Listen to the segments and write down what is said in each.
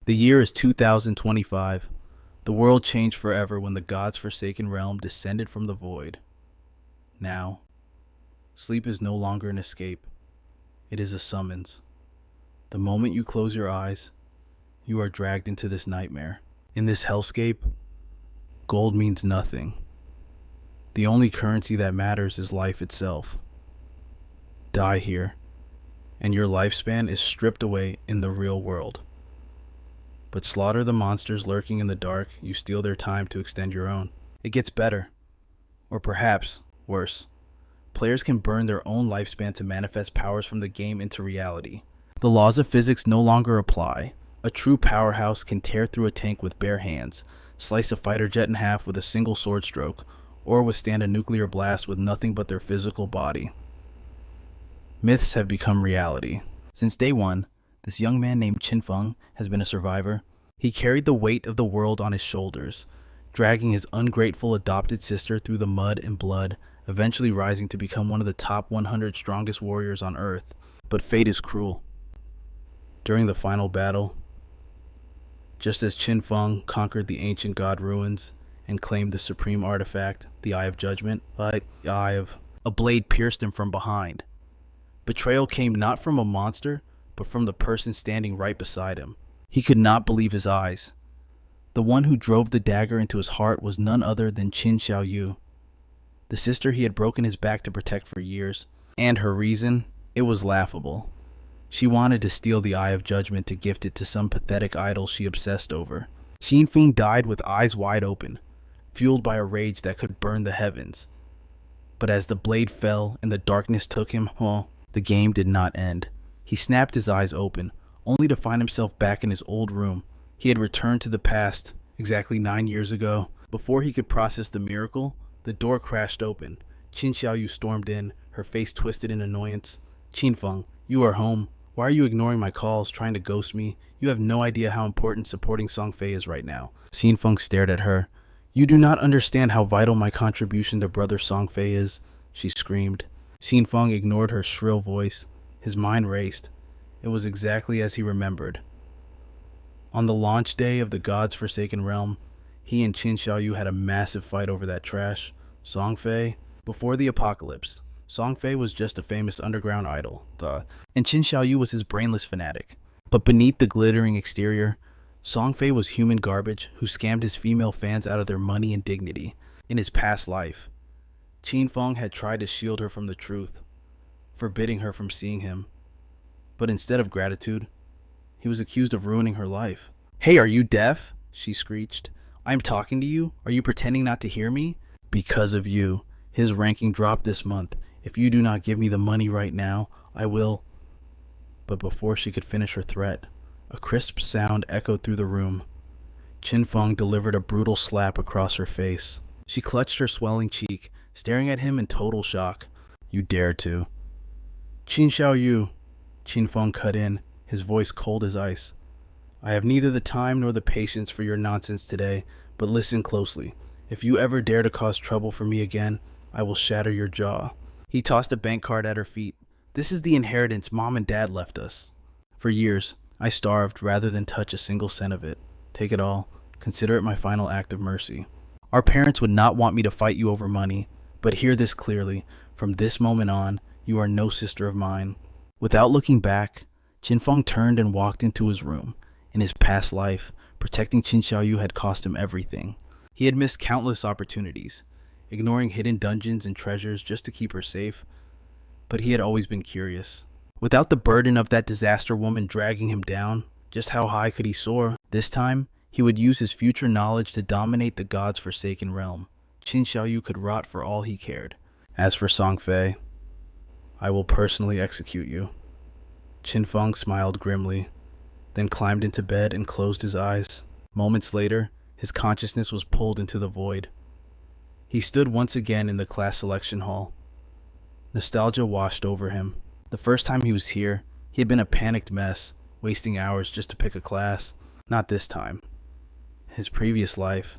The year is 2025. The world changed forever when the God's forsaken realm descended from the void. Now, sleep is no longer an escape. It is a summons. The moment you close your eyes, you are dragged into this nightmare. In this hellscape, gold means nothing. The only currency that matters is life itself. Die here, and your lifespan is stripped away in the real world. But slaughter the monsters lurking in the dark, you steal their time to extend your own. It gets better, or perhaps worse. Players can burn their own lifespan to manifest powers from the game into reality. The laws of physics no longer apply. A true powerhouse can tear through a tank with bare hands, slice a fighter jet in half with a single sword stroke, or withstand a nuclear blast with nothing but their physical body. Myths have become reality. Since day one, this young man named Qin Feng has been a survivor. He carried the weight of the world on his shoulders, dragging his ungrateful adopted sister through the mud and blood, eventually rising to become one of the top 100 strongest warriors on Earth. But fate is cruel. During the final battle, just as Qin Feng conquered the ancient god ruins and claimed the supreme artifact, the Eye of Judgment, a blade pierced him from behind. Betrayal came not from a monster, but from the person standing right beside him. He could not believe his eyes. The one who drove the dagger into his heart was none other than Qin Xiaoyu, the sister he had broken his back to protect for years. And her reason? It was laughable. She wanted to steal the Eye of Judgment to gift it to some pathetic idol she obsessed over. Qin Feng died with eyes wide open, fueled by a rage that could burn the heavens. But as the blade fell and the darkness took him, the game did not end. He snapped his eyes open, only to find himself back in his old room. He had returned to the past, exactly 9 years ago. Before he could process the miracle, the door crashed open. Qin Xiaoyu stormed in, her face twisted in annoyance. "Qin Feng, you are home. Why are you ignoring my calls, trying to ghost me? You have no idea how important supporting Song Fei is right now." Qin Feng stared at her. "You do not understand how vital my contribution to Brother Song Fei is," she screamed. Qin Feng ignored her shrill voice. His mind raced. It was exactly as he remembered. On the launch day of the God's Forsaken Realm, he and Qin Xiaoyu had a massive fight over that trash, Song Fei. Before the apocalypse, Song Fei was just a famous underground idol, and Qin Xiaoyu was his brainless fanatic. But beneath the glittering exterior, Song Fei was human garbage who scammed his female fans out of their money and dignity. In his past life, Qin Feng had tried to shield her from the truth, forbidding her from seeing him. But instead of gratitude, he was accused of ruining her life. "Hey, are you deaf?" she screeched. "I'm talking to you. Are you pretending not to hear me? Because of you, his ranking dropped this month. If you do not give me the money right now, I will." But before she could finish her threat, a crisp sound echoed through the room. Qin Feng delivered a brutal slap across her face. She clutched her swelling cheek, staring at him in total shock. "You dare to." "Qin Xiaoyu," Qin Feng cut in, his voice cold as ice. "I have neither the time nor the patience for your nonsense today, but listen closely. If you ever dare to cause trouble for me again, I will shatter your jaw." He tossed a bank card at her feet. "This is the inheritance Mom and Dad left us. For years, I starved rather than touch a single cent of it. Take it all. Consider it my final act of mercy. Our parents would not want me to fight you over money, but hear this clearly. From this moment on, you are no sister of mine." Without looking back, Qin Feng turned and walked into his room. In his past life, protecting Qin Xiaoyu had cost him everything. He had missed countless opportunities, ignoring hidden dungeons and treasures just to keep her safe. But he had always been curious. Without the burden of that disaster woman dragging him down, just how high could he soar? This time, he would use his future knowledge to dominate the God's Forsaken Realm. Qin Xiaoyu could rot for all he cared. As for Song Fei, I will personally execute you. Qin Feng smiled grimly, then climbed into bed and closed his eyes. Moments later, his consciousness was pulled into the void. He stood once again in the class selection hall. Nostalgia washed over him. The first time he was here, he had been a panicked mess, wasting hours just to pick a class. Not this time. His previous life,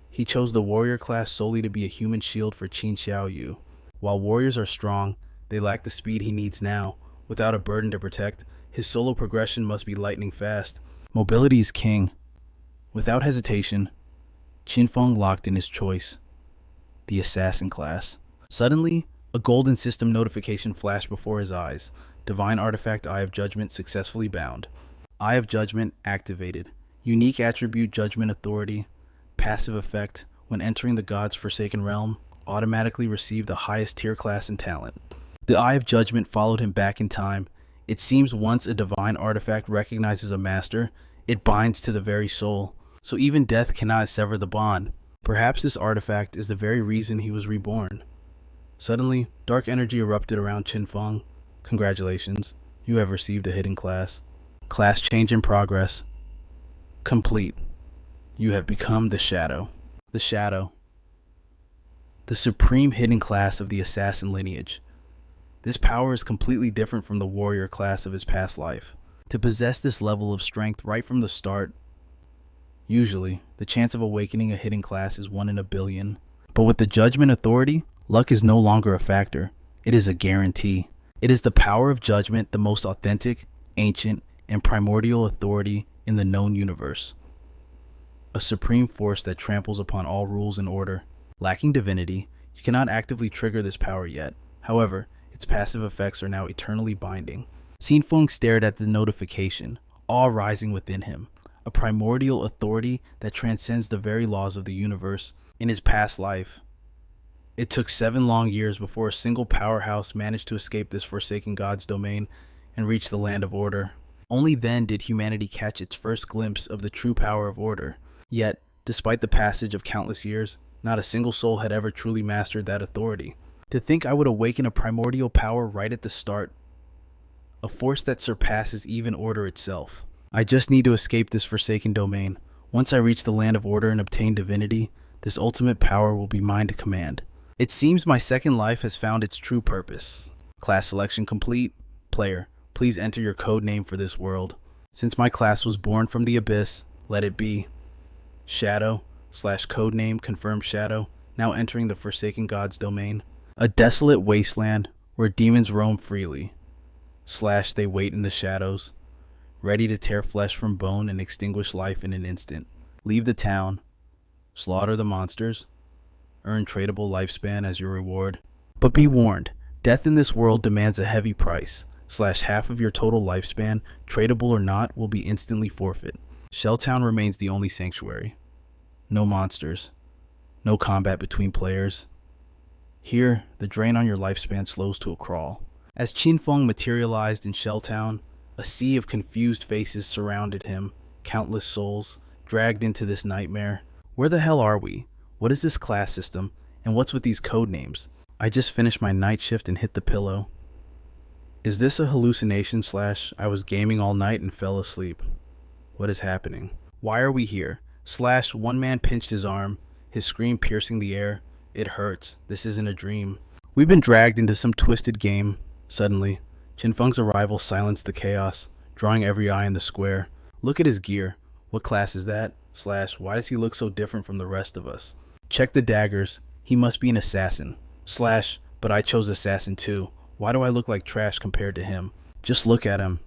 he chose the warrior class solely to be a human shield for Qin Xiaoyu. While warriors are strong, they lack the speed he needs now. Without a burden to protect, his solo progression must be lightning fast. Mobility is king. Without hesitation, Qin Feng locked in his choice, the assassin class. Suddenly, a golden system notification flashed before his eyes. Divine artifact Eye of Judgment successfully bound. Eye of Judgment activated. Unique attribute Judgment Authority. Passive effect, when entering the God's Forsaken Realm, automatically receive the highest tier class and talent. The Eye of Judgment followed him back in time. It seems once a divine artifact recognizes a master, it binds to the very soul. So even death cannot sever the bond. Perhaps this artifact is the very reason he was reborn. Suddenly, dark energy erupted around Qin Feng. Congratulations, you have received a hidden class. Class change in progress. Complete. You have become the Shadow. The Shadow. The supreme hidden class of the assassin lineage. This power is completely different from the warrior class of his past life. To possess this level of strength right from the start, usually, the chance of awakening a hidden class is 1 in a billion. But with the Judgment Authority, luck is no longer a factor. It is a guarantee. It is the power of judgment, the most authentic, ancient, and primordial authority in the known universe. A supreme force that tramples upon all rules and order. Lacking divinity, you cannot actively trigger this power yet. However, its passive effects are now eternally binding. Qin Feng stared at the notification, awe rising within him. A primordial authority that transcends the very laws of the universe. In his past life, it took 7 long years before a single powerhouse managed to escape this forsaken god's domain and reach the land of order. Only then did humanity catch its first glimpse of the true power of order. Yet, despite the passage of countless years, not a single soul had ever truly mastered that authority. To think I would awaken a primordial power right at the start, a force that surpasses even order itself. I just need to escape this forsaken domain. Once I reach the land of order and obtain divinity, this ultimate power will be mine to command. It seems my second life has found its true purpose. Class selection complete. Player, please enter your code name for this world. Since my class was born from the abyss, let it be Shadow/codename confirmed Shadow, now entering the Forsaken God's domain. A desolate wasteland where demons roam freely. / they wait in the shadows, ready to tear flesh from bone and extinguish life in an instant. Leave the town, slaughter the monsters, earn tradable lifespan as your reward. But be warned, death in this world demands a heavy price. / half of your total lifespan, tradable or not, will be instantly forfeit. Shelltown remains the only sanctuary. No monsters. No combat between players. Here, the drain on your lifespan slows to a crawl. As Qin Feng materialized in Shelltown, a sea of confused faces surrounded him, countless souls, dragged into this nightmare. Where the hell are we? What is this class system? And what's with these code names? I just finished my night shift and hit the pillow. Is this a hallucination / I was gaming all night and fell asleep? What is happening? Why are we here? / one man pinched his arm, his scream piercing the air. It hurts. This isn't a dream. We've been dragged into some twisted game. Suddenly, Qin Feng's arrival silenced the chaos, drawing every eye in the square. Look at his gear. What class is that? / why does he look so different from the rest of us? Check the daggers. He must be an assassin. / but I chose assassin too. Why do I look like trash compared to him? Just look at him.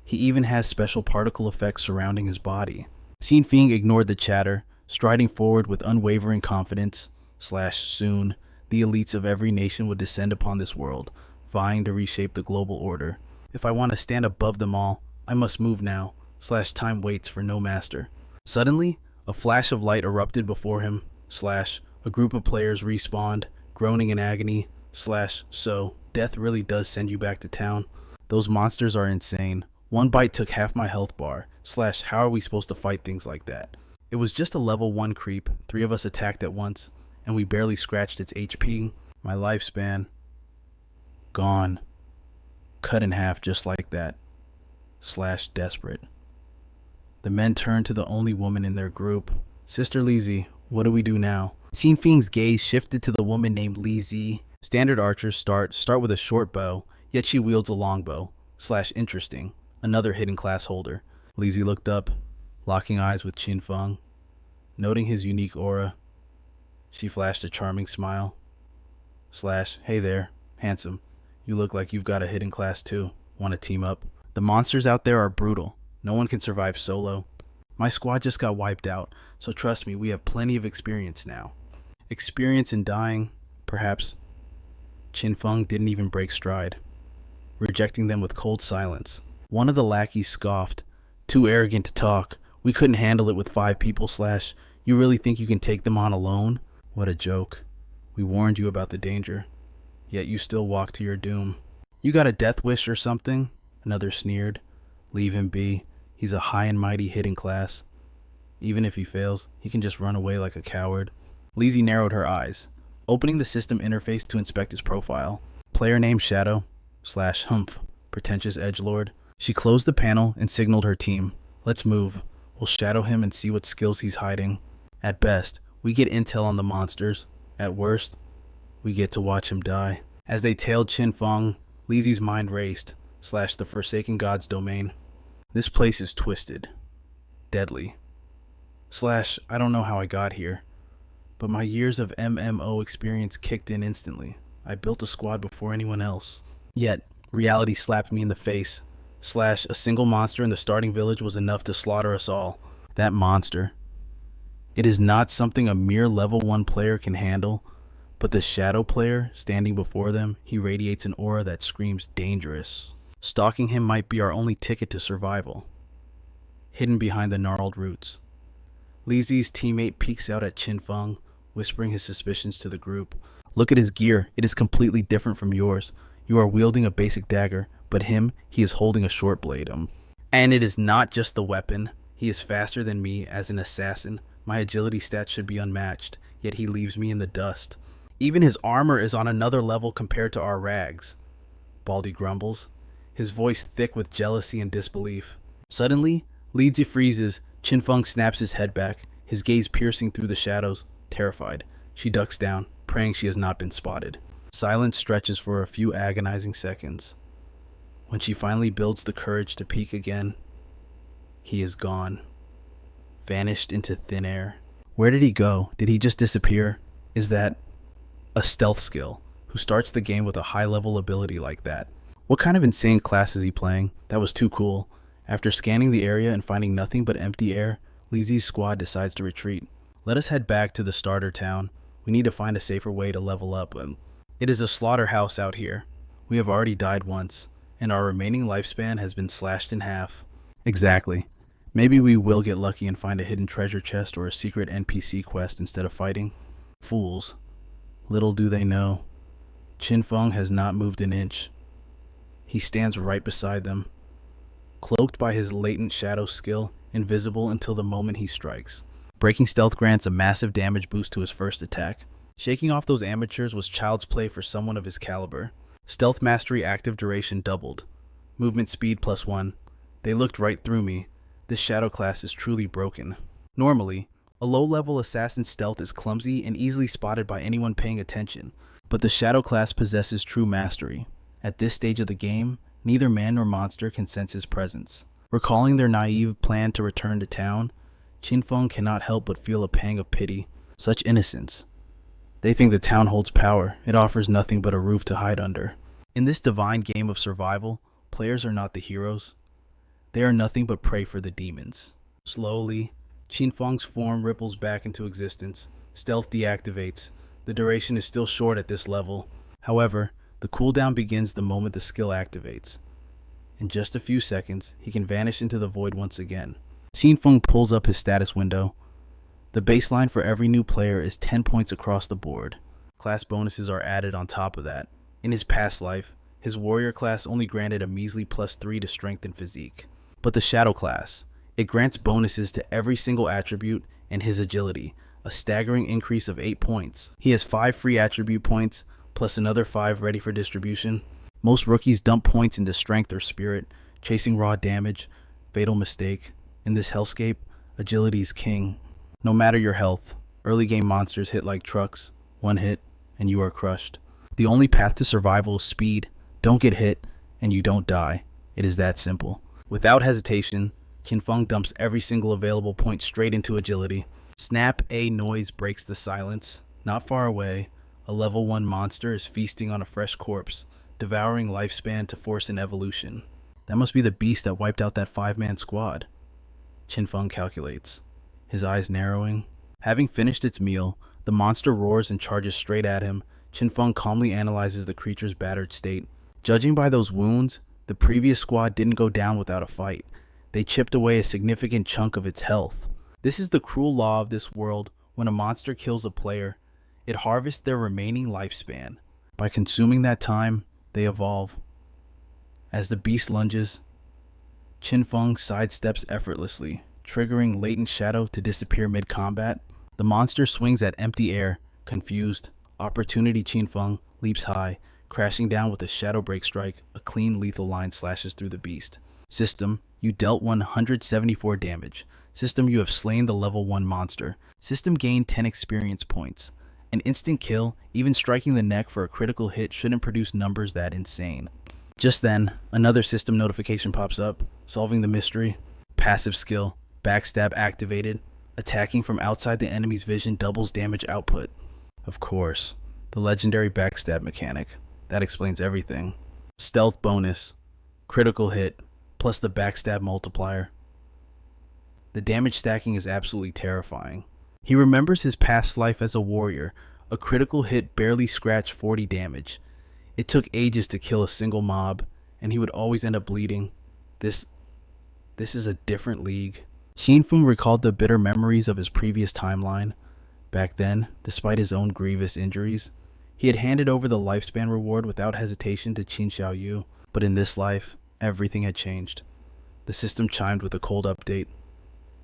He even has special particle effects surrounding his body. Qin Feng ignored the chatter, striding forward with unwavering confidence. / soon, the elites of every nation would descend upon this world, vying to reshape the global order. If I want to stand above them all, I must move now. / time waits for no master. Suddenly, a flash of light erupted before him. / a group of players respawned, groaning in agony. / so, death really does send you back to town. Those monsters are insane. One bite took half my health bar. / how are we supposed to fight things like that? It was just a level 1 creep. 3 of us attacked at once, and we barely scratched its HP. My lifespan, gone. Cut in half just like that. / desperate. The men turned to the only woman in their group. Sister Lizzie, what do we do now? Qin Feng's gaze shifted to the woman named Lizzie. Standard archers start with a short bow, yet she wields a longbow. / interesting. Another hidden class holder. Lizzie looked up, locking eyes with Qin Feng. Noting his unique aura, she flashed a charming smile. / hey there, handsome. You look like you've got a hidden class too. Want to team up? The monsters out there are brutal. No one can survive solo. My squad just got wiped out, so trust me, we have plenty of experience now. Experience in dying, perhaps. Qin Feng didn't even break stride, rejecting them with cold silence. One of the lackeys scoffed, "Too arrogant to talk. We couldn't handle it with 5 people / You really think you can take them on alone?" What a joke. We warned you about the danger, yet you still walk to your doom. "You got a death wish or something?" Another sneered. "Leave him be. He's a high and mighty hidden class. Even if he fails, he can just run away like a coward." Lizzie narrowed her eyes, opening the system interface to inspect his profile. Player name Shadow / Humph, pretentious edgelord. She closed the panel and signaled her team. "Let's move. We'll shadow him and see what skills he's hiding. At best, we get intel on the monsters. At worst, we get to watch him die." As they tailed Qin Feng, Lizzie's mind raced / the Forsaken God's domain. This place is twisted, deadly / I don't know how I got here, but my years of MMO experience kicked in instantly. I built a squad before anyone else. Yet, reality slapped me in the face / a single monster in the starting village was enough to slaughter us all. That monster. It is not something a mere level 1 player can handle, but the shadow player standing before them, he radiates an aura that screams dangerous. Stalking him might be our only ticket to survival. Hidden behind the gnarled roots. Lizzie's teammate peeks out at Qin Feng, whispering his suspicions to the group. "Look at his gear. It is completely different from yours. You are wielding a basic dagger, but he is holding a short blade. And it is not just the weapon. He is faster than me as an assassin. My agility stats should be unmatched, yet he leaves me in the dust. Even his armor is on another level compared to our rags." Baldy grumbles, his voice thick with jealousy and disbelief. Suddenly, Lizzie freezes. Qin Feng snaps his head back, his gaze piercing through the shadows. Terrified, she ducks down, praying she has not been spotted. Silence stretches for a few agonizing seconds. When she finally builds the courage to peek again, he is gone. Vanished into thin air. Where did he go? Did he just disappear? Is that a stealth skill? Who starts the game with a high-level ability like that? What kind of insane class is he playing? That was too cool. After scanning the area and finding nothing but empty air, Lizzie's squad decides to retreat. "Let us head back to the starter town. We need to find a safer way to level up. It is a slaughterhouse out here. We have already died once, and our remaining lifespan has been slashed in half." Exactly. Maybe we will get lucky and find a hidden treasure chest or a secret NPC quest instead of fighting. Fools. Little do they know, Qin Feng has not moved an inch. He stands right beside them, cloaked by his latent shadow skill, invisible until the moment he strikes. Breaking stealth grants a massive damage boost to his first attack. Shaking off those amateurs was child's play for someone of his caliber. Stealth mastery active duration doubled. Movement speed +1. They looked right through me. This shadow class is truly broken. Normally, a low-level assassin's stealth is clumsy and easily spotted by anyone paying attention, but the shadow class possesses true mastery. At this stage of the game, neither man nor monster can sense his presence. Recalling their naive plan to return to town, Qin Feng cannot help but feel a pang of pity. Such innocence. They think the town holds power. It offers nothing but a roof to hide under. In this divine game of survival, players are not the heroes. They are nothing but prey for the demons. Slowly, Qin Feng's form ripples back into existence. Stealth deactivates. The duration is still short at this level. However, the cooldown begins the moment the skill activates. In just a few seconds, he can vanish into the void once again. Qin Feng pulls up his status window. The baseline for every new player is 10 points across the board. Class bonuses are added on top of that. In his past life, his warrior class only granted a measly +3 to strength and physique. But the shadow class, it grants bonuses to every single attribute and his agility, a staggering increase of 8 points. He has 5 free attribute points, plus another 5 ready for distribution. Most rookies dump points into strength or spirit, chasing raw damage, fatal mistake. In this hellscape, agility is king. No matter your health, early game monsters hit like trucks. One hit, and you are crushed. The only path to survival is speed. Don't get hit, and you don't die. It is that simple. Without hesitation, Qin Feng dumps every single available point straight into agility. Snap a noise breaks the silence. Not far away, a level 1 monster is feasting on a fresh corpse, devouring lifespan to force an evolution. That must be the beast that wiped out that 5-man squad. Qin Feng calculates, his eyes narrowing. Having finished its meal, the monster roars and charges straight at him. Qin Feng calmly analyzes the creature's battered state. Judging by those wounds, the previous squad didn't go down without a fight. They chipped away a significant chunk of its health. This is the cruel law of this world. When a monster kills a player, it harvests their remaining lifespan. By consuming that time, they evolve. As the beast lunges, Qin Feng sidesteps effortlessly, triggering latent shadow to disappear mid-combat. The monster swings at empty air, confused. Opportunity Qin Feng leaps high, crashing down with a shadow break strike. A clean lethal line slashes through the beast. System, you dealt 174 damage. System, you have slain the level 1 monster. System, gained 10 experience points. An instant kill, even striking the neck for a critical hit, shouldn't produce numbers that insane. Just then, another system notification pops up, solving the mystery. Passive skill, backstab activated. Attacking from outside the enemy's vision doubles damage output. Of course, the legendary backstab mechanic. That explains everything. Stealth bonus, critical hit, plus the backstab multiplier. The damage stacking is absolutely terrifying. He remembers his past life as a warrior. A critical hit barely scratched 40 damage. It took ages to kill a single mob, and he would always end up bleeding. This is a different league. Qin Feng recalled the bitter memories of his previous timeline. Back then, despite his own grievous injuries, he had handed over the lifespan reward without hesitation to Qin Xiaoyu. But in this life, everything had changed. The system chimed with a cold update.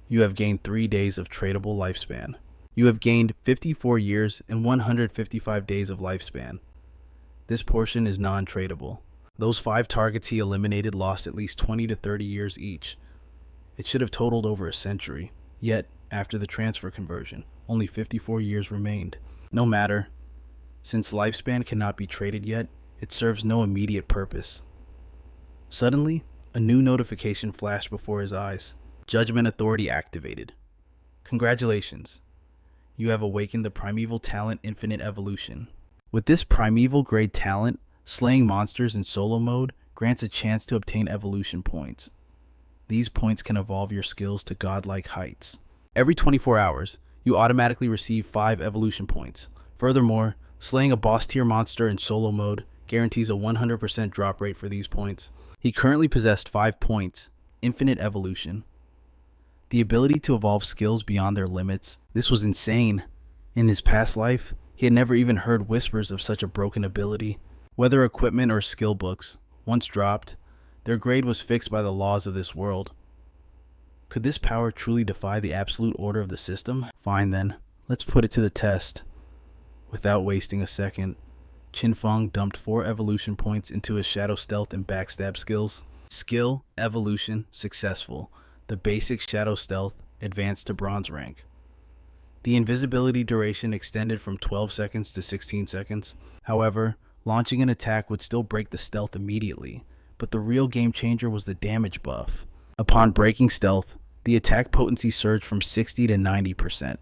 You have gained 3 days of tradable lifespan. You have gained 54 years and 155 days of lifespan. This portion is non-tradable. Those 5 targets he eliminated lost at least 20 to 30 years each. It should have totaled over a century. Yet, after the transfer conversion, only 54 years remained. No matter. Since lifespan cannot be traded yet, it serves no immediate purpose. Suddenly, a new notification flashed before his eyes. Judgment Authority activated. Congratulations. You have awakened the primeval talent Infinite Evolution. With this primeval grade talent, slaying monsters in solo mode grants a chance to obtain evolution points. These points can evolve your skills to godlike heights. Every 24 hours, you automatically receive 5 evolution points. Furthermore, slaying a boss tier monster in solo mode guarantees a 100% drop rate for these points. He currently possessed 5 points, Infinite Evolution. The ability to evolve skills beyond their limits. This was insane. In his past life, he had never even heard whispers of such a broken ability. Whether equipment or skill books, once dropped, their grade was fixed by the laws of this world. Could this power truly defy the absolute order of the system? Fine then, let's put it to the test. Without wasting a second, Qin Feng dumped 4 evolution points into his shadow stealth and backstab skills. Skill, evolution, successful. The basic shadow stealth advanced to bronze rank. The invisibility duration extended from 12 seconds to 16 seconds. However, launching an attack would still break the stealth immediately, but the real game changer was the damage buff. Upon breaking stealth, the attack potency surged from 60 to 90%.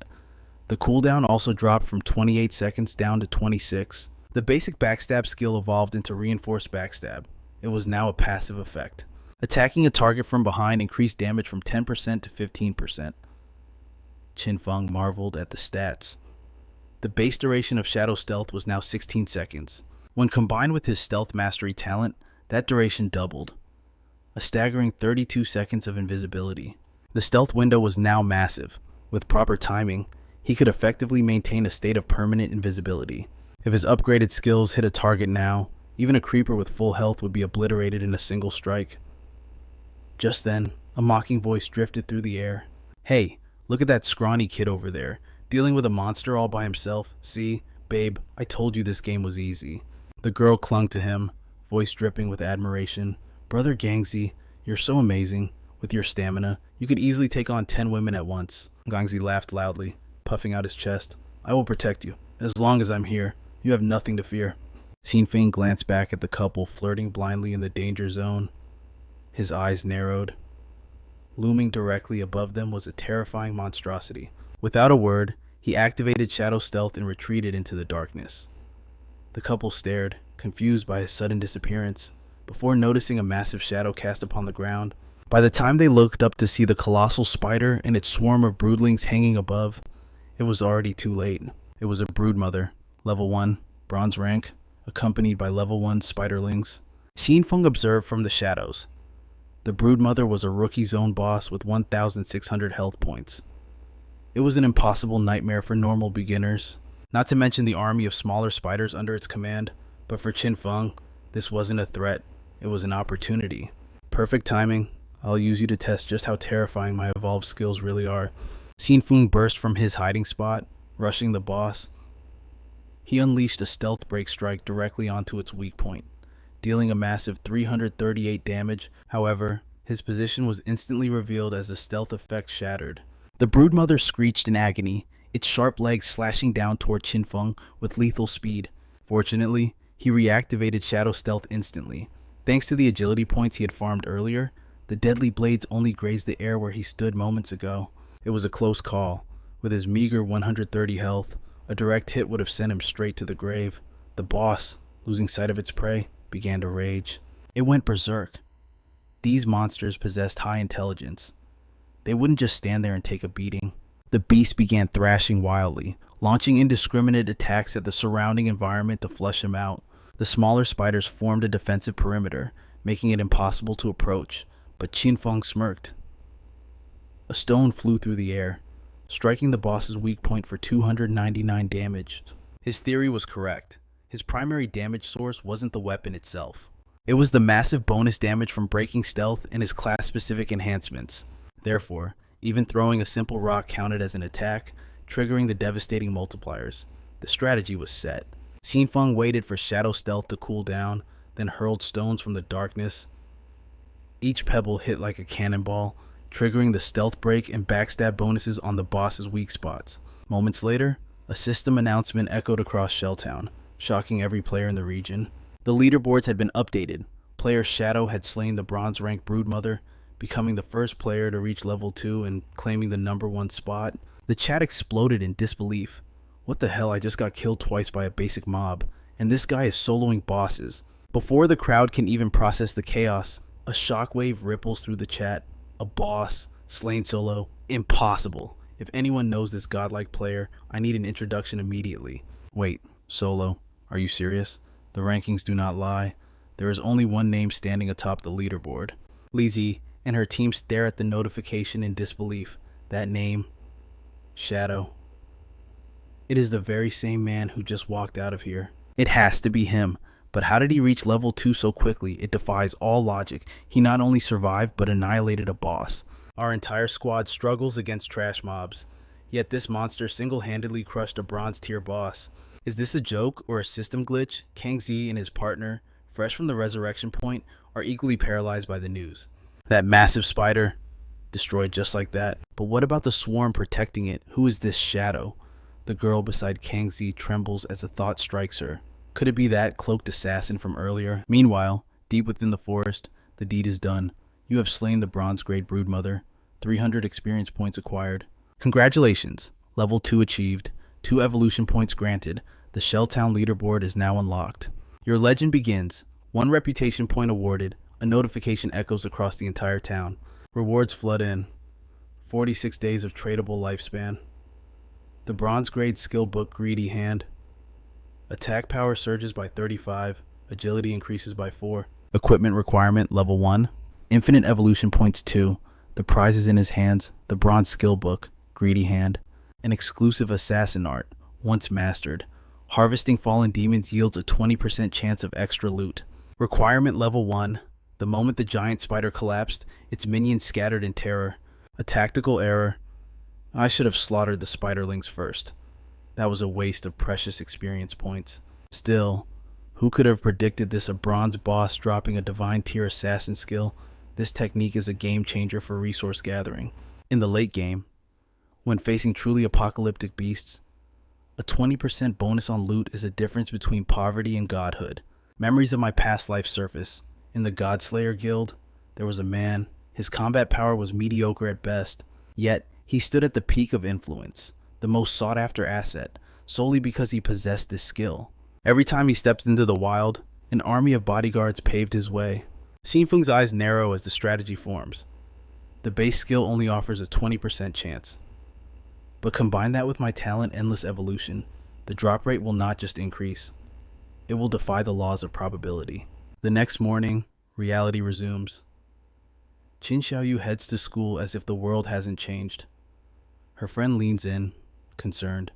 The cooldown also dropped from 28 seconds down to 26. The basic backstab skill evolved into reinforced backstab. It was now a passive effect. Attacking a target from behind increased damage from 10% to 15%. Qin Feng marveled at the stats. The base duration of Shadow Stealth was now 16 seconds. When combined with his Stealth Mastery talent, that duration doubled. A staggering 32 seconds of invisibility. The stealth window was now massive. With proper timing, he could effectively maintain a state of permanent invisibility. If his upgraded skills hit a target now, even a creeper with full health would be obliterated in a single strike. Just then, a mocking voice drifted through the air. Hey, look at that scrawny kid over there, dealing with a monster all by himself. See, babe, I told you this game was easy. The girl clung to him, voice dripping with admiration. Brother Gangzi, you're so amazing. With your stamina, you could easily take on 10 women at once. Gangzi laughed loudly, puffing out his chest. I will protect you. As long as I'm here, you have nothing to fear. Qin Feng glanced back at the couple flirting blindly in the danger zone. His eyes narrowed. Looming directly above them was a terrifying monstrosity. Without a word, he activated Shadow Stealth and retreated into the darkness. The couple stared, confused by his sudden disappearance. before noticing a massive shadow cast upon the ground. By the time they looked up to see the colossal spider and its swarm of broodlings hanging above, it was already too late. It was a broodmother, level 1, bronze rank, accompanied by level 1 spiderlings. Qin Feng observed from the shadows. The broodmother was a rookie zone boss with 1,600 health points. It was an impossible nightmare for normal beginners, not to mention the army of smaller spiders under its command, but for Qin Feng, this wasn't a threat, it was an opportunity. Perfect timing. I'll use you to test just how terrifying my evolved skills really are. Qin Feng burst from his hiding spot, rushing the boss. He unleashed a stealth break strike directly onto its weak point, dealing a massive 338 damage. However, his position was instantly revealed as the stealth effect shattered. The broodmother screeched in agony, its sharp legs slashing down toward Qin Feng with lethal speed. Fortunately, he reactivated Shadow Stealth instantly. Thanks to the agility points he had farmed earlier, the deadly blades only grazed the air where he stood moments ago. It was a close call. With his meager 130 health, a direct hit would have sent him straight to the grave. The boss, losing sight of its prey, began to rage. It went berserk. These monsters possessed high intelligence. They wouldn't just stand there and take a beating. The beast began thrashing wildly, launching indiscriminate attacks at the surrounding environment to flush him out. The smaller spiders formed a defensive perimeter, making it impossible to approach, but Qin Feng smirked. A stone flew through the air, striking the boss's weak point for 299 damage. His theory was correct. His primary damage source wasn't the weapon itself. It was the massive bonus damage from breaking stealth and his class-specific enhancements. Therefore, even throwing a simple rock counted as an attack, triggering the devastating multipliers. The strategy was set. Qin Feng waited for Shadow Stealth to cool down, then hurled stones from the darkness. Each pebble hit like a cannonball, triggering the stealth break and backstab bonuses on the boss's weak spots. Moments later, a system announcement echoed across Shelltown, shocking every player in the region. The leaderboards had been updated. Player Shadow had slain the bronze rank broodmother, becoming the first player to reach level 2 and claiming the number 1 spot. The chat exploded in disbelief. What the hell, I just got killed twice by a basic mob, and this guy is soloing bosses. Before the crowd can even process the chaos, a shockwave ripples through the chat. A boss, slain solo, impossible. If anyone knows this godlike player, I need an introduction immediately. Wait, solo, are you serious? The rankings do not lie. There is only one name standing atop the leaderboard. Lizzie and her team stare at the notification in disbelief. That name, Shadow. It is the very same man who just walked out of here. It has to be him. But how did he reach level 2 so quickly? It defies all logic. He not only survived, but annihilated a boss. Our entire squad struggles against trash mobs. Yet this monster single-handedly crushed a bronze tier boss. Is this a joke or a system glitch? Kang Zi and his partner, fresh from the resurrection point, are equally paralyzed by the news. That massive spider, destroyed just like that. But what about the swarm protecting it? Who is this Shadow? The girl beside Kang Zi trembles as a thought strikes her. Could it be that cloaked assassin from earlier? Meanwhile, deep within the forest, the deed is done. You have slain the bronze grade broodmother. 300 experience points acquired. Congratulations. Level 2 achieved. 2 evolution points granted. The Shelltown leaderboard is now unlocked. Your legend begins. 1 reputation point awarded. A notification echoes across the entire town. Rewards flood in. 46 days of tradable lifespan. The bronze grade skill book Greedy Hand. Attack power surges by 35. Agility increases by 4. Equipment requirement level 1. Infinite evolution points 2. The prize is in his hands. The bronze skill book Greedy Hand. An exclusive assassin art. Once mastered. Harvesting fallen demons yields a 20% chance of extra loot. Requirement level 1. The moment the giant spider collapsed, its minions scattered in terror. A tactical error. I should have slaughtered the spiderlings first. That was a waste of precious experience points. Still, who could have predicted this? A bronze boss dropping a divine tier assassin skill? This technique is a game changer for resource gathering. In the late game, when facing truly apocalyptic beasts, a 20% bonus on loot is a difference between poverty and godhood. Memories of my past life surface. In the Godslayer guild, there was a man. His combat power was mediocre at best, yet he stood at the peak of influence, the most sought after asset, solely because he possessed this skill. Every time he stepped into the wild, An army of bodyguards paved his way. Qin Feng's eyes narrow as the strategy forms. The base skill only offers a 20% chance. But combine that with my talent Endless Evolution, the drop rate will not just increase. It will defy the laws of probability. The next morning, reality resumes. Qin Xiaoyu heads to school as if the world hasn't changed. Her friend leans in, concerned.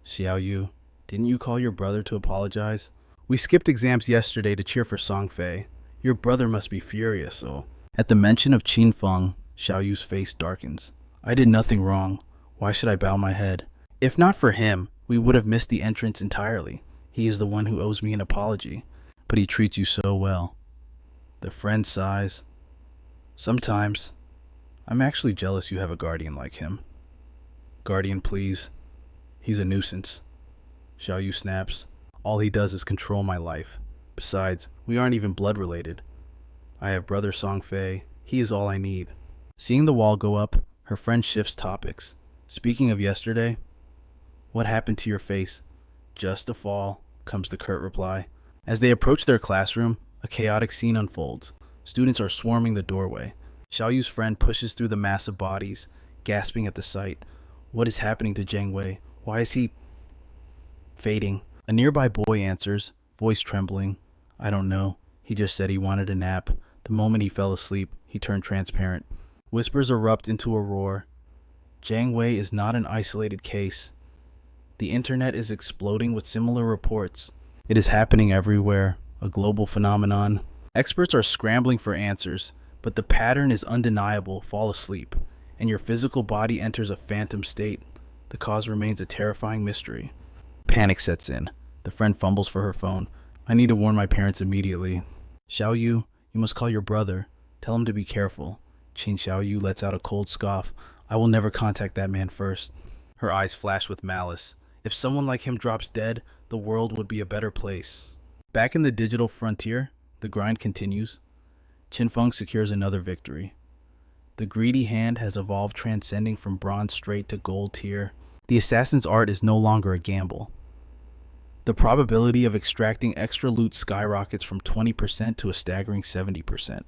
Xiaoyu, didn't you call your brother to apologize? We skipped exams yesterday to cheer for Songfei. Your brother must be furious, so. At the mention of Qin Feng, Xiaoyu's face darkens. I did nothing wrong. Why should I bow my head? If not for him, we would have missed the entrance entirely. He is the one who owes me an apology. But he treats you so well. The friend sighs. Sometimes, I'm actually jealous you have a guardian like him. Guardian, please. He's a nuisance. Xiaoyu snaps. All he does is control my life. Besides, we aren't even blood related. I have brother Songfei. He is all I need. Seeing the wall go up, her friend shifts topics. Speaking of yesterday, what happened to your face? Just a fall, comes the curt reply. As they approach their classroom, a chaotic scene unfolds. Students are swarming the doorway. Xiaoyu's friend pushes through the mass of bodies, gasping at the sight. What is happening to Zheng Wei? Why is he fading? A nearby boy answers, voice trembling. I don't know. He just said he wanted a nap. The moment he fell asleep, he turned transparent. Whispers erupt into a roar. Zheng Wei is not an isolated case. The internet is exploding with similar reports. It is happening everywhere, a global phenomenon. Experts are scrambling for answers, but the pattern is undeniable. Fall asleep, and your physical body enters a phantom state. The cause remains a terrifying mystery. Panic sets in. The friend fumbles for her phone. I need to warn my parents immediately. Xiaoyu, you must call your brother. Tell him to be careful. Qin Xiaoyu lets out a cold scoff. I will never contact that man first. Her eyes flash with malice. If someone like him drops dead, the world would be a better place. Back in the digital frontier, the grind continues. Qin Feng secures another victory. The greedy hand has evolved, transcending from bronze straight to gold tier. The assassin's art is no longer a gamble. The probability of extracting extra loot skyrockets from 20% to a staggering 70%.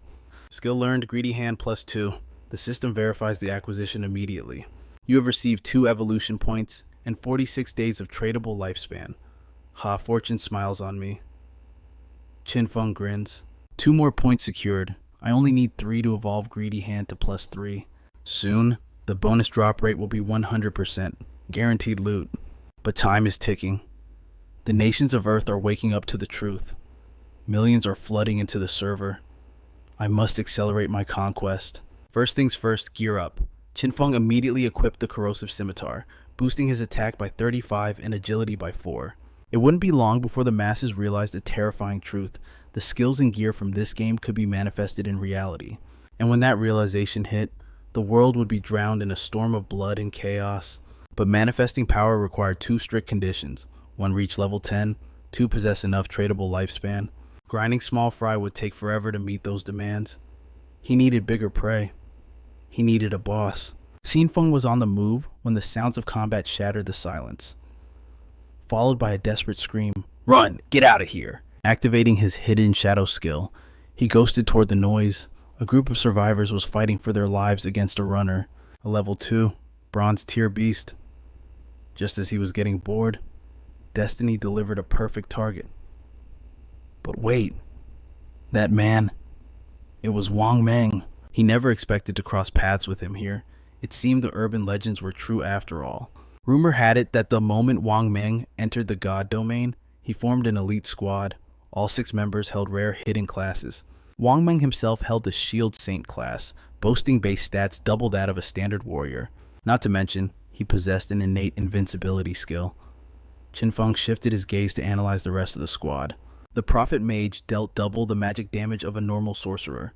Skill learned, greedy hand +2. The system verifies the acquisition immediately. You have received 2 evolution points and 46 days of tradable lifespan. Ha, fortune smiles on me. Qin Feng grins. 2 more points secured. I only need 3 to evolve greedy hand to +3. Soon, the bonus drop rate will be 100%. Guaranteed loot. But time is ticking. The nations of Earth are waking up to the truth. Millions are flooding into the server. I must accelerate my conquest. First things first, gear up. Qin Feng immediately equipped the corrosive scimitar, boosting his attack by 35 and agility by 4. It wouldn't be long before the masses realized a terrifying truth. The skills and gear from this game could be manifested in reality. And when that realization hit, the world would be drowned in a storm of blood and chaos. But manifesting power required 2 strict conditions. 1, reach level 10. 2, possess enough tradable lifespan. Grinding small fry would take forever to meet those demands. He needed bigger prey. He needed a boss. Qin Feng was on the move when the sounds of combat shattered the silence, followed by a desperate scream. Run! Get out of here! Activating his hidden shadow skill, he ghosted toward the noise. A group of survivors was fighting for their lives against a runner, a level 2, bronze tier beast. Just as he was getting bored, destiny delivered a perfect target. But wait, that man, it was Wang Meng. He never expected to cross paths with him here. It seemed the urban legends were true after all. Rumor had it that the moment Wang Meng entered the god domain, he formed an elite squad. All 6 members held rare hidden classes. Wang Meng himself held the Shield Saint class, boasting base stats double that of a standard warrior. Not to mention, he possessed an innate invincibility skill. Qin Feng shifted his gaze to analyze the rest of the squad. The Prophet Mage dealt double the magic damage of a normal sorcerer,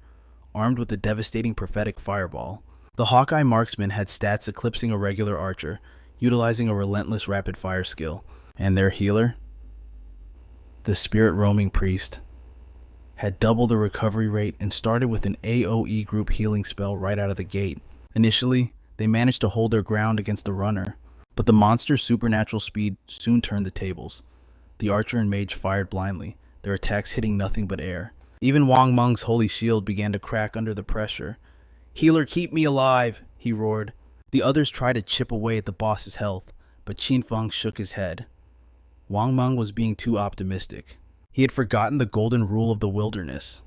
armed with a devastating prophetic fireball. The Hawkeye Marksman had stats eclipsing a regular archer, utilizing a relentless rapid-fire skill. And their healer, the Spirit Roaming Priest, had double the recovery rate and started with an AoE group healing spell right out of the gate. Initially, they managed to hold their ground against the runner, but the monster's supernatural speed soon turned the tables. The archer and mage fired blindly, their attacks hitting nothing but air. Even Wang Meng's holy shield began to crack under the pressure. "Healer, keep me alive," he roared. The others tried to chip away at the boss's health, but Qin Feng shook his head. Wang Meng was being too optimistic. He had forgotten the golden rule of the wilderness.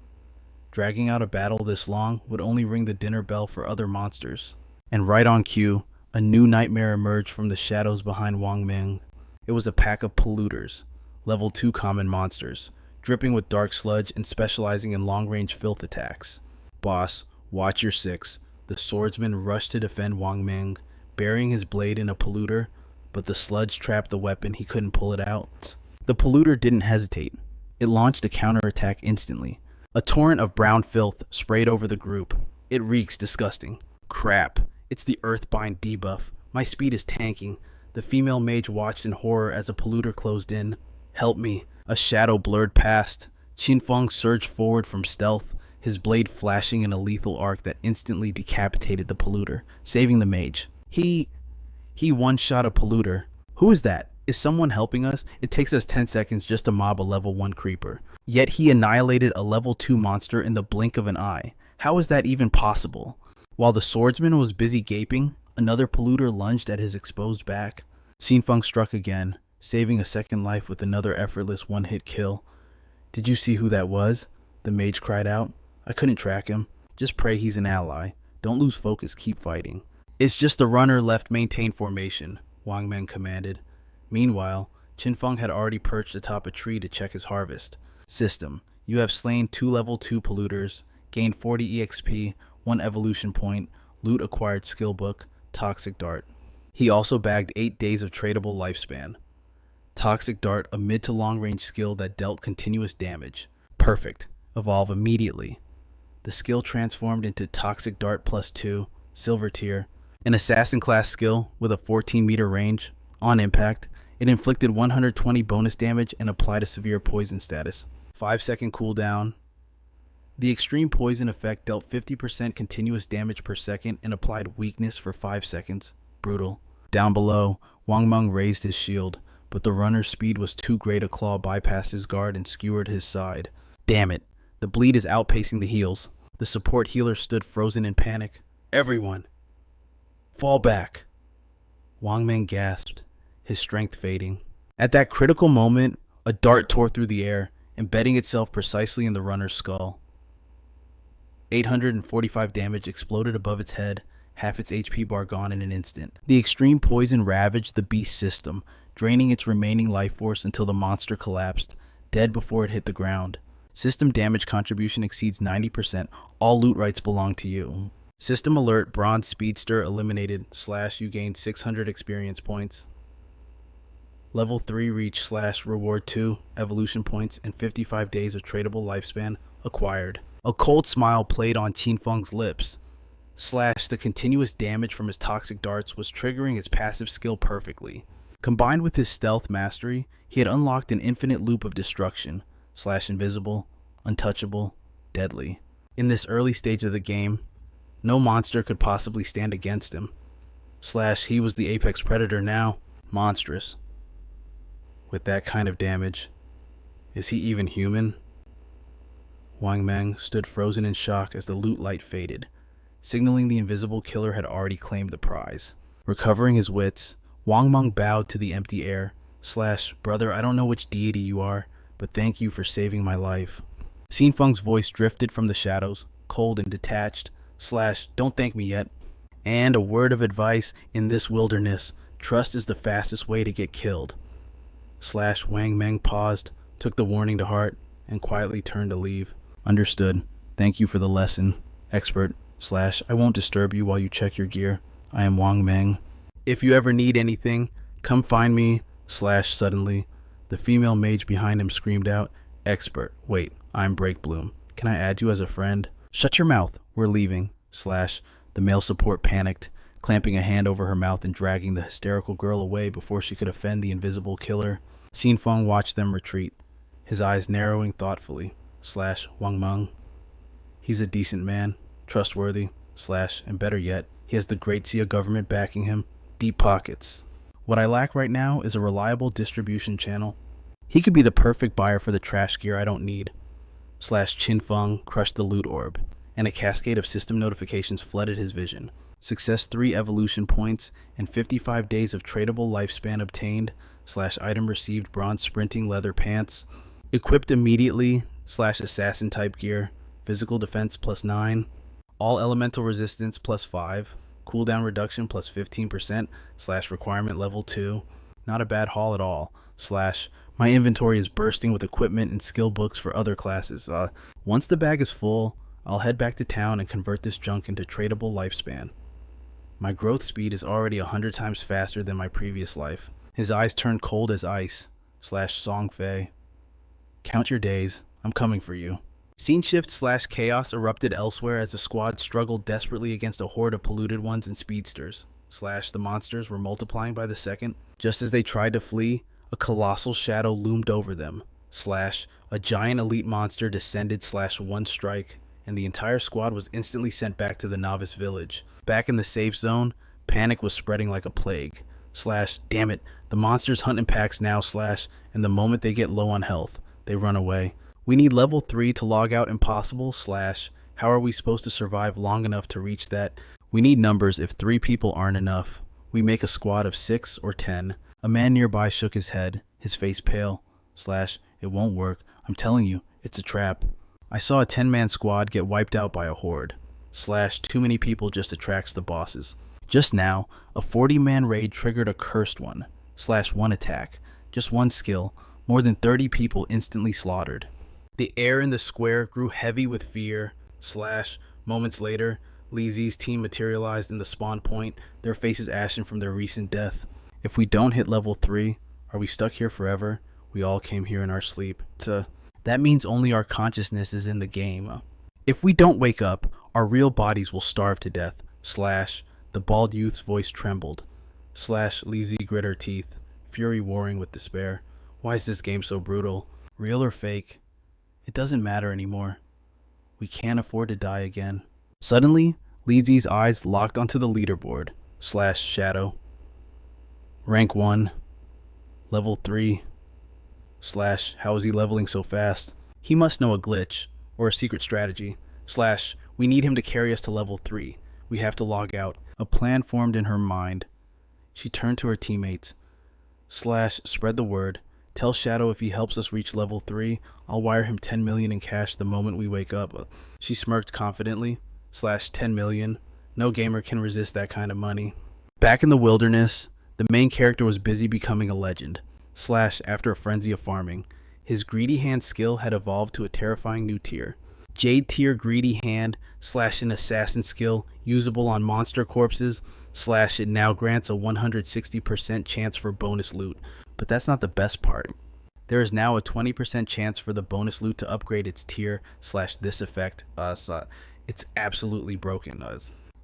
Dragging out a battle this long would only ring the dinner bell for other monsters. And right on cue, a new nightmare emerged from the shadows behind Wang Meng. It was a pack of polluters, level 2 common monsters, dripping with dark sludge and specializing in long-range filth attacks. "Boss, watch your six." The swordsman rushed to defend Wang Meng, burying his blade in a polluter, but the sludge trapped the weapon. He couldn't pull it out. The polluter didn't hesitate. It launched a counterattack instantly. A torrent of brown filth sprayed over the group. "It reeks disgusting." "Crap, it's the Earthbind debuff. My speed is tanking." The female mage watched in horror as a polluter closed in. "Help me." A shadow blurred past. Qin Feng surged forward from stealth, his blade flashing in a lethal arc that instantly decapitated the polluter, saving the mage. He one-shot a polluter. Who is that? Is someone helping us? It takes us 10 seconds just to mob a level 1 creeper. Yet he annihilated a level 2 monster in the blink of an eye. How is that even possible? While the swordsman was busy gaping, another polluter lunged at his exposed back. Qin Feng struck again, saving a second life with another effortless one-hit kill. "Did you see who that was?" the mage cried out. "I couldn't track him. Just pray he's an ally. Don't lose focus, keep fighting." "It's just the runner left. Maintain formation," Wang Meng commanded. Meanwhile, Qin Feng had already perched atop a tree to check his harvest. "System, you have slain 2 level 2 polluters, gained 40 EXP, 1 evolution point, loot acquired skill book, Toxic Dart." He also bagged 8 days of tradable lifespan. Toxic Dart, a mid to long range skill that dealt continuous damage. Perfect. Evolve immediately. The skill transformed into Toxic Dart +2, silver tier, an assassin class skill with a 14-meter range. On impact, it inflicted 120 bonus damage and applied a severe poison status. 5-second cooldown. The extreme poison effect dealt 50% continuous damage per second and applied weakness for 5 seconds. Brutal. Down below, Wang Meng raised his shield, but the runner's speed was too great. A claw bypassed his guard and skewered his side. Damn it. The bleed is outpacing the heals. The support healer stood frozen in panic. "Everyone, fall back." Wang Meng gasped, his strength fading. At that critical moment, a dart tore through the air, embedding itself precisely in the runner's skull. 845 damage exploded above its head, half its HP bar gone in an instant. The extreme poison ravaged the beast's system, draining its remaining life force until the monster collapsed, dead before it hit the ground. System damage contribution exceeds 90%. All loot rights belong to you. System alert: Bronze Speedster eliminated. / you gain 600 experience points. Level 3 reach / reward 2 evolution points and 55 days of tradable lifespan acquired. A cold smile played on Qin Feng's lips. / the continuous damage from his toxic darts was triggering his passive skill perfectly. Combined with his stealth mastery, he had unlocked an infinite loop of destruction. / invisible, untouchable, deadly. In this early stage of the game, no monster could possibly stand against him. / he was the apex predator now. Monstrous. With that kind of damage, is he even human? Wang Meng stood frozen in shock as the loot light faded, signaling the invisible killer had already claimed the prize. Recovering his wits, Wang Meng bowed to the empty air. / brother, I don't know which deity you are, but thank you for saving my life. Qin Feng's voice drifted from the shadows, cold and detached. / don't thank me yet. And a word of advice: in this wilderness, trust is the fastest way to get killed. / Wang Meng paused, took the warning to heart, and quietly turned to leave. Understood. Thank you for the lesson, expert. / I won't disturb you while you check your gear. I am Wang Meng. If you ever need anything, come find me. / Suddenly, the female mage behind him screamed out, "Expert, wait, I'm Breakbloom. Can I add you as a friend?" "Shut your mouth, we're leaving. / The male support panicked, clamping a hand over her mouth and dragging the hysterical girl away before she could offend the invisible killer. Qin Feng watched them retreat, his eyes narrowing thoughtfully. / Wang Meng. He's a decent man, trustworthy. / and better yet, he has the Great Xia government backing him. Deep pockets. What I lack right now is a reliable distribution channel. He could be the perfect buyer for the trash gear I don't need. Slash Qin Feng crushed the loot orb, and a cascade of system notifications flooded his vision. Success 3 evolution points and 55 days of tradable lifespan obtained. Slash item received bronze sprinting leather pants. Equipped immediately. Slash assassin type gear. Physical defense +9. All elemental resistance +5. Cooldown reduction +15%. Slash requirement level 2. Not a bad haul at all. Slash my inventory is bursting with equipment and skill books for other classes. Once the bag is full, I'll head back to town and convert this junk into tradable lifespan. My growth speed is already 100 times faster than my previous life. His eyes turned cold as ice. Slash Song Fei. Count your days. I'm coming for you. Scene shift / chaos erupted elsewhere as the squad struggled desperately against a horde of polluted ones and speedsters. Slash the monsters were multiplying by the second. Just as they tried to flee, a colossal shadow loomed over them. Slash a giant elite monster descended / one strike, and the entire squad was instantly sent back to the novice village. Back in the safe zone, panic was spreading like a plague. Slash damn it, the monsters hunt in packs now. Slash and the moment they get low on health, they run away. We need level 3 to log out impossible. Slash how are we supposed to survive long enough to reach that? We need numbers if 3 people aren't enough. We make a squad of 6 or 10. A man nearby shook his head, his face pale. Slash it won't work. I'm telling you, it's a trap. I saw a 10-man squad get wiped out by a horde. Slash too many people just attracts the bosses. Just now, a 40-man raid triggered a cursed one. Slash one attack. Just one skill. More than 30 people instantly slaughtered. The air in the square grew heavy with fear. Slash moments later, Li Zi's team materialized in the spawn point, their faces ashen from their recent death. If we don't hit level 3, are we stuck here forever? We all came here in our sleep. That means only our consciousness is in the game. If we don't wake up, our real bodies will starve to death. Slash the bald youth's voice trembled. Slash Li Zi grit her teeth, fury warring with despair. Why is this game so brutal? Real or fake? It doesn't matter anymore. We can't afford to die again. Suddenly, Li Zi's eyes locked onto the leaderboard. Slash shadow. Rank 1. Level 3. Slash how is he leveling so fast? He must know a glitch, or a secret strategy. Slash we need him to carry us to level 3. We have to log out. A plan formed in her mind. She turned to her teammates. Slash spread the word. Tell Shadow if he helps us reach level 3, I'll wire him 10 million in cash the moment we wake up. She smirked confidently. Slash 10 million. No gamer can resist that kind of money. Back in the wilderness, the main character was busy becoming a legend. Slash after a frenzy of farming. His greedy hand skill had evolved to a terrifying new tier. Jade tier greedy hand / an assassin skill usable on monster corpses / it now grants a 160% chance for bonus loot. But that's not the best part. There is now a 20% chance for the bonus loot to upgrade its tier / this effect. It's absolutely broken.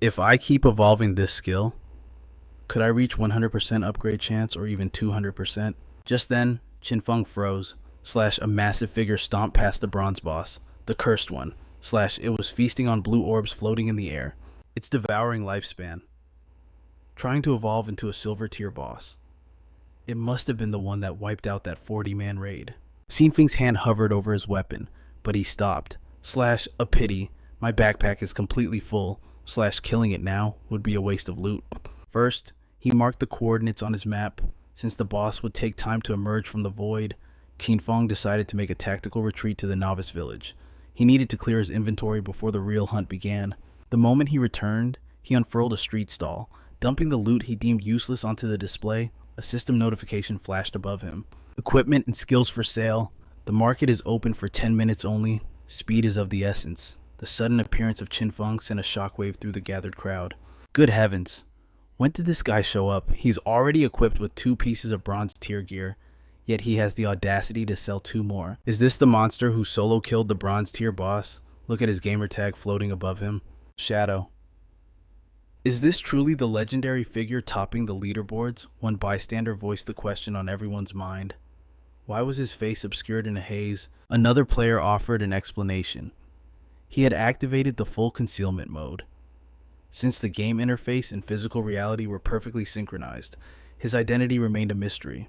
If I keep evolving this skill, could I reach 100% upgrade chance or even 200%? Just then, Qin Feng froze / a massive figure stomped past the bronze boss, the cursed one / it was feasting on blue orbs floating in the air. It's devouring lifespan, trying to evolve into a silver tier boss. It must have been the one that wiped out that 40-man raid. Qin Feng's hand hovered over his weapon, but he stopped / a pity, my backpack is completely full / killing it now would be a waste of loot. First, he marked the coordinates on his map. Since the boss would take time to emerge from the void, Qin Feng decided to make a tactical retreat to the novice village. He needed to clear his inventory before the real hunt began. The moment he returned, he unfurled a street stall. Dumping the loot he deemed useless onto the display, a system notification flashed above him. Equipment and skills for sale. The market is open for 10 minutes only. Speed is of the essence. The sudden appearance of Qin Feng sent a shockwave through the gathered crowd. Good heavens. When did this guy show up? He's already equipped with 2 pieces of bronze tier gear, yet he has the audacity to sell 2 more. Is this the monster who solo killed the bronze tier boss? Look at his gamer tag floating above him. Shadow. Is this truly the legendary figure topping the leaderboards? One bystander voiced the question on everyone's mind. Why was his face obscured in a haze? Another player offered an explanation. He had activated the full concealment mode. Since the game interface and physical reality were perfectly synchronized, his identity remained a mystery.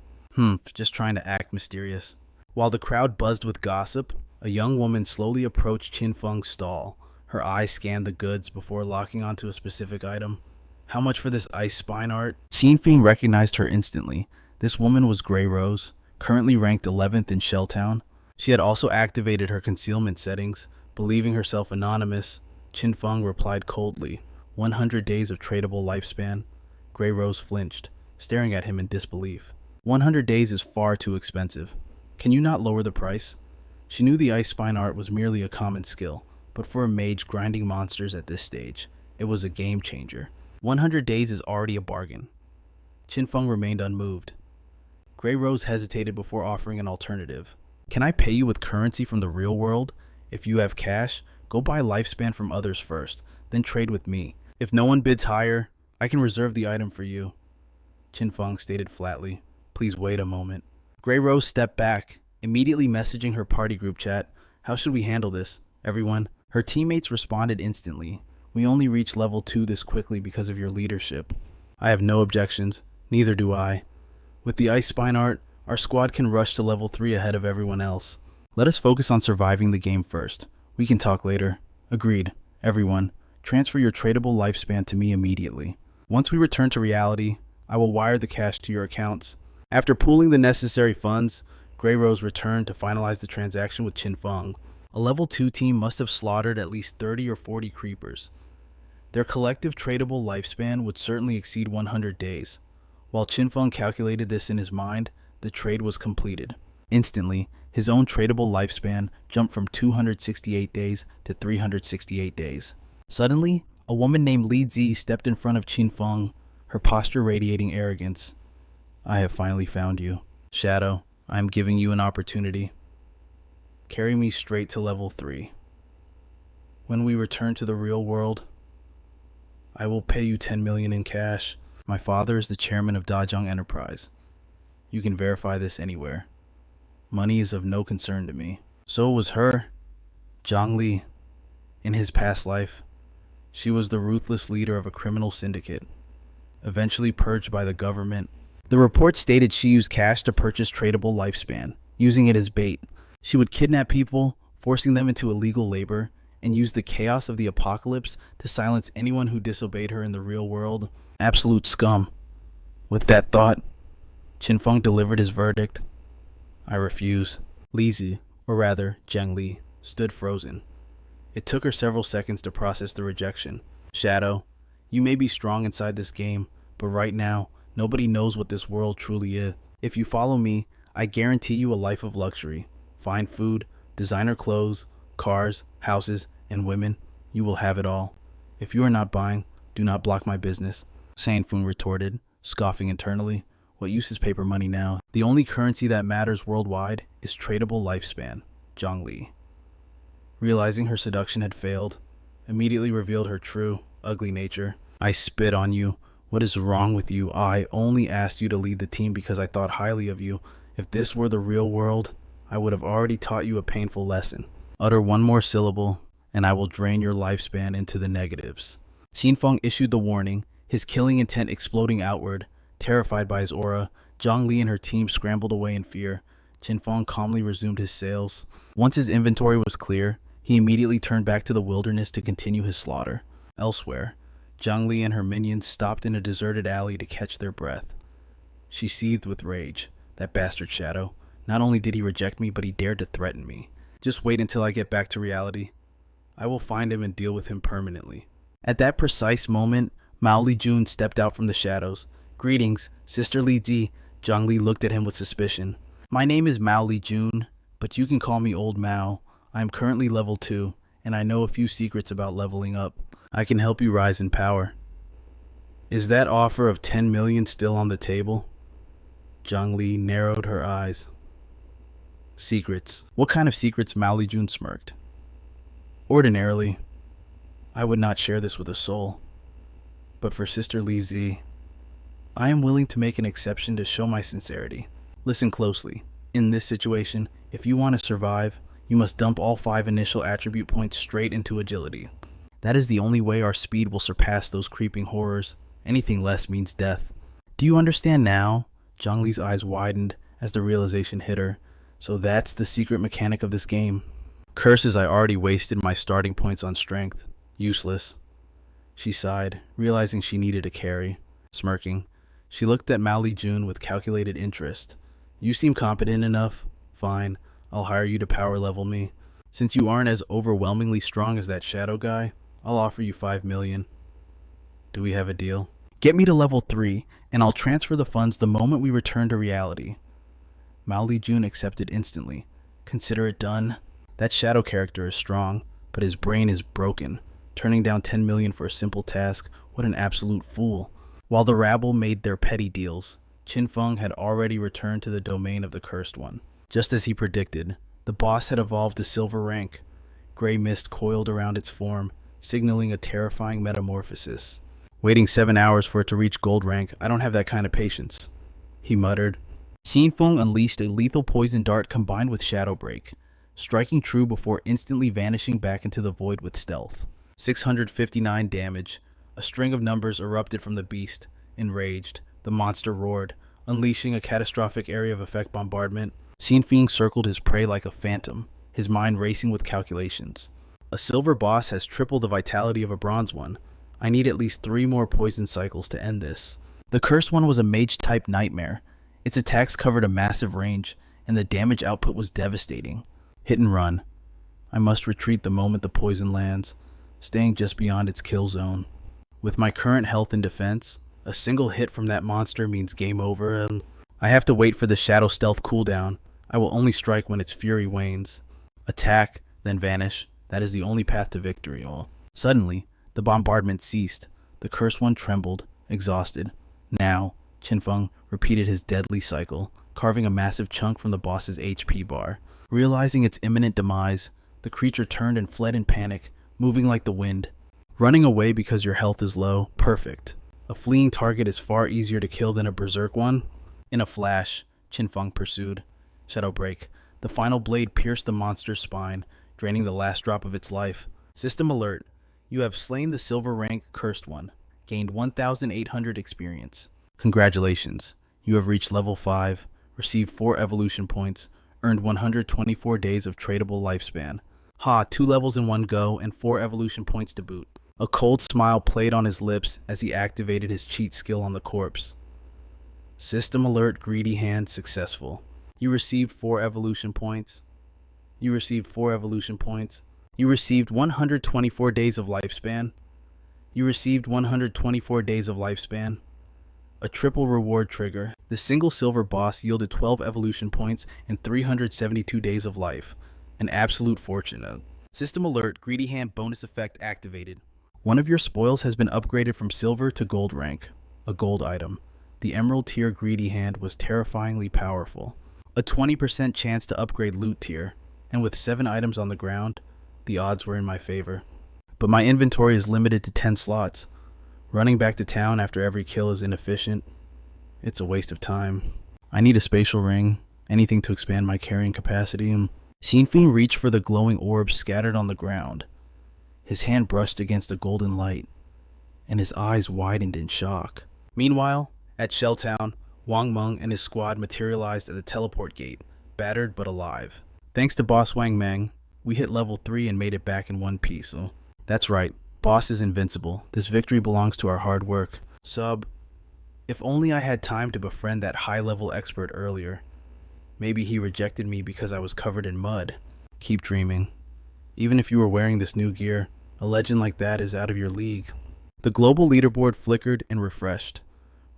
Just trying to act mysterious. While the crowd buzzed with gossip, a young woman slowly approached Qin Feng's stall. Her eyes scanned the goods before locking onto a specific item. How much for this ice spine art? Qin Feng recognized her instantly. This woman was Grey Rose, currently ranked 11th in Shelltown. She had also activated her concealment settings. Believing herself anonymous, Qin Feng replied coldly, 100 days of tradable lifespan. Grey Rose flinched, staring at him in disbelief. 100 days is far too expensive. Can you not lower the price? She knew the ice spine art was merely a common skill, but for a mage grinding monsters at this stage, it was a game changer. 100 days is already a bargain. Qin Feng remained unmoved. Grey Rose hesitated before offering an alternative. Can I pay you with currency from the real world? If you have cash, go buy lifespan from others first, then trade with me. If no one bids higher, I can reserve the item for you. Qin Feng stated flatly. Please wait a moment. Grey Rose stepped back, immediately messaging her party group chat. How should we handle this, everyone? Her teammates responded instantly. We only reached level 2 this quickly because of your leadership. I have no objections, neither do I. With the ice spine art, our squad can rush to level 3 ahead of everyone else. Let us focus on surviving the game first. We can talk later. Agreed. Everyone, transfer your tradable lifespan to me immediately. Once we return to reality, I will wire the cash to your accounts. After pooling the necessary funds, Grey Rose returned to finalize the transaction with Qin Feng. A level 2 team must have slaughtered at least 30 or 40 creepers. Their collective tradable lifespan would certainly exceed 100 days. While Qin Feng calculated this in his mind, the trade was completed. Instantly, his own tradable lifespan jumped from 268 days to 368 days. Suddenly, a woman named Li Zi stepped in front of Qin Feng, her posture radiating arrogance. I have finally found you. Shadow, I am giving you an opportunity. Carry me straight to level 3. When we return to the real world, I will pay you 10 million in cash. My father is the chairman of Dajong Enterprise. You can verify this anywhere. Money is of no concern to me. So it was her, Zhang Li. In his past life, she was the ruthless leader of a criminal syndicate, eventually purged by the government. The report stated she used cash to purchase tradable lifespan, using it as bait. She would kidnap people, forcing them into illegal labor, and use the chaos of the apocalypse to silence anyone who disobeyed her in the real world. Absolute scum. With that thought, Qin Feng delivered his verdict. I refuse. Li Zi, or rather, Zhang Li, stood frozen. It took her several seconds to process the rejection. Shadow, you may be strong inside this game, but right now, nobody knows what this world truly is. If you follow me, I guarantee you a life of luxury. Fine food, designer clothes, cars, houses, and women. You will have it all. If you are not buying, do not block my business. Sanfeng retorted, scoffing internally. What use is paper money now? The only currency that matters worldwide is tradable lifespan. Zhang Li, realizing her seduction had failed, immediately revealed her true, ugly nature. I spit on you. What is wrong with you? I only asked you to lead the team because I thought highly of you. If this were the real world, I would have already taught you a painful lesson. Utter one more syllable, and I will drain your lifespan into the negatives. Qin Feng issued the warning, his killing intent exploding outward. Terrified by his aura, Zhang Li and her team scrambled away in fear. Qin Feng calmly resumed his sales. Once his inventory was clear, he immediately turned back to the wilderness to continue his slaughter. Elsewhere, Zhang Li and her minions stopped in a deserted alley to catch their breath. She seethed with rage. That bastard Shadow. Not only did he reject me, but he dared to threaten me. Just wait until I get back to reality. I will find him and deal with him permanently. At that precise moment, Mao Lijun stepped out from the shadows. Greetings, Sister Li Zi. Zhang Li looked at him with suspicion. My name is Mao Lijun, but you can call me Old Mao. I am currently level 2, and I know a few secrets about leveling up. I can help you rise in power. Is that offer of 10 million still on the table? Zhang Li narrowed her eyes. Secrets. What kind of secrets? Mao Lijun smirked. Ordinarily, I would not share this with a soul. But for Sister Li Zi, I am willing to make an exception to show my sincerity. Listen closely. In this situation, if you want to survive, you must dump all 5 initial attribute points straight into agility. That is the only way our speed will surpass those creeping horrors. Anything less means death. Do you understand now? Zhang Li's eyes widened as the realization hit her. So that's the secret mechanic of this game. Curses, I already wasted my starting points on strength. Useless. She sighed, realizing she needed a carry. Smirking, she looked at Mao Li Jun with calculated interest. You seem competent enough. Fine, I'll hire you to power level me. Since you aren't as overwhelmingly strong as that shadow guy, I'll offer you 5 million. Do we have a deal? Get me to level 3, and I'll transfer the funds the moment we return to reality. Mao Li Jun accepted instantly. Consider it done. That shadow character is strong, but his brain is broken. Turning down 10 million for a simple task, what an absolute fool. While the rabble made their petty deals, Qin Feng had already returned to the domain of the Cursed One. Just as he predicted, the boss had evolved to silver rank. Gray mist coiled around its form, signaling a terrifying metamorphosis. Waiting 7 hours for it to reach gold rank, I don't have that kind of patience, he muttered. Qin Feng unleashed a lethal poison dart combined with Shadow Break, striking true before instantly vanishing back into the void with stealth. 659 damage. A string of numbers erupted from the beast. Enraged, the monster roared, unleashing a catastrophic area of effect bombardment. Qin Feng circled his prey like a phantom, his mind racing with calculations. A silver boss has triple the vitality of a bronze one. I need at least 3 more poison cycles to end this. The Cursed One was a mage-type nightmare. Its attacks covered a massive range, and the damage output was devastating. Hit and run. I must retreat the moment the poison lands, staying just beyond its kill zone. With my current health and defense, a single hit from that monster means game over, and I have to wait for the Shadow Stealth cooldown. I will only strike when its fury wanes. Attack, then vanish. That is the only path to victory. Suddenly, the bombardment ceased. The Cursed One trembled, exhausted. Now, Qin Feng repeated his deadly cycle, carving a massive chunk from the boss's HP bar. Realizing its imminent demise, the creature turned and fled in panic, moving like the wind. Running away because your health is low, perfect. A fleeing target is far easier to kill than a berserk one. In a flash, Qin Feng pursued. Shadow Break. The final blade pierced the monster's spine, draining the last drop of its life. System alert. You have slain the silver rank Cursed One. Gained 1,800 experience. Congratulations. You have reached level 5, received 4 evolution points, earned 124 days of tradable lifespan. Ha, 2 levels in one go and 4 evolution points to boot. A cold smile played on his lips as he activated his cheat skill on the corpse. System alert, greedy hand successful. You received 4 evolution points. You received 4 evolution points. You received 124 days of lifespan. You received 124 days of lifespan. A triple reward trigger. The single silver boss yielded 12 evolution points and 372 days of life. An absolute fortune. System alert, greedy hand bonus effect activated. One of your spoils has been upgraded from silver to gold rank. A gold item. The emerald tier greedy hand was terrifyingly powerful. A 20% chance to upgrade loot tier. And with 7 items on the ground, the odds were in my favor. But my inventory is limited to 10 slots. Running back to town after every kill is inefficient. It's a waste of time. I need a spatial ring, anything to expand my carrying capacity. Qin Feng reached for the glowing orb scattered on the ground. His hand brushed against a golden light, and his eyes widened in shock. Meanwhile, at Shelltown, Wang Meng and his squad materialized at the teleport gate, battered but alive. Thanks to Boss Wang Meng, we hit level 3 and made it back in one piece. That's right, Boss is invincible. This victory belongs to our hard work. If only I had time to befriend that high-level expert earlier. Maybe he rejected me because I was covered in mud. Keep dreaming. Even if you were wearing this new gear, a legend like that is out of your league. The global leaderboard flickered and refreshed.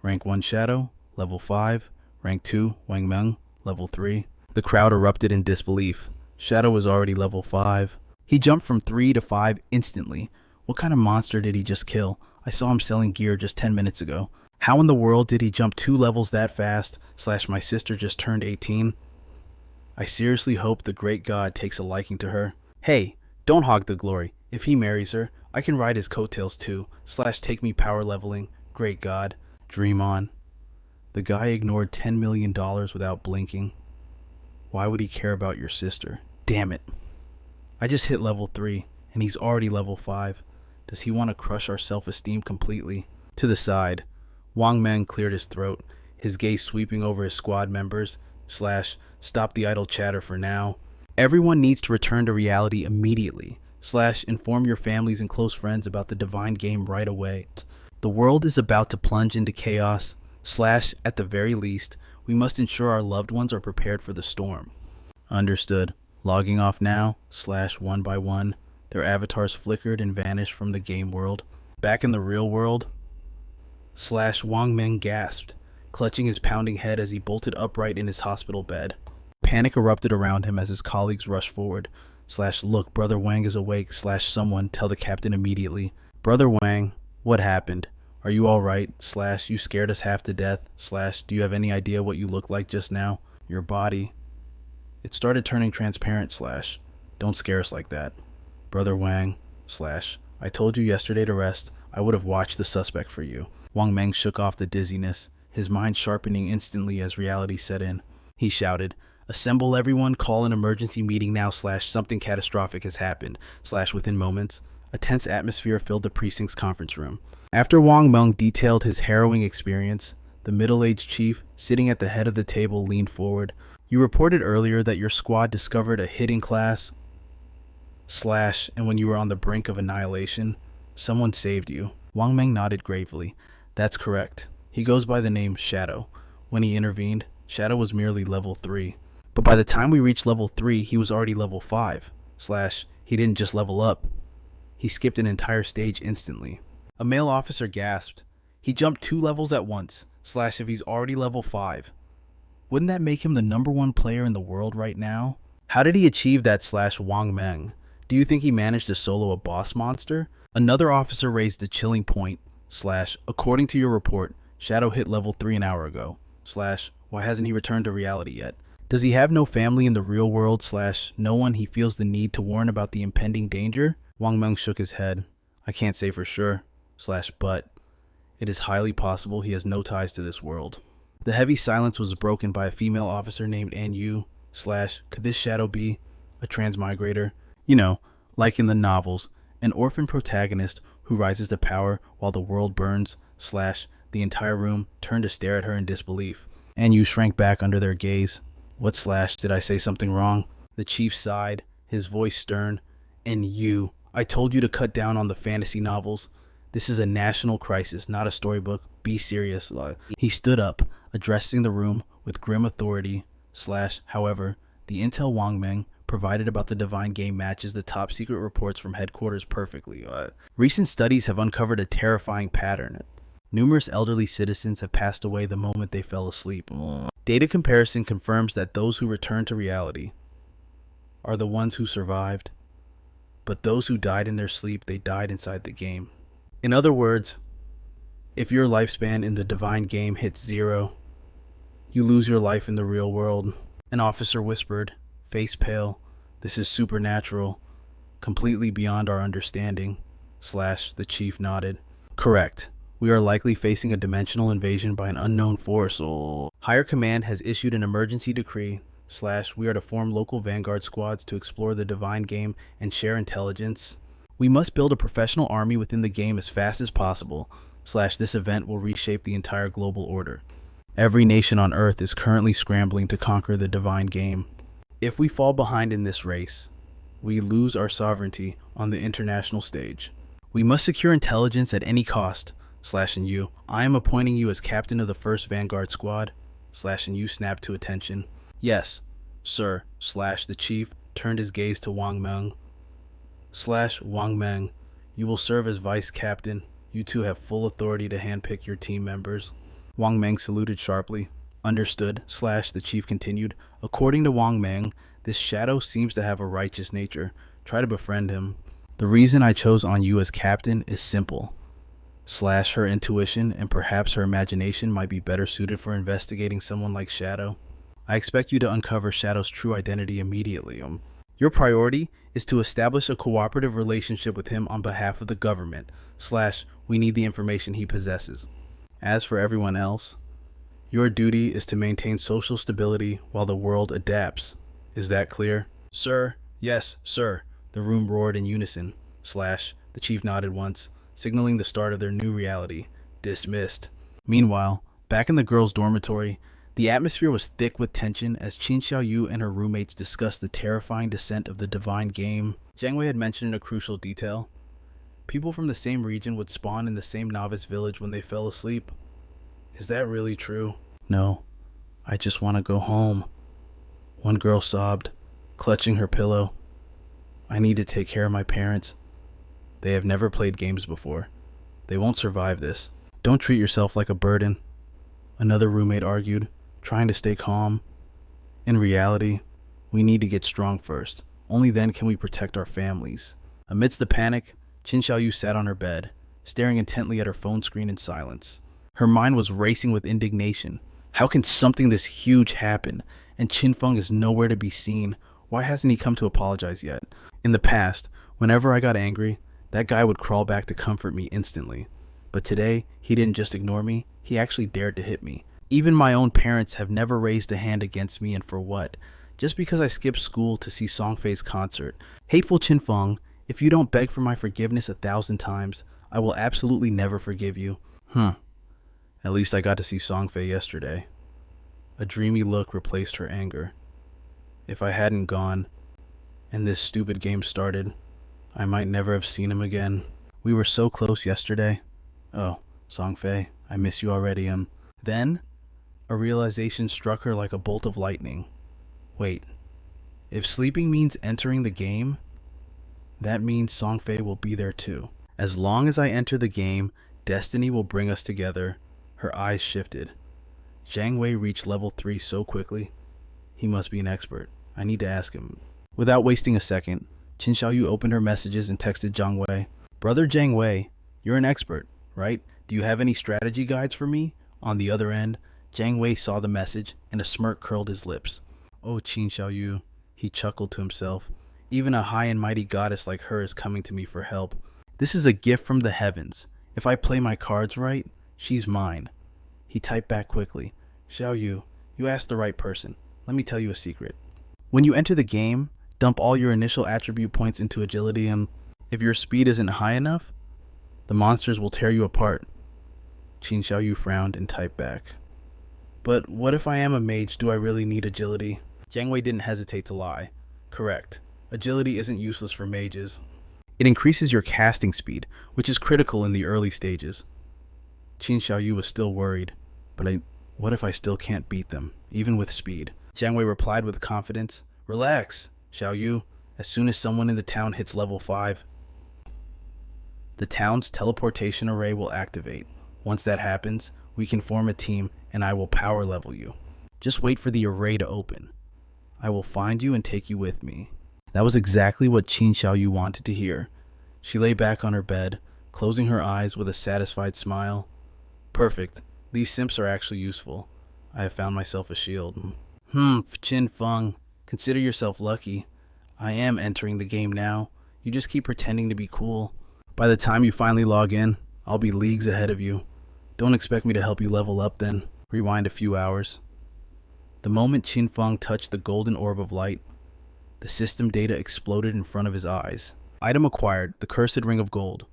Rank 1 Shadow, level 5. Rank 2 Wang Meng, level 3. The crowd erupted in disbelief. Shadow was already level 5. He jumped from 3 to 5 instantly. What kind of monster did he just kill? I saw him selling gear just 10 minutes ago. How in the world did he jump 2 levels that fast? / my sister just turned 18. I seriously hope the great god takes a liking to her. Hey, don't hog the glory. If he marries her, I can ride his coattails too. / take me power leveling. Great god. Dream on. The guy ignored $10 million without blinking. Why would he care about your sister? Damn it. I just hit level 3, and he's already level 5. Does he want to crush our self-esteem completely? To the side, Wang Meng cleared his throat, his gaze sweeping over his squad members, / stop the idle chatter for now. Everyone needs to return to reality immediately. / inform your families and close friends about the divine game right away. The world is about to plunge into chaos. / at the very least, we must ensure our loved ones are prepared for the storm. Understood. Logging off now. / one by one, their avatars flickered and vanished from the game world. Back in the real world. / Wang Meng gasped, clutching his pounding head as he bolted upright in his hospital bed. Panic erupted around him as his colleagues rushed forward. / Look, Brother Wang is awake. / Someone tell the captain immediately. Brother Wang, what happened? Are you alright? / You scared us half to death. / Do you have any idea what you looked like just now? Your body. It started turning transparent. / Don't scare us like that. Brother Wang. / I told you yesterday to rest. I would have watched the suspect for you. Wang Meng shook off the dizziness, his mind sharpening instantly as reality set in. He shouted, Assemble everyone, call an emergency meeting now. / Something catastrophic has happened. / Within moments, a tense atmosphere filled the precinct's conference room. After Wang Meng detailed his harrowing experience, the middle-aged chief, sitting at the head of the table, leaned forward. You reported earlier that your squad discovered a hidden class. / And when you were on the brink of annihilation, someone saved you. Wang Meng nodded gravely. That's correct. He goes by the name Shadow. When he intervened, Shadow was merely level 3. But by the time we reached level 3, he was already level 5. / He didn't just level up. He skipped an entire stage instantly. A male officer gasped. He jumped 2 levels at once. / If he's already level 5. Wouldn't that make him the #1 player in the world right now? How did he achieve that? / Wang Meng. Do you think he managed to solo a boss monster? Another officer raised a chilling point. / According to your report, Shadow hit level 3 an hour ago. / Why hasn't he returned to reality yet? Does he have no family in the real world? / No one he feels the need to warn about the impending danger? Wang Meng shook his head. I can't say for sure. / But it is highly possible he has no ties to this world. The heavy silence was broken by a female officer named An Yu. / Could this Shadow be a transmigrator? You know, like in the novels, an orphan protagonist who rises to power while the world burns. / The entire room turned to stare at her in disbelief. An Yu shrank back under their gaze. What / Did I say something wrong? The chief sighed, his voice stern. An Yu, I told you to cut down on the fantasy novels. This is a national crisis, not a storybook. Be serious. He stood up, addressing the room with grim authority. / However, the intel Wang Meng provided about the divine game matches the top secret reports from headquarters perfectly. Recent studies have uncovered a terrifying pattern. Numerous elderly citizens have passed away the moment they fell asleep. Data comparison confirms that those who return to reality are the ones who survived, but those who died in their sleep, they died inside the game. In other words, if your lifespan in the divine game hits 0, you lose your life in the real world. An officer whispered, face pale. This is supernatural, completely beyond our understanding. / The chief nodded. Correct. We are likely facing a dimensional invasion by an unknown force. Higher command has issued an emergency decree. / We are to form local vanguard squads to explore the divine game and share intelligence. We must build a professional army within the game as fast as possible. / This event will reshape the entire global order. Every nation on Earth is currently scrambling to conquer the divine game. If we fall behind in this race, we lose our sovereignty on the international stage. We must secure intelligence at any cost. / And you, I am appointing you as captain of the 1st Vanguard Squad. / And you snapped to attention. Yes, sir. / The chief turned his gaze to Wang Meng. / Wang Meng, you will serve as vice captain. You two have full authority to handpick your team members. Wang Meng saluted sharply. Understood. / The chief continued. According to Wang Meng, this Shadow seems to have a righteous nature. Try to befriend him. The reason I chose An Yu as captain is simple. / Her intuition and perhaps her imagination might be better suited for investigating someone like Shadow. I expect you to uncover Shadow's true identity immediately. Your priority is to establish a cooperative relationship with him on behalf of the government. / We need the information he possesses. As for everyone else, your duty is to maintain social stability while the world adapts. Is that clear? Sir, yes, sir. The room roared in unison. / The chief nodded once, signaling the start of their new reality. Dismissed. Meanwhile, back in the girls' dormitory, The atmosphere was thick with tension as Qin Xiaoyu and her roommates discussed the terrifying descent of the divine game. Jiang Wei had mentioned a crucial detail. People from the same region would spawn in the same novice village when they fell asleep. Is that really true? No, I just want to go home. One girl sobbed, clutching her pillow. I need to take care of my parents. They have never played games before. They won't survive this. Don't treat yourself like a burden, another roommate argued, trying to stay calm. In reality, we need to get strong first. Only then can we protect our families. Amidst the panic, Qin Xiaoyu sat on her bed, staring intently at her phone screen in silence. Her mind was racing with indignation. How can something this huge happen, and Qin Feng is nowhere to be seen? Why hasn't he come to apologize yet? In the past, whenever I got angry, that guy would crawl back to comfort me instantly. But today, he didn't just ignore me, he actually dared to hit me. Even my own parents have never raised a hand against me, and for what? Just because I skipped school to see Songfei's concert. Hateful Qin Feng, if you don't beg for my forgiveness 1,000 times, I will absolutely never forgive you. At least I got to see Songfei yesterday. A dreamy look replaced her anger. If I hadn't gone, and this stupid game started, I might never have seen him again. We were so close yesterday. Oh, Songfei, I miss you already. Then, a realization struck her like a bolt of lightning. Wait, if sleeping means entering the game, that means Songfei will be there too. As long as I enter the game, destiny will bring us together. Her eyes shifted. Jiang Wei reached level 3 so quickly. He must be an expert. I need to ask him. Without wasting a second, Qin Xiaoyu opened her messages and texted Jiang Wei. Brother Jiang Wei, you're an expert, right? Do you have any strategy guides for me? On the other end, Jiang Wei saw the message and a smirk curled his lips. Oh, Qin Xiaoyu, he chuckled to himself. Even a high and mighty goddess like her is coming to me for help. This is a gift from the heavens. If I play my cards right, she's mine. He typed back quickly. Xiaoyu, you asked the right person. Let me tell you a secret. When you enter the game, dump all your initial attribute points into agility, and if your speed isn't high enough, the monsters will tear you apart. Qin Xiaoyu frowned and typed back. But what if I am a mage? Do I really need agility? Jiang Wei didn't hesitate to lie. Correct. Agility isn't useless for mages. It increases your casting speed, which is critical in the early stages. Qin Xiaoyu was still worried. But what if I still can't beat them, even with speed? Jiang Wei replied with confidence. Relax, Xiaoyu. As soon as someone in the town hits level 5, the town's teleportation array will activate. Once that happens, we can form a team and I will power level you. Just wait for the array to open. I will find you and take you with me. That was exactly what Qin Xiaoyu wanted to hear. She lay back on her bed, closing her eyes with a satisfied smile. Perfect. These simps are actually useful. I have found myself a shield. Qin Feng, consider yourself lucky. I am entering the game now. You just keep pretending to be cool. By the time you finally log in, I'll be leagues ahead of you. Don't expect me to help you level up then. Rewind a few hours. The moment Qin Feng touched the golden orb of light, the system data exploded in front of his eyes. Item acquired, the Cursed Ring of Gold.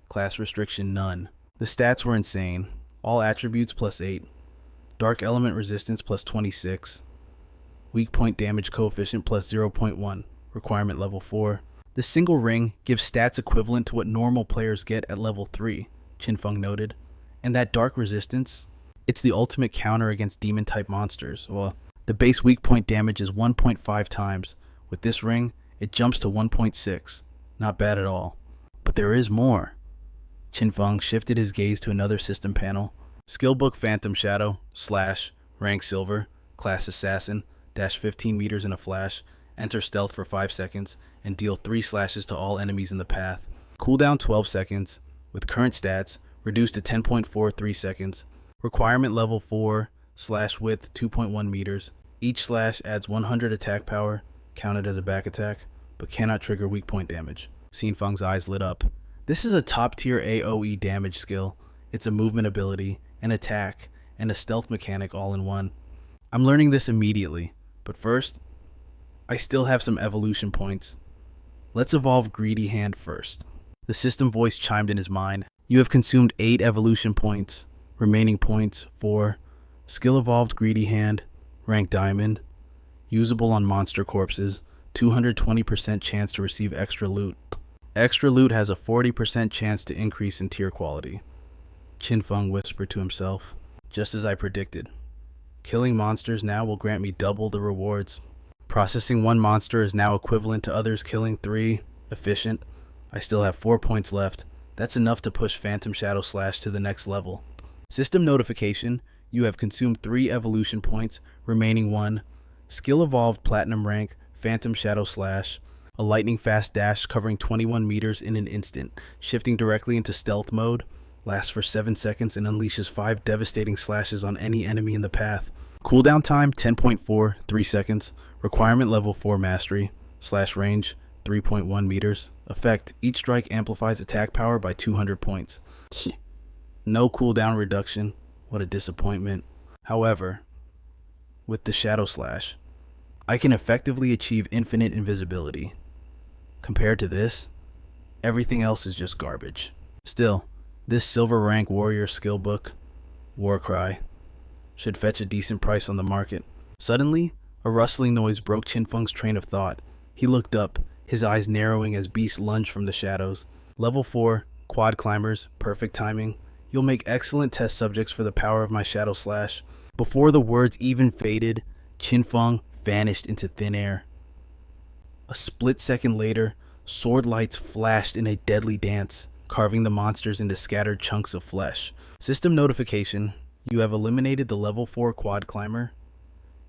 Class restriction, none. The stats were insane. All attributes +8. Dark element resistance +26. Weak point damage coefficient +0.1. Requirement level 4. The single ring gives stats equivalent to what normal players get at level 3, Qin Feng noted. And that dark resistance, it's the ultimate counter against demon-type monsters. Well, the base weak point damage is 1.5 times. With this ring, it jumps to 1.6. Not bad at all. But there is more. Qin Feng shifted his gaze to another system panel. Skillbook Phantom Shadow, / rank Silver, class Assassin, dash 15 meters in a flash, enter stealth for 5 seconds, and deal 3 slashes to all enemies in the path. Cooldown 12 seconds, with current stats, reduced to 10.43 seconds. Requirement level 4, / width 2.1 meters. Each slash adds 100 attack power, counted as a back attack, but cannot trigger weak point damage. Qin Feng's eyes lit up. This is a top tier AoE damage skill. It's a movement ability, an attack, and a stealth mechanic all in one. I'm learning this immediately, but first, I still have some evolution points. Let's evolve Greedy Hand first. The system voice chimed in his mind. You have consumed 8 evolution points. Remaining points, 4. Skill evolved greedy hand, rank diamond, usable on monster corpses, 220% chance to receive extra loot. Extra loot has a 40% chance to increase in tier quality. Qin Feng whispered to himself, just as I predicted. Killing monsters now will grant me double the rewards. Processing one monster is now equivalent to others killing 3. Efficient. I still have 4 points left. That's enough to push Phantom Shadow Slash to the next level. System notification. You have consumed 3 evolution points, remaining 1. Skill evolved platinum rank, Phantom Shadow Slash. A lightning fast dash covering 21 meters in an instant, shifting directly into stealth mode. Lasts for 7 seconds and unleashes 5 devastating slashes on any enemy in the path. Cooldown time 10.4, 3 seconds. Requirement level 4 mastery. Slash range 3.1 meters. Effect, each strike amplifies attack power by 200 points. No cooldown reduction. What a disappointment. However, with the Shadow Slash, I can effectively achieve infinite invisibility. Compared to this, everything else is just garbage. Still, this silver rank warrior skill book, Warcry, should fetch a decent price on the market. Suddenly, a rustling noise broke Qin Feng's train of thought. He looked up, his eyes narrowing as beasts lunged from the shadows. Level 4, quad climbers, perfect timing. You'll make excellent test subjects for the power of my Shadow Slash. Before the words even faded, Qin Feng vanished into thin air. A split second later, sword lights flashed in a deadly dance, carving the monsters into scattered chunks of flesh. System notification. You have eliminated the level 4 quad climber.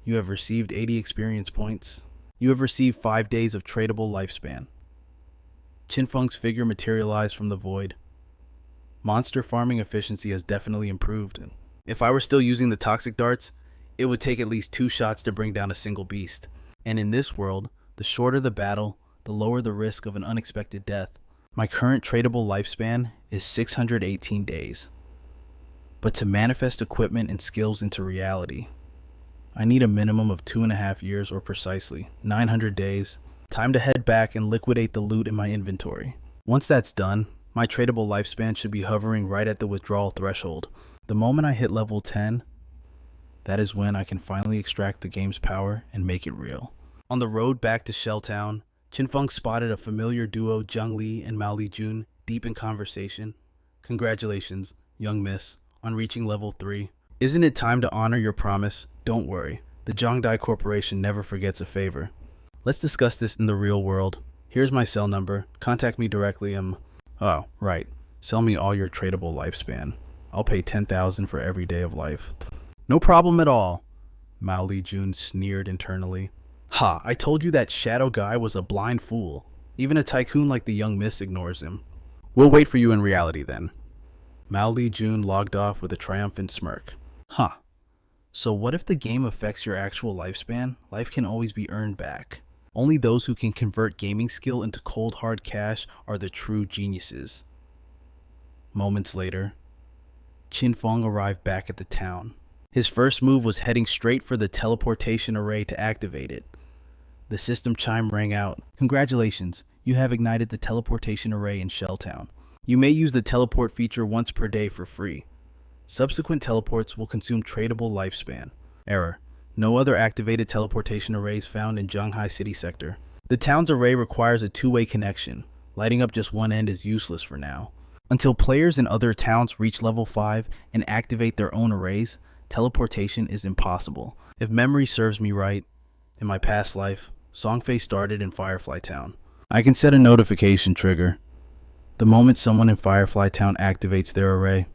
You have received 80 experience points. You have received 5 days of tradable lifespan. Qin Feng's figure materialized from the void. Monster farming efficiency has definitely improved. If I were still using the toxic darts, it would take at least 2 shots to bring down a single beast. And in this world, the shorter the battle, the lower the risk of an unexpected death. My current tradable lifespan is 618 days. But to manifest equipment and skills into reality, I need a minimum of 2.5 years, or precisely 900 days. Time to head back and liquidate the loot in my inventory. Once that's done, my tradable lifespan should be hovering right at the withdrawal threshold. The moment I hit level 10, that is when I can finally extract the game's power and make it real. On the road back to Shelltown, Qin Feng spotted a familiar duo, Zhang Li and Mao Li Jun, deep in conversation. Congratulations, young miss, on reaching level 3. Isn't it time to honor your promise? Don't worry, the Zhongdai Corporation never forgets a favor. Let's discuss this in the real world. Here's my cell number. Contact me directly. Oh, right. Sell me all your tradable lifespan. I'll pay 10,000 for every day of life. No problem at all. Mao Li Jun sneered internally. Ha, I told you that shadow guy was a blind fool. Even a tycoon like the young miss ignores him. We'll wait for you in reality then. Mao Li Jun logged off with a triumphant smirk. Huh. So what if the game affects your actual lifespan? Life can always be earned back. Only those who can convert gaming skill into cold hard cash are the true geniuses. Moments later, Qin Feng arrived back at the town. His first move was heading straight for the teleportation array to activate it. The system chime rang out. Congratulations, you have ignited the teleportation array in Shelltown. You may use the teleport feature once per day for free. Subsequent teleports will consume tradable lifespan. Error. No other activated teleportation arrays found in Zhanghai City Sector. The town's array requires a two-way connection. Lighting up just one end is useless for now. Until players in other towns reach level 5 and activate their own arrays, teleportation is impossible. If memory serves me right, in my past life, Songfei started in Firefly Town. I can set a notification trigger. The moment someone in Firefly Town activates their array,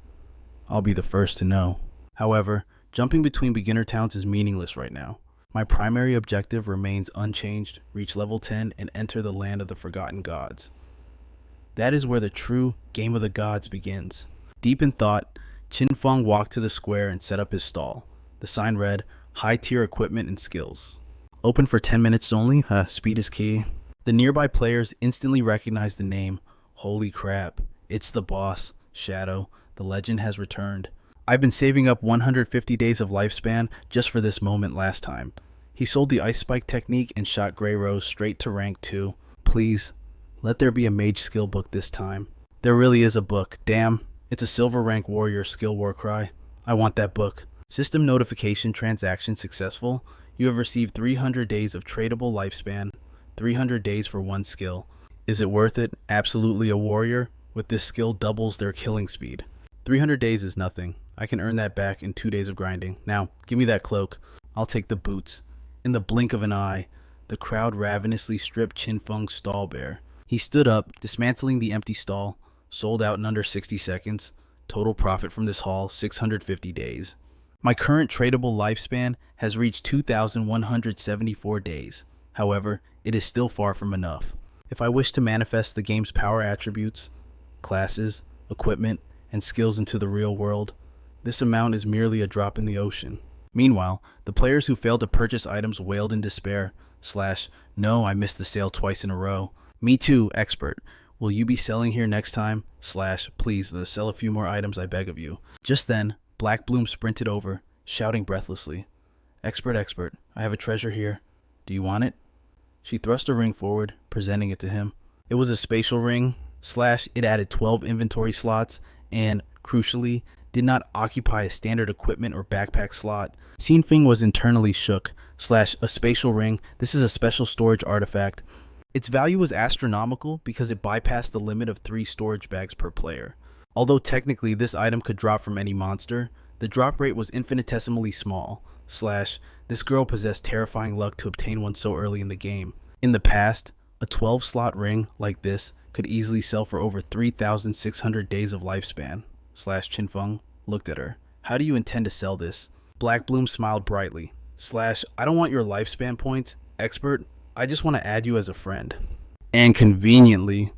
I'll be the first to know. However, jumping between beginner towns is meaningless right now. My primary objective remains unchanged, reach level 10 and enter the land of the forgotten gods. That is where the true game of the gods begins. Deep in thought, Qin Feng walked to the square and set up his stall. The sign read, high tier equipment and skills. Open for 10 minutes only? Speed is key. The nearby players instantly recognized the name. Holy crap, it's the boss, Shadow. The legend has returned. I've been saving up 150 days of lifespan just for this moment last time. He sold the Ice Spike technique and shot Grey Rose straight to rank 2. Please, let there be a mage skill book this time. There really is a book. Damn, it's a silver rank warrior skill war cry. I want that book. System notification transaction successful. You have received 300 days of tradable lifespan, 300 days for one skill. Is it worth it? Absolutely. A warrior with this skill doubles their killing speed. 300 days is nothing. I can earn that back in 2 days of grinding. Now, give me that cloak. I'll take the boots. In the blink of an eye, the crowd ravenously stripped Qin Feng's stall bare. He stood up, dismantling the empty stall, sold out in under 60 seconds. Total profit from this haul, 650 days. My current tradable lifespan has reached 2,174 days. However, it is still far from enough. If I wish to manifest the game's power attributes, classes, equipment, and skills into the real world, this amount is merely a drop in the ocean. Meanwhile, the players who failed to purchase items wailed in despair, / no, I missed the sale twice in a row. Me too, expert. Will you be selling here next time? / please, sell a few more items, I beg of you. Just then, Black Bloom sprinted over, shouting breathlessly, Expert, I have a treasure here. Do you want it? She thrust a ring forward, presenting it to him. It was a spatial ring, / it added 12 inventory slots, and, crucially, did not occupy a standard equipment or backpack slot. Qin Feng was internally shook, / a spatial ring. This is a special storage artifact. Its value was astronomical because it bypassed the limit of 3 storage bags per player. Although technically this item could drop from any monster, the drop rate was infinitesimally small, / this girl possessed terrifying luck to obtain one so early in the game. In the past, a 12-slot ring like this could easily sell for over 3,600 days of lifespan. / Qin Feng looked at her. How do you intend to sell this? Black Bloom smiled brightly. / I don't want your lifespan points, expert. I just want to add you as a friend. And conveniently,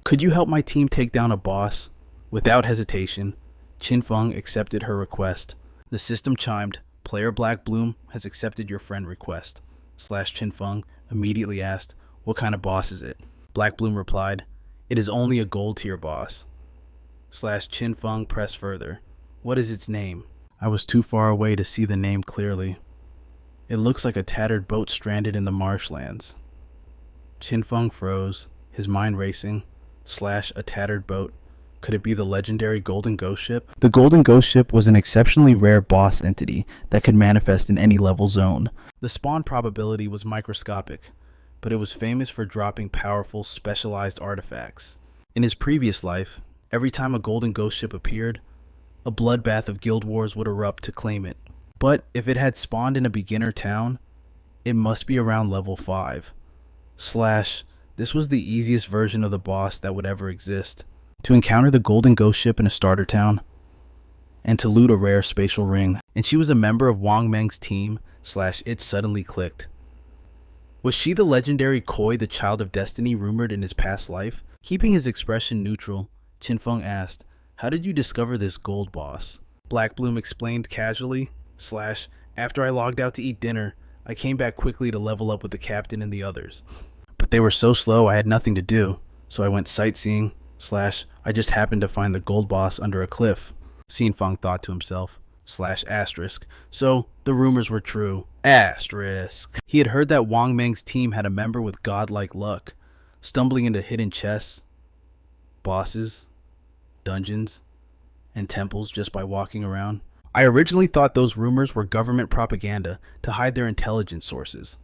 could you help my team take down a boss? Without hesitation, Qin Feng accepted her request. The system chimed. Player Black Bloom has accepted your friend request. / Qin Feng immediately asked, what kind of boss is it? Black Bloom replied, it is only a gold tier boss. / Qin Feng pressed further. What is its name? I was too far away to see the name clearly. It looks like a tattered boat stranded in the marshlands. Qin Feng froze, his mind racing. / a tattered boat. Could it be the legendary Golden Ghost Ship? The Golden Ghost Ship was an exceptionally rare boss entity that could manifest in any level zone. The spawn probability was microscopic, but it was famous for dropping powerful, specialized artifacts. In his previous life, every time a Golden Ghost Ship appeared, a bloodbath of guild wars would erupt to claim it. But if it had spawned in a beginner town, it must be around level 5. / this was the easiest version of the boss that would ever exist. To encounter the Golden Ghost Ship in a starter town, and to loot a rare spatial ring. And she was a member of Wang Meng's team. / it suddenly clicked. Was she the legendary Koi, the child of destiny rumored in his past life? Keeping his expression neutral, Qin Feng asked, how did you discover this gold boss? Black Bloom explained casually, / after I logged out to eat dinner, I came back quickly to level up with the captain and the others. But they were so slow I had nothing to do, so I went sightseeing, / I just happened to find the gold boss under a cliff. Qin Feng thought to himself, / so the rumors were true. *. He had heard that Wang Meng's team had a member with godlike luck, stumbling into hidden chests, bosses, dungeons, and temples just by walking around. I originally thought those rumors were government propaganda to hide their intelligence sources.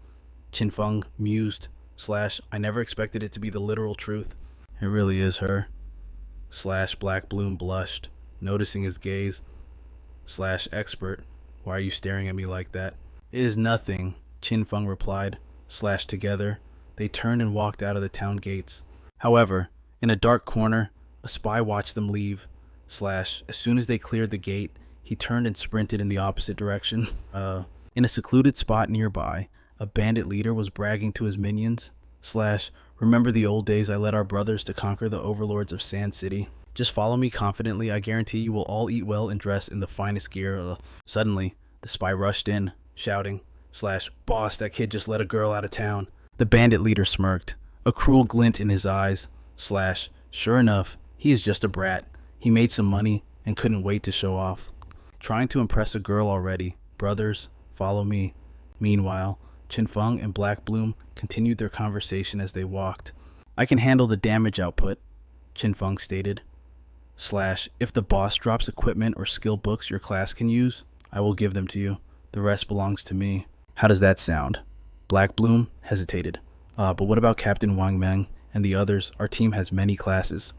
Qin Feng mused, / I never expected it to be the literal truth. It really is her. / Black Bloom blushed, noticing his gaze. / expert, why are you staring at me like that? It is nothing, Qin Feng replied. / together, they turned and walked out of the town gates. However, in a dark corner, a spy watched them leave. / as soon as they cleared the gate, he turned and sprinted in the opposite direction. In a secluded spot nearby, a bandit leader was bragging to his minions. / remember the old days I led our brothers to conquer the overlords of Sand City. Just follow me confidently, I guarantee you will all eat well and dress in the finest gear. Suddenly, the spy rushed in, shouting, / boss, that kid just let a girl out of town. The bandit leader smirked, a cruel glint in his eyes. / sure enough, he is just a brat. He made some money and couldn't wait to show off. Trying to impress a girl already. Brothers, follow me. Meanwhile, Qin Feng and Black Bloom continued their conversation as they walked. I can handle the damage output, Qin Feng stated. / if the boss drops equipment or skill books your class can use, I will give them to you. The rest belongs to me. How does that sound? Black Bloom hesitated. But what about Captain Wang Meng and the others? Our team has many classes.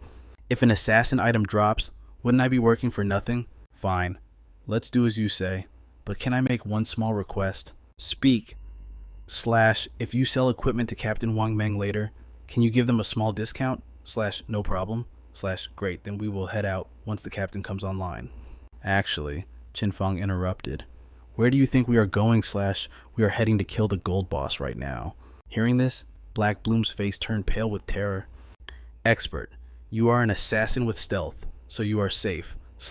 If an assassin item drops, wouldn't I be working for nothing? Fine. Let's do as you say. But can I make one small request? Speak. / if you sell equipment to Captain Wang Meng later, can you give them a small discount? / no problem. / great, then we will head out once the captain comes online. Actually, Qin Feng interrupted. Where do you think we are going? / we are heading to kill the gold boss right now. Hearing this, Black Bloom's face turned pale with terror. Expert, you are an assassin with stealth, so you are safe. /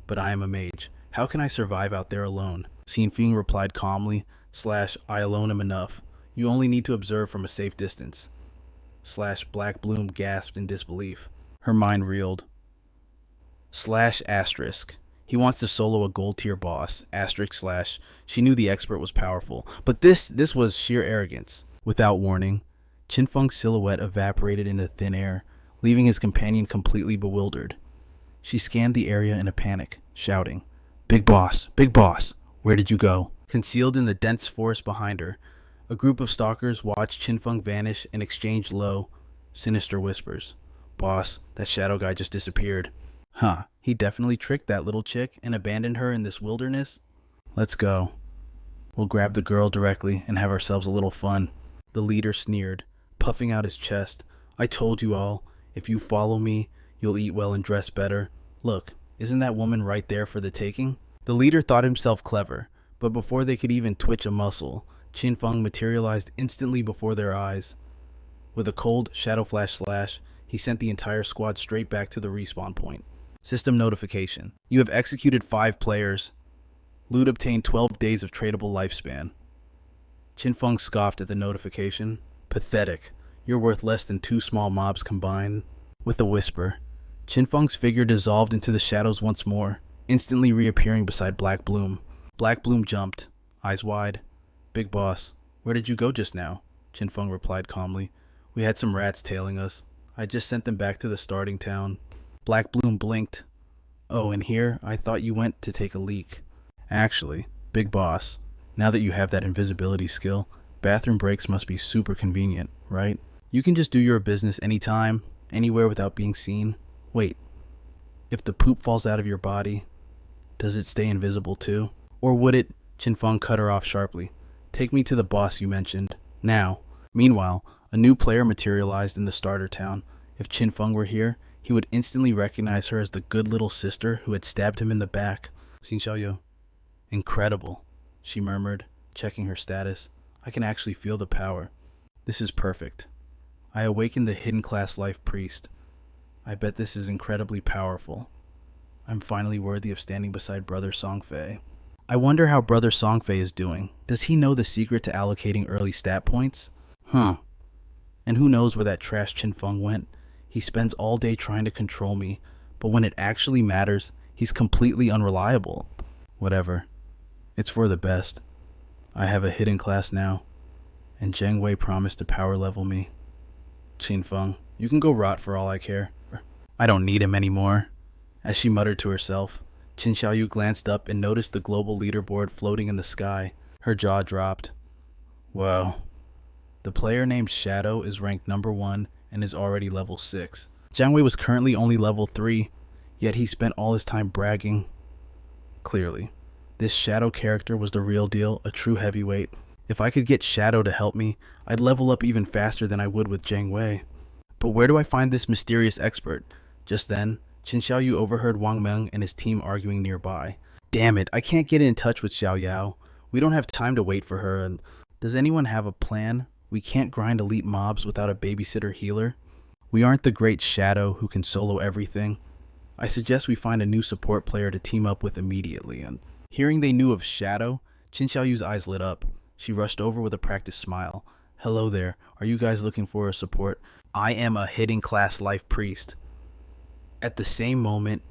but I am a mage. How can I survive out there alone? Qin Feng replied calmly. / I alone am enough. You only need to observe from a safe distance. / Black Bloom gasped in disbelief. Her mind reeled. ***. He wants to solo a gold tier boss. */ She knew the expert was powerful, but this was sheer arrogance. Without warning, Qin Feng's silhouette evaporated into thin air, leaving his companion completely bewildered. She scanned the area in a panic, shouting, Big boss! Big boss! Where did you go?" Concealed in the dense forest behind her, a group of stalkers watched Qin Feng vanish and exchanged low, sinister whispers. "Boss, that shadow guy just disappeared." "Huh, he definitely tricked that little chick and abandoned her in this wilderness? Let's go. We'll grab the girl directly and have ourselves a little fun." The leader sneered, puffing out his chest. "I told you all, if you follow me, you'll eat well and dress better. Look, isn't that woman right there for the taking?" The leader thought himself clever, but before they could even twitch a muscle, Qin Feng materialized instantly before their eyes. With a cold shadow flash / he sent the entire squad straight back to the respawn point. System notification. You have executed 5 players. Loot obtained 12 days of tradable lifespan. Qin Feng scoffed at the notification. Pathetic. You're worth less than 2 small mobs combined. With a whisper, Qin Feng's figure dissolved into the shadows once more, instantly reappearing beside Black Bloom. Black Bloom jumped, eyes wide. "Big boss, where did you go just now?" Qin Feng replied calmly. "We had some rats tailing us. I just sent them back to the starting town." Black Bloom blinked. "Oh, and here, I thought you went to take a leak." "Actually, big boss, now that you have that invisibility skill, bathroom breaks must be super convenient, right? You can just do your business anytime, anywhere without being seen. Wait, if the poop falls out of your body, does it stay invisible too? Or would it?" Qin Feng cut her off sharply. "Take me to the boss you mentioned. Now." Meanwhile, a new player materialized in the starter town. If Qin Feng were here, he would instantly recognize her as the good little sister who had stabbed him in the back. Qin Xiaoyu. "Incredible," she murmured, checking her status. "I can actually feel the power. This is perfect. I awakened the hidden class life priest. I bet this is incredibly powerful. I'm finally worthy of standing beside Brother Songfei. I wonder how Brother Songfei is doing. Does he know the secret to allocating early stat points? And who knows where that trash Qin Feng went? He spends all day trying to control me, but when it actually matters, he's completely unreliable. Whatever. It's for the best. I have a hidden class now, and Zheng Wei promised to power level me. Qin Feng, you can go rot for all I care. I don't need him anymore." As she muttered to herself, Qin Xiaoyu glanced up and noticed the global leaderboard floating in the sky. Her jaw dropped. Wow. The player named Shadow is ranked number 1 and is already level 6. Zhang Wei was currently only level 3, yet he spent all his time bragging. Clearly, this Shadow character was the real deal, a true heavyweight. If I could get Shadow to help me, I'd level up even faster than I would with Zhang Wei. But where do I find this mysterious expert? Just then, Qin Xiaoyu overheard Wang Meng and his team arguing nearby. Damn it, I can't get in touch with Xiao Yao. We don't have time to wait for her. And does anyone have a plan? We can't grind elite mobs without a babysitter healer. We aren't the great Shadow who can solo everything. I suggest we find a new support player to team up with immediately. And hearing they knew of Shadow, Qin Xiaoyu's eyes lit up. She rushed over with a practiced smile. "Hello there. Are you guys looking for a support? I am a hidden class life priest." At the same moment,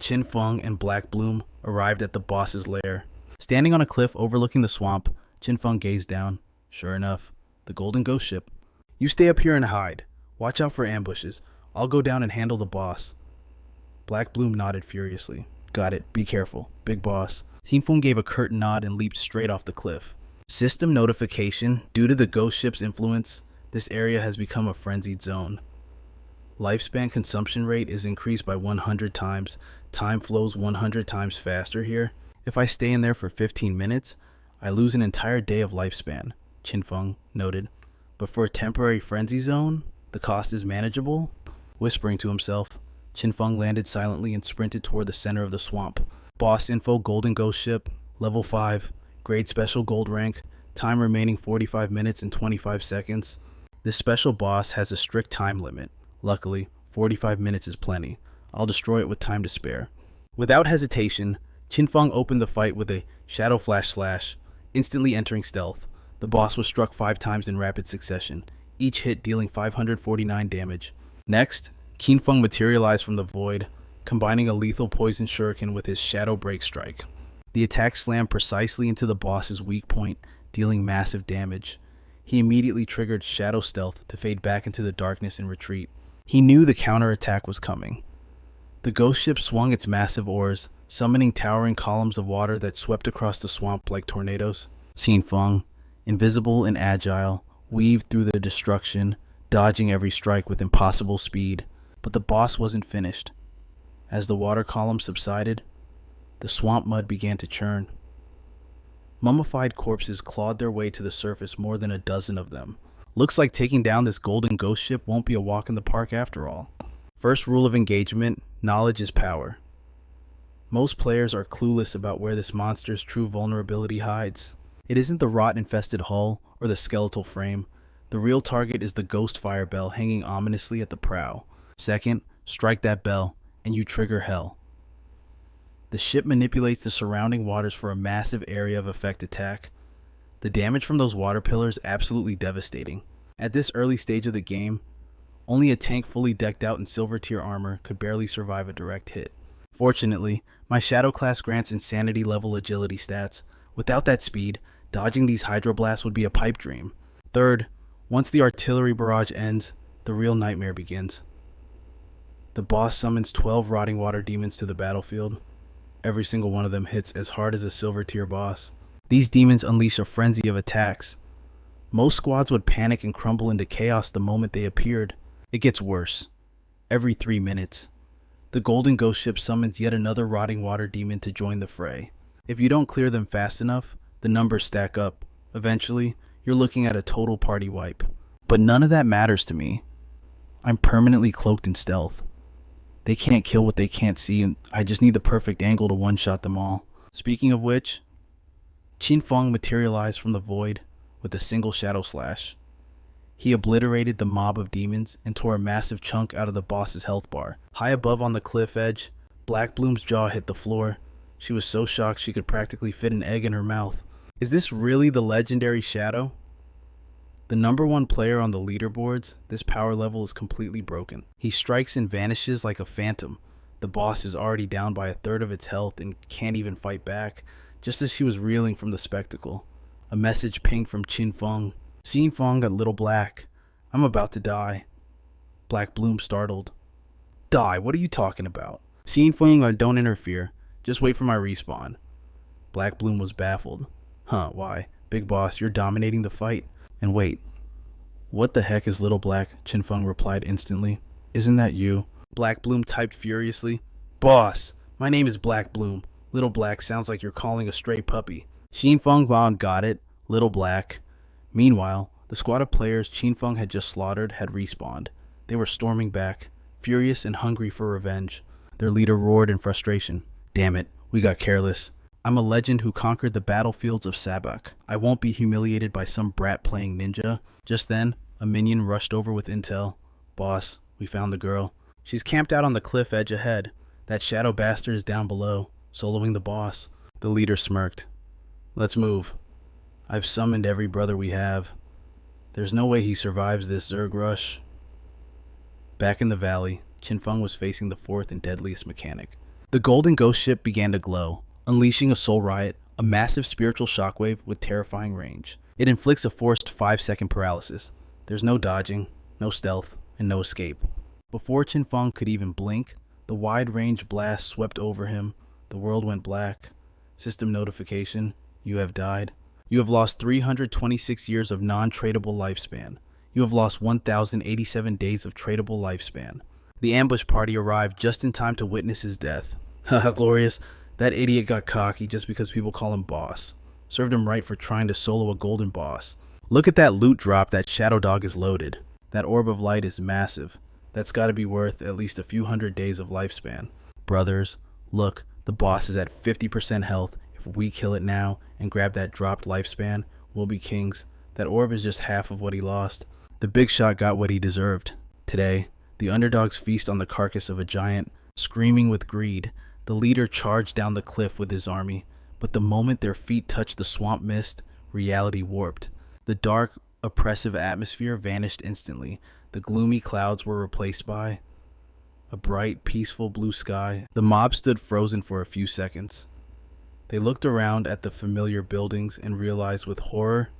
Qin Feng and Black Bloom arrived at the boss's lair. Standing on a cliff overlooking the swamp, Qin Feng gazed down. Sure enough, the golden ghost ship. "You stay up here and hide. Watch out for ambushes. I'll go down and handle the boss." Black Bloom nodded furiously. Got it. Be careful. Big boss. Qin Feng gave a curt nod and leaped straight off the cliff. System notification. Due to the ghost ship's influence, this area has become a frenzied zone. Lifespan consumption rate is increased by 100 times. Time flows 100 times faster here. If I stay in there for 15 minutes, I lose an entire day of lifespan, Qin Feng noted. But for a temporary frenzy zone, the cost is manageable. Whispering to himself, Qin Feng landed silently and sprinted toward the center of the swamp. Boss info: Golden Ghost Ship, level 5, grade special gold rank, time remaining 45 minutes and 25 seconds. This special boss has a strict time limit. Luckily, 45 minutes is plenty. I'll destroy it with time to spare. Without hesitation, Qin Feng opened the fight with a Shadow Flash Slash, instantly entering stealth. The boss was struck 5 times in rapid succession, each hit dealing 549 damage. Next, Qin Feng materialized from the void, combining a lethal poison shuriken with his Shadow Break Strike. The attack slammed precisely into the boss's weak point, dealing massive damage. He immediately triggered Shadow Stealth to fade back into the darkness and retreat. He knew the counterattack was coming. The ghost ship swung its massive oars, summoning towering columns of water that swept across the swamp like tornadoes. Qin Feng, invisible and agile, weaved through the destruction, dodging every strike with impossible speed. But the boss wasn't finished. As the water column subsided, the swamp mud began to churn. Mummified corpses clawed their way to the surface, more than a dozen of them. Looks like taking down this golden ghost ship won't be a walk in the park after all. First rule of engagement: knowledge is power. Most players are clueless about where this monster's true vulnerability hides. It isn't the rot-infested hull or the skeletal frame. The real target is the ghost fire bell hanging ominously at the prow. Second, strike that bell, and you trigger hell. The ship manipulates the surrounding waters for a massive area of effect attack. The damage from those water pillars is absolutely devastating. At this early stage of the game, only a tank fully decked out in silver tier armor could barely survive a direct hit. Fortunately, my Shadow class grants insanity level agility stats. Without that speed, dodging these hydroblasts would be a pipe dream. Third, once the artillery barrage ends, the real nightmare begins. The boss summons 12 rotting water demons to the battlefield. Every single one of them hits as hard as a silver tier boss. These demons unleash a frenzy of attacks. Most squads would panic and crumble into chaos the moment they appeared. It gets worse. Every 3 minutes, the golden ghost ship summons yet another rotting water demon to join the fray. If you don't clear them fast enough, the numbers stack up. Eventually, you're looking at a total party wipe. But none of that matters to me. I'm permanently cloaked in stealth. They can't kill what they can't see, and I just need the perfect angle to one-shot them all. Speaking of which, Qin Feng materialized from the void with a single Shadow Slash. He obliterated the mob of demons and tore a massive chunk out of the boss's health bar. High above on the cliff edge, Black Bloom's jaw hit the floor. She was so shocked she could practically fit an egg in her mouth. Is this really the legendary Shadow? The number 1 player on the leaderboards, this power level is completely broken. He strikes and vanishes like a phantom. The boss is already down by a third of its health and can't even fight back, just as she was reeling from the spectacle. A message pinged from Qin Feng. Qin Feng got Little Black. I'm about to die. Black Bloom startled. Die? What are you talking about? Qin Feng, don't interfere. Just wait for my respawn. Black Bloom was baffled. Huh, why? Big boss, you're dominating the fight. And wait, what the heck is Little Black? Qin Feng replied instantly. Isn't that you? Black Bloom typed furiously. Boss, my name is Black Bloom. Little Black sounds like you're calling a stray puppy. Qin Feng got it. Little Black. Meanwhile, the squad of players Qin Feng had just slaughtered had respawned. They were storming back, furious and hungry for revenge. Their leader roared in frustration. Damn it, we got careless. I'm a legend who conquered the battlefields of Sabak. I won't be humiliated by some brat playing ninja. Just then, a minion rushed over with intel. Boss, we found the girl. She's camped out on the cliff edge ahead. That shadow bastard is down below, soloing the boss. The leader smirked. Let's move. I've summoned every brother we have. There's no way he survives this Zerg rush. Back in the valley, Qin Feng was facing the 4th and deadliest mechanic. The golden ghost ship began to glow, unleashing a soul riot, a massive spiritual shockwave with terrifying range. It inflicts a forced 5-second paralysis. There's no dodging, no stealth, and no escape. Before Qin Feng could even blink, the wide-range blast swept over him, The world went black. System notification. You have died. You have lost 326 years of non-tradable lifespan. You have lost 1,087 days of tradable lifespan. The ambush party arrived just in time to witness his death. Haha, glorious. That idiot got cocky just because people call him boss. Served him right for trying to solo a golden boss. Look at that loot drop that Shadow Dog is loaded. That orb of light is massive. That's gotta be worth at least a few hundred days of lifespan. Brothers, look, the boss is at 50% health. If we kill it now and grab that dropped lifespan, we'll be kings. That orb is just half of what he lost. The big shot got what he deserved. Today, the underdogs feast on the carcass of a giant. Screaming with greed, the leader charged down the cliff with his army. But the moment their feet touched the swamp mist, reality warped. The dark, oppressive atmosphere vanished instantly. The gloomy clouds were replaced by a bright, peaceful blue sky. The mob stood frozen for a few seconds. They looked around at the familiar buildings and realized with horror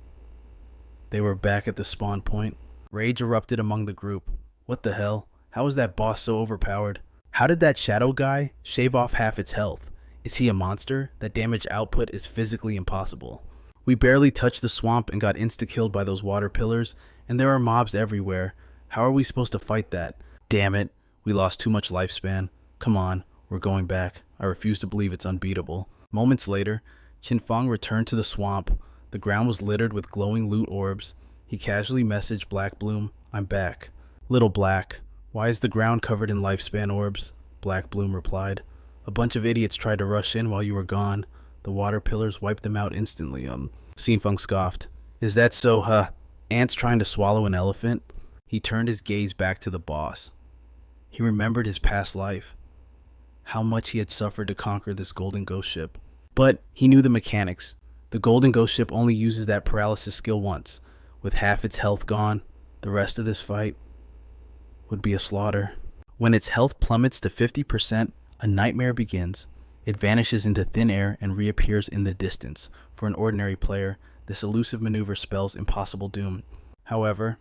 they were back at the spawn point. Rage erupted among the group. What the hell? How is that boss so overpowered? How did that shadow guy shave off half its health? Is he a monster? That damage output is physically impossible. We barely touched the swamp and got insta-killed by those water pillars, and there are mobs everywhere. How are we supposed to fight that? Damn it, we lost too much lifespan. Come on, we're going back. I refuse to believe it's unbeatable. Moments later, Qin Feng returned to the swamp. The ground was littered with glowing loot orbs. He casually messaged Black Bloom, "I'm back." "Little Black, why is the ground covered in lifespan orbs?" Black Bloom replied. "A bunch of idiots tried to rush in while you were gone. The water pillars wiped them out instantly." Qin Feng scoffed. "Is that so, ants trying to swallow an elephant?" He turned his gaze back to the boss. He remembered his past life. How much he had suffered to conquer this golden ghost ship. But he knew the mechanics. The golden ghost ship only uses that paralysis skill once. With half its health gone, the rest of this fight would be a slaughter. When its health plummets to 50%, a nightmare begins. It vanishes into thin air and reappears in the distance. For an ordinary player, this elusive maneuver spells impossible doom. However,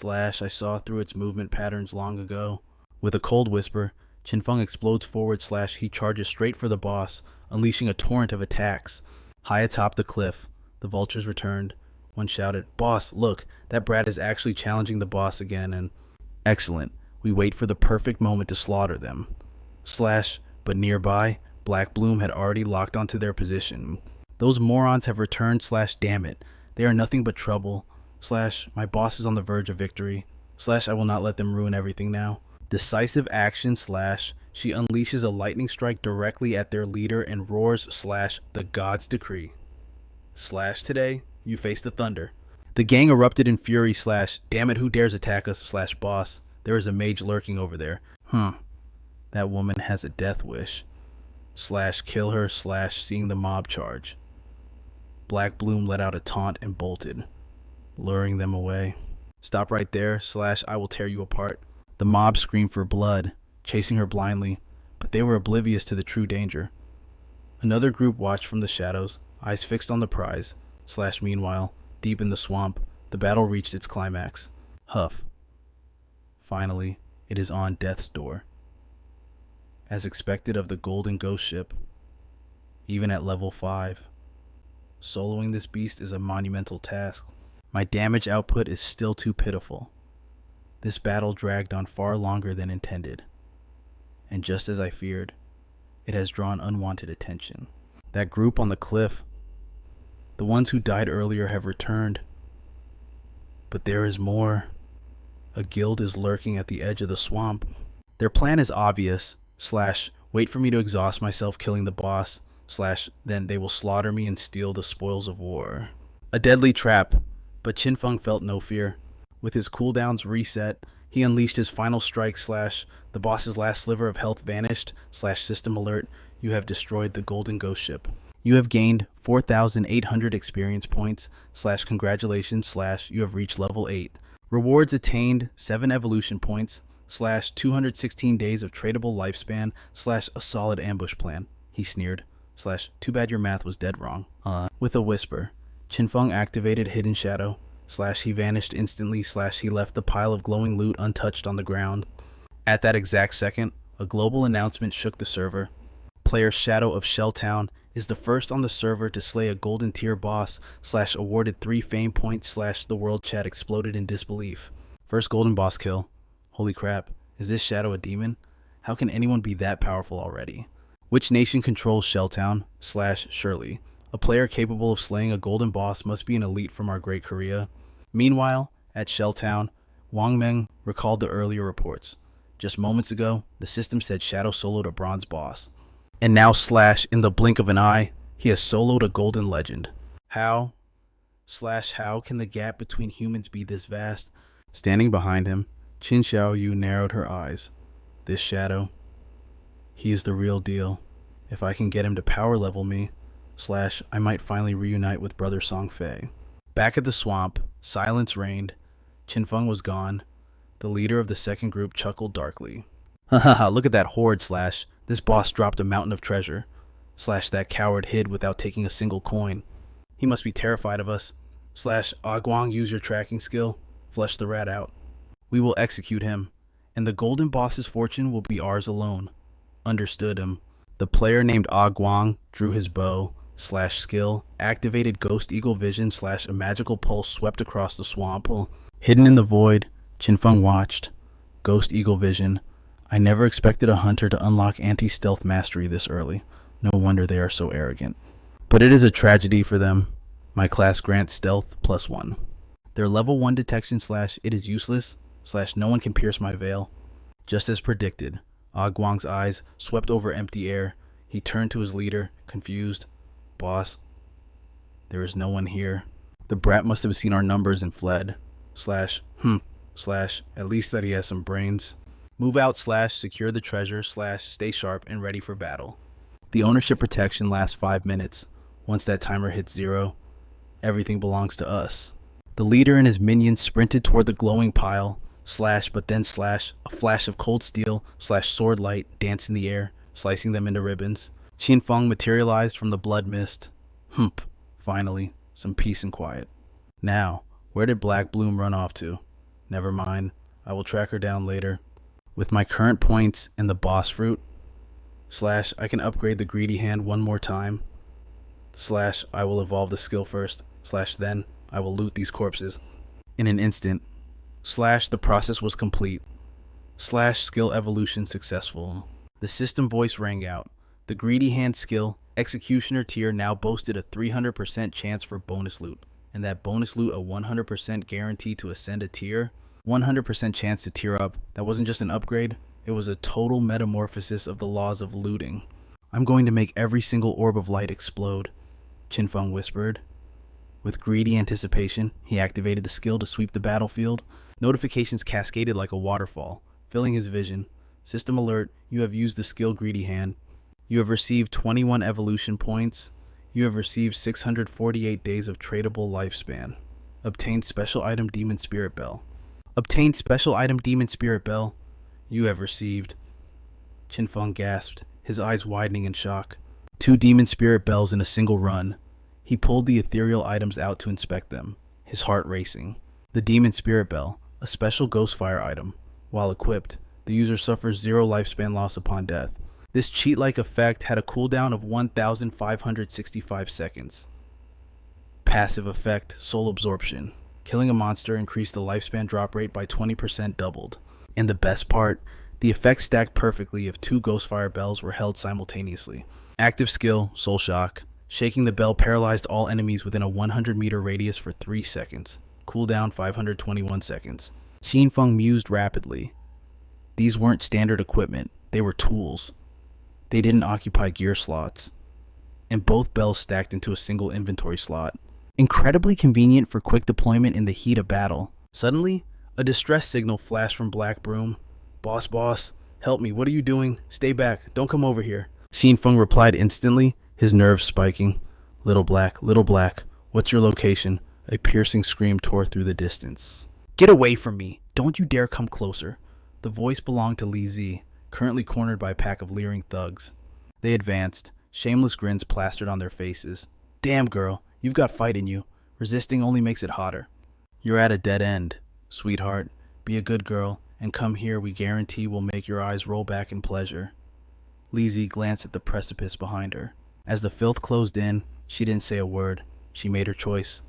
I saw through its movement patterns long ago. With a cold whisper, Qin Feng explodes forward. He charges straight for the boss, unleashing a torrent of attacks. High atop the cliff, the vultures returned. One shouted, "Boss, look, that brat is actually challenging the boss again," and excellent. We wait for the perfect moment to slaughter them. But nearby, Black Bloom had already locked onto their position. "Those morons have returned. Damn it. They are nothing but trouble. My boss is on the verge of victory. I will not let them ruin everything now." Decisive action. She unleashes a lightning strike directly at their leader and roars. The gods decree. Today, you face the thunder. The gang erupted in fury. Damn it, who dares attack us? Boss, there is a mage lurking over there. That woman has a death wish. Kill her. Seeing the mob charge. Black Bloom let out a taunt and bolted, luring them away. "Stop right there. I will tear you apart." The mob screamed for blood, chasing her blindly, but they were oblivious to the true danger. Another group watched from the shadows, eyes fixed on the prize. Meanwhile, deep in the swamp, the battle reached its climax. Huff. Finally, it is on death's door. As expected of the golden ghost ship, even at level 5, soloing this beast is a monumental task. My damage output is still too pitiful. This battle dragged on far longer than intended, and just as I feared, it has drawn unwanted attention. That group on the cliff, the ones who died earlier, have returned. But there is more. A guild is lurking at the edge of the swamp. Their plan is obvious. Wait for me to exhaust myself killing the boss. Then they will slaughter me and steal the spoils of war. A deadly trap, but Qin Feng felt no fear. With his cooldowns reset, he unleashed his final strike. The boss's last sliver of health vanished. System alert, you have destroyed the golden ghost ship. You have gained 4,800 experience points. Congratulations. You have reached level 8. Rewards attained 7 evolution points. 216 days of tradable lifespan. A solid ambush plan. He sneered. Too bad your math was dead wrong. With a whisper, Qin Feng activated Hidden Shadow. He vanished instantly. He left the pile of glowing loot untouched on the ground. At that exact second, a global announcement shook the server. player Shadow of Shelltown, is the first on the server to slay a golden tier boss / awarded 3 fame points / the world chat exploded in disbelief. First golden boss kill. Holy crap, is this Shadow a demon? How can anyone be that powerful already? Which nation controls Shelltown / Shirley? A player capable of slaying a golden boss must be an elite from our great Korea. Meanwhile, at Shelltown, Wang Meng recalled the earlier reports. Just moments ago, the system said Shadow soloed a bronze boss. And now / in the blink of an eye, he has soloed a golden legend. How can the gap between humans be this vast? Standing behind him, Qin Xiaoyu narrowed her eyes. This Shadow, he is the real deal. If I can get him to power level me, / I might finally reunite with brother Song Fei. Back at the swamp, silence reigned. Qin Feng was gone. The leader of the second group chuckled darkly. Haha, look at that horde / this boss dropped a mountain of treasure / that coward hid without taking a single coin. He must be terrified of us / Guang, use your tracking skill, flesh the rat out. We will execute him, and the golden boss's fortune will be ours alone. Understood him. The player named Guang drew his bow / skill, activated Ghost Eagle Vision / a magical pulse swept across the swamp. Hidden in the void, Qin Feng watched. Ghost Eagle Vision. I never expected a hunter to unlock anti-stealth mastery this early. No wonder they are so arrogant. But it is a tragedy for them. My class grants stealth +1. Their level 1 detection / it is useless / no one can pierce my veil. Just as predicted, Guang's eyes swept over empty air. He turned to his leader, confused. Boss, there is no one here. The brat must have seen our numbers and fled. / at least that he has some brains. Move out / secure the treasure / stay sharp and ready for battle. The ownership protection lasts 5 minutes. Once that timer hits 0, everything belongs to us. The leader and his minions sprinted toward the glowing pile, but then a flash of cold steel / sword light danced in the air, slicing them into ribbons. Qin Feng materialized from the blood mist. Finally, some peace and quiet. Now, where did Black Bloom run off to? Never mind, I will track her down later. With my current points and the boss fruit, / I can upgrade the greedy hand one more time, / I will evolve the skill first, / then I will loot these corpses. In an instant, / the process was complete, / skill evolution successful. The system voice rang out. The greedy hand skill, executioner tier, now boasted a 300% chance for bonus loot, and that bonus loot a 100% guarantee to ascend a tier. 100% chance to tier up. That wasn't just an upgrade, it was a total metamorphosis of the laws of looting. I'm going to make every single orb of light explode, Qin Feng whispered. With greedy anticipation, he activated the skill to sweep the battlefield. Notifications cascaded like a waterfall, filling his vision. System alert, you have used the skill greedy hand. You have received 21 evolution points. You have received 648 days of tradable lifespan. Obtained special item Demon Spirit Bell. Obtained special item Demon Spirit Bell. You have received. Qin Feng gasped, his eyes widening in shock. 2 Demon Spirit Bells in a single run. He pulled the ethereal items out to inspect them, his heart racing. The Demon Spirit Bell, a special Ghostfire item. While equipped, the user suffers 0 lifespan loss upon death. This cheat-like effect had a cooldown of 1,565 seconds. Passive effect, Soul Absorption. Killing a monster increased the lifespan drop rate by 20% doubled. And the best part, the effect stacked perfectly if 2 Ghostfire bells were held simultaneously. Active skill, Soul Shock. Shaking the bell paralyzed all enemies within a 100-meter radius for 3 seconds. Cooldown 521 seconds. Qin Feng mused rapidly. These weren't standard equipment, they were tools. They didn't occupy gear slots. And both bells stacked into a single inventory slot. Incredibly convenient for quick deployment in the heat of battle. Suddenly, a distress signal flashed from Black Broom. Boss, help me, what are you doing? Stay back, don't come over here. Qin Feng replied instantly, his nerves spiking. Little Black, what's your location? A piercing scream tore through the distance. Get away from me, don't you dare come closer. The voice belonged to Li Zi, currently cornered by a pack of leering thugs. They advanced, shameless grins plastered on their faces. Damn girl, you've got fight in you. Resisting only makes it hotter. You're at a dead end. Sweetheart, be a good girl, and come here, we guarantee we'll make your eyes roll back in pleasure. Lizzie glanced at the precipice behind her. As the filth closed in, she didn't say a word. She made her choice.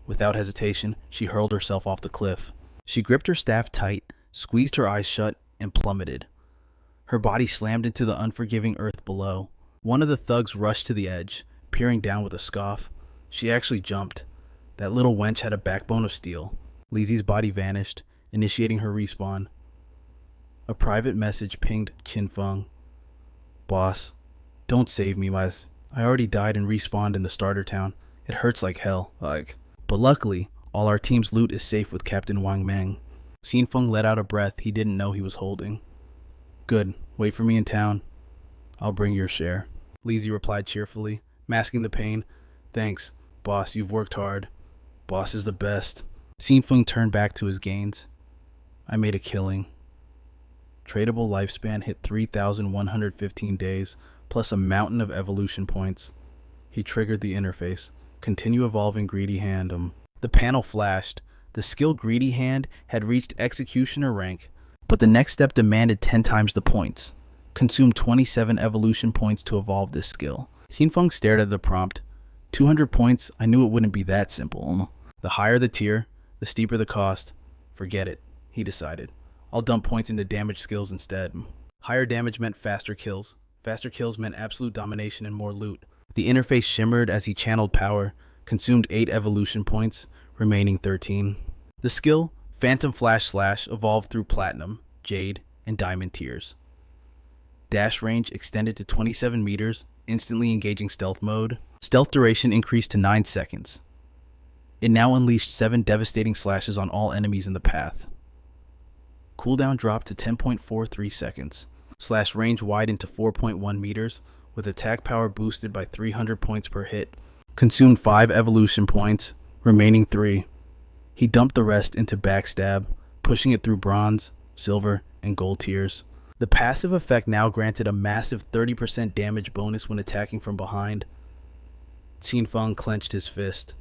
Without hesitation, she hurled herself off the cliff. She gripped her staff tight, squeezed her eyes shut, and plummeted. Her body slammed into the unforgiving earth below. One of the thugs rushed to the edge, peering down with a scoff. She actually jumped. That little wench had a backbone of steel. Lizzie's body vanished, initiating her respawn. A private message pinged Qin Feng. Boss, don't save me, Wes. I already died and respawned in the starter town. It hurts like hell. But luckily, all our team's loot is safe with Captain Wang Meng. Qin Feng let out a breath he didn't know he was holding. Good. Wait for me in town. I'll bring your share. Lizzie replied cheerfully, masking the pain. Thanks, boss. You've worked hard. Boss is the best. Qin Feng turned back to his gains. I made a killing. Tradable lifespan hit 3,115 days, plus a mountain of evolution points. He triggered the interface. Continue evolving Greedy Hand. The panel flashed. The skill Greedy Hand had reached Executioner rank, but the next step demanded 10 times the points. Consume 27 evolution points to evolve this skill. Qin Feng stared at the prompt. 200 points, I knew it wouldn't be that simple. The higher the tier, the steeper the cost. Forget it, he decided. I'll dump points into damage skills instead. Higher damage meant faster kills. Faster kills meant absolute domination and more loot. The interface shimmered as he channeled power, consumed 8 evolution points, remaining 13. The skill, Phantom Flash Slash, evolved through Platinum, Jade, and Diamond tiers. Dash range extended to 27 meters, instantly engaging stealth mode. Stealth duration increased to 9 seconds. It now unleashed 7 devastating slashes on all enemies in the path. Cooldown dropped to 10.43 seconds. Slash range widened to 4.1 meters, with attack power boosted by 300 points per hit. Consumed 5 evolution points, remaining 3. He dumped the rest into backstab, pushing it through bronze, silver, and gold tiers. The passive effect now granted a massive 30% damage bonus when attacking from behind. Qin Feng clenched his fist,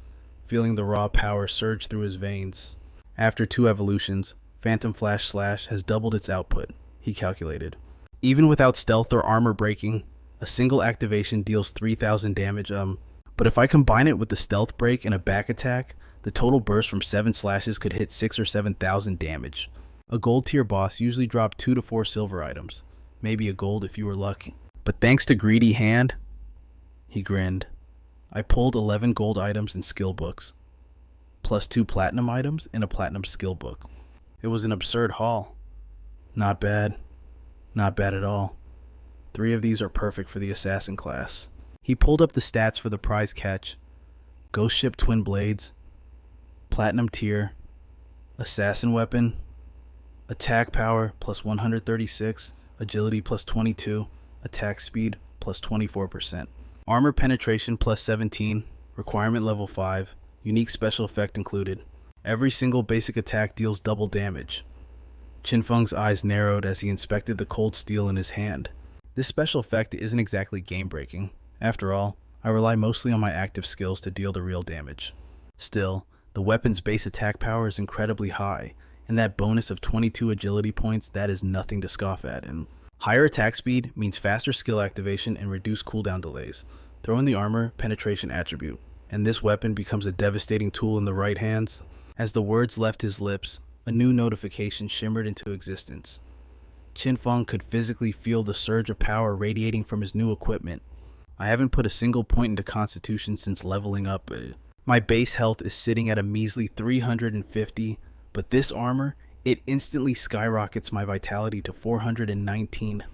feeling the raw power surge through his veins. After 2 evolutions, Phantom Flash Slash has doubled its output, he calculated. Even without stealth or armor breaking, a single activation deals 3,000 damage, but if I combine it with the stealth break and a back attack, the total burst from 7 slashes could hit 6,000 or 7,000 damage. A gold tier boss usually dropped 2 to 4 silver items, maybe a gold if you were lucky. But thanks to Greedy Hand, he grinned. I pulled 11 gold items and skill books, plus 2 platinum items and a platinum skill book. It was an absurd haul. Not bad. Not bad at all. 3 of these are perfect for the assassin class. He pulled up the stats for the prize catch. Ghost Ship Twin Blades, Platinum tier, Assassin Weapon, Attack Power plus 136, Agility plus 22, Attack Speed plus 24%. Armor Penetration plus 17, Requirement level 5, Unique Special Effect included. Every single basic attack deals double damage. Qin Feng's eyes narrowed as he inspected the cold steel in his hand. This special effect isn't exactly game-breaking. After all, I rely mostly on my active skills to deal the real damage. Still, the weapon's base attack power is incredibly high, and that bonus of 22 agility points, that is nothing to scoff at. And higher attack speed means faster skill activation and reduced cooldown delays. Throw in the armor penetration attribute, and this weapon becomes a devastating tool in the right hands. As the words left his lips, a new notification shimmered into existence. Qin Feng could physically feel the surge of power radiating from his new equipment. I haven't put a single point into Constitution since leveling up. My base health is sitting at a measly 350, but this armor, it instantly skyrockets my vitality to 419.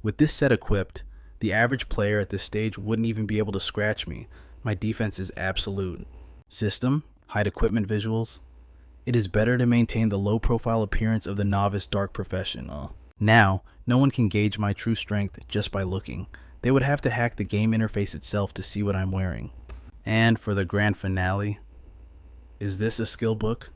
With this set equipped, the average player at this stage wouldn't even be able to scratch me. My defense is absolute. System, hide equipment visuals. It is better to maintain the low-profile appearance of the novice dark profession. Now, no one can gauge my true strength just by looking. They would have to hack the game interface itself to see what I'm wearing. And for the grand finale, is this a skill book?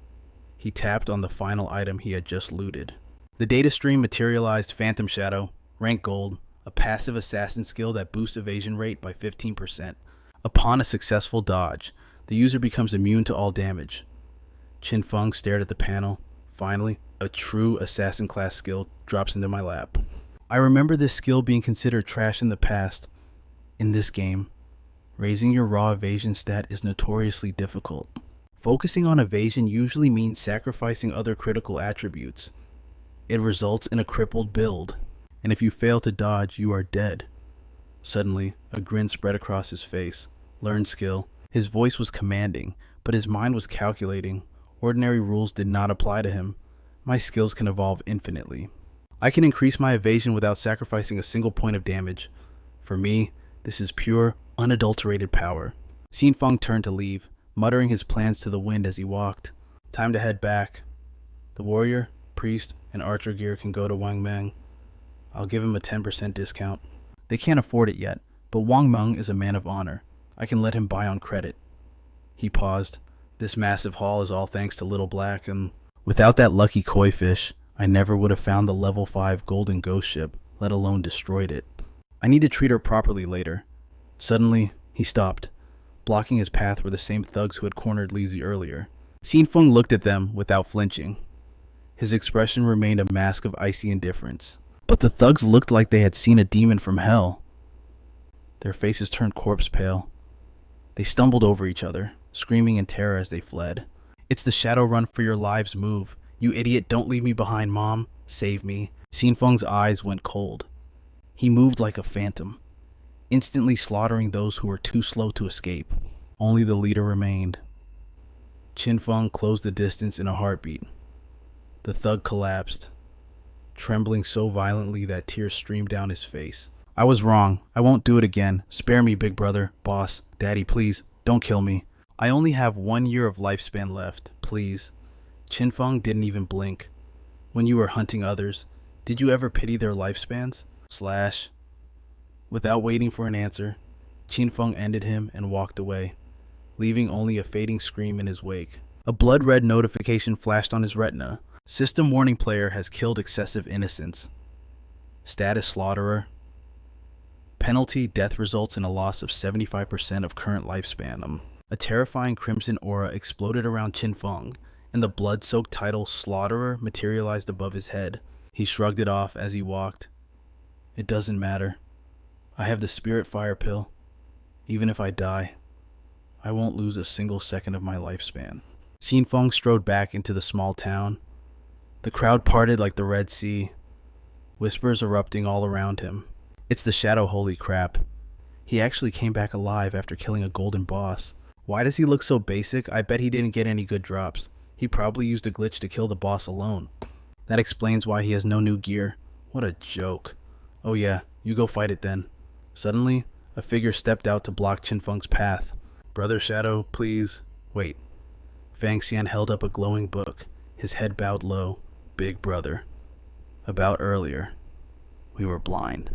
He tapped on the final item he had just looted. The data stream materialized Phantom Shadow, rank gold, a passive assassin skill that boosts evasion rate by 15%. Upon a successful dodge, the user becomes immune to all damage. Qin Feng stared at the panel. Finally, a true assassin class skill drops into my lap. I remember this skill being considered trash in the past. In this game, raising your raw evasion stat is notoriously difficult. Focusing on evasion usually means sacrificing other critical attributes. It results in a crippled build, and if you fail to dodge, you are dead. Suddenly, a grin spread across his face. Learn skill. His voice was commanding, but his mind was calculating. Ordinary rules did not apply to him. My skills can evolve infinitely. I can increase my evasion without sacrificing a single point of damage. For me, this is pure, unadulterated power. Qin Feng turned to leave, muttering his plans to the wind as he walked. Time to head back. The warrior, priest, and archer gear can go to Wang Meng. I'll give him a 10% discount. They can't afford it yet, but Wang Meng is a man of honor. I can let him buy on credit. He paused. This massive haul is all thanks to Little Black, and without that lucky koi fish, I never would have found the level 5 golden ghost ship, let alone destroyed it. I need to treat her properly later. Suddenly, he stopped. Blocking his path were the same thugs who had cornered Lizzie earlier. Qin Feng looked at them without flinching. His expression remained a mask of icy indifference. But the thugs looked like they had seen a demon from hell. Their faces turned corpse pale. They stumbled over each other, screaming in terror as they fled. It's the shadow run for your lives move. You idiot, don't leave me behind, Mom. Save me. Qin Feng's eyes went cold. He moved like a phantom, instantly slaughtering those who were too slow to escape. Only the leader remained. Qin Feng closed the distance in a heartbeat. The thug collapsed, trembling so violently that tears streamed down his face. I was wrong. I won't do it again. Spare me, big brother, boss, daddy, please, don't kill me. I only have 1 year of lifespan left, please. Qin Feng didn't even blink. When you were hunting others, did you ever pity their lifespans? Without waiting for an answer, Qin Feng ended him and walked away, leaving only a fading scream in his wake. A blood-red notification flashed on his retina. System warning, player has killed excessive innocents. Status slaughterer. Penalty, death results in a loss of 75% of current lifespan. A terrifying crimson aura exploded around Qin Feng, and the blood-soaked title Slaughterer materialized above his head. He shrugged it off as he walked. It doesn't matter. I have the spirit fire pill. Even if I die, I won't lose a single second of my lifespan. Qin Feng strode back into the small town. The crowd parted like the Red Sea, whispers erupting all around him. It's the shadow, holy crap. He actually came back alive after killing a golden boss. Why does he look so basic? I bet he didn't get any good drops. He probably used a glitch to kill the boss alone. That explains why he has no new gear. What a joke. Oh yeah, you go fight it then. Suddenly, a figure stepped out to block Qin Feng's path. Brother Shadow, please. Wait. Fang Xian held up a glowing book, his head bowed low. Big brother. About earlier, we were blind.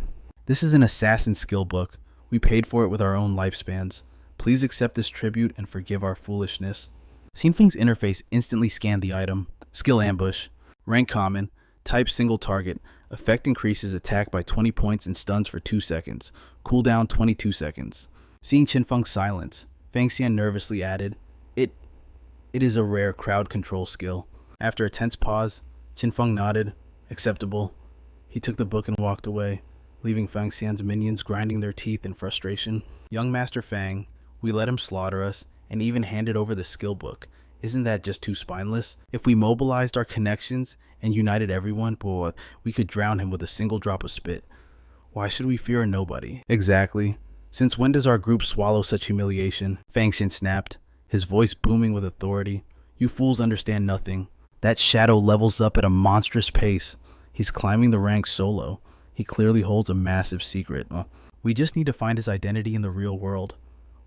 This is an assassin skill book. We paid for it with our own lifespans. Please accept this tribute and forgive our foolishness. Qin Feng's interface instantly scanned the item. Skill ambush. Rank common. Type single target. Effect increases attack by 20 points and stuns for 2 seconds. Cooldown 22 seconds. Seeing Qin Feng's silence, Fang Xian nervously added, It is a rare crowd control skill. After a tense pause, Qin Feng nodded. Acceptable. He took the book and walked away, leaving Fang Xian's minions grinding their teeth in frustration. Young Master Fang, we let him slaughter us, and even handed over the skill book. Isn't that just too spineless? If we mobilized our connections and united everyone, boy, we could drown him with a single drop of spit. Why should we fear a nobody? Exactly. Since when does our group swallow such humiliation? Fang Xian snapped, his voice booming with authority. You fools understand nothing. That shadow levels up at a monstrous pace. He's climbing the ranks solo. He clearly holds a massive secret. We just need to find his identity in the real world.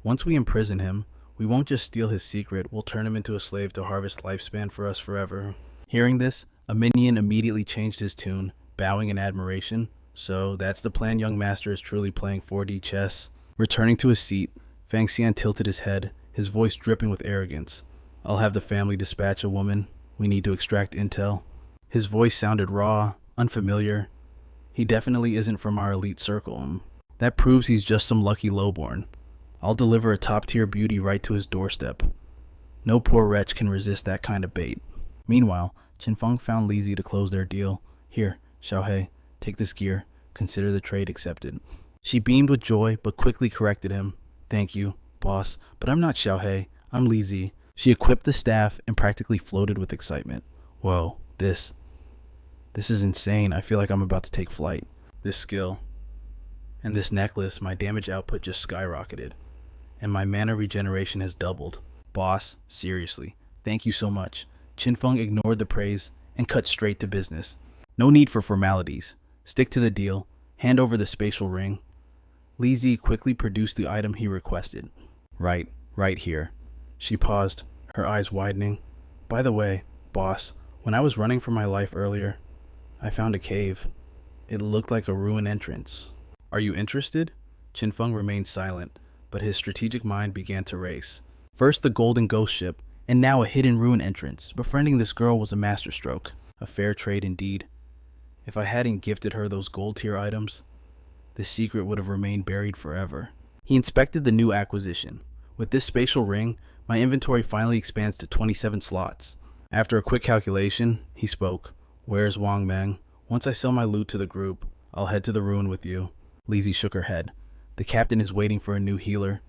Once we imprison him, we won't just steal his secret, we'll turn him into a slave to harvest lifespan for us forever. Hearing this, a minion immediately changed his tune, bowing in admiration. So that's the plan. Young Master is truly playing 4D chess. Returning to his seat, Fang Xian tilted his head, his voice dripping with arrogance. I'll have the family dispatch a woman. We need to extract intel. His voice sounded raw, unfamiliar. He definitely isn't from our elite circle. That proves he's just some lucky lowborn. I'll deliver a top-tier beauty right to his doorstep. No poor wretch can resist that kind of bait. Meanwhile, Qin Feng found Li Zi to close their deal. Here, Xiaohei, take this gear. Consider the trade accepted. She beamed with joy, but quickly corrected him. Thank you, boss, but I'm not Xiaohei. I'm Li Zi. She equipped the staff and practically floated with excitement. Whoa, this is insane. I feel like I'm about to take flight. This skill and this necklace, my damage output just skyrocketed, and my mana regeneration has doubled. Boss, seriously, thank you so much. Qin Feng ignored the praise and cut straight to business. No need for formalities. Stick to the deal. Hand over the spatial ring. Li Zi quickly produced the item he requested. Right here. She paused, her eyes widening. By the way, boss, when I was running for my life earlier, I found a cave. It looked like a ruin entrance. Are you interested? Qin Feng remained silent, but his strategic mind began to race. First the golden ghost ship, and now a hidden ruin entrance. Befriending this girl was a masterstroke. A fair trade indeed. If I hadn't gifted her those gold tier items, the secret would have remained buried forever. He inspected the new acquisition. With this spatial ring, my inventory finally expands to 27 slots. After a quick calculation, he spoke. Where's Wang Meng? Once I sell my loot to the group, I'll head to the ruin with you. Li Zi shook her head. The captain is waiting for a new healer.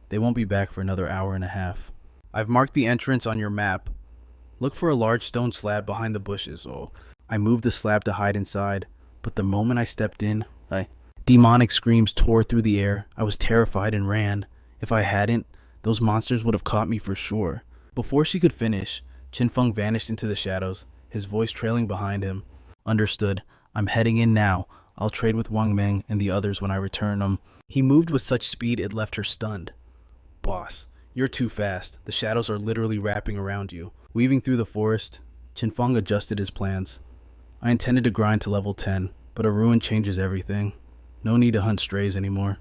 They won't be back for another hour and a half. I've marked the entrance on your map. Look for a large stone slab behind the bushes. Oh, I moved the slab to hide inside, but the moment I stepped in, demonic screams tore through the air. I was terrified and ran. If I hadn't, those monsters would have caught me for sure. Before she could finish, Qin Feng vanished into the shadows, his voice trailing behind him. Understood. I'm heading in now. I'll trade with Wang Meng and the others when I return. He moved with such speed it left her stunned. Boss, you're too fast. The shadows are literally wrapping around you. Weaving through the forest, Qin Feng adjusted his plans. I intended to grind to level 10, but a ruin changes everything. No need to hunt strays anymore.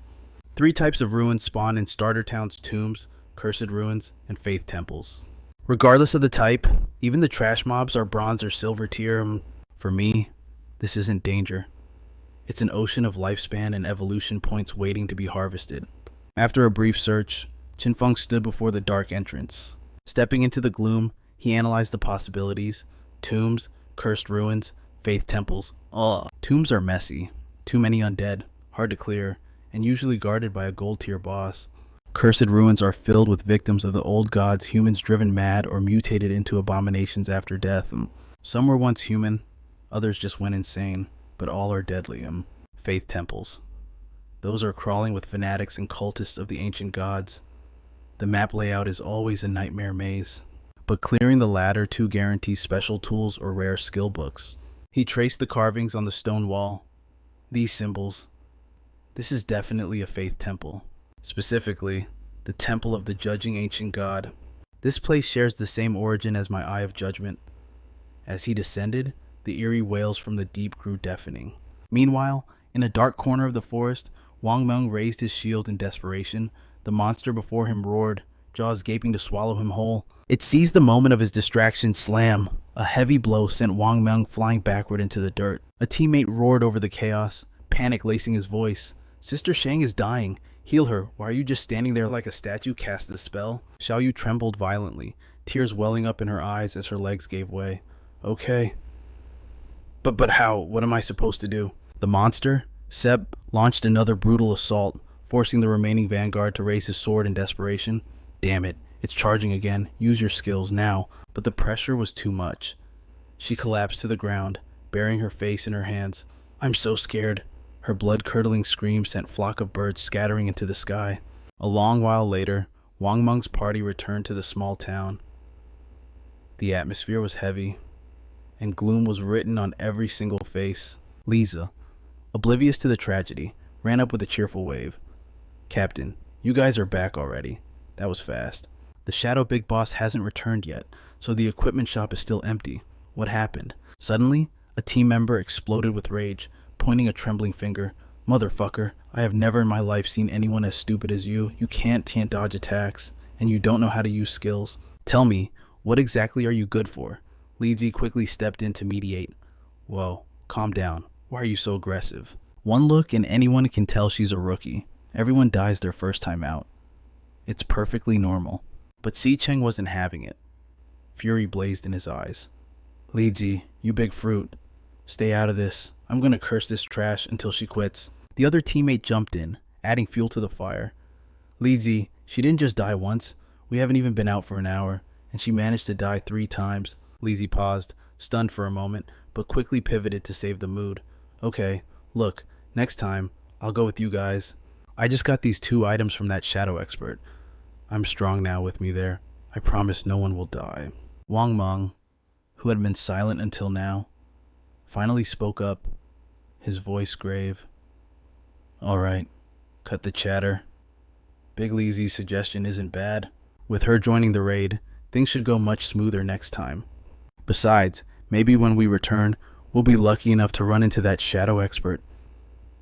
3 types of ruins spawn in starter towns: tombs, cursed ruins, and faith temples. Regardless of the type, even the trash mobs are bronze or silver tier. For me, this isn't danger. It's an ocean of lifespan and evolution points waiting to be harvested. After a brief search, Qin Feng stood before the dark entrance. Stepping into the gloom, he analyzed the possibilities. Tombs, cursed ruins, faith temples. Tombs are messy. Too many undead, hard to clear, and usually guarded by a gold tier boss. Cursed ruins are filled with victims of the old gods, humans driven mad or mutated into abominations after death. Some were once human, others just went insane, but all are deadly. Faith temples. Those are crawling with fanatics and cultists of the ancient gods. The map layout is always a nightmare maze, but clearing the latter 2 guarantees special tools or rare skill books. He traced the carvings on the stone wall. These symbols. This is definitely a faith temple. Specifically, the Temple of the Judging Ancient God. This place shares the same origin as my Eye of Judgment. As he descended, the eerie wails from the deep grew deafening. Meanwhile, in a dark corner of the forest, Wang Meng raised his shield in desperation. The monster before him roared, jaws gaping to swallow him whole. It seized the moment of his distraction. Slam! A heavy blow sent Wang Meng flying backward into the dirt. A teammate roared over the chaos, panic lacing his voice. Sister Shang is dying. Heal her. Why are you just standing there like a statue? Cast the spell. Xiaoyu trembled violently, tears welling up in her eyes as her legs gave way. Okay. But how? What am I supposed to do? The monster, Seb, launched another brutal assault, forcing the remaining vanguard to raise his sword in desperation. Damn it. It's charging again. Use your skills now. But the pressure was too much. She collapsed to the ground, burying her face in her hands. I'm so scared. Her blood-curdling scream sent flock of birds scattering into the sky. A long while later, Wang Meng's party returned to the small town. The atmosphere was heavy, and gloom was written on every single face. Lisa, oblivious to the tragedy, ran up with a cheerful wave. Captain, you guys are back already. That was fast. The Shadow Big Boss hasn't returned yet, so the equipment shop is still empty. What happened? Suddenly, a team member exploded with rage, pointing a trembling finger. Motherfucker, I have never in my life seen anyone as stupid as you. You can't dodge attacks, and you don't know how to use skills. Tell me, what exactly are you good for? Li Zi quickly stepped in to mediate. Whoa, calm down. Why are you so aggressive? One look and anyone can tell she's a rookie. Everyone dies their first time out. It's perfectly normal. But Si Cheng wasn't having it. Fury blazed in his eyes. Leedsy, you big fruit. Stay out of this. I'm gonna curse this trash until she quits. The other teammate jumped in, adding fuel to the fire. Leedsy, she didn't just die once. We haven't even been out for an hour, and she managed to die 3 times. Leedsy paused, stunned for a moment, but quickly pivoted to save the mood. Okay, look, next time, I'll go with you guys. I just got these 2 items from that shadow expert. I'm strong now with me there. I promise no one will die. Wang Meng, who had been silent until now, finally spoke up, his voice grave. All right, cut the chatter. Big Leezy's suggestion isn't bad. With her joining the raid, things should go much smoother next time. Besides, maybe when we return, we'll be lucky enough to run into that shadow expert.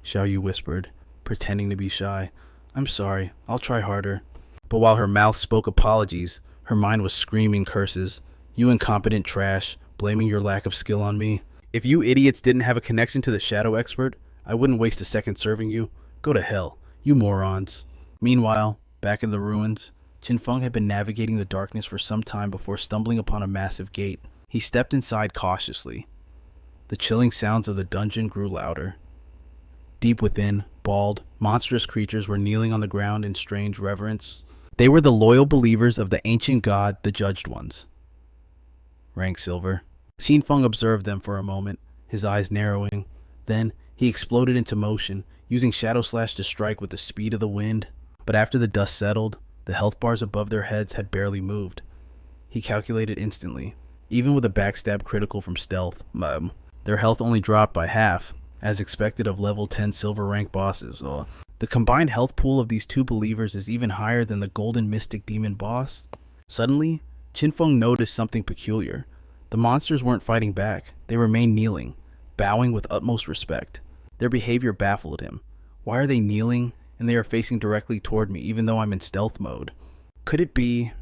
Xiaoyu whispered, pretending to be shy. I'm sorry, I'll try harder. But while her mouth spoke apologies, her mind was screaming curses. You incompetent trash, blaming your lack of skill on me. If you idiots didn't have a connection to the shadow expert, I wouldn't waste a second serving you. Go to hell, you morons. Meanwhile, back in the ruins, Qin Feng had been navigating the darkness for some time before stumbling upon a massive gate. He stepped inside cautiously. The chilling sounds of the dungeon grew louder. Deep within, bald, monstrous creatures were kneeling on the ground in strange reverence. They were the loyal believers of the ancient god, the Judged Ones. Rank Silver. Qin Feng observed them for a moment, his eyes narrowing. Then, he exploded into motion, using Shadow Slash to strike with the speed of the wind. But after the dust settled, the health bars above their heads had barely moved. He calculated instantly. Even with a backstab critical from stealth, their health only dropped by half, as expected of level 10 silver rank bosses. The combined health pool of these 2 believers is even higher than the golden mystic demon boss. Suddenly, Qin Feng noticed something peculiar. The monsters weren't fighting back. They remained kneeling, bowing with utmost respect. Their behavior baffled him. Why are they kneeling and they are facing directly toward me even though I'm in stealth mode? Could it be...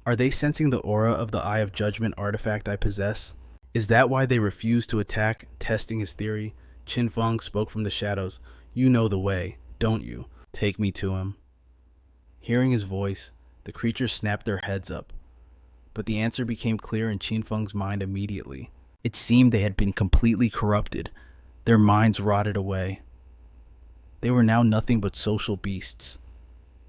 Are they sensing the aura of the Eye of Judgment artifact I possess? Is that why they refuse to attack? Testing his theory, Qin Feng spoke from the shadows. You know the way, don't you? Take me to him. Hearing his voice, the creatures snapped their heads up. But the answer became clear in Qin Feng's mind immediately. It seemed they had been completely corrupted. Their minds rotted away. They were now nothing but social beasts,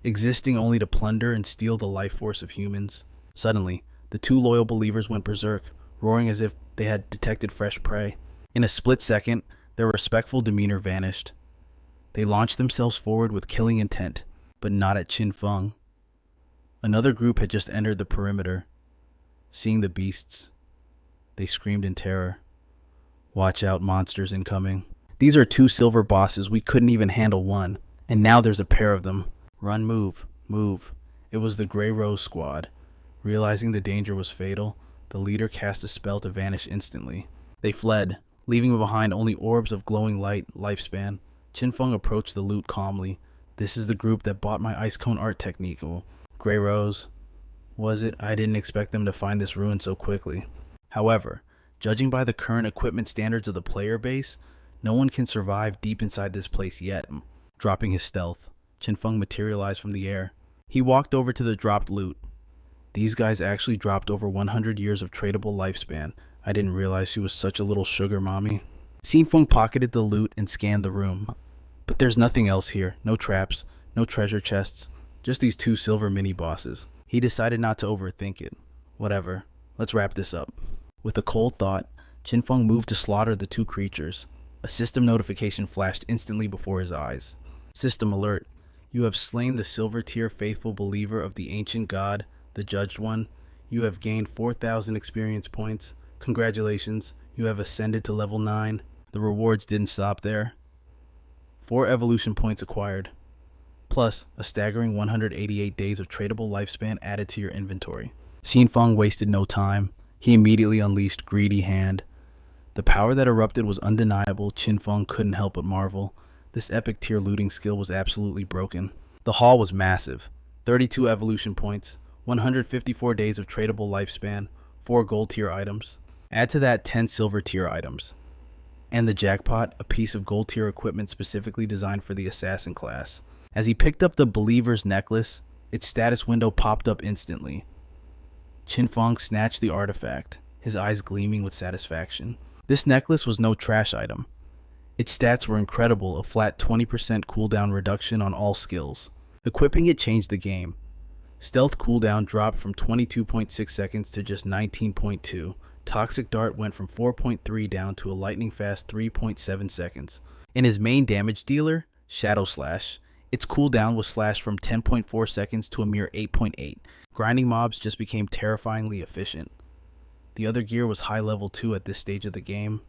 existing only to plunder and steal the life force of humans. Suddenly, the 2 loyal believers went berserk, roaring as if they had detected fresh prey. In a split second, their respectful demeanor vanished. They launched themselves forward with killing intent, but not at Qin Feng. Another group had just entered the perimeter. Seeing the beasts, they screamed in terror. Watch out, monsters incoming. These are 2 silver bosses, we couldn't even handle one, and now there's a pair of them. Run, move, move. It was the Grey Rose squad. Realizing the danger was fatal, the leader cast a spell to vanish instantly. They fled, leaving behind only orbs of glowing light lifespan. Qin Feng approached the loot calmly. This is the group that bought my ice cone art technique. Grey Rose. Was it? I didn't expect them to find this ruin so quickly. However, judging by the current equipment standards of the player base, no one can survive deep inside this place yet. Dropping his stealth, Qin Feng materialized from the air. He walked over to the dropped loot. These guys actually dropped over 100 years of tradable lifespan. I didn't realize she was such a little sugar mommy. Qin Feng pocketed the loot and scanned the room. But there's nothing else here. No traps, no treasure chests, just these 2 silver mini-bosses. He decided not to overthink it. Whatever, let's wrap this up. With a cold thought, Qin Feng moved to slaughter the 2 creatures. A system notification flashed instantly before his eyes. System alert. You have slain the silver tier faithful believer of the ancient god, the Judged One. You have gained 4,000 experience points. Congratulations, you have ascended to level 9. The rewards didn't stop there. 4 evolution points acquired, plus a staggering 188 days of tradable lifespan added to your inventory. Qin Feng wasted no time. He immediately unleashed Greedy Hand. The power that erupted was undeniable. Qin Feng couldn't help but marvel. This epic tier looting skill was absolutely broken. The haul was massive. 32 evolution points, 154 days of tradable lifespan, 4 gold tier items. Add to that 10 silver tier items. And the jackpot, a piece of gold tier equipment specifically designed for the assassin class. As he picked up the believer's necklace, its status window popped up instantly. Qin Feng snatched the artifact, his eyes gleaming with satisfaction. This necklace was no trash item. Its stats were incredible, a flat 20% cooldown reduction on all skills. Equipping it changed the game. Stealth cooldown dropped from 22.6 seconds to just 19.2. Toxic Dart went from 4.3 down to a lightning fast 3.7 seconds. In his main damage dealer, Shadow Slash, its cooldown was slashed from 10.4 seconds to a mere 8.8. Grinding mobs just became terrifyingly efficient. The other gear was high level too at this stage of the game.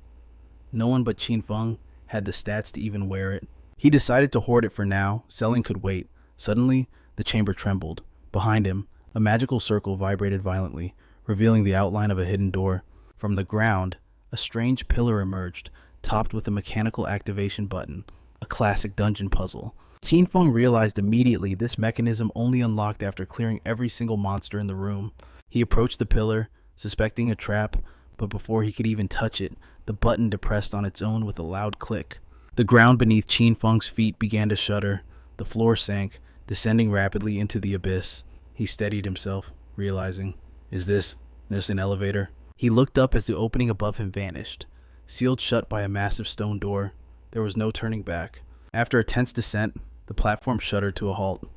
No one but Qin Feng had the stats to even wear it. He decided to hoard it for now, selling could wait. Suddenly, the chamber trembled. Behind him, a magical circle vibrated violently, revealing the outline of a hidden door. From the ground, a strange pillar emerged, topped with a mechanical activation button, a classic dungeon puzzle. Qin Feng realized immediately this mechanism only unlocked after clearing every single monster in the room. He approached the pillar, suspecting a trap, but before he could even touch it, the button depressed on its own with a loud click. The ground beneath Qin Feng's feet began to shudder. The floor sank, descending rapidly into the abyss. He steadied himself, realizing, is this an elevator? He looked up as the opening above him vanished. Sealed shut by a massive stone door, there was no turning back. After a tense descent, the platform shuddered to a halt.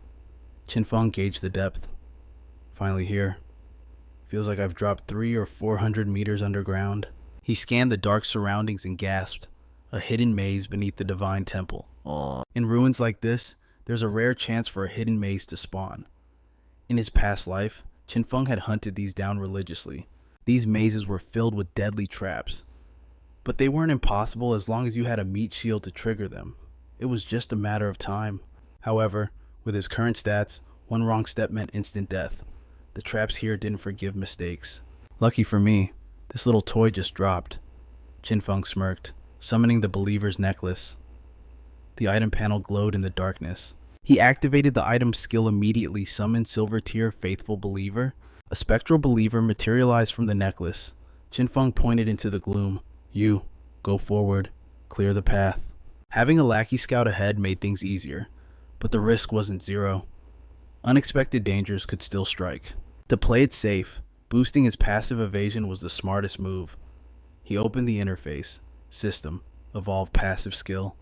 Qin Feng gauged the depth. Finally here. Feels like I've dropped 300 or 400 meters underground. He scanned the dark surroundings and gasped. A hidden maze beneath the divine temple. In ruins like this, there's a rare chance for a hidden maze to spawn. In his past life, Qin Feng had hunted these down religiously. These mazes were filled with deadly traps. But they weren't impossible as long as you had a meat shield to trigger them. It was just a matter of time. However, with his current stats, one wrong step meant instant death. The traps here didn't forgive mistakes. Lucky for me, this little toy just dropped. Qin Feng smirked, summoning the Believer's Necklace. The item panel glowed in the darkness. He activated the item's skill immediately, summoned Silver Tier Faithful Believer. A spectral believer materialized from the necklace. Qin Feng pointed into the gloom. You, go forward, clear the path. Having a lackey scout ahead made things easier, but the risk wasn't zero. Unexpected dangers could still strike. To play it safe, boosting his passive evasion was the smartest move. He opened the interface. System, evolve passive skill.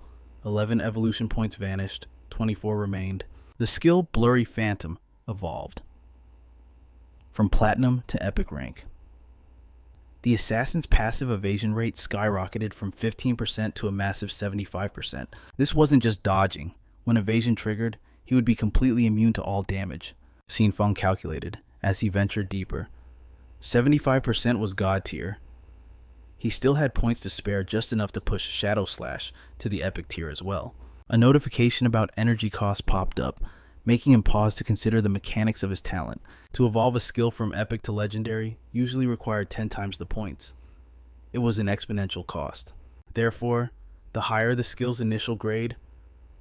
11 evolution points vanished, 24 remained. The skill Blurry Phantom evolved. From Platinum to Epic rank. The assassin's passive evasion rate skyrocketed from 15% to a massive 75%. This wasn't just dodging. When evasion triggered, he would be completely immune to all damage. Qin Feng calculated as he ventured deeper. 75% was God tier. He still had points to spare, just enough to push Shadow Slash to the Epic tier as well. A notification about energy cost popped up, making him pause to consider the mechanics of his talent. To evolve a skill from Epic to Legendary usually required 10 times the points. It was an exponential cost. Therefore, the higher the skill's initial grade,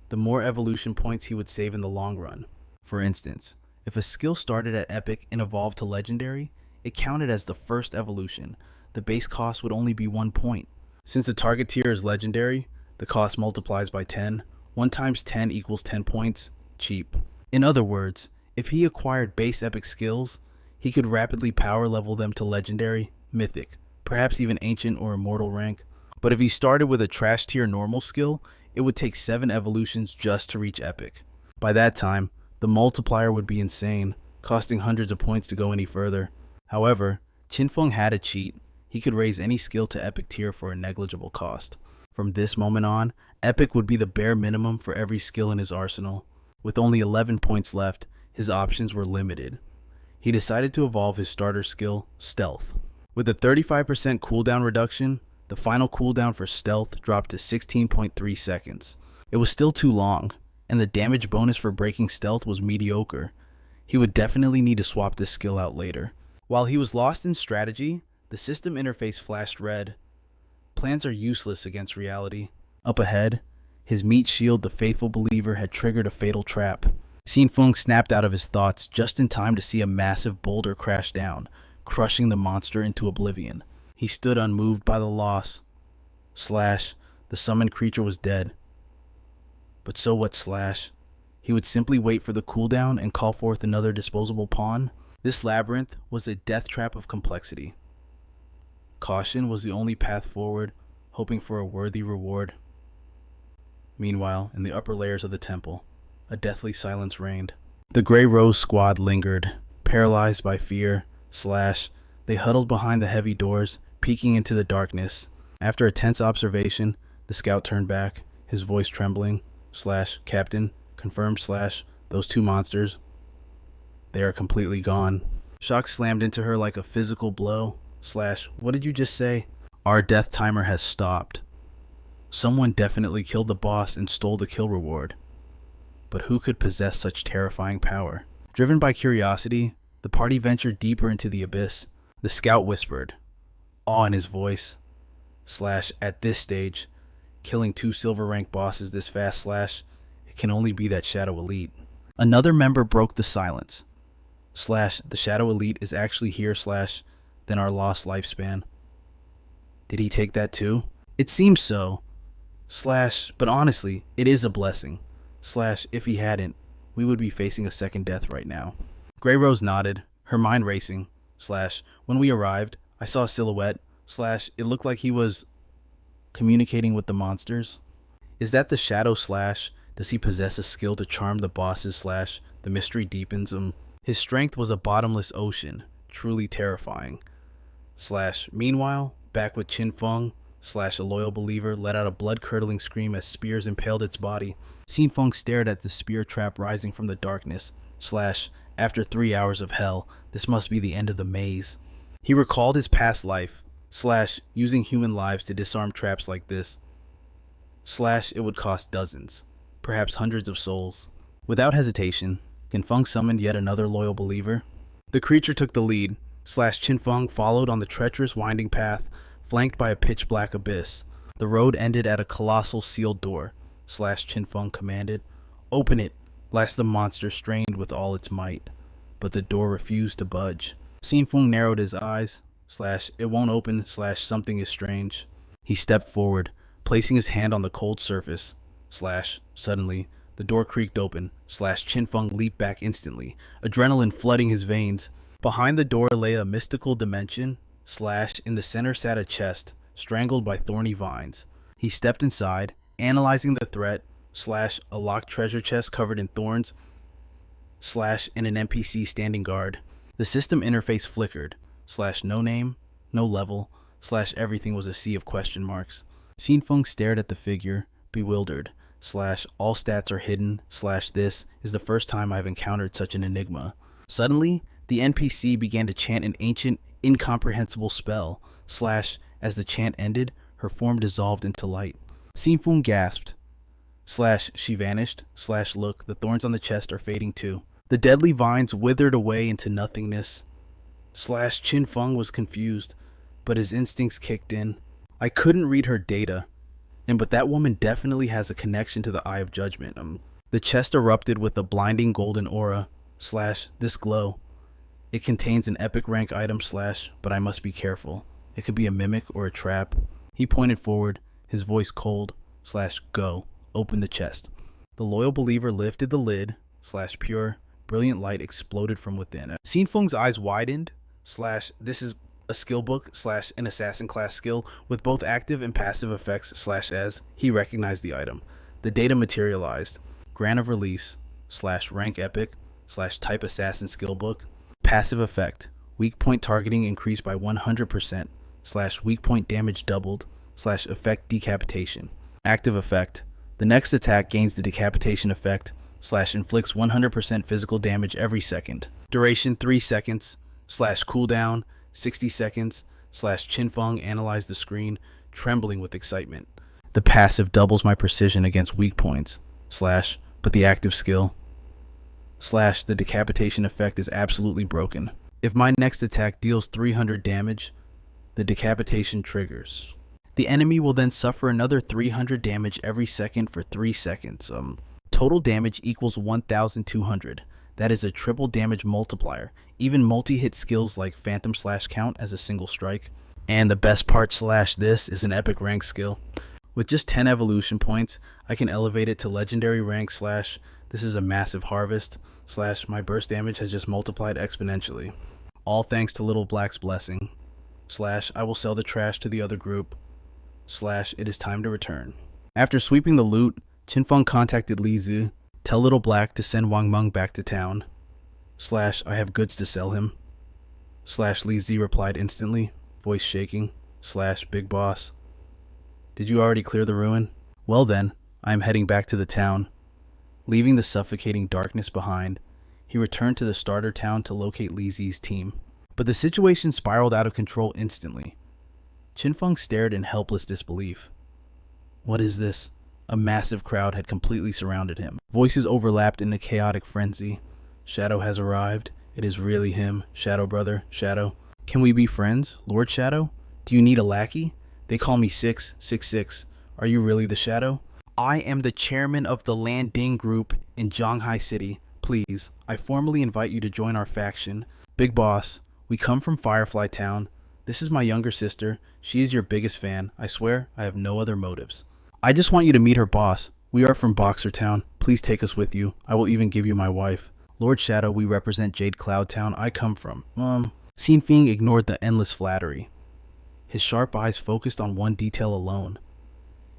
the more evolution points he would save in the long run. For instance, if a skill started at Epic and evolved to Legendary, it counted as the first evolution. The base cost would only be 1 point. Since the target tier is Legendary, the cost multiplies by 10. 1 times 10 equals 10 points. Cheap. In other words, if he acquired base Epic skills, he could rapidly power level them to Legendary, Mythic, perhaps even Ancient or Immortal rank. But if he started with a trash tier normal skill, it would take 7 evolutions just to reach Epic. By that time, the multiplier would be insane, costing hundreds of points to go any further. However, Qin Feng had a cheat. He could raise any skill to Epic tier for a negligible cost. From this moment on, Epic would be the bare minimum for every skill in his arsenal. With only 11 points left, his options were limited. He decided to evolve his starter skill, Stealth. With a 35% cooldown reduction, the final cooldown for Stealth dropped to 16.3 seconds. It was still too long, and the damage bonus for breaking Stealth was mediocre. He would definitely need to swap this skill out later. While he was lost in strategy, the system interface flashed red. Plans are useless against reality. Up ahead, his meat shield, the Faithful Believer, had triggered a fatal trap. Qin Feng snapped out of his thoughts just in time to see a massive boulder crash down, crushing the monster into oblivion. He stood unmoved by the loss. Slash, the summoned creature was dead. But so what, Slash? He would simply wait for the cooldown and call forth another disposable pawn? This labyrinth was a death trap of complexity. Caution was the only path forward, hoping for a worthy reward. Meanwhile, in the upper layers of the temple, a deathly silence reigned. The Grey Rose squad lingered, paralyzed by fear. They huddled behind the heavy doors, peeking into the darkness. After a tense observation, the scout turned back, his voice trembling. Captain, confirmed. Those two monsters, they are completely gone. Shock slammed into her like a physical blow. What did you just say? Our death timer has stopped. Someone definitely killed the boss and stole the kill reward. But who could possess such terrifying power? Driven by curiosity, the party ventured deeper into the abyss. The scout whispered, awe in his voice. At this stage, killing 2 silver rank bosses this fast. It can only be that Shadow Elite. Another member broke the silence. The Shadow Elite is actually here. Then our lost lifespan. Did he take that too? It seems so. But honestly, it is a blessing. If he hadn't, we would be facing a second death right now. Grey Rose nodded, her mind racing. When we arrived, I saw a silhouette. It looked like he was communicating with the monsters. Is that the Shadow ? Does he possess a skill to charm the bosses ? The mystery deepens. His strength was a bottomless ocean, truly terrifying. Meanwhile, back with Qin Feng, a loyal believer, let out a blood-curdling scream as spears impaled its body. Qin Feng stared at the spear trap rising from the darkness. After 3 hours of hell, this must be the end of the maze. He recalled his past life, using human lives to disarm traps like this. It would cost dozens, perhaps hundreds of souls. Without hesitation, Qin Feng summoned yet another loyal believer. The creature took the lead. Qin Feng followed on the treacherous winding path, flanked by a pitch-black abyss. The road ended at a colossal sealed door. Qin Feng commanded, open it. The monster strained with all its might, but the door refused to budge. Qin Feng narrowed his eyes. It won't open. Something is strange. He stepped forward, placing his hand on the cold surface. Suddenly, the door creaked open. Qin Feng leaped back instantly, adrenaline flooding his veins. Behind the door lay a mystical dimension. In the center sat a chest, strangled by thorny vines. He stepped inside, analyzing the threat. A locked treasure chest covered in thorns. And an NPC standing guard. The system interface flickered. No name, no level. Everything was a sea of question marks. Qin Feng stared at the figure, bewildered. All stats are hidden. This is the first time I've encountered such an enigma. Suddenly, the NPC began to chant an ancient, incomprehensible spell. As the chant ended, her form dissolved into light. Qin Feng gasped. She vanished. Look, the thorns on the chest are fading too. The deadly vines withered away into nothingness. Qin Feng was confused, but his instincts kicked in. I couldn't read her data, but that woman definitely has a connection to the Eye of Judgment. The chest erupted with a blinding golden aura. This glow. It contains an epic rank item. But I must be careful. It could be a mimic or a trap. He pointed forward, his voice cold. Go. Open the chest. The loyal believer lifted the lid. Pure, brilliant light exploded from within. Qin Feng's eyes widened. This is a skill book / an assassin class skill with both active and passive effects / as he recognized the item. The data materialized. Grant of release / rank epic / type assassin skill book. Passive effect. Weak point targeting increased by 100% / weak point damage doubled / effect decapitation. Active effect. The next attack gains the decapitation effect / inflicts 100% physical damage every second. Duration 3 seconds / cooldown 60 seconds / Qin Feng analyzed the screen, trembling with excitement. The passive doubles my precision against weak points / but the active skill / the decapitation effect is absolutely broken. If my next attack deals 300 damage, the decapitation triggers. The enemy will then suffer another 300 damage every second for 3 seconds. Total damage equals 1,200. That is a triple damage multiplier. Even multi-hit skills like Phantom Slash count as a single strike. And the best part / this is an epic rank skill. With just 10 evolution points, I can elevate it to legendary rank / this is a massive harvest / my burst damage has just multiplied exponentially. All thanks to Little Black's blessing. / I will sell the trash to the other group / it is time to return. After sweeping the loot, Qin Feng contacted Li Zi. Tell Little Black to send Wang Meng back to town / I have goods to sell him / Li Zi replied instantly, voice shaking / Big boss. Did you already clear the ruin? Well then, I am heading back to the town. Leaving the suffocating darkness behind, he returned to the starter town to locate Li Zi's team. But the situation spiraled out of control instantly. Qin Feng stared in helpless disbelief. What is this? A massive crowd had completely surrounded him. Voices overlapped in a chaotic frenzy. Shadow has arrived. It is really him. Shadow brother, Shadow. Can we be friends, Lord Shadow? Do you need a lackey? They call me 666. Are you really the Shadow? I am the chairman of the Landing Group in Zhanghai City. Please, I formally invite you to join our faction. Big boss, we come from Firefly Town. This is my younger sister. She is your biggest fan. I swear, I have no other motives. I just want you to meet her boss. We are from Boxer Town. Please take us with you. I will even give you my wife. Lord Shadow, we represent Jade Cloud Town I come from. Qin Feng ignored the endless flattery. His sharp eyes focused on one detail alone.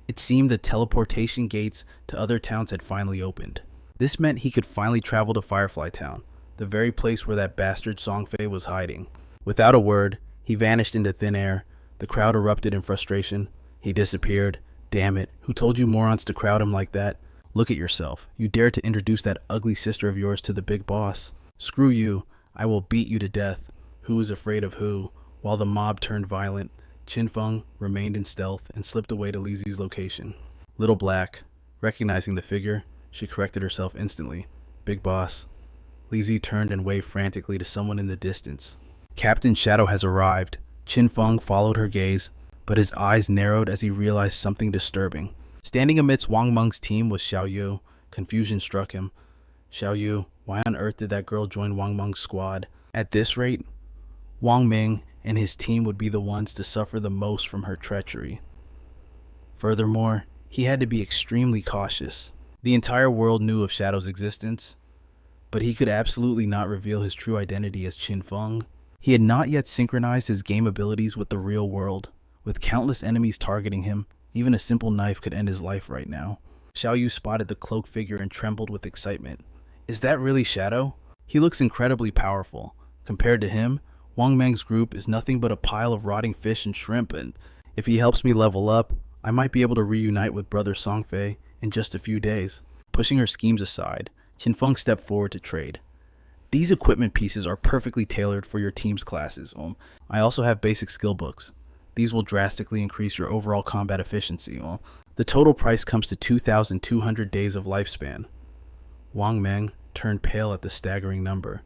It seemed the teleportation gates to other towns had finally opened. This meant he could finally travel to Firefly Town, the very place where that bastard Songfei was hiding. Without a word, he vanished into thin air. The crowd erupted in frustration. He disappeared. Damn it, who told you morons to crowd him like that? Look at yourself. You dared to introduce that ugly sister of yours to the big boss. Screw you. I will beat you to death. Who is afraid of who? While the mob turned violent, Qin Feng remained in stealth and slipped away to Li Zi's location. Little Black, recognizing the figure, she corrected herself instantly. Big boss. Li Zi turned and waved frantically to someone in the distance. Captain Shadow has arrived. Qin Feng followed her gaze, but his eyes narrowed as he realized something disturbing. Standing amidst Wang Meng's team was Xiaoyu. Confusion struck him. Xiaoyu, why on earth did that girl join Wang Meng's squad? At this rate, Wang Meng and his team would be the ones to suffer the most from her treachery. Furthermore, he had to be extremely cautious. The entire world knew of Shadow's existence, but he could absolutely not reveal his true identity as Qin Feng. He had not yet synchronized his game abilities with the real world. With countless enemies targeting him, even a simple knife could end his life right now. Xiaoyu spotted the cloaked figure and trembled with excitement. Is that really Shadow? He looks incredibly powerful. Compared to him, Wang Meng's group is nothing but a pile of rotting fish and shrimp, and if he helps me level up, I might be able to reunite with brother Songfei in just a few days. Pushing her schemes aside, Qin Feng stepped forward to trade. These equipment pieces are perfectly tailored for your team's classes. I also have basic skill books. These will drastically increase your overall combat efficiency. The total price comes to 2,200 days of lifespan. Wang Meng turned pale at the staggering number.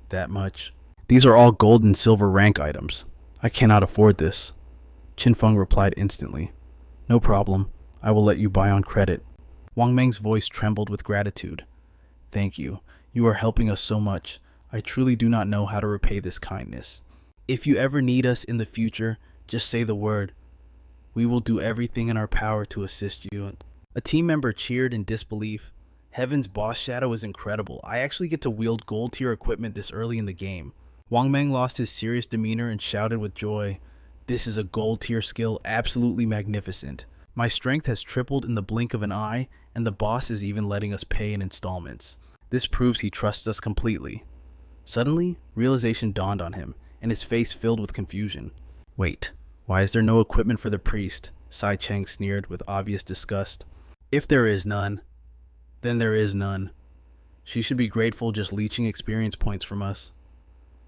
That much? These are all gold and silver rank items. I cannot afford this. Qin Feng replied instantly. No problem. I will let you buy on credit. Wang Meng's voice trembled with gratitude. Thank you. You are helping us so much. I truly do not know how to repay this kindness. If you ever need us in the future, just say the word. We will do everything in our power to assist you. A team member cheered in disbelief. Heaven's boss Shadow is incredible. I actually get to wield gold tier equipment this early in the game. Wang Meng lost his serious demeanor and shouted with joy. This is a gold tier skill, absolutely magnificent. My strength has tripled in the blink of an eye, and the boss is even letting us pay in installments. This proves he trusts us completely. Suddenly, realization dawned on him, and his face filled with confusion. Wait, why is there no equipment for the priest? Sai Cheng sneered with obvious disgust. If there is none, then there is none. She should be grateful just leeching experience points from us.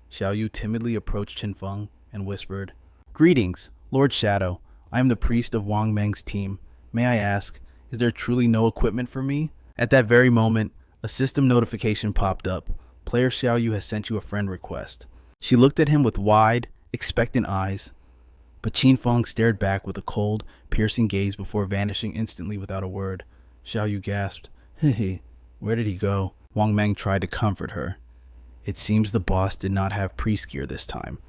Xiaoyu timidly approached Qin Feng and whispered, Greetings, Lord Shadow. I am the priest of Wang Meng's team. May I ask, is there truly no equipment for me? At that very moment, a system notification popped up. Player Xiaoyu has sent you a friend request. She looked at him with wide, expectant eyes, but Qin Feng stared back with a cold, piercing gaze before vanishing instantly without a word. Xiaoyu gasped, Hehe, where did he go? Wang Meng tried to comfort her. It seems the boss did not have priest gear this time.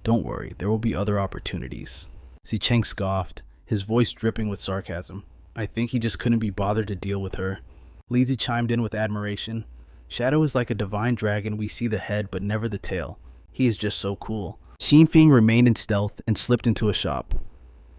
Don't worry, there will be other opportunities. Si Cheng scoffed, his voice dripping with sarcasm. I think he just couldn't be bothered to deal with her. Li Zi chimed in with admiration. Shadow is like a divine dragon. We see the head but never the tail. He is just so cool. Qin Feng remained in stealth and slipped into a shop.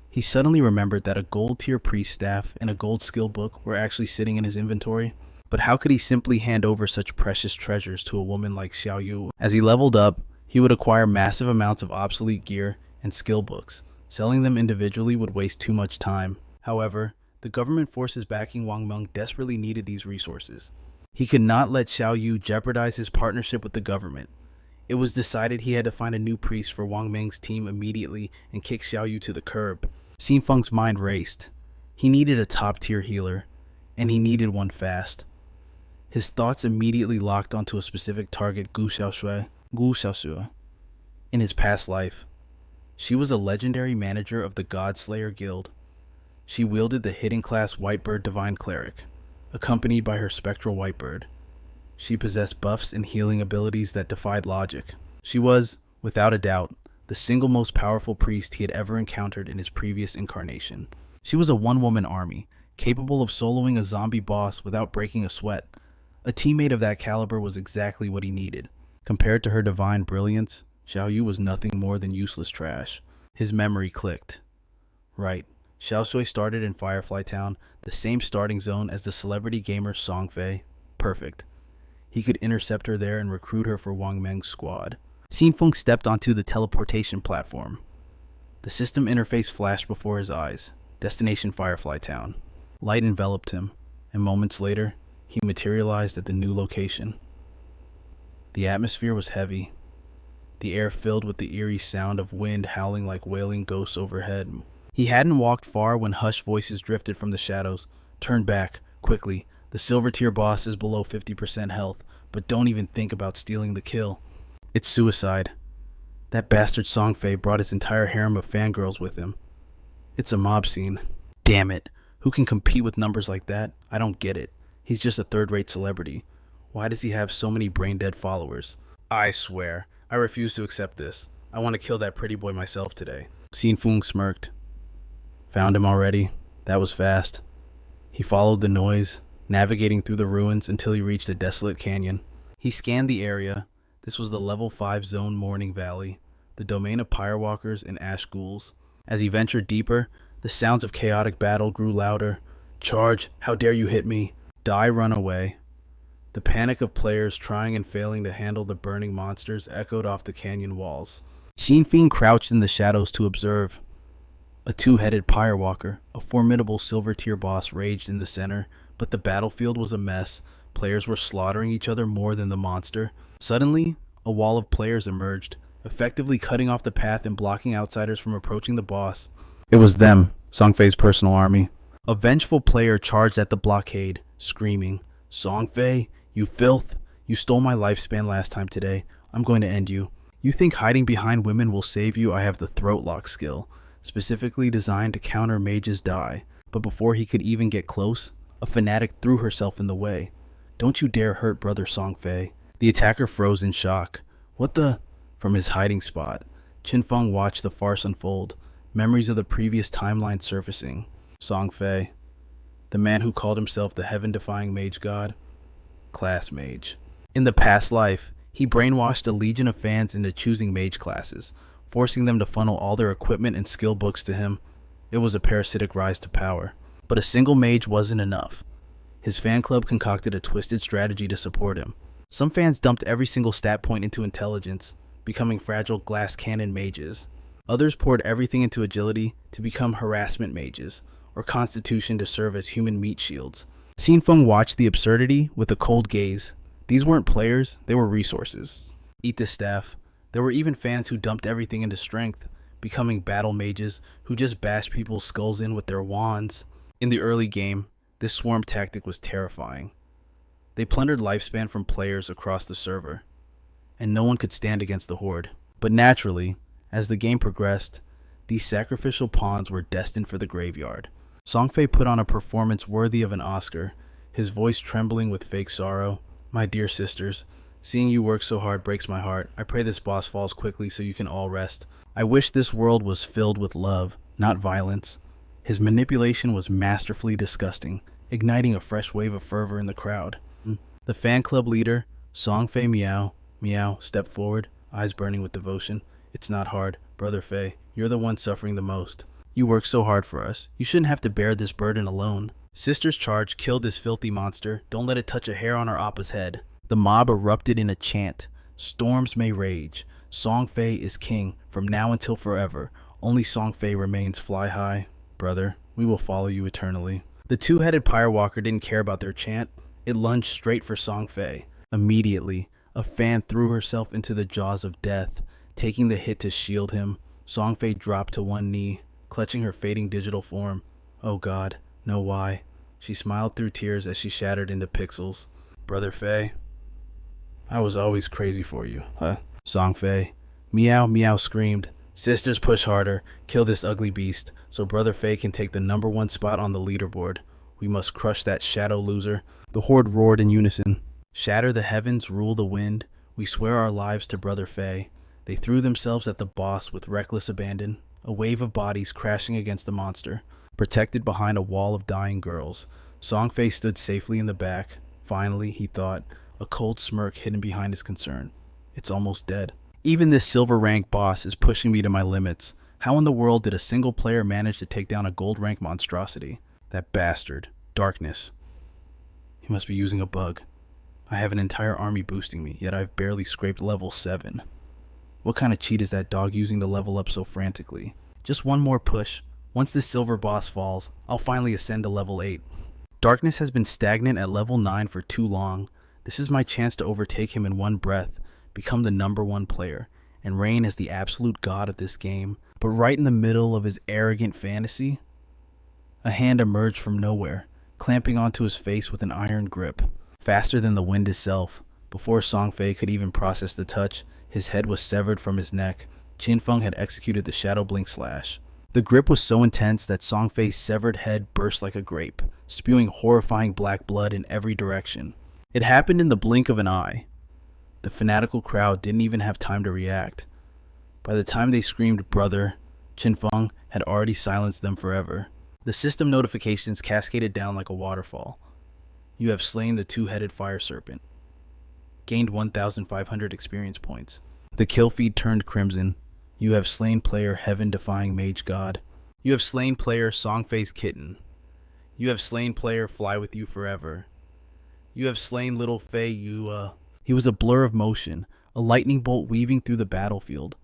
He suddenly remembered that a gold-tier priest staff and a gold skill book were actually sitting in his inventory. But how could he simply hand over such precious treasures to a woman like Xiaoyu? As he leveled up, he would acquire massive amounts of obsolete gear and skill books. Selling them individually would waste too much time. However, the government forces backing Wang Meng desperately needed these resources. He could not let Xiaoyu jeopardize his partnership with the government. It was decided he had to find a new priest for Wang Meng's team immediately and kick Xiaoyu to the curb. Qin Feng's mind raced. He needed a top-tier healer, and he needed one fast. His thoughts immediately locked onto a specific target, Gu Xiaoshui. In his past life, she was a legendary manager of the Godslayer Guild. She wielded the hidden class Whitebird Divine Cleric, accompanied by her spectral Whitebird. She possessed buffs and healing abilities that defied logic. She was, without a doubt, the single most powerful priest he had ever encountered in his previous incarnation. She was a one-woman army, capable of soloing a zombie boss without breaking a sweat. A teammate of that caliber was exactly what he needed. Compared to her divine brilliance, Xiaoyu was nothing more than useless trash. His memory clicked. Right, Xiaoshui started in Firefly Town, the same starting zone as the celebrity gamer Songfei. Perfect. He could intercept her there and recruit her for Wang Meng's squad. Qin Feng stepped onto the teleportation platform. The system interface flashed before his eyes. Destination Firefly Town. Light enveloped him, and moments later, he materialized at the new location. The atmosphere was heavy, the air filled with the eerie sound of wind howling like wailing ghosts overhead. He hadn't walked far when hushed voices drifted from the shadows. Turn back, quickly. The silver tier boss is below 50% health, but don't even think about stealing the kill. It's suicide. That bastard Songfei brought his entire harem of fangirls with him. It's a mob scene. Damn it. Who can compete with numbers like that? I don't get it. He's just a third-rate celebrity. Why does he have so many brain-dead followers? I swear, I refuse to accept this. I want to kill that pretty boy myself today. Qin Feng smirked. Found him already? That was fast. He followed the noise, navigating through the ruins until he reached a desolate canyon. He scanned the area. This was the level 5 zone Morning Valley, the domain of Pirewalkers and Ash Ghouls. As he ventured deeper, the sounds of chaotic battle grew louder. Charge! How dare you hit me! Die, run away. The panic of players trying and failing to handle the burning monsters echoed off the canyon walls. Qin Feng crouched in the shadows to observe. A two-headed Pirewalker, a formidable silver-tier boss, raged in the center, but the battlefield was a mess. Players were slaughtering each other more than the monster. Suddenly, a wall of players emerged, effectively cutting off the path and blocking outsiders from approaching the boss. It was them, Songfei's personal army. A vengeful player charged at the blockade, screaming, Songfei, you filth! You stole my lifespan last time today. I'm going to end you. You think hiding behind women will save you? I have the throat lock skill, specifically designed to counter mages' die. But before he could even get close, a fanatic threw herself in the way. Don't you dare hurt Brother Songfei. The attacker froze in shock. What the? From his hiding spot, Qin Feng watched the farce unfold, memories of the previous timeline surfacing. Songfei, the man who called himself the heaven-defying mage god, class mage. In the past life, he brainwashed a legion of fans into choosing mage classes, forcing them to funnel all their equipment and skill books to him. It was a parasitic rise to power. But a single mage wasn't enough. His fan club concocted a twisted strategy to support him. Some fans dumped every single stat point into intelligence, becoming fragile glass cannon mages. Others poured everything into agility to become harassment mages, or constitution to serve as human meat shields. Qin Feng watched the absurdity with a cold gaze. These weren't players, they were resources. Eat this staff. There were even fans who dumped everything into strength, becoming battle mages who just bashed people's skulls in with their wands. In the early game, this swarm tactic was terrifying. They plundered lifespan from players across the server, and no one could stand against the horde. But naturally, as the game progressed, these sacrificial pawns were destined for the graveyard. Songfei put on a performance worthy of an Oscar, his voice trembling with fake sorrow. My dear sisters, seeing you work so hard breaks my heart. I pray this boss falls quickly so you can all rest. I wish this world was filled with love, not violence. His manipulation was masterfully disgusting, igniting a fresh wave of fervor in the crowd. The fan club leader, Songfei Meow, stepped forward, eyes burning with devotion. It's not hard, Brother Fei. You're the one suffering the most. You work so hard for us. You shouldn't have to bear this burden alone. Sisters charge, kill this filthy monster. Don't let it touch a hair on our Appa's head. The mob erupted in a chant. Storms may rage. Song Fei is king from now until forever. Only Song Fei remains fly high. Brother, we will follow you eternally. The two-headed Pirewalker didn't care about their chant. It lunged straight for Song Fei. Immediately, a fan threw herself into the jaws of death, taking the hit to shield him. Song Fei dropped to one knee, clutching her fading digital form. Oh God, no why. She smiled through tears as she shattered into pixels. Brother Fei, I was always crazy for you, huh? Song Fei. Meow Meow screamed. Sisters push harder, kill this ugly beast, so Brother Fei can take the #1 spot on the leaderboard. We must crush that shadow loser. The horde roared in unison. Shatter the heavens, rule the wind. We swear our lives to Brother Fei. They threw themselves at the boss with reckless abandon, a wave of bodies crashing against the monster. Protected behind a wall of dying girls, Song Fei stood safely in the back. Finally, he thought, a cold smirk hidden behind his concern. It's almost dead. Even this silver rank boss is pushing me to my limits. How in the world did a single player manage to take down a gold rank monstrosity? That bastard. Darkness. He must be using a bug. I have an entire army boosting me, yet I've barely scraped level 7. What kind of cheat is that dog using to level up so frantically? Just one more push. Once this silver boss falls, I'll finally ascend to level 8. Darkness has been stagnant at level 9 for too long. This is my chance to overtake him in one breath, become the #1 player, and reign as the absolute god of this game. But right in the middle of his arrogant fantasy, a hand emerged from nowhere, clamping onto his face with an iron grip. Faster than the wind itself, before Song Fei could even process the touch, his head was severed from his neck. Qin Feng had executed the Shadow Blink Slash. The grip was so intense that Song Fei's severed head burst like a grape, spewing horrifying black blood in every direction. It happened in the blink of an eye. The fanatical crowd didn't even have time to react. By the time they screamed "Brother," Qin Feng had already silenced them forever. The system notifications cascaded down like a waterfall. You have slain the two-headed fire serpent. Gained 1,500 experience points. The kill feed turned crimson. You have slain player heaven-defying mage god. You have slain player Song Fei's kitten. You have slain player fly with you forever. You have slain little Fei He was a blur of motion, a lightning bolt weaving through the battlefield.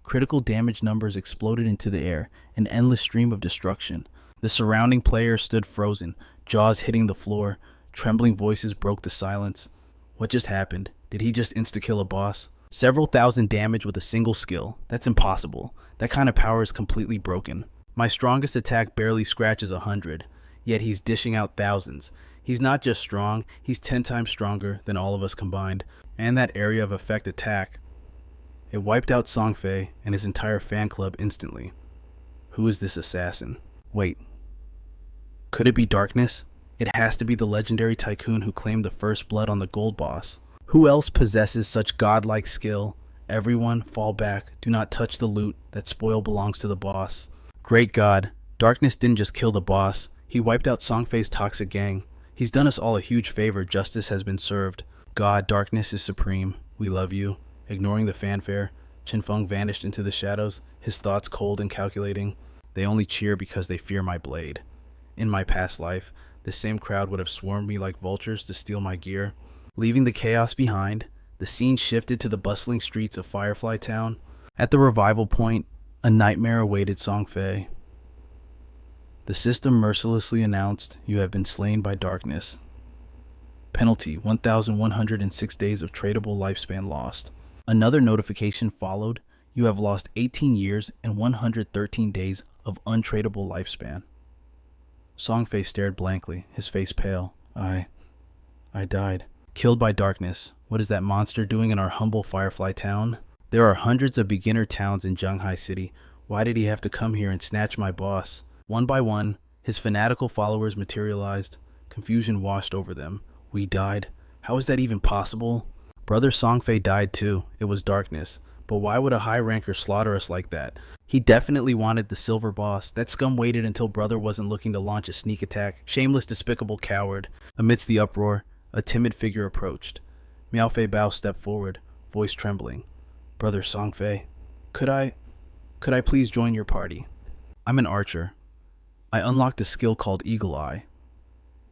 Critical damage numbers exploded into the air, an endless stream of destruction. The surrounding players stood frozen, jaws hitting the floor. Trembling voices broke the silence. What just happened? Did he just insta-kill a boss? Several thousand damage with a single skill. That's impossible. That kind of power is completely broken. My strongest attack barely scratches 100, yet he's dishing out thousands. He's not just strong, he's 10 times stronger than all of us combined. And that area of effect attack. It wiped out Song Fei and his entire fan club instantly. Who is this assassin? Wait. Could it be Darkness? It has to be the legendary tycoon who claimed the first blood on the gold boss. Who else possesses such godlike skill? Everyone, fall back. Do not touch the loot. That spoil belongs to the boss. Great God. Darkness didn't just kill the boss. He wiped out Song Fei's toxic gang. He's done us all a huge favor. Justice has been served. God, Darkness is supreme. We love you. Ignoring the fanfare, Qin Feng vanished into the shadows, his thoughts cold and calculating. They only cheer because they fear my blade. In my past life, this same crowd would have swarmed me like vultures to steal my gear. Leaving the chaos behind, the scene shifted to the bustling streets of Firefly Town. At the revival point, a nightmare awaited Song Fei. The system mercilessly announced, "You have been slain by Darkness." Penalty, 1,106 days of tradable lifespan lost. Another notification followed, "You have lost 18 years and 113 days of untradable lifespan." Song Fei stared blankly, his face pale. I died. Killed by Darkness. What is that monster doing in our humble Firefly Town? There are hundreds of beginner towns in Zhanghai City. Why did he have to come here and snatch my boss? One by one, his fanatical followers materialized. Confusion washed over them. We died. How is that even possible? Brother Song Fei died too. It was Darkness. But why would a high ranker slaughter us like that? He definitely wanted the silver boss. That scum waited until Brother wasn't looking to launch a sneak attack. Shameless, despicable coward. Amidst the uproar, a timid figure approached. Miao Fei Bao stepped forward, voice trembling. Brother Song Fei. Could I please join your party? I'm an archer. I unlocked a skill called Eagle Eye.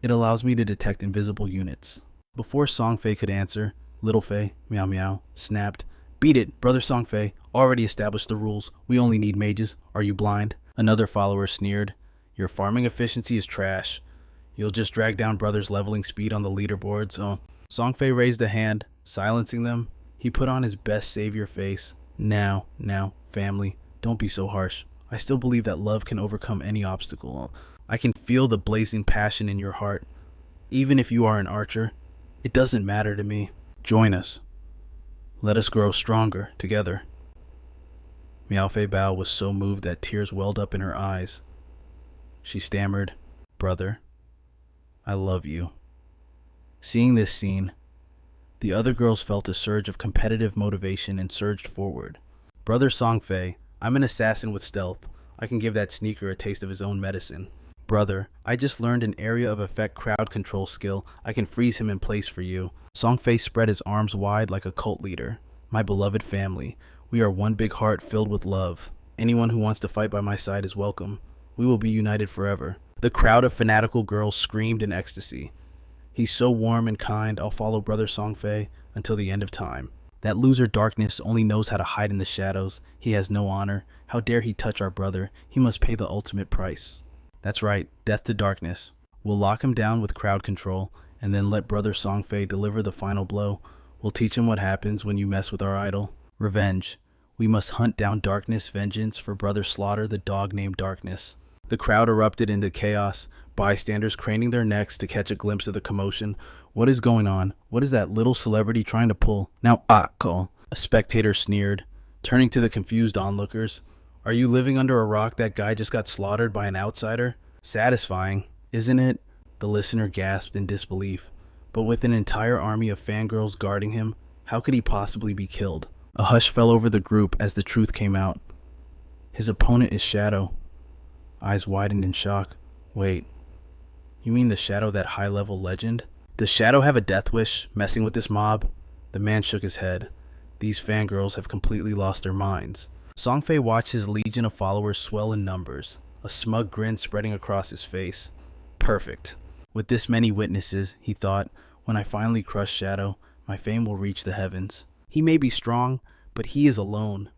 It allows me to detect invisible units. Before Song Fei could answer, Little Fei, meow meow, snapped, "Beat it, Brother Song Fei. Already established the rules. We only need mages. Are you blind?" Another follower sneered, "Your farming efficiency is trash. You'll just drag down Brother's leveling speed on the leaderboards." Oh. Song Fei raised a hand, silencing them. He put on his best savior face. Now, family, don't be so harsh. I still believe that love can overcome any obstacle. I can feel the blazing passion in your heart. Even if you are an archer, it doesn't matter to me. Join us. Let us grow stronger together. Miao Fei Bao was so moved that tears welled up in her eyes. She stammered, "Brother, I love you." Seeing this scene, the other girls felt a surge of competitive motivation and surged forward. "Brother Song Fei, I'm an assassin with stealth. I can give that sneaker a taste of his own medicine." "Brother, I just learned an area of effect crowd control skill. I can freeze him in place for you." Song Fei spread his arms wide like a cult leader. "My beloved family, we are one big heart filled with love. Anyone who wants to fight by my side is welcome. We will be united forever." The crowd of fanatical girls screamed in ecstasy. "He's so warm and kind. I'll follow Brother Song Fei until the end of time. That loser Darkness only knows how to hide in the shadows. He has no honor. How dare he touch our brother? He must pay the ultimate price." "That's right, death to Darkness. We'll lock him down with crowd control, and then let Brother Song Fei deliver the final blow. We'll teach him what happens when you mess with our idol. Revenge. We must hunt down Darkness. Vengeance for Brother Slaughter, the dog named Darkness." The crowd erupted into chaos, bystanders craning their necks to catch a glimpse of the commotion. "What is going on? What is that little celebrity trying to pull? Now, call." A spectator sneered, turning to the confused onlookers. "Are you living under a rock? That guy just got slaughtered by an outsider?" "Satisfying, isn't it?" The listener gasped in disbelief. But with an entire army of fangirls guarding him, how could he possibly be killed? A hush fell over the group as the truth came out. His opponent is Shadow. Eyes widened in shock. "Wait, you mean the Shadow, that high-level legend? Does Shadow have a death wish, messing with this mob?" The man shook his head. "These fangirls have completely lost their minds." Song Fei watched his legion of followers swell in numbers, a smug grin spreading across his face. "Perfect. With this many witnesses," he thought, "when I finally crush Shadow, my fame will reach the heavens. He may be strong, but he is alone.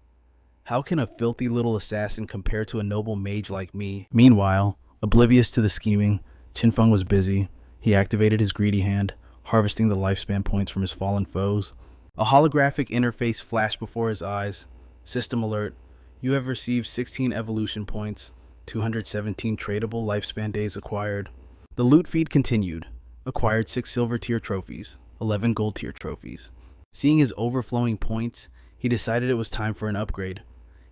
How can a filthy little assassin compare to a noble mage like me?" Meanwhile, oblivious to the scheming, Qin Feng was busy. He activated his greedy hand, harvesting the lifespan points from his fallen foes. A holographic interface flashed before his eyes. "System alert. You have received 16 evolution points, 217 tradable lifespan days acquired." The loot feed continued. Acquired 6 silver tier trophies, 11 gold tier trophies. Seeing his overflowing points, he decided it was time for an upgrade.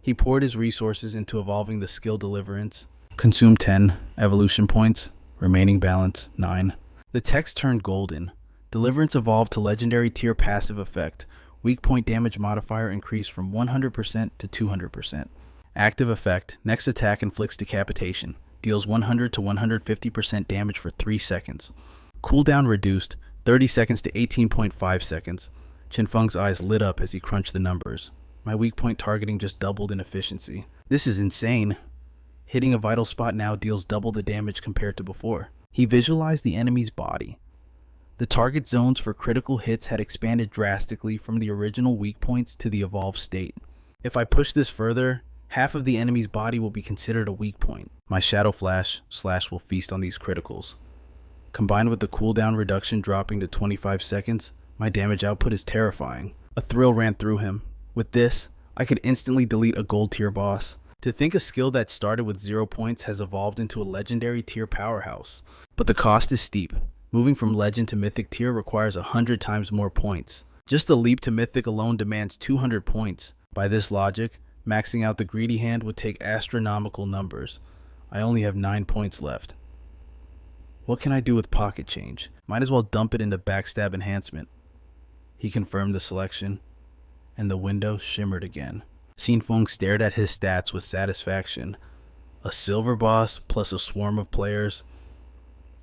He poured his resources into evolving the skill Deliverance. Consumed 10 evolution points, remaining balance 9. The text turned golden. Deliverance evolved to legendary tier passive effect. Weak point damage modifier increased from 100% to 200%. Active effect, next attack inflicts decapitation. Deals 100 to 150% damage for 3 seconds. Cooldown reduced 30 seconds to 18.5 seconds. Qin Feng's eyes lit up as he crunched the numbers. My weak point targeting just doubled in efficiency. This is insane. Hitting a vital spot now deals double the damage compared to before. He visualized the enemy's body. The target zones for critical hits had expanded drastically from the original weak points to the evolved state. If I push this further, half of the enemy's body will be considered a weak point. My Shadow Flash / will feast on these criticals. Combined with the cooldown reduction dropping to 25 seconds, my damage output is terrifying. A thrill ran through him. With this, I could instantly delete a gold tier boss. To think a skill that started with 0 points has evolved into a legendary tier powerhouse. But the cost is steep. Moving from legend to mythic tier requires 100 times more points. Just the leap to mythic alone demands 200 points. By this logic, maxing out the greedy hand would take astronomical numbers. I only have 9 points left. What can I do with pocket change? Might as well dump it into backstab enhancement. He confirmed the selection, and the window shimmered again. Qin Feng stared at his stats with satisfaction. A silver boss plus a swarm of players.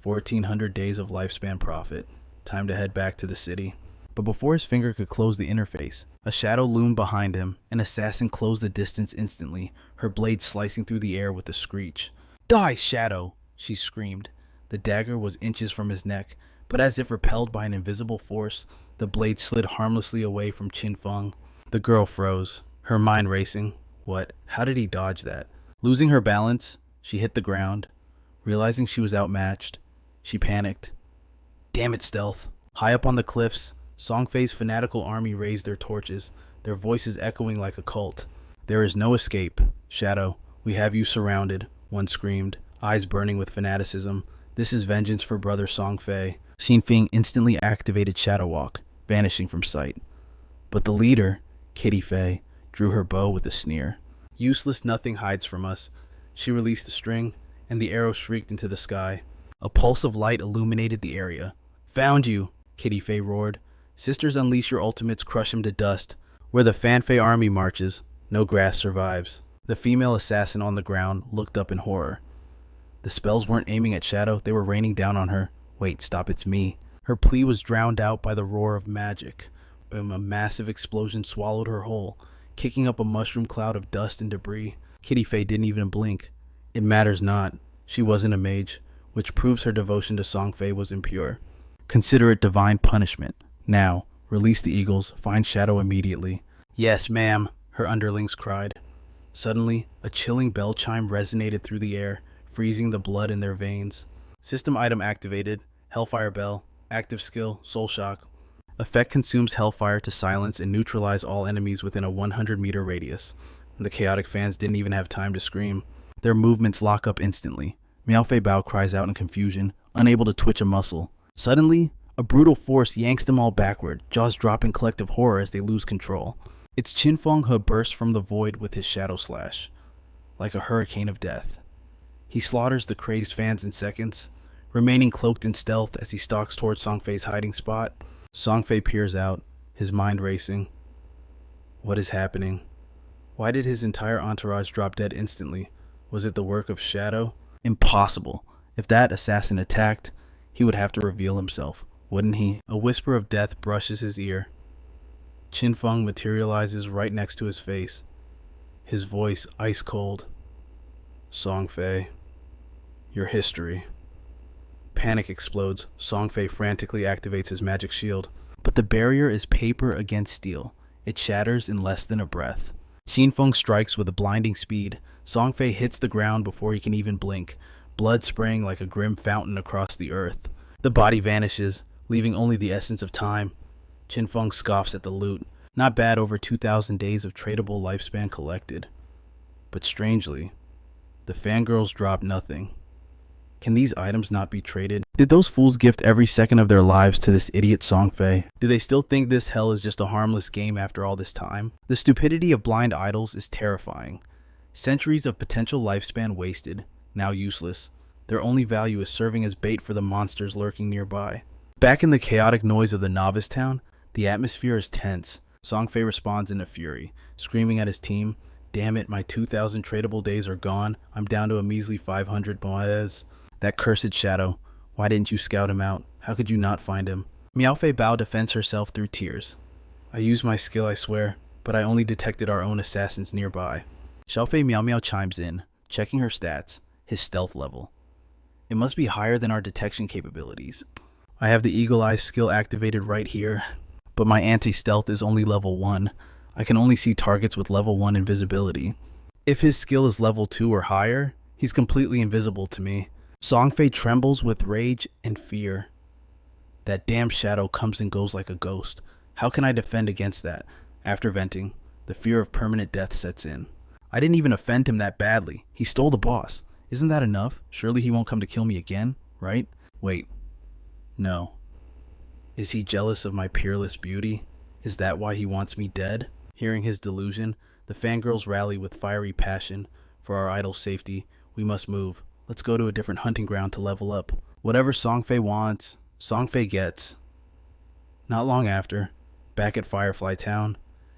1,400 days of lifespan profit. Time to head back to the city. But before his finger could close the interface, a shadow loomed behind him. An assassin closed the distance instantly, her blade slicing through the air with a screech. "Die, shadow!" she screamed. The dagger was inches from his neck, but as if repelled by an invisible force, the blade slid harmlessly away from Qin Feng. The girl froze, her mind racing. What? How did he dodge that? Losing her balance, she hit the ground. Realizing she was outmatched, she panicked. Damn it, stealth. High up on the cliffs, Songfei's fanatical army raised their torches, their voices echoing like a cult. "There is no escape. Shadow, we have you surrounded," one screamed, eyes burning with fanaticism. "This is vengeance for brother Songfei." Qin Feng instantly activated Shadow Walk, vanishing from sight. But the leader, Kitty Fei, drew her bow with a sneer. "Useless nothing hides from us." She released the string, and the arrow shrieked into the sky. A pulse of light illuminated the area. "Found you!" Kitty Fei roared. "Sisters, unleash your ultimates, crush him to dust. Where the Fanfei army marches, no grass survives." The female assassin on the ground looked up in horror. The spells weren't aiming at Shadow, they were raining down on her. "Wait, stop, it's me." Her plea was drowned out by the roar of magic. A massive explosion swallowed her whole, kicking up a mushroom cloud of dust and debris. Kitty Fei didn't even blink. It matters not. She wasn't a mage, which proves her devotion to Songfei was impure. Consider it divine punishment. Now, release the eagles, find Shadow immediately. "Yes, ma'am," her underlings cried. Suddenly, a chilling bell chime resonated through the air, freezing the blood in their veins. System item activated. Hellfire Bell. Active skill, Soul Shock. Effect consumes hellfire to silence and neutralize all enemies within a 100-meter radius. The chaotic fans didn't even have time to scream. Their movements lock up instantly. Miaofei Bao cries out in confusion, unable to twitch a muscle. Suddenly, a brutal force yanks them all backward, jaws drop in collective horror as they lose control. It's Qin Feng who bursts from the void with his shadow slash, like a hurricane of death. He slaughters the crazed fans in seconds, remaining cloaked in stealth as he stalks towards Songfei's hiding spot. Songfei peers out, his mind racing. What is happening? Why did his entire entourage drop dead instantly? Was it the work of Shadow? Impossible. If that assassin attacked, he would have to reveal himself, wouldn't he? A whisper of death brushes his ear. Qin Feng materializes right next to his face, his voice ice cold. "Songfei, your history." Panic explodes. Songfei frantically activates his magic shield. But the barrier is paper against steel. It shatters in less than a breath. Qin Feng strikes with a blinding speed. Songfei hits the ground before he can even blink, blood spraying like a grim fountain across the earth. The body vanishes, leaving only the essence of time. Qin Feng scoffs at the loot. Not bad, over 2,000 days of tradable lifespan collected. But strangely, the fangirls drop nothing. Can these items not be traded? Did those fools gift every second of their lives to this idiot Songfei? Do they still think this hell is just a harmless game after all this time? The stupidity of blind idols is terrifying. Centuries of potential lifespan wasted, now useless. Their only value is serving as bait for the monsters lurking nearby. Back in the chaotic noise of the novice town, the atmosphere is tense. Songfei responds in a fury, screaming at his team, "Damn it, my 2,000 tradable days are gone. I'm down to a measly 500 moedas. That cursed Shadow. Why didn't you scout him out? How could you not find him?" Miaofei Bao defends herself through tears. "I used my skill, I swear, but I only detected our own assassins nearby." Xiaofei Miao Miao chimes in, checking her stats, his stealth level. "It must be higher than our detection capabilities. I have the Eagle Eye skill activated right here, but my anti-stealth is only level 1. I can only see targets with level 1 invisibility. If his skill is level 2 or higher, he's completely invisible to me." Songfei trembles with rage and fear. That damn Shadow comes and goes like a ghost. How can I defend against that? After venting, the fear of permanent death sets in. I didn't even offend him that badly. He stole the boss. Isn't that enough? Surely he won't come to kill me again, right? Wait. No. Is he jealous of my peerless beauty? Is that why he wants me dead? Hearing his delusion, the fangirls rally with fiery passion. For our idol's safety, we must move. Let's go to a different hunting ground to level up. Whatever Songfei wants, Songfei gets. Not long after, back at Firefly Town,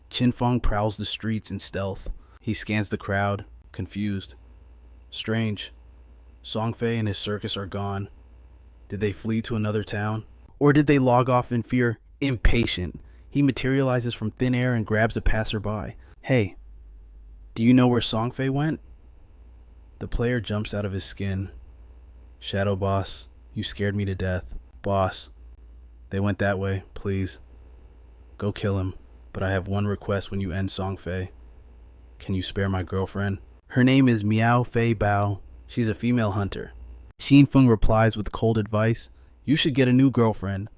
Qin Feng prowls the streets in stealth. He scans the crowd, confused. Strange. Songfei and his circus are gone. Did they flee to another town? Or did they log off in fear, Impatient, he materializes from thin air and grabs a passerby. Hey, do you know where Songfei went? The player jumps out of his skin. Shadow boss, you scared me to death. Boss, they went that way, please. Go kill him, but I have one request when you end Songfei. Can you spare my girlfriend? Her name is Miao Fei Bao. She's a female hunter. Qin Feng replies with cold advice. You should get a new girlfriend.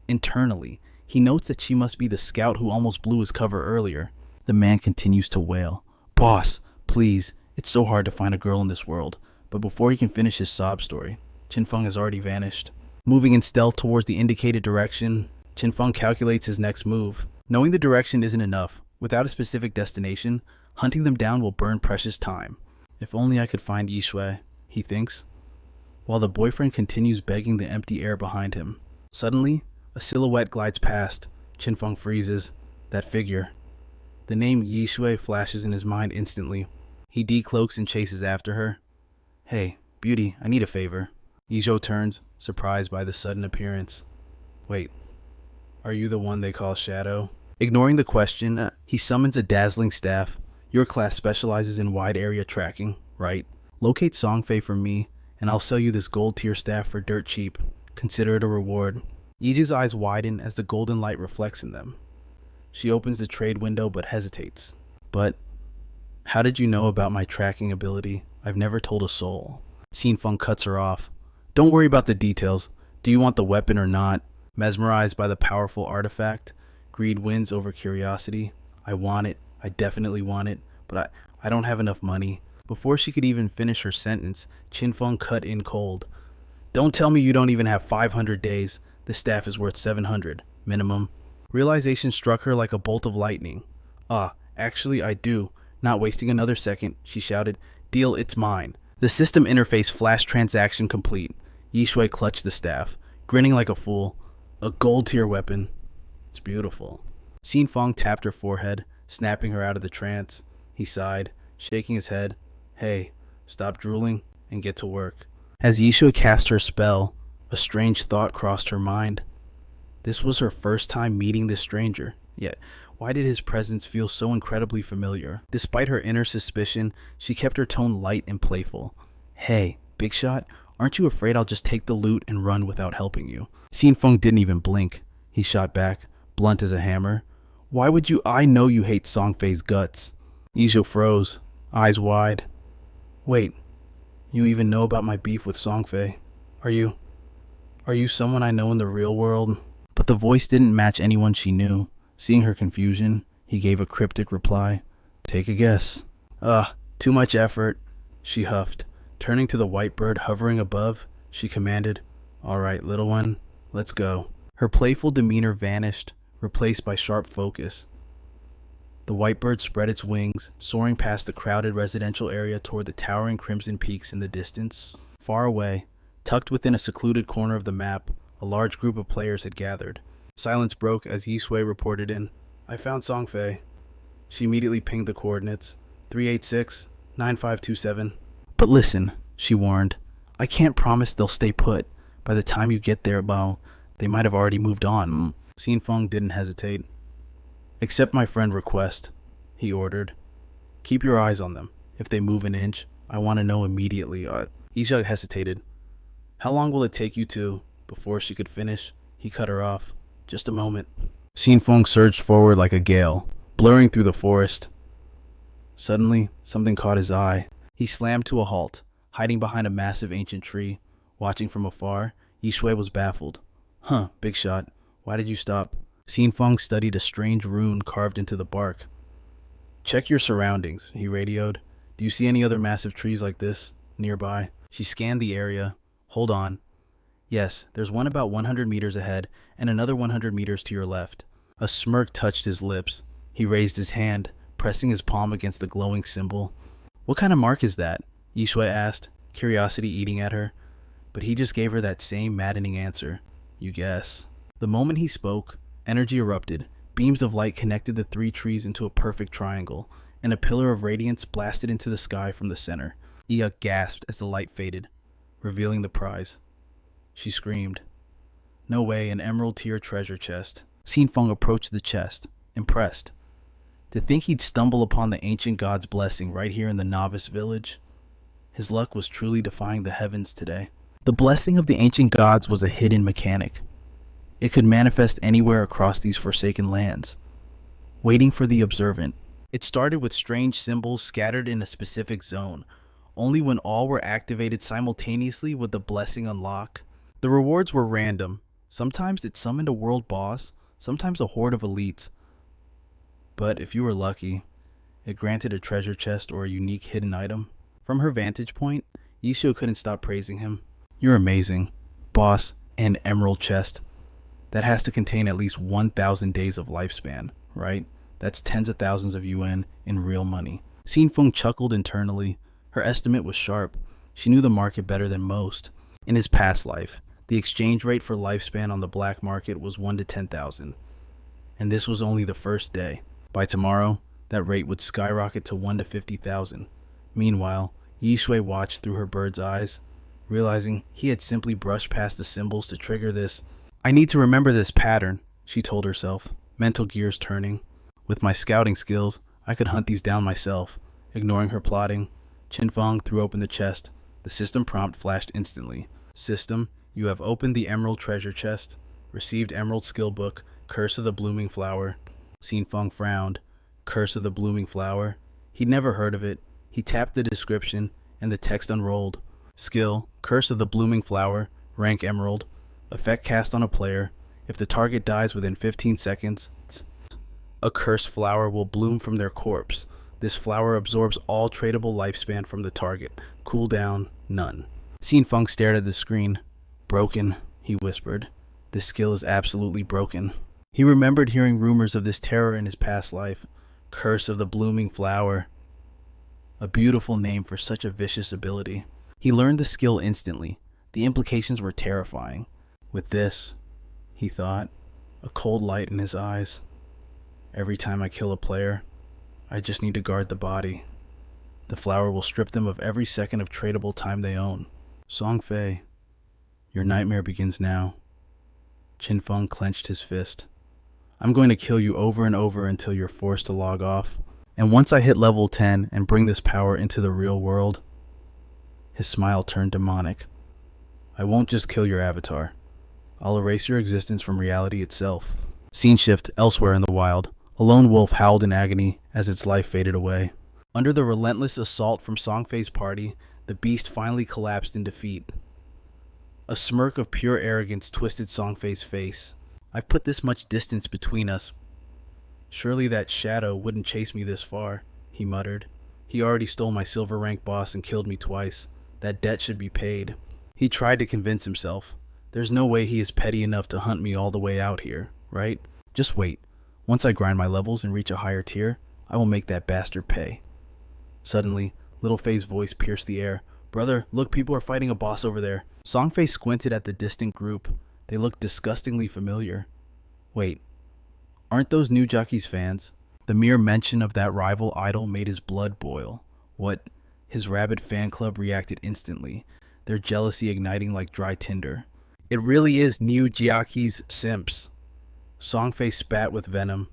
Internally, he notes that she must be the scout who almost blew his cover earlier. The man continues to wail. Boss, please, it's so hard to find a girl in this world. But before he can finish his sob story, Qin Feng has already vanished. Moving in stealth towards the indicated direction, Qin Feng calculates his next move. Knowing the direction isn't enough, without a specific destination, hunting them down will burn precious time. If only I could find Yishui, he thinks, while the boyfriend continues begging the empty air behind him. Suddenly, a silhouette glides past. Qin Feng freezes. That figure. The name Yishui flashes in his mind instantly. He decloaks and chases after her. Hey, beauty, I need a favor. Yizhou turns, surprised by the sudden appearance. Wait, are you the one they call Shadow? Ignoring the question, he summons a dazzling staff. Your class specializes in wide area tracking, right? Locate Songfei for me, and I'll sell you this gold tier staff for dirt cheap. Consider it a reward. Yizhu's eyes widen as the golden light reflects in them. She opens the trade window but hesitates. But, how did you know about my tracking ability? I've never told a soul. Qin Feng cuts her off. Don't worry about the details. Do you want the weapon or not? Mesmerized by the powerful artifact, greed wins over curiosity. I want it. I definitely want it. But I don't have enough money. Before she could even finish her sentence, Qin Feng cut in cold. Don't tell me you don't even have 500 days. This staff is worth 700, minimum. Realization struck her like a bolt of lightning. Actually I do. Not wasting another second, she shouted. Deal, it's mine. The system interface flashed transaction complete. Yishui clutched the staff, grinning like a fool. A gold tier weapon. It's beautiful. Qin Feng tapped her forehead, snapping her out of the trance. He sighed, shaking his head. Hey, stop drooling and get to work. As Yishui cast her spell, a strange thought crossed her mind. This was her first time meeting this stranger, yet why did his presence feel so incredibly familiar? Despite her inner suspicion, she kept her tone light and playful. Hey, big shot, aren't you afraid I'll just take the loot and run without helping you? Qin Feng didn't even blink. He shot back, blunt as a hammer. Why would you? I know you hate Songfei's guts. Yizhou froze, eyes wide. Wait, you even know about my beef with Songfei? Are you someone I know in the real world? But the voice didn't match anyone she knew. Seeing her confusion, he gave a cryptic reply. Take a guess. Too much effort, she huffed. Turning to the white bird hovering above, she commanded, All right, little one, let's go. Her playful demeanor vanished, replaced by sharp focus. The white bird spread its wings, soaring past the crowded residential area toward the towering crimson peaks in the distance. Far away, tucked within a secluded corner of the map, a large group of players had gathered. Silence broke as Yishui reported in. I found Songfei. She immediately pinged the coordinates. 386-9527. But listen, she warned. I can't promise they'll stay put. By the time you get there, well, they might have already moved on. Qin Feng didn't hesitate. Accept my friend request, he ordered. Keep your eyes on them. If they move an inch, I want to know immediately. Yizhou hesitated. How long will it take you to? Before she could finish, he cut her off. Just a moment. Qin Feng surged forward like a gale, blurring through the forest. Suddenly, something caught his eye. He slammed to a halt, hiding behind a massive ancient tree. Watching from afar, Yishui was baffled. Big shot. Why did you stop? Qin Feng studied a strange rune carved into the bark. Check your surroundings, he radioed. Do you see any other massive trees like this nearby? She scanned the area. Hold on. Yes, there's one about 100 meters ahead and another 100 meters to your left. A smirk touched his lips. He raised his hand, pressing his palm against the glowing symbol. What kind of mark is that? Yishui asked, curiosity eating at her. But he just gave her that same maddening answer. You guess. The moment he spoke, energy erupted. Beams of light connected the three trees into a perfect triangle, and a pillar of radiance blasted into the sky from the center. Iya gasped as the light faded, revealing the prize. She screamed. No way, an emerald tier treasure chest. Qin Feng approached the chest, impressed. To think he'd stumble upon the ancient god's blessing right here in the novice village. His luck was truly defying the heavens today. The blessing of the ancient gods was a hidden mechanic. It could manifest anywhere across these forsaken lands, waiting for the observant. It started with strange symbols scattered in a specific zone. Only when all were activated simultaneously would the blessing unlock. The rewards were random. Sometimes it summoned a world boss, sometimes a horde of elites. But if you were lucky, it granted a treasure chest or a unique hidden item. From her vantage point, Yishu couldn't stop praising him. You're amazing, boss, and emerald chest. That has to contain at least 1,000 days of lifespan, right? That's tens of thousands of yuan in real money. Qin Feng chuckled internally. Her estimate was sharp. She knew the market better than most. In his past life, the exchange rate for lifespan on the black market was 1 to 10,000. And this was only the first day. By tomorrow, that rate would skyrocket to 1 to 50,000. Meanwhile, Yishui watched through her bird's eyes, realizing he had simply brushed past the symbols to trigger this. I need to remember this pattern, she told herself, mental gears turning. With my scouting skills, I could hunt these down myself. Ignoring her plotting, Qin Feng threw open the chest. The system prompt flashed instantly. System, you have opened the emerald treasure chest. Received emerald skill book, Curse of the Blooming Flower. Qin Feng frowned. Curse of the Blooming Flower? He'd never heard of it. He tapped the description, and the text unrolled. Skill, Curse of the Blooming Flower, rank Emerald. Effect cast on a player. If the target dies within 15 seconds, a cursed flower will bloom from their corpse. This flower absorbs all tradable lifespan from the target. Cooldown, none. Qin Feng stared at the screen. Broken, he whispered. This skill is absolutely broken. He remembered hearing rumors of this terror in his past life. Curse of the Blooming Flower. A beautiful name for such a vicious ability. He learned the skill instantly. The implications were terrifying. With this, he thought, a cold light in his eyes. Every time I kill a player, I just need to guard the body. The flower will strip them of every second of tradable time they own. Song Fei, your nightmare begins now. Qin Feng clenched his fist. I'm going to kill you over and over until you're forced to log off. And once I hit level 10 and bring this power into the real world, his smile turned demonic. I won't just kill your avatar. I'll erase your existence from reality itself. Scene shift elsewhere in the wild. A lone wolf howled in agony as its life faded away. Under the relentless assault from Song Fei's party, the beast finally collapsed in defeat. A smirk of pure arrogance twisted Song Fei's face. I've put this much distance between us. Surely that shadow wouldn't chase me this far, he muttered. He already stole my silver rank boss and killed me twice. That debt should be paid. He tried to convince himself. There's no way he is petty enough to hunt me all the way out here, right? Just wait. Once I grind my levels and reach a higher tier, I will make that bastard pay. Suddenly, Little Fei's voice pierced the air. Brother, look, people are fighting a boss over there. Song Fei squinted at the distant group. They looked disgustingly familiar. Wait, aren't those New Jockeys fans? The mere mention of that rival idol made his blood boil. What? His rabid fan club reacted instantly, their jealousy igniting like dry tinder. It really is New Jockeys simps. Song Fei spat with venom.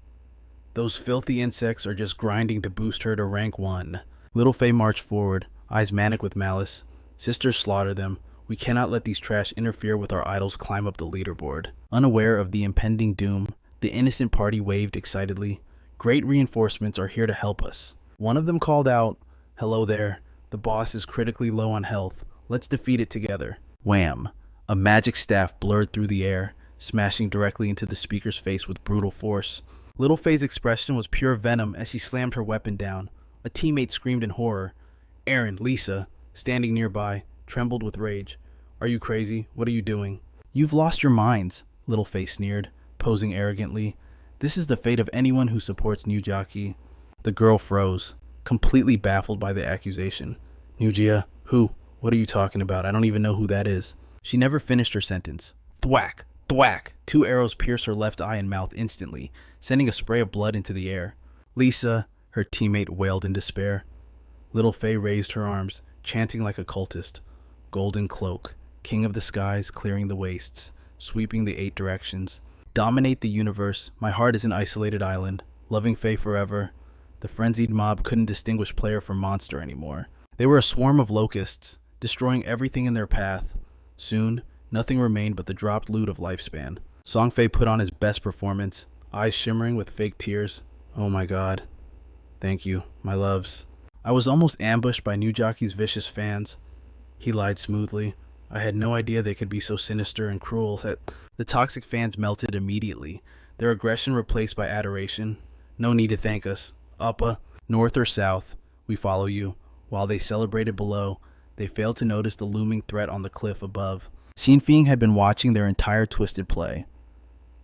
Those filthy insects are just grinding to boost her to rank 1. Little Fei marched forward, eyes manic with malice. Sisters, slaughter them. We cannot let these trash interfere with our idols climb up the leaderboard. Unaware of the impending doom, the innocent party waved excitedly. Great reinforcements are here to help us. One of them called out, Hello there. The boss is critically low on health. Let's defeat it together. Wham! A magic staff blurred through the air, smashing directly into the speaker's face with brutal force. Little Fei's expression was pure venom as she slammed her weapon down. A teammate screamed in horror. Aaron, Lisa, standing nearby, trembled with rage. Are you crazy? What are you doing? You've lost your minds, Little Fei sneered, posing arrogantly. This is the fate of anyone who supports New Jockey. The girl froze, completely baffled by the accusation. Nujia, who? What are you talking about? I don't even know who that is. She never finished her sentence. Thwack! Thwack! 2 arrows pierced her left eye and mouth instantly, sending a spray of blood into the air. Lisa, her teammate wailed in despair. Little Fei raised her arms, chanting like a cultist. Golden cloak, king of the skies, clearing the wastes. sweeping the 8 directions. Dominate the universe. My heart is an isolated island. Loving Faye forever. The frenzied mob couldn't distinguish player from monster anymore. They were a swarm of locusts, destroying everything in their path. Soon, nothing remained but the dropped loot of lifespan. Songfei put on his best performance, eyes shimmering with fake tears. Oh my god. Thank you, my loves. I was almost ambushed by New Jockey's vicious fans. He lied smoothly. I had no idea they could be so sinister and cruel that the toxic fans melted immediately, their aggression replaced by adoration. No need to thank us. Uppa, north or south, we follow you. While they celebrated below, they failed to notice the looming threat on the cliff above. Qin Feng had been watching their entire twisted play.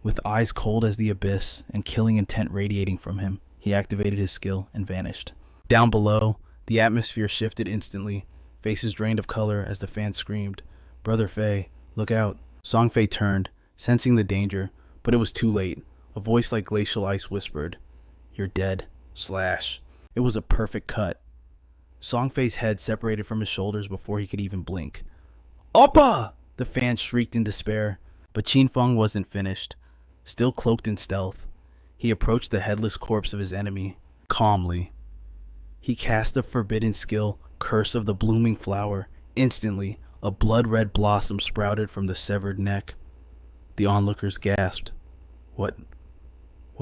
With eyes cold as the abyss and killing intent radiating from him, he activated his skill and vanished. Down below, the atmosphere shifted instantly. Faces drained of color as the fans screamed, "Brother Fei, look out." Songfei turned, sensing the danger, but it was too late. A voice like glacial ice whispered, "You're dead." Slash. It was a perfect cut. Songfei's head separated from his shoulders before he could even blink. "Oppa!" The fans shrieked in despair, but Qin Feng wasn't finished. Still cloaked in stealth, he approached the headless corpse of his enemy, calmly. He cast the forbidden skill, Curse of the Blooming Flower. Instantly, a blood-red blossom sprouted from the severed neck. The onlookers gasped. What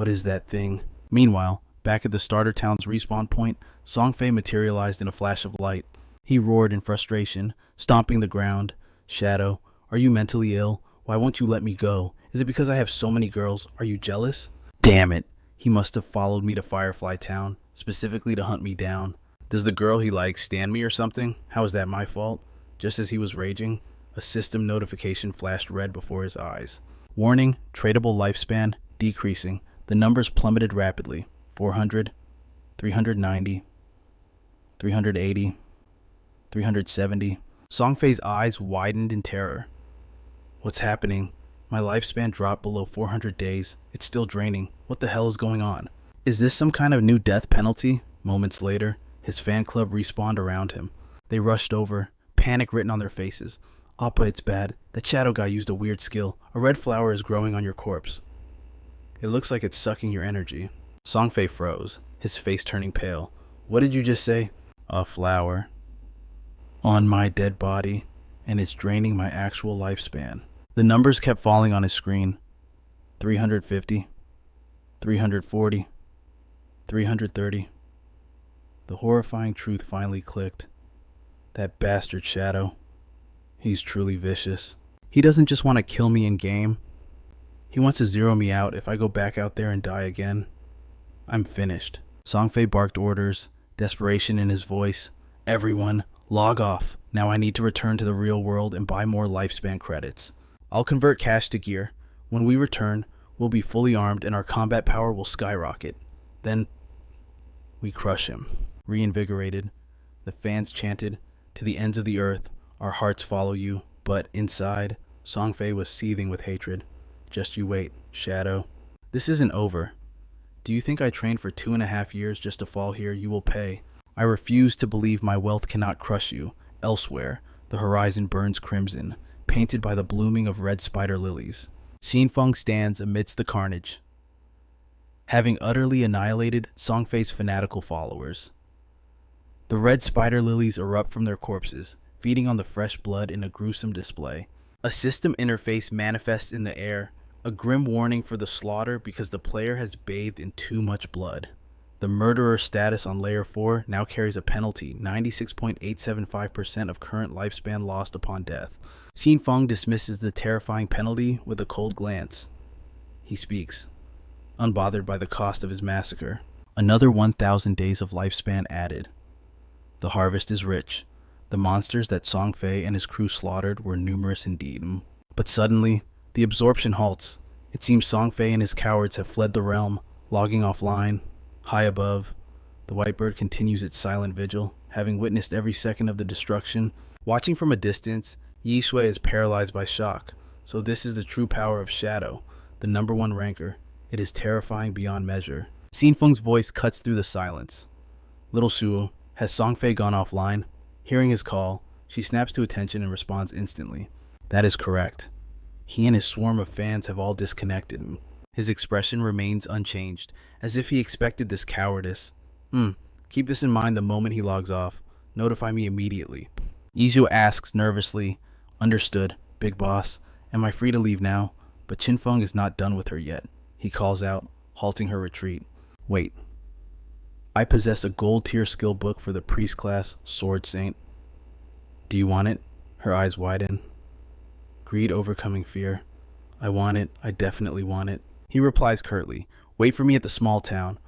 is that thing? Meanwhile, back at the starter town's respawn point, Songfei materialized in a flash of light. He roared in frustration, stomping the ground. "Shadow, are you mentally ill? Why won't you let me go? Is it because I have so many girls? Are you jealous?" Damn it! He must have followed me to Firefly Town, specifically to hunt me down. Does the girl he likes stand me or something? How is that my fault? Just as he was raging, a system notification flashed red before his eyes. Warning, tradable lifespan decreasing. The numbers plummeted rapidly. 400, 390, 380, 370. Songfei's eyes widened in terror. What's happening? My lifespan dropped below 400 days. It's still draining. What the hell is going on? Is this some kind of new death penalty? Moments later, his fan club respawned around him. They rushed over, panic written on their faces. "Appa, it's bad. That shadow guy used a weird skill. A red flower is growing on your corpse. It looks like it's sucking your energy." Songfei froze, his face turning pale. "What did you just say?" "A flower. On my dead body, and it's draining my actual lifespan." The numbers kept falling on his screen. 350, 340, 330. The horrifying truth finally clicked. That bastard Shadow. He's truly vicious. He doesn't just want to kill me in game. He wants to zero me out if I go back out there and die again. I'm finished. Songfei barked orders, desperation in his voice. "Everyone, log off. Now I need to return to the real world and buy more lifespan credits. I'll convert cash to gear. When we return, we'll be fully armed and our combat power will skyrocket. Then we crush him." Reinvigorated, the fans chanted, "To the ends of the earth, our hearts follow you." But inside, Songfei was seething with hatred. "Just you wait, Shadow. This isn't over. Do you think I trained for 2.5 years just to fall here? You will pay. I refuse to believe my wealth cannot crush you. Elsewhere, the horizon burns crimson, painted by the blooming of red spider lilies. Qin Feng stands amidst the carnage, having utterly annihilated Songfei's fanatical followers. The red spider lilies erupt from their corpses, feeding on the fresh blood in a gruesome display. A system interface manifests in the air, a grim warning for the slaughter because the player has bathed in too much blood. The murderer status on Layer 4 now carries a penalty, 96.875% of current lifespan lost upon death. Qin Feng dismisses the terrifying penalty with a cold glance. He speaks, unbothered by the cost of his massacre. Another 1,000 days of lifespan added. The harvest is rich. The monsters that Songfei and his crew slaughtered were numerous indeed. But suddenly, the absorption halts. It seems Songfei and his cowards have fled the realm, logging offline. High above, the white bird continues its silent vigil, having witnessed every second of the destruction. Watching from a distance, Yi Shui is paralyzed by shock. So this is the true power of Shadow, the #1 ranker. It is terrifying beyond measure. Qin Feng's voice cuts through the silence. "Little Shuo, has Songfei gone offline?" Hearing his call, she snaps to attention and responds instantly. "That is correct. He and his swarm of fans have all disconnected. His expression remains unchanged, as if he expected this cowardice. Keep this in mind the moment he logs off. Notify me immediately. Xiaoyu asks nervously, "Understood, big boss. Am I free to leave now?" But Qin Feng is not done with her yet. He calls out, halting her retreat. "Wait. I possess a gold tier skill book for the priest class, Sword Saint. Do you want it?" Her eyes widen. Greed overcoming fear. "I want it. I definitely want it." He replies curtly, "Wait for me at the small town."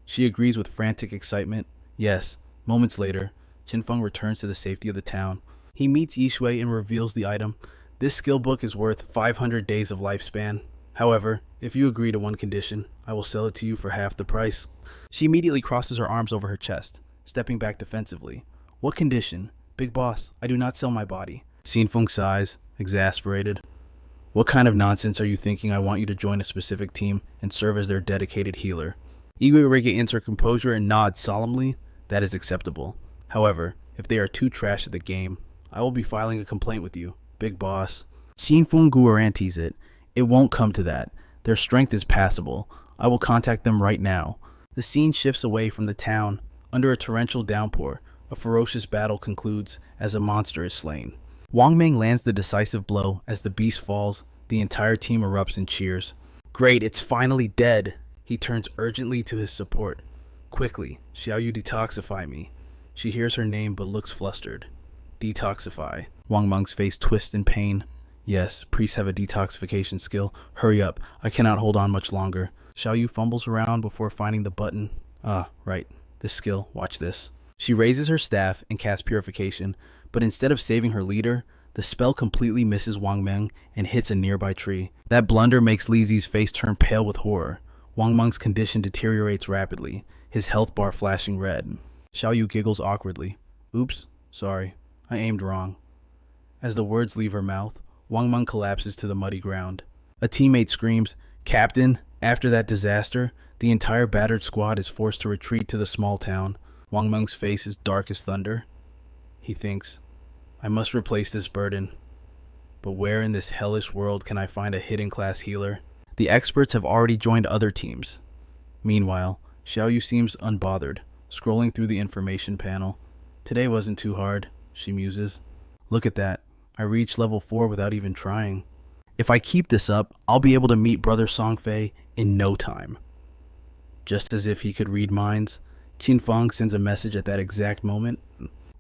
She agrees with frantic excitement. Yes. Moments later, Qin Feng returns to the safety of the town. He meets Yishui and reveals the item. This skill book is worth 500 days of lifespan. However, if you agree to one condition, I will sell it to you for half the price. She immediately crosses her arms over her chest, stepping back defensively. "What condition? Big boss, I do not sell my body." Qin Feng sighs, exasperated. "What kind of nonsense are you thinking? I want you to join a specific team and serve as their dedicated healer." Igwe regains her composure and nods solemnly. "That is acceptable. However, if they are too trash at the game, I will be filing a complaint with you, big boss." Qin Feng guarantees it. "It won't come to that. Their strength is passable. I will contact them right now." The scene shifts away from the town. Under a torrential downpour, a ferocious battle concludes as a monster is slain. Wang Meng lands the decisive blow. As the beast falls, the entire team erupts in cheers. "Great, it's finally dead." He turns urgently to his support. "Quickly, Xiaoyu, detoxify me." She hears her name but looks flustered. "Detoxify." Wang Meng's face twists in pain. "Yes, priests have a detoxification skill. Hurry up, I cannot hold on much longer." Xiaoyu fumbles around before finding the button. Right, this skill, watch this. She raises her staff and casts purification, but instead of saving her leader, the spell completely misses Wang Meng and hits a nearby tree. That blunder makes Li Zi's face turn pale with horror. Wang Meng's condition deteriorates rapidly, his health bar flashing red. Xiaoyu giggles awkwardly. "Oops, sorry, I aimed wrong." As the words leave her mouth, Wang Meng collapses to the muddy ground. A teammate screams, "Captain!" After that disaster, the entire battered squad is forced to retreat to the small town. Wang Meng's face is dark as thunder. He thinks, "I must replace this burden. But where in this hellish world can I find a hidden class healer?" The experts have already joined other teams. Meanwhile, Xiaoyu seems unbothered, scrolling through the information panel. "Today wasn't too hard," she muses. "Look at that. I reached level 4 without even trying. If I keep this up, I'll be able to meet Brother Songfei in no time." Just as if he could read minds, Qin Feng sends a message at that exact moment.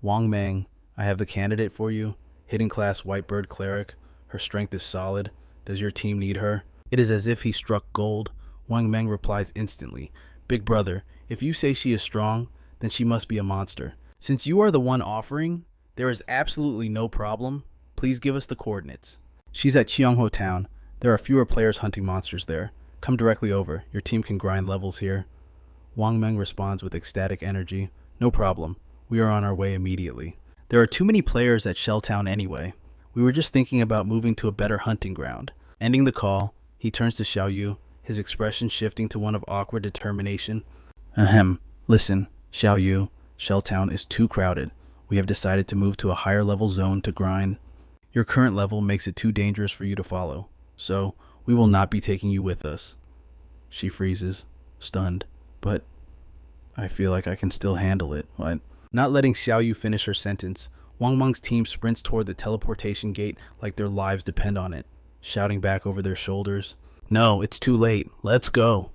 "Wang Meng, I have the candidate for you. Hidden class Whitebird Cleric. Her strength is solid. Does your team need her?" It is as if he struck gold. Wang Meng replies instantly, "Big brother, if you say she is strong, then she must be a monster. Since you are the one offering, there is absolutely no problem. Please give us the coordinates." She's at Qiongho Town. There are fewer players hunting monsters there. "Come directly over. Your team can grind levels here." Wang Meng responds with ecstatic energy. "No problem. We are on our way immediately. There are too many players at Shelltown anyway. We were just thinking about moving to a better hunting ground." Ending the call, he turns to Xiaoyu, his expression shifting to one of awkward determination. Listen, Xiaoyu, Shelltown is too crowded. We have decided to move to a higher level zone to grind. Your current level makes it too dangerous for you to follow, so we will not be taking you with us." She freezes, stunned. "But I feel like I can still handle it." What? Not letting Xiaoyu finish her sentence, Wang Meng's team sprints toward the teleportation gate like their lives depend on it, shouting back over their shoulders, "No, it's too late. Let's go."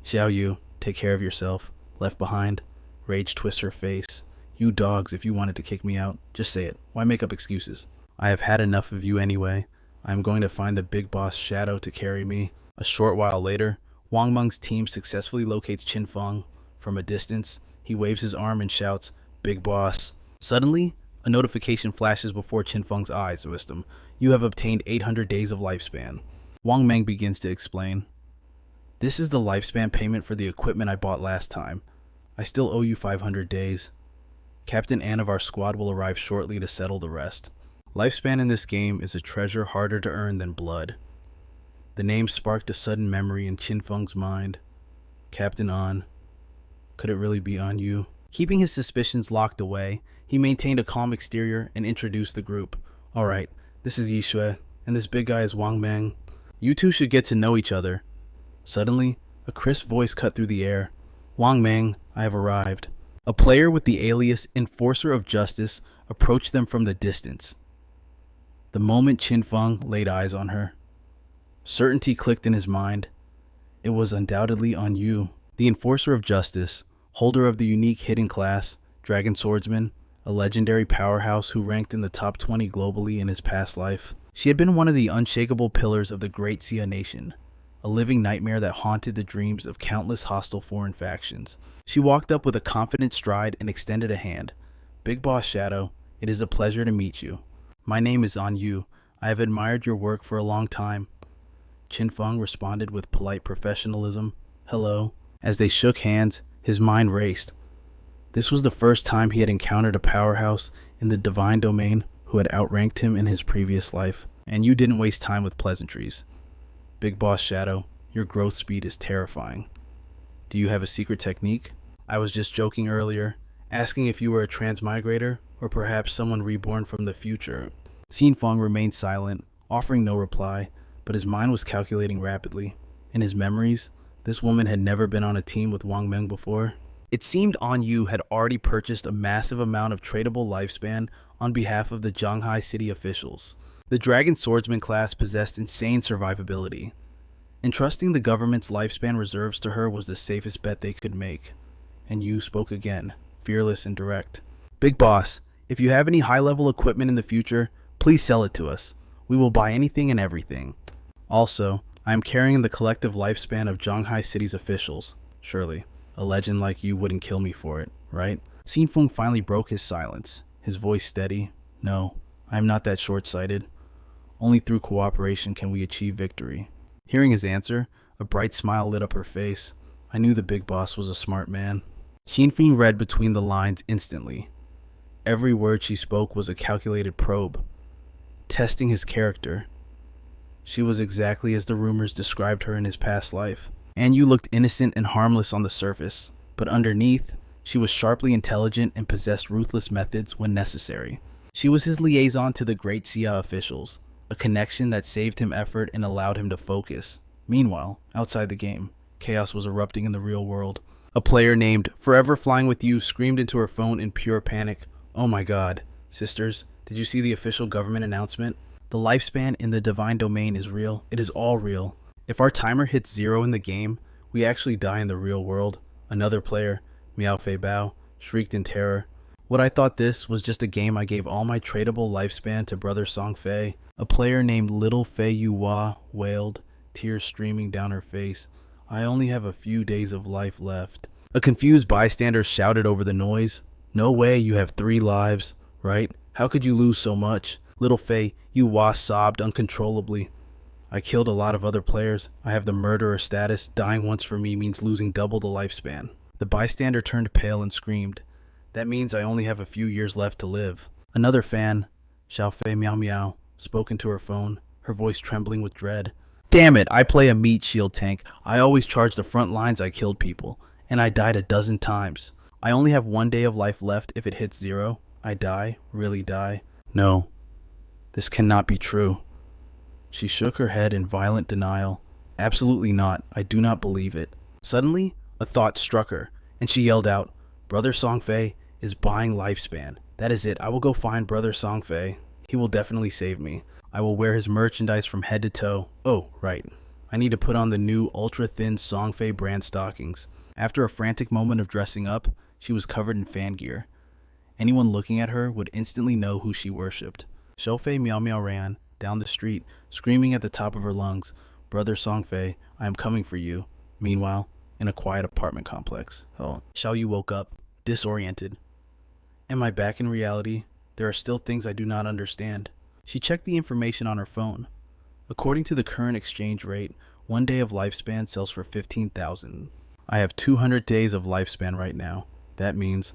Xiaoyu, take care of yourself. Left behind. Rage twists her face. "You dogs, if you wanted to kick me out, just say it. Why make up excuses? I have had enough of you anyway. I am going to find the big boss Shadow to carry me." A short while later, Wang Meng's team successfully locates Qin Feng. From a distance, he waves his arm and shouts, "Big boss." Suddenly, a notification flashes before Qin Feng's eyes. Wisdom, you have obtained 800 days of lifespan. Wang Meng begins to explain. "This is the lifespan payment for the equipment I bought last time. I still owe you 500 days. Captain Ann of our squad will arrive shortly to settle the rest." Lifespan in this game is a treasure harder to earn than blood. The name sparked a sudden memory in Qin Feng's mind. Captain An. Could it really be on you? Keeping his suspicions locked away, he maintained a calm exterior and introduced the group. "Alright, this is Yishui, and this big guy is Wang Meng. You two should get to know each other. Suddenly, a crisp voice cut through the air. Wang Meng, I have arrived. A player with the alias Enforcer of Justice approached them from the distance. The moment Qin Feng laid eyes on her, certainty clicked in his mind. It was undoubtedly on you. The Enforcer of Justice, holder of the unique hidden class, Dragon Swordsman, a legendary powerhouse who ranked in the top 20 globally in his past life. She had been one of the unshakable pillars of the Great Xia Nation, a living nightmare that haunted the dreams of countless hostile foreign factions. She walked up with a confident stride and extended a hand. Big Boss Shadow, it is a pleasure to meet you. My name is An Yu. I have admired your work for a long time. Qin Feng responded with polite professionalism. Hello. As they shook hands, his mind raced. This was the first time he had encountered a powerhouse in the divine domain who had outranked him in his previous life. And you didn't waste time with pleasantries. Big Boss Shadow, your growth speed is terrifying. Do you have a secret technique? I was just joking earlier, asking if you were a transmigrator or perhaps someone reborn from the future. Qin Feng remained silent, offering no reply, but his mind was calculating rapidly. In his memories, this woman had never been on a team with Wang Meng before. It seemed An Yu had already purchased a massive amount of tradable lifespan on behalf of the Zhanghai city officials. The Dragon Swordsman class possessed insane survivability. Entrusting the government's lifespan reserves to her was the safest bet they could make. And Yu spoke again, fearless and direct. Big Boss, if you have any high-level equipment in the future, please sell it to us. We will buy anything and everything. Also, I am carrying the collective lifespan of Zhanghai City's officials. Surely, a legend like you wouldn't kill me for it, right? Qin Feng finally broke his silence, his voice steady. No, I am not that short-sighted. Only through cooperation can we achieve victory. Hearing his answer, a bright smile lit up her face. I knew the big boss was a smart man. Qin Feng read between the lines instantly. Every word she spoke was a calculated probe, testing his character. She was exactly as the rumors described her in his past life. And you looked innocent and harmless on the surface, but underneath, she was sharply intelligent and possessed ruthless methods when necessary. She was his liaison to the Great Xia officials, a connection that saved him effort and allowed him to focus. Meanwhile, outside the game, chaos was erupting in the real world. A player named Forever Flying With You screamed into her phone in pure panic. Oh my god. Sisters, did you see the official government announcement? The lifespan in the divine domain is real. It is all real. If our timer hits 0 in the game, we actually die in the real world. Another player, Miao Fei Bao, shrieked in terror. What I thought this was just a game I gave all my tradable lifespan to Brother Song Fei. A player named Little Fei Yuhua wailed, tears streaming down her face. I only have a few days of life left. A confused bystander shouted over the noise. No way, you have 3 lives, right? How could you lose so much? Little Fei Yuhua sobbed uncontrollably. I killed a lot of other players. I have the murderer status. Dying once for me means losing double the lifespan. The bystander turned pale and screamed. That means I only have a few years left to live. Another fan, Xiao Fei Miao Miao, spoke into her phone, her voice trembling with dread. Damn it, I play a meat shield tank. I always charge the front lines I killed people, and I died a dozen times. I only have 1 day of life left if it hits 0. I die, really die. No, this cannot be true. She shook her head in violent denial. Absolutely not. I do not believe it. Suddenly, a thought struck her, and she yelled out, Brother Song Fei is buying lifespan. That is it. I will go find Brother Song Fei. He will definitely save me. I will wear his merchandise from head to toe. Oh, right. I need to put on the new ultra-thin Song Fei brand stockings. After a frantic moment of dressing up, she was covered in fan gear. Anyone looking at her would instantly know who she worshipped. Xiao Fei Miao Miao ran down the street, screaming at the top of her lungs, Brother Song Fei, I am coming for you. Meanwhile, in a quiet apartment complex. Xiaoyu woke up, disoriented. Am I back in reality? There are still things I do not understand. She checked the information on her phone. According to the current exchange rate, 1 day of lifespan sells for 15,000. I have 200 days of lifespan right now. That means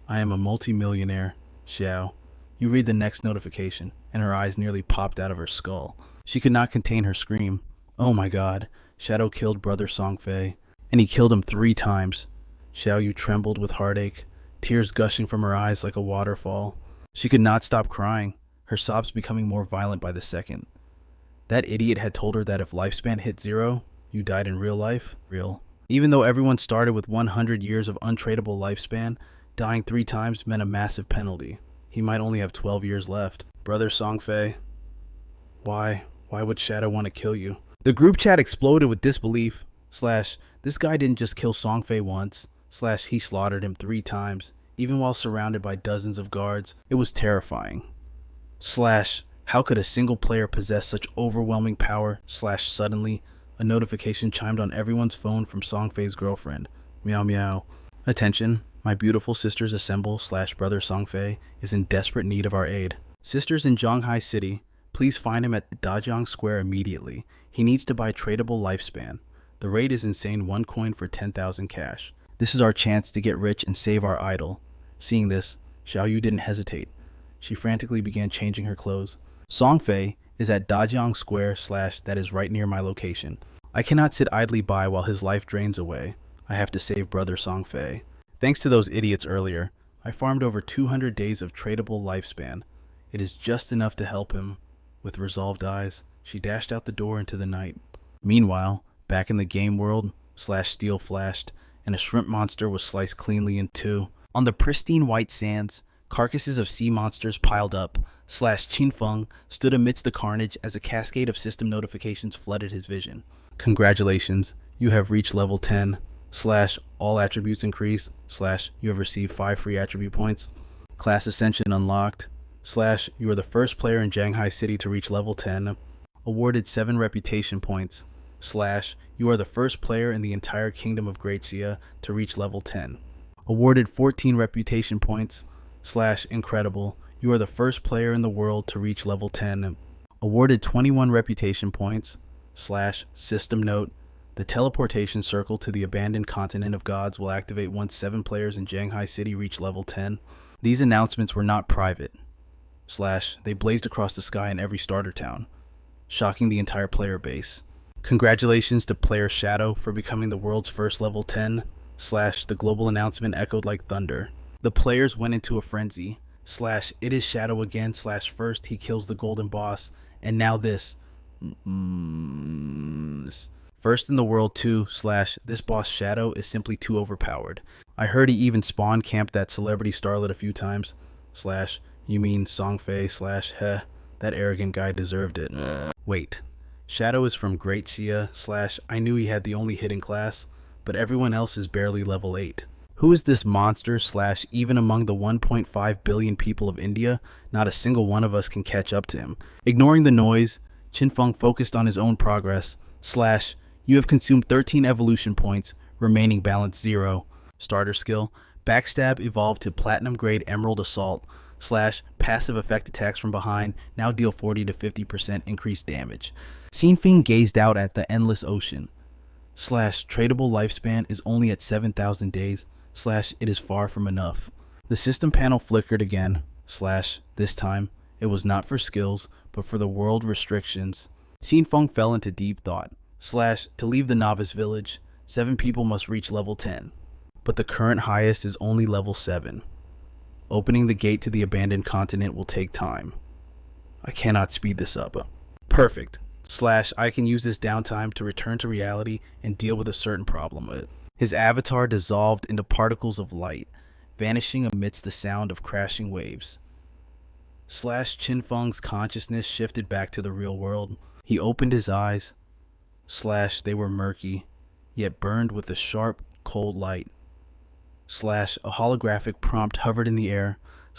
I am a multi-millionaire. Xiao. You read the next notification, and her eyes nearly popped out of her skull. She could not contain her scream. Oh my god, Shadow killed Brother Song Fei, and he killed him 3 times. Xiaoyu trembled with heartache, tears gushing from her eyes like a waterfall. She could not stop crying. her sobs becoming more violent by the second. That idiot had told her that if lifespan hit 0, you died in real life. Even though everyone started with 100 years of untradeable lifespan, dying 3 times meant a massive penalty. He might only have 12 years left. Brother Songfei, why would Shadow want to kill you? The group chat exploded with disbelief. / this guy didn't just kill Songfei once. / he slaughtered him 3 times, even while surrounded by dozens of guards. It was terrifying. / how could a single player possess such overwhelming power? / suddenly, a notification chimed on everyone's phone from Songfei's girlfriend. Meow meow. Attention, my beautiful sisters assemble / brother Songfei is in desperate need of our aid. Sisters in Zhonghai City, please find him at Dajiang Square immediately. He needs to buy tradable lifespan. The rate is insane, 1 coin for 10,000 cash. This is our chance to get rich and save our idol. Seeing this, Xiaoyu didn't hesitate. She frantically began changing her clothes. Songfei is at Dajiang Square / that is right near my location. I cannot sit idly by while his life drains away. I have to save brother Songfei. Thanks to those idiots earlier, I farmed over 200 days of tradable lifespan. It is just enough to help him. With resolved eyes, she dashed out the door into the night. Meanwhile, back in the game world, steel flashed, and a shrimp monster was sliced cleanly in 2. On the pristine white sands, carcasses of sea monsters piled up. Qin Feng stood amidst the carnage as a cascade of system notifications flooded his vision. Congratulations, you have reached level 10. / all attributes increased. / you have received 5 free attribute points. Class Ascension unlocked. / you are the first player in Zhonghai City to reach level 10. Awarded 7 reputation points. / you are the first player in the entire Kingdom of Great Xia to reach level 10. Awarded 14 reputation points. / incredible. You are the first player in the world to reach level 10. Awarded 21 reputation points. / system note. The teleportation circle to the abandoned continent of gods will activate once 7 players in Zhonghai City reach level 10. These announcements were not private. / they blazed across the sky in every starter town, shocking the entire player base. Congratulations to player Shadow for becoming the world's first level 10. / the global announcement echoed like thunder. The players went into a frenzy. / it is Shadow again. / first he kills the golden boss, and now this. First in the world too. / this boss Shadow is simply too overpowered. I heard he even spawn camped that celebrity starlet a few times. / you mean Songfei / heh, that arrogant guy deserved it. Wait, Shadow is from Great Xia. I knew he had the only hidden class, but everyone else is barely level 8. Who is this monster? / even among the 1.5 billion people of India, not a single one of us can catch up to him. Ignoring the noise, Qin Feng focused on his own progress. / you have consumed 13 evolution points, remaining balance 0. Starter skill, Backstab evolved to Platinum Grade Emerald Assault. / passive effect attacks from behind now deal 40 to 50% increased damage. Qin Feng gazed out at the endless ocean. / tradable lifespan is only at 7,000 days. / it is far from enough. The system panel flickered again. / this time, it was not for skills, but for the world restrictions. Qin Feng fell into deep thought. / to leave the novice village, 7 people must reach level 10. But the current highest is only level 7. Opening the gate to the abandoned continent will take time. I cannot speed this up. Perfect. / I can use this downtime to return to reality and deal with a certain problem. His avatar dissolved into particles of light, vanishing amidst the sound of crashing waves. / Qin Feng's consciousness shifted back to the real world. He opened his eyes. / they were murky, yet burned with a sharp, cold light. / a holographic prompt hovered in the air. /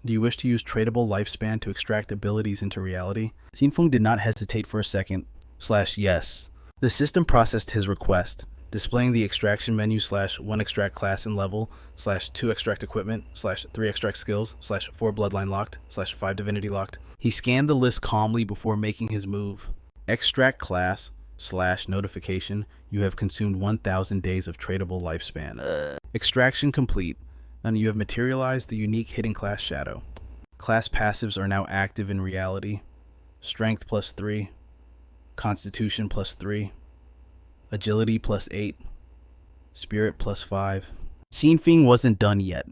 do you wish to use tradable lifespan to extract abilities into reality? Qin Feng did not hesitate for a second. / yes. The system processed his request, displaying the extraction menu. / 1 extract class and level, / 2 extract equipment, / 3 extract skills, / 4 bloodline locked, / 5 divinity locked. He scanned the list calmly before making his move. Extract class, / notification, you have consumed 1,000 days of tradable lifespan. Extraction complete. And you have materialized the unique hidden class Shadow. Class passives are now active in reality. Strength +3, Constitution +3, Agility +8, Spirit +5. Qin Feng wasn't done yet.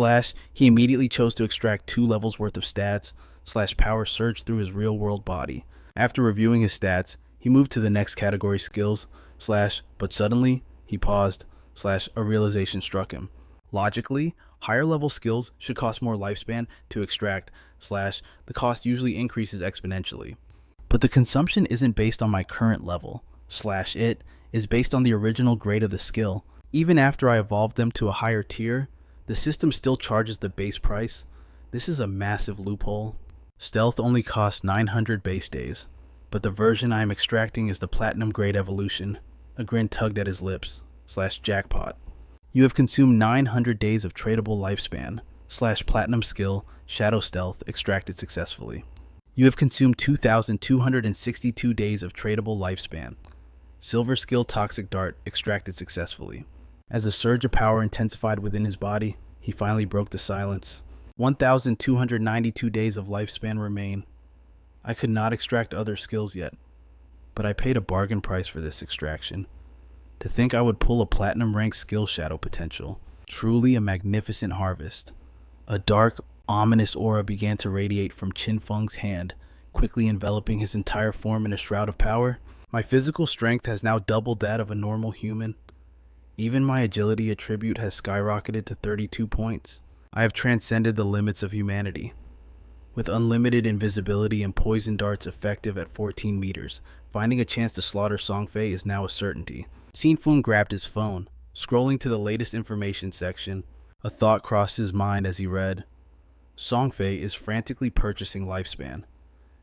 / he immediately chose to extract 2 levels worth of stats. power surged through his real-world body. After reviewing his stats, he moved to the next category, skills, but suddenly, he paused, a realization struck him. Logically, higher level skills should cost more lifespan to extract, the cost usually increases exponentially. But the consumption isn't based on my current level, it is based on the original grade of the skill. Even after I evolved them to a higher tier, the system still charges the base price. This is a massive loophole. Stealth only costs 900 base days, but the version I am extracting is the platinum grade evolution. A grin tugged at his lips, jackpot. You have consumed 900 days of tradable lifespan, platinum skill, shadow stealth, extracted successfully. You have consumed 2,262 days of tradable lifespan. Silver skill, toxic dart, extracted successfully. As a surge of power intensified within his body, he finally broke the silence. 1,292 days of lifespan remain. I could not extract other skills yet, but I paid a bargain price for this extraction. To think I would pull a platinum rank skill shadow potential. Truly a magnificent harvest. A dark, ominous aura began to radiate from Qin Feng's hand, quickly enveloping his entire form in a shroud of power. My physical strength has now doubled that of a normal human. Even my agility attribute has skyrocketed to 32 points. I have transcended the limits of humanity. With unlimited invisibility and poison darts effective at 14 meters, finding a chance to slaughter Songfei is now a certainty. Qin Feng grabbed his phone, scrolling to the latest information section. A thought crossed his mind as he read. Songfei is frantically purchasing lifespan.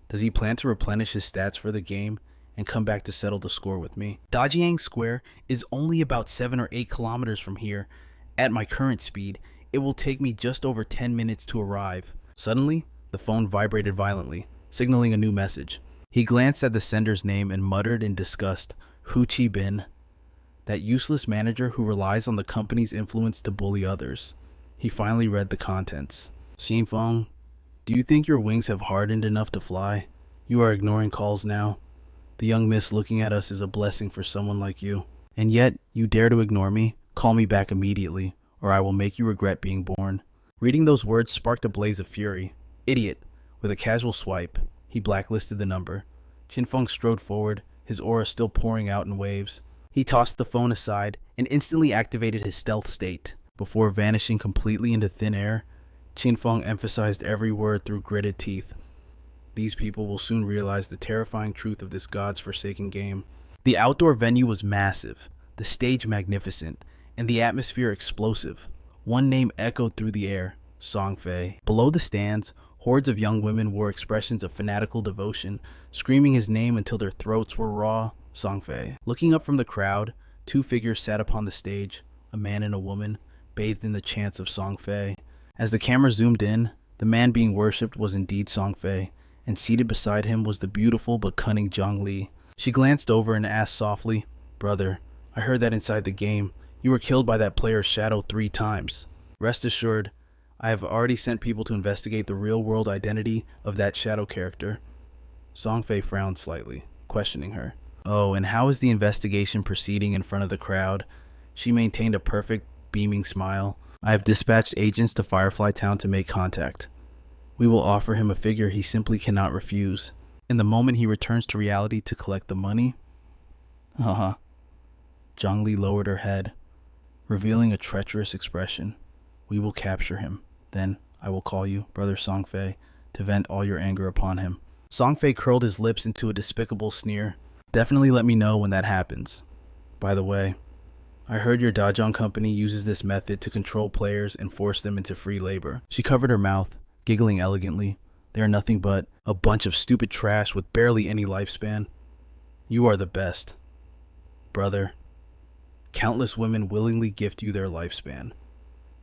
Does he plan to replenish his stats for the game and come back to settle the score with me? Dajiang Square is only about 7 or 8 kilometers from here. At my current speed, it will take me just over 10 minutes to arrive. Suddenly, the phone vibrated violently, signaling a new message. He glanced at the sender's name and muttered in disgust, Hu Chi Bin, that useless manager who relies on the company's influence to bully others. He finally read the contents. Qin Feng, do you think your wings have hardened enough to fly? You are ignoring calls now. The young miss looking at us is a blessing for someone like you. And yet, you dare to ignore me? Call me back immediately, or I will make you regret being born. Reading those words sparked a blaze of fury. Idiot! With a casual swipe, he blacklisted the number. Qin Feng strode forward, his aura still pouring out in waves. He tossed the phone aside and instantly activated his stealth state. Before vanishing completely into thin air, Qin Feng emphasized every word through gritted teeth. These people will soon realize the terrifying truth of this God's forsaken game. The outdoor venue was massive, the stage magnificent, and the atmosphere explosive. One name echoed through the air, Songfei. Below the stands, hordes of young women wore expressions of fanatical devotion, screaming his name until their throats were raw, Songfei. Looking up from the crowd, 2 figures sat upon the stage, a man and a woman, bathed in the chants of Songfei. As the camera zoomed in, the man being worshipped was indeed Songfei, and seated beside him was the beautiful but cunning Zhang Li. She glanced over and asked softly, Brother, I heard that inside the game, you were killed by that player's shadow 3 times. Rest assured, I have already sent people to investigate the real-world identity of that shadow character. Songfei frowned slightly, questioning her. Oh, and how is the investigation proceeding in front of the crowd? She maintained a perfect, beaming smile. I have dispatched agents to Firefly Town to make contact. We will offer him a figure he simply cannot refuse. In the moment he returns to reality to collect the money... Zhang Li lowered her head, revealing a treacherous expression. We will capture him. Then I will call you, Brother Songfei, to vent all your anger upon him. Songfei curled his lips into a despicable sneer. Definitely let me know when that happens. By the way, I heard your Dajong company uses this method to control players and force them into free labor. She covered her mouth, giggling elegantly. They are nothing but a bunch of stupid trash with barely any lifespan. You are the best. Brother, countless women willingly gift you their lifespan.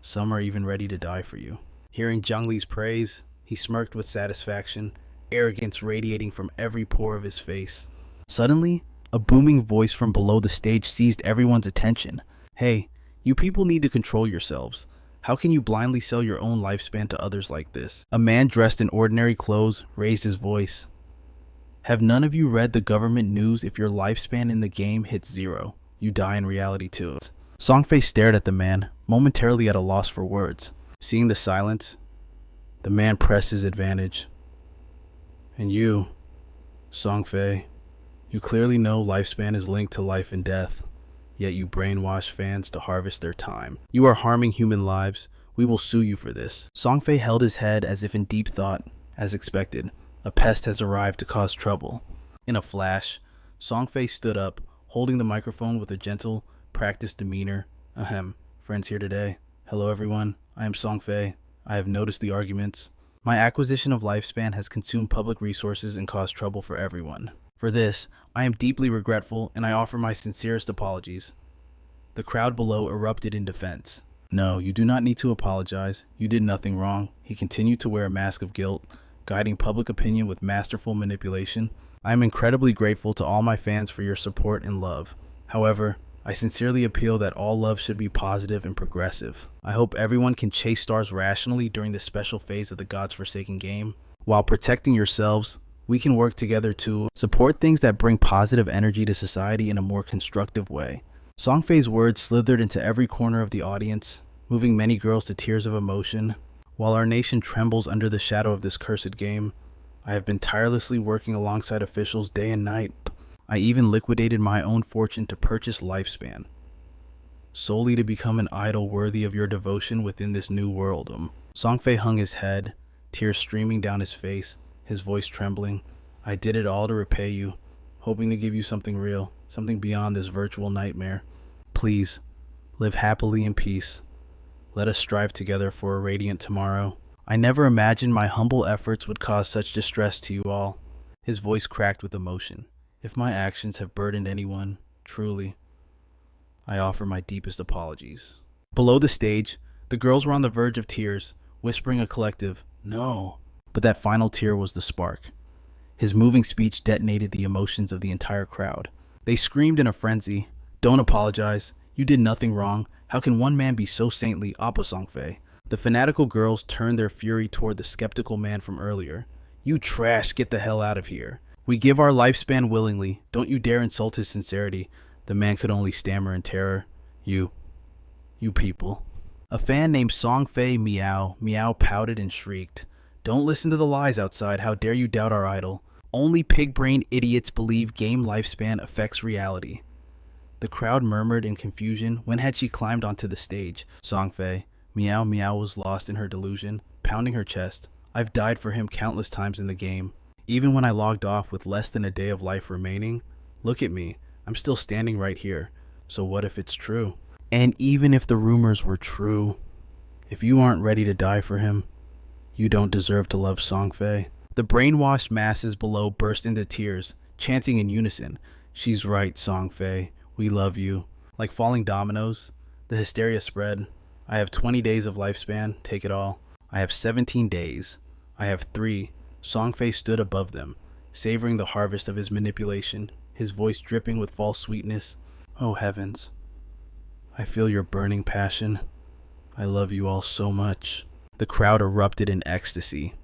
Some are even ready to die for you. Hearing Zhang Li's praise, he smirked with satisfaction, arrogance radiating from every pore of his face. Suddenly, a booming voice from below the stage seized everyone's attention. Hey, you people need to control yourselves. How can you blindly sell your own lifespan to others like this? A man dressed in ordinary clothes raised his voice. Have none of you read the government news? If your lifespan in the game hits 0, you die in reality too. Songfei stared at the man, momentarily at a loss for words. Seeing the silence, the man pressed his advantage. And you, Songfei, you clearly know lifespan is linked to life and death, yet you brainwash fans to harvest their time. You are harming human lives. We will sue you for this. Songfei held his head as if in deep thought. As expected, a pest has arrived to cause trouble. In a flash, Songfei stood up, holding the microphone with a gentle, practiced demeanor. Ahem, friends here today. Hello everyone, I am Songfei. I have noticed the arguments. My acquisition of lifespan has consumed public resources and caused trouble for everyone. For this, I am deeply regretful and I offer my sincerest apologies. The crowd below erupted in defense. No, you do not need to apologize. You did nothing wrong. He continued to wear a mask of guilt, guiding public opinion with masterful manipulation. I am incredibly grateful to all my fans for your support and love. However, I sincerely appeal that all love should be positive and progressive. I hope everyone can chase stars rationally during this special phase of the God's Forsaken game. While protecting yourselves, we can work together to support things that bring positive energy to society in a more constructive way. Songfei's words slithered into every corner of the audience, moving many girls to tears of emotion. While our nation trembles under the shadow of this cursed game, I have been tirelessly working alongside officials day and night. I even liquidated my own fortune to purchase lifespan, solely to become an idol worthy of your devotion within this new world. Songfei hung his head, tears streaming down his face, his voice trembling. I did it all to repay you, hoping to give you something real, something beyond this virtual nightmare. Please, live happily in peace. Let us strive together for a radiant tomorrow. I never imagined my humble efforts would cause such distress to you all. His voice cracked with emotion. If my actions have burdened anyone, truly, I offer my deepest apologies. Below the stage, the girls were on the verge of tears, whispering a collective, "No." But that final tear was the spark. His moving speech detonated the emotions of the entire crowd. They screamed in a frenzy, "Don't apologize. You did nothing wrong. How can one man be so saintly, Appa Songfei?" The fanatical girls turned their fury toward the skeptical man from earlier. "You trash, get the hell out of here. We give our lifespan willingly. Don't you dare insult his sincerity." The man could only stammer in terror. You people." A fan named Songfei Meow pouted and shrieked. "Don't listen to the lies outside. How dare you doubt our idol? Only pig-brained idiots believe game lifespan affects reality." The crowd murmured in confusion. When had she climbed onto the stage? Songfei Meow was lost in her delusion, pounding her chest. "I've died for him countless times in the game. Even when I logged off with less than a day of life remaining. Look at me. I'm still standing right here. So what if it's true? And even if the rumors were true, if you aren't ready to die for him, you don't deserve to love Songfei." The brainwashed masses below burst into tears, chanting in unison, "She's right, Songfei. We love you." Like falling dominoes, the hysteria spread. "I have 20 days of lifespan. Take it all." "I have 17 days. I have 3. Songfei stood above them, savoring the harvest of his manipulation, his voice dripping with false sweetness. "Oh heavens. I feel your burning passion. I love you all so much." The crowd erupted in ecstasy.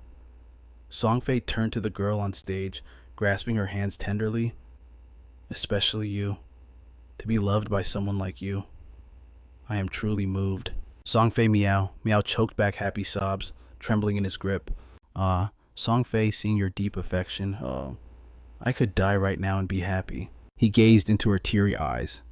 Songfei turned to the girl on stage, grasping her hands tenderly. "Especially you. To be loved by someone like you. I am truly moved." Songfei Meow choked back happy sobs, trembling in his grip. Songfei, seeing your deep affection, I could die right now and be happy." He gazed into her teary eyes.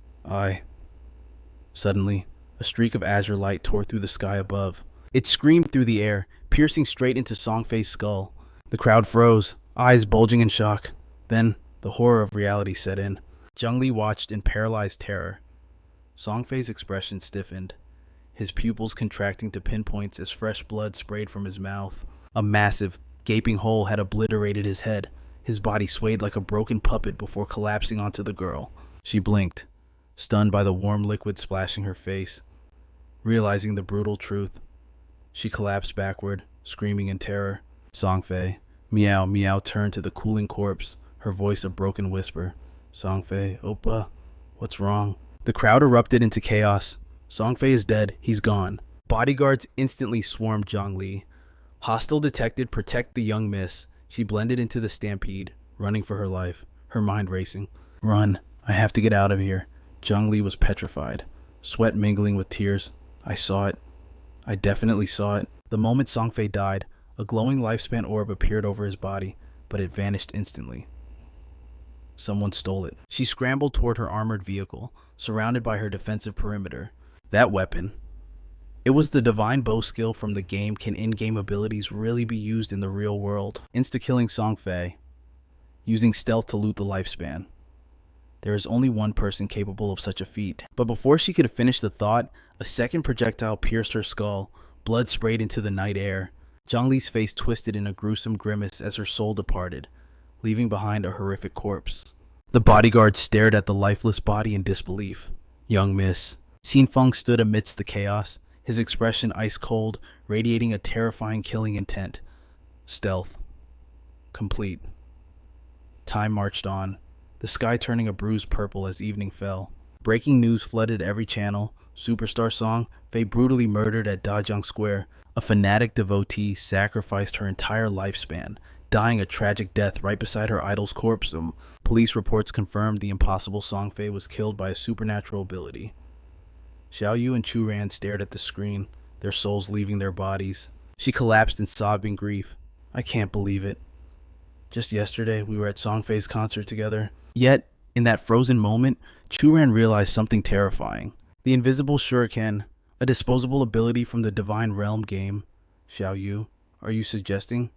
Suddenly, a streak of azure light tore through the sky above. It screamed through the air, piercing straight into Songfei's skull. The crowd froze, eyes bulging in shock. Then, the horror of reality set in. Zhongli watched in paralyzed terror. Songfei's expression stiffened, his pupils contracting to pinpoints as fresh blood sprayed from his mouth. A massive, gaping hole had obliterated his head. His body swayed like a broken puppet before collapsing onto the girl. She blinked, stunned by the warm liquid splashing her face. Realizing the brutal truth, she collapsed backward, screaming in terror. Songfei Meow turned to the cooling corpse, her voice a broken whisper. "Songfei, Oppa, what's wrong?" The crowd erupted into chaos. "Songfei is dead. He's gone." Bodyguards instantly swarmed Zhongli. "Hostile detected, protect the young miss." She blended into the stampede, running for her life, her mind racing. "Run, I have to get out of here." Zhongli was petrified, sweat mingling with tears. "I saw it. I definitely saw it." The moment Songfei died, a glowing lifespan orb appeared over his body. but it vanished instantly. Someone stole it. She scrambled toward her armored vehicle, surrounded by her defensive perimeter. That weapon. It was the divine bow skill from the game. Can in-game abilities really be used in the real world? Insta-killing Song Fei, using stealth to loot the lifespan. There is only one person capable of such a feat. But before she could finish the thought, a second projectile pierced her skull. Blood sprayed into the night air. Zhongli's face twisted in a gruesome grimace as her soul departed, leaving behind a horrific corpse. The bodyguard stared at the lifeless body in disbelief. Young miss. Qin Feng stood amidst the chaos, his expression ice cold, radiating a terrifying killing intent. Stealth. Complete. Time marched on, the sky turning a bruised purple as evening fell. Breaking news flooded every channel. Superstar Song Fei brutally murdered at Dajiang Square. A fanatic devotee sacrificed her entire lifespan, dying a tragic death right beside her idol's corpse. Police reports confirmed the impossible Song Fei was killed by a supernatural ability. Xiaoyu and Chu Ran stared at the screen, their souls leaving their bodies. She collapsed in sobbing grief. I can't believe it. Just yesterday, we were at Song Fei's concert together. Yet, in that frozen moment, Chu Ran realized something terrifying. The invisible shuriken, a disposable ability from the Divine Realm game. Xiaoyu, are you suggesting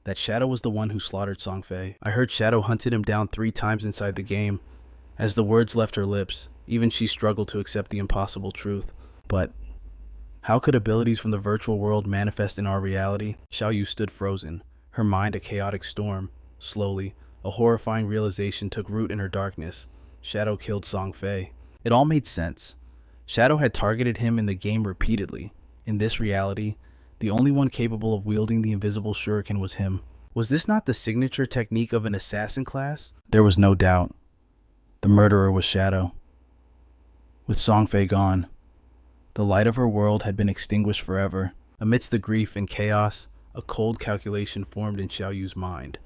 that Shadow was the one who slaughtered Song Fei? I heard Shadow hunted him down 3 times inside the game. As the words left her lips, even she struggled to accept the impossible truth. But how could abilities from the virtual world manifest in our reality? Xiaoyu stood frozen, her mind a chaotic storm. Slowly, a horrifying realization took root in her darkness. Shadow killed Song Fei. It all made sense. Shadow had targeted him in the game repeatedly. In this reality, the only one capable of wielding the invisible shuriken was him. Was this not the signature technique of an assassin class? There was no doubt. The murderer was Shadow. With Song Fei gone, the light of her world had been extinguished forever. Amidst the grief and chaos, a cold calculation formed in Xiaoyu's mind.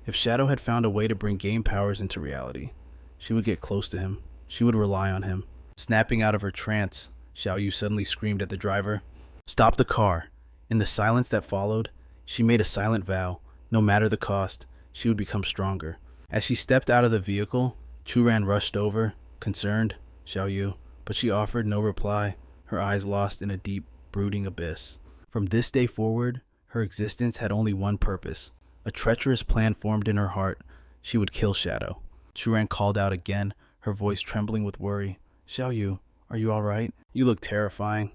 If Shadow had found a way to bring game powers into reality, she would get close to him. She would rely on him. Snapping out of her trance, Xiaoyu suddenly screamed at the driver, "Stop the car!" In the silence that followed, she made a silent vow. No matter the cost, she would become stronger. As she stepped out of the vehicle, Chu Ran rushed over, concerned. Xiaoyu, but she offered no reply, her eyes lost in a deep, brooding abyss. From this day forward, her existence had only one purpose. A treacherous plan formed in her heart. She would kill Shadow. Chu Ran called out again, her voice trembling with worry. Xiaoyu, are you all right? You look terrifying.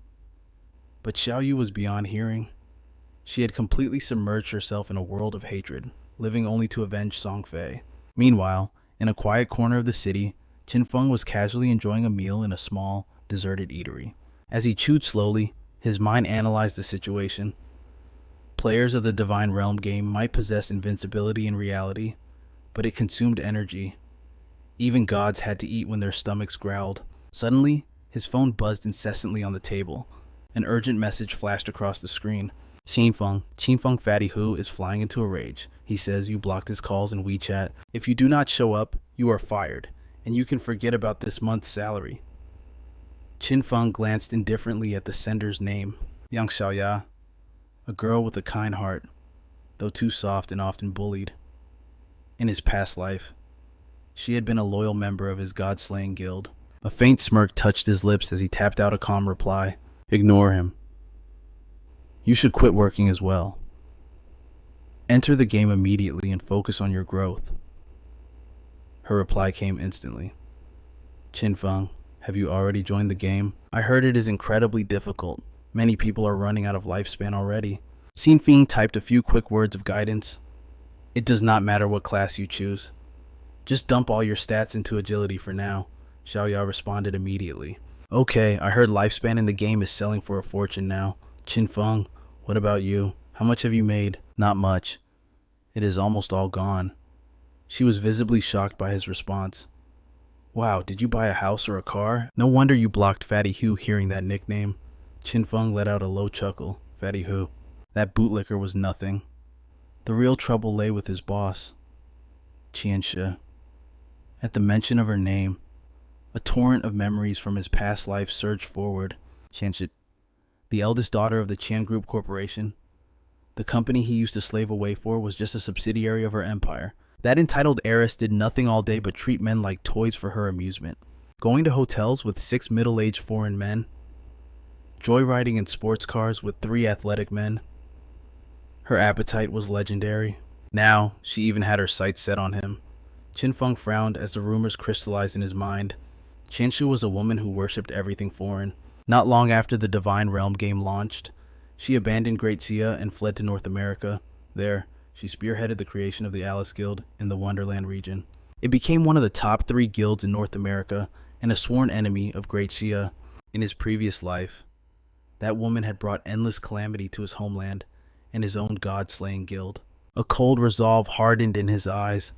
But Xiaoyu was beyond hearing. She had completely submerged herself in a world of hatred, living only to avenge Song Fei. Meanwhile, in a quiet corner of the city, Qin Feng was casually enjoying a meal in a small, deserted eatery. As he chewed slowly, his mind analyzed the situation. Players of the Divine Realm game might possess invincibility in reality, but it consumed energy. Even gods had to eat when their stomachs growled. Suddenly, his phone buzzed incessantly on the table. An urgent message flashed across the screen. Qin Feng Fatty Hu is flying into a rage. He says you blocked his calls in WeChat. If you do not show up, you are fired, and you can forget about this month's salary. Qin Feng glanced indifferently at the sender's name, Yang Xiaoya, a girl with a kind heart, though too soft and often bullied. In his past life, she had been a loyal member of his god-slaying guild. A faint smirk touched his lips as he tapped out a calm reply. Ignore him. You should quit working as well. Enter the game immediately and focus on your growth. Her reply came instantly. Qin Feng, have you already joined the game? I heard it is incredibly difficult. Many people are running out of lifespan already. Qin Feng typed a few quick words of guidance. It does not matter what class you choose. Just dump all your stats into agility for now. Xiaoya responded immediately. Okay, I heard lifespan in the game is selling for a fortune now. Qin Feng, what about you? How much have you made? Not much. It is almost all gone. She was visibly shocked by his response. Wow, did you buy a house or a car? No wonder you blocked Fatty Hu hearing that nickname. Qin Feng let out a low chuckle. Fatty Hu. That bootlicker was nothing. The real trouble lay with his boss, Qianxia. At the mention of her name, a torrent of memories from his past life surged forward. Qianxia, the eldest daughter of the Qian Group Corporation, The company he used to slave away for was just a subsidiary of her empire. That entitled heiress did nothing all day but treat men like toys for her amusement. Going to hotels with 6 middle-aged foreign men, joyriding in sports cars with 3 athletic men. Her appetite was legendary. Now, she even had her sights set on him. Qin Feng frowned as the rumors crystallized in his mind. Qianshu was a woman who worshipped everything foreign. Not long after the Divine Realm game launched, she abandoned Great Xia and fled to North America. There, she spearheaded the creation of the Alice Guild in the Wonderland region. It became one of the top 3 guilds in North America and a sworn enemy of Great Xia. In his previous life, that woman had brought endless calamity to his homeland and his own god-slaying guild. A cold resolve hardened in his eyes.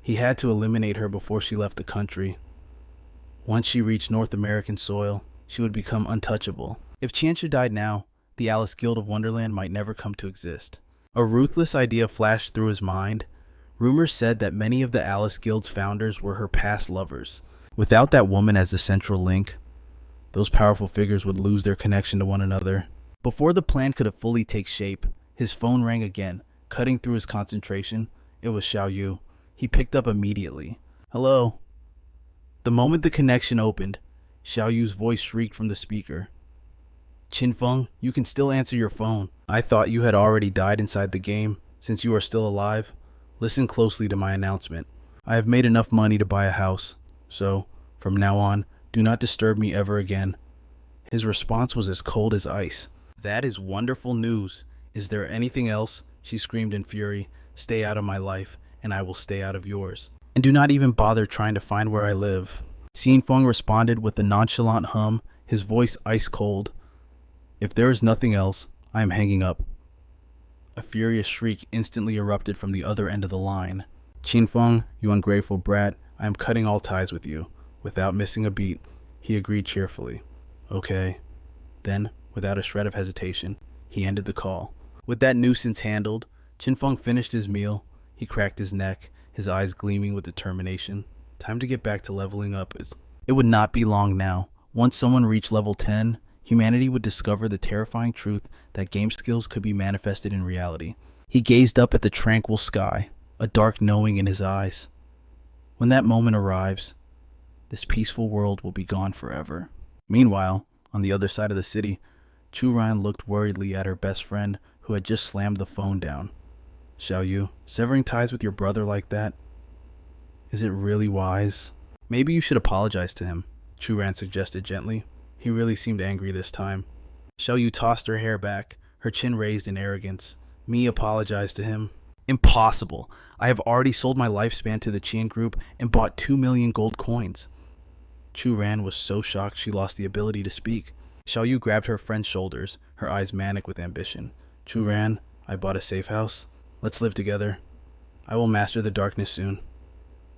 He had to eliminate her before she left the country. Once she reached North American soil, she would become untouchable. If Qianshu died now, the Alice Guild of Wonderland might never come to exist. A ruthless idea flashed through his mind. Rumors said that many of the Alice Guild's founders were her past lovers. Without that woman as the central link, those powerful figures would lose their connection to one another. Before the plan could have fully take shape, his phone rang again, cutting through his concentration. It was Xiaoyu. He picked up immediately. "Hello." The moment the connection opened, Xiaoyu's voice shrieked from the speaker. "Qin Feng, you can still answer your phone. I thought you had already died inside the game, since you are still alive. Listen closely to my announcement. I have made enough money to buy a house, so, from now on, do not disturb me ever again." His response was as cold as ice. "That is wonderful news. Is there anything else?" she screamed in fury. "Stay out of my life, and I will stay out of yours. And do not even bother trying to find where I live." Qin Feng responded with a nonchalant hum, his voice ice cold. "If there is nothing else, I am hanging up." A furious shriek instantly erupted from the other end of the line. "Qin Feng, you ungrateful brat, I am cutting all ties with you." Without missing a beat, he agreed cheerfully. "Okay." Then, without a shred of hesitation, he ended the call. With that nuisance handled, Qin Feng finished his meal. He cracked his neck, his eyes gleaming with determination. Time to get back to leveling up. It would not be long now. Once someone reached level 10, humanity would discover the terrifying truth that game skills could be manifested in reality. He gazed up at the tranquil sky, a dark knowing in his eyes. When that moment arrives, this peaceful world will be gone forever. Meanwhile, on the other side of the city, Chu Ryan looked worriedly at her best friend who had just slammed the phone down. "Xiaoyu, severing ties with your brother like that, is it really wise?" "Maybe you should apologize to him," Chu Ran suggested gently. He really seemed angry this time. Xiaoyu tossed her hair back, her chin raised in arrogance. "Me apologize to him? Impossible. I have already sold my lifespan to the Qian group and bought 2 million gold coins." Chu Ran was so shocked she lost the ability to speak. Xiaoyu grabbed her friend's shoulders, her eyes manic with ambition. "Chu Ran, I bought a safe house. Let's live together. I will master the darkness soon.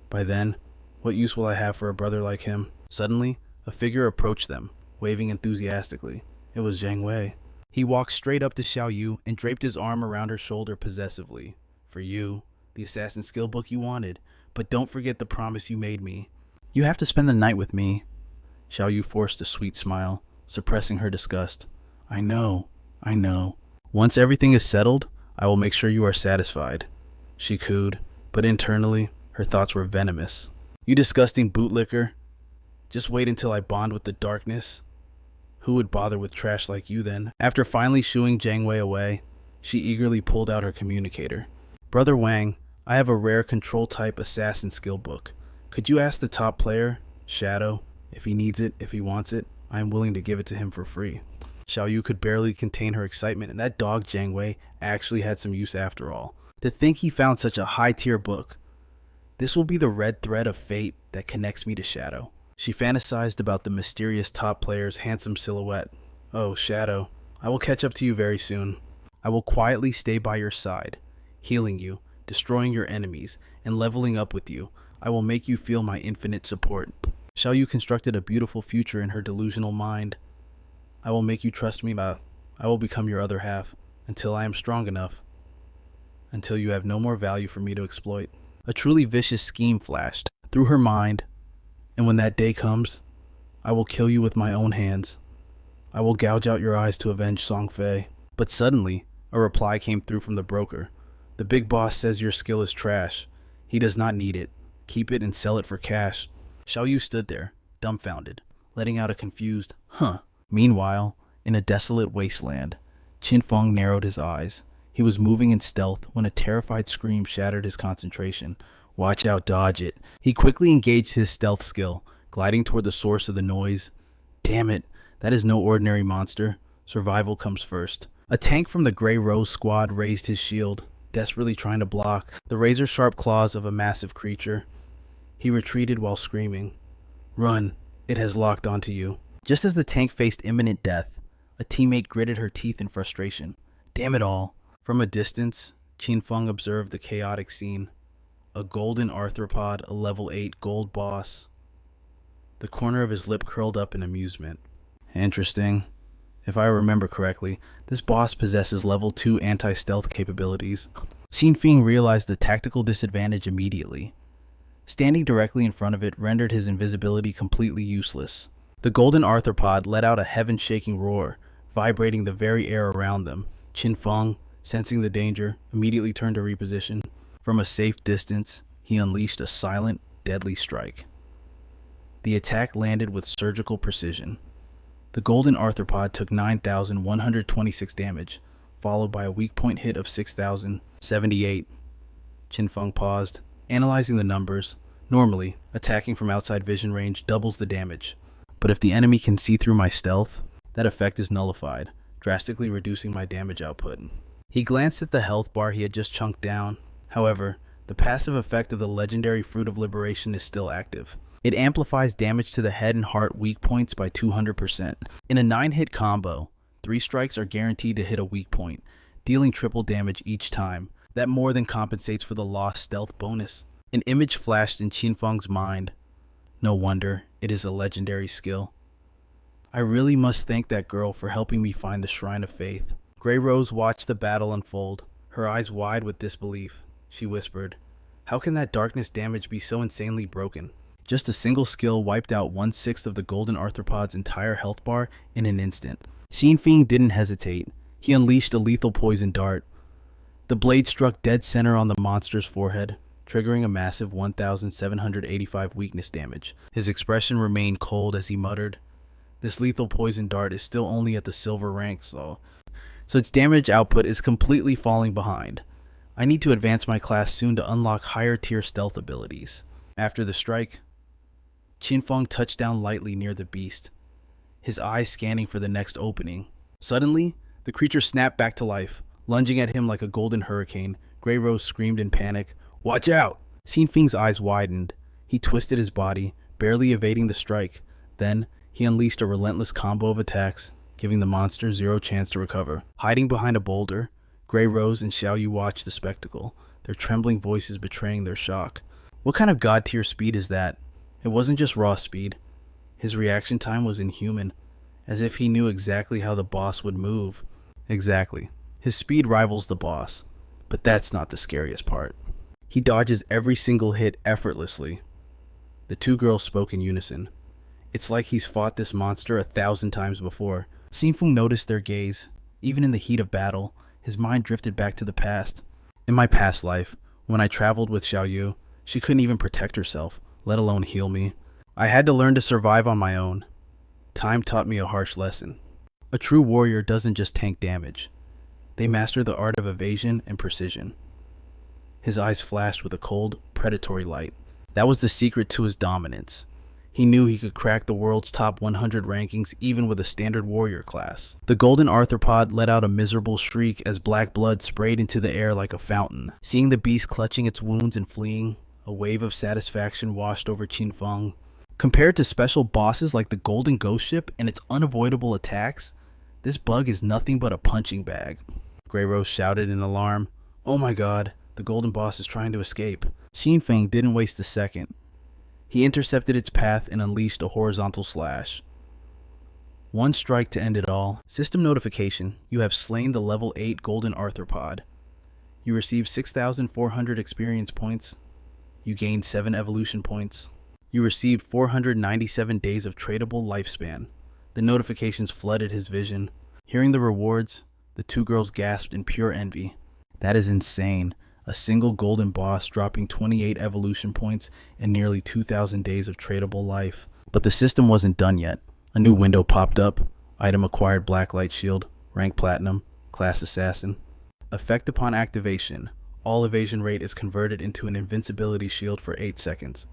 By then, what use will I have for a brother like him?" Suddenly, a figure approached them, waving enthusiastically. It was Zhang Wei. He walked straight up to Xiaoyu and draped his arm around her shoulder possessively. "For you, the assassin skill book you wanted, but don't forget the promise you made me. You have to spend the night with me." Xiaoyu forced a sweet smile, suppressing her disgust. I know. Once everything is settled, I will make sure you are satisfied." She cooed, but internally, her thoughts were venomous. "You disgusting bootlicker. Just wait until I bond with the darkness. Who would bother with trash like you then?" After finally shooing Zhang Wei away, she eagerly pulled out her communicator. "Brother Wang, I have a rare control-type assassin skill book. Could you ask the top player, Shadow, if he needs it, if he wants it? I am willing to give it to him for free." Xiaoyu could barely contain her excitement, and that dog Zhang Wei actually had some use after all. To think he found such a high-tier book. This will be the red thread of fate that connects me to Shadow. She fantasized about the mysterious top player's handsome silhouette. "Oh, Shadow, I will catch up to you very soon. I will quietly stay by your side, healing you, destroying your enemies, and leveling up with you. I will make you feel my infinite support." Xiaoyu constructed a beautiful future in her delusional mind. "I will make you trust me. I will become your other half, until I am strong enough. Until you have no more value for me to exploit." A truly vicious scheme flashed through her mind. "And when that day comes, I will kill you with my own hands. I will gouge out your eyes to avenge Song Fei." But suddenly, A reply came through from the broker. The big boss says your skill is trash. He does not need it. Keep it and sell it for cash. Xiaoyu stood there, dumbfounded, letting out a confused, huh. Meanwhile, in a desolate wasteland, Qin Feng narrowed his eyes. He was moving in stealth when a terrified scream shattered his concentration. Watch out, dodge it. He quickly engaged his stealth skill, gliding toward the source of the noise. Damn it, that is no ordinary monster. Survival comes first. A tank from the Grey Rose squad raised his shield, desperately trying to block the razor-sharp claws of a massive creature. He retreated while screaming, "Run, it has locked onto you." Just as the tank faced imminent death, a teammate gritted her teeth in frustration. Damn it all. From a distance, Qin Feng observed the chaotic scene. A golden arthropod, a level 8 gold boss. The corner of his lip curled up in amusement. Interesting. If I remember correctly, this boss possesses level 2 anti-stealth capabilities. Qin Feng realized the tactical disadvantage immediately. Standing directly in front of it rendered his invisibility completely useless. The golden arthropod let out a heaven-shaking roar, vibrating the very air around them. Qin Feng, sensing the danger, immediately turned to reposition. From a safe distance, he unleashed a silent, deadly strike. The attack landed with surgical precision. The golden arthropod took 9,126 damage, followed by a weak point hit of 6,078. Qin Feng paused, analyzing the numbers. Normally, attacking from outside vision range doubles the damage, but if the enemy can see through my stealth, that effect is nullified, drastically reducing my damage output. He glanced at the health bar he had just chunked down. However, the passive effect of the legendary Fruit of Liberation is still active. It amplifies damage to the head and heart weak points by 200%. In a 9-hit combo, 3 strikes are guaranteed to hit a weak point, dealing triple damage each time. That more than compensates for the lost stealth bonus. An image flashed in Qin Feng's mind. No wonder, it is a legendary skill. I really must thank that girl for helping me find the Shrine of Faith. Grey Rose watched the battle unfold, her eyes wide with disbelief. She whispered, "How can that darkness damage be so insanely broken?" Just a single skill wiped out 1/6 of the golden arthropod's entire health bar in an instant. Qin Feng didn't hesitate. He unleashed a lethal poison dart. The blade struck dead center on the monster's forehead, triggering a massive 1,785 weakness damage. His expression remained cold as he muttered, "This lethal poison dart is still only at the silver rank, so its damage output is completely falling behind. I need to advance my class soon to unlock higher tier stealth abilities." After the strike, Qin Feng touched down lightly near the beast, his eyes scanning for the next opening. Suddenly, the creature snapped back to life, lunging at him like a golden hurricane. Grey Rose screamed in panic, "Watch out!" Qin Feng's eyes widened. He twisted his body, barely evading the strike. Then, he unleashed a relentless combo of attacks, giving the monster zero chance to recover. Hiding behind a boulder, Grey Rose and Xiaoyu watched the spectacle, their trembling voices betraying their shock. What kind of god-tier speed is that? It wasn't just raw speed. His reaction time was inhuman, as if he knew exactly how the boss would move. Exactly. His speed rivals the boss, but that's not the scariest part. He dodges every single hit effortlessly. The two girls spoke in unison. It's like he's fought this monster 1,000 times before. Qin Feng noticed their gaze. Even in the heat of battle, his mind drifted back to the past. In my past life, when I traveled with Xiaoyu, she couldn't even protect herself, let alone heal me. I had to learn to survive on my own. Time taught me a harsh lesson. A true warrior doesn't just tank damage. They master the art of evasion and precision. His eyes flashed with a cold, predatory light. That was the secret to his dominance. He knew he could crack the world's top 100 rankings even with a standard warrior class. The golden arthropod let out a miserable shriek as black blood sprayed into the air like a fountain. Seeing the beast clutching its wounds and fleeing, a wave of satisfaction washed over Qin Feng. Compared to special bosses like the Golden Ghost Ship and its unavoidable attacks, this bug is nothing but a punching bag. Grey Rose shouted in alarm, "Oh my god, the golden boss is trying to escape." Qin Feng didn't waste a second. He intercepted its path and unleashed a horizontal slash. One strike to end it all. System notification: you have slain the level 8 golden arthropod. You received 6,400 experience points. You gained 7 evolution points. You received 497 days of tradable lifespan. The notifications flooded his vision. Hearing the rewards, The two girls gasped in pure envy. That is insane. A single golden boss dropping 28 evolution points and nearly 2,000 days of tradable life. But the system wasn't done yet. A new window popped up. Item acquired Blacklight Shield, rank Platinum, class Assassin. Effect upon activation. All evasion rate is converted into an invincibility shield for 8 seconds.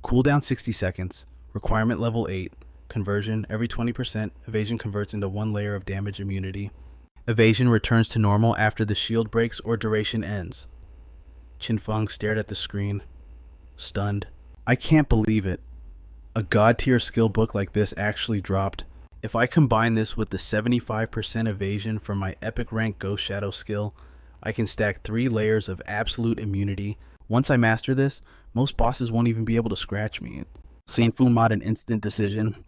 Cooldown 60 seconds. Requirement level 8. Conversion, every 20%, evasion converts into 1 layer of damage immunity. Evasion returns to normal after the shield breaks or duration ends. Qin Feng stared at the screen, stunned. I can't believe it. A god tier skill book like this actually dropped. If I combine this with the 75% evasion from my epic rank Ghost Shadow skill, I can stack 3 layers of absolute immunity. Once I master this, most bosses won't even be able to scratch me. Qin Feng mod an instant decision.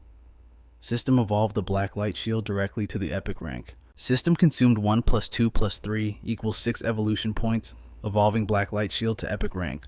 System evolved the Blacklight Shield directly to the epic rank. System consumed 1 + 2 + 3 equals 6 evolution points, evolving Blacklight Shield to epic rank.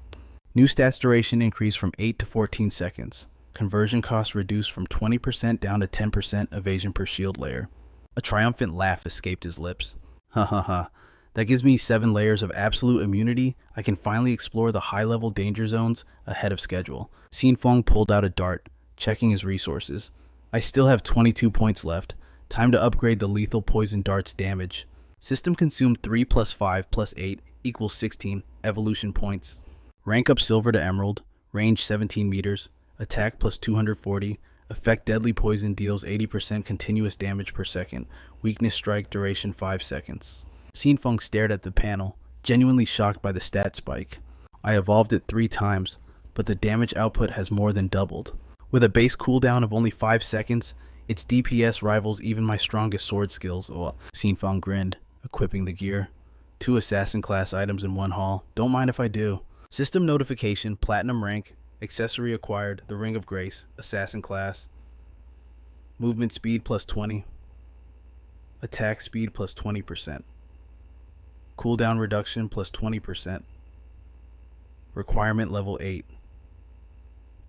New stats duration increased from 8 to 14 seconds. Conversion cost reduced from 20% down to 10% evasion per shield layer. A triumphant laugh escaped his lips. Ha ha ha. That gives me 7 layers of absolute immunity. I can finally explore the high-level danger zones ahead of schedule. Qin Feng pulled out a dart, checking his resources. I still have 22 points left. Time to upgrade the lethal poison dart's damage. System consumed 3 + 5 + 8 equals 16 evolution points. Rank up silver to emerald, range 17 meters, attack plus 240, effect deadly poison deals 80% continuous damage per second, weakness strike duration 5 seconds. Qin Feng stared at the panel, genuinely shocked by the stat spike. I evolved it 3 times, but the damage output has more than doubled. With a base cooldown of only 5 seconds, its DPS rivals even my strongest sword skills. Oh, Qin Feng grinned, equipping the gear. 2 assassin class items in 1 haul. Don't mind if I do. System notification, platinum rank, accessory acquired, the Ring of Grace, assassin class. Movement speed plus 20. Attack speed plus 20%. Cooldown reduction plus 20%. Requirement level 8.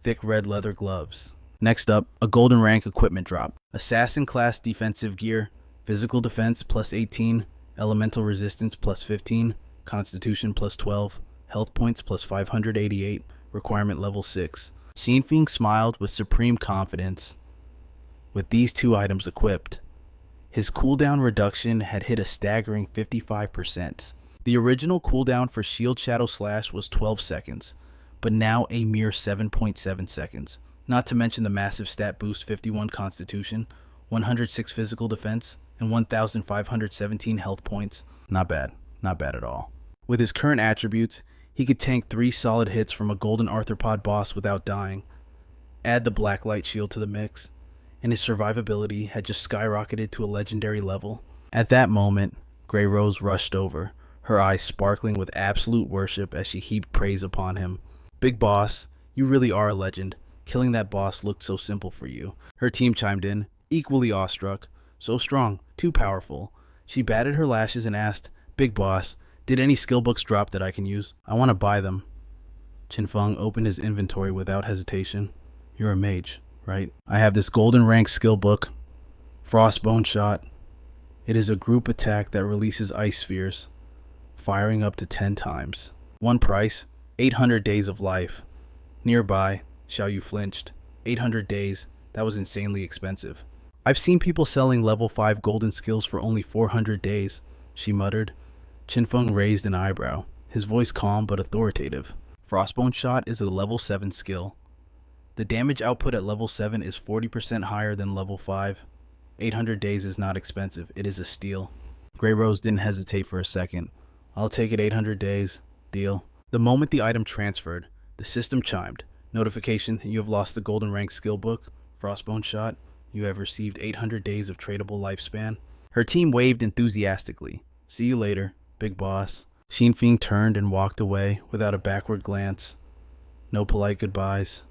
Thick red leather gloves. Next up, a golden rank equipment drop. Assassin class defensive gear, physical defense plus 18, elemental resistance plus 15, constitution plus 12, health points plus 588, requirement level 6. Qin Feng smiled with supreme confidence. With these 2 items equipped, his cooldown reduction had hit a staggering 55%. The original cooldown for Shield Shadow Slash was 12 seconds, but now a mere 7.7 seconds. Not to mention the massive stat boost 51 constitution, 106 physical defense, and 1,517 health points. Not bad at all. With his current attributes, he could tank 3 solid hits from a golden arthropod boss without dying. Add the Blacklight Shield to the mix, and his survivability had just skyrocketed to a legendary level. At that moment, Grey Rose rushed over, her eyes sparkling with absolute worship as she heaped praise upon him. Big boss, you really are a legend. Killing that boss looked so simple for you. Her team chimed in, equally awestruck. So strong, too powerful. She batted her lashes and asked, Big boss, did any skill books drop that I can use? I want to buy them. Qin Feng opened his inventory without hesitation. You're a mage, right? I have this golden rank skill book, Frostbone Shot. It is a group attack that releases ice spheres, firing up to 10 times. One price, 800 days of life. Nearby, Xiaoyu flinched. 800 days, that was insanely expensive. I've seen people selling level 5 golden skills for only 400 days, she muttered. Qin Feng raised an eyebrow, his voice calm but authoritative. Frostbone Shot is a level 7 skill. The damage output at level 7 is 40% higher than level 5. 800 days is not expensive, it is a steal. Grey Rose didn't hesitate for a second. I'll take it 800 days. Deal. The moment the item transferred, the system chimed. Notification, you have lost the golden rank skill book, Frostbone Shot. You have received 800 days of tradable lifespan. Her team waved enthusiastically. See you later, big boss. Qin Feng turned and walked away without a backward glance. No polite goodbyes.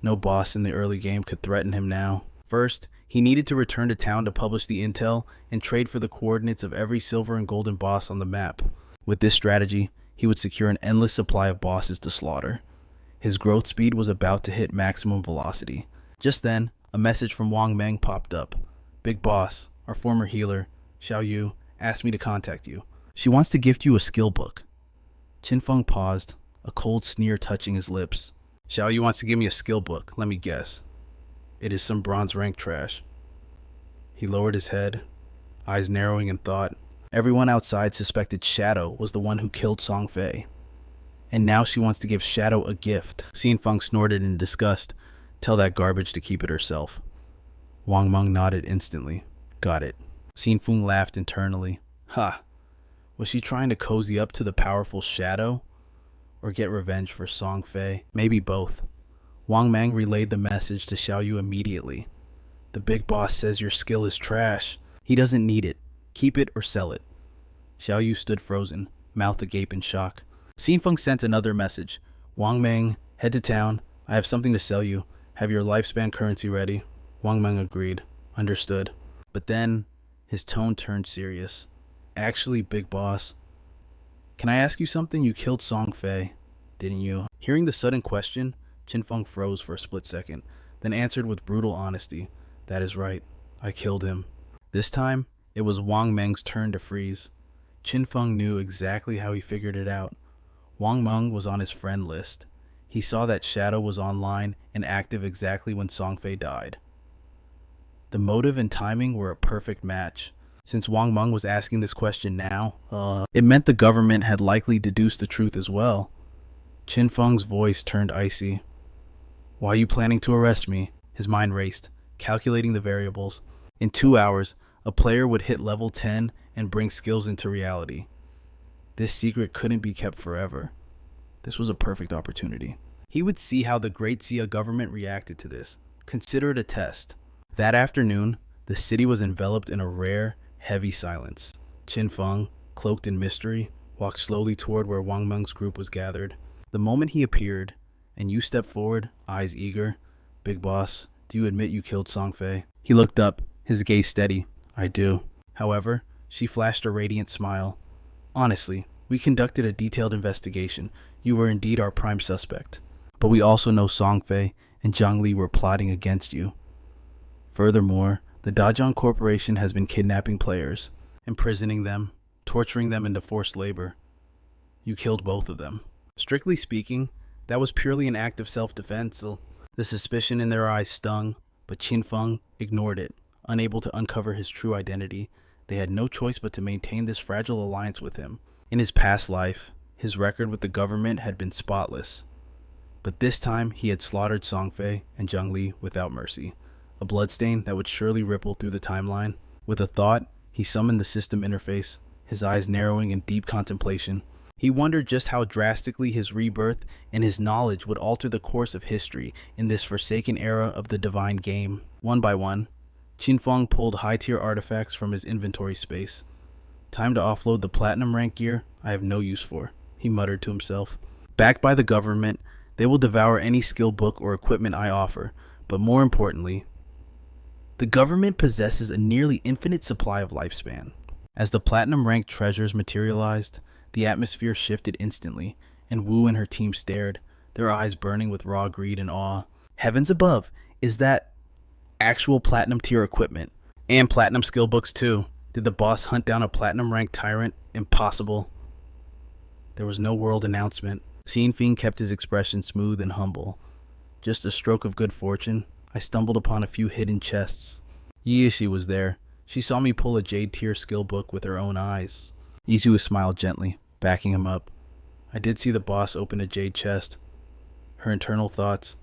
No boss in the early game could threaten him now. First, he needed to return to town to publish the intel and trade for the coordinates of every silver and golden boss on the map. With this strategy, he would secure an endless supply of bosses to slaughter. His growth speed was about to hit maximum velocity. Just then, a message from Wang Meng popped up. Big boss, our former healer, Xiaoyu, asked me to contact you. She wants to gift you a skill book. Qin Feng paused, a cold sneer touching his lips. Xiaoyu wants to give me a skill book, let me guess. It is some bronze rank trash. He lowered his head, eyes narrowing in thought. Everyone outside suspected Shadow was the one who killed Song Fei. And now she wants to give Shadow a gift. Qin Feng snorted in disgust. Tell that garbage to keep it herself. Wang Meng nodded instantly. Got it. Qin Feng laughed internally. Ha! Was she trying to cozy up to the powerful Shadow? Or get revenge for Song Fei? Maybe both. Wang Meng relayed the message to Xiaoyu immediately. The big boss says your skill is trash. He doesn't need it. Keep it or sell it. Xiaoyu stood frozen, mouth agape in shock. Qin Feng sent another message. Wang Meng, head to town. I have something to sell you. Have your lifespan currency ready. Wang Meng agreed. Understood. But then, his tone turned serious. Actually, big boss, can I ask you something? You killed Song Fei, didn't you? Hearing the sudden question, Qin Feng froze for a split second, then answered with brutal honesty. That is right. I killed him. This time, it was Wang Meng's turn to freeze. Qin Feng knew exactly how he figured it out. Wang Meng was on his friend list. He saw that Shadow was online and active exactly when Song Fei died. The motive and timing were a perfect match. Since Wang Meng was asking this question now, it meant the government had likely deduced the truth as well. Qin Feng's voice turned icy. Why are you planning to arrest me? His mind raced, calculating the variables. In 2 hours, a player would hit level 10 and bring skills into reality. This secret couldn't be kept forever. This was a perfect opportunity. He would see how the Great Xia government reacted to this. Consider it a test. That afternoon, the city was enveloped in a rare, heavy silence. Qin Feng, cloaked in mystery, walked slowly toward where Wang Meng's group was gathered. The moment he appeared, and you stepped forward, eyes eager. Big boss, do you admit you killed Song Fei? He looked up, his gaze steady. I do. However, she flashed a radiant smile. Honestly, we conducted a detailed investigation. You were indeed our prime suspect. But we also know Song Fei and Zhang Li were plotting against you. Furthermore, the Dajang Corporation has been kidnapping players, imprisoning them, torturing them into forced labor. You killed both of them. Strictly speaking, that was purely an act of self-defense. The suspicion in their eyes stung, but Qin Feng ignored it. Unable to uncover his true identity, they had no choice but to maintain this fragile alliance with him. In his past life, his record with the government had been spotless. But this time, he had slaughtered Song Fei and Zhang Li without mercy. A bloodstain that would surely ripple through the timeline. With a thought, he summoned the system interface, his eyes narrowing in deep contemplation. He wondered just how drastically his rebirth and his knowledge would alter the course of history in this forsaken era of the divine game. One by one, Qin Feng pulled high-tier artifacts from his inventory space. Time to offload the platinum rank gear I have no use for, he muttered to himself. Backed by the government, they will devour any skill book or equipment I offer, but more importantly, the government possesses a nearly infinite supply of lifespan. As the platinum-ranked treasures materialized, the atmosphere shifted instantly, and Wu and her team stared, their eyes burning with raw greed and awe. Heavens above, is that actual platinum-tier equipment? And platinum skill books too. Did the boss hunt down a platinum-ranked tyrant? Impossible. There was no world announcement. Qin Feng kept his expression smooth and humble. Just a stroke of good fortune. I stumbled upon a few hidden chests. Yishi was there. She saw me pull a Jade tier skill book with her own eyes. Yishi smiled gently, backing him up. I did see the boss open a Jade chest. Her internal thoughts,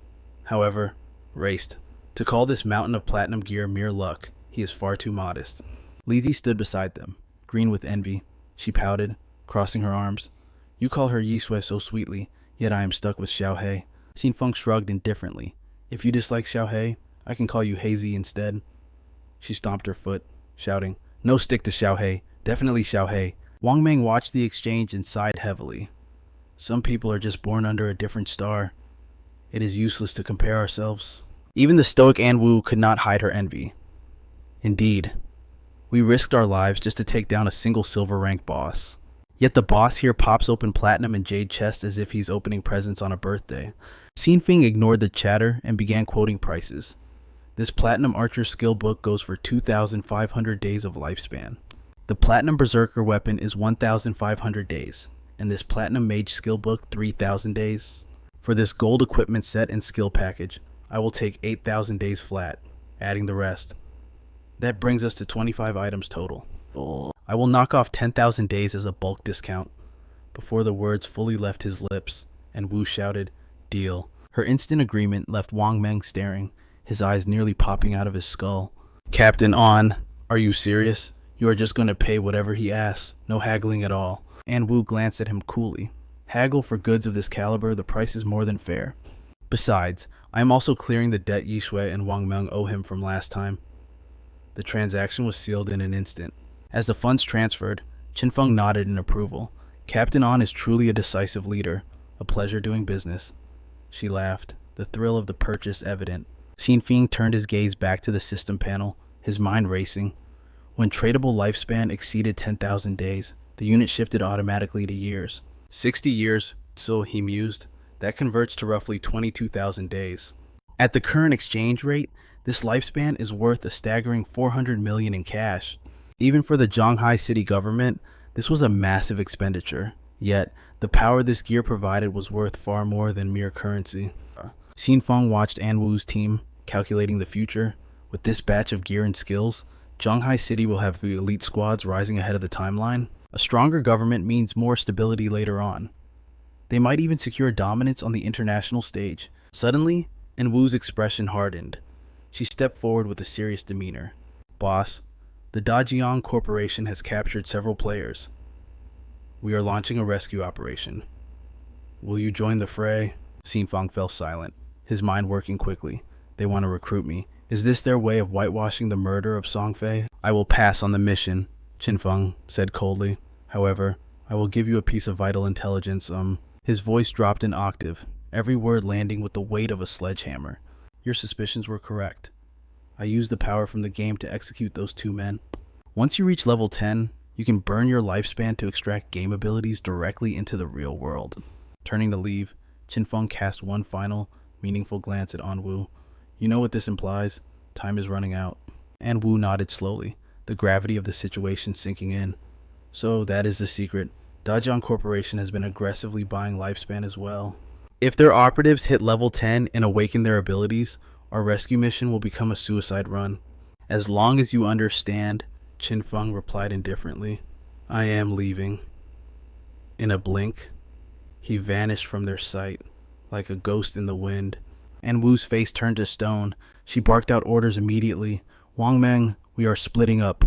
however, raced. To call this mountain of platinum gear mere luck, he is far too modest. Lizzie stood beside them, green with envy. She pouted, crossing her arms. You call her Yisui so sweetly, yet I am stuck with Xiaohei. Qin Feng shrugged indifferently. If you dislike Xiaohei, I can call you Hazy instead. She stomped her foot, shouting, No stick to Xiaohei, definitely Xiaohei. Wang Meng watched the exchange and sighed heavily. Some people are just born under a different star. It is useless to compare ourselves. Even the stoic An Wu could not hide her envy. Indeed, we risked our lives just to take down a single silver rank boss. Yet the boss here pops open platinum and jade chests as if he's opening presents on a birthday. Qin Feng ignored the chatter and began quoting prices. This platinum archer skill book goes for 2,500 days of lifespan. The Platinum Berserker weapon is 1,500 days, and this Platinum Mage skill book 3,000 days. For this gold equipment set and skill package, I will take 8,000 days flat, adding the rest. That brings us to 25 items total. I will knock off 10,000 days as a bulk discount. Before the words fully left his lips, and Wu shouted, "Deal." Her instant agreement left Wang Meng staring, his eyes nearly popping out of his skull. "Captain On, are you serious? You are just going to pay whatever he asks, no haggling at all." And Wu glanced at him coolly. "Haggle for goods of this caliber, the price is more than fair. Besides, I am also clearing the debt Yi Shui and Wang Meng owe him from last time." The transaction was sealed in an instant. As the funds transferred, Qin Feng nodded in approval. Captain On is truly a decisive leader. A pleasure doing business. She laughed, the thrill of the purchase evident. Qin Feng turned his gaze back to the system panel, his mind racing. When tradable lifespan exceeded 10,000 days, the unit shifted automatically to years. 60 years, so he mused. That converts to roughly 22,000 days. At the current exchange rate, this lifespan is worth a staggering 400 million in cash. Even for the Zhanghai city government, this was a massive expenditure. Yet, the power this gear provided was worth far more than mere currency. Qin Feng watched An Wu's team, calculating the future. With this batch of gear and skills, Zhanghai City will have the elite squads rising ahead of the timeline. A stronger government means more stability later on. They might even secure dominance on the international stage. Suddenly, An Wu's expression hardened. She stepped forward with a serious demeanor. "Boss, the Dajiang Corporation has captured several players. We are launching a rescue operation. Will you join the fray?" Qin Feng fell silent, his mind working quickly. "They want to recruit me. Is this their way of whitewashing the murder of Song Fei?" "I will pass on the mission," Qin Feng said coldly. "However, I will give you a piece of vital intelligence." His voice dropped an octave, every word landing with the weight of a sledgehammer. "Your suspicions were correct. I used the power from the game to execute those two men. Once you reach level 10, you can burn your lifespan to extract game abilities directly into the real world." Turning to leave, Qin Feng cast one final, meaningful glance at An Wu. "You know what this implies? Time is running out." An Wu nodded slowly, the gravity of the situation sinking in. "So that is the secret. Dajiang Corporation has been aggressively buying lifespan as well. If their operatives hit level 10 and awaken their abilities, our rescue mission will become a suicide run. As long as you understand," Qin Feng replied indifferently. "I am leaving." In a blink, he vanished from their sight, like a ghost in the wind. An Wu's face turned to stone. She barked out orders immediately. "Wang Meng, we are splitting up.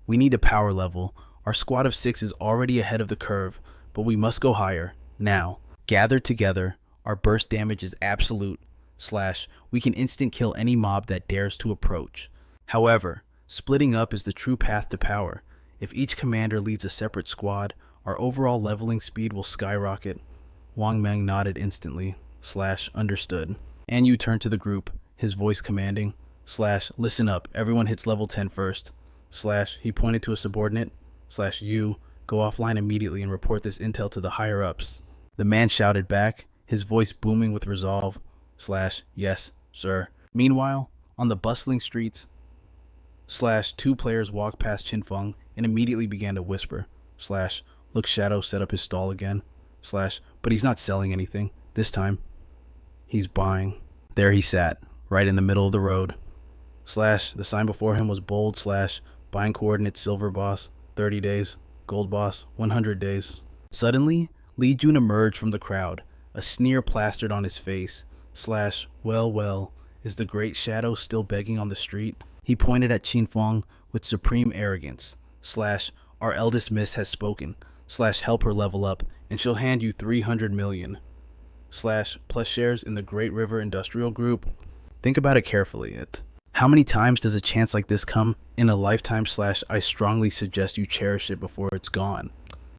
We need a power level. Our squad of 6 is already ahead of the curve, but we must go higher, now. Gathered together, our burst damage is absolute, / we can instant kill any mob that dares to approach. However, splitting up is the true path to power. If each commander leads a separate squad, our overall leveling speed will skyrocket." Wang Meng nodded instantly, / understood. And you turned to the group, his voice commanding, / listen up, everyone hits level 10 first, / he pointed to a subordinate, / you, go offline immediately and report this intel to the higher-ups. The man shouted back, his voice booming with resolve, / yes, sir. Meanwhile, on the bustling streets, / two players walked past Qin Feng and immediately began to whisper, / look, Shadow set up his stall again, / but he's not selling anything, this time. He's buying. There he sat, right in the middle of the road. / the sign before him was bold, / buying coordinates silver boss, 30 days, gold boss, 100 days. Suddenly, Li Jun emerged from the crowd, a sneer plastered on his face, / well, is the great Shadow still begging on the street? He pointed at Qin Feng with supreme arrogance, / our eldest miss has spoken, / help her level up, and she'll hand you 300 million, / plus shares in the Great River Industrial Group. Think about it carefully. How many times does a chance like this come in a lifetime? / I strongly suggest you cherish it before it's gone."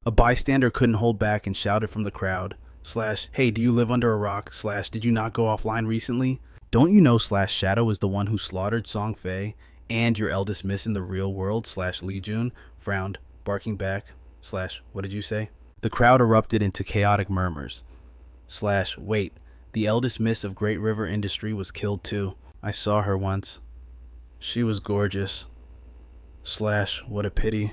A bystander couldn't hold back and shouted from the crowd, / hey, do you live under a rock? / did you not go offline recently? Don't you know / Shadow is the one who slaughtered Song Fei and your eldest miss in the real world? / Li Jun frowned, barking back, / what did you say? The crowd erupted into chaotic murmurs. / wait, the eldest miss of Great River Industry was killed too. I saw her once. She was gorgeous. / what a pity.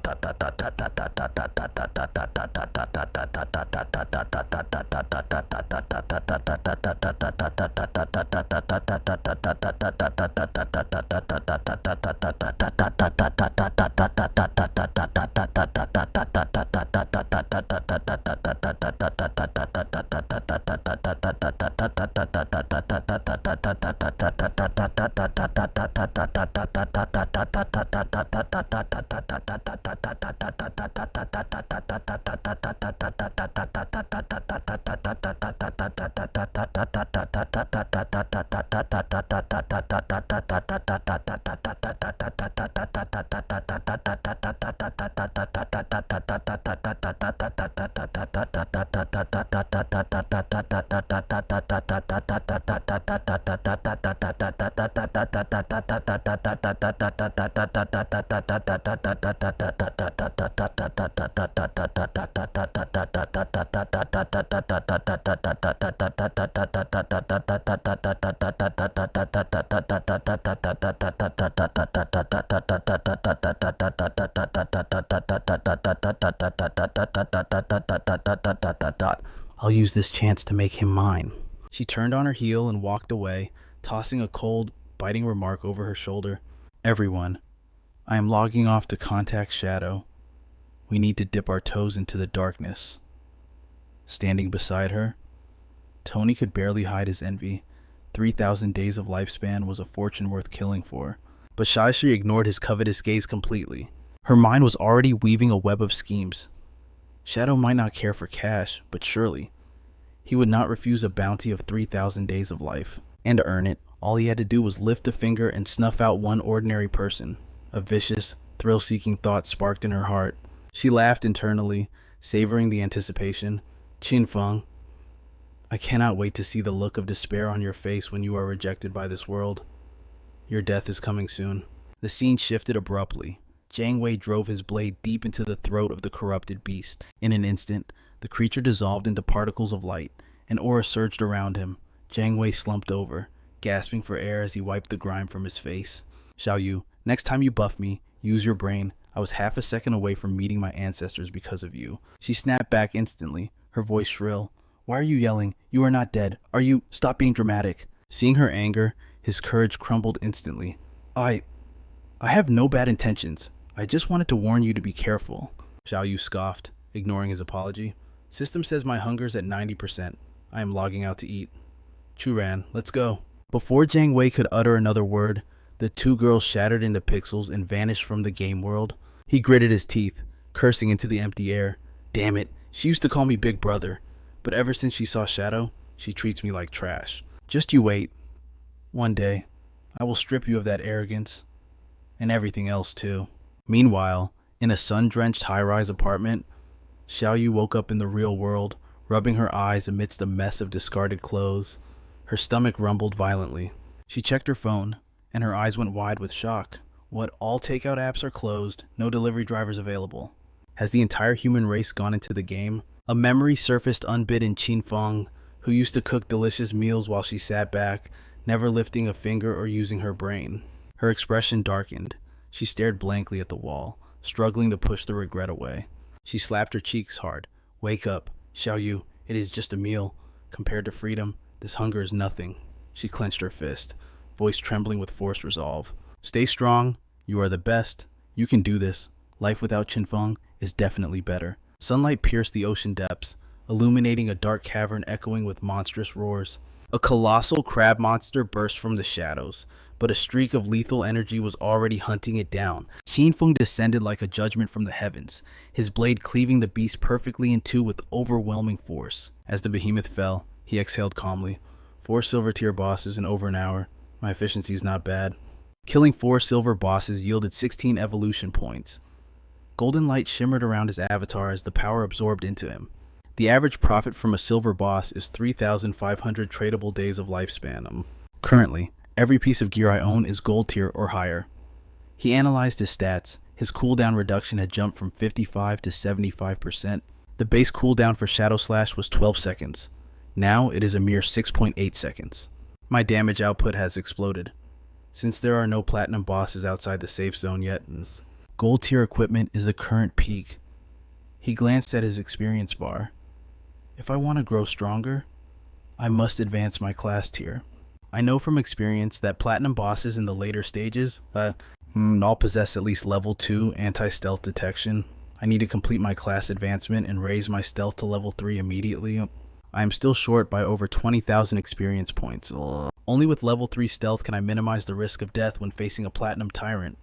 I'll use this chance to make him mine. She turned on her heel and walked away, tossing a cold, biting remark over her shoulder. Everyone, I am logging off to contact Shadow. We need to dip our toes into the darkness. Standing beside her, Tony could barely hide his envy. 3,000 days of lifespan was a fortune worth killing for. But Shashi ignored his covetous gaze completely. Her mind was already weaving a web of schemes. Shadow might not care for cash, but surely he would not refuse a bounty of 3,000 days of life. And to earn it, all he had to do was lift a finger and snuff out one ordinary person. A vicious, thrill-seeking thought sparked in her heart. She laughed internally, savoring the anticipation. Qin Feng, I cannot wait to see the look of despair on your face when you are rejected by this world. Your death is coming soon. The scene shifted abruptly. Jiang Wei drove his blade deep into the throat of the corrupted beast. In an instant, the creature dissolved into particles of light. An aura surged around him. Jiang Wei slumped over, gasping for air as he wiped the grime from his face. Xiaoyu, next time you buff me, use your brain. I was half a second away from meeting my ancestors because of you. She snapped back instantly, her voice shrill. Why are you yelling? You are not dead. Are you? Stop being dramatic. Seeing her anger, his courage crumbled instantly. I have no bad intentions. I just wanted to warn you to be careful. Xiaoyu scoffed, ignoring his apology. System says my hunger's at 90%. I am logging out to eat. Churan, let's go. Before Jiang Wei could utter another word, the two girls shattered into pixels and vanished from the game world. He gritted his teeth, cursing into the empty air. Damn it, she used to call me Big Brother, but ever since she saw Shadow, she treats me like trash. Just you wait. One day, I will strip you of that arrogance, and everything else too. Meanwhile, in a sun-drenched high-rise apartment, Xiaoyu woke up in the real world, rubbing her eyes amidst a mess of discarded clothes. Her stomach rumbled violently. She checked her phone, and her eyes went wide with shock. What? All takeout apps are closed, no delivery drivers available. Has the entire human race gone into the game? A memory surfaced unbidden. Qin Feng, who used to cook delicious meals while she sat back, never lifting a finger or using her brain. Her expression darkened. She stared blankly at the wall, struggling to push the regret away. She slapped her cheeks hard. Wake up, Xiaoyu, it is just a meal. Compared to freedom, this hunger is nothing. She clenched her fist, voice trembling with forced resolve. Stay strong, you are the best. You can do this. Life without Qin Feng is definitely better. Sunlight pierced the ocean depths, illuminating a dark cavern echoing with monstrous roars. A colossal crab monster burst from the shadows, but a streak of lethal energy was already hunting it down. Qin Feng descended like a judgment from the heavens, his blade cleaving the beast perfectly in two with overwhelming force. As the behemoth fell, he exhaled calmly. 4 silver tier bosses in over an hour. My efficiency is not bad. Killing 4 silver bosses yielded 16 evolution points. Golden light shimmered around his avatar as the power absorbed into him. The average profit from a silver boss is 3,500 tradable days of lifespan. Currently, every piece of gear I own is gold tier or higher. He analyzed his stats. His cooldown reduction had jumped from 55 to 75%. The base cooldown for Shadow Slash was 12 seconds. Now it is a mere 6.8 seconds. My damage output has exploded. Since there are no platinum bosses outside the safe zone yet, Gold tier equipment is the current peak. He glanced at his experience bar. If I want to grow stronger, I must advance my class tier. I know from experience that platinum bosses in the later stages, all possess at least level 2 anti-stealth detection. I need to complete my class advancement and raise my stealth to level 3 immediately. I am still short by over 20,000 experience points. Only with level 3 stealth can I minimize the risk of death when facing a platinum tyrant.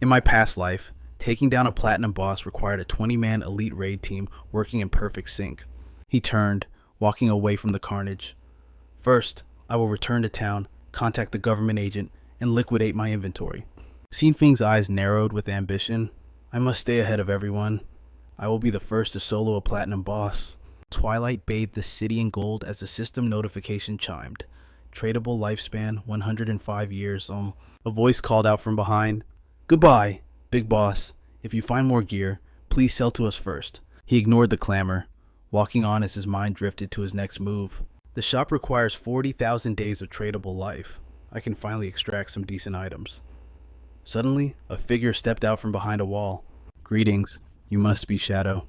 In my past life, taking down a platinum boss required a 20-man elite raid team working in perfect sync. He turned, walking away from the carnage. First, I will return to town, contact the government agent, and liquidate my inventory. Qin Feng's eyes narrowed with ambition. I must stay ahead of everyone. I will be the first to solo a platinum boss. Twilight bathed the city in gold as the system notification chimed. Tradable lifespan, 105 years. A voice called out from behind. Goodbye, big boss. If you find more gear, please sell to us first. He ignored the clamor, walking on as his mind drifted to his next move. The shop requires 40,000 days of tradable life. I can finally extract some decent items. Suddenly, a figure stepped out from behind a wall. Greetings, you must be Shadow.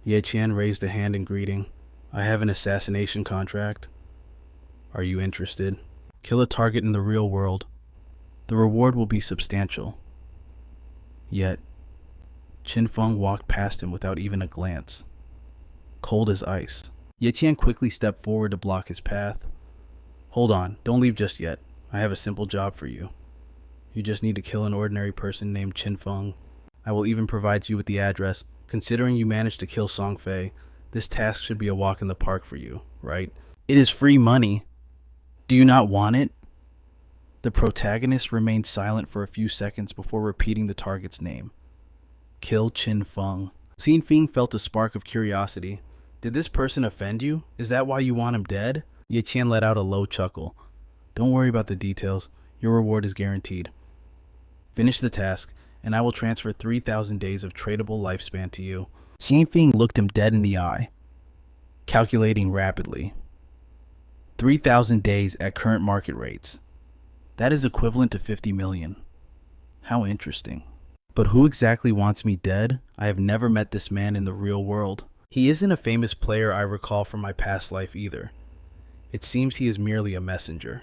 Ye Qian raised a hand in greeting. I have an assassination contract. Are you interested? Kill a target in the real world. The reward will be substantial. Yet, Qin Feng walked past him without even a glance. Cold as ice. Ye Qian quickly stepped forward to block his path. Hold on, don't leave just yet. I have a simple job for you. You just need to kill an ordinary person named Qin Feng. I will even provide you with the address. Considering you managed to kill Song Fei, this task should be a walk in the park for you, right? It is free money. Do you not want it? The protagonist remained silent for a few seconds before repeating the target's name. Kill Qin Feng. Qin Feng felt a spark of curiosity. Did this person offend you? Is that why you want him dead? Ye Qian let out a low chuckle. Don't worry about the details. Your reward is guaranteed. Finish the task, and I will transfer 3,000 days of tradable lifespan to you. Qin Feng looked him dead in the eye, calculating rapidly. 3,000 days at current market rates. That is equivalent to 50 million. How interesting. But who exactly wants me dead? I have never met this man in the real world. He isn't a famous player I recall from my past life either. It seems he is merely a messenger.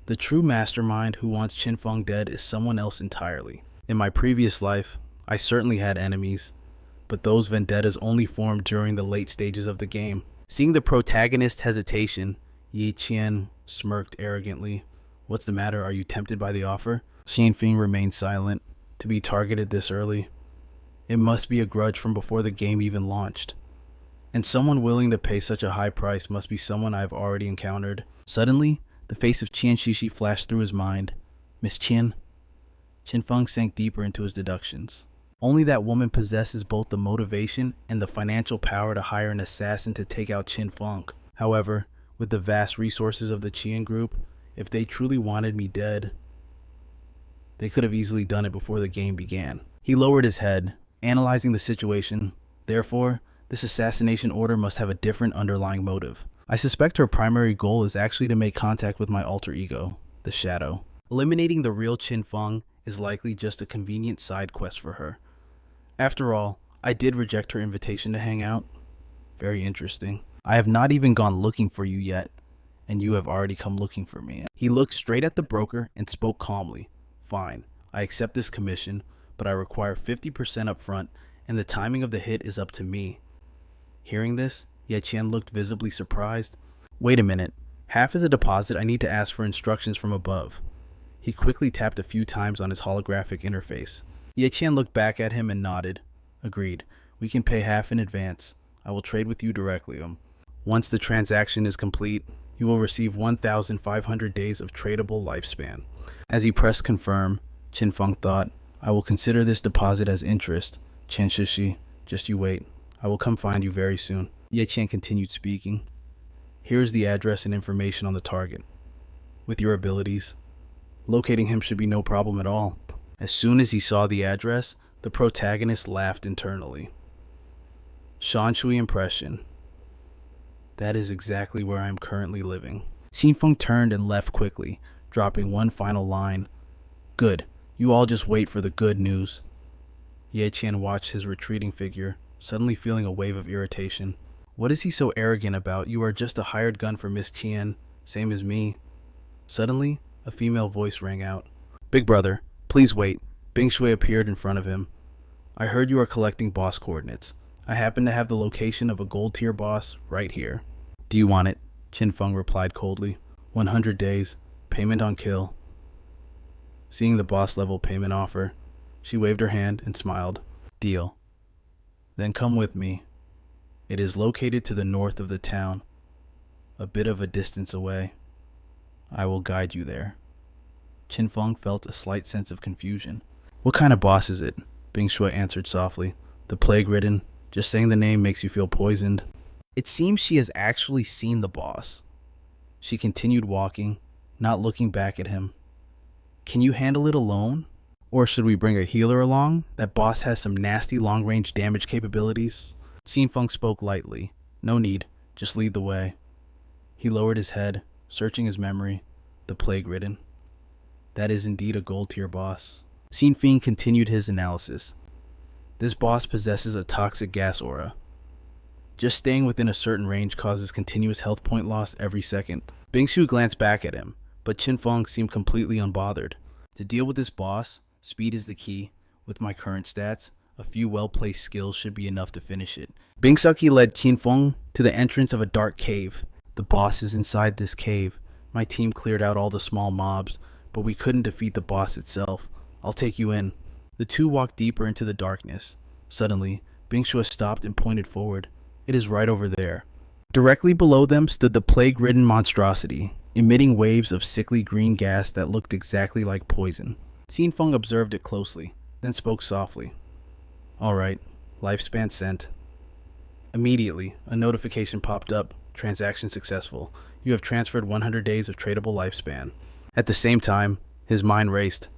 The true mastermind who wants Qin Feng dead is someone else entirely. In my previous life, I certainly had enemies, but those vendettas only formed during the late stages of the game. Seeing the protagonist's hesitation, Ye Qian smirked arrogantly. What's the matter? Are you tempted by the offer? Qin Feng remained silent. To be targeted this early? It must be a grudge from before the game even launched. And someone willing to pay such a high price must be someone I have already encountered. Suddenly, the face of Qian Shishi flashed through his mind. Miss Qian? Qin Feng sank deeper into his deductions. Only that woman possesses both the motivation and the financial power to hire an assassin to take out Qin Feng. However, with the vast resources of the Qian group, if they truly wanted me dead, they could have easily done it before the game began. He lowered his head, analyzing the situation. Therefore, this assassination order must have a different underlying motive. I suspect her primary goal is actually to make contact with my alter ego, the Shadow. Eliminating the real Qin Feng is likely just a convenient side quest for her. After all, I did reject her invitation to hang out. Very interesting. I have not even gone looking for you yet, and you have already come looking for me. He looked straight at the broker and spoke calmly. Fine, I accept this commission, but I require 50% up front, and the timing of the hit is up to me. Hearing this, Ye Qian looked visibly surprised. Wait a minute. Half is a deposit. I need to ask for instructions from above. He quickly tapped a few times on his holographic interface. Ye Qian looked back at him and nodded. Agreed. We can pay half in advance. I will trade with you directly. Once the transaction is complete, you will receive 1,500 days of tradable lifespan. As he pressed confirm, Qin Feng thought, I will consider this deposit as interest. Qian Shishi, just you wait. I will come find you very soon. Ye Qian continued speaking. Here is the address and information on the target. With your abilities, locating him should be no problem at all. As soon as he saw the address, the protagonist laughed internally. Shanshui impression. That is exactly where I am currently living. Qin Feng turned and left quickly, dropping one final line. Good. You all just wait for the good news. Ye Qian watched his retreating figure, suddenly feeling a wave of irritation. What is he so arrogant about? You are just a hired gun for Miss Qian, same as me. Suddenly, a female voice rang out. Big brother, please wait. Bing Shui appeared in front of him. I heard you are collecting boss coordinates. I happen to have the location of a gold tier boss right here. Do you want it? Qin Feng replied coldly. 100 days, payment on kill. Seeing the boss level payment offer, she waved her hand and smiled. Deal. Then come with me. It is located to the north of the town, a bit of a distance away. I will guide you there. Qin Feng felt a slight sense of confusion. What kind of boss is it? Bing Shui answered softly. The plague-ridden. Just saying the name makes you feel poisoned. It seems she has actually seen the boss. She continued walking, not looking back at him. Can you handle it alone? Or should we bring a healer along? That boss has some nasty long-range damage capabilities. Qin Feng spoke lightly. No need, just lead the way. He lowered his head, searching his memory. The plague-ridden. That is indeed a gold tier boss. Qin Feng continued his analysis. This boss possesses a toxic gas aura. Just staying within a certain range causes continuous health point loss every second. Bing Shui glanced back at him, but Qin Feng seemed completely unbothered. To deal with this boss, speed is the key. With my current stats, a few well-placed skills should be enough to finish it. Bing Shui led Qin Feng to the entrance of a dark cave. The boss is inside this cave. My team cleared out all the small mobs, but we couldn't defeat the boss itself. I'll take you in. The two walked deeper into the darkness. Suddenly, Bing Shui stopped and pointed forward. It is right over there. Directly below them stood the plague-ridden monstrosity, emitting waves of sickly green gas that looked exactly like poison. Qin Feng observed it closely, then spoke softly. All right, lifespan sent. Immediately, a notification popped up. Transaction successful. You have transferred 100 days of tradable lifespan. At the same time, his mind raced.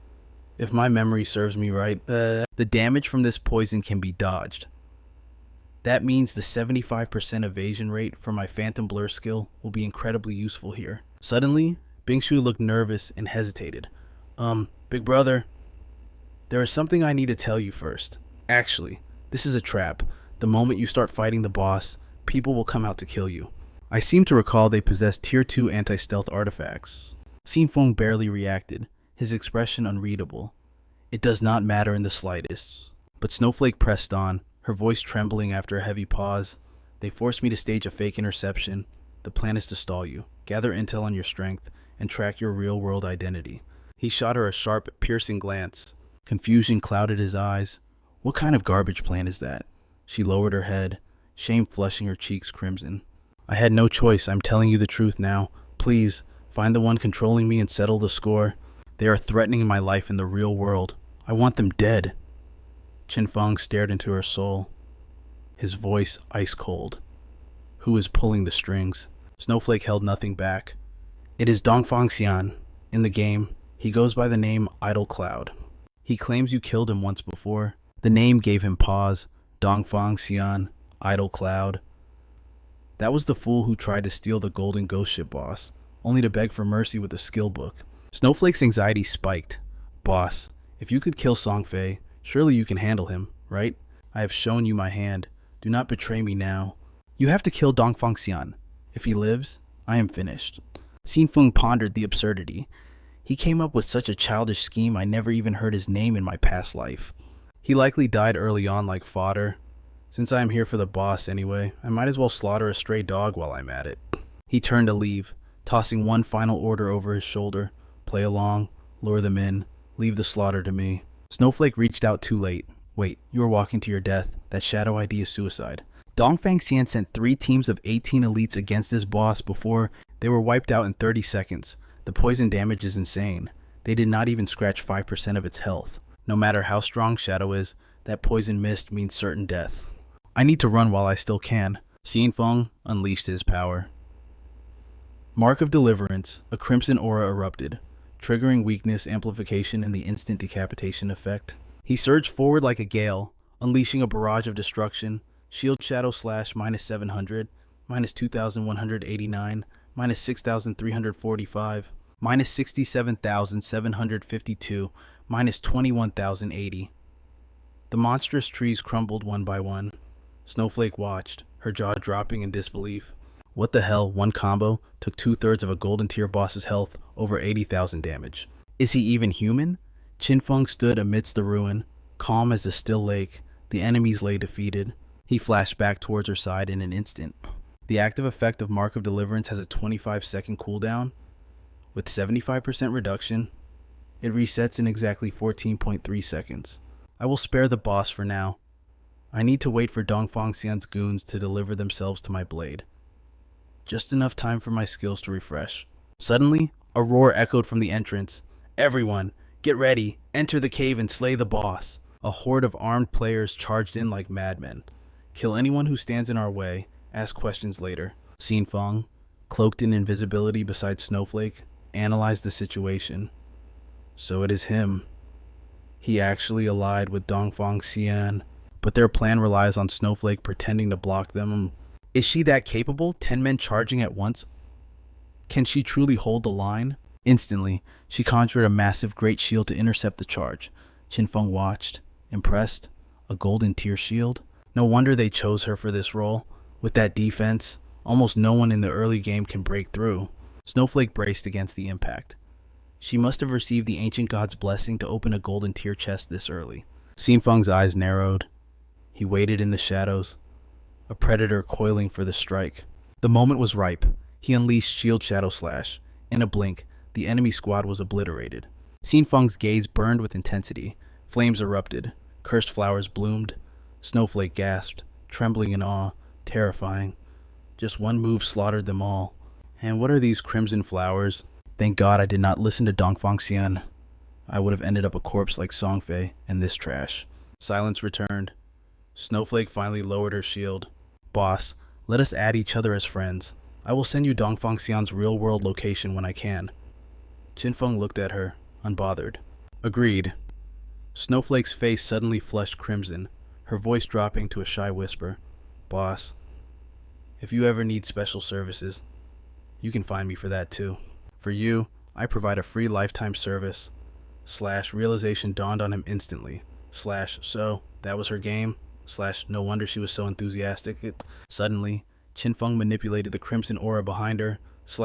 If my memory serves me right, the damage from this poison can be dodged. That means the 75% evasion rate for my Phantom Blur skill will be incredibly useful here. Suddenly, Bing Shui looked nervous and hesitated. Big brother, there is something I need to tell you first. Actually, this is a trap. The moment you start fighting the boss, people will come out to kill you. I seem to recall they possess Tier 2 anti-stealth artifacts. Qin Feng barely reacted, his expression unreadable. It does not matter in the slightest. But Snowflake pressed on, her voice trembling after a heavy pause. They forced me to stage a fake interception. The plan is to stall you, gather intel on your strength, and track your real-world identity. He shot her a sharp, piercing glance. Confusion clouded his eyes. What kind of garbage plan is that? She lowered her head, shame flushing her cheeks crimson. I had no choice. I'm telling you the truth now. Please, find the one controlling me and settle the score. They are threatening my life in the real world. I want them dead. Qin Feng stared into her soul, his voice ice cold. Who is pulling the strings? Snowflake held nothing back. It is Dongfang Xian. In the game, he goes by the name Idle Cloud. He claims you killed him once before. The name gave him pause. Dongfang Xian, Idle Cloud. That was the fool who tried to steal the golden ghost ship boss, only to beg for mercy with a skill book. Snowflake's anxiety spiked. Boss, if you could kill Songfei, surely you can handle him, right? I have shown you my hand. Do not betray me now. You have to kill Dongfang Xian. If he lives, I am finished. Qin Feng pondered the absurdity. He came up with such a childish scheme I never even heard his name in my past life. He likely died early on like fodder. Since I am here for the boss anyway, I might as well slaughter a stray dog while I'm at it. He turned to leave, tossing one final order over his shoulder. Play along, lure them in, leave the slaughter to me. Snowflake reached out too late. Wait, you are walking to your death. That shadow ID is suicide. Dongfang Xian sent 3 teams of 18 elites against this boss before they were wiped out in 30 seconds. The poison damage is insane. They did not even scratch 5% of its health. No matter how strong Shadow is, that poison mist means certain death. I need to run while I still can. Qin Feng unleashed his power. Mark of Deliverance, a crimson aura erupted, triggering weakness amplification and the instant decapitation effect. He surged forward like a gale, unleashing a barrage of destruction. Shield Shadow Slash -700, -2,189, -6,345, -67,752, -21,080. The monstrous trees crumbled one by one. Snowflake watched, her jaw dropping in disbelief. What the hell, one combo took 2/3 of a golden tier boss's health, over 80,000 damage. Is he even human? Qin Feng stood amidst the ruin, calm as a still lake. The enemies lay defeated. He flashed back towards her side in an instant. The active effect of Mark of Deliverance has a 25-second cooldown. With 75% reduction, it resets in exactly 14.3 seconds. I will spare the boss for now. I need to wait for Dongfang Xian's goons to deliver themselves to my blade. Just enough time for my skills to refresh. Suddenly, a roar echoed from the entrance. Everyone, get ready, enter the cave and slay the boss. A horde of armed players charged in like madmen. Kill anyone who stands in our way, ask questions later. Qin Feng, cloaked in invisibility beside Snowflake, analyzed the situation. So it is him. He actually allied with Dongfang Xian, but their plan relies on Snowflake pretending to block them. Is she that capable? 10 men charging at once? Can she truly hold the line? Instantly, she conjured a massive great shield to intercept the charge. Qin Feng watched, impressed. A golden tier shield? No wonder they chose her for this role. With that defense, almost no one in the early game can break through. Snowflake braced against the impact. She must have received the ancient god's blessing to open a golden tier chest this early. Qin Feng's eyes narrowed. He waited in the shadows, a predator coiling for the strike. The moment was ripe. He unleashed Shield Shadow Slash. In a blink, the enemy squad was obliterated. Qin Feng's gaze burned with intensity. Flames erupted. Cursed flowers bloomed. Snowflake gasped, trembling in awe, terrifying. Just one move slaughtered them all. And what are these crimson flowers? Thank God I did not listen to Dongfang Xian. I would have ended up a corpse like Songfei and this trash. Silence returned. Snowflake finally lowered her shield. Boss, let us add each other as friends. I will send you Dongfang Xian's real-world location when I can. Qin Feng looked at her, unbothered. Agreed. Snowflake's face suddenly flushed crimson, her voice dropping to a shy whisper. Boss, if you ever need special services, you can find me for that too. For you, I provide a free lifetime service. / realization dawned on him instantly. / so, that was her game. / no wonder she was so enthusiastic. Suddenly, Qin Feng manipulated the crimson aura behind her.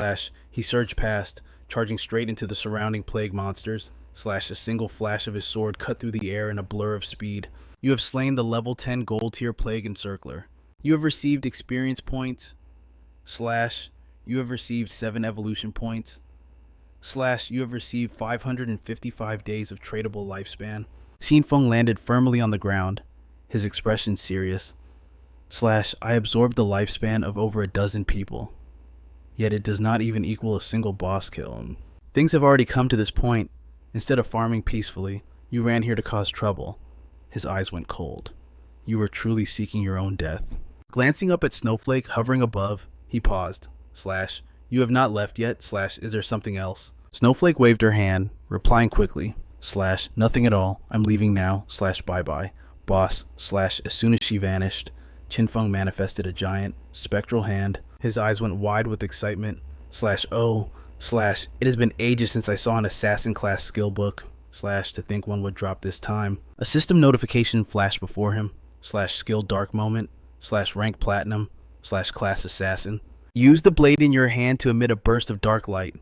/ he surged past, charging straight into the surrounding plague monsters. / a single flash of his sword cut through the air in a blur of speed. You have slain the level 10 gold tier plague encircler. You have received experience points. / you have received 7 evolution points. / you have received 555 days of tradable lifespan. Qin Feng landed firmly on the ground, his expression serious. / I absorbed the lifespan of over a dozen people. Yet it does not even equal a single boss kill. Things have already come to this point. Instead of farming peacefully, you ran here to cause trouble. His eyes went cold. You were truly seeking your own death. Glancing up at Snowflake hovering above, he paused. / you have not left yet. / is there something else? Snowflake waved her hand, replying quickly. / nothing at all. I'm leaving now. / bye-bye. Boss. / as soon as she vanished, Qin Feng manifested a giant, spectral hand. His eyes went wide with excitement. / oh. / it has been ages since I saw an assassin class skill book. / to think one would drop this time. A system notification flashed before him. / skill dark moment. / rank platinum. / class assassin. Use the blade in your hand to emit a burst of dark light.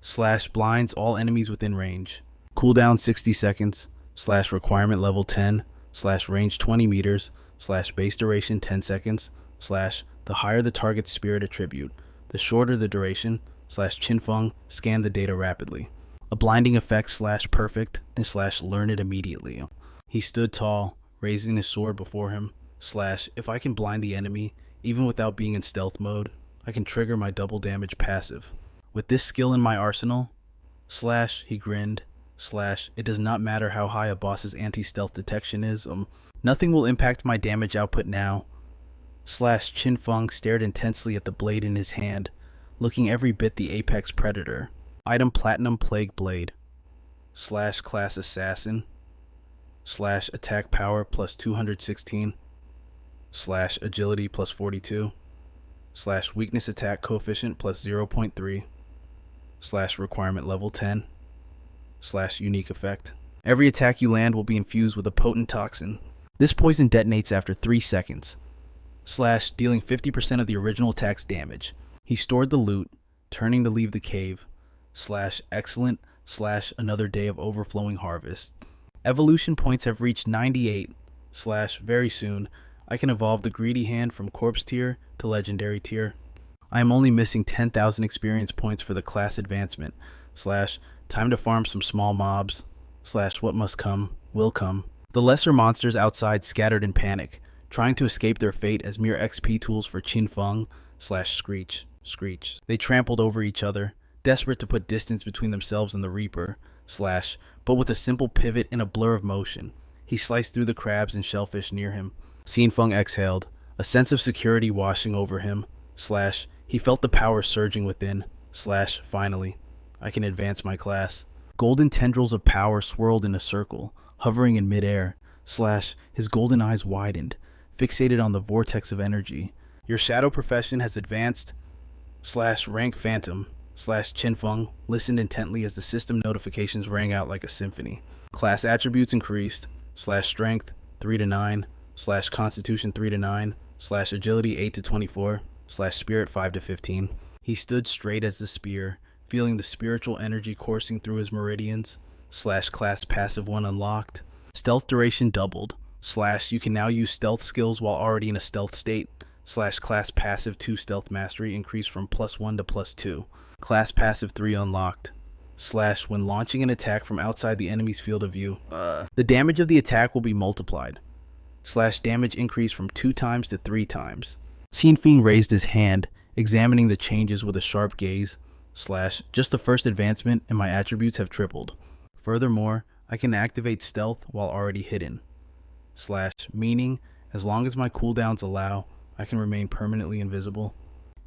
/ blinds all enemies within range. Cooldown 60 seconds. / requirement level 10. / range 20 meters. / base duration 10 seconds. / the higher the target's spirit attribute, the shorter the duration. / Qin Feng scanned the data rapidly. A blinding effect / perfect and / learn it immediately. He stood tall, raising his sword before him. / if I can blind the enemy, even without being in stealth mode, I can trigger my double damage passive. With this skill in my arsenal, / he grinned. / it does not matter how high a boss's anti-stealth detection is. Nothing will impact my damage output now. / Qin Feng stared intensely at the blade in his hand, looking every bit the apex predator. Item Platinum Plague Blade. / class assassin. / attack power plus 216. / agility plus 42. / weakness attack coefficient plus 0.3. / requirement level 10. / unique effect. Every attack you land will be infused with a potent toxin. This poison detonates after 3 seconds, / dealing 50% of the original attack's damage. He stored the loot, turning to leave the cave, / excellent / another day of overflowing harvest. Evolution points have reached 98, / very soon, I can evolve the greedy hand from corpse tier to legendary tier. I am only missing 10,000 experience points for the class advancement, / time to farm some small mobs, / what must come, will come. The lesser monsters outside scattered in panic, trying to escape their fate as mere XP tools for Qin Feng / Screech. They trampled over each other, desperate to put distance between themselves and the Reaper, / but with a simple pivot and a blur of motion, he sliced through the crabs and shellfish near him. Qin Feng exhaled, a sense of security washing over him, / he felt the power surging within, / finally, I can advance my class. Golden tendrils of power swirled in a circle, hovering in midair, / his golden eyes widened, fixated on the vortex of energy. Your shadow profession has advanced / rank phantom / Qin Feng listened intently as the system notifications rang out like a symphony. Class attributes increased / strength 3 to 9 / constitution 3 to 9 / agility 8 to 24 / spirit 5 to 15. He stood straight as the spear, feeling the spiritual energy coursing through his meridians / class passive 1 unlocked. Stealth duration doubled / you can now use stealth skills while already in a stealth state / class passive 2 stealth mastery increased from +1 to +2. Class passive 3 unlocked / when launching an attack from outside the enemy's field of view, the damage of the attack will be multiplied / damage increased from 2 times to 3 times. Qin Feng raised his hand, examining the changes with a sharp gaze / just the first advancement and my attributes have tripled. Furthermore, I can activate stealth while already hidden / meaning as long as my cooldowns allow, I can remain permanently invisible.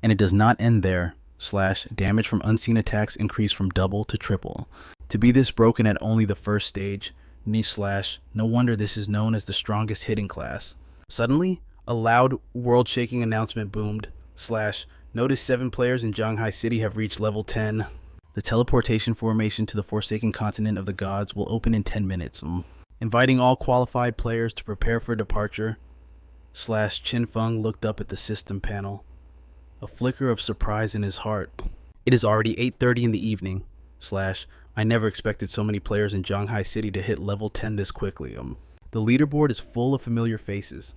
And it does not end there / damage from unseen attacks increased from double to triple. To be this broken at only the first stage, / no wonder this is known as the strongest hidden class. Suddenly, a loud, world-shaking announcement boomed / notice 7 players in Zhanghai City have reached level 10. The teleportation formation to the Forsaken Continent of the Gods will open in 10 minutes, inviting all qualified players to prepare for departure. Qin Feng looked up at the system panel, a flicker of surprise in his heart. It is already 8:30 in the evening. I never expected so many players in Zhanghai City to hit level 10 this quickly. The leaderboard is full of familiar faces.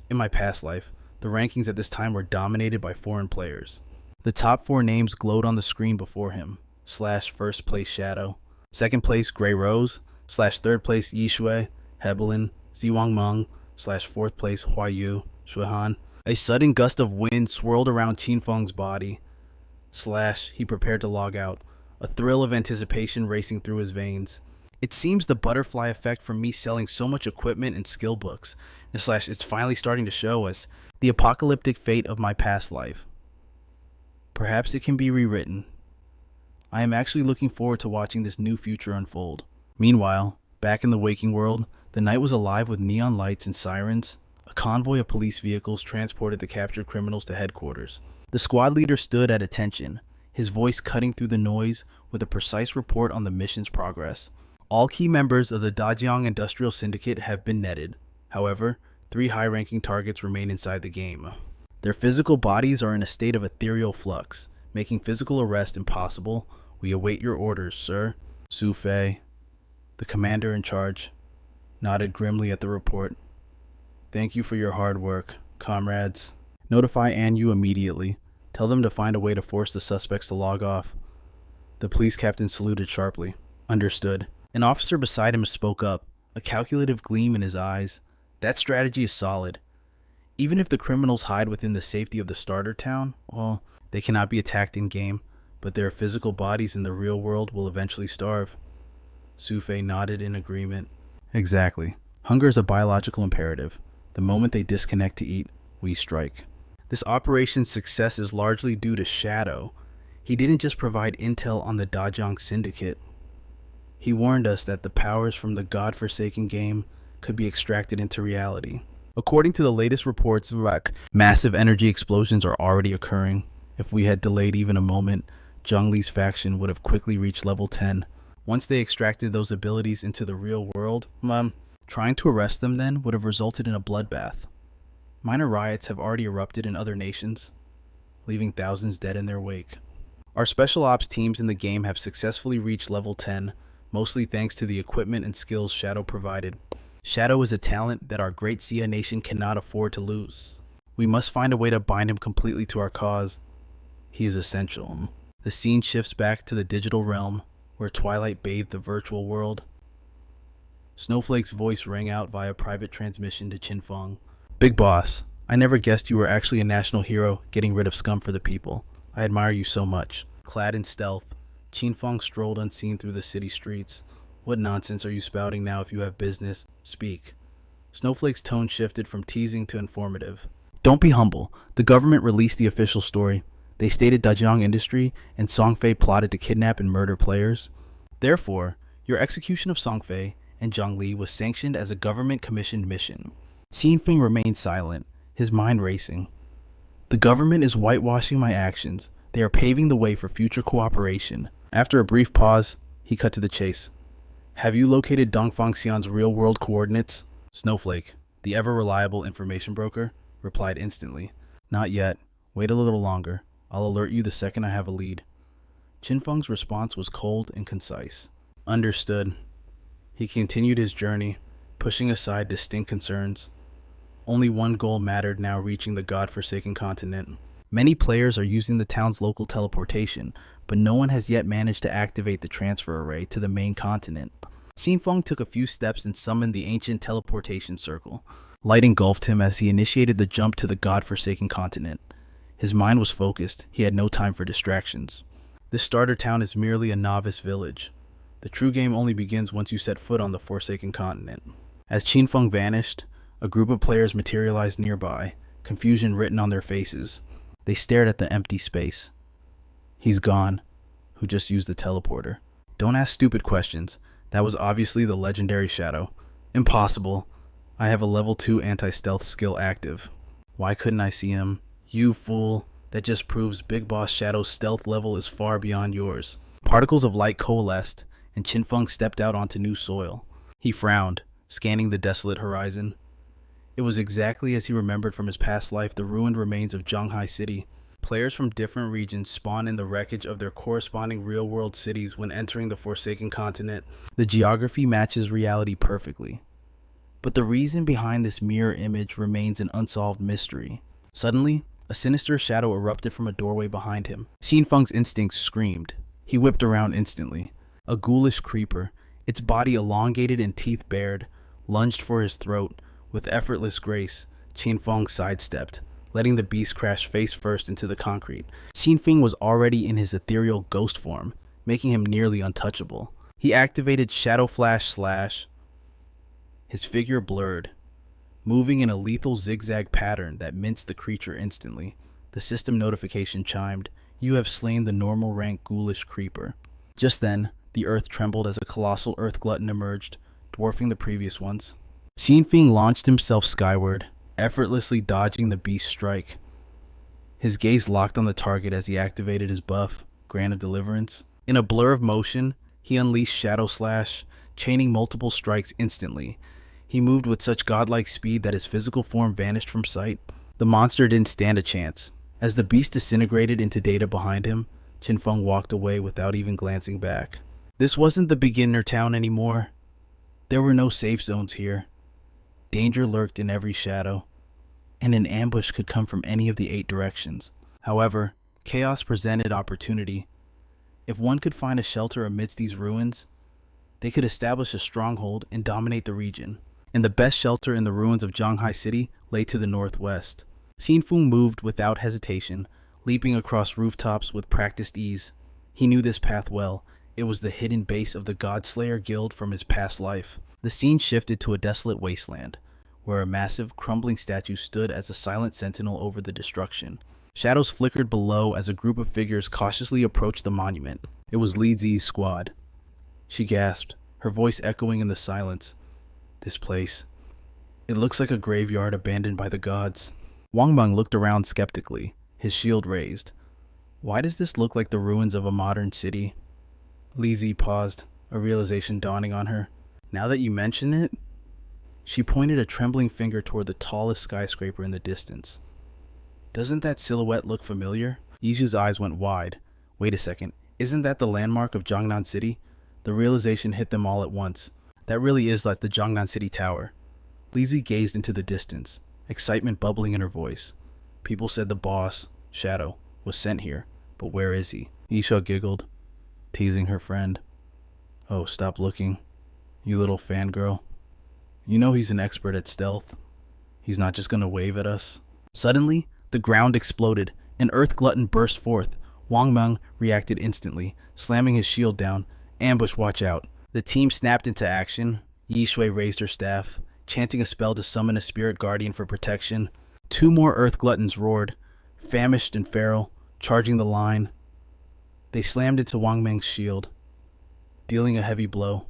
In my past life, the rankings at this time were dominated by foreign players. The top 4 names glowed on the screen before him. First place Shadow, second place Grey Rose, third place Yishui, Hebelin, Ziwang Meng, fourth place Huayu, Shuihan. A sudden gust of wind swirled around Qin Feng's body. He prepared to log out, a thrill of anticipation racing through his veins. It seems the butterfly effect from me selling so much equipment and skill books, it's finally starting to show us the apocalyptic fate of my past life. Perhaps it can be rewritten. I am actually looking forward to watching this new future unfold. Meanwhile, back in the waking world, the night was alive with neon lights and sirens. A convoy of police vehicles transported the captured criminals to headquarters. The squad leader stood at attention, his voice cutting through the noise with a precise report on the mission's progress. All key members of the Dajiang Industrial Syndicate have been netted. However, 3 high-ranking targets remain inside the game. Their physical bodies are in a state of ethereal flux, making physical arrest impossible. We await your orders, sir. Su Fei, the commander in charge, nodded grimly at the report. Thank you for your hard work, comrades. Notify Anyu immediately. Tell them to find a way to force the suspects to log off. The police captain saluted sharply. Understood. An officer beside him spoke up, a calculative gleam in his eyes. That strategy is solid. Even if the criminals hide within the safety of the starter town, well, they cannot be attacked in-game, but their physical bodies in the real world will eventually starve. Su Fei nodded in agreement. Exactly. Hunger is a biological imperative. The moment they disconnect to eat, we strike. This operation's success is largely due to Shadow. He didn't just provide intel on the Dajiang Syndicate. He warned us that the powers from the godforsaken game could be extracted into reality. According to the latest reports, massive energy explosions are already occurring. If we had delayed even a moment, Zhang Li's faction would have quickly reached level 10. Once they extracted those abilities into the real world, Trying to arrest them then would have resulted in a bloodbath. Minor riots have already erupted in other nations, leaving thousands dead in their wake. Our special ops teams in the game have successfully reached level 10, mostly thanks to the equipment and skills Shadow provided. Shadow is a talent that our great Sia nation cannot afford to lose. We must find a way to bind him completely to our cause. He is essential. The scene shifts back to the digital realm, where twilight bathed the virtual world. Snowflake's voice rang out via private transmission to Qin Feng. Big boss, I never guessed you were actually a national hero getting rid of scum for the people. I admire you so much. Clad in stealth, Qin Feng strolled unseen through the city streets. What nonsense are you spouting now? If you have business, speak. Snowflake's tone shifted from teasing to informative. Don't be humble. The government released the official story. They stated Dajiang Industry and Songfei plotted to kidnap and murder players. Therefore, your execution of Songfei and Zhongli was sanctioned as a government-commissioned mission. Qin Feng remained silent, his mind racing. The government is whitewashing my actions. They are paving the way for future cooperation. After a brief pause, he cut to the chase. Have you located Dongfang Xian's real-world coordinates? Snowflake, the ever-reliable information broker, replied instantly. Not yet. Wait a little longer. I'll alert you the second I have a lead. Qin Feng's response was cold and concise. Understood. He continued his journey, pushing aside distinct concerns. Only one goal mattered now, reaching the god-forsaken continent. Many players are using the town's local teleportation, but no one has yet managed to activate the transfer array to the main continent. Qin Feng took a few steps and summoned the ancient teleportation circle. Light engulfed him as he initiated the jump to the god-forsaken continent. His mind was focused. He had no time for distractions. This starter town is merely a novice village. The true game only begins once you set foot on the Forsaken continent. As Qin Feng vanished, a group of players materialized nearby, confusion written on their faces. They stared at the empty space. He's gone. Who just used the teleporter? Don't ask stupid questions. That was obviously the legendary Shadow. Impossible. I have a level 2 anti-stealth skill active. Why couldn't I see him? You fool. That just proves Big Boss Shadow's stealth level is far beyond yours. Particles of light coalesced, and Qin Feng stepped out onto new soil. He frowned, scanning the desolate horizon. It was exactly as he remembered from his past life, the ruined remains of Zhanghai City. Players from different regions spawn in the wreckage of their corresponding real-world cities when entering the Forsaken continent. The geography matches reality perfectly. But the reason behind this mirror image remains an unsolved mystery. Suddenly, a sinister shadow erupted from a doorway behind him. Qin Feng's instincts screamed. He whipped around instantly. A ghoulish creeper, its body elongated and teeth bared, lunged for his throat. With effortless grace, Qin Feng sidestepped, letting the beast crash face first into the concrete. Qin Feng was already in his ethereal ghost form, making him nearly untouchable. He activated Shadow Flash Slash. His figure blurred, moving in a lethal zigzag pattern that minced the creature instantly. The system notification chimed. You have slain the normal rank ghoulish creeper. Just then, the earth trembled as a colossal earth glutton emerged, dwarfing the previous ones. Qin Feng launched himself skyward, effortlessly dodging the beast's strike. His gaze locked on the target as he activated his buff, Grant of Deliverance. In a blur of motion, he unleashed Shadow Slash, chaining multiple strikes instantly. He moved with such godlike speed that his physical form vanished from sight. The monster didn't stand a chance. As the beast disintegrated into data behind him, Qin Feng walked away without even glancing back. This wasn't the beginner town anymore. There were no safe zones here. Danger lurked in every shadow, and an ambush could come from any of the 8 directions. However, chaos presented opportunity. If one could find a shelter amidst these ruins, they could establish a stronghold and dominate the region. And the best shelter in the ruins of Zhanghai City lay to the northwest. Qin Feng moved without hesitation, leaping across rooftops with practiced ease. He knew this path well. It was the hidden base of the Godslayer Guild from his past life. The scene shifted to a desolate wasteland, where a massive, crumbling statue stood as a silent sentinel over the destruction. Shadows flickered below as a group of figures cautiously approached the monument. It was Li Zi's squad. She gasped, her voice echoing in the silence. This place. It looks like a graveyard abandoned by the gods. Wang Meng looked around skeptically, his shield raised. Why does this look like the ruins of a modern city? Li Zi paused, a realization dawning on her. Now that you mention it, She pointed a trembling finger toward the tallest skyscraper in the distance. Doesn't that silhouette look familiar? Yizhu's eyes went wide. Wait a second, isn't that the landmark of Jiangnan City? The realization hit them all at once. That really is like the Jiangnan City Tower. Lizzie gazed into the distance, excitement bubbling in her voice. People said the boss, Shadow, was sent here, but where is he? Yisha giggled, teasing her friend. Oh, stop looking, you little fangirl. You know he's an expert at stealth. He's not just gonna wave at us. Suddenly, the ground exploded. An earth glutton burst forth. Wang Meng reacted instantly, slamming his shield down. Ambush, watch out. The team snapped into action. Yi Shui raised her staff, chanting a spell to summon a spirit guardian for protection. 2 more earth gluttons roared, famished and feral, charging the line. They slammed into Wang Meng's shield, dealing a heavy blow,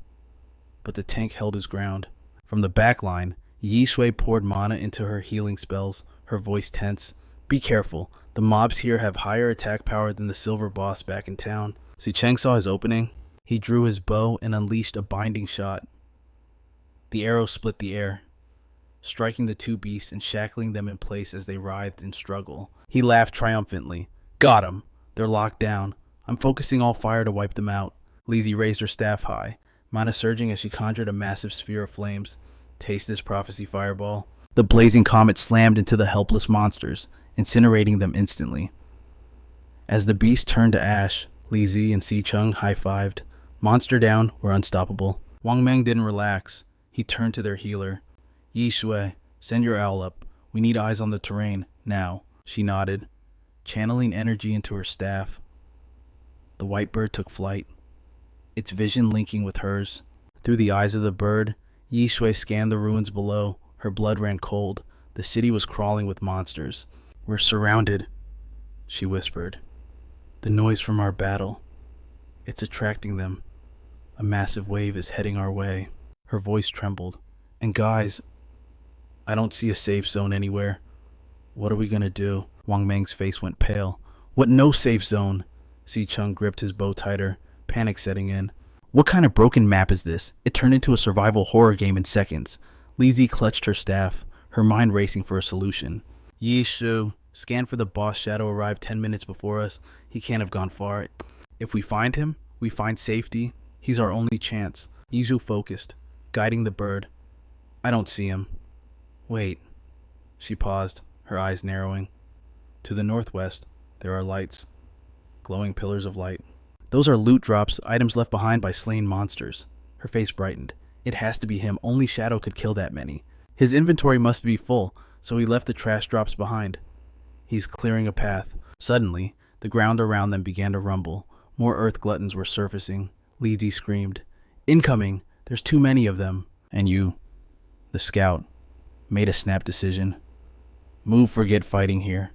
but the tank held his ground. From the back line, Yi Shui poured mana into her healing spells, her voice tense. Be careful, the mobs here have higher attack power than the silver boss back in town. Si Cheng saw his opening. He drew his bow and unleashed a binding shot. The arrow split the air, striking the 2 beasts and shackling them in place as they writhed in struggle. He laughed triumphantly. Got him! They're locked down. I'm focusing all fire to wipe them out. Lizzie raised her staff high, mana surging as she conjured a massive sphere of flames. Taste this prophecy, fireball. The blazing comet slammed into the helpless monsters, incinerating them instantly. As the beast turned to ash, Li Zi and Si Cheng high-fived. Monster down, we're unstoppable. Wang Meng didn't relax. He turned to their healer. Yi Shui, send your owl up. We need eyes on the terrain, now. She nodded, channeling energy into her staff. The white bird took flight, its vision linking with hers. Through the eyes of the bird, Yi Shui scanned the ruins below. Her blood ran cold. The city was crawling with monsters. We're surrounded, she whispered. The noise from our battle. It's attracting them. A massive wave is heading our way. Her voice trembled. And guys, I don't see a safe zone anywhere. What are we gonna do? Wang Meng's face went pale. What no safe zone? Si Cheng gripped his bow tighter, panic setting in. What kind of broken map is this? It turned into a survival horror game in seconds. Lizzie clutched her staff, her mind racing for a solution. Yi Shu, scan for the boss. Shadow arrived 10 minutes before us. He can't have gone far. If we find him, we find safety. He's our only chance. Yizhu focused, guiding the bird. I don't see him. Wait. She paused, her eyes narrowing. To the northwest, there are lights. Glowing pillars of light. Those are loot drops, items left behind by slain monsters. Her face brightened. It has to be him. Only Shadow could kill that many. His inventory must be full, so he left the trash drops behind. He's clearing a path. Suddenly, the ground around them began to rumble. More earth gluttons were surfacing. Li Zi screamed, Incoming! There's too many of them. And you, the scout, made a snap decision. Move, forget fighting here.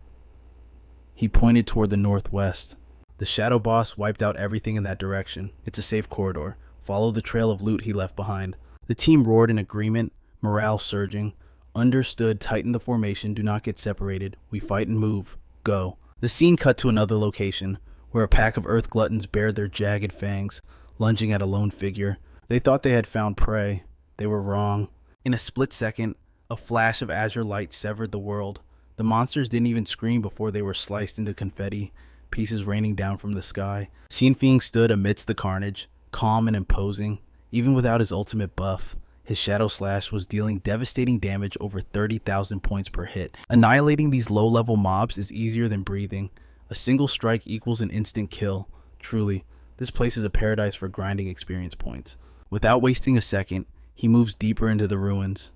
He pointed toward the northwest. The shadow boss wiped out everything in that direction. It's a safe corridor. Follow the trail of loot he left behind. The team roared in agreement, morale surging. Understood, tighten the formation, do not get separated. We fight and move. Go. The scene cut to another location, where a pack of earth gluttons bared their jagged fangs, lunging at a lone figure. They thought they had found prey. They were wrong. In a split second, a flash of azure light severed the world. The monsters didn't even scream before they were sliced into confetti, pieces raining down from the sky. Qin Feng stood amidst the carnage, calm and imposing. Even without his ultimate buff, his shadow slash was dealing devastating damage over 30,000 points per hit. Annihilating these low-level mobs is easier than breathing. A single strike equals an instant kill. Truly, this place is a paradise for grinding experience points. Without wasting a second, he moves deeper into the ruins.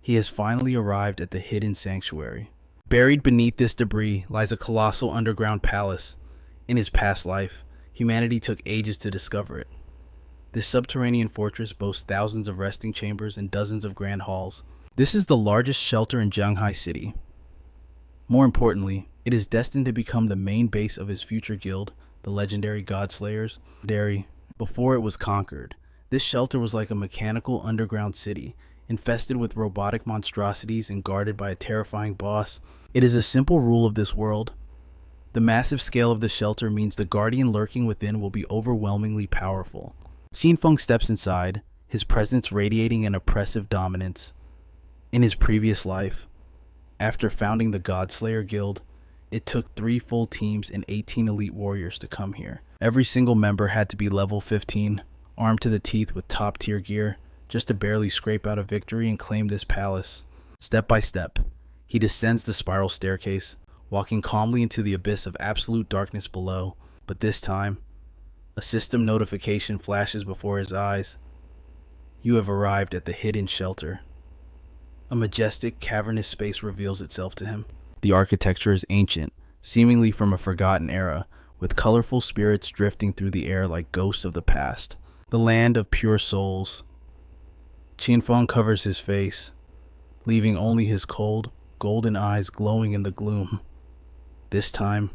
He has finally arrived at the hidden sanctuary. Buried beneath this debris lies a colossal underground palace. In his past life, humanity took ages to discover it. This subterranean fortress boasts thousands of resting chambers and dozens of grand halls. This is the largest shelter in Jianghai City. More importantly, it is destined to become the main base of his future guild, the legendary Godslayers. Before it was conquered, this shelter was like a mechanical underground city, infested with robotic monstrosities and guarded by a terrifying boss. It is a simple rule of this world. The massive scale of the shelter means the guardian lurking within will be overwhelmingly powerful. Qin Feng steps inside, his presence radiating an oppressive dominance. In his previous life, after founding the Godslayer Guild, it took 3 full teams and 18 elite warriors to come here. Every single member had to be level 15, armed to the teeth with top-tier gear, just to barely scrape out a victory and claim this palace. Step by step, he descends the spiral staircase, walking calmly into the abyss of absolute darkness below. But this time, a system notification flashes before his eyes. You have arrived at the hidden shelter. A majestic, cavernous space reveals itself to him. The architecture is ancient, seemingly from a forgotten era, with colorful spirits drifting through the air like ghosts of the past. The land of pure souls. Qin Feng covers his face, leaving only his cold, golden eyes glowing in the gloom. This time,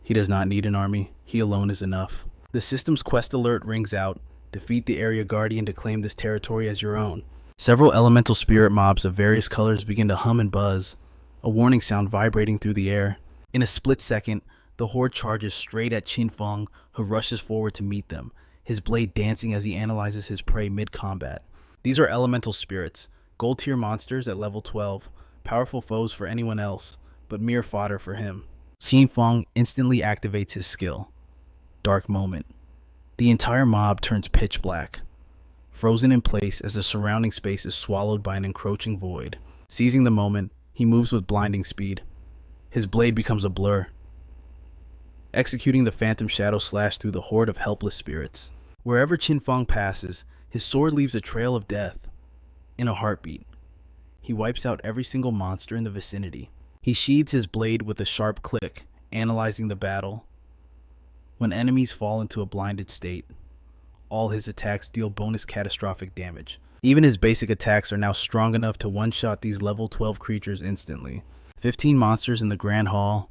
he does not need an army. He alone is enough. The system's quest alert rings out. Defeat the area guardian to claim this territory as your own. Several elemental spirit mobs of various colors begin to hum and buzz, a warning sound vibrating through the air. In a split second, the horde charges straight at Qin Feng, who rushes forward to meet them, his blade dancing as he analyzes his prey mid-combat. These are elemental spirits, gold-tier monsters at level 12, powerful foes for anyone else, but mere fodder for him. Qin Feng instantly activates his skill. Dark moment. The entire mob turns pitch black, frozen in place as the surrounding space is swallowed by an encroaching void. Seizing the moment, he moves with blinding speed. His blade becomes a blur, executing the phantom shadow slash through the horde of helpless spirits. Wherever Qin Feng passes, his sword leaves a trail of death. In a heartbeat, he wipes out every single monster in the vicinity. He sheathes his blade with a sharp click, analyzing the battle. When enemies fall into a blinded state, all his attacks deal bonus catastrophic damage. Even his basic attacks are now strong enough to one-shot these level 12 creatures instantly. 15 monsters in the Grand Hall,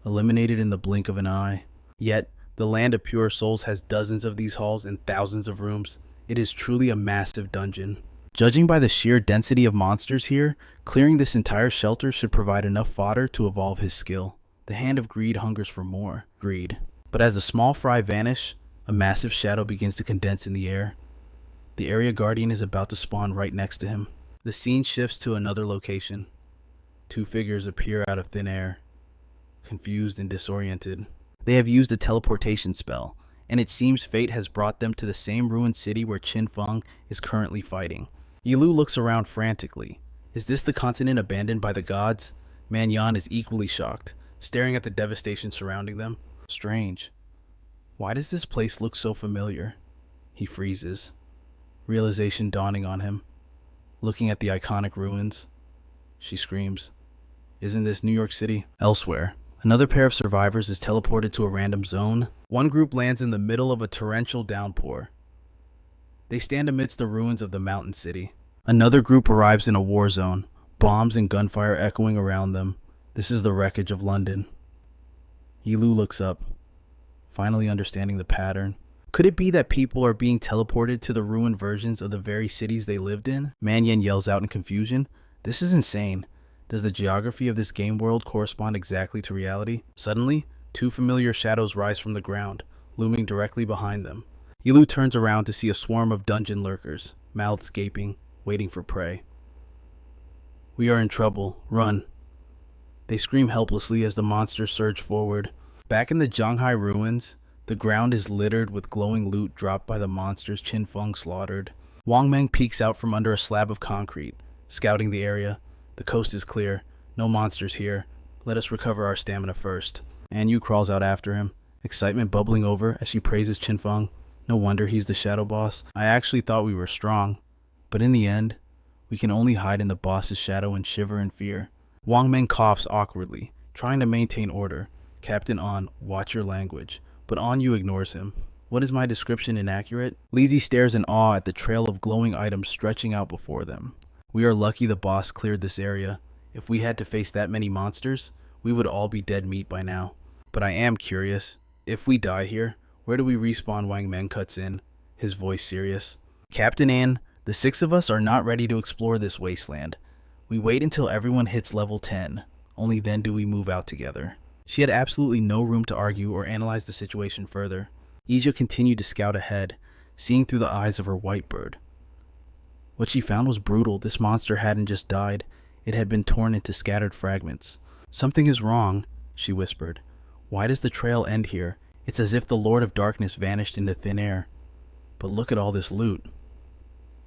eliminated in the blink of an eye. Yet, the Land of Pure Souls has dozens of these halls and thousands of rooms. It is truly a massive dungeon. Judging by the sheer density of monsters here, clearing this entire shelter should provide enough fodder to evolve his skill. The Hand of Greed hungers for more greed. But as the small fry vanish, a massive shadow begins to condense in the air. The area guardian is about to spawn right next to him. The scene shifts to another location. 2 figures appear out of thin air, confused and disoriented. They have used a teleportation spell, and it seems fate has brought them to the same ruined city where Qin Feng is currently fighting. Yilu looks around frantically. Is this the continent abandoned by the gods? Man Yan is equally shocked, staring at the devastation surrounding them. Strange. Why does this place look so familiar? He freezes, realization dawning on him. Looking at the iconic ruins, she screams, "Isn't this New York City?" Elsewhere, another pair of survivors is teleported to a random zone. One group lands in the middle of a torrential downpour. They stand amidst the ruins of the mountain city. Another group arrives in a war zone, bombs and gunfire echoing around them. This is the wreckage of London. Yilu looks up, finally understanding the pattern. Could it be that people are being teleported to the ruined versions of the very cities they lived in? Man Yan yells out in confusion. This is insane. Does the geography of this game world correspond exactly to reality? Suddenly, 2 familiar shadows rise from the ground, looming directly behind them. Yilu turns around to see a swarm of dungeon lurkers, mouths gaping, waiting for prey. "We are in trouble. Run." They scream helplessly as the monsters surge forward. Back in the Zhanghai ruins, the ground is littered with glowing loot dropped by the monsters Qin Feng slaughtered. Wang Meng peeks out from under a slab of concrete, scouting the area. The coast is clear. No monsters here. Let us recover our stamina first. An Yu crawls out after him, excitement bubbling over as she praises Qin Feng. No wonder he's the shadow boss. I actually thought we were strong, but in the end, we can only hide in the boss's shadow and shiver in fear. Wang Meng coughs awkwardly, trying to maintain order. Captain An, watch your language. But An Yu ignores him. What is my description inaccurate? Lizzie stares in awe at the trail of glowing items stretching out before them. We are lucky the boss cleared this area. If we had to face that many monsters, we would all be dead meat by now. But I am curious. If we die here, where do we respawn? Wang Meng cuts in, his voice serious. Captain An, the 6 of us are not ready to explore this wasteland. We wait until everyone hits level 10. Only then do we move out together. She had absolutely no room to argue or analyze the situation further. Ija continued to scout ahead, seeing through the eyes of her white bird. What she found was brutal. This monster hadn't just died, it had been torn into scattered fragments. "Something is wrong," she whispered. "Why does the trail end here? It's as if the Lord of Darkness vanished into thin air. But look at all this loot.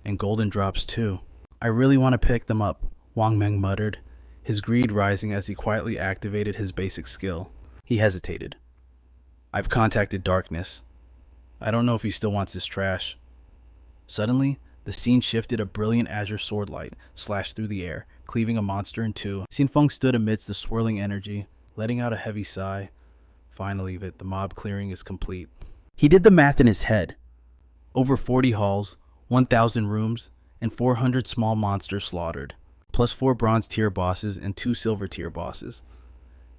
And golden drops too." "I really want to pick them up," Wang Meng muttered, his greed rising as he quietly activated his basic skill. He hesitated. "I've contacted Darkness. I don't know if he still wants this trash." Suddenly, the scene shifted. A brilliant azure sword light slashed through the air, cleaving a monster in two. Qin Feng stood amidst the swirling energy, letting out a heavy sigh. Finally, the mob clearing is complete. He did the math in his head. Over 40 halls, 1,000 rooms, and 400 small monsters slaughtered, plus 4 bronze tier bosses and 2 silver tier bosses.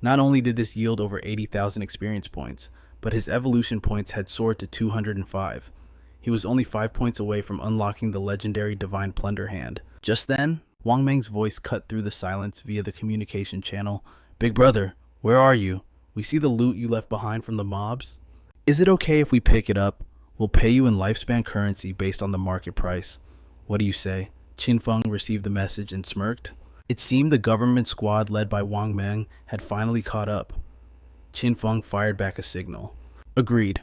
Not only did this yield over 80,000 experience points, but his evolution points had soared to 205. He was only 5 points away from unlocking the legendary Divine Plunder Hand. Just then, Wang Meng's voice cut through the silence via the communication channel. "Big brother, where are you? We see the loot you left behind from the mobs. Is it okay if we pick it up? We'll pay you in lifespan currency based on the market price. What do you say?" Qin Feng received the message and smirked. It seemed the government squad led by Wang Meng had finally caught up. Qin Feng fired back a signal. "Agreed.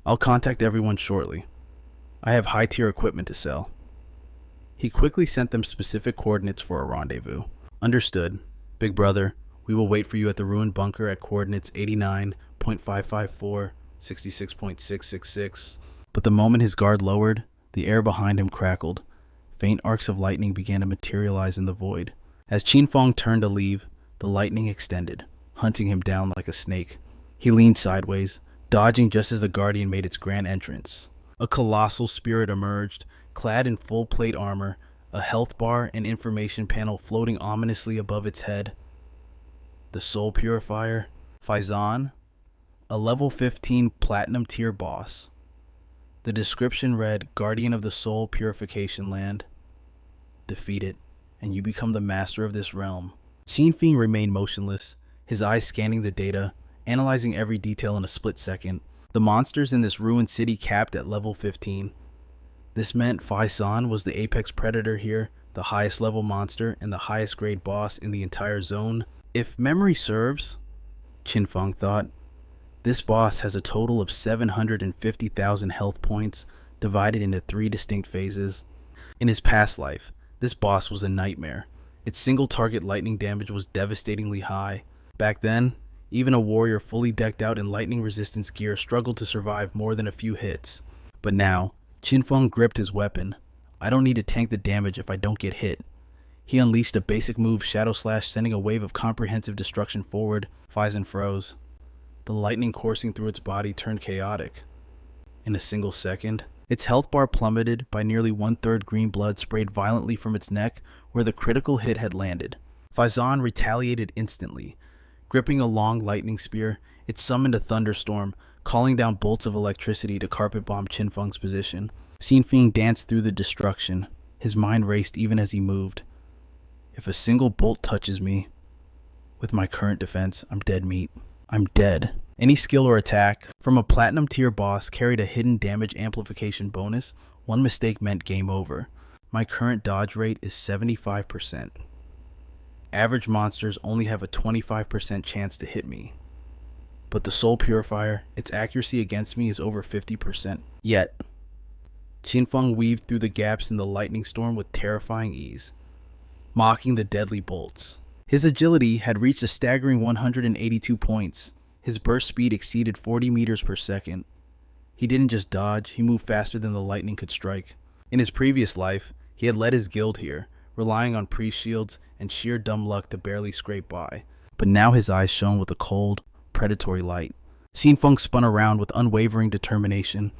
I'll contact everyone shortly. I have high-tier equipment to sell." He quickly sent them specific coordinates for a rendezvous. "Understood. Big brother, we will wait for you at the ruined bunker at coordinates 89.554, 66.666. But the moment his guard lowered, the air behind him crackled. Faint arcs of lightning began to materialize in the void. As Qin Feng turned to leave, the lightning extended, hunting him down like a snake. He leaned sideways, dodging just as the Guardian made its grand entrance. A colossal spirit emerged, clad in full plate armor, a health bar and information panel floating ominously above its head. The Soul Purifier, Faizan, a level 15 platinum tier boss. The description read, "Guardian of the Soul Purification Land. Defeat it, and you become the master of this realm." Qin Feng remained motionless, his eyes scanning the data, analyzing every detail in a split second. The monsters in this ruined city capped at level 15. This meant Faizan was the apex predator here, the highest level monster and the highest grade boss in the entire zone. If memory serves, Qin Feng thought, this boss has a total of 750,000 health points divided into 3 distinct phases. In his past life, this boss was a nightmare. Its single target lightning damage was devastatingly high. Back then, even a warrior fully decked out in lightning resistance gear struggled to survive more than a few hits. But now, Qin Feng gripped his weapon. "I don't need to tank the damage if I don't get hit." He unleashed a basic move, Shadow Slash, sending a wave of comprehensive destruction forward. Faizan froze. The lightning coursing through its body turned chaotic. In a single second, its health bar plummeted by nearly 1/3. Green blood sprayed violently from its neck where the critical hit had landed. Faizan retaliated instantly. Gripping a long lightning spear, it summoned a thunderstorm, calling down bolts of electricity to carpet bomb Qin Feng's position. Qin Feng danced through the destruction. His mind raced even as he moved. If a single bolt touches me, with my current defense, I'm dead meat. I'm dead. Any skill or attack from a platinum tier boss carried a hidden damage amplification bonus. One mistake meant game over. My current dodge rate is 75%. Average monsters only have a 25% chance to hit me. But the Soul Purifier, its accuracy against me is over 50%. Yet, Qin Feng weaved through the gaps in the lightning storm with terrifying ease, mocking the deadly bolts. His agility had reached a staggering 182 points. His burst speed exceeded 40 meters per second. He didn't just dodge, he moved faster than the lightning could strike. In his previous life, he had led his guild here, relying on priest shields and sheer dumb luck to barely scrape by. But now his eyes shone with a cold, predatory light. Qin Feng spun around with unwavering determination.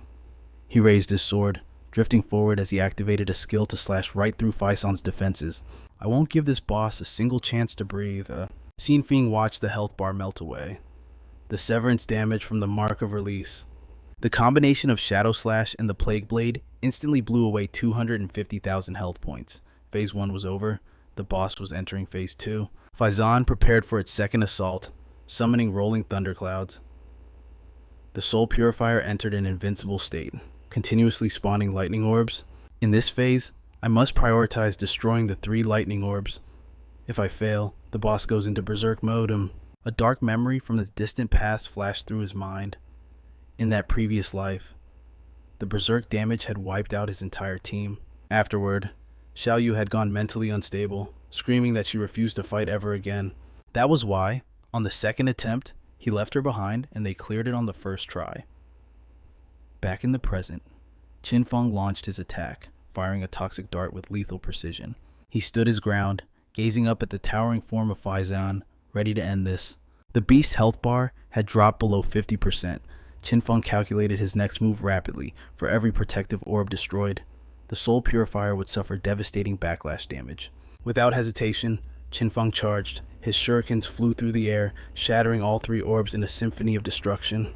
He raised his sword, drifting forward as he activated a skill to slash right through Faizan's defenses. I won't give this boss a single chance to breathe. Qin Feng watched the health bar melt away. The severance damage from the mark of release. The combination of Shadow Slash and the Plague Blade instantly blew away 250,000 health points. Phase 1 was over. The boss was entering Phase 2. Faizan prepared for its second assault, summoning rolling thunderclouds. The Soul Purifier entered an invincible state, continuously spawning lightning orbs. In this phase, I must prioritize destroying the 3 lightning orbs. If I fail, the boss goes into berserk mode. A dark memory from the distant past flashed through his mind. In that previous life, the berserk damage had wiped out his entire team. Afterward, Xiaoyu had gone mentally unstable, screaming that she refused to fight ever again. That was why, on the second attempt, he left her behind and they cleared it on the first try. Back in the present, Qin Feng launched his attack, firing a toxic dart with lethal precision. He stood his ground, gazing up at the towering form of Faizan, ready to end this. The beast's health bar had dropped below 50%. Qin Feng calculated his next move rapidly. For every protective orb destroyed, the soul purifier would suffer devastating backlash damage. Without hesitation, Qin Feng charged. His shurikens flew through the air, shattering all 3 orbs in a symphony of destruction.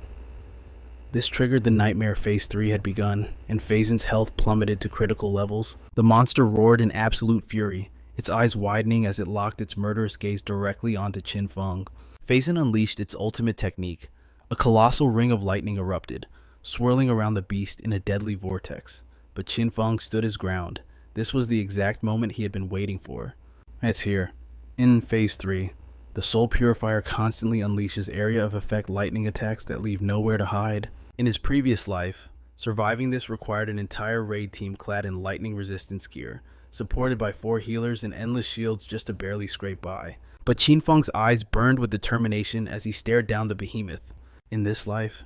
This triggered the nightmare Phase 3 had begun, and Faizan's health plummeted to critical levels. The monster roared in absolute fury, its eyes widening as it locked its murderous gaze directly onto Qin Feng. Faizan unleashed its ultimate technique. A colossal ring of lightning erupted, swirling around the beast in a deadly vortex. But Qin Feng stood his ground. This was the exact moment he had been waiting for. It's here. In Phase 3, the Soul Purifier constantly unleashes area of effect lightning attacks that leave nowhere to hide. In his previous life, surviving this required an entire raid team clad in lightning resistance gear, supported by 4 healers and endless shields just to barely scrape by. But Qin Feng's eyes burned with determination as he stared down the behemoth. In this life,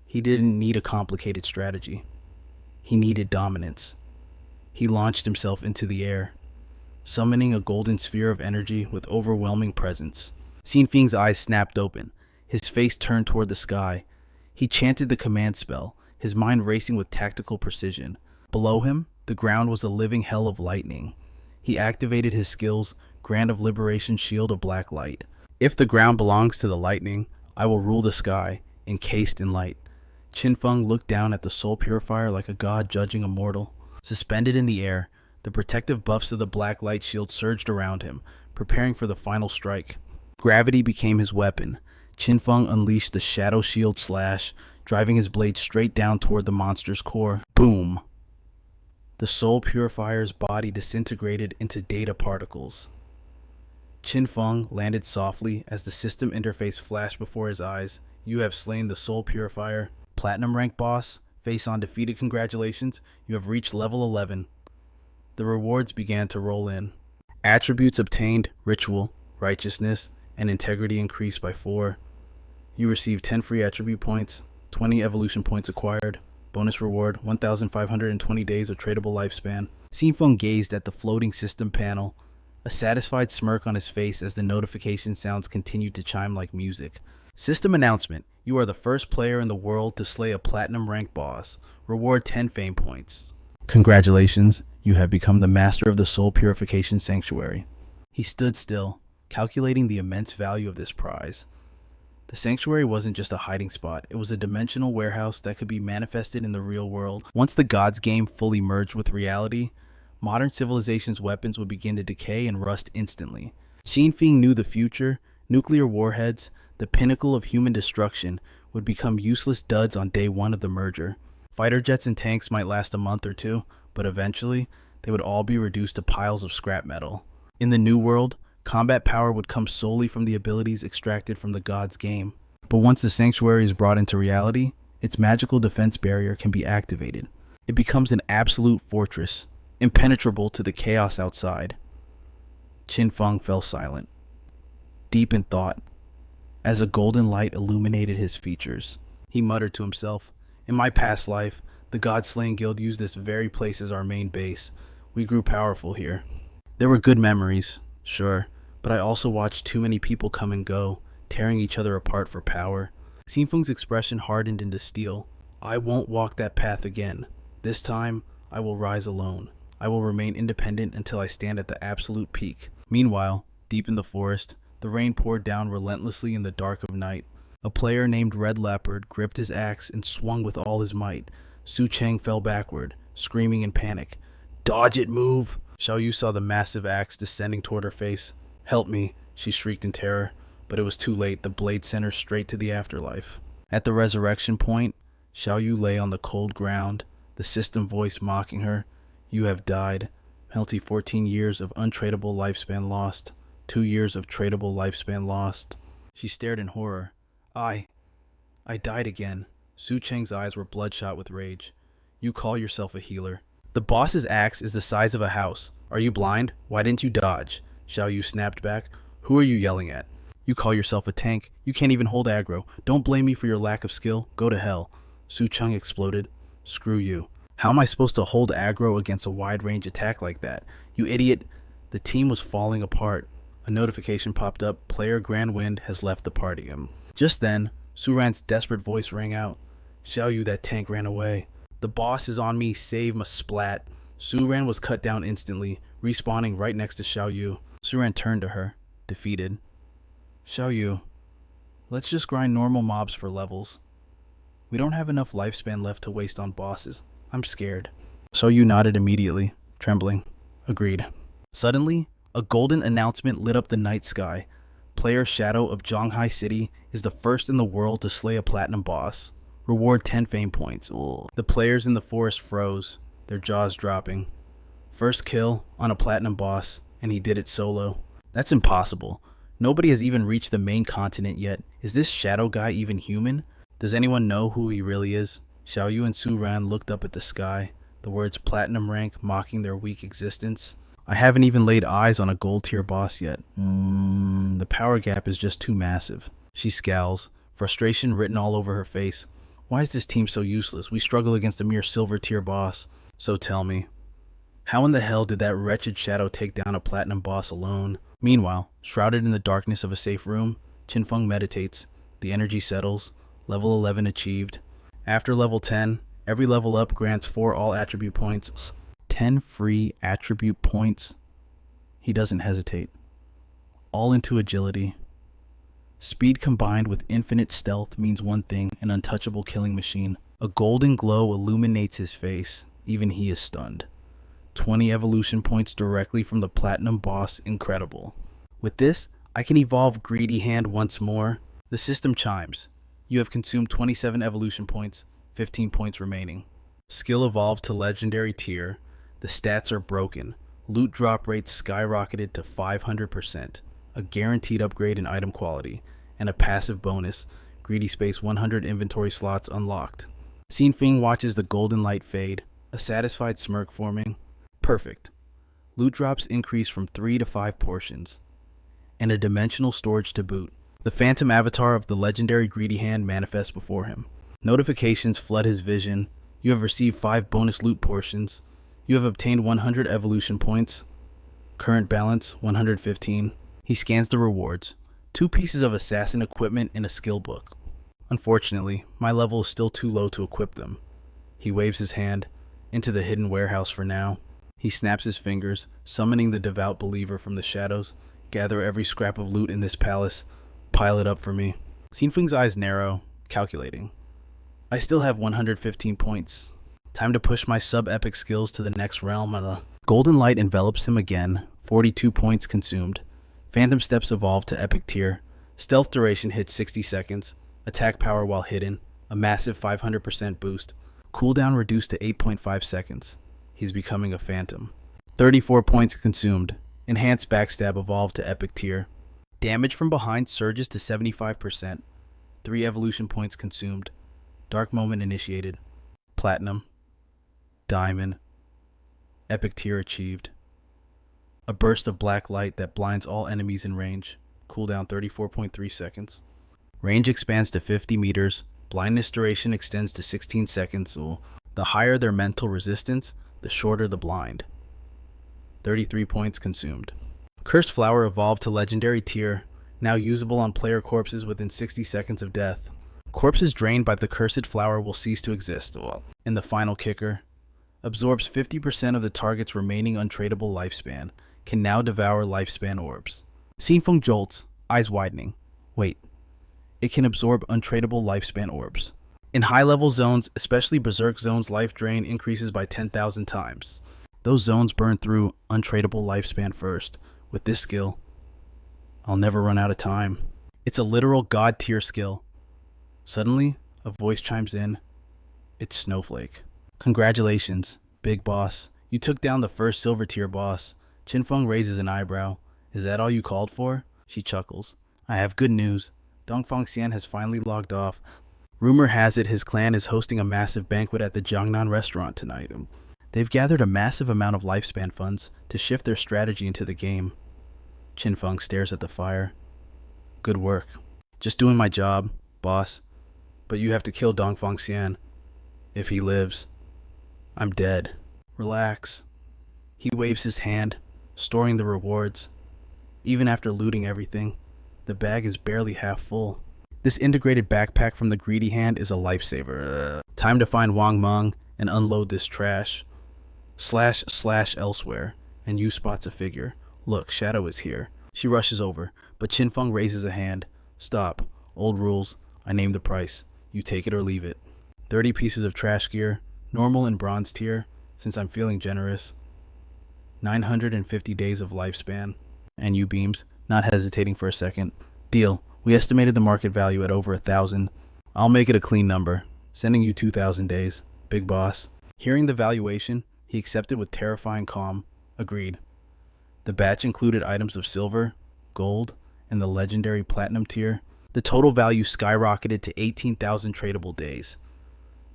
he didn't need a complicated strategy. He needed dominance. He launched himself into the air, summoning a golden sphere of energy with overwhelming presence. Qin Feng's eyes snapped open. His face turned toward the sky. He chanted the command spell, his mind racing with tactical precision. Below him, the ground was a living hell of lightning. He activated his skills, Grant of Liberation Shield of Black Light. If the ground belongs to the lightning, I will rule the sky, encased in light. Qin Feng looked down at the soul purifier like a god judging a mortal. Suspended in the air, the protective buffs of the black light shield surged around him, preparing for the final strike. Gravity became his weapon. Qin Feng unleashed the shadow shield slash, driving his blade straight down toward the monster's core. Boom! The soul purifier's body disintegrated into data particles. Qin Feng landed softly as the system interface flashed before his eyes. You have slain the soul purifier. Platinum rank boss, face on defeated. Congratulations, you have reached level 11. The rewards began to roll in. Attributes obtained, ritual, righteousness, and integrity increased by 4. You received 10 free attribute points, 20 evolution points acquired. Bonus reward, 1,520 days of tradable lifespan. Qin Feng gazed at the floating system panel, a satisfied smirk on his face as the notification sounds continued to chime like music. System announcement. You are the first player in the world to slay a platinum rank boss. Reward 10 fame points. Congratulations, you have become the master of the Soul Purification Sanctuary. He stood still, calculating the immense value of this prize. The sanctuary wasn't just a hiding spot, it was a dimensional warehouse that could be manifested in the real world. Once the gods game fully merged with reality, modern civilization's weapons would begin to decay and rust instantly. Qin Feng knew the future. Nuclear warheads, the pinnacle of human destruction, would become useless duds on day 1 of the merger. Fighter jets and tanks might last a month or 2, but eventually, they would all be reduced to piles of scrap metal. In the new world, combat power would come solely from the abilities extracted from the gods' game. But once the sanctuary is brought into reality, its magical defense barrier can be activated. It becomes an absolute fortress, impenetrable to the chaos outside. Qin Feng fell silent, deep in thought, as a golden light illuminated his features. He muttered to himself, "In my past life, the God-Slaying Guild used this very place as our main base. We grew powerful here. There were good memories, sure, but I also watched too many people come and go, tearing each other apart for power." Qin Feng's expression hardened into steel. "I won't walk that path again. This time, I will rise alone. I will remain independent until I stand at the absolute peak." Meanwhile, deep in the forest, the rain poured down relentlessly in the dark of night. A player named Red Leopard gripped his axe and swung with all his might. Su Cheng fell backward, screaming in panic. "Dodge it, move!" Xiaoyu saw the massive axe descending toward her face. "Help me," she shrieked in terror, but it was too late. The blade sent her straight to the afterlife. At the resurrection point, Xiaoyu lay on the cold ground, the system voice mocking her. "You have died. Penalty 14 years of untradeable lifespan lost. 2 years of tradable lifespan lost. She stared in horror. I died again. Su Cheng's eyes were bloodshot with rage. You call yourself a healer. The boss's axe is the size of a house. Are you blind? Why didn't you dodge? Xiaoyu snapped back. Who are you yelling at? You call yourself a tank. You can't even hold aggro. Don't blame me for your lack of skill. Go to hell. Su Cheng exploded. Screw you. How am I supposed to hold aggro against a wide-range attack like that? You idiot. The team was falling apart. A notification popped up. Player Grand Wind has left the party. Just then, Su Ran's desperate voice rang out. Xiaoyu, that tank ran away. The boss is on me. Save my splat. Su Ran was cut down instantly, respawning right next to Xiaoyu. Su Ran turned to her, defeated. Xiaoyu, let's just grind normal mobs for levels. We don't have enough lifespan left to waste on bosses. I'm scared. Xiaoyu nodded immediately, trembling. Agreed. Suddenly, a golden announcement lit up the night sky. Player Shadow of Zhonghai City is the first in the world to slay a platinum boss. Reward 10 fame points. Ugh. The players in the forest froze, their jaws dropping. First kill on a platinum boss, and he did it solo. That's impossible. Nobody has even reached the main continent yet. Is this shadow guy even human? Does anyone know who he really is? Xiaoyu and Su Ran looked up at the sky, the words platinum rank mocking their weak existence. I haven't even laid eyes on a gold tier boss yet. The power gap is just too massive. She scowls, frustration written all over her face. Why is this team so useless? We struggle against a mere silver tier boss. So tell me, how in the hell did that wretched shadow take down a platinum boss alone? Meanwhile, shrouded in the darkness of a safe room, Qin Feng meditates. The energy settles. Level 11 achieved. After level 10, every level up grants 4 all attribute points. 10 free attribute points. He doesn't hesitate. All into agility. Speed combined with infinite stealth means one thing, an untouchable killing machine. A golden glow illuminates his face. Even he is stunned. 20 evolution points directly from the platinum boss. Incredible. With this, I can evolve Greedy Hand once more. The system chimes. You have consumed 27 evolution points, 15 points remaining. Skill evolved to legendary tier. The stats are broken. Loot drop rate skyrocketed to 500%. A guaranteed upgrade in item quality. And a passive bonus. Greedy Space 100 inventory slots unlocked. Qin Feng watches the golden light fade. A satisfied smirk forming. Perfect. Loot drops increase from 3 to 5 portions. And a dimensional storage to boot. The phantom avatar of the legendary Greedy Hand manifests before him. Notifications flood his vision. You have received 5 bonus loot portions. You have obtained 100 evolution points. Current balance 115. He scans the rewards. 2 pieces of assassin equipment in a skill book. Unfortunately, my level is still too low to equip them. He waves his hand. Into the hidden warehouse for now. He snaps his fingers, summoning the devout believer from the shadows. Gather every scrap of loot in this palace. Pile it up for me. Qin Feng's eyes narrow, calculating. I still have 115 points. Time to push my sub-epic skills to the next realm. Golden light envelops him again. 42 points consumed. Phantom steps evolve to epic tier. Stealth duration hits 60 seconds. Attack power while hidden. A massive 500% boost. Cooldown reduced to 8.5 seconds. He's becoming a phantom. 34 points consumed. Enhanced backstab evolved to epic tier. Damage from behind surges to 75%. 3 evolution points consumed. Dark moment initiated. Platinum. Diamond. Epic tier achieved. A burst of black light that blinds all enemies in range. Cooldown 34.3 seconds. Range expands to 50 meters. Blindness duration extends to 16 seconds. The higher their mental resistance, the shorter the blind. 33 points consumed. Cursed Flower evolved to legendary tier, now usable on player corpses within 60 seconds of death. Corpses drained by the Cursed Flower will cease to exist. And the final kicker, absorbs 50% of the target's remaining untradeable lifespan, can now devour lifespan orbs. Qin Feng jolts, eyes widening. Wait. It can absorb untradeable lifespan orbs. In high-level zones, especially Berserk Zone's life drain increases by 10,000 times. Those zones burn through untradeable lifespan first. With this skill, I'll never run out of time. It's a literal god-tier skill. Suddenly, a voice chimes in. It's Snowflake. Congratulations, Big Boss. You took down the first silver tier boss. Qin Feng raises an eyebrow. Is that all you called for? She chuckles. I have good news. Dongfang Xian has finally logged off. Rumor has it his clan is hosting a massive banquet at the Jiangnan restaurant tonight. They've gathered a massive amount of lifespan funds to shift their strategy into the game. Qin Feng stares at the fire. Good work. Just doing my job, boss. But you have to kill Dongfang Xian. If he lives, I'm dead. Relax. He waves his hand, storing the rewards. Even after looting everything, the bag is barely half full. This integrated backpack from the greedy hand is a lifesaver. Time to find Wang Meng and unload this trash. / elsewhere, and Yu spots a figure. Look, Shadow is here. She rushes over, but Qin Feng raises a hand. Stop. Old rules. I name the price. You take it or leave it. 30 pieces of trash gear, normal and bronze tier, since I'm feeling generous. 950 days of lifespan. And Yu beams, not hesitating for a second. Deal. We estimated the market value at over 1,000. I'll make it a clean number, sending you 2,000 days. Big boss. Hearing the valuation, he accepted with terrifying calm. Agreed. The batch included items of silver, gold, and the legendary platinum tier. The total value skyrocketed to 18,000 tradable days.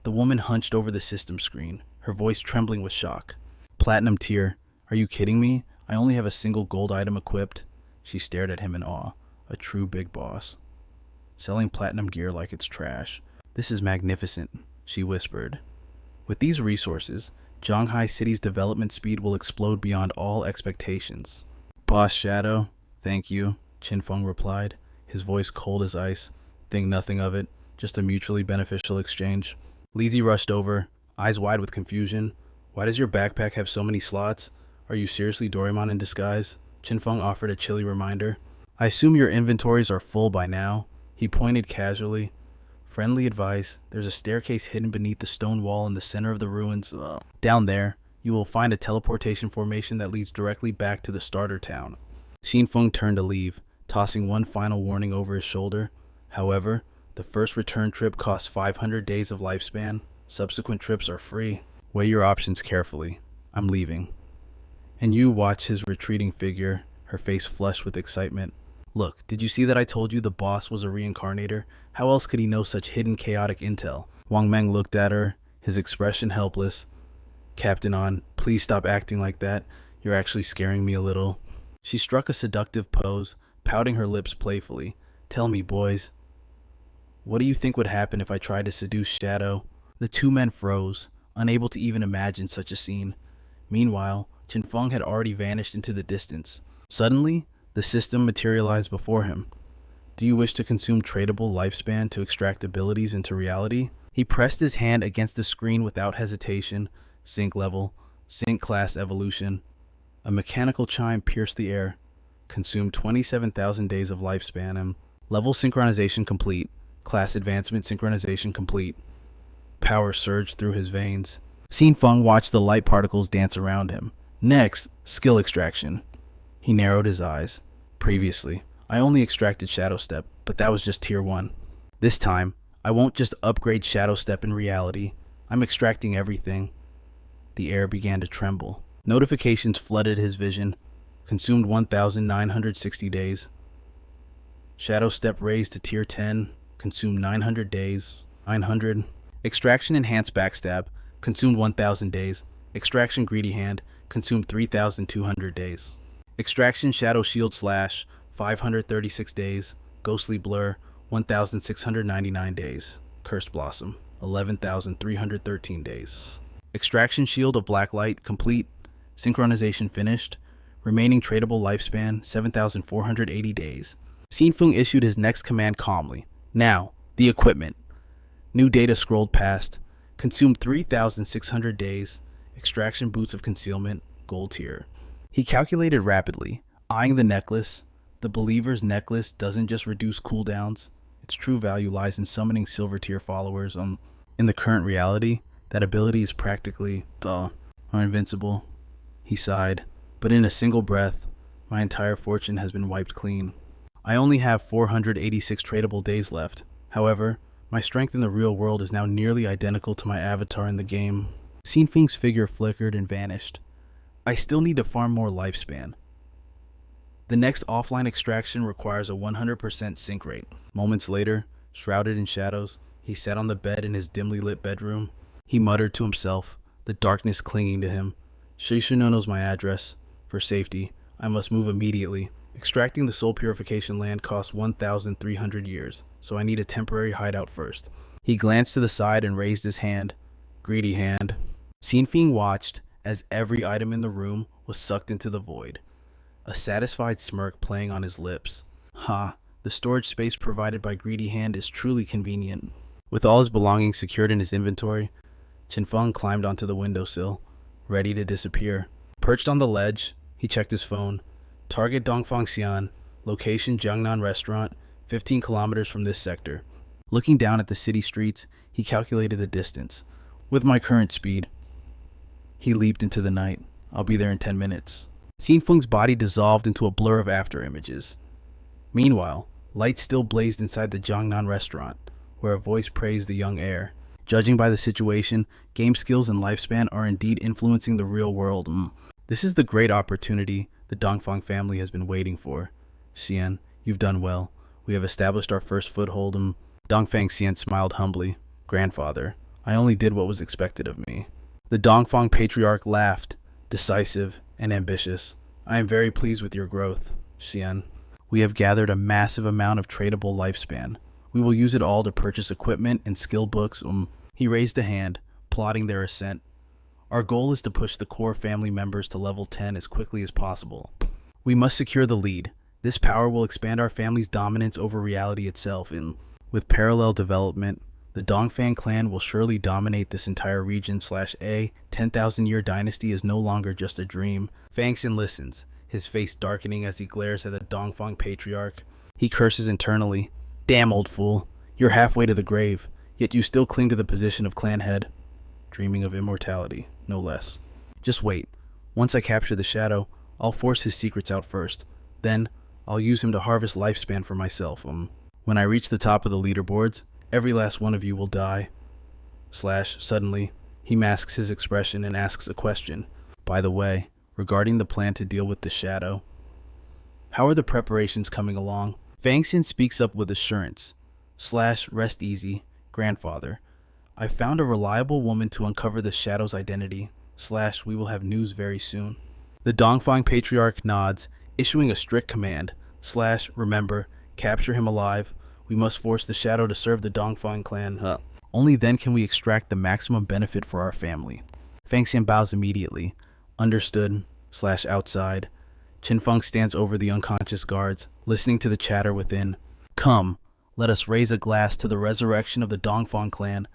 The woman hunched over the system screen, her voice trembling with shock. Platinum tier. Are you kidding me? I only have a single gold item equipped. She stared at him in awe. A true big boss. Selling platinum gear like it's trash. This is magnificent, she whispered. With these resources, Zhanghai City's development speed will explode beyond all expectations. Boss Shadow, thank you, Qin Feng replied, his voice cold as ice. Think nothing of it, just a mutually beneficial exchange. Lizzie rushed over, eyes wide with confusion. Why does your backpack have so many slots? Are you seriously Doraemon in disguise? Qin Feng offered a chilly reminder. I assume your inventories are full by now. He pointed casually. Friendly advice, there's a staircase hidden beneath the stone wall in the center of the ruins. Down there, you will find a teleportation formation that leads directly back to the starter town. Qin Feng turned to leave, tossing one final warning over his shoulder. However, the first return trip costs 500 days of lifespan. Subsequent trips are free. Weigh your options carefully. I'm leaving. And you watch his retreating figure, her face flushed with excitement. Look, did you see that I told you the boss was a reincarnator? How else could he know such hidden chaotic intel? Wang Meng looked at her, his expression helpless. Captain On, please stop acting like that. You're actually scaring me a little. She struck a seductive pose, pouting her lips playfully. Tell me, boys, what do you think would happen if I tried to seduce Shadow? The two men froze, unable to even imagine such a scene. Meanwhile, Qin Feng had already vanished into the distance. Suddenly, the system materialized before him. Do you wish to consume tradable lifespan to extract abilities into reality? He pressed his hand against the screen without hesitation. Sync level, sync class evolution. A mechanical chime pierced the air. Consumed 27,000 days of lifespan and level synchronization complete. Class advancement synchronization complete. Power surged through his veins. Qin Feng watched the light particles dance around him. Next, skill extraction. He narrowed his eyes. Previously, I only extracted Shadow Step, but that was just tier 1. This time, I won't just upgrade Shadow Step in reality. I'm extracting everything. The air began to tremble. Notifications flooded his vision. Consumed 1,960 days. Shadow Step raised to tier 10. Consumed 900 days. 900. Extraction enhanced backstab. Consumed 1,000 days. Extraction greedy hand. Consumed 3,200 days. Extraction Shadow Shield Slash, 536 days. Ghostly Blur, 1,699 days. Cursed Blossom, 11,313 days. Extraction Shield of Black Light complete. Synchronization finished. Remaining tradable lifespan, 7,480 days. Qin Feng issued his next command calmly. Now, the equipment. New data scrolled past. Consumed 3,600 days. Extraction Boots of Concealment, gold tier. He calculated rapidly, eyeing the necklace. The Believer's Necklace doesn't just reduce cooldowns. Its true value lies in summoning silver tier followers. In the current reality, that ability is practically, invincible. He sighed, but in a single breath, my entire fortune has been wiped clean. I only have 486 tradable days left. However, my strength in the real world is now nearly identical to my avatar in the game. Qin Feng's figure flickered and vanished. I still need to farm more lifespan. The next offline extraction requires a 100% sync rate. Moments later, shrouded in shadows, he sat on the bed in his dimly lit bedroom. He muttered to himself, the darkness clinging to him. Shishuno knows my address. For safety, I must move immediately. Extracting the soul purification land costs 1,300 years, so I need a temporary hideout first. He glanced to the side and raised his hand. Greedy hand. Qin Feng watched as every item in the room was sucked into the void, a satisfied smirk playing on his lips. The storage space provided by Greedy Hand is truly convenient. With all his belongings secured in his inventory, Qin Feng climbed onto the windowsill, ready to disappear. Perched on the ledge, he checked his phone. Target Dongfangxian, location Jiangnan Restaurant, 15 kilometers from this sector. Looking down at the city streets, he calculated the distance. With my current speed, he leaped into the night. I'll be there in 10 minutes. Qin Feng's body dissolved into a blur of after images. Meanwhile, lights still blazed inside the Jiangnan Restaurant, where a voice praised the young heir. Judging by the situation, game skills and lifespan are indeed influencing the real world. This is the great opportunity the Dongfang family has been waiting for. Xian, you've done well. We have established our first foothold. Dongfang Xian smiled humbly. Grandfather, I only did what was expected of me. The Dongfang patriarch laughed, decisive and ambitious. I am very pleased with your growth, Xian. We have gathered a massive amount of tradable lifespan. We will use it all to purchase equipment and skill books. He raised a hand, plotting their ascent. Our goal is to push the core family members to level 10 as quickly as possible. We must secure the lead. This power will expand our family's dominance over reality itself. With parallel development, the Dongfang clan will surely dominate this entire region. A 10,000-year dynasty is no longer just a dream. Fangxian listens, his face darkening as he glares at the Dongfang patriarch. He curses internally. Damn old fool, you're halfway to the grave, yet you still cling to the position of clan head. Dreaming of immortality, no less. Just wait. Once I capture the shadow, I'll force his secrets out first. Then, I'll use him to harvest lifespan for myself. When I reach the top of the leaderboards, every last one of you will die. Suddenly, he masks his expression and asks a question. By the way, regarding the plan to deal with the shadow, how are the preparations coming along? Fangxian speaks up with assurance. Rest easy, grandfather. I found a reliable woman to uncover the shadow's identity. We will have news very soon. The Dongfang patriarch nods, issuing a strict command. Remember, capture him alive. We must force the shadow to serve the Dongfang clan. Only then can we extract the maximum benefit for our family. Fangxian bows immediately. Understood. Outside. Qin Feng stands over the unconscious guards, listening to the chatter within. Come, let us raise a glass to the resurrection of the Dongfang clan.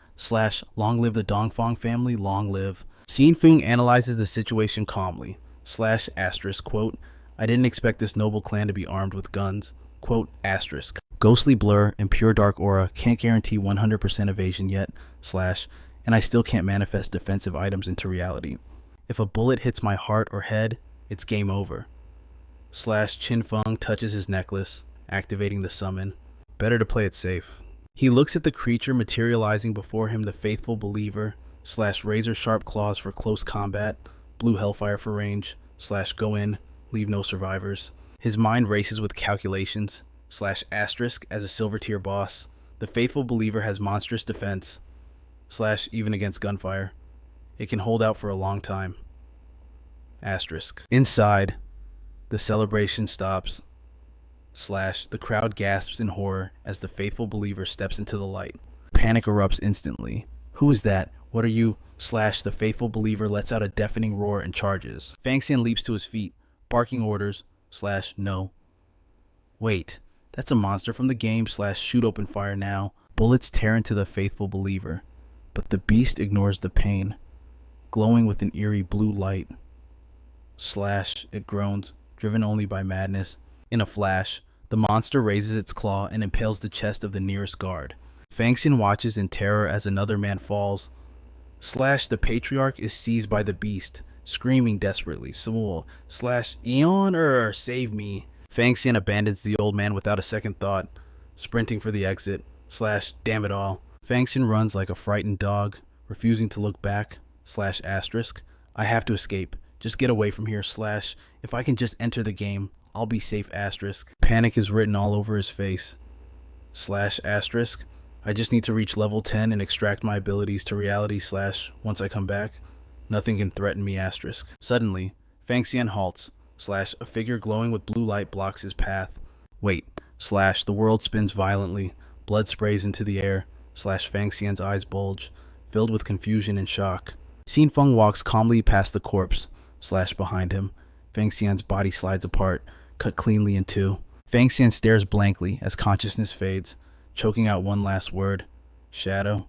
Long live the Dongfang family, long live. Qin Feng analyzes the situation calmly. Quote, I didn't expect this noble clan to be armed with guns. Quote, ghostly blur and pure dark aura can't guarantee 100% evasion yet. And I still can't manifest defensive items into reality. If a bullet hits my heart or head, it's game over. Qin Feng touches his necklace, activating the summon. Better to play it safe. He looks at the creature materializing before him, the faithful believer. Razor sharp claws for close combat, blue hellfire for range. Go in, leave no survivors. His mind races with calculations. As a silver tier boss. The faithful believer has monstrous defense. Even against gunfire. It can hold out for a long time. Inside, the celebration stops. The crowd gasps in horror as the faithful believer steps into the light. Panic erupts instantly. Who is that? What are you? The faithful believer lets out a deafening roar and charges. Fangxian leaps to his feet, barking orders. No. Wait, that's a monster from the game. Shoot open fire now. Bullets tear into the faithful believer, but the beast ignores the pain, glowing with an eerie blue light. It groans, driven only by madness. In a flash, the monster raises its claw and impales the chest of the nearest guard. Fangxian watches in terror as another man falls. The patriarch is seized by the beast, screaming desperately. Eon, save me. Fangxian abandons the old man without a second thought, sprinting for the exit. Damn it all. Fangxian runs like a frightened dog, refusing to look back. slash asterisk. I have to escape. Just get away from here slash. If I can just enter the game, I'll be safe asterisk. Panic is written all over his face. Slash asterisk. I just need to reach level 10 and extract my abilities to reality slash. Once I come back, nothing can threaten me asterisk. Suddenly, Feng Xian halts. Slash, a figure glowing with blue light blocks his path. Wait. Slash, the world spins violently. Blood sprays into the air. Slash, Feng Xian's eyes bulge, filled with confusion and shock. Qin Feng walks calmly past the corpse. Slash, behind him. Feng Xian's body slides apart, cut cleanly in two. Feng Xian stares blankly as consciousness fades, choking out one last word. Shadow.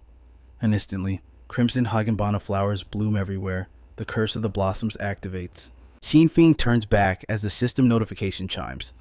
And instantly, crimson Hagenbana flowers bloom everywhere. The curse of the blossoms activates. Qin Feng turns back as the system notification chimes.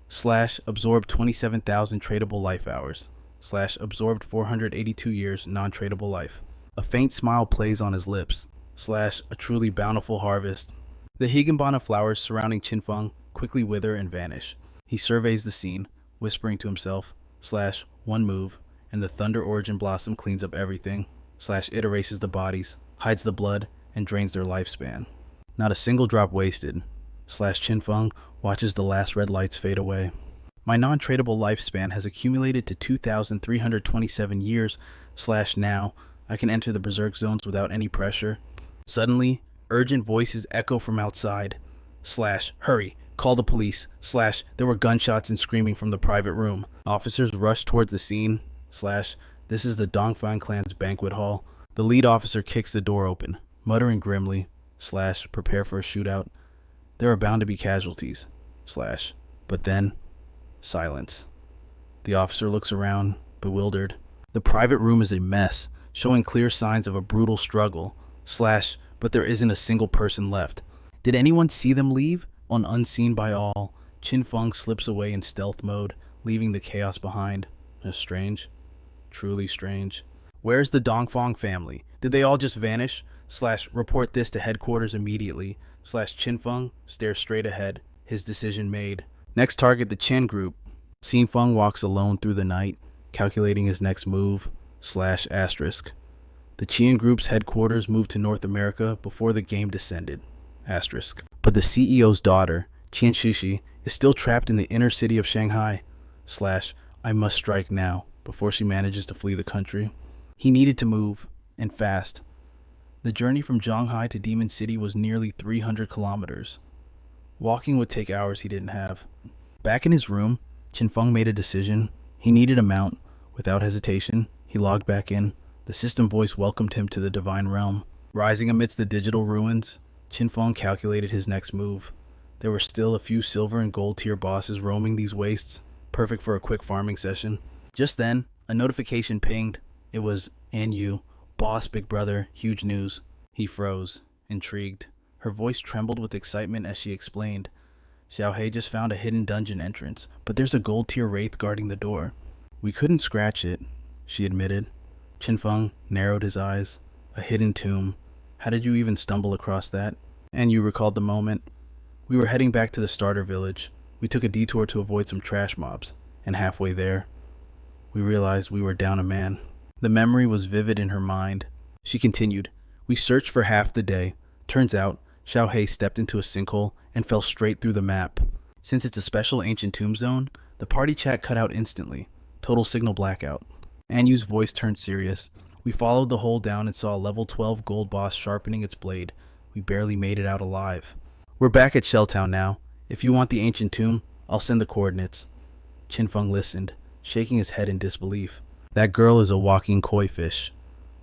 Slash, absorbed 27,000 tradable life hours. Slash, absorbed 482 years non-tradable life. A faint smile plays on his lips. Slash, a truly bountiful harvest. The Higanbana flowers surrounding Qin Feng quickly wither and vanish. He surveys the scene, whispering to himself. Slash, one move, and the Thunder Origin Blossom cleans up everything. Slash, it erases the bodies, hides the blood, and drains their lifespan. Not a single drop wasted. Slash, Qin Feng watches the last red lights fade away. My non-tradable lifespan has accumulated to 2,327 years. Slash, now I can enter the berserk zones without any pressure. Suddenly, urgent voices echo from outside. Slash, hurry, call the police. Slash, there were gunshots and screaming from the private room. Officers rush towards the scene. Slash, this is the Dongfang clan's banquet hall. The lead officer kicks the door open, muttering grimly. Slash, prepare for a shootout. There are bound to be casualties. Slash, but then, silence. The officer looks around, bewildered. The private room is a mess, showing clear signs of a brutal struggle. Slash, but there isn't a single person left. Did anyone see them leave? Unseen by all, Qin Feng slips away in stealth mode, leaving the chaos behind. Strange. Truly strange. Where's the Dongfang family? Did they all just vanish? Slash, report this to headquarters immediately. Slash, Qin Feng stares straight ahead, his decision made. Next target, the Qin group. Qin Feng walks alone through the night, calculating his next move. Slash, asterisk. The Qin group's headquarters moved to North America before the game descended. Asterisk. But the CEO's daughter, Qian Shishi, is still trapped in the inner city of Shanghai. Slash, I must strike now, before she manages to flee the country. He needed to move, and fast. The journey from Zhanghai to Demon City was nearly 300 kilometers. Walking would take hours he didn't have. Back in his room, Qin Feng made a decision. He needed a mount. Without hesitation, he logged back in. The system voice welcomed him to the divine realm. Rising amidst the digital ruins, Qin Feng calculated his next move. There were still a few silver and gold tier bosses roaming these wastes, perfect for a quick farming session. Just then, a notification pinged. It was, and you, boss, big brother, huge news. He froze, intrigued. Her voice trembled with excitement as she explained. Xiaohei just found a hidden dungeon entrance, but there's a gold tier wraith guarding the door. We couldn't scratch it, she admitted. Qin Feng narrowed his eyes. A hidden tomb. How did you even stumble across that? And you recalled the moment. We were heading back to the starter village. We took a detour to avoid some trash mobs, and halfway there, we realized we were down a man. The memory was vivid in her mind. She continued, we searched for half the day. Turns out, Xiaohei stepped into a sinkhole and fell straight through the map. Since it's a special ancient tomb zone, the party chat cut out instantly. Total signal blackout. Anyu's voice turned serious. We followed the hole down and saw a level 12 gold boss sharpening its blade. We barely made it out alive. We're back at Shelltown now. If you want the ancient tomb, I'll send the coordinates. Qin Feng listened, shaking his head in disbelief. That girl is a walking koi fish.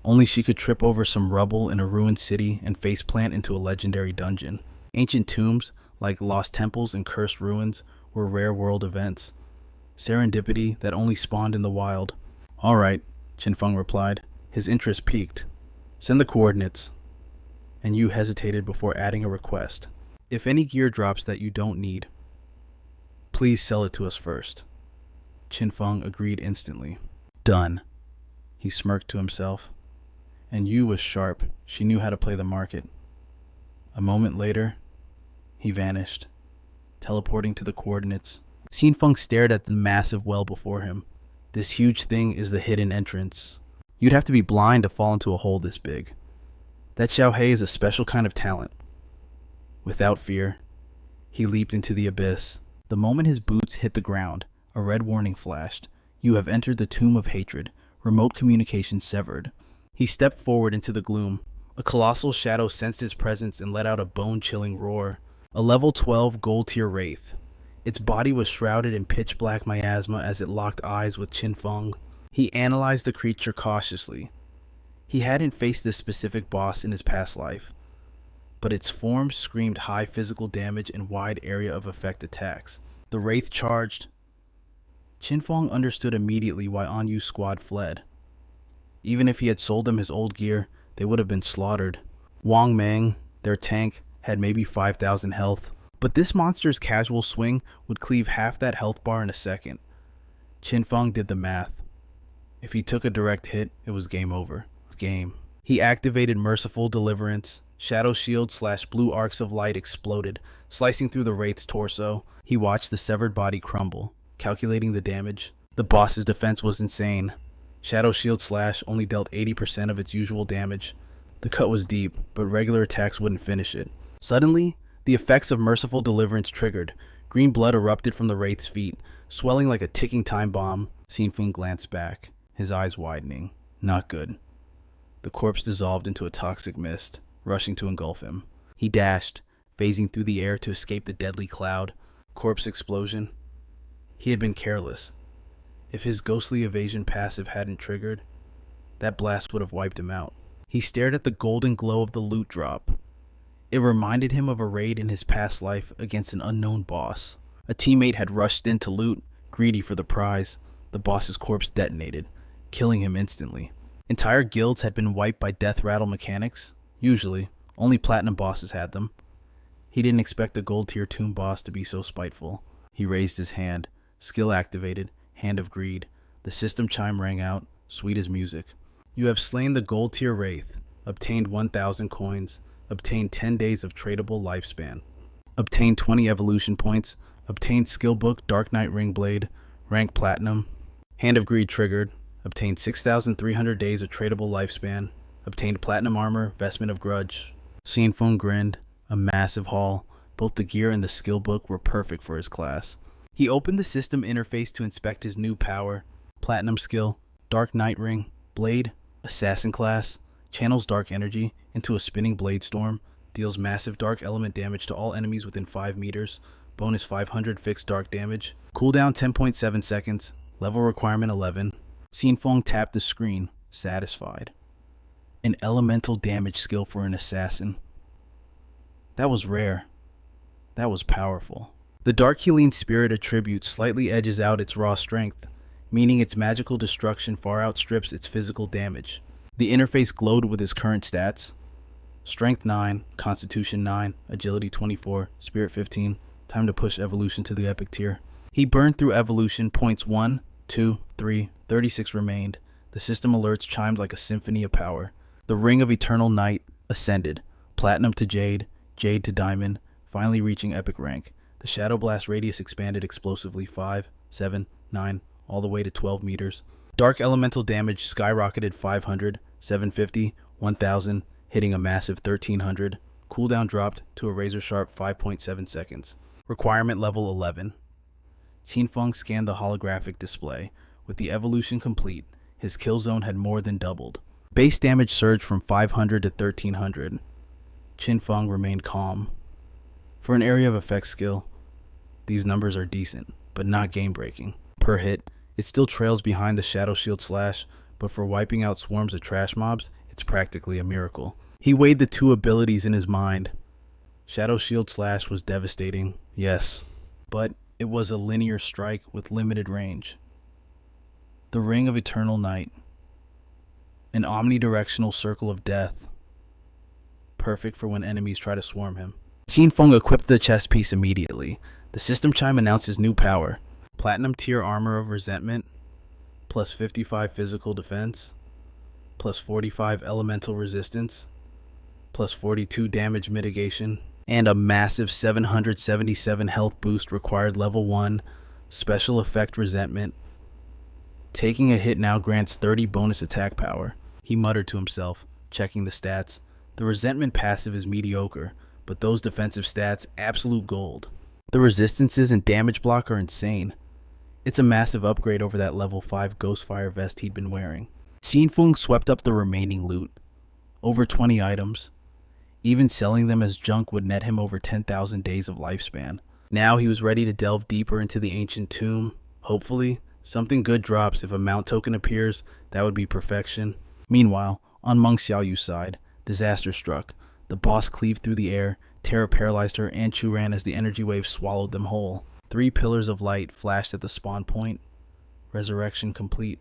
Only she could trip over some rubble in a ruined city and faceplant into a legendary dungeon. Ancient tombs, like lost temples and cursed ruins, were rare world events. Serendipity that only spawned in the wild. All right, Qin Feng replied. His interest piqued. Send the coordinates. And you hesitated before adding a request. If any gear drops that you don't need, please sell it to us first. Qin Feng agreed instantly. Done. He smirked to himself. And Yu was sharp. She knew how to play the market. A moment later, he vanished, teleporting to the coordinates. Qin Feng stared at the massive well before him. This huge thing is the hidden entrance. You'd have to be blind to fall into a hole this big. That Xiaohei is a special kind of talent. Without fear, he leaped into the abyss. The moment his boots hit the ground, a red warning flashed. You have entered the tomb of hatred. Remote communication severed. He stepped forward into the gloom. A colossal shadow sensed his presence and let out a bone-chilling roar. A level 12 gold-tier wraith. Its body was shrouded in pitch-black miasma as it locked eyes with Qin Feng. He analyzed the creature cautiously. He hadn't faced this specific boss in his past life, but its form screamed high physical damage and wide area of effect attacks. The wraith charged. Qin Feng understood immediately why Anyu's squad fled. Even if he had sold them his old gear, they would have been slaughtered. Wang Meng, their tank, had maybe 5,000 health, but this monster's casual swing would cleave half that health bar in a second. Qin Feng did the math. If he took a direct hit, it was game over. It's game. He activated Merciful Deliverance. Shadow shield / blue arcs of light exploded, slicing through the wraith's torso. He watched the severed body crumble, calculating the damage. The boss's defense was insane. Shadow shield / only dealt 80% of its usual damage. The cut was deep, but regular attacks wouldn't finish it. Suddenly, the effects of Merciful Deliverance triggered. Green blood erupted from the wraith's feet, swelling like a ticking time bomb. Qin Feng glanced back, his eyes widening. Not good. The corpse dissolved into a toxic mist, rushing to engulf him. He dashed, phasing through the air to escape the deadly cloud. Corpse explosion. He had been careless. If his ghostly evasion passive hadn't triggered, that blast would have wiped him out. He stared at the golden glow of the loot drop. It reminded him of a raid in his past life against an unknown boss. A teammate had rushed in to loot, greedy for the prize. The boss's corpse detonated, killing him instantly. Entire guilds had been wiped by death rattle mechanics. Usually, only platinum bosses had them. He didn't expect the gold tier tomb boss to be so spiteful. He raised his hand, skill activated, Hand of Greed. The system chime rang out, sweet as music. You have slain the gold tier wraith, obtained 1,000 coins, obtained 10 days of tradable lifespan, obtained 20 evolution points, obtained skill book Dark Knight Ring Blade, rank platinum. Hand of Greed triggered, obtained 6,300 days of tradable lifespan, obtained platinum armor, vestment of grudge. Qin Feng grinned, a massive haul. Both the gear and the skill book were perfect for his class. He opened the system interface to inspect his new power. Platinum skill, Dark Knight Ring, Blade, Assassin class, channels dark energy into a spinning blade storm, deals massive dark element damage to all enemies within 5 meters, bonus 500 fixed dark damage, cooldown 10.7 seconds, level requirement 11. Qin Feng tapped the screen, satisfied. An elemental damage skill for an assassin. That was rare. That was powerful. The Dark Healing Spirit attribute slightly edges out its raw strength, meaning its magical destruction far outstrips its physical damage. The interface glowed with his current stats. Strength 9, Constitution 9, Agility 24, Spirit 15. Time to push evolution to the epic tier. He burned through evolution points 1, 2, 3, 36 remained. The system alerts chimed like a symphony of power. The Ring of Eternal Night ascended. Platinum to Jade, Jade to Diamond, finally reaching epic rank. The Shadow Blast radius expanded explosively 5, 7, 9, all the way to 12 meters. Dark elemental damage skyrocketed 500, 750, 1000, hitting a massive 1300. Cooldown dropped to a razor-sharp 5.7 seconds. Requirement level 11. Qin Feng scanned the holographic display. With the evolution complete, his kill zone had more than doubled. Base damage surged from 500 to 1300. Qin Feng remained calm. For an area of effect skill, these numbers are decent, but not game-breaking. Per hit, it still trails behind the Shadow Shield slash, but for wiping out swarms of trash mobs, it's practically a miracle. He weighed the two abilities in his mind. Shadow Shield slash was devastating, yes, but it was a linear strike with limited range. The Ring of Eternal Night, an omnidirectional circle of death, perfect for when enemies try to swarm him. Qin Feng equipped the chest piece immediately. The system chime announced his new power. Platinum tier armor of resentment, plus 55 physical defense, plus 45 elemental resistance, plus 42 damage mitigation, and a massive 777 health boost required level 1, special effect resentment. Taking a hit now grants 30 bonus attack power. He muttered to himself, checking the stats. The resentment passive is mediocre, but those defensive stats, absolute gold. The resistances and damage block are insane. It's a massive upgrade over that level 5 Ghostfire vest he'd been wearing. Qin Feng swept up the remaining loot. Over 20 items. Even selling them as junk would net him over 10,000 days of lifespan. Now he was ready to delve deeper into the ancient tomb. Hopefully, something good drops. If a mount token appears, that would be perfection. Meanwhile, on Meng Xiaoyu's side, disaster struck. The boss cleaved through the air, terror paralyzed her, and Chu ran as the energy wave swallowed them whole. 3 pillars of light flashed at the spawn point. Resurrection complete.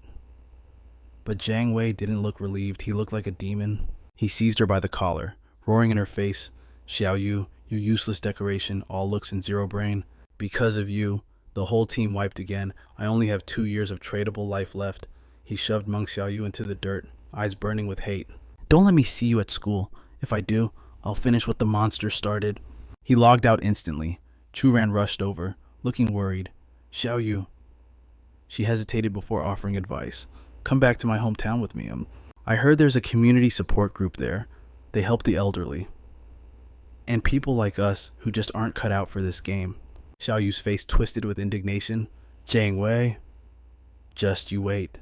But Jiang Wei didn't look relieved. He looked like a demon. He seized her by the collar, roaring in her face, "Xiaoyu, you useless decoration, all looks and zero brain. Because of you, the whole team wiped again. I only have 2 years of tradable life left." He shoved Meng Xiaoyu into the dirt, eyes burning with hate. "Don't let me see you at school. If I do, I'll finish what the monster started." He logged out instantly. Chu Ran rushed over, looking worried. "Xiaoyu." She hesitated before offering advice. "Come back to my hometown with me. I heard there's a community support group there. They help the elderly. And people like us who just aren't cut out for this game." Xiaoyu's face twisted with indignation. "Jiang Wei, just you wait."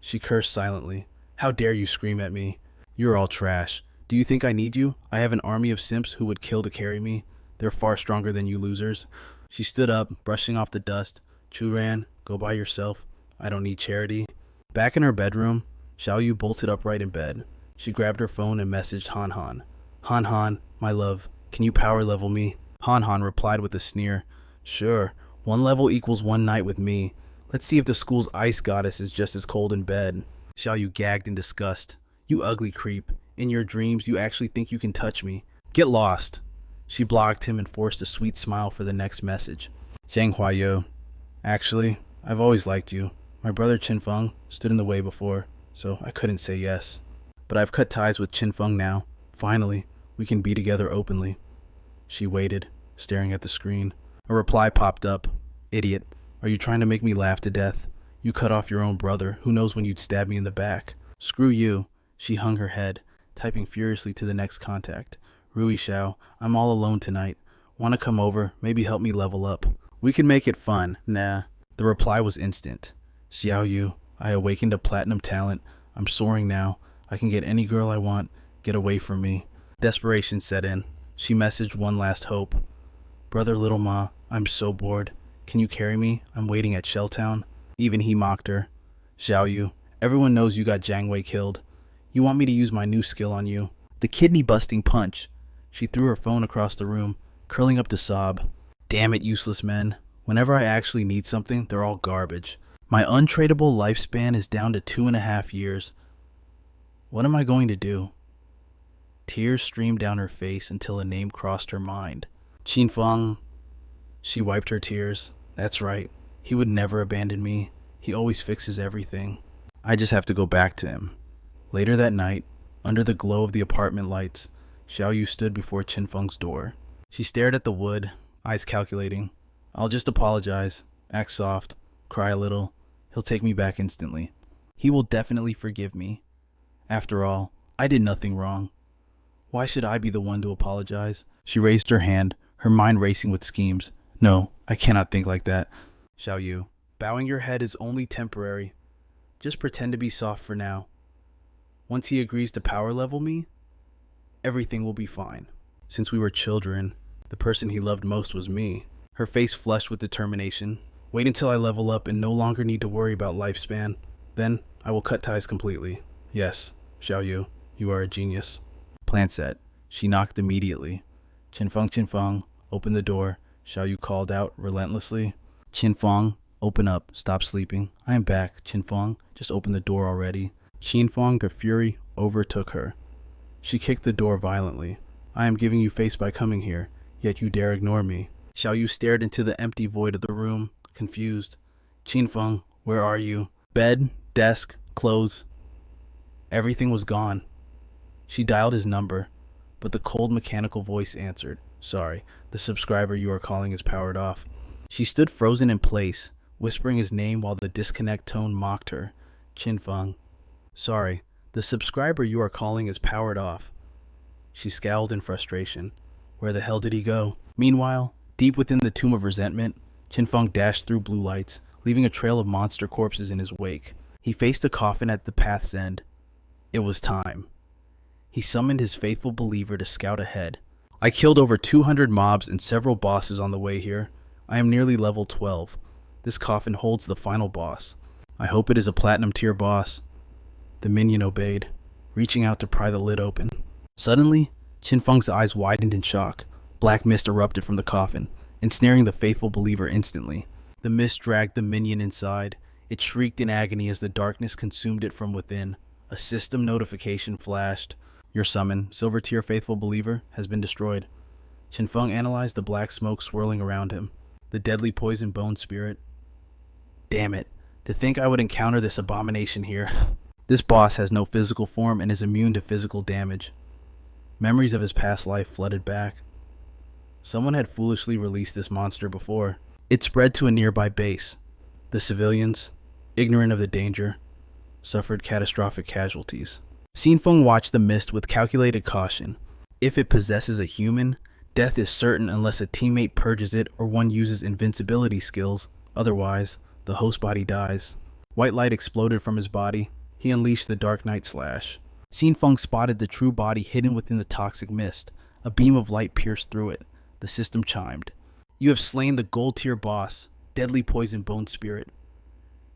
She cursed silently. "How dare you scream at me? You're all trash. Do you think I need you? I have an army of simps who would kill to carry me. They're far stronger than you losers." She stood up, brushing off the dust. "Chu Ran, go by yourself. I don't need charity." Back in her bedroom, Xiaoyu bolted upright in bed. She grabbed her phone and messaged Han Han. "Han Han, my love, can you power level me?" Han Han replied with a sneer. "Sure, 1 level equals 1 night with me. Let's see if the school's ice goddess is just as cold in bed." Xiaoyu gagged in disgust. "You ugly creep. In your dreams, you actually think you can touch me. Get lost." She blocked him and forced a sweet smile for the next message. "Zhang Huayo, actually, I've always liked you. My brother Qin Feng stood in the way before, so I couldn't say yes. But I've cut ties with Qin Feng now. Finally, we can be together openly." She waited, staring at the screen. A reply popped up. "Idiot, are you trying to make me laugh to death? You cut off your own brother. Who knows when you'd stab me in the back?" "Screw you." She hung her head, typing furiously to the next contact. "Rui Xiao, I'm all alone tonight. Want to come over, maybe help me level up? We can make it fun." "Nah." The reply was instant. "Xiaoyu, I awakened a platinum talent. I'm soaring now. I can get any girl I want. Get away from me." Desperation set in. She messaged one last hope. "Brother Little Ma, I'm so bored. Can you carry me? I'm waiting at Shelltown." Even he mocked her. "Xiaoyu, everyone knows you got Jiang Wei killed. You want me to use my new skill on you? The kidney-busting punch." She threw her phone across the room, curling up to sob. "Damn it, useless men. Whenever I actually need something, they're all garbage. My untradeable lifespan is down to 2.5 years. What am I going to do?" Tears streamed down her face until a name crossed her mind. "Qin Feng." She wiped her tears. "That's right. He would never abandon me. He always fixes everything. I just have to go back to him." Later that night, under the glow of the apartment lights, Xiaoyu stood before Qin Feng's door. She stared at the wood, eyes calculating. "I'll just apologize, act soft, cry a little. He'll take me back instantly. He will definitely forgive me. After all, I did nothing wrong. Why should I be the one to apologize?" She raised her hand, her mind racing with schemes. "No, I cannot think like that." "Xiaoyu, bowing your head is only temporary. Just pretend to be soft for now. Once he agrees to power level me, everything will be fine. Since we were children, the person he loved most was me." Her face flushed with determination. "Wait until I level up and no longer need to worry about lifespan. Then I will cut ties completely. Yes, Xiaoyu, you are a genius." Plan set. She knocked immediately. Qin Feng, open the door." Xiaoyu called out relentlessly. "Qin Feng, open up. Stop sleeping. I am back, Qin Feng. Just open the door already." Qin Feng, the fury, overtook her. She kicked the door violently. "I am giving you face by coming here, yet you dare ignore me." Xiaoyu stared into the empty void of the room, confused. "Qin Feng, where are you?" Bed, desk, clothes. Everything was gone. She dialed his number, but the cold mechanical voice answered. "Sorry, the subscriber you are calling is powered off." She stood frozen in place, whispering his name while the disconnect tone mocked her. "Qin Feng, sorry, the subscriber you are calling is powered off." She scowled in frustration. Where the hell did he go? Meanwhile, deep within the tomb of resentment, Qin Feng dashed through blue lights, leaving a trail of monster corpses in his wake. He faced a coffin at the path's end. It was time. He summoned his faithful believer to scout ahead. I killed over 200 mobs and several bosses on the way here. I am nearly level 12. This coffin holds the final boss. I hope it is a platinum tier boss. The minion obeyed, reaching out to pry the lid open. Suddenly, Qin Feng's eyes widened in shock. Black mist erupted from the coffin, ensnaring the faithful believer instantly. The mist dragged the minion inside. It shrieked in agony as the darkness consumed it from within. A system notification flashed. Your summon, Silver Tier Faithful Believer, has been destroyed. Qin Feng analyzed the black smoke swirling around him. The deadly poison bone spirit. Damn it. To think I would encounter this abomination here. This boss has no physical form and is immune to physical damage. Memories of his past life flooded back. Someone had foolishly released this monster before. It spread to a nearby base. The civilians, ignorant of the danger, suffered catastrophic casualties. Qin Feng watched the mist with calculated caution. If it possesses a human, death is certain unless a teammate purges it or one uses invincibility skills. Otherwise, the host body dies. White light exploded from his body. He unleashed the Dark Knight Slash. Qin Feng spotted the true body hidden within the toxic mist. A beam of light pierced through it. The system chimed. You have slain the gold tier boss, Deadly Poison Bone Spirit.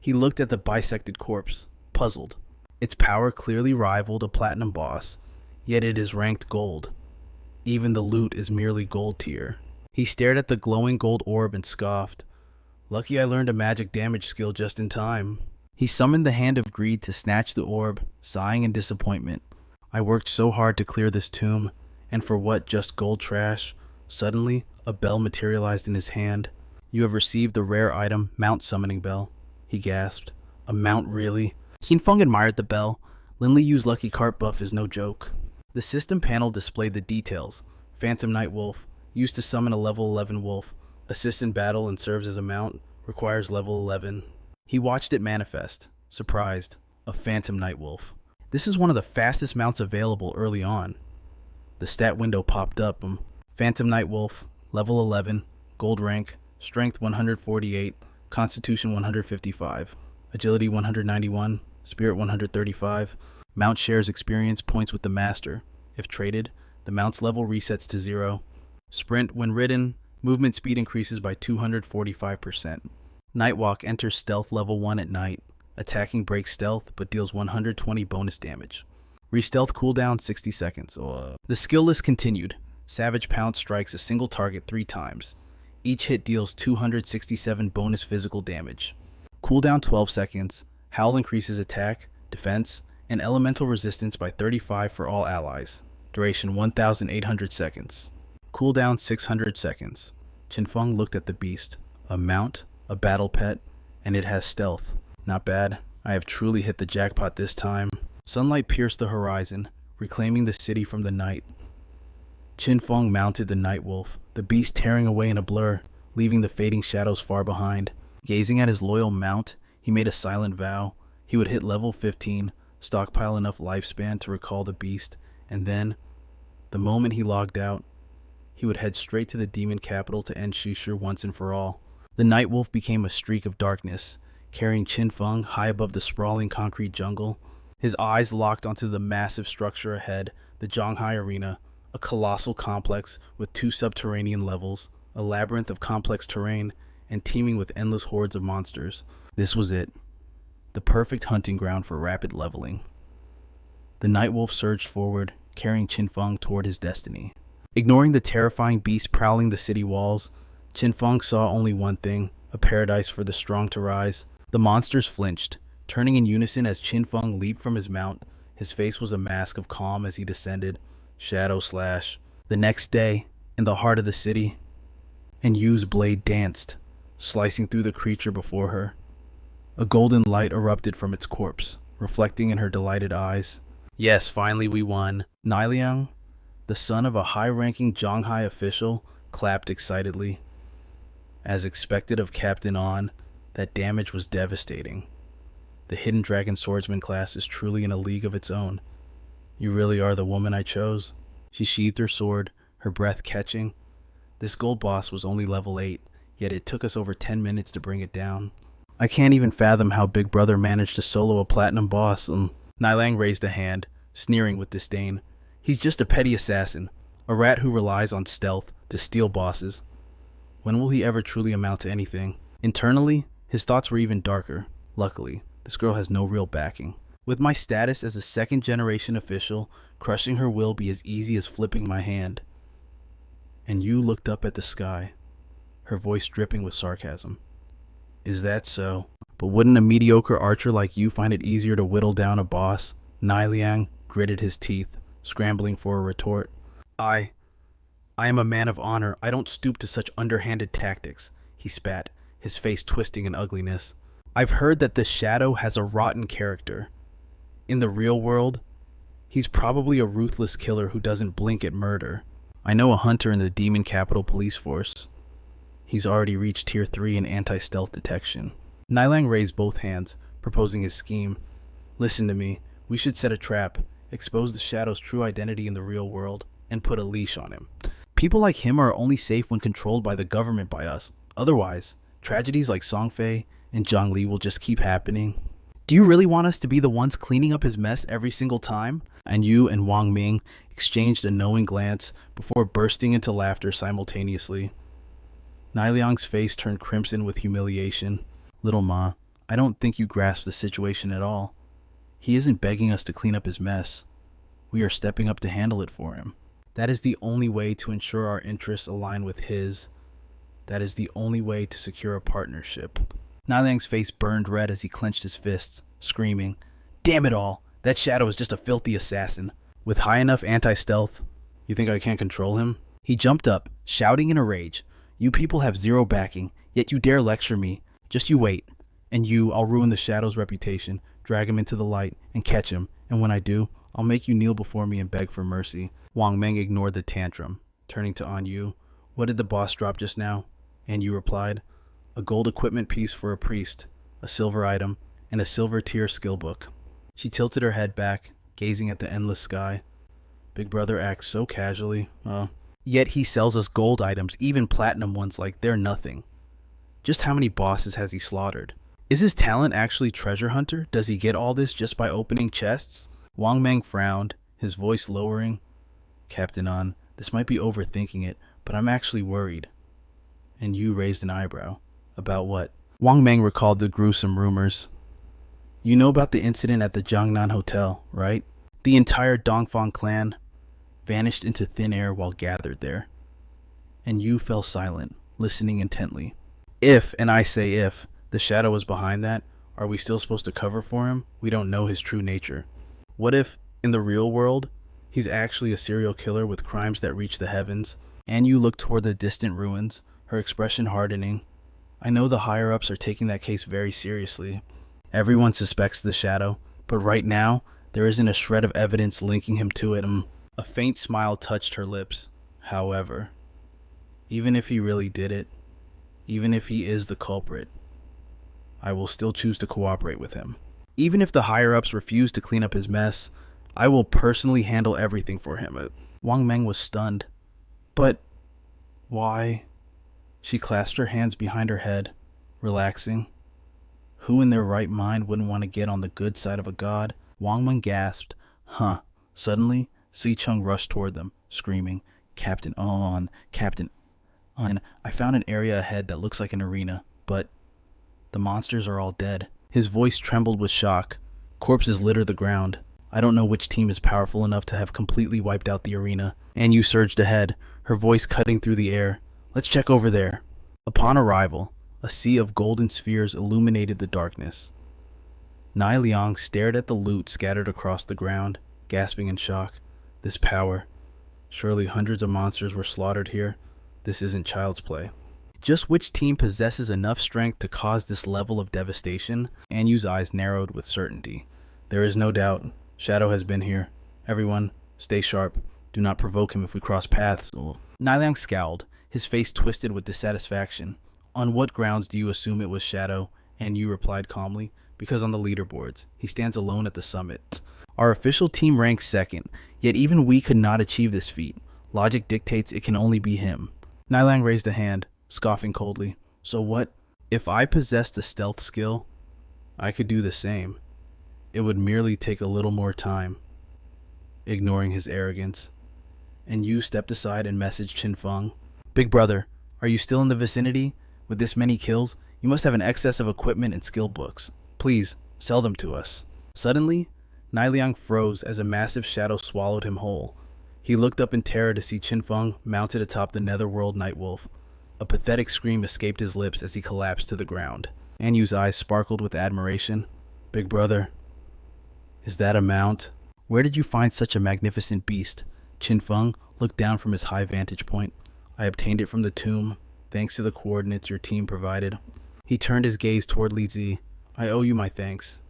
He looked at the bisected corpse, puzzled. Its power clearly rivaled a platinum boss, yet it is ranked gold. Even the loot is merely gold tier. He stared at the glowing gold orb and scoffed. Lucky I learned a magic damage skill just in time. He summoned the Hand of Greed to snatch the orb, sighing in disappointment. I worked so hard to clear this tomb, and for what, just gold trash? Suddenly, a bell materialized in his hand. You have received the rare item, Mount Summoning Bell. He gasped. A mount, really? Qin Feng admired the bell. Lin Liyu's lucky cart buff is no joke. The system panel displayed the details. Phantom Night Wolf, used to summon a level 11 wolf. Assists in battle and serves as a mount. Requires level 11. He watched it manifest, surprised. A Phantom Night Wolf. This is one of the fastest mounts available early on. The stat window popped up. Phantom Night Wolf, level 11, gold rank, strength 148, constitution 155, agility 191, spirit 135. Mount shares experience points with the master. If traded, the mount's level resets to 0. Sprint, when ridden, movement speed increases by 245%. Nightwalk enters stealth level 1 at night. Attacking breaks stealth but deals 120 bonus damage. Re-stealth cooldown 60 seconds. The skill list continued. Savage Pounce strikes a single target 3 times. Each hit deals 267 bonus physical damage. Cooldown 12 seconds. Howl increases attack, defense, and elemental resistance by 35 for all allies. Duration 1,800 seconds. Cooldown 600 seconds. Qin Feng looked at the beast. A mount, a battle pet, and it has stealth. Not bad. I have truly hit the jackpot this time. Sunlight pierced the horizon, reclaiming the city from the night. Qin Feng mounted the Night Wolf, the beast tearing away in a blur, leaving the fading shadows far behind. Gazing at his loyal mount, he made a silent vow. He would hit level 15, stockpile enough lifespan to recall the beast, and then, the moment he logged out, he would head straight to the demon capital to end Shushu once and for all. The Night Wolf became a streak of darkness, carrying Qin Feng high above the sprawling concrete jungle. His eyes locked onto the massive structure ahead, the Zhonghai Arena, a colossal complex with 2 subterranean levels, a labyrinth of complex terrain, and teeming with endless hordes of monsters. This was it. The perfect hunting ground for rapid leveling. The Night Wolf surged forward, carrying Qin Feng toward his destiny. Ignoring the terrifying beast prowling the city walls, Qin Feng saw only one thing, a paradise for the strong to rise. The monsters flinched, turning in unison as Qin Feng leaped from his mount. His face was a mask of calm as he descended. Shadow slash. The next day, in the heart of the city, and Yu's blade danced, slicing through the creature before her. A golden light erupted from its corpse, reflecting in her delighted eyes. Yes, finally we won. Niliang, the son of a high-ranking Zhonghai official, clapped excitedly. As expected of Captain On, that damage was devastating. The Hidden Dragon Swordsman class is truly in a league of its own. You really are the woman I chose. She sheathed her sword, her breath catching. This gold boss was only level 8, yet it took us over 10 minutes to bring it down. I can't even fathom how Big Brother managed to solo a platinum boss. Nilang raised a hand, sneering with disdain. He's just a petty assassin, a rat who relies on stealth to steal bosses. When will he ever truly amount to anything? Internally, his thoughts were even darker. Luckily, this girl has no real backing. With my status as a second-generation official, crushing her will be as easy as flipping my hand. And you looked up at the sky, her voice dripping with sarcasm. Is that so? But wouldn't a mediocre archer like you find it easier to whittle down a boss? Nai Liang gritted his teeth, scrambling for a retort. I am a man of honor. I don't stoop to such underhanded tactics, he spat, his face twisting in ugliness. I've heard that the Shadow has a rotten character. In the real world, he's probably a ruthless killer who doesn't blink at murder. I know a hunter in the Demon Capital Police Force. He's already reached Tier 3 in anti-stealth detection. Nilang raised both hands, proposing his scheme. Listen to me. We should set a trap, expose the Shadow's true identity in the real world, and put a leash on him. People like him are only safe when controlled by the government by us. Otherwise, tragedies like Songfei and Zhongli will just keep happening. Do you really want us to be the ones cleaning up his mess every single time? And you and Wang Ming exchanged a knowing glance before bursting into laughter simultaneously. Nai Liang's face turned crimson with humiliation. Little Ma, I don't think you grasp the situation at all. He isn't begging us to clean up his mess. We are stepping up to handle it for him. That is the only way to ensure our interests align with his. That is the only way to secure a partnership. Nai Liang's face burned red as he clenched his fists, screaming, Damn it all! That Shadow is just a filthy assassin. With high enough anti-stealth, you think I can't control him? He jumped up, shouting in a rage. You people have zero backing, yet you dare lecture me. Just you wait. And I'll ruin the Shadow's reputation, drag him into the light, and catch him. And when I do, I'll make you kneel before me and beg for mercy. Wang Meng ignored the tantrum, turning to An Yu. What did the boss drop just now? And Yu replied, a gold equipment piece for a priest, a silver item, and a silver tier skill book. She tilted her head back, gazing at the endless sky. Big Brother acts so casually. Yet he sells us gold items, even platinum ones, like they're nothing. Just how many bosses has he slaughtered? Is his talent actually treasure hunter? Does he get all this just by opening chests? Wang Meng frowned, his voice lowering. Captain An, this might be overthinking it, but I'm actually worried. And Yu raised an eyebrow. About what? Wang Meng recalled the gruesome rumors. You know about the incident at the Jiangnan Hotel, right? The entire Dongfang clan vanished into thin air while gathered there. And Yu fell silent, listening intently. If, and I say if, the Shadow was behind that, are we still supposed to cover for him? We don't know his true nature. What if, in the real world, he's actually a serial killer with crimes that reach the heavens? And Yu looked toward the distant ruins, her expression hardening. I know the higher-ups are taking that case very seriously. Everyone suspects the Shadow, but right now, there isn't a shred of evidence linking him to it. A faint smile touched her lips. However, even if he really did it, even if he is the culprit, I will still choose to cooperate with him. Even if the higher-ups refuse to clean up his mess, I will personally handle everything for him. Wang Meng was stunned. But why? She clasped her hands behind her head, relaxing. Who in their right mind wouldn't want to get on the good side of a god? Wang Meng gasped. Suddenly, Si Chung rushed toward them, screaming, Captain An, Captain An. I found an area ahead that looks like an arena, but the monsters are all dead. His voice trembled with shock. Corpses litter the ground. I don't know which team is powerful enough to have completely wiped out the arena. And Yu surged ahead, her voice cutting through the air. Let's check over there. Upon arrival, a sea of golden spheres illuminated the darkness. Nai Liang stared at the loot scattered across the ground, gasping in shock. This power. Surely hundreds of monsters were slaughtered here. This isn't child's play. Just which team possesses enough strength to cause this level of devastation? An Yu's eyes narrowed with certainty. There is no doubt. Shadow has been here. Everyone, stay sharp. Do not provoke him if we cross paths. Nai Liang scowled, his face twisted with dissatisfaction. On what grounds do you assume it was Shadow? An Yu replied calmly. Because on the leaderboards, he stands alone at the summit. Our official team ranks second, yet even we could not achieve this feat. Logic dictates it can only be him. Nilang raised a hand, scoffing coldly. So what? If I possessed a stealth skill, I could do the same. It would merely take a little more time. Ignoring his arrogance. And Yu stepped aside and messaged Qin Feng. Big brother, are you still in the vicinity? With this many kills, you must have an excess of equipment and skill books. Please, sell them to us. Suddenly, Nilang froze as a massive shadow swallowed him whole. He looked up in terror to see Qin Feng mounted atop the netherworld Nightwolf. A pathetic scream escaped his lips as he collapsed to the ground. Anyu's eyes sparkled with admiration. Big brother, is that a mount? Where did you find such a magnificent beast? Qin Feng looked down from his high vantage point. I obtained it from the tomb, thanks to the coordinates your team provided. He turned his gaze toward Li Zi. I owe you my thanks.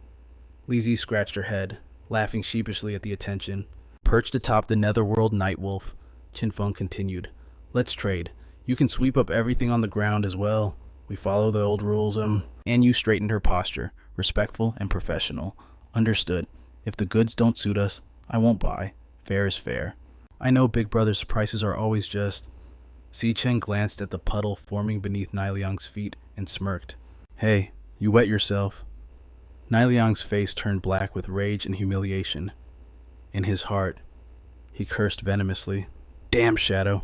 Li Zi scratched her head, laughing sheepishly at the attention. Perched atop the netherworld Nightwolf, Qin Feng continued. Let's trade. You can sweep up everything on the ground as well. We follow the old rules. Anu straightened her posture, respectful and professional. Understood. If the goods don't suit us, I won't buy. Fair is fair. I know Big Brother's prices are always just. Si Chen glanced at the puddle forming beneath Niliang's feet and smirked. Hey, you wet yourself. Niliang's face turned black with rage and humiliation. In his heart, he cursed venomously. Damn, Shadow.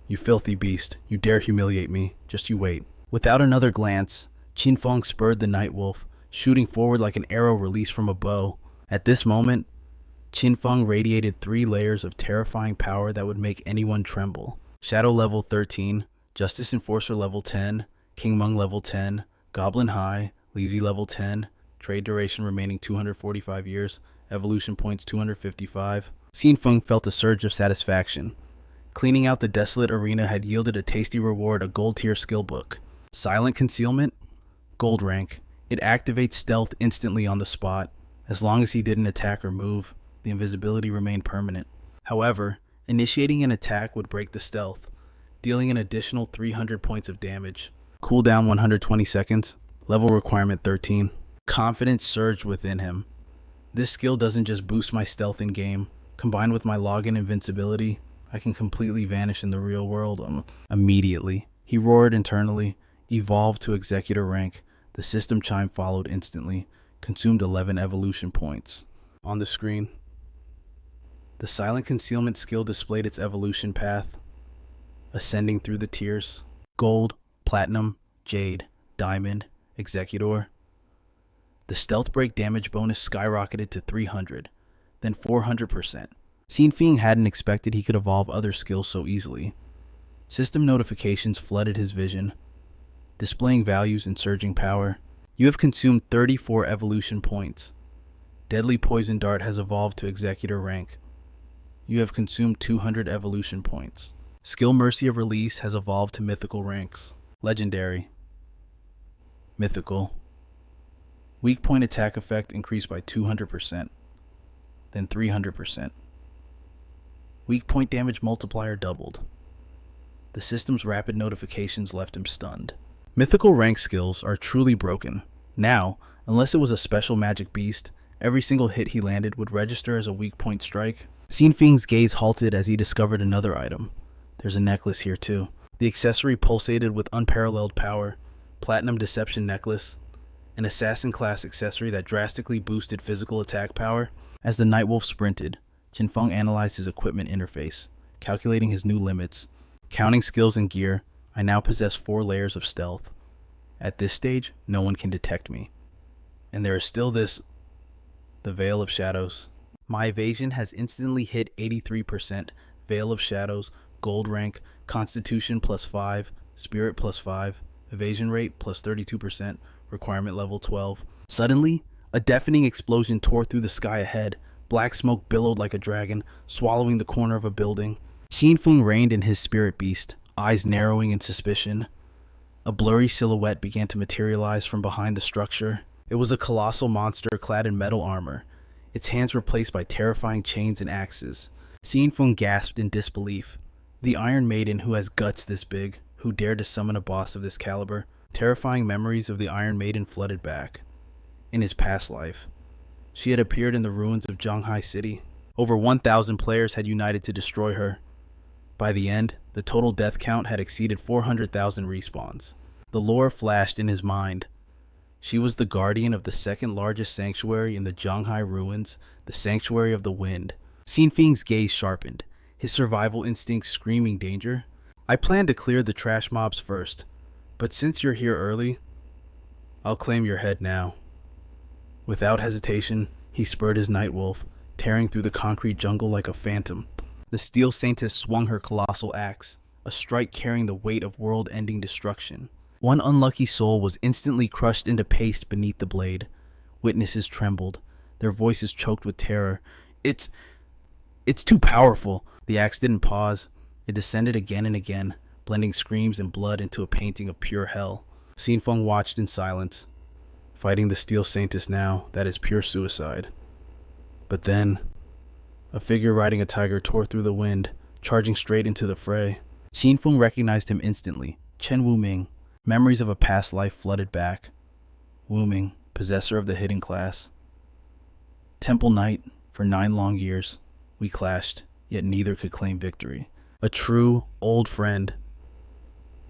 You filthy beast. You dare humiliate me. Just you wait. Without another glance, Qin Feng spurred the Nightwolf, shooting forward like an arrow released from a bow. At this moment, Qin Feng radiated 3 layers of terrifying power that would make anyone tremble. Shadow level 13, Justice Enforcer level 10, King Meng level 10, Goblin High, Li Zi level 10, trade duration remaining 245 years, evolution points 255. Qin Feng felt a surge of satisfaction. Cleaning out the desolate arena had yielded a tasty reward, a gold tier skill book. Silent Concealment? Gold rank. It activates stealth instantly on the spot. As long as he didn't attack or move, the invisibility remained permanent. However, initiating an attack would break the stealth, dealing an additional 300 points of damage. Cooldown 120 seconds. Level requirement 13. Confidence surged within him. This skill doesn't just boost my stealth in-game. Combined with my login invincibility, I can completely vanish in the real world immediately. He roared internally, evolved to Executor rank. The system chime followed instantly, consumed 11 evolution points. On the screen, the Silent Concealment skill displayed its evolution path, ascending through the tiers. Gold, Platinum, Jade, Diamond, Executor. The stealth break damage bonus skyrocketed to 300, then 400%. Qin Feng hadn't expected he could evolve other skills so easily. System notifications flooded his vision, displaying values and surging power. You have consumed 34 evolution points. Deadly Poison Dart has evolved to Executor rank. You have consumed 200 evolution points. Skill Mercy of Release has evolved to Mythical ranks. Legendary. Mythical. Weak point attack effect increased by 200%, then 300%. Weak point damage multiplier doubled. The system's rapid notifications left him stunned. Mythical rank skills are truly broken. Now, unless it was a special magic beast, every single hit he landed would register as a weak point strike. Qin Feng's gaze halted as he discovered another item. There's a necklace here too. The accessory pulsated with unparalleled power. Platinum Deception Necklace, an assassin class accessory that drastically boosted physical attack power. As the Nightwolf sprinted, Qin Feng analyzed his equipment interface, calculating his new limits. Counting skills and gear, I now possess 4 layers of stealth. At this stage, no one can detect me. And there is still the Veil of Shadows. My evasion has instantly hit 83%, Veil of Shadows, Gold rank, Constitution +5, Spirit +5, evasion rate +32%, requirement level 12. Suddenly, a deafening explosion tore through the sky ahead. Black smoke billowed like a dragon, swallowing the corner of a building. Qin Feng reined in his spirit beast, eyes narrowing in suspicion. A blurry silhouette began to materialize from behind the structure. It was a colossal monster clad in metal armor, its hands replaced by terrifying chains and axes. Qin Feng gasped in disbelief. The Iron Maiden who has guts this big, who dared to summon a boss of this caliber. Terrifying memories of the Iron Maiden flooded back. In his past life, She had appeared in the ruins of Zhanghai City. Over 1,000 players had united to destroy her. By the end, the total death count had exceeded 400,000 respawns. The lore flashed in his mind. She was the guardian of the second largest sanctuary in the Zhanghai ruins, the Sanctuary of the Wind. Qin Feng's gaze sharpened, his survival instincts screaming danger. I plan to clear the trash mobs first, but since you're here early, I'll claim your head now. Without hesitation, he spurred his Nightwolf, tearing through the concrete jungle like a phantom. The Steel Saintess swung her colossal axe, a strike carrying the weight of world-ending destruction. One unlucky soul was instantly crushed into paste beneath the blade. Witnesses trembled, their voices choked with terror. It's too powerful. The axe didn't pause. It descended again and again, blending screams and blood into a painting of pure hell. Qin Feng watched in silence. Fighting the Steel Saintess now, that is pure suicide. But then, a figure riding a tiger tore through the wind, charging straight into the fray. Qin Feng recognized him instantly. Chen Wuming. Memories of a past life flooded back. Wuming, possessor of the hidden class. Temple Knight, for 9 long years, we clashed, yet neither could claim victory. A true, old friend.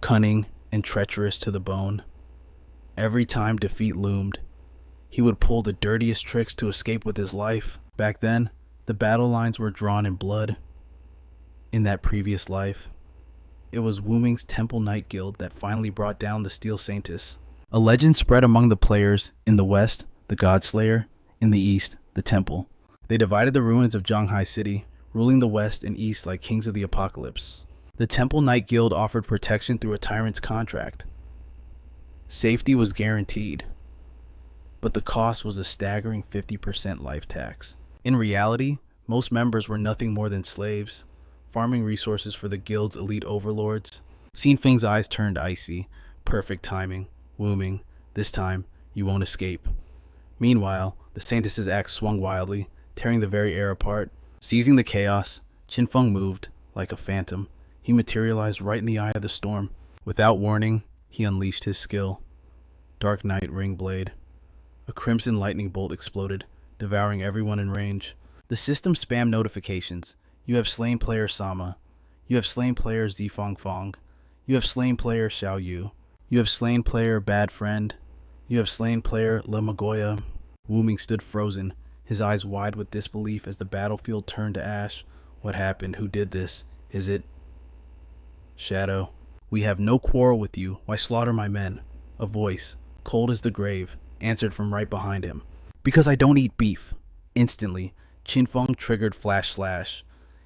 Cunning and treacherous to the bone. Every time defeat loomed, he would pull the dirtiest tricks to escape with his life. Back then, the battle lines were drawn in blood. In that previous life, it was Wuming's Temple Knight Guild that finally brought down the Steel Saintess. A legend spread among the players. In the west, the Godslayer. In the east, the Temple. They divided the ruins of Zhanghai City, ruling the west and east like kings of the apocalypse. The Temple Knight Guild offered protection through a tyrant's contract. Safety was guaranteed, but the cost was a staggering 50% life tax. In reality, most members were nothing more than slaves, farming resources for the guild's elite overlords. Qin Feng's eyes turned icy. Perfect timing. Wuming, this time, you won't escape. Meanwhile, the Saintess's axe swung wildly, tearing the very air apart. Seizing the chaos, Qin Feng moved, like a phantom. He materialized right in the eye of the storm. Without warning, he unleashed his skill. Dark Night Ring Blade. A crimson lightning bolt exploded, devouring everyone in range. The system spammed notifications. You have slain player Sama. You have slain player Zifong Fong. You have slain player Xiaoyu. You have slain player Bad Friend. You have slain player Le Magoya. Wuming stood frozen, his eyes wide with disbelief as the battlefield turned to ash. What happened? Who did this? Is it Shadow? We have no quarrel with you. Why slaughter my men? A voice, cold as the grave, answered from right behind him. Because I don't eat beef. Instantly, Qin Feng triggered Flash Slash.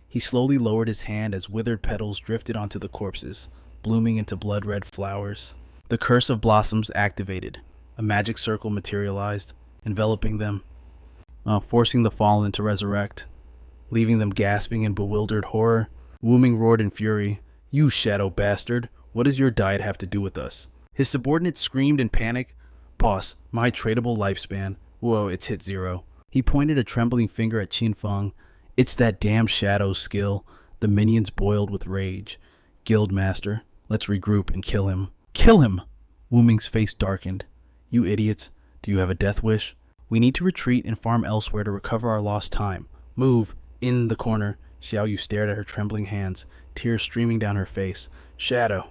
He slowly lowered his hand as withered petals drifted onto the corpses, blooming into blood-red flowers. The Curse of Blossoms activated. A magic circle materialized, enveloping them, forcing the fallen to resurrect, leaving them gasping in bewildered horror. Wuming roared in fury. You shadow bastard, what does your diet have to do with us? His subordinates screamed in panic. Boss, my tradable lifespan. Whoa, it's hit 0. He pointed a trembling finger at Qin Feng. It's that damn shadow skill. The minions boiled with rage. Guildmaster, let's regroup and kill him. Kill him! Wuming's face darkened. You idiots, do you have a death wish? We need to retreat and farm elsewhere to recover our lost time. Move! In the corner, Xiaoyu stared at her trembling hands, tears streaming down her face. Shadow.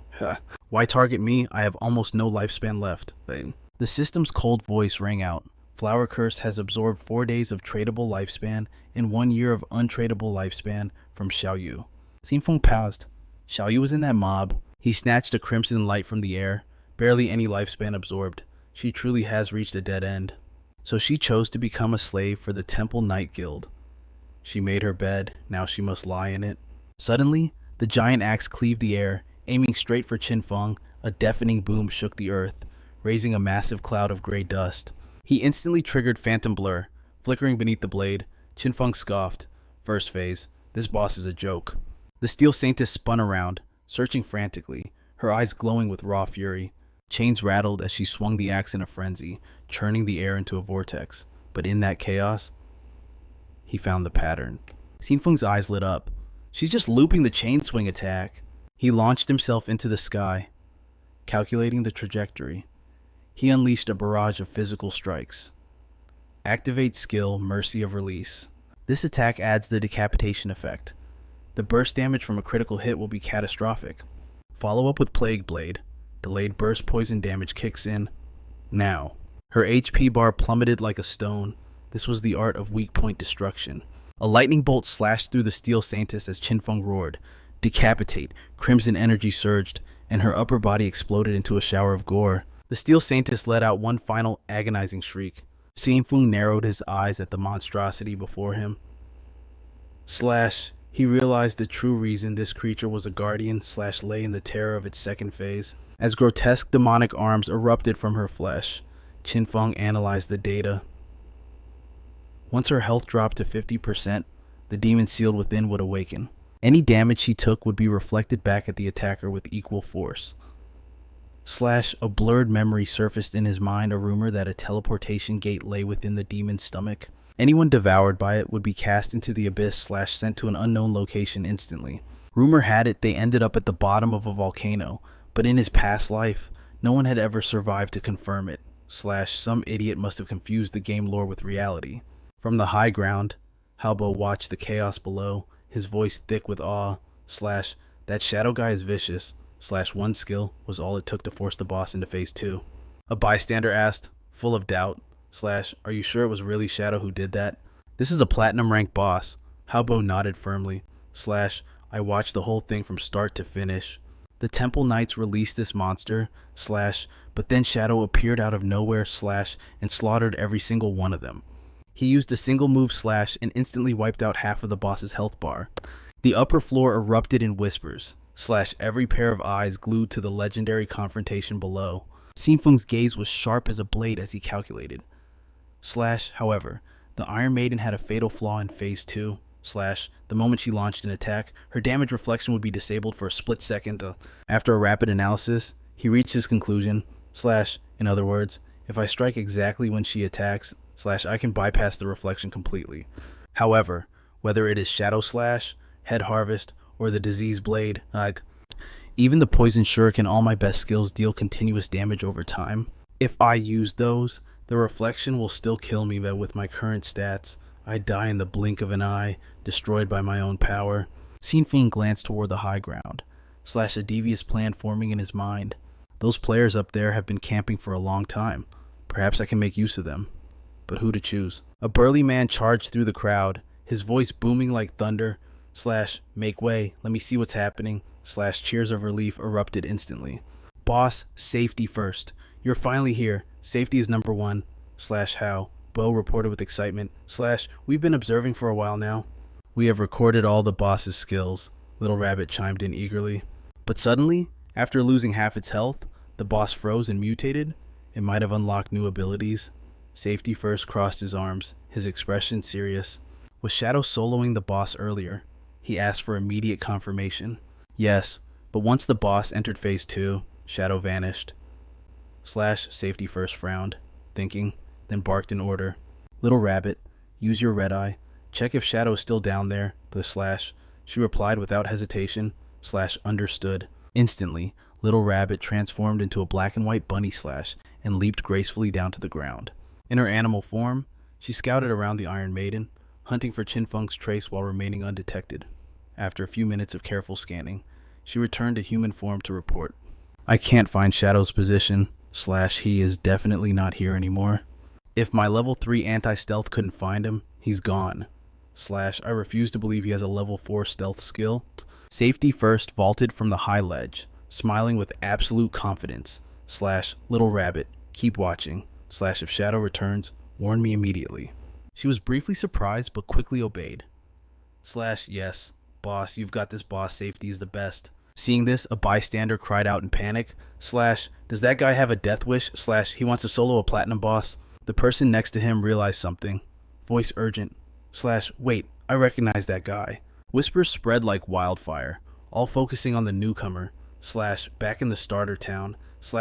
Why target me? I have almost no lifespan left. The system's cold voice rang out. Flower Curse has absorbed 4 days of tradable lifespan and 1 year of untradable lifespan from Xiaoyu. Qin Feng paused. Xiaoyu was in that mob. He snatched a crimson light from the air. Barely any lifespan absorbed. She truly has reached a dead end. So she chose to become a slave for the Temple Knight Guild. She made her bed. Now she must lie in it. Suddenly, the giant axe cleaved the air, aiming straight for Qin Feng. A deafening boom shook the earth, raising a massive cloud of gray dust. He instantly triggered Phantom Blur, flickering beneath the blade. Qin Feng scoffed. First phase. This boss is a joke. The Steel Saintess spun around, searching frantically, her eyes glowing with raw fury. Chains rattled as she swung the axe in a frenzy, churning the air into a vortex. But in that chaos, he found the pattern. Qin Feng's eyes lit up. She's just looping the chain swing attack. He launched himself into the sky, calculating the trajectory. He unleashed a barrage of physical strikes. Activate skill Mercy of Release. This attack adds the decapitation effect. The burst damage from a critical hit will be catastrophic. Follow up with Plague Blade. Delayed burst poison damage kicks in now. Her HP bar plummeted like a stone. This was the art of weak point destruction. A lightning bolt slashed through the Steel Saintess as Qin Feng roared. Decapitate. Crimson energy surged, and her upper body exploded into a shower of gore. The Steel Saintess let out one final agonizing shriek. Qin Feng narrowed his eyes at the monstrosity before him. He realized the true reason this creature was a guardian / lay in the terror of its second phase. As grotesque demonic arms erupted from her flesh, Qin Feng analyzed the data. Once her health dropped to 50%, the demon sealed within would awaken. Any damage she took would be reflected back at the attacker with equal force. A blurred memory surfaced in his mind, a rumor that a teleportation gate lay within the demon's stomach. Anyone devoured by it would be cast into the abyss / sent to an unknown location instantly. Rumor had it they ended up at the bottom of a volcano, but in his past life, no one had ever survived to confirm it / some idiot must have confused the game lore with reality. From the high ground, Halbo watched the chaos below, his voice thick with awe / that shadow guy is vicious / one skill was all it took to force the boss into phase 2. A bystander asked, full of doubt / are you sure it was really Shadow who did that? This is a platinum rank boss. Halbo nodded firmly / I watched the whole thing from start to finish. The Temple Knights released this monster / but then Shadow appeared out of nowhere / and slaughtered every single one of them. He used a single move / and instantly wiped out half of the boss's health bar. The upper floor erupted in whispers / every pair of eyes glued to the legendary confrontation below. Qin Feng's gaze was sharp as a blade as he calculated. However, the Iron Maiden had a fatal flaw in phase 2 / the moment she launched an attack, her damage reflection would be disabled for a split second. After a rapid analysis, he reached his conclusion / in other words, if I strike exactly when she attacks / I can bypass the reflection completely. However, whether it is Shadow Slash, Head Harvest, or the Disease Blade, even the Poison Shuriken, all my best skills deal continuous damage over time. If I use those, the reflection will still kill me, but with my current stats, I die in the blink of an eye, destroyed by my own power. Qin Feng glanced toward the high ground / a devious plan forming in his mind. Those players up there have been camping for a long time. Perhaps I can make use of them. But who to choose? A burly man charged through the crowd, his voice booming like thunder / make way, let me see what's happening / cheers of relief erupted instantly. Boss, safety first. You're finally here. Safety is number one / how? Bo reported with excitement / we've been observing for a while now. We have recorded all the boss's skills, Little Rabbit chimed in eagerly. But suddenly, after losing half its health, the boss froze and mutated. It might have unlocked new abilities. Safety first crossed his arms, his expression serious. Was Shadow soloing the boss earlier? He asked for immediate confirmation. Yes, but once the boss entered phase 2, Shadow vanished. Safety first frowned, thinking, then barked an order. Little Rabbit, use your red eye. Check if Shadow is still down there, She replied without hesitation, understood. Instantly, Little Rabbit transformed into a black and white bunny / and leaped gracefully down to the ground. In her animal form, she scouted around the Iron Maiden, hunting for Qin Feng's trace while remaining undetected. After a few minutes of careful scanning, she returned to human form to report. I can't find Shadow's position / he is definitely not here anymore. If my level 3 anti-stealth couldn't find him, he's gone. I refuse to believe he has a level 4 stealth skill. Safety first vaulted from the high ledge, smiling with absolute confidence. Little Rabbit, keep watching. If Shadow returns, warn me immediately. She was briefly surprised but quickly obeyed. Yes, boss, you've got this boss. Safety is the best. Seeing this, a bystander cried out in panic. Does that guy have a death wish? He wants to solo a platinum boss. The person next to him realized something. Voice urgent. Wait, I recognize that guy. Whispers spread like wildfire, all focusing on the newcomer. Back in the starter town.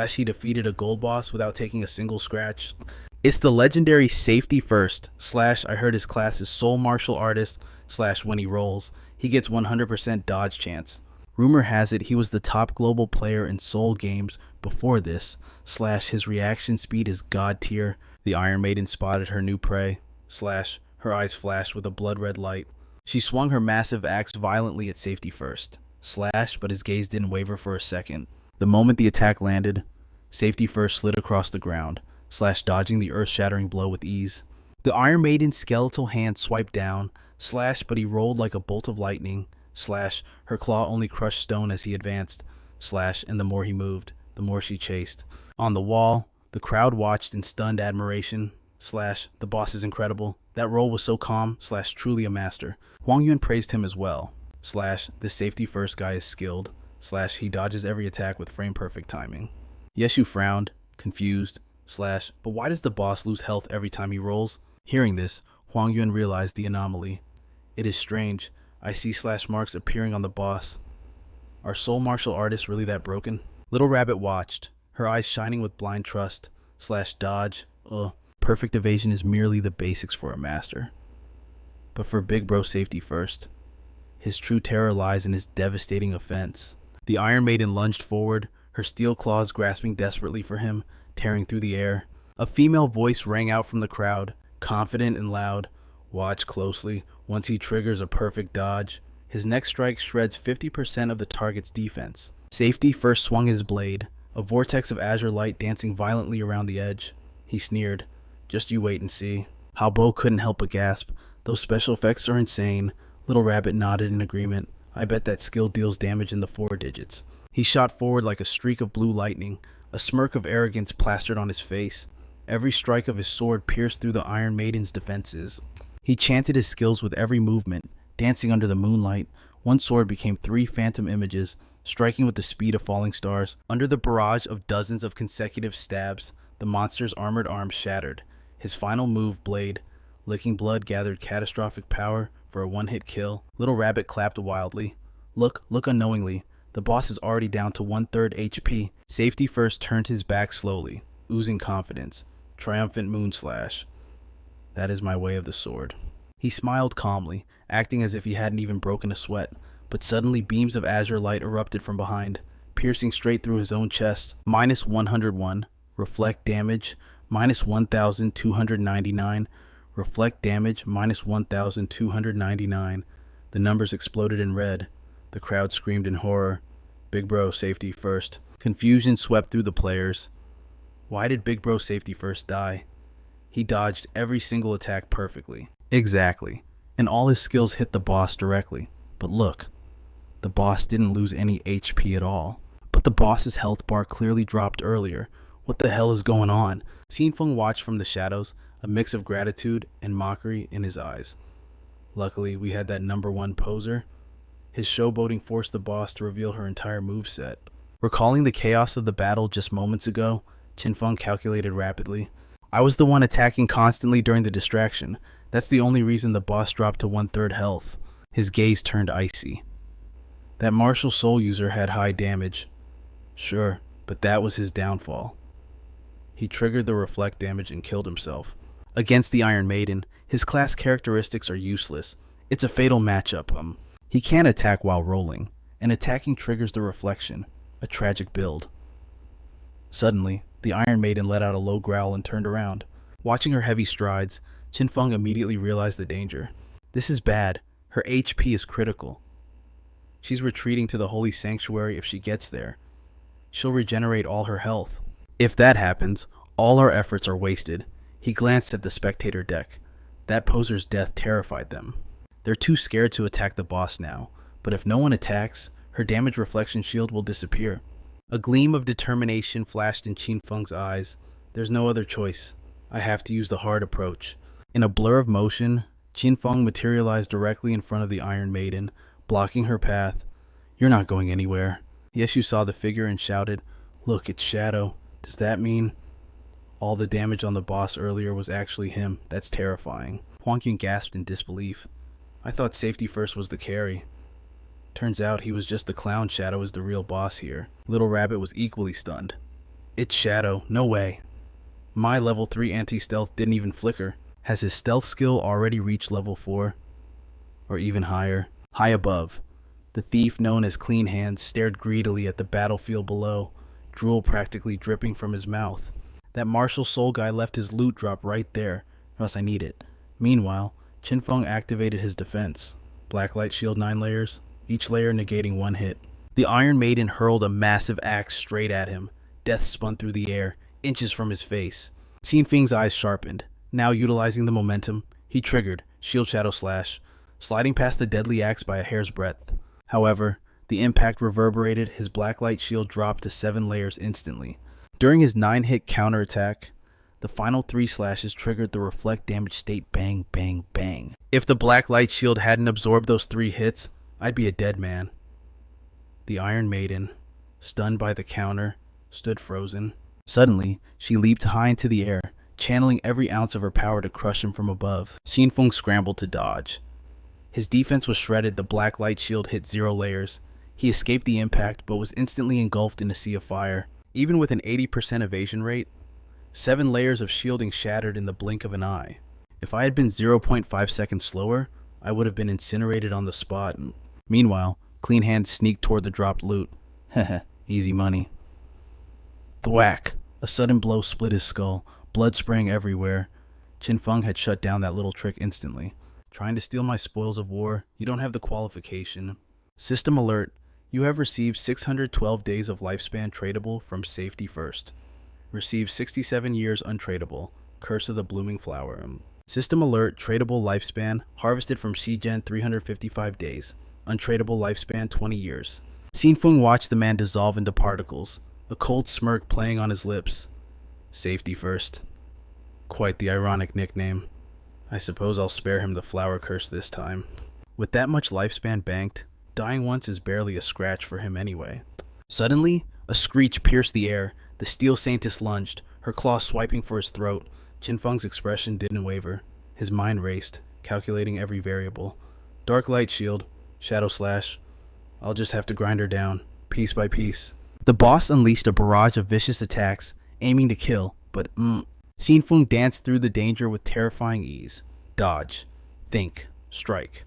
He defeated a gold boss without taking a single scratch. It's the legendary Safety First. I heard his class is Soul Martial Artist. When he rolls, he gets 100% dodge chance. Rumor has it he was the top global player in Soul games Before this, slash his reaction speed is god tier. The Iron Maiden spotted her new prey, slash her eyes flashed with a blood red light. She swung her massive axe violently at Safety First, slash, but his gaze didn't waver for a second. The moment the attack landed, Safety First slid across the ground, slash dodging the earth-shattering blow with ease. The Iron Maiden's skeletal hand swiped down, slash, but he rolled like a bolt of lightning, slash, her claw only crushed stone as he advanced, slash, and the more he moved, the more she chased. On the wall, the crowd watched in stunned admiration, slash, the boss is incredible. That roll was so calm, slash, truly a master. Huang Yuan praised him as well, slash, this Safety First guy is skilled, slash, he dodges every attack with frame-perfect timing. Yeshu frowned, confused, slash, but why does the boss lose health every time he rolls? Hearing this, Huang Yuan realized the anomaly. It is strange. I see slash marks appearing on the boss. Are soul martial artists really that broken? Little Rabbit watched, her eyes shining with blind trust, slash dodge. Perfect evasion is merely the basics for a master. But for Big Bro Safety First, his true terror lies in his devastating offense. The Iron Maiden lunged forward, her steel claws grasping desperately for him, tearing through the air. A female voice rang out from the crowd, confident and loud. Watch closely. Once he triggers a perfect dodge, his next strike shreds 50% of the target's defense. Safety First swung his blade, a vortex of azure light dancing violently around the edge. He sneered, just you wait and see. Hao Bo couldn't help but gasp. Those special effects are insane. Little Rabbit nodded in agreement. I bet that skill deals damage in the 4 digits. He shot forward like a streak of blue lightning, a smirk of arrogance plastered on his face. Every strike of his sword pierced through the Iron Maiden's defenses. He chanted his skills with every movement, dancing under the moonlight. One sword became 3 phantom images, striking with the speed of falling stars. Under the barrage of dozens of consecutive stabs, the monster's armored arms shattered. His final move, Blade, licking blood, gathered catastrophic power for a one-hit kill. Little Rabbit clapped wildly. Look unknowingly. The boss is already down to 1/3 HP. Safety First turned his back slowly, oozing confidence. Triumphant moonslash. That is my way of the sword. He smiled calmly, acting as if he hadn't even broken a sweat, but suddenly beams of azure light erupted from behind, piercing straight through his own chest. -101. Reflect damage. -1,299. Reflect damage. -1,299. The numbers exploded in red. The crowd screamed in horror. Big Bro Safety First. Confusion swept through the players. Why did Big Bro Safety First die? He dodged every single attack perfectly. Exactly. And all his skills hit the boss directly. But look, the boss didn't lose any HP at all. But the boss's health bar clearly dropped earlier. What the hell is going on? Qin Feng watched from the shadows, a mix of gratitude and mockery in his eyes. Luckily, we had that #1 poser. His showboating forced the boss to reveal her entire moveset. Recalling the chaos of the battle just moments ago, Qin Feng calculated rapidly. I was the one attacking constantly during the distraction. That's the only reason the boss dropped to 1/3 health. His gaze turned icy. That martial soul user had high damage. Sure, but that was his downfall. He triggered the reflect damage and killed himself. Against the Iron Maiden, his class characteristics are useless. It's a fatal matchup. He can't attack while rolling, and attacking triggers the reflection. A tragic build. Suddenly, the Iron Maiden let out a low growl and turned around. Watching her heavy strides, Qin Feng immediately realized the danger. This is bad. Her HP is critical. She's retreating to the holy sanctuary if she gets there. She'll regenerate all her health. If that happens, all our efforts are wasted. He glanced at the spectator deck. That poser's death terrified them. They're too scared to attack the boss now, but if no one attacks, her damage reflection shield will disappear. A gleam of determination flashed in Qin Feng's eyes. There's no other choice. I have to use the hard approach. In a blur of motion, Qin Feng materialized directly in front of the Iron Maiden, blocking her path. You're not going anywhere. Yeshu saw the figure and shouted, Look, it's Shadow. Does that mean all the damage on the boss earlier was actually him? That's terrifying. Huang Yun gasped in disbelief. I thought Safety First was the carry. Turns out he was just the clown. Shadow is the real boss here. Little Rabbit was equally stunned. It's Shadow. No way. My level 3 anti-stealth didn't even flicker. Has his stealth skill already reached level 4? Or even higher? High above, the thief known as Clean Hands stared greedily at the battlefield below. drool practically dripping from his mouth. That martial soul guy left his loot drop right there, unless I need it. Meanwhile, Qin Feng activated his defense. Blacklight shield 9 layers, each layer negating 1 hit. The Iron Maiden hurled a massive axe straight at him. Death spun through the air, inches from his face. Qin Feng's eyes sharpened. Now utilizing the momentum, he triggered Shield Shadow Slash, sliding past the deadly axe by a hair's breadth. However, the impact reverberated, his blacklight shield dropped to 7 layers instantly. During his 9-hit counterattack, the final 3 slashes triggered the reflect damage state bang, bang, bang. If the blacklight shield hadn't absorbed those 3 hits, I'd be a dead man. The Iron Maiden, stunned by the counter, stood frozen. Suddenly, she leaped high into the air, channeling every ounce of her power to crush him from above. Qin Feng scrambled to dodge. His defense was shredded, the blacklight shield hit 0 layers. He escaped the impact, but was instantly engulfed in a sea of fire. Even with an 80% evasion rate, 7 layers of shielding shattered in the blink of an eye. If I had been 0.5 seconds slower, I would have been incinerated on the spot. Meanwhile, Clean Hand sneaked toward the dropped loot. Heh, easy money. Thwack! A sudden blow split his skull, blood spraying everywhere. Qin Feng had shut down that little trick instantly. Trying to steal my spoils of war, you don't have the qualification. System alert. You have received 612 days of lifespan tradable from Safety First. Received 67 years untradeable. Curse of the Blooming Flower. System alert. Tradable lifespan. Harvested from Shigen 355 days. Untradeable lifespan 20 years. Qin Feng watched the man dissolve into particles, a cold smirk playing on his lips. Safety First. Quite the ironic nickname. I suppose I'll spare him the flower curse this time. With that much lifespan banked, dying once is barely a scratch for him anyway. Suddenly, a screech pierced the air. The Steel Saintess lunged, her claw swiping for his throat. Qin Feng's expression didn't waver. His mind raced, calculating every variable. Dark Light Shield, Shadow Slash. I'll just have to grind her down, piece by piece. The boss unleashed a barrage of vicious attacks, aiming to kill, but Qin Feng danced through the danger with terrifying ease. Dodge, think, strike.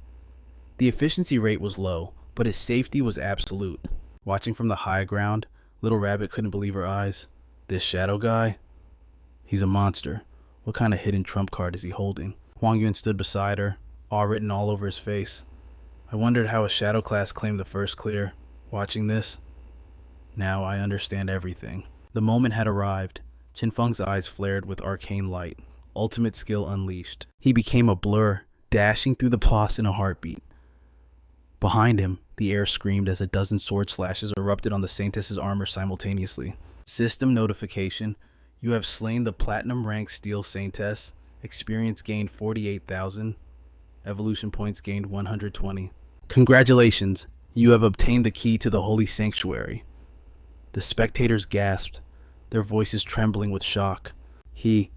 The efficiency rate was low, but his safety was absolute. Watching from the high ground, Little Rabbit couldn't believe her eyes. This shadow guy? He's a monster. What kind of hidden trump card is he holding? Huang Yuan stood beside her, awe written all over his face. I wondered how a shadow class claimed the first clear. Watching this, now I understand everything. The moment had arrived. Qin Feng's eyes flared with arcane light. Ultimate skill unleashed. He became a blur, dashing through the boss in a heartbeat. Behind him, the air screamed as a dozen sword slashes erupted on the Saintess's armor simultaneously. System notification. You have slain the Platinum rank Steel Saintess. Experience gained 48,000. Evolution points gained 120. Congratulations, you have obtained the key to the Holy Sanctuary. The spectators gasped, their voices trembling with shock. He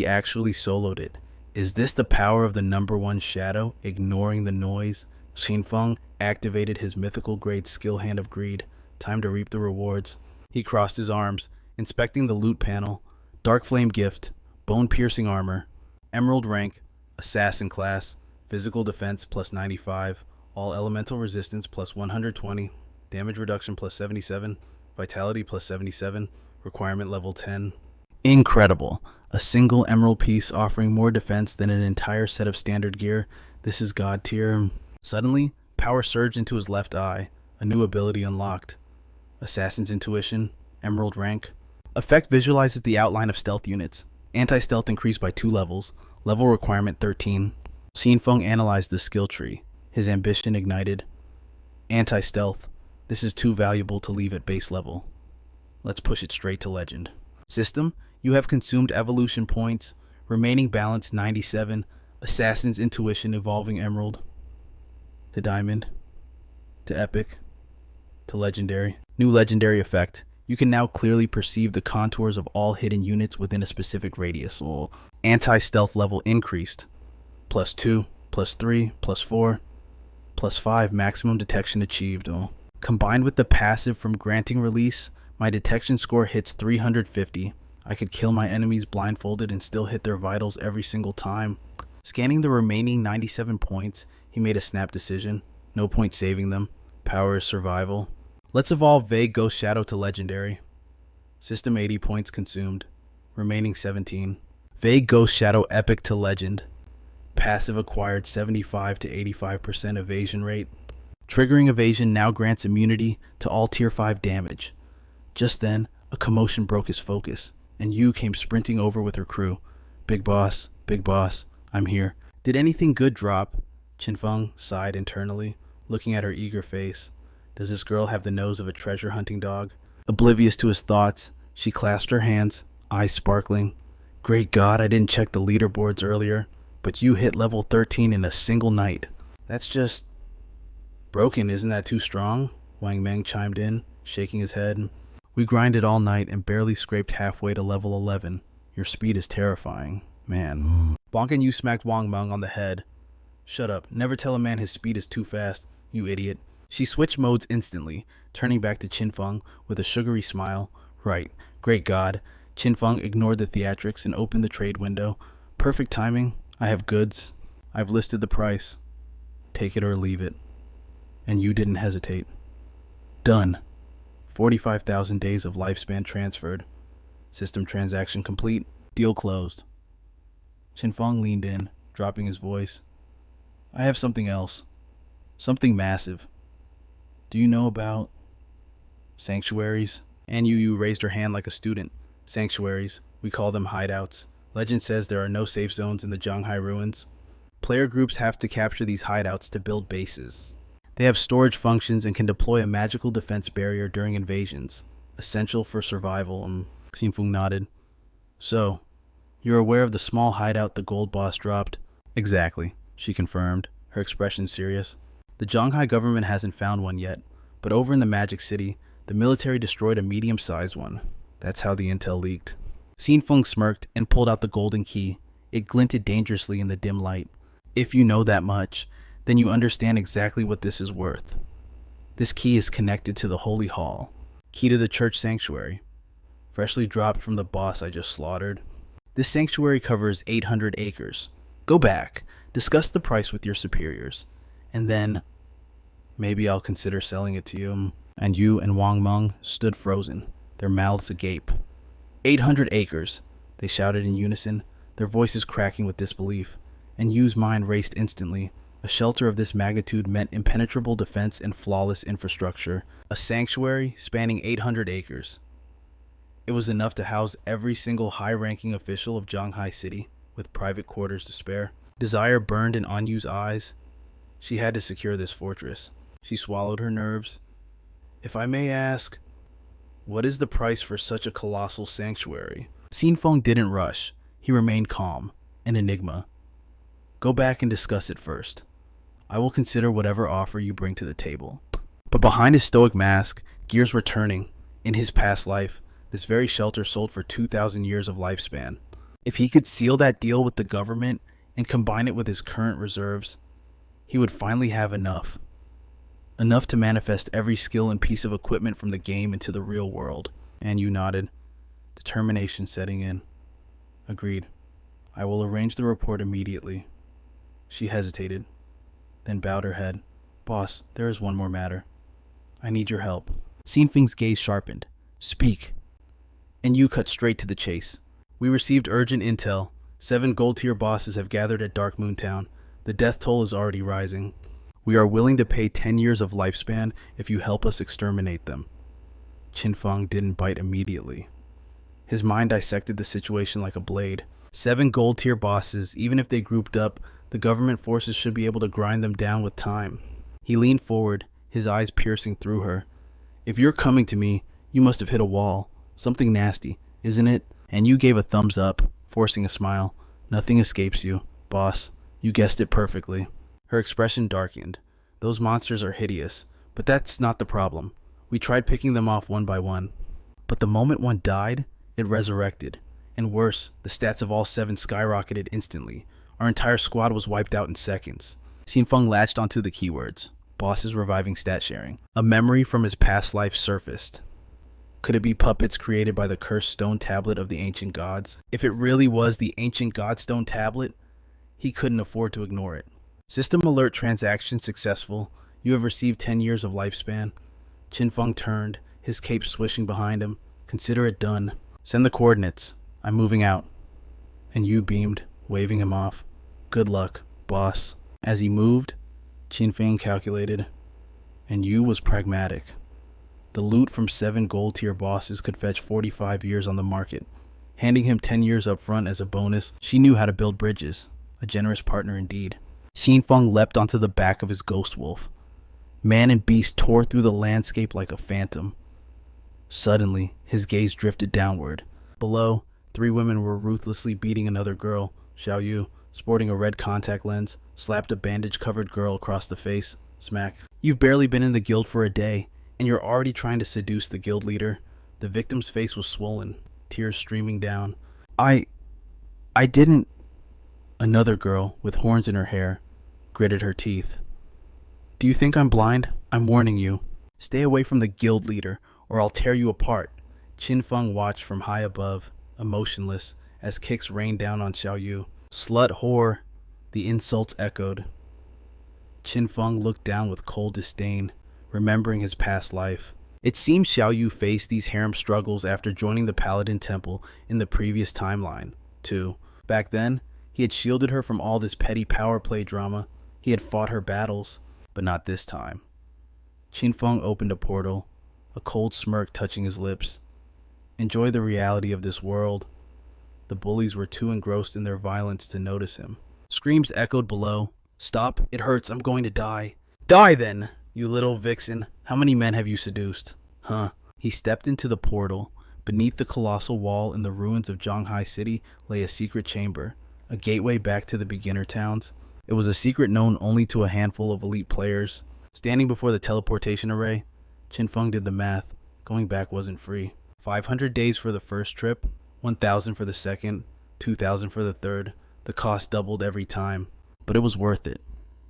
actually soloed it. Is this the power of the #1 shadow, ignoring the noise? Qin Feng activated his mythical grade skill Hand of Greed. Time to reap the rewards. He crossed his arms, inspecting the loot panel. Dark Flame Gift, Bone Piercing Armor, Emerald rank, Assassin class, Physical Defense plus 95, All Elemental Resistance plus 120, Damage Reduction plus 77, Vitality plus 77, Requirement level 10. Incredible. A single emerald piece offering more defense than an entire set of standard gear. This is god tier. Suddenly, power surged into his left eye. A new ability unlocked. Assassin's Intuition, Emerald rank. Effect visualizes the outline of stealth units. Anti-stealth increased by 2 levels. Level requirement 13. Qin Feng analyzed the skill tree. His ambition ignited. Anti-stealth. This is too valuable to leave at base level. Let's push it straight to legend. System, you have consumed evolution points. Remaining balance 97. Assassin's Intuition evolving emerald. To diamond. To epic. To legendary. New legendary effect. You can now clearly perceive the contours of all hidden units within a specific radius. Anti-stealth level increased. +2, +3, +4, +5 maximum detection achieved. Combined with the passive from granting release, my detection score hits 350. I could kill my enemies blindfolded and still hit their vitals every single time. Scanning the remaining 97 points, he made a snap decision. No point saving them. Power is survival. Let's evolve Vague Ghost Shadow to legendary. System 80 points consumed. Remaining 17. Vague Ghost Shadow Epic to Legend. Passive acquired 75 to 85% evasion rate. Triggering evasion now grants immunity to all tier 5 damage. Just then, a commotion broke his focus, and Yu came sprinting over with her crew. Big boss, I'm here. Did anything good drop? Qin Feng sighed internally, looking at her eager face. Does this girl have the nose of a treasure hunting dog? Oblivious to his thoughts, she clasped her hands, eyes sparkling. Great God, I didn't check the leaderboards earlier, but you hit level 13 in a single night. That's just broken, isn't that too strong? Wang Meng chimed in, shaking his head. We grinded all night and barely scraped halfway to level 11. Your speed is terrifying, man. Bonk and Yu smacked Wang Meng on the head. Shut up, never tell a man his speed is too fast, you idiot. She switched modes instantly, turning back to Qin Feng with a sugary smile. Right, great God. Qin Feng ignored the theatrics and opened the trade window. Perfect timing. I have goods. I've listed the price. Take it or leave it. And you didn't hesitate. Done. 45,000 days of lifespan transferred. System transaction complete. Deal closed. Qin Feng leaned in, dropping his voice. I have something else. Something massive. Do you know about sanctuaries? And Yu raised her hand like a student. Sanctuaries. We call them hideouts. Legend says there are no safe zones in the Zhanghai ruins. Player groups have to capture these hideouts to build bases. They have storage functions and can deploy a magical defense barrier during invasions. Essential for survival. Qin Feng nodded. So, you're aware of the small hideout the gold boss dropped? Exactly, she confirmed, her expression serious. The Zhanghai government hasn't found one yet, but over in the Magic City, the military destroyed a medium-sized one. That's how the intel leaked. Qin Feng smirked and pulled out the golden key. It glinted dangerously in the dim light. If you know that much, then you understand exactly what this is worth. This key is connected to the Holy Hall, key to the church sanctuary, freshly dropped from the boss I just slaughtered. This sanctuary covers 800 acres. Go back, discuss the price with your superiors, and then maybe I'll consider selling it to you. And Yu and Wang Meng stood frozen, their mouths agape. 800 acres, they shouted in unison, their voices cracking with disbelief, and Yu's mind raced instantly. A shelter of this magnitude meant impenetrable defense and flawless infrastructure. A sanctuary spanning 800 acres. It was enough to house every single high-ranking official of Zhanghai City, with private quarters to spare. Desire burned in Anyu's eyes. She had to secure this fortress. She swallowed her nerves. If I may ask, what is the price for such a colossal sanctuary? Qin Feng didn't rush. He remained calm, an enigma. Go back and discuss it first. I will consider whatever offer you bring to the table. But behind his stoic mask, gears were turning. In his past life, this very shelter sold for 2,000 years of lifespan. If he could seal that deal with the government and combine it with his current reserves, he would finally have enough. Enough to manifest every skill and piece of equipment from the game into the real world. And Yu nodded, determination setting in. Agreed. I will arrange the report immediately. She hesitated, then bowed her head. Boss, there is one more matter. I need your help. Qin Feng's gaze sharpened. Speak. And Yu cut straight to the chase. We received urgent intel. 7 gold-tier bosses have gathered at Dark Moon Town. The death toll is already rising. We are willing to pay 10 years of lifespan if you help us exterminate them. Qin Feng didn't bite immediately. His mind dissected the situation like a blade. 7 gold-tier bosses, even if they grouped up, the government forces should be able to grind them down with time. He leaned forward, his eyes piercing through her. If you're coming to me, you must have hit a wall. Something nasty, isn't it? And you gave a thumbs up, forcing a smile. Nothing escapes you, boss. You guessed it perfectly. Her expression darkened. Those monsters are hideous, but that's not the problem. We tried picking them off one by one. But the moment one died, it resurrected. And worse, the stats of all 7 skyrocketed instantly. Our entire squad was wiped out in seconds. Qin Feng latched onto the keywords. Bosses reviving stat sharing. A memory from his past life surfaced. Could it be puppets created by the cursed stone tablet of the ancient gods? If it really was the ancient godstone tablet, he couldn't afford to ignore it. System alert transaction successful. You have received 10 years of lifespan. Qin Feng turned, his cape swishing behind him. Consider it done. Send the coordinates. I'm moving out. And Yu beamed, waving him off. Good luck, boss. As he moved, Qin Feng calculated, and Yu was pragmatic. The loot from 7 gold-tier bosses could fetch 45 years on the market. Handing him 10 years up front as a bonus, she knew how to build bridges. A generous partner indeed. Qin Feng leapt onto the back of his ghost wolf. Man and beast tore through the landscape like a phantom. Suddenly, his gaze drifted downward. Below, 3 women were ruthlessly beating another girl. Xiaoyu, sporting a red contact lens, slapped a bandage-covered girl across the face. Smack. You've barely been in the guild for a day, and you're already trying to seduce the guild leader. The victim's face was swollen, tears streaming down. I didn't... Another girl, with horns in her hair, gritted her teeth. Do you think I'm blind? I'm warning you. Stay away from the guild leader, or I'll tear you apart. Qin Feng watched from high above, emotionless, as kicks rained down on Xiaoyu. Slut whore, the insults echoed. Qin Feng looked down with cold disdain, remembering his past life. It seemed Xiaoyu faced these harem struggles after joining the Paladin Temple in the previous timeline, too. Back then, he had shielded her from all this petty power play drama. He had fought her battles, but not this time. Qin Feng opened a portal, a cold smirk touching his lips. Enjoy the reality of this world. The bullies were too engrossed in their violence to notice him. Screams echoed below. Stop, it hurts, I'm going to die. Die then, you little vixen. How many men have you seduced? Huh. He stepped into the portal. Beneath the colossal wall in the ruins of Zhanghai City lay a secret chamber, a gateway back to the beginner towns. It was a secret known only to a handful of elite players. Standing before the teleportation array, Qin Feng did the math. Going back wasn't free. 500 days for the first trip, 1,000 for the second, 2,000 for the third. The cost doubled every time, but it was worth it.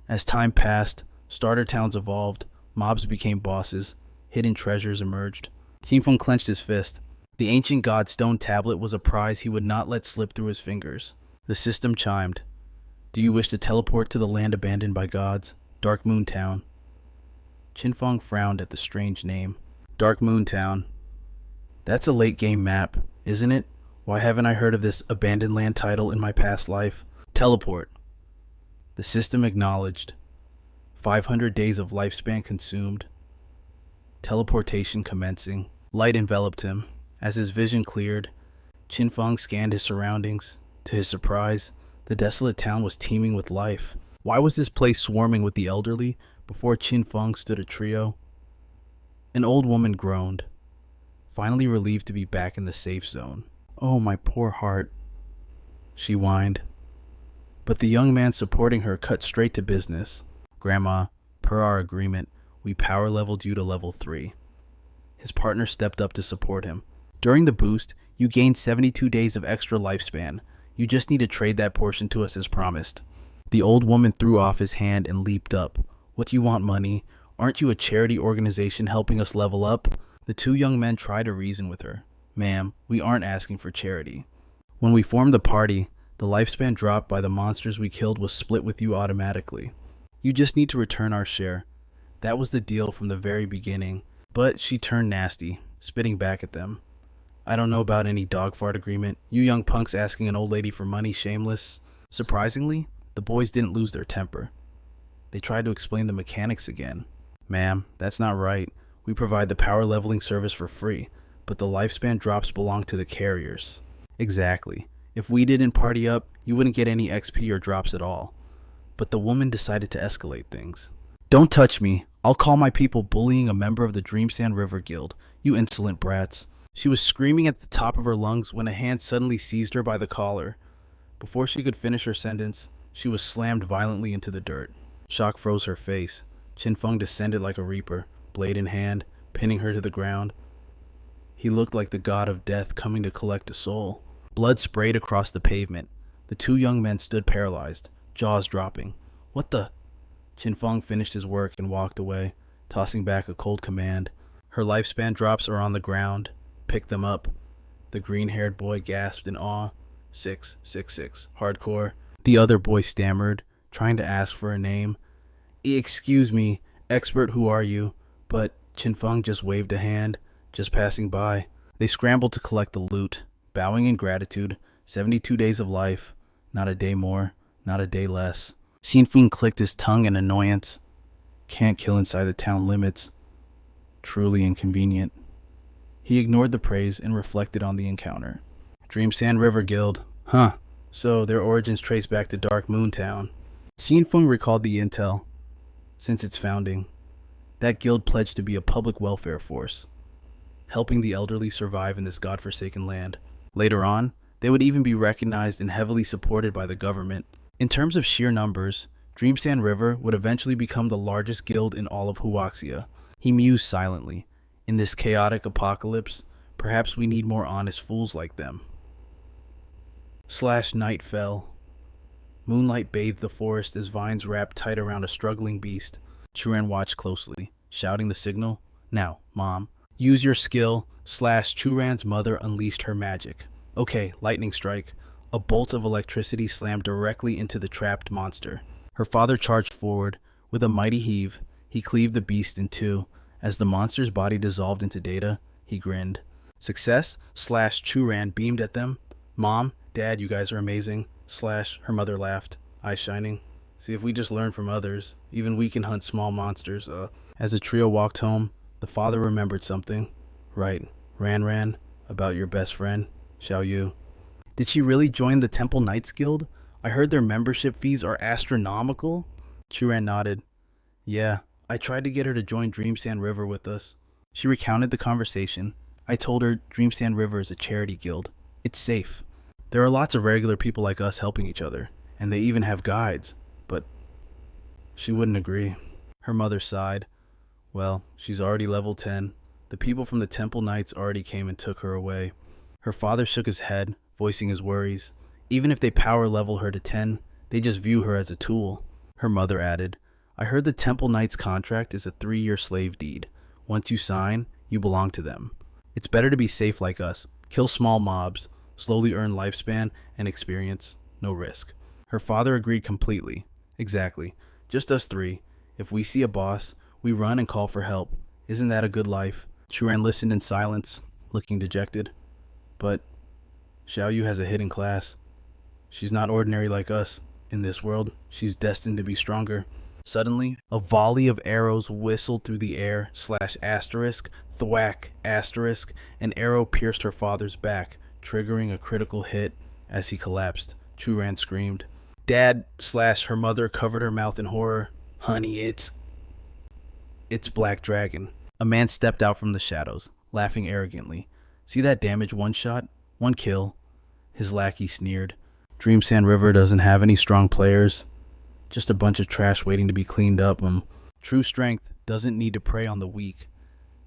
As time passed, starter towns evolved, mobs became bosses, hidden treasures emerged. Qin Feng clenched his fist. The ancient god stone tablet was a prize he would not let slip through his fingers. The system chimed. Do you wish to teleport to the land abandoned by gods? Dark Moon Town. Qin Feng frowned at the strange name. Dark Moon Town. That's a late game map, isn't it? Why haven't I heard of this abandoned land title in my past life? Teleport. The system acknowledged. 500 days of lifespan consumed. Teleportation commencing. Light enveloped him. As his vision cleared, Qin Feng scanned his surroundings. To his surprise, the desolate town was teeming with life. Why was this place swarming with the elderly? Before Qin Feng stood a trio. An old woman groaned, finally relieved to be back in the safe zone. Oh, my poor heart, she whined. But the young man supporting her cut straight to business. Grandma, per our agreement, we power leveled you to level 3. His partner stepped up to support him. During the boost, you gained 72 days of extra lifespan. You just need to trade that portion to us as promised. The old woman threw off his hand and leaped up. What do you want, money? Aren't you a charity organization helping us level up? The 2 young men tried to reason with her. Ma'am, we aren't asking for charity. When we formed the party, the lifespan dropped by the monsters we killed was split with you automatically. You just need to return our share. That was the deal from the very beginning. But she turned nasty, spitting back at them. I don't know about any dog fart agreement. You young punks asking an old lady for money, shameless. Surprisingly, the boys didn't lose their temper. They tried to explain the mechanics again. Ma'am, that's not right. We provide the power leveling service for free, but the lifespan drops belong to the carriers. Exactly. If we didn't party up, you wouldn't get any XP or drops at all. But the woman decided to escalate things. Don't touch me. I'll call my people bullying a member of the Dreamsand River Guild. You insolent brats. She was screaming at the top of her lungs when a hand suddenly seized her by the collar. Before she could finish her sentence, she was slammed violently into the dirt. Shock froze her face. Qin Feng descended like a reaper, blade in hand, pinning her to the ground. He looked like the god of death coming to collect a soul. Blood sprayed across the pavement. The 2 young men stood paralyzed, jaws dropping. What the? Qin Feng finished his work and walked away, tossing back a cold command. Her lifespan drops are on the ground. Pick them up. The green-haired boy gasped in awe. 666. Hardcore. The other boy stammered, trying to ask for a name. Excuse me, expert, who are you? But Qin Feng just waved a hand, just passing by. They scrambled to collect the loot, bowing in gratitude. 72 days of life, not a day more, not a day less. Qin Feng clicked his tongue in annoyance. Can't kill inside the town limits. Truly inconvenient. He ignored the praise and reflected on the encounter. Dreamsand River Guild. Huh. So their origins trace back to Dark Moon Town. Qin Feng recalled the intel. Since its founding, that guild pledged to be a public welfare force, helping the elderly survive in this godforsaken land. Later on, they would even be recognized and heavily supported by the government. In terms of sheer numbers, Dreamsand River would eventually become the largest guild in all of Huaxia. He mused silently. In this chaotic apocalypse, perhaps we need more honest fools like them. Night fell. Moonlight bathed the forest as vines wrapped tight around a struggling beast. Churan watched closely, shouting the signal. Now, Mom. Use your skill. Churan's mother unleashed her magic. Okay, lightning strike. A bolt of electricity slammed directly into the trapped monster. Her father charged forward. With a mighty heave, he cleaved the beast in two. As the monster's body dissolved into data, he grinned. Success? Churan beamed at them. Mom, Dad, you guys are amazing. Her mother laughed, eyes shining. See, if we just learn from others, even we can hunt small monsters. As the trio walked home, the father remembered something. Right, Ran, about your best friend, Xiaoyu. Did she really join the Temple Knights Guild? I heard their membership fees are astronomical. Churan nodded. Yeah, I tried to get her to join Dreamsand River with us. She recounted the conversation. I told her Dreamsand River is a charity guild. It's safe. There are lots of regular people like us helping each other, and they even have guides. But she wouldn't agree. Her mother sighed. Well, she's already level 10. The people from the Temple Knights already came and took her away. Her father shook his head, voicing his worries. Even if they power level her to 10, they just view her as a tool. Her mother added, I heard the Temple Knights contract is a 3-year slave deed. Once you sign, you belong to them. It's better to be safe like us. Kill small mobs, slowly earn lifespan and experience, no risk. Her father agreed completely. Exactly. Just us 3. If we see a boss, we run and call for help. Isn't that a good life? Churan listened in silence, looking dejected. But Xiaoyu has a hidden class. She's not ordinary like us. In this world, she's destined to be stronger. Suddenly, a volley of arrows whistled through the air, thwack, an arrow pierced her father's back, triggering a critical hit. As he collapsed, Churan screamed. Dad, her mother covered her mouth in horror. Honey, it's Black Dragon. A man stepped out from the shadows, laughing arrogantly. See that damage? 1 shot? 1 kill. His lackey sneered. Dreamsand River doesn't have any strong players. Just a bunch of trash waiting to be cleaned up. True strength doesn't need to prey on the weak.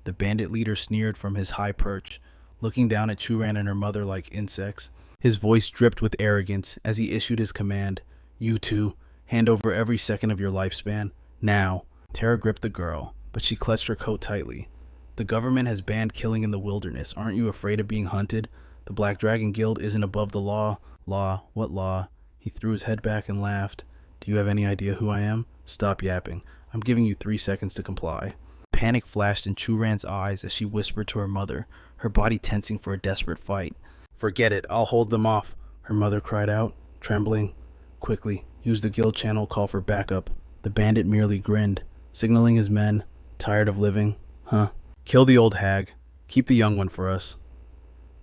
The bandit leader sneered from his high perch, looking down at Churan and her mother like insects. His voice dripped with arrogance as he issued his command. You two, hand over every second of your lifespan. Now. Tara gripped the girl, but she clutched her coat tightly. The government has banned killing in the wilderness. Aren't you afraid of being hunted? The Black Dragon Guild isn't above the law. Law? What law? He threw his head back and laughed. Do you have any idea who I am? Stop yapping. I'm giving you 3 seconds to comply. Panic flashed in Churan's eyes as she whispered to her mother, her body tensing for a desperate fight. Forget it. I'll hold them off, her mother cried out, trembling. Quickly, use the guild channel, call for backup. The bandit merely grinned, signaling his men. Tired of living? Huh? Kill the old hag. Keep the young one for us.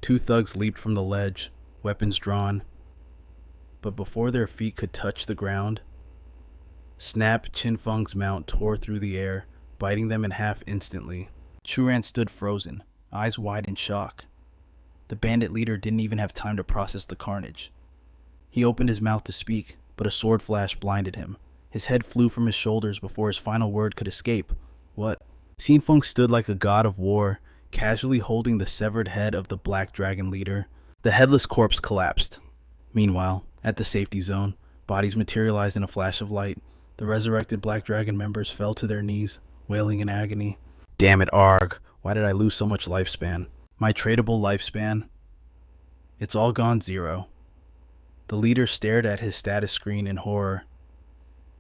2 thugs leaped from the ledge, weapons drawn. But before their feet could touch the ground, snap! Qin Feng's mount tore through the air, biting them in half instantly. Churan stood frozen, eyes wide in shock. The bandit leader didn't even have time to process the carnage. He opened his mouth to speak, but a sword flash blinded him. His head flew from his shoulders before his final word could escape. What? Qin Feng stood like a god of war, casually holding the severed head of the Black Dragon leader. The headless corpse collapsed. Meanwhile, at the safety zone, bodies materialized in a flash of light. The resurrected Black Dragon members fell to their knees, wailing in agony. Damn it, Arg. Why did I lose so much lifespan? My tradable lifespan? It's all gone 0. The leader stared at his status screen in horror.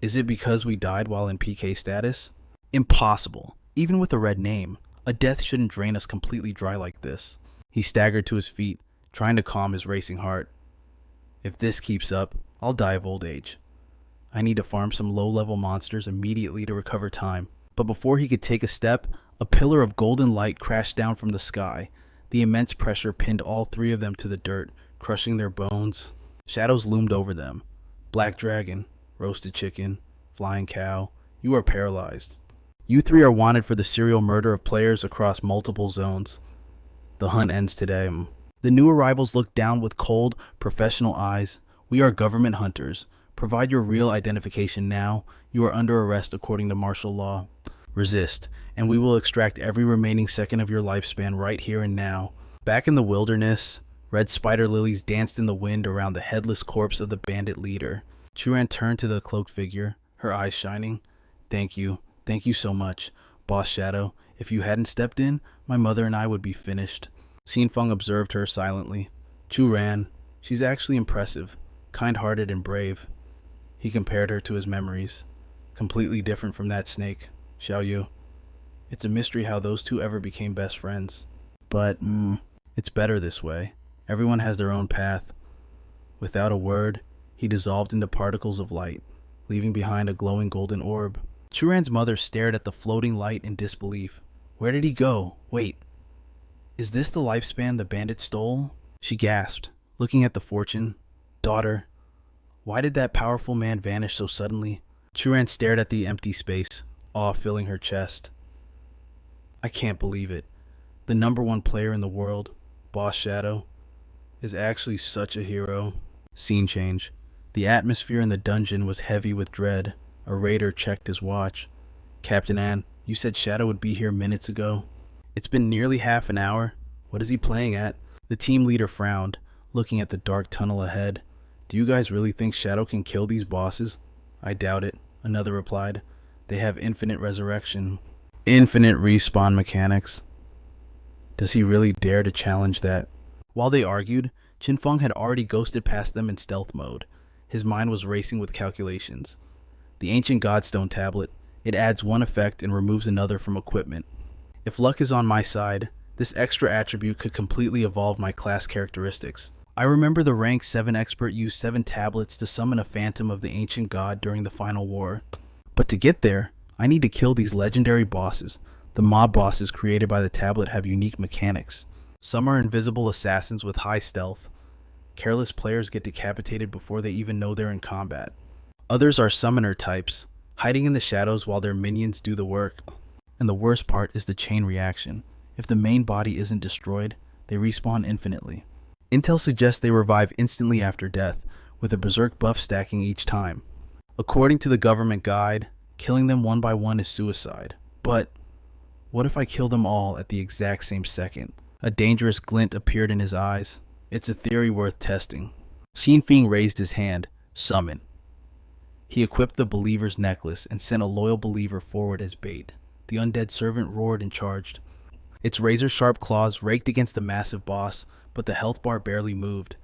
Is it because we died while in PK status? Impossible. Even with a red name, a death shouldn't drain us completely dry like this. He staggered to his feet, trying to calm his racing heart. If this keeps up, I'll die of old age. I need to farm some low-level monsters immediately to recover time. But before he could take a step, a pillar of golden light crashed down from the sky. The immense pressure pinned all three of them to the dirt, crushing their bones. Shadows loomed over them. Black dragon, roasted chicken, flying cow, you are paralyzed. You three are wanted for the serial murder of players across multiple zones. The hunt ends today. The new arrivals looked down with cold, professional eyes. We are government hunters. Provide your real identification now. You are under arrest according to martial law. Resist, and we will extract every remaining second of your lifespan right here and now. Back in the wilderness, red spider lilies danced in the wind around the headless corpse of the bandit leader. Chuan turned to the cloaked figure, her eyes shining. Thank you so much, Boss Shadow. If you hadn't stepped in, my mother and I would be finished. Qin Feng observed her silently. Chu ran. She's actually impressive, kind-hearted and brave. He compared her to his memories. Completely different from that snake, Xiaoyu. It's a mystery how those two ever became best friends. But, it's better this way. Everyone has their own path. Without a word, he dissolved into particles of light, leaving behind a glowing golden orb. Churan's mother stared at the floating light in disbelief. Where did he go? Wait. Is this the lifespan the bandit stole? She gasped, looking at the fortune. Daughter, why did that powerful man vanish so suddenly? Churan stared at the empty space, awe filling her chest. I can't believe it. The #1 player in the world, Boss Shadow, is actually such a hero. Scene change. The atmosphere in the dungeon was heavy with dread. A raider checked his watch. Captain Ann, you said Shadow would be here minutes ago. It's been nearly half an hour. What is he playing at? The team leader frowned, looking at the dark tunnel ahead. Do you guys really think Shadow can kill these bosses? I doubt it, another replied. They have infinite resurrection. Infinite respawn mechanics. Does he really dare to challenge that? While they argued, Qin Feng had already ghosted past them in stealth mode. His mind was racing with calculations. The ancient Godstone tablet. It adds one effect and removes another from equipment. If luck is on my side, this extra attribute could completely evolve my class characteristics. I remember the rank 7 expert used 7 tablets to summon a phantom of the ancient god during the final war. But to get there, I need to kill these legendary bosses. The mob bosses created by the tablet have unique mechanics. Some are invisible assassins with high stealth. Careless players get decapitated before they even know they're in combat. Others are summoner types, hiding in the shadows while their minions do the work. And the worst part is the chain reaction. If the main body isn't destroyed, they respawn infinitely. Intel suggests they revive instantly after death, with a berserk buff stacking each time. According to the government guide, killing them one by one is suicide. But what if I kill them all at the exact same second? A dangerous glint appeared in his eyes. It's a theory worth testing. Qin Feng raised his hand. Summon. He equipped the believer's necklace and sent a loyal believer forward as bait. The undead servant roared and charged. Its razor-sharp claws raked against the massive boss, but the health bar barely moved.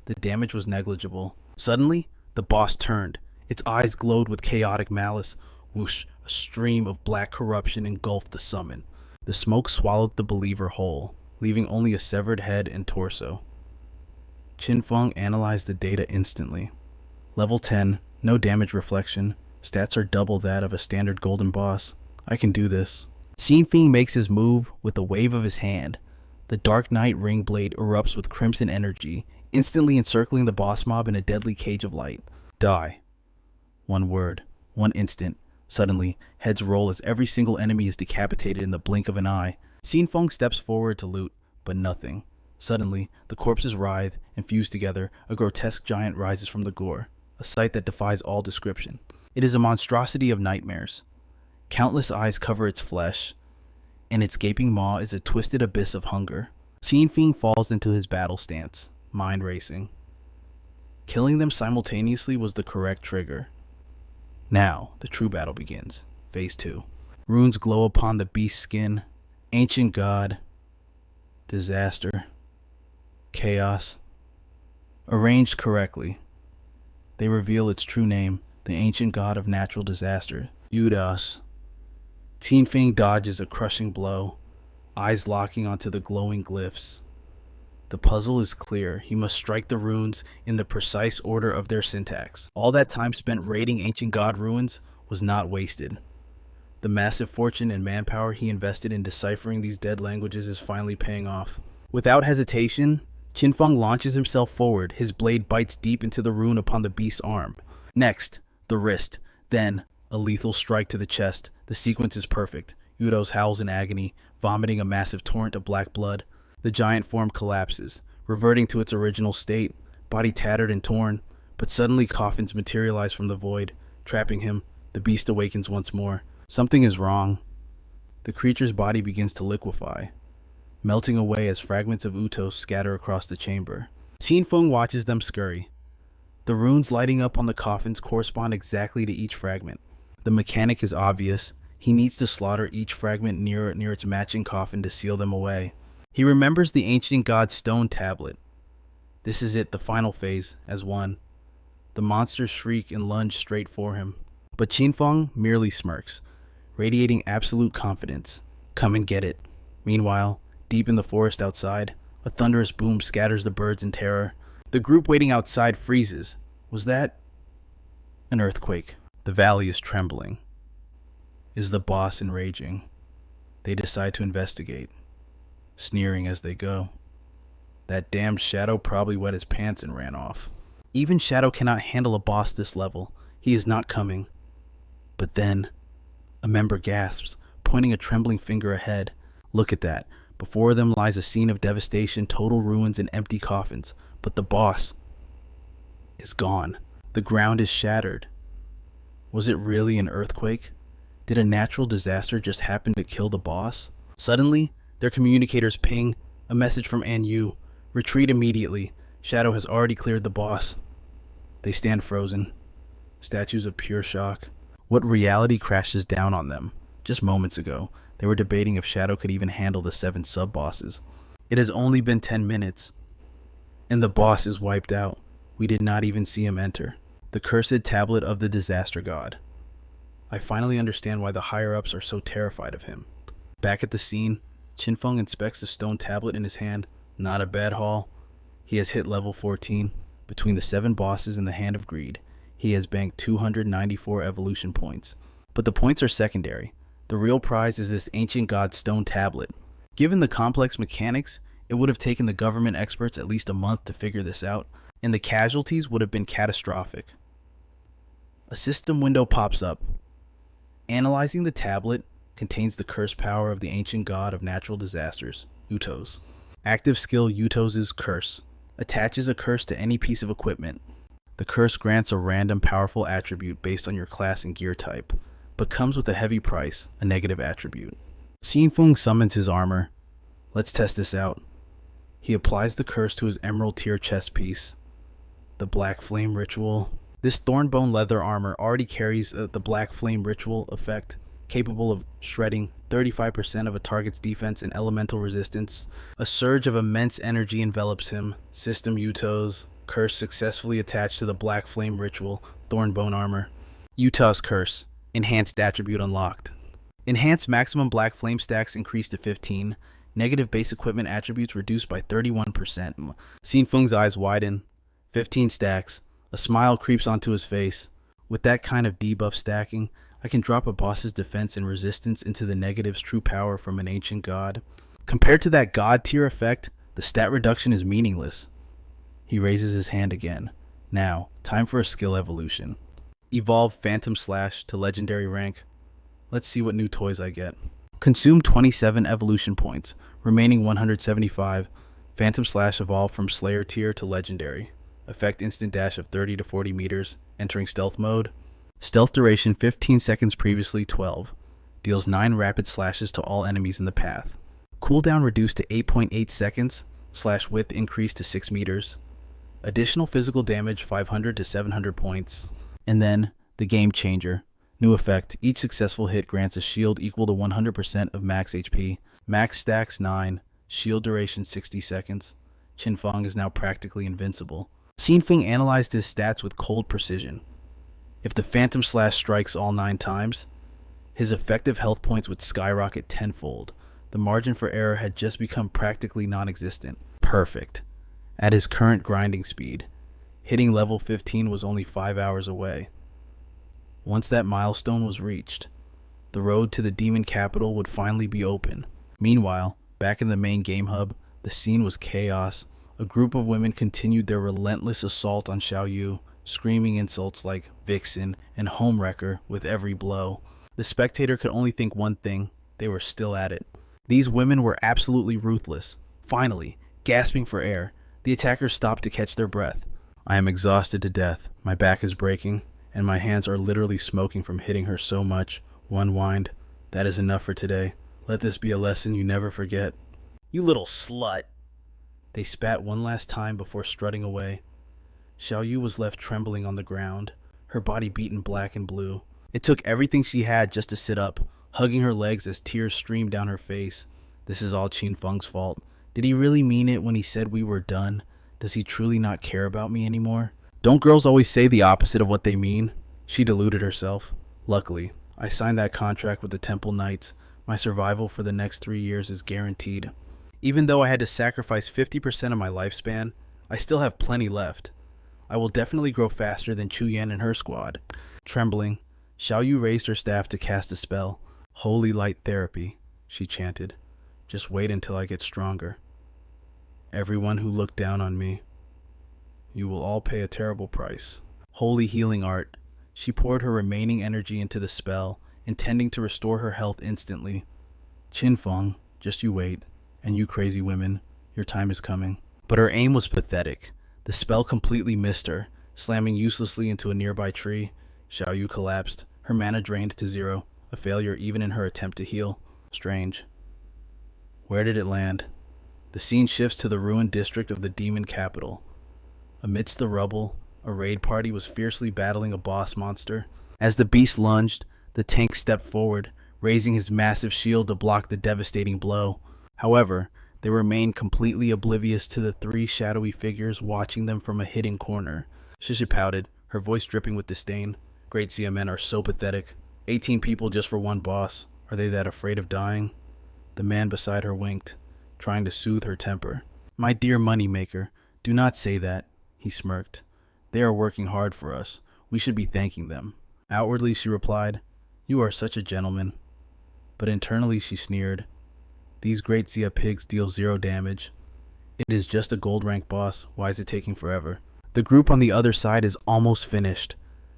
The damage was negligible. Suddenly, the boss turned. Its eyes glowed with chaotic malice. Whoosh, a stream of black corruption engulfed the summon. The smoke swallowed the believer whole, leaving only a severed head and torso. Qin Feng analyzed the data instantly. Level 10, no damage reflection. Stats are double that of a standard golden boss. I can do this. Qin Feng makes his move with a wave of his hand. The Dark Knight ring blade erupts with crimson energy, instantly encircling the boss mob in a deadly cage of light. Die. One word. One instant. Suddenly, heads roll as every single enemy is decapitated in the blink of an eye. Qin Feng steps forward to loot, but nothing. Suddenly, the corpses writhe and fuse together. A grotesque giant rises from the gore, a sight that defies all description. It is a monstrosity of nightmares. Countless eyes cover its flesh, and its gaping maw is a twisted abyss of hunger. Qin Feng falls into his battle stance, mind racing. Killing them simultaneously was the correct trigger. Now, the true battle begins. Phase 2. Runes glow upon the beast's skin. Ancient god. Disaster. Chaos. Arranged correctly, they reveal its true name, the ancient god of natural disaster, Udas. Qin Feng dodges a crushing blow, eyes locking onto the glowing glyphs. The puzzle is clear. He must strike the runes in the precise order of their syntax. All that time spent raiding ancient god ruins was not wasted. The massive fortune and manpower he invested in deciphering these dead languages is finally paying off. Without hesitation, Qin Feng launches himself forward. His blade bites deep into the rune upon the beast's arm. Next, the wrist. Then, a lethal strike to the chest. The sequence is perfect. Udos howls in agony, vomiting a massive torrent of black blood. The giant form collapses, reverting to its original state, body tattered and torn, but suddenly coffins materialize from the void, trapping him. The beast awakens once more. Something is wrong. The creature's body begins to liquefy, melting away as fragments of Utos scatter across the chamber. Qin Feng watches them scurry. The runes lighting up on the coffins correspond exactly to each fragment. The mechanic is obvious. He needs to slaughter each fragment near its matching coffin to seal them away. He remembers the ancient god's stone tablet. This is it, the final phase, as one. The monsters shriek and lunge straight for him. But Qin Feng merely smirks, radiating absolute confidence. Come and get it. Meanwhile, deep in the forest outside, a thunderous boom scatters the birds in terror. The group waiting outside freezes. Was that an earthquake? The valley is trembling. Is the boss enraging? They decide to investigate, sneering as they go. That damned Shadow probably wet his pants and ran off. Even Shadow cannot handle a boss this level. He is not coming. But then, a member gasps, pointing a trembling finger ahead. Look at that. Before them lies a scene of devastation, total ruins, and empty coffins. But the boss is gone. The ground is shattered. Was it really an earthquake? Did a natural disaster just happen to kill the boss? Suddenly, their communicators ping a message from An Yu. Retreat immediately. Shadow has already cleared the boss. They stand frozen, statues of pure shock. What reality crashes down on them? Just moments ago, they were debating if Shadow could even handle the 7 sub-bosses. It has only been 10 minutes, and the boss is wiped out. We did not even see him enter. The cursed tablet of the disaster god. I finally understand why the higher-ups are so terrified of him. Back at the scene, Qin Feng inspects the stone tablet in his hand. Not a bad haul. He has hit level 14. Between the 7 bosses and the Hand of Greed, he has banked 294 evolution points. But the points are secondary. The real prize is this ancient god stone tablet. Given the complex mechanics, it would have taken the government experts at least a month to figure this out, and the casualties would have been catastrophic. A system window pops up. Analyzing the tablet contains the curse power of the ancient god of natural disasters, Utos. Active skill Utos' Curse. Attaches a curse to any piece of equipment. The curse grants a random powerful attribute based on your class and gear type, but comes with a heavy price, a negative attribute. Qin Feng summons his armor. Let's test this out. He applies the curse to his emerald tier chest piece. The Black Flame Ritual. This Thornbone leather armor already carries the Black Flame Ritual effect, capable of shredding 35% of a target's defense and elemental resistance. A surge of immense energy envelops him. System Utos. Curse successfully attached to the Black Flame Ritual, Thornbone armor. Utah's Curse. Enhanced attribute unlocked. Enhanced maximum Black Flame stacks increased to 15. Negative base equipment attributes reduced by 31%. Qin Feng's eyes widen. 15 stacks. A smile creeps onto his face. With that kind of debuff stacking, I can drop a boss's defense and resistance into the negative's true power from an ancient god. Compared to that god tier effect, the stat reduction is meaningless. He raises his hand again. Now, time for a skill evolution. Evolve Phantom Slash to legendary rank. Let's see what new toys I get. Consume 27 evolution points, remaining 175. Phantom Slash evolved from Slayer tier to legendary. Effect instant dash of 30 to 40 meters, entering stealth mode. Stealth duration 15 seconds, previously 12. Deals 9 rapid slashes to all enemies in the path. Cooldown reduced to 8.8 seconds, slash width increased to 6 meters. Additional physical damage 500 to 700 points. And then, the Game Changer. New effect, each successful hit grants a shield equal to 100% of max HP. Max stacks 9, shield duration 60 seconds. Qin Feng is now practically invincible. Qin Feng analyzed his stats with cold precision. If the Phantom Slash strikes all 9 times, his effective health points would skyrocket tenfold. The margin for error had just become practically non-existent. Perfect. At his current grinding speed, hitting level 15 was only 5 hours away. Once that milestone was reached, the road to the demon capital would finally be open. Meanwhile, back in the main game hub, the scene was chaos. A group of women continued their relentless assault on Xiaoyu, screaming insults like vixen and homewrecker with every blow. The spectator could only think one thing: they were still at it. These women were absolutely ruthless. Finally, gasping for air, the attackers stopped to catch their breath. I am exhausted to death, my back is breaking, and my hands are literally smoking from hitting her so much. One whined, "That is enough for today. Let this be a lesson you never forget." "You little slut." They spat one last time before strutting away. Xiaoyu was left trembling on the ground, her body beaten black and blue. It took everything she had just to sit up, hugging her legs as tears streamed down her face. This is all Qin Feng's fault. Did he really mean it when he said we were done? Does he truly not care about me anymore? Don't girls always say the opposite of what they mean? She deluded herself. Luckily, I signed that contract with the Temple Knights. My survival for the next 3 years is guaranteed. Even though I had to sacrifice 50% of my lifespan, I still have plenty left. I will definitely grow faster than Chu Yan and her squad. Trembling, Xiaoyu raised her staff to cast a spell. "Holy light therapy," she chanted. "Just wait until I get stronger. Everyone who looked down on me, you will all pay a terrible price." Holy healing art. She poured her remaining energy into the spell, intending to restore her health instantly. "Qin Feng, just you wait. And you crazy women, your time is coming." But her aim was pathetic. The spell completely missed her, slamming uselessly into a nearby tree. Xiaoyu collapsed, her mana drained to 0, a failure even in her attempt to heal. Strange. Where did it land? The scene shifts to the ruined district of the demon capital. Amidst the rubble, a raid party was fiercely battling a boss monster. As the beast lunged, the tank stepped forward, raising his massive shield to block the devastating blow. However, they remained completely oblivious to the 3 shadowy figures watching them from a hidden corner. Shishi pouted, her voice dripping with disdain. "Great Xia men are so pathetic. 18 people just for one boss. Are they that afraid of dying?" The man beside her winked, trying to soothe her temper. "My dear moneymaker, do not say that," he smirked. "They are working hard for us. We should be thanking them." Outwardly, she replied, "You are such a gentleman." But internally, she sneered. "These great Xia pigs deal 0 damage. It is just a gold rank boss. Why is it taking forever? The group on the other side is almost finished,"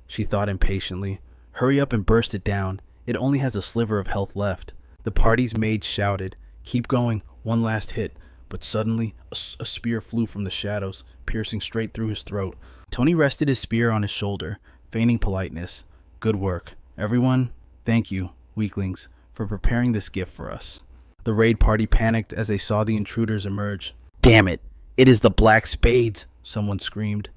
she thought impatiently. "Hurry up and burst it down. It only has a sliver of health left." The party's mage shouted, "Keep going, one last hit." But suddenly, a spear flew from the shadows, piercing straight through his throat. Tony rested his spear on his shoulder, feigning politeness. "Good work. Everyone, thank you, weaklings, for preparing this gift for us." The raid party panicked as they saw the intruders emerge. "Damn it! It is the Black Spades!" someone screamed.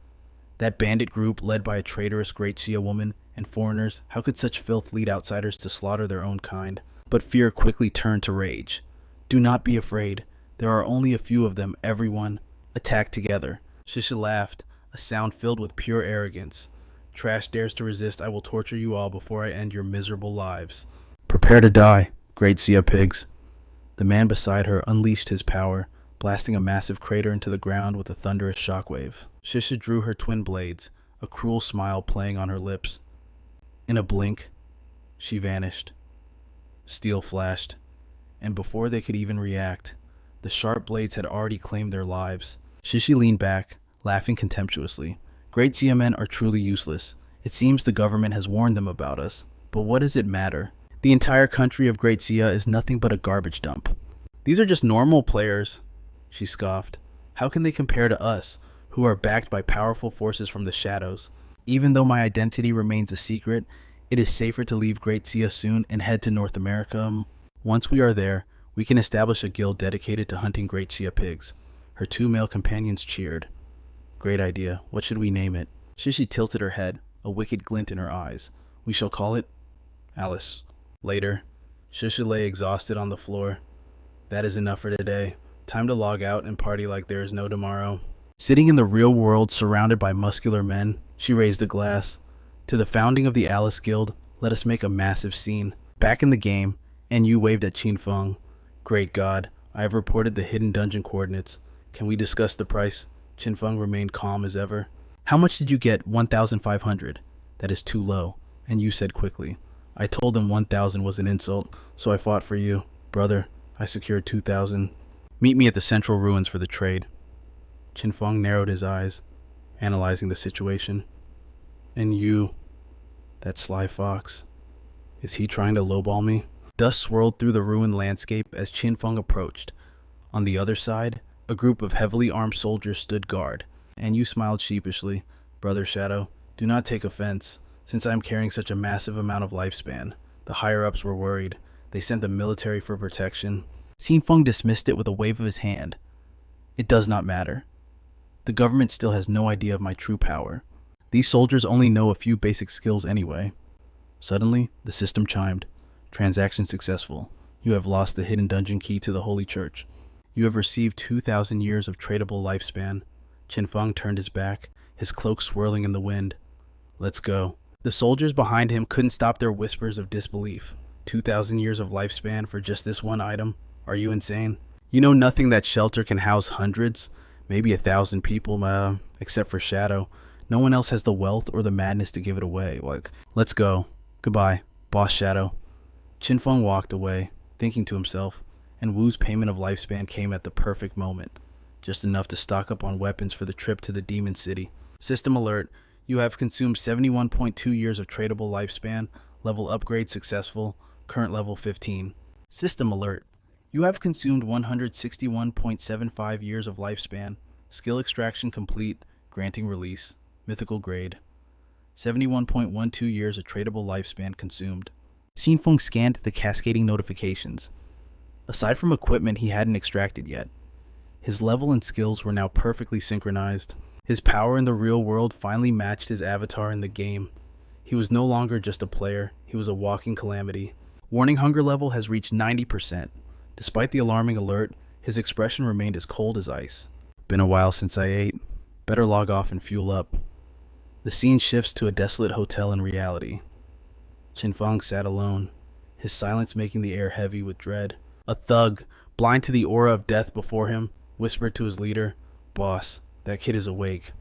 That bandit group, led by a traitorous Great Xia woman and foreigners, how could such filth lead outsiders to slaughter their own kind? But fear quickly turned to rage. "Do not be afraid. There are only a few of them, everyone. Attack together." Shisha laughed, a sound filled with pure arrogance. "Trash dares to resist, I will torture you all before I end your miserable lives. Prepare to die, Great Xia pigs." The man beside her unleashed his power, blasting a massive crater into the ground with a thunderous shockwave. Shisha drew her twin blades, a cruel smile playing on her lips. In a blink, she vanished. Steel flashed, and before they could even react, the sharp blades had already claimed their lives. Shishi leaned back, laughing contemptuously. "Great Xia men are truly useless. It seems the government has warned them about us. But what does it matter? The entire country of Great Xia is nothing but a garbage dump. These are just normal players," she scoffed. "How can they compare to us, who are backed by powerful forces from the shadows? Even though my identity remains a secret, it is safer to leave Great Xia soon and head to North America. Once we are there, we can establish a guild dedicated to hunting Great Xia pigs." Her 2 male companions cheered. "Great idea. What should we name it?" Shishi tilted her head, a wicked glint in her eyes. "We shall call it Alice." Later, Shishi lay exhausted on the floor. "That is enough for today. Time to log out and party like there is no tomorrow." Sitting in the real world surrounded by muscular men, she raised a glass. "To the founding of the Alice Guild, let us make a massive scene." Back in the game, and you waved at Qin Feng. "Great God, I have reported the hidden dungeon coordinates. Can we discuss the price? Qin Feng remained calm as ever. How much did you get? 1,500. That is too low. And you said quickly. I told him 1,000 was an insult, so I fought for you. Brother, I secured 2,000. Meet me at the central ruins for the trade. Qin Feng narrowed his eyes, analyzing the situation. And you, that sly fox, is he trying to lowball me? Dust swirled through the ruined landscape as Qin Feng approached. On the other side, a group of heavily armed soldiers stood guard, and you smiled sheepishly. Brother Shadow, do not take offense, since I am carrying such a massive amount of lifespan. The higher-ups were worried. They sent the military for protection. Qin Feng dismissed it with a wave of his hand. It does not matter. The government still has no idea of my true power. These soldiers only know a few basic skills anyway. Suddenly, the system chimed. Transaction successful. You have lost the hidden dungeon key to the Holy Church. You have received 2,000 years of tradable lifespan. Qin Feng turned his back, his cloak swirling in the wind. Let's go. The soldiers behind him couldn't stop their whispers of disbelief. 2,000 years of lifespan for just this one item? Are you insane? You know nothing that shelter can house hundreds, maybe 1,000 people, except for Shadow. No one else has the wealth or the madness to give it away. Let's go. Goodbye, Boss Shadow. Qin Feng walked away, thinking to himself, and Wu's payment of lifespan came at the perfect moment. Just enough to stock up on weapons for the trip to the Demon City. System alert. You have consumed 71.2 years of tradable lifespan. Level upgrade successful. Current level 15. System alert. You have consumed 161.75 years of lifespan. Skill extraction complete. Granting release. Mythical grade. 71.12 years of tradable lifespan consumed. Qin Feng scanned the cascading notifications. Aside from equipment he hadn't extracted yet, his level and skills were now perfectly synchronized. His power in the real world finally matched his avatar in the game. He was no longer just a player, he was a walking calamity. Warning hunger level has reached 90%. Despite the alarming alert, his expression remained as cold as ice. Been a while since I ate. Better log off and fuel up. The scene shifts to a desolate hotel in reality. Qin Feng sat alone, his silence making the air heavy with dread. A thug, blind to the aura of death before him, whispered to his leader, "Boss, that kid is awake."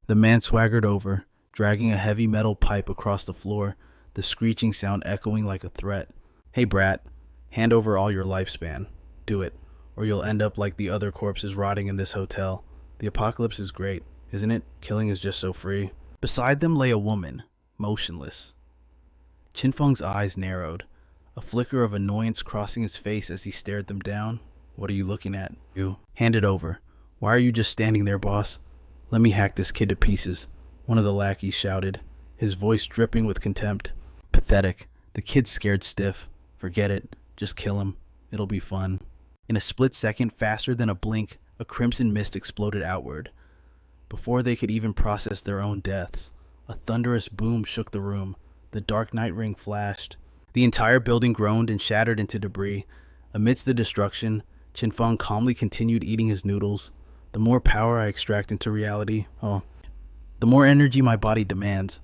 The man swaggered over, dragging a heavy metal pipe across the floor, the screeching sound echoing like a threat. "Hey brat, hand over all your lifespan. Do it, or you'll end up like the other corpses rotting in this hotel. The apocalypse is great, isn't it? Killing is just so free." Beside them lay a woman, motionless. Qin Feng's eyes narrowed, a flicker of annoyance crossing his face as he stared them down. "What are you looking at? You. Hand it over. Why are you just standing there, boss? Let me hack this kid to pieces," one of the lackeys shouted, his voice dripping with contempt. Pathetic. The kid's scared stiff. Forget it. Just kill him. It'll be fun. In a split second, faster than a blink, a crimson mist exploded outward. Before they could even process their own deaths, a thunderous boom shook the room. The dark night ring flashed. The entire building groaned and shattered into debris. Amidst the destruction, Qin Feng calmly continued eating his noodles. The more power I extract into reality, the more energy my body demands.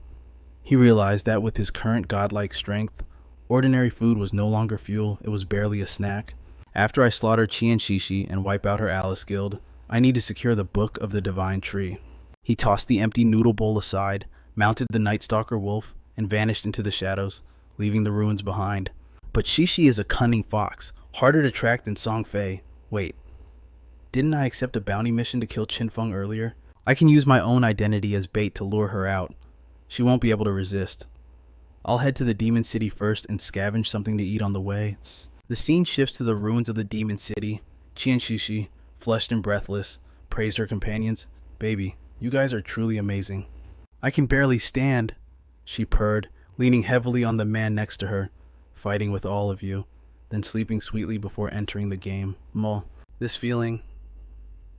He realized that with his current godlike strength, ordinary food was no longer fuel, it was barely a snack. After I slaughter Qian Shishi and wipe out her Alice Guild, I need to secure the Book of the Divine Tree. He tossed the empty noodle bowl aside, mounted the Night Stalker wolf, and vanished into the shadows, leaving the ruins behind. But Shishi is a cunning fox, harder to track than Song Fei. Wait, didn't I accept a bounty mission to kill Qin Feng earlier? I can use my own identity as bait to lure her out. She won't be able to resist. I'll head to the Demon City first and scavenge something to eat on the way. The scene shifts to the ruins of the Demon City. Qian Shishi, flushed and breathless, praised her companions. "Baby, you guys are truly amazing." "I can barely stand," she purred, leaning heavily on the man next to her. "Fighting with all of you, then sleeping sweetly before entering the game. This feeling,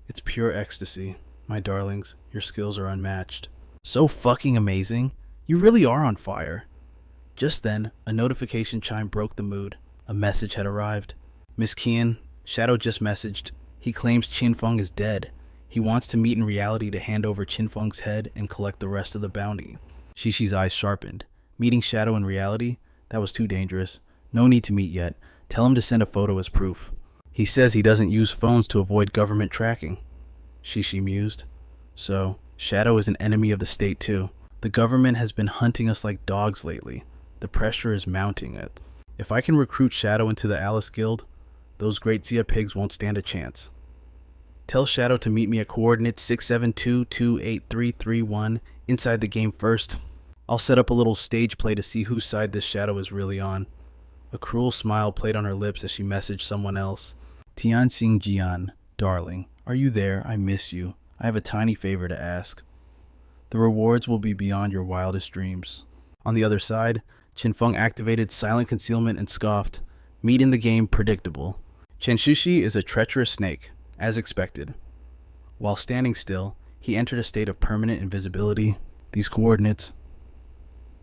it's pure ecstasy. My darlings, your skills are unmatched." "So fucking amazing. You really are on fire." Just then, a notification chime broke the mood. A message had arrived. "Miss Qian, Shadow just messaged. He claims Qin Feng is dead. He wants to meet in reality to hand over Qin Feng's head and collect the rest of the bounty." Shishi's eyes sharpened. Meeting Shadow in reality? That was too dangerous. No need to meet yet. Tell him to send a photo as proof. He says he doesn't use phones to avoid government tracking. Shishi mused. So, Shadow is an enemy of the state too. The government has been hunting us like dogs lately. The pressure is mounting. If I can recruit Shadow into the Alice Guild, those Great Zia pigs won't stand a chance. Tell Shadow to meet me at coordinates 672283331 inside the game first. I'll set up a little stage play to see whose side this Shadow is really on. A cruel smile played on her lips as she messaged someone else. Tianxing Jian, darling, are you there? I miss you. I have a tiny favor to ask. The rewards will be beyond your wildest dreams. On the other side, Qin Feng activated silent concealment and scoffed. Meet in the game predictable. Chen Shishi is a treacherous snake, as expected. While standing still, he entered a state of permanent invisibility. These coordinates.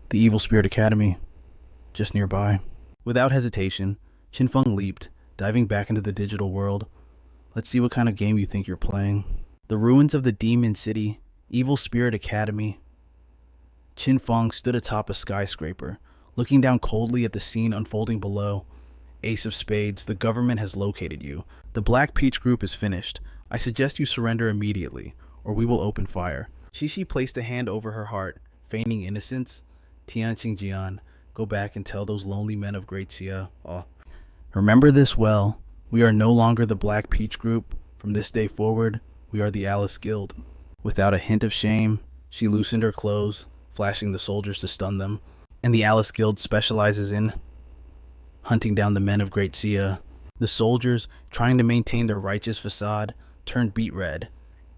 The Evil Spirit Academy. Just nearby. Without hesitation, Qin Feng leaped, diving back into the digital world. Let's see what kind of game you think you're playing. The ruins of the Demon City, Evil Spirit Academy. Qin Feng stood atop a skyscraper, looking down coldly at the scene unfolding below. Ace of Spades, the government has located you. The Black Peach group is finished. I suggest you surrender immediately, or we will open fire. Shishi placed a hand over her heart, feigning innocence. Tianxing Jian, go back and tell those lonely men of Great Xia. Remember this well. We are no longer the Black Peach group. From this day forward, we are the Alice Guild. Without a hint of shame, she loosened her clothes, flashing the soldiers to stun them. And the Alice Guild specializes in hunting down the men of Great Xia. The soldiers, trying to maintain their righteous facade, turned beet red.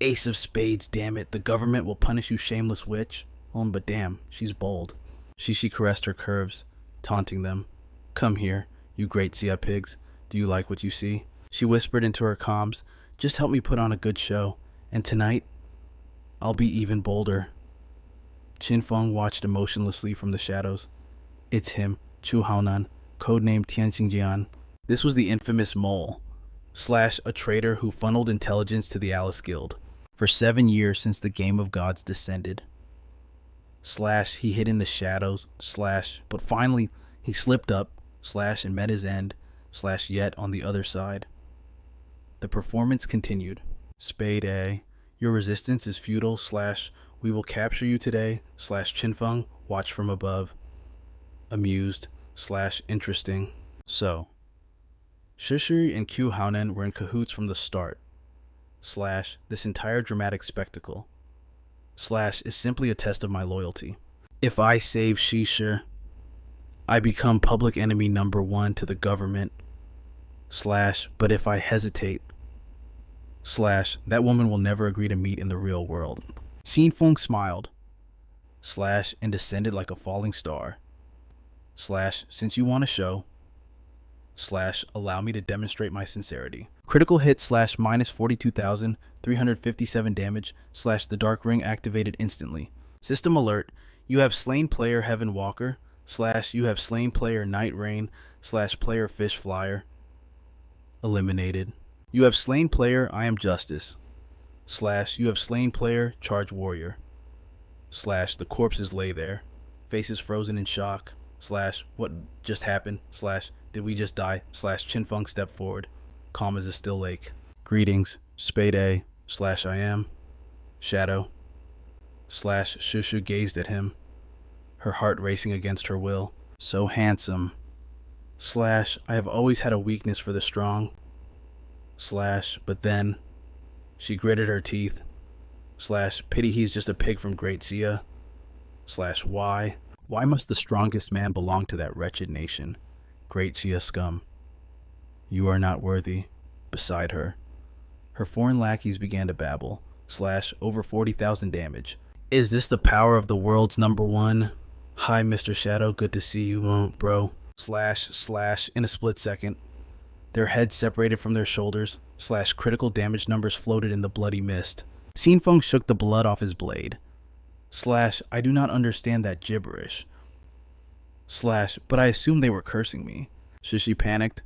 Ace of Spades, damn it, the government will punish you, shameless witch. But damn, she's bold. Shishi caressed her curves, taunting them. Come here, you Great Xia pigs. Do you like what you see? She whispered into her comms, just help me put on a good show. And tonight, I'll be even bolder. Qin Feng watched emotionlessly from the shadows. It's him, Chu Haonan, codenamed Tianxing Jian. This was the infamous mole, / a traitor who funneled intelligence to the Alice Guild. For 7 years since the Game of Gods descended. / he hid in the shadows, / but finally he slipped up, / and met his end, / yet on the other side. The performance continued. Spade A. Your resistance is futile, / we will capture you today, / Qin Feng, watch from above. Amused, / interesting. So, Shishi and Q Haonan were in cahoots from the start. / this entire dramatic spectacle. / is simply a test of my loyalty. If I save Shishi, I become public enemy number 1 to the government. / but if I hesitate, / that woman will never agree to meet in the real world. Qin Feng smiled, / and descended like a falling star. / since you want to show, / allow me to demonstrate my sincerity. Critical hit / minus 42,357 damage / the Dark Ring activated instantly. System alert, you have slain player Heaven Walker / you have slain player Night Rain / player Fish Flyer. Eliminated. You have slain player I Am Justice / you have slain player Charge Warrior / the corpses lay there, faces frozen in shock / what just happened / did we just die / Qin Feng stepped forward, calm as a still lake. Greetings, Spade A / I am Shadow / Shushu gazed at him, her heart racing against her will. So handsome / I have always had a weakness for the strong / but then she gritted her teeth / pity he's just a pig from Great Xia / why must the strongest man belong to that wretched nation? Great Xia scum. You are not worthy. Beside her. Her foreign lackeys began to babble / over 40,000 damage. Is this the power of the world's number 1? Hi, Mr. Shadow, good to see you, bro. / in a split second. Their heads separated from their shoulders / critical damage numbers floated in the bloody mist. Qin Feng shook the blood off his blade. / I do not understand that gibberish. / but I assume they were cursing me. Shishi panicked.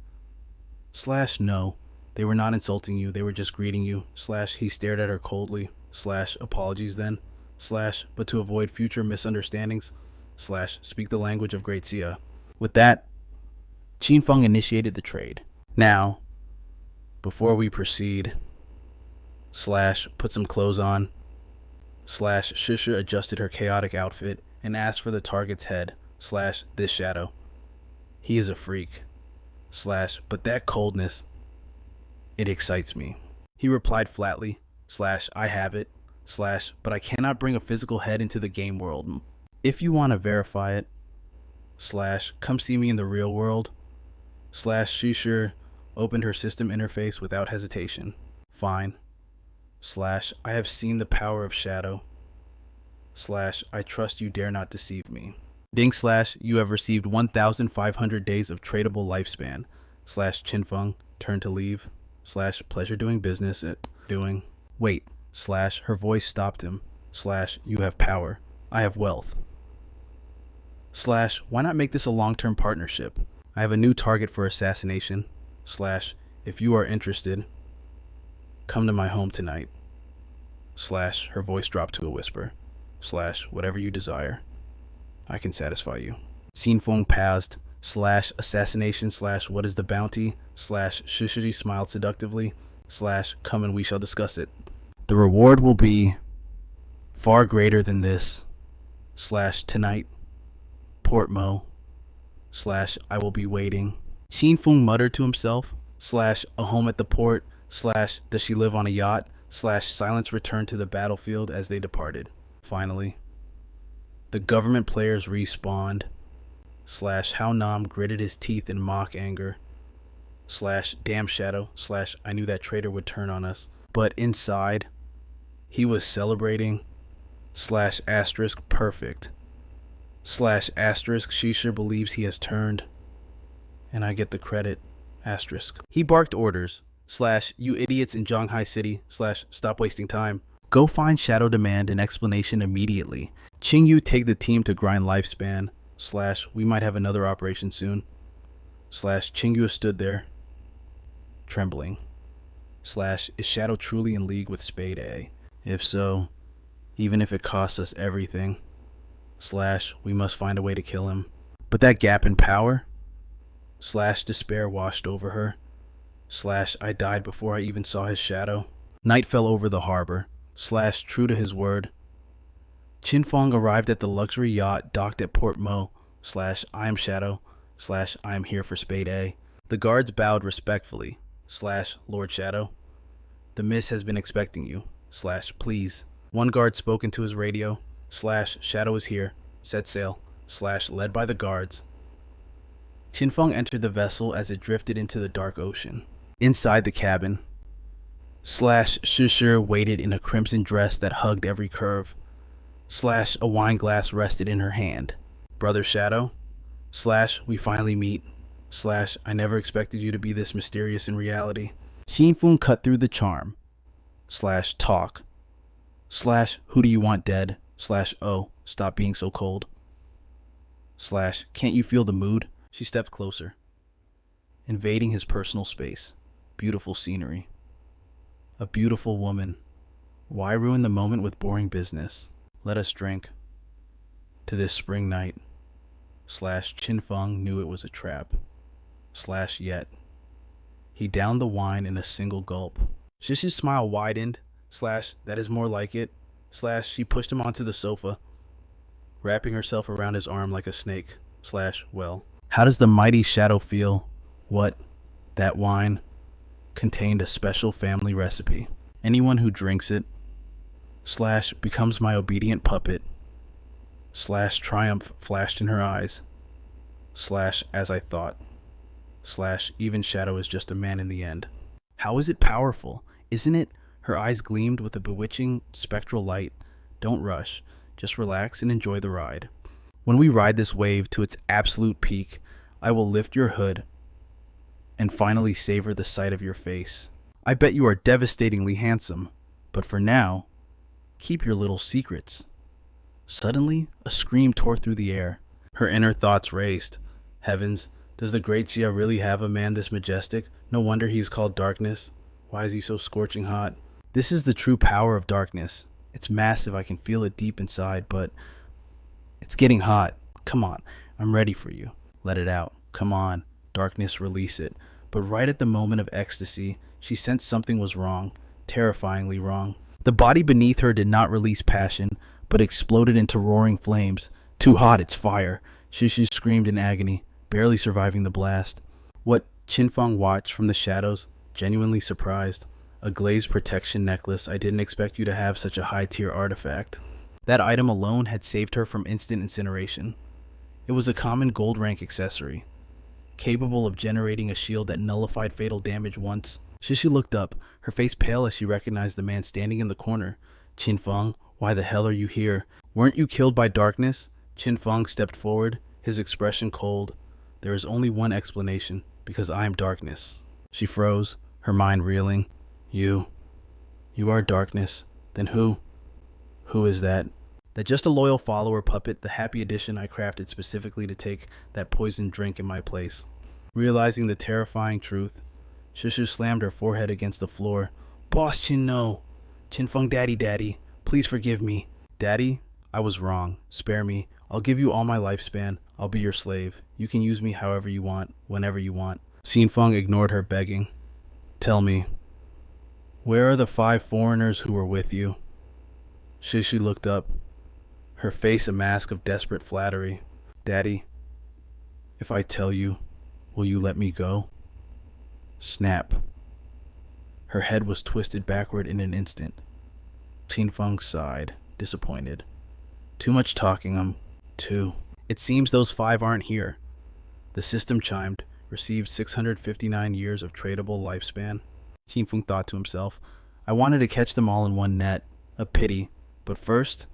/ no, they were not insulting you, they were just greeting you. / he stared at her coldly. / apologies then. / but to avoid future misunderstandings. / speak the language of Great Xia. With that, Qin Feng initiated the trade. Now, before we proceed, Slash put some clothes on. Slash Shusha adjusted her chaotic outfit and asked for the target's head. Slash this shadow. He is a freak. Slash but that coldness, it excites me. He replied flatly. Slash I have it. Slash but I cannot bring a physical head into the game world. If you want to verify it, slash come see me in the real world. Slash Shusha opened her system interface without hesitation. Fine. Slash I have seen the power of shadow. Slash I trust you dare not deceive me. Ding slash you have received 1,500 days of tradable lifespan. Slash Qin Feng turned to leave. Slash pleasure doing business at doing. Wait. Slash her voice stopped him. Slash you have power. I have wealth. Slash why not make this a long-term partnership? I have a new target for assassination. Slash if you are interested, come to my home tonight. Slash her voice dropped to a whisper. Slash whatever you desire, I can satisfy you. Qin Feng paused. Slash assassination slash what is the bounty? Slash Shishiri smiled seductively. Slash come and we shall discuss it. The reward will be far greater than this. Slash tonight. Port Mo. Slash I will be waiting. Qin Feng muttered to himself. Slash a home at the port. Slash does she live on a yacht? Slash silence returned to the battlefield as they departed. Finally, the government players respawned. Slash How Nam gritted his teeth in mock anger. Slash damn shadow. Slash I knew that traitor would turn on us. But inside, he was celebrating. Slash asterisk perfect. Slash asterisk Shusha believes he has turned. And I get the credit. Asterisk. He barked orders. Slash you idiots in Zhanghai City. Slash stop wasting time. Go find Shadow Demand an explanation immediately. Qingyu take the team to grind lifespan. Slash we might have another operation soon. Slash Qingyu stood there, trembling. Slash is Shadow truly in league with Spade A? If so, even if it costs us everything. Slash we must find a way to kill him. But that gap in power? Slash despair washed over her. Slash I died before I even saw his shadow. Night fell over the harbor. Slash true to his word. Qin Feng arrived at the luxury yacht docked at Port Mo. Slash I am Shadow. Slash I am here for Spade A. The guards bowed respectfully. Slash Lord Shadow. The miss has been expecting you. Slash please. One guard spoke into his radio. Slash Shadow is here. Set sail. Slash led by the guards. Qin Feng entered the vessel as it drifted into the dark ocean. Inside the cabin, Slash Shusha waited in a crimson dress that hugged every curve. Slash a wine glass rested in her hand. Brother Shadow. Slash we finally meet. Slash I never expected you to be this mysterious in reality. Qin Feng cut through the charm. Slash talk. Slash who do you want dead? Slash oh stop being so cold. Slash can't you feel the mood? She stepped closer, invading his personal space. Beautiful scenery. A beautiful woman. Why ruin the moment with boring business? Let us drink to this spring night. Slash Qin Feng knew it was a trap. Slash yet. He downed the wine in a single gulp. Shish's smile widened. Slash that is more like it. Slash she pushed him onto the sofa, wrapping herself around his arm like a snake. Slash well. How does the mighty shadow feel? What? That wine contained a special family recipe. Anyone who drinks it, Slash becomes my obedient puppet. Slash triumph flashed in her eyes. Slash as I thought. Slash even Shadow is just a man in the end. How is it powerful? Isn't it? Her eyes gleamed with a bewitching spectral light. Don't rush. Just relax and enjoy the ride. When we ride this wave to its absolute peak, I will lift your hood and finally savor the sight of your face. I bet you are devastatingly handsome, but for now, keep your little secrets. Suddenly, a scream tore through the air. Her inner thoughts raced. Heavens, does the great Xia really have a man this majestic? No wonder he is called Darkness. Why is he so scorching hot? This is the true power of darkness. It's massive, I can feel it deep inside, but it's getting hot. Come on, I'm ready for you. Let it out. Come on, darkness, release it. But right at the moment of ecstasy, she sensed something was wrong. terrifyingly wrong. The body beneath her did not release passion, but exploded into roaring flames. Too hot, it's fire. Shushu screamed in agony, barely surviving the blast. What Qin Feng watched from the shadows, genuinely surprised. A glazed protection necklace. I didn't expect you to have such a high-tier artifact. That item alone had saved her from instant incineration. It was a common gold rank accessory, capable of generating a shield that nullified fatal damage once. Shishi looked up, her face pale as she recognized the man standing in the corner. Qin Feng, why the hell are you here? Weren't you killed by darkness? Qin Feng stepped forward, his expression cold. There is only one explanation, because I am darkness. She froze, her mind reeling. You are darkness. Then who? Who is that? That just a loyal follower puppet, the happy addition I crafted specifically to take that poisoned drink in my place. Realizing the terrifying truth, Shushu slammed her forehead against the floor. Boss Qin, no. Qin Feng, daddy, please forgive me. Daddy, I was wrong. Spare me. I'll give you all my lifespan. I'll be your slave. You can use me however you want, whenever you want. Qin Feng ignored her begging. Tell me, where are the 5 foreigners who were with you? Shishi looked up, her face a mask of desperate flattery. Daddy, if I tell you, will you let me go? Snap. Her head was twisted backward in an instant. Qin Feng sighed, disappointed. Too much talking, too. It seems those 5 aren't here. The system chimed, received 659 years of tradable lifespan. Qin Feng thought to himself, I wanted to catch them all in one net. A pity. But first,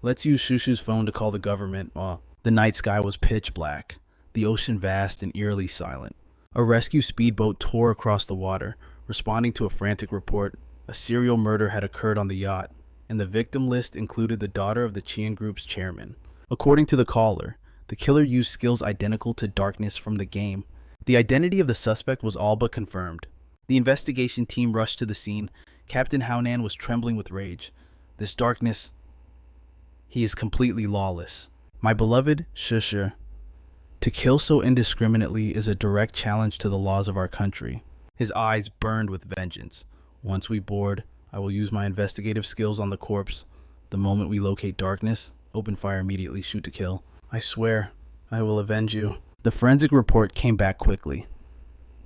let's use Shushu's phone to call the government. The night sky was pitch black, the ocean vast and eerily silent. A rescue speedboat tore across the water, responding to a frantic report. A serial murder had occurred on the yacht, and the victim list included the daughter of the Qian Group's chairman. According to the caller, the killer used skills identical to darkness from the game. The identity of the suspect was all but confirmed. The investigation team rushed to the scene. Captain Haonan was trembling with rage. This darkness, he is completely lawless. My beloved Shushu, to kill so indiscriminately is a direct challenge to the laws of our country. His eyes burned with vengeance. Once we board, I will use my investigative skills on the corpse. The moment we locate darkness, open fire immediately, shoot to kill. I swear, I will avenge you. The forensic report came back quickly.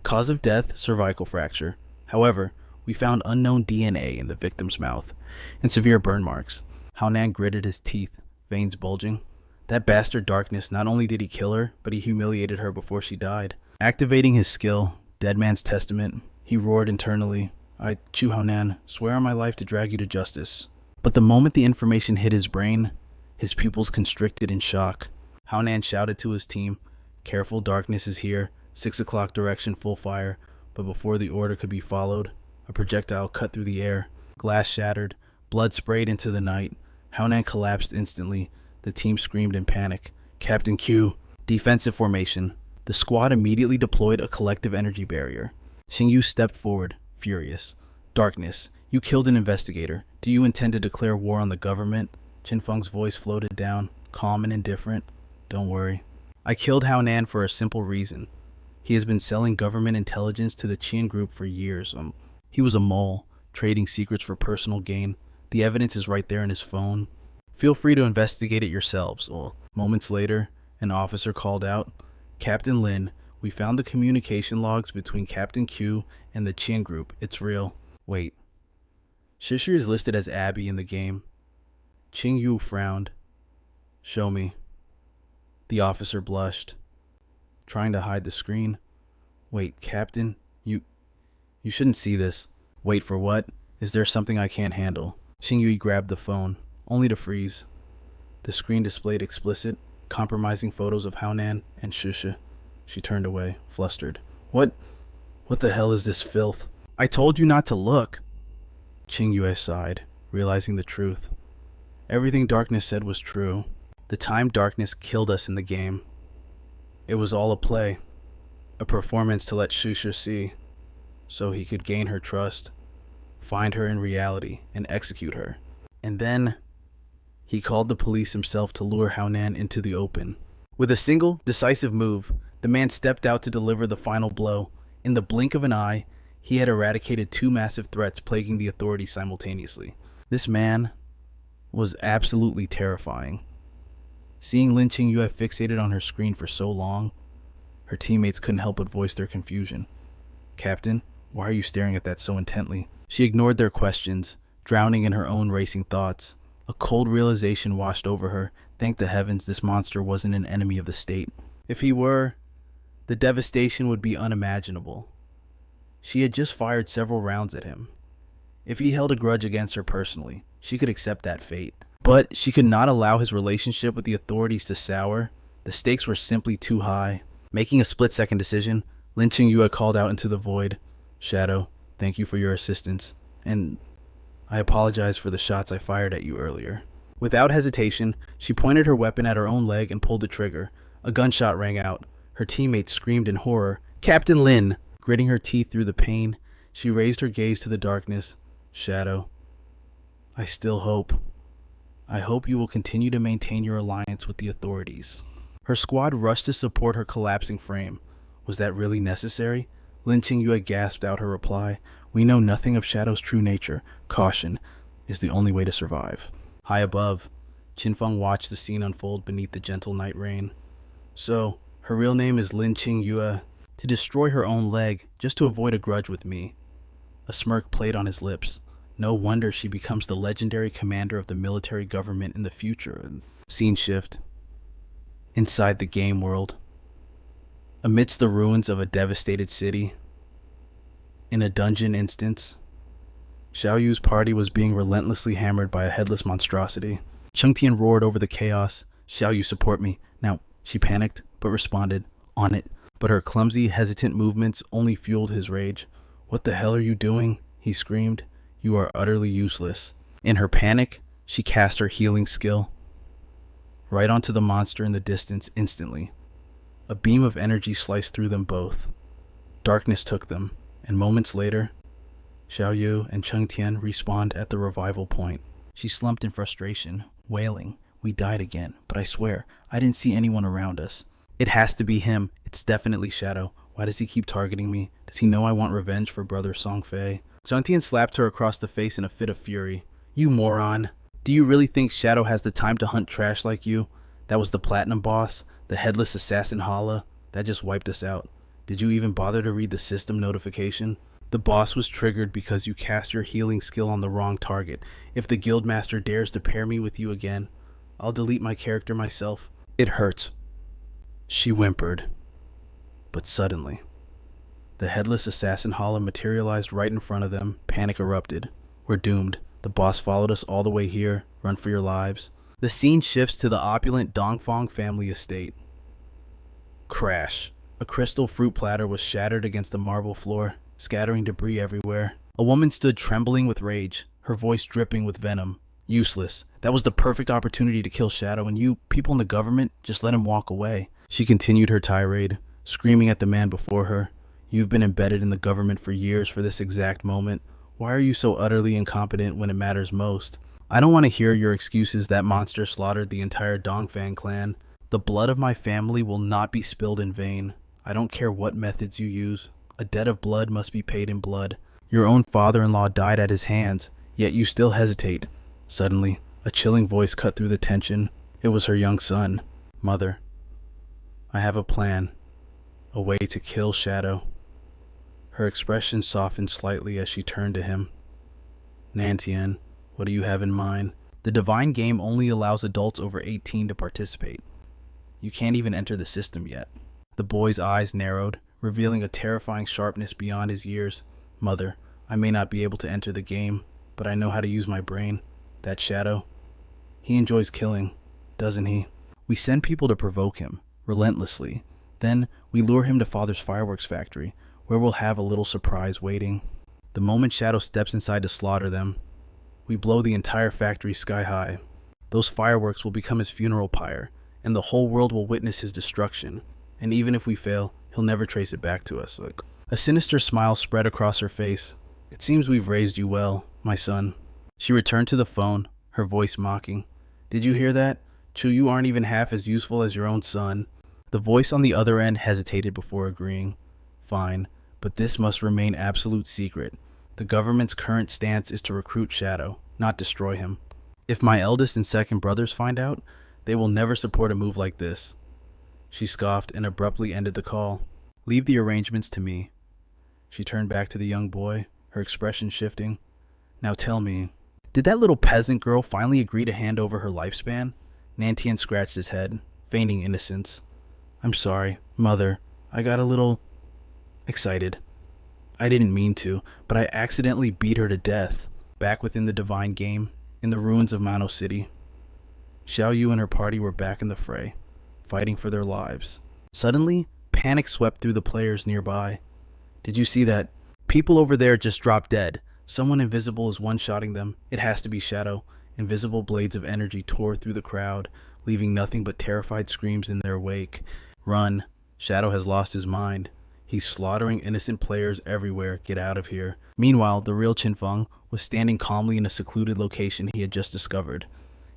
Cause of death, cervical fracture. However, we found unknown DNA in the victim's mouth and severe burn marks. Haonan gritted his teeth, veins bulging. That bastard darkness, not only did he kill her, but he humiliated her before she died. Activating his skill, Dead Man's Testament, he roared internally, I, Chu Haonan, swear on my life to drag you to justice. But the moment the information hit his brain, his pupils constricted in shock. Haonan shouted to his team, careful, darkness is here. 6 o'clock direction, full fire. But before the order could be followed, a projectile cut through the air. Glass shattered. Blood sprayed into the night. Haonan collapsed instantly. The team screamed in panic. Captain Q. Defensive formation. The squad immediately deployed a collective energy barrier. Xingyu stepped forward, furious. Darkness. You killed an investigator. Do you intend to declare war on the government? Qin Feng's voice floated down, calm and indifferent. Don't worry. I killed Haonan for a simple reason. He has been selling government intelligence to the Qian Group for years. He was a mole, trading secrets for personal gain. The evidence is right there in his phone. Feel free to investigate it yourselves. Moments later, an officer called out, Captain Lin, we found the communication logs between Captain Q and the Qian Group. It's real. Wait. Shushu is listed as Abby in the game. Qing Yu frowned. Show me. The officer blushed, trying to hide the screen. Wait, Captain, you shouldn't see this. Wait for what? Is there something I can't handle? Xingyue grabbed the phone, only to freeze. The screen displayed explicit, compromising photos of Haonan and Shushu. She turned away, flustered. What the hell is this filth? I told you not to look. Qingyue sighed, realizing the truth. Everything Darkness said was true. The time Darkness killed us in the game. It was all a play, a performance to let Shushu see, so he could gain her trust, find her in reality, and execute her. And then, he called the police himself to lure Haonan into the open. With a single, decisive move, the man stepped out to deliver the final blow. In the blink of an eye, he had eradicated two massive threats plaguing the authorities simultaneously. This man was absolutely terrifying. Seeing Lin Qingyue fixated on her screen for so long, her teammates couldn't help but voice their confusion. "Captain, why are you staring at that so intently?" She ignored their questions, drowning in her own racing thoughts. A cold realization washed over her. Thank the heavens this monster wasn't an enemy of the state. If he were, the devastation would be unimaginable. She had just fired several rounds at him. If he held a grudge against her personally, she could accept that fate. But she could not allow his relationship with the authorities to sour. The stakes were simply too high. Making a split-second decision, Lin Qingyue called out into the void, "Shadow, thank you for your assistance, and I apologize for the shots I fired at you earlier." Without hesitation, she pointed her weapon at her own leg and pulled the trigger. A gunshot rang out. Her teammates screamed in horror. "Captain Lin!" Gritting her teeth through the pain, she raised her gaze to the darkness. "Shadow, I still hope. I hope you will continue to maintain your alliance with the authorities." Her squad rushed to support her collapsing frame. Was that really necessary? Lin Qingyue gasped out her reply. "We know nothing of Shadow's true nature. Caution is the only way to survive." High above, Qin Feng watched the scene unfold beneath the gentle night rain. "So, her real name is Lin Qingyue. To destroy her own leg, just to avoid a grudge with me." A smirk played on his lips. No wonder she becomes the legendary commander of the military government in the future. Scene shift. Inside the game world. Amidst the ruins of a devastated city. In a dungeon instance, Xiaoyu's party was being relentlessly hammered by a headless monstrosity. Chengtian roared over the chaos. "Xiaoyu, support me." Now, she panicked, but responded, "On it." But her clumsy, hesitant movements only fueled his rage. "What the hell are you doing?" he screamed. "You are utterly useless." In her panic, she cast her healing skill right onto the monster in the distance instantly. A beam of energy sliced through them both. Darkness took them, and moments later, Xiaoyu and Chengtian respawned at the revival point. She slumped in frustration, wailing, "We died again, but I swear, I didn't see anyone around us. It has to be him. It's definitely Shadow. Why does he keep targeting me? Does he know I want revenge for brother Songfei?" Chengtian slapped her across the face in a fit of fury. "You moron! Do you really think Shadow has the time to hunt trash like you? That was the Platinum boss, the headless assassin Hala. That just wiped us out. Did you even bother to read the system notification? The boss was triggered because you cast your healing skill on the wrong target. If the guildmaster dares to pair me with you again, I'll delete my character myself. It hurts." She whimpered. But suddenly, the headless assassin Hala materialized right in front of them. Panic erupted. "We're doomed. The boss followed us all the way here. Run for your lives." The scene shifts to the opulent Dongfang family estate. Crash. A crystal fruit platter was shattered against the marble floor, scattering debris everywhere. A woman stood trembling with rage, her voice dripping with venom. "Useless. That was the perfect opportunity to kill Shadow, and you, people in the government, just let him walk away." She continued her tirade, screaming at the man before her. "You've been embedded in the government for years for this exact moment. Why are you so utterly incompetent when it matters most? I don't want to hear your excuses that monster slaughtered the entire Dongfang clan. The blood of my family will not be spilled in vain. I don't care what methods you use. A debt of blood must be paid in blood. Your own father-in-law died at his hands, yet you still hesitate." Suddenly, a chilling voice cut through the tension. It was her young son. "Mother, I have a plan. A way to kill Shadow." Her expression softened slightly as she turned to him. "Nantian, what do you have in mind?" "The divine game only allows adults over 18 to participate. You can't even enter the system yet." The boy's eyes narrowed, revealing a terrifying sharpness beyond his years. "Mother, I may not be able to enter the game, but I know how to use my brain. That Shadow, he enjoys killing, doesn't he? We send people to provoke him, relentlessly. Then we lure him to Father's fireworks factory, where we'll have a little surprise waiting. The moment Shadow steps inside to slaughter them, we blow the entire factory sky high. Those fireworks will become his funeral pyre, and the whole world will witness his destruction. And even if we fail, he'll never trace it back to us." A sinister smile spread across her face. "It seems we've raised you well, my son." She returned to the phone, her voice mocking. "Did you hear that? Chu, you aren't even half as useful as your own son." The voice on the other end hesitated before agreeing. "Fine, But this must remain absolute secret. The government's current stance is to recruit Shadow, not destroy him. If my eldest and second brothers find out, they will never support a move like this. She scoffed and abruptly ended the call. Leave the arrangements to me. She turned back to the young boy, her expression shifting. Now tell me, did that little peasant girl finally agree to hand over her lifespan? Nantian scratched his head, feigning innocence. I'm sorry, Mother. I got a little excited. I didn't mean to, but I accidentally beat her to death. Back within the divine game, in the ruins of Mano City. Xiaoyu and her party were back in the fray, fighting for their lives. Suddenly, panic swept through the players nearby. Did you see that? People over there just dropped dead. Someone invisible is one-shotting them. It has to be Shadow. Invisible blades of energy tore through the crowd, leaving nothing but terrified screams in their wake. Run. Shadow has lost his mind. He's slaughtering innocent players everywhere. Get out of here. Meanwhile, the real Qin Feng was standing calmly in a secluded location he had just discovered.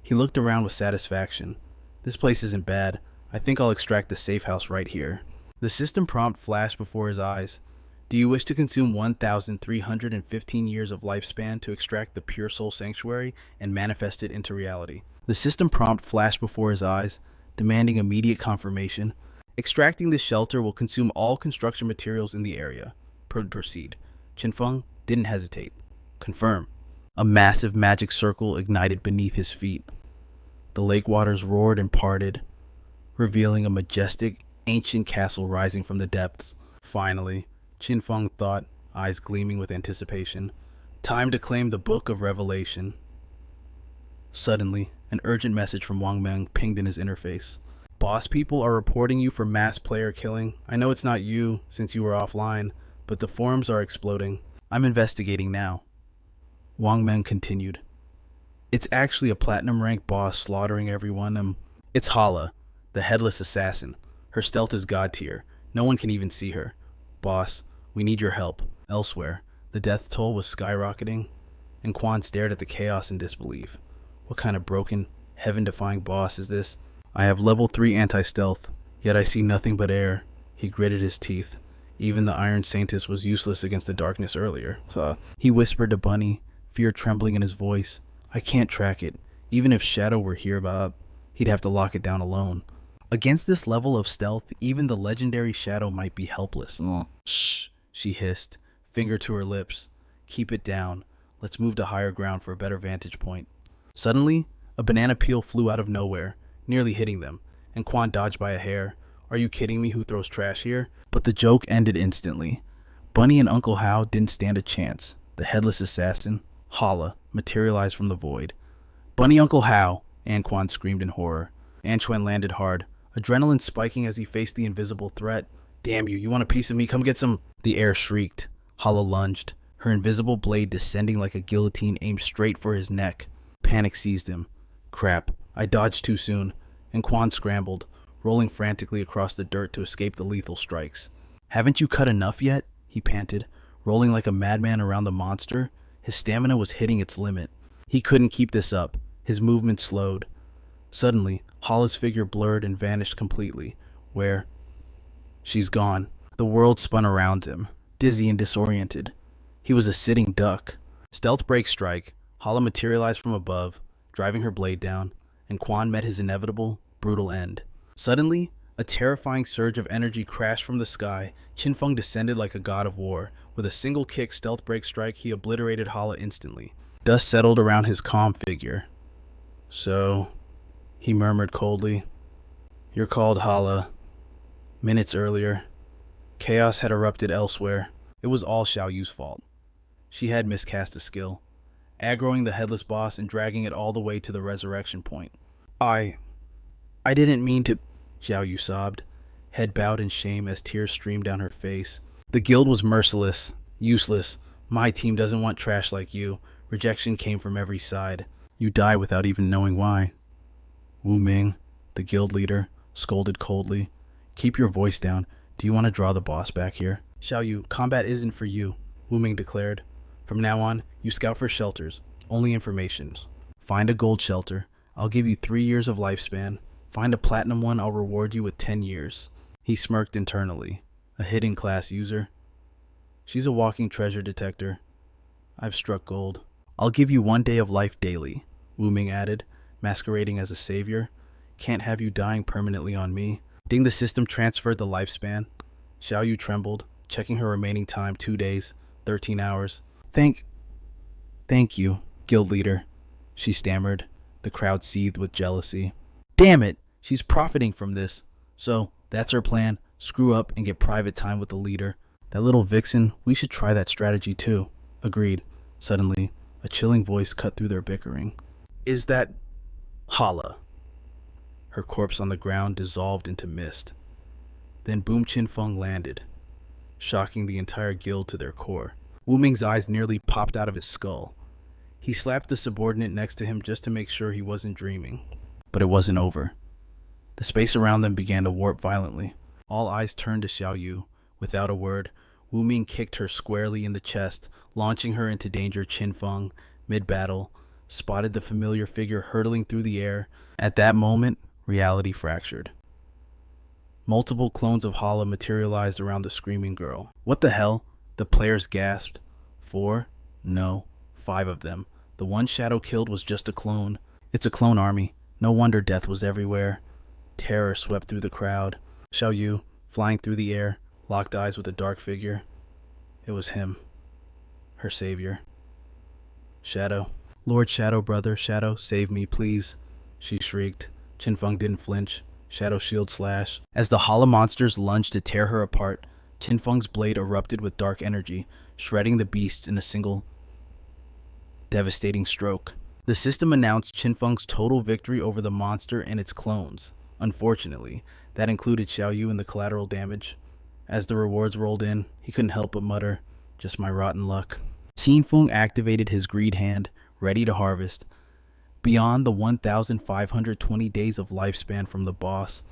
He looked around with satisfaction. This place isn't bad. I think I'll extract the safe house right here. The system prompt flashed before his eyes. Do you wish to consume 1,315 years of lifespan to extract the pure soul sanctuary and manifest it into reality? The system prompt flashed before his eyes, demanding immediate confirmation. Extracting this shelter will consume all construction materials in the area. Proceed. Qin Feng didn't hesitate. Confirm. A massive magic circle ignited beneath his feet. The lake waters roared and parted, revealing a majestic, ancient castle rising from the depths. Finally, Qin Feng thought, eyes gleaming with anticipation. Time to claim the Book of Revelation. Suddenly, an urgent message from Wang Meng pinged in his interface. Boss people are reporting you for mass player killing. I know it's not you, since you were offline, but the forums are exploding. I'm investigating now. Wang Meng continued. It's actually a platinum rank boss slaughtering everyone. It's Hala, the headless assassin. Her stealth is god tier. No one can even see her. Boss, we need your help. Elsewhere, the death toll was skyrocketing, and Quan stared at the chaos in disbelief. What kind of broken, heaven-defying boss is this? I have level 3 anti-stealth, yet I see nothing but air. He gritted his teeth. Even the Iron Saintess was useless against the darkness earlier. He whispered to Bunny, fear trembling in his voice. I can't track it. Even if Shadow were here, he'd have to lock it down alone. Against this level of stealth, even the legendary Shadow might be helpless. Shh, she hissed, finger to her lips. Keep it down. Let's move to higher ground for a better vantage point. Suddenly, a banana peel flew out of nowhere, nearly hitting them, and Quan dodged by a hair. Are you kidding me? Who throws trash here? But the joke ended instantly. Bunny and Uncle Hao didn't stand a chance. The headless assassin, Hala, materialized from the void. Bunny Uncle Hao, Anquan screamed in horror. Anquan landed hard, adrenaline spiking as he faced the invisible threat. Damn you want a piece of me? Come get some. The air shrieked. Hala lunged, her invisible blade descending like a guillotine aimed straight for his neck. Panic seized him. Crap, I dodged too soon, and Quan scrambled, rolling frantically across the dirt to escape the lethal strikes. Haven't you cut enough yet? He panted, rolling like a madman around the monster. His stamina was hitting its limit. He couldn't keep this up. His movement slowed. Suddenly, Hala's figure blurred and vanished completely. Where? She's gone. The world spun around him, dizzy and disoriented. He was a sitting duck. Stealth break strike. Hala materialized from above, driving her blade down, and Quan met his inevitable, brutal end. Suddenly, a terrifying surge of energy crashed from the sky. Qin Feng descended like a god of war. With a single kick stealth break strike, he obliterated Hala instantly. Dust settled around his calm figure. So, he murmured coldly, you're called Hala. Minutes earlier, chaos had erupted elsewhere. It was all Xiaoyu's fault. She had miscast a skill, aggroing the headless boss and dragging it all the way to the resurrection point. I didn't mean to, Xiaoyu sobbed, head bowed in shame as tears streamed down her face. The guild was merciless, useless. My team doesn't want trash like you. Rejection came from every side. You die without even knowing why. Wu Ming, the guild leader, scolded coldly. Keep your voice down. Do you want to draw the boss back here? Xiaoyu, combat isn't for you, Wu Ming declared. From now on, you scout for shelters, only informations. Find a gold shelter. I'll give you 3 years of lifespan. Find a platinum one, I'll reward you with 10 years. He smirked internally. A hidden class user. She's a walking treasure detector. I've struck gold. I'll give you 1 day of life daily, Wu Ming added, masquerading as a savior. Can't have you dying permanently on me. Ding, the system transferred the lifespan. Xiaoyu trembled, checking her remaining time: 2 days, 13 hours. Thank you, guild leader, she stammered. The crowd seethed with jealousy. Damn it, she's profiting from this. So, that's her plan. Screw up and get private time with the leader. That little vixen, we should try that strategy too. Agreed. Suddenly, a chilling voice cut through their bickering. Is that Hala? Her corpse on the ground dissolved into mist. Then boom, Qin Feng landed, shocking the entire guild to their core. Wu Ming's eyes nearly popped out of his skull. He slapped the subordinate next to him just to make sure he wasn't dreaming. But it wasn't over. The space around them began to warp violently. All eyes turned to Xiaoyu. Without a word, Wu Ming kicked her squarely in the chest, launching her into danger. Qin Feng, mid-battle, spotted the familiar figure hurtling through the air. At that moment, reality fractured. Multiple clones of Hala materialized around the screaming girl. What the hell? The players gasped. 4? No, 5 of them. The one Shadow killed was just a clone. It's a clone army. No wonder death was everywhere. Terror swept through the crowd. Xiaoyu, flying through the air, locked eyes with a dark figure. It was him. Her savior. Shadow. Lord Shadow, brother, Shadow, save me, please, she shrieked. Qin Feng didn't flinch. Shadow shield slash. As the Hala monsters lunged to tear her apart, Qin Feng's blade erupted with dark energy, shredding the beasts in a single devastating stroke. The system announced Qin Feng's total victory over the monster and its clones. Unfortunately, that included Xiaoyu and the collateral damage. As the rewards rolled in, he couldn't help but mutter, just my rotten luck. Qin Feng activated his greed hand, ready to harvest. Beyond the 1,520 days of lifespan from the boss,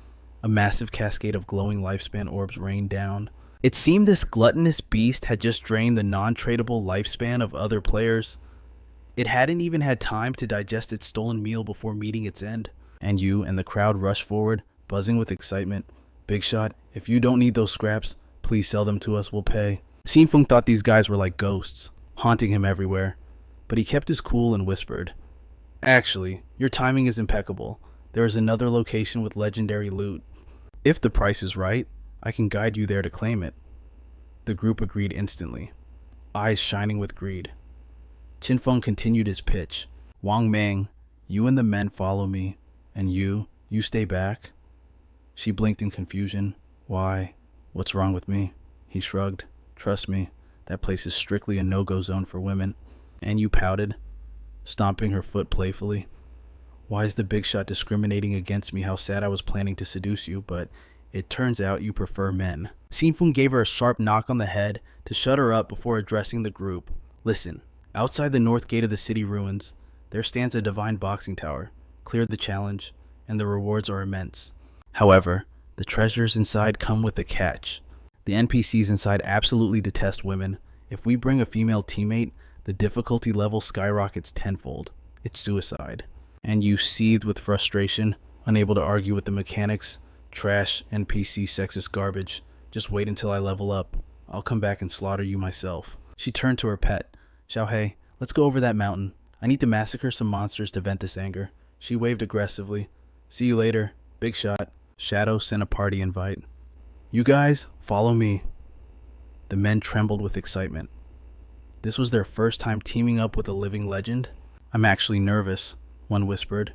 a massive cascade of glowing lifespan orbs rained down. It seemed this gluttonous beast had just drained the non-tradable lifespan of other players. It hadn't even had time to digest its stolen meal before meeting its end. And you and the crowd rushed forward, buzzing with excitement. Big Shot, if you don't need those scraps, please sell them to us, we'll pay. Qin Feng thought these guys were like ghosts, haunting him everywhere. But he kept his cool and whispered, Actually, your timing is impeccable. There is another location with legendary loot. If the price is right, I can guide you there to claim it. The group agreed instantly, eyes shining with greed. Qin Feng continued his pitch. Wang Meng, you and the men follow me, and you stay back. She blinked in confusion. Why? What's wrong with me? He shrugged. Trust me, that place is strictly a no-go zone for women. And you pouted, stomping her foot playfully. Why is the Big Shot discriminating against me? How sad I was planning to seduce you, but it turns out you prefer men. Qin Feng gave her a sharp knock on the head to shut her up before addressing the group. Listen, outside the north gate of the city ruins, there stands a divine boxing tower. Clear the challenge, and the rewards are immense. However, the treasures inside come with a catch. The NPCs inside absolutely detest women. If we bring a female teammate, the difficulty level skyrockets tenfold. It's suicide. And you seethed with frustration, unable to argue with the mechanics. Trash, NPC, sexist garbage. Just wait until I level up. I'll come back and slaughter you myself. She turned to her pet. Xiaohei, let's go over that mountain. I need to massacre some monsters to vent this anger. She waved aggressively. See you later, Big Shot. Shadow sent a party invite. You guys, follow me. The men trembled with excitement. This was their first time teaming up with a living legend. I'm actually nervous, one whispered.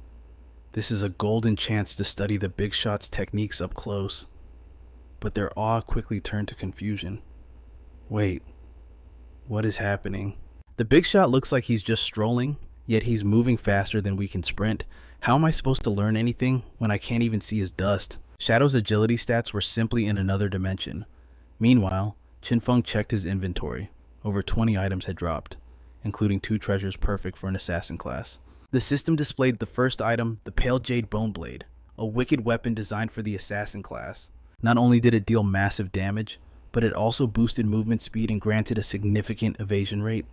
This is a golden chance to study the Big Shot's techniques up close. But their awe quickly turned to confusion. Wait, what is happening? The Big Shot looks like he's just strolling, yet he's moving faster than we can sprint. How am I supposed to learn anything when I can't even see his dust? Shadow's agility stats were simply in another dimension. Meanwhile, Qin Feng checked his inventory. Over 20 items had dropped, including 2 treasures perfect for an assassin class. The system displayed the first item, the Pale Jade Bone Blade, a wicked weapon designed for the assassin class. Not only did it deal massive damage, but it also boosted movement speed and granted a significant evasion rate.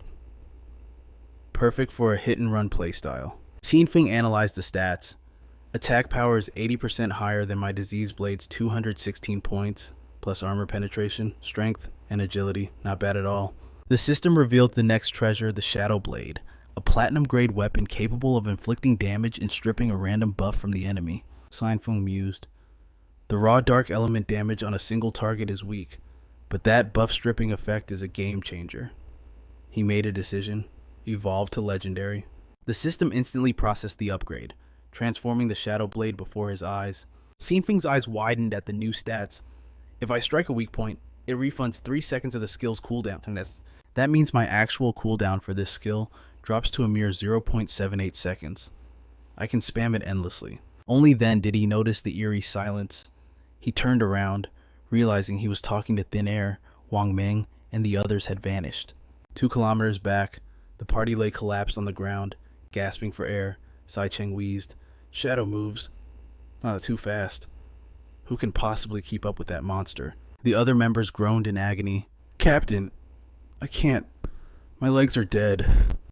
Perfect for a hit-and-run playstyle. Qin Feng analyzed the stats. Attack power is 80% higher than my Disease Blade's 216 points, plus armor penetration, strength, And agility, not bad at all. The system revealed the next treasure, the Shadow Blade, a platinum-grade weapon capable of inflicting damage and stripping a random buff from the enemy. Qin Feng mused. The raw dark element damage on a single target is weak, but that buff-stripping effect is a game changer. He made a decision. Evolved to legendary. The system instantly processed the upgrade, transforming the Shadow Blade before his eyes. Qin Feng's eyes widened at the new stats. If I strike a weak point, it refunds 3 seconds of the skill's cooldown. That means my actual cooldown for this skill drops to a mere 0.78 seconds. I can spam it endlessly. Only then did he notice the eerie silence. He turned around, realizing he was talking to thin air. Wang Ming and the others had vanished. 2 kilometers back, the party lay collapsed on the ground, gasping for air. Sai Cheng wheezed. Shadow moves. Not too fast. Who can possibly keep up with that monster? The other members groaned in agony. Captain, I can't. My legs are dead.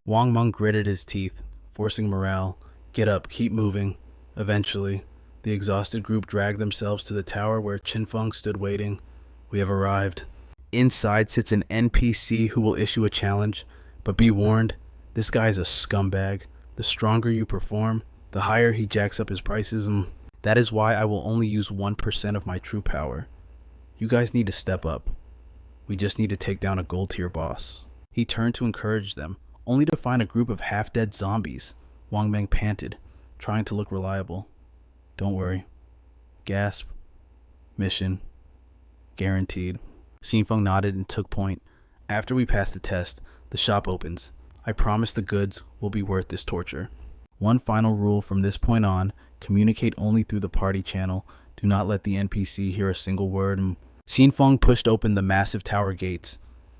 Wang Meng gritted his teeth, forcing morale. Get up, keep moving. Eventually, the exhausted group dragged themselves to the tower where Qin Feng stood waiting. We have arrived. Inside sits an NPC who will issue a challenge, but be warned, this guy is a scumbag. The stronger you perform, the higher he jacks up his prices, and that is why I will only use 1% of my true power. You guys need to step up. We just need to take down a gold tier boss. He turned to encourage them, only to find a group of half-dead zombies. Wang Meng panted, trying to look reliable. Don't worry. Gasp. Mission. Guaranteed. Qin Feng nodded and took point. After we pass the test, the shop opens. I promise the goods will be worth this torture. One final rule from this point on, communicate only through the party channel. Do not let the NPC hear a single word. Qin Feng pushed open the massive tower gates.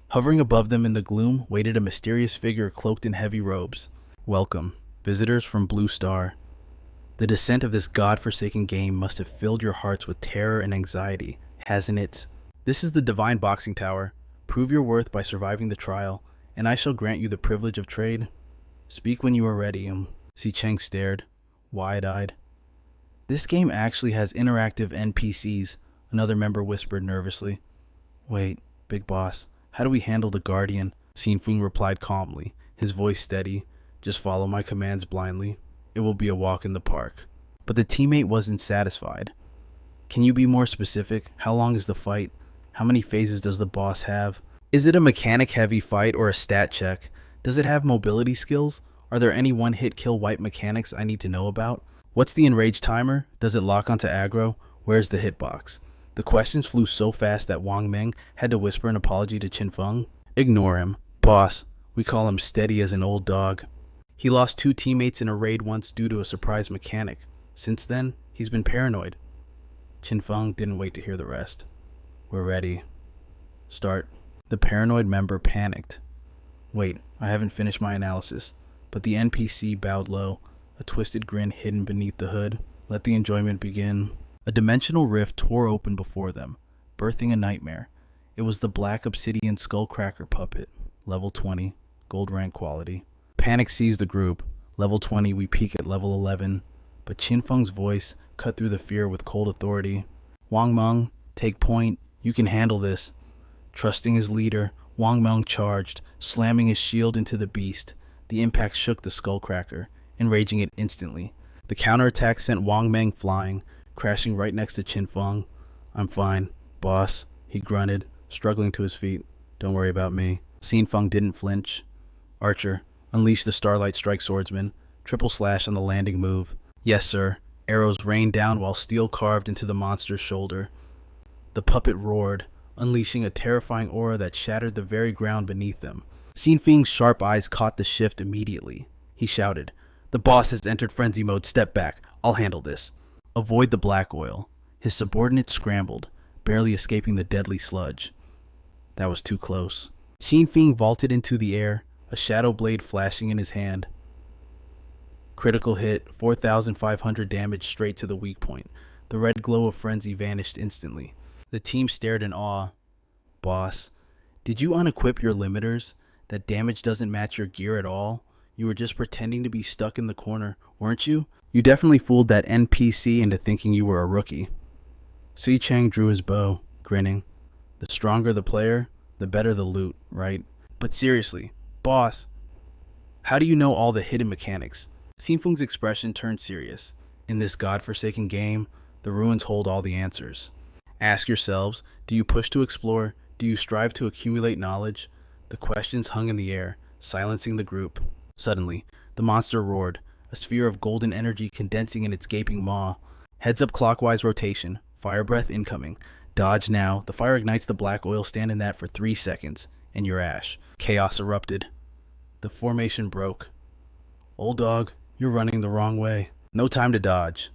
Hovering above them in the gloom waited a mysterious figure cloaked in heavy robes. Welcome, visitors from Blue Star. The descent of this god-forsaken game must have filled your hearts with terror and anxiety, hasn't it? This is the Divine Boxing Tower. Prove your worth by surviving the trial, and I shall grant you the privilege of trade. Speak when you are ready. Si Cheng stared, wide-eyed. This game actually has interactive NPCs, another member whispered nervously. Wait, big boss, how do we handle the Guardian? Qin Feng replied calmly, his voice steady. Just follow my commands blindly. It will be a walk in the park. But the teammate wasn't satisfied. Can you be more specific? How long is the fight? How many phases does the boss have? Is it a mechanic-heavy fight or a stat check? Does it have mobility skills? Are there any one-hit kill wipe mechanics I need to know about? What's the enrage timer? Does it lock onto aggro? Where's the hitbox? The questions flew so fast that Wang Meng had to whisper an apology to Qin Feng. Ignore him. Boss, we call him steady as an old dog. He lost 2 teammates in a raid once due to a surprise mechanic. Since then, he's been paranoid. Qin Feng didn't wait to hear the rest. We're ready. Start. The paranoid member panicked. Wait, I haven't finished my analysis. But the NPC bowed low, a twisted grin hidden beneath the hood. Let the enjoyment begin. A dimensional rift tore open before them, birthing a nightmare. It was the black obsidian skullcracker puppet, level 20, gold rank quality. Panic seized the group. Level 20, we peak at level 11. But Qin Feng's voice cut through the fear with cold authority. Wang Meng, take point. You can handle this. Trusting his leader, Wang Meng charged, slamming his shield into the beast. The impact shook the skullcracker, enraging it instantly. The counterattack sent Wang Meng flying, crashing right next to Qin Feng. I'm fine, boss, he grunted, struggling to his feet. Don't worry about me. Qin Feng didn't flinch. Archer, unleash the Starlight Strike Swordsman. Triple slash on the landing move. Yes, sir. Arrows rained down while steel carved into the monster's shoulder. The puppet roared, unleashing a terrifying aura that shattered the very ground beneath them. Qin Feng's sharp eyes caught the shift immediately. He shouted, The boss has entered frenzy mode. Step back. I'll handle this. Avoid the black oil. His subordinate scrambled, barely escaping the deadly sludge. That was too close. Qin Feng vaulted into the air, a shadow blade flashing in his hand. Critical hit, 4,500 damage straight to the weak point. The red glow of frenzy vanished instantly. The team stared in awe. Boss, did you unequip your limiters? That damage doesn't match your gear at all? You were just pretending to be stuck in the corner, weren't you? You definitely fooled that NPC into thinking you were a rookie. Si Cheng drew his bow, grinning. The stronger the player, the better the loot, right? But seriously, boss, how do you know all the hidden mechanics? Qin Feng's expression turned serious. In this godforsaken game, the ruins hold all the answers. Ask yourselves, do you push to explore? Do you strive to accumulate knowledge? The questions hung in the air, silencing the group. Suddenly, the monster roared, a sphere of golden energy condensing in its gaping maw. Heads up clockwise rotation, fire breath incoming. Dodge now, the fire ignites the black oil, stand in that for 3 seconds, and you're ash. Chaos erupted. The formation broke. Old dog, you're running the wrong way. No time to dodge.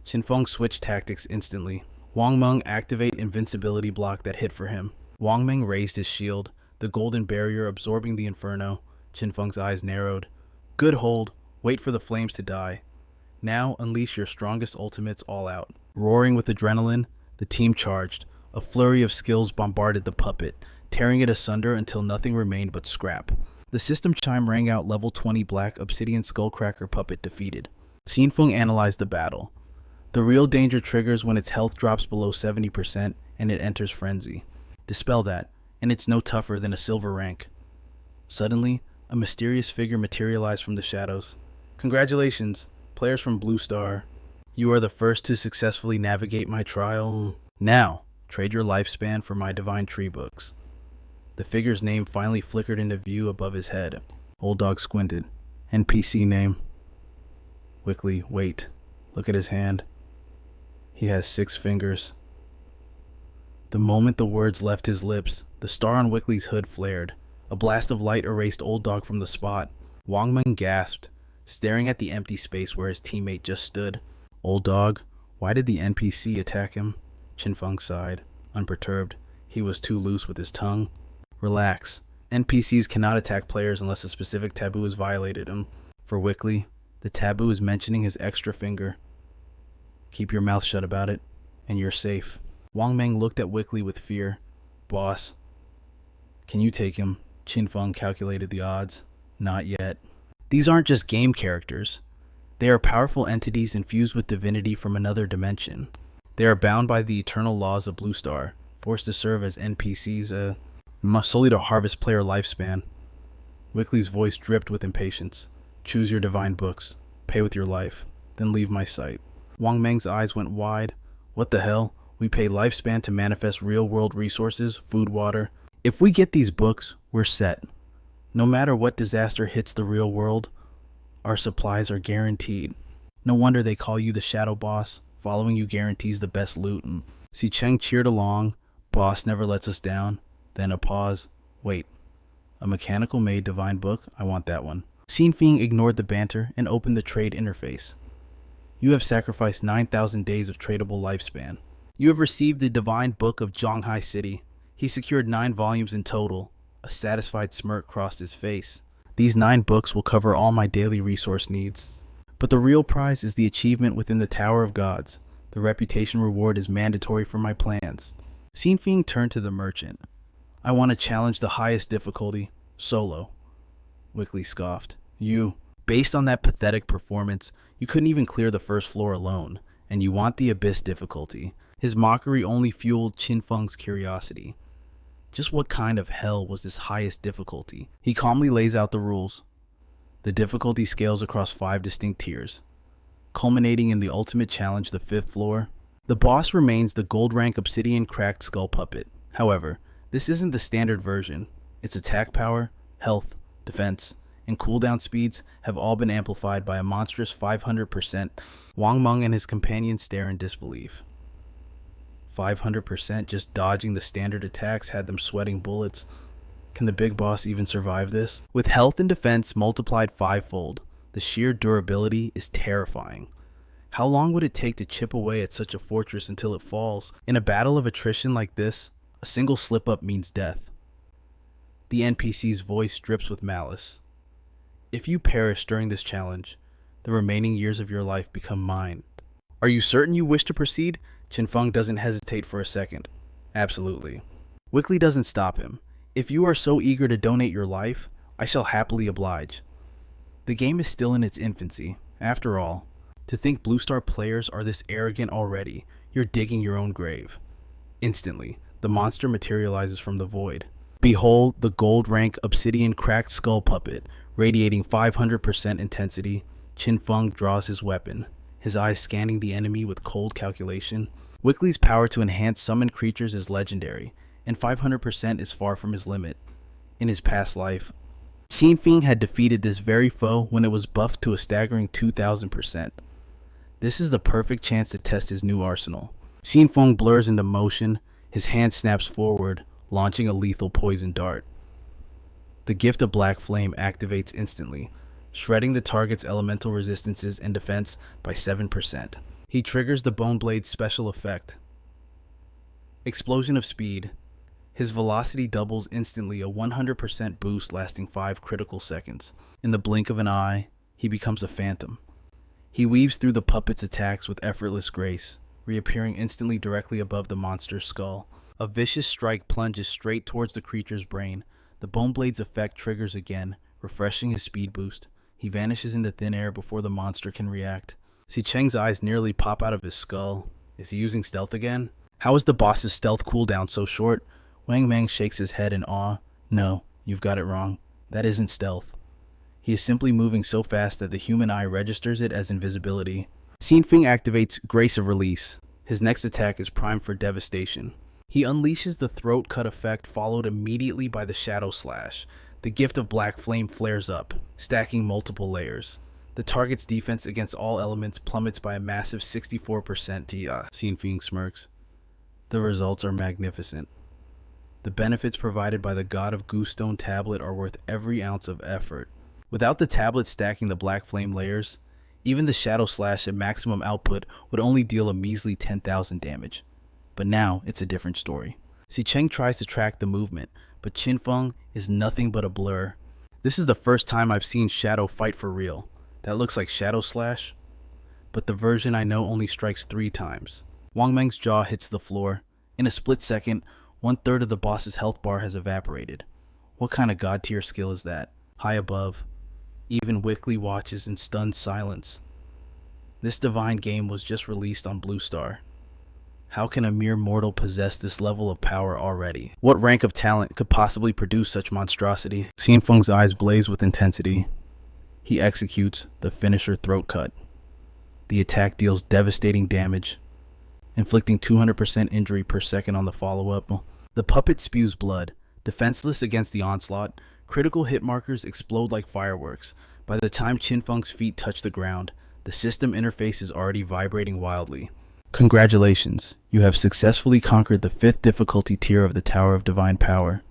Qin Feng switched tactics instantly. Wang Meng activate invincibility block that hit for him. Wang Meng raised his shield, the golden barrier absorbing the inferno. Qin Feng's eyes narrowed. Good hold. Wait for the flames to die. Now unleash your strongest ultimates all out. Roaring with adrenaline, the team charged. A flurry of skills bombarded the puppet, tearing it asunder until nothing remained but scrap. The system chime rang out. Level 20 black obsidian skullcracker puppet defeated. Qin Feng analyzed the battle. The real danger triggers when its health drops below 70% and it enters frenzy. Dispel that, and it's no tougher than a silver rank. Suddenly, a mysterious figure materialized from the shadows. Congratulations, players from Blue Star. You are the first to successfully navigate my trial. Now, trade your lifespan for my divine tree books. The figure's name finally flickered into view above his head. Old dog squinted. NPC name. Wickley, wait. Look at his hand. He has 6 fingers. The moment the words left his lips, the star on Wickley's hood flared. A blast of light erased Old Dog from the spot. Wang Meng gasped, staring at the empty space where his teammate just stood. Old Dog, why did the NPC attack him? Qin Feng sighed, unperturbed. He was too loose with his tongue. Relax. NPCs cannot attack players unless a specific taboo is violated. For Wickley, the taboo is mentioning his extra finger. Keep your mouth shut about it, and you're safe. Wang Meng looked at Wickley with fear. Boss, can you take him? Qin Feng calculated the odds. Not yet. These aren't just game characters. They are powerful entities infused with divinity from another dimension. They are bound by the eternal laws of Blue Star, forced to serve as NPCs, solely to harvest player lifespan. Wickley's voice dripped with impatience. Choose your divine books. Pay with your life. Then leave my sight. Wang Meng's eyes went wide. What the hell? We pay lifespan to manifest real-world resources, food, water. If we get these books, we're set. No matter what disaster hits the real world, our supplies are guaranteed. No wonder they call you the Shadow Boss. Following you guarantees the best loot. Si Cheng cheered along. Boss never lets us down. Then a pause. Wait. A mechanical made divine book? I want that one. Qin Feng ignored the banter and opened the trade interface. You have sacrificed 9,000 days of tradable lifespan. You have received the divine book of Zhonghai City. He secured 9 volumes in total. A satisfied smirk crossed his face. These 9 books will cover all my daily resource needs. But the real prize is the achievement within the Tower of Gods. The reputation reward is mandatory for my plans. Qin Feng turned to the merchant. I want to challenge the highest difficulty. Solo. Wickley scoffed. You, based on that pathetic performance, you couldn't even clear the first floor alone, and you want the abyss difficulty. His mockery only fueled Qin Feng's curiosity. Just what kind of hell was this highest difficulty? He calmly lays out the rules. The difficulty scales across 5 distinct tiers, culminating in the ultimate challenge, the 5th floor. The boss remains the gold rank obsidian cracked skull puppet. However, this isn't the standard version. Its attack power, health, defense, and cooldown speeds have all been amplified by a monstrous 500%. Wang Meng and his companions stare in disbelief. 500% just dodging the standard attacks had them sweating bullets. Can the big boss even survive this? With health and defense multiplied 5-fold, the sheer durability is terrifying. How long would it take to chip away at such a fortress until it falls? In a battle of attrition like this, a single slip-up means death. The NPC's voice drips with malice. If you perish during this challenge, the remaining years of your life become mine. Are you certain you wish to proceed? Qin Feng doesn't hesitate for a second. Absolutely. Wickley doesn't stop him. If you are so eager to donate your life, I shall happily oblige. The game is still in its infancy. After all, to think Blue Star players are this arrogant already, you're digging your own grave. Instantly, the monster materializes from the void. Behold the gold rank obsidian cracked skull puppet, radiating 500% intensity. Qin Feng draws his weapon, his eyes scanning the enemy with cold calculation. Wickley's power to enhance summoned creatures is legendary, and 500% is far from his limit. In his past life, Qin Feng had defeated this very foe when it was buffed to a staggering 2000%. This is the perfect chance to test his new arsenal. Qin Feng blurs into motion, his hand snaps forward, launching a lethal poison dart. The gift of Black Flame activates instantly, shredding the target's elemental resistances and defense by 7%. He triggers the Bone Blade's special effect. Explosion of speed. His velocity doubles instantly, a 100% boost lasting 5 critical seconds. In the blink of an eye, he becomes a phantom. He weaves through the puppet's attacks with effortless grace, reappearing instantly directly above the monster's skull. A vicious strike plunges straight towards the creature's brain. The Bone Blade's effect triggers again, refreshing his speed boost. He vanishes into thin air before the monster can react. Xicheng's eyes nearly pop out of his skull. Is he using stealth again? How is the boss's stealth cooldown so short? Wang Mang shakes his head in awe. No, you've got it wrong. That isn't stealth. He is simply moving so fast that the human eye registers it as invisibility. Qin Feng activates Grace of Release. His next attack is primed for devastation. He unleashes the throat cut effect, followed immediately by the Shadow Slash. The gift of Black Flame flares up, stacking multiple layers. The target's defense against all elements plummets by a massive 64%. Qin Feng smirks. The results are magnificent. The benefits provided by the God of Goosestone tablet are worth every ounce of effort. Without the tablet stacking the Black Flame layers, even the Shadow Slash at maximum output would only deal a measly 10,000 damage. But now, it's a different story. Xicheng tries to track the movement, but Qin Feng is nothing but a blur. This is the first time I've seen Shadow fight for real. That looks like Shadow Slash, but the version I know only strikes 3 times. Wang Meng's jaw hits the floor. In a split second, 1/3 of the boss's health bar has evaporated. What kind of god tier skill is that? High above. Even Wickley watches in stunned silence. This divine game was just released on Blue Star. How can a mere mortal possess this level of power already? What rank of talent could possibly produce such monstrosity? Qin Feng's eyes blaze with intensity. He executes the finisher throat cut. The attack deals devastating damage, inflicting 200% injury per second on the follow-up. The puppet spews blood. Defenseless against the onslaught, critical hit markers explode like fireworks. By the time Qin Feng's feet touch the ground, the system interface is already vibrating wildly. Congratulations, you have successfully conquered the 5th difficulty tier of the Tower of Divine Power.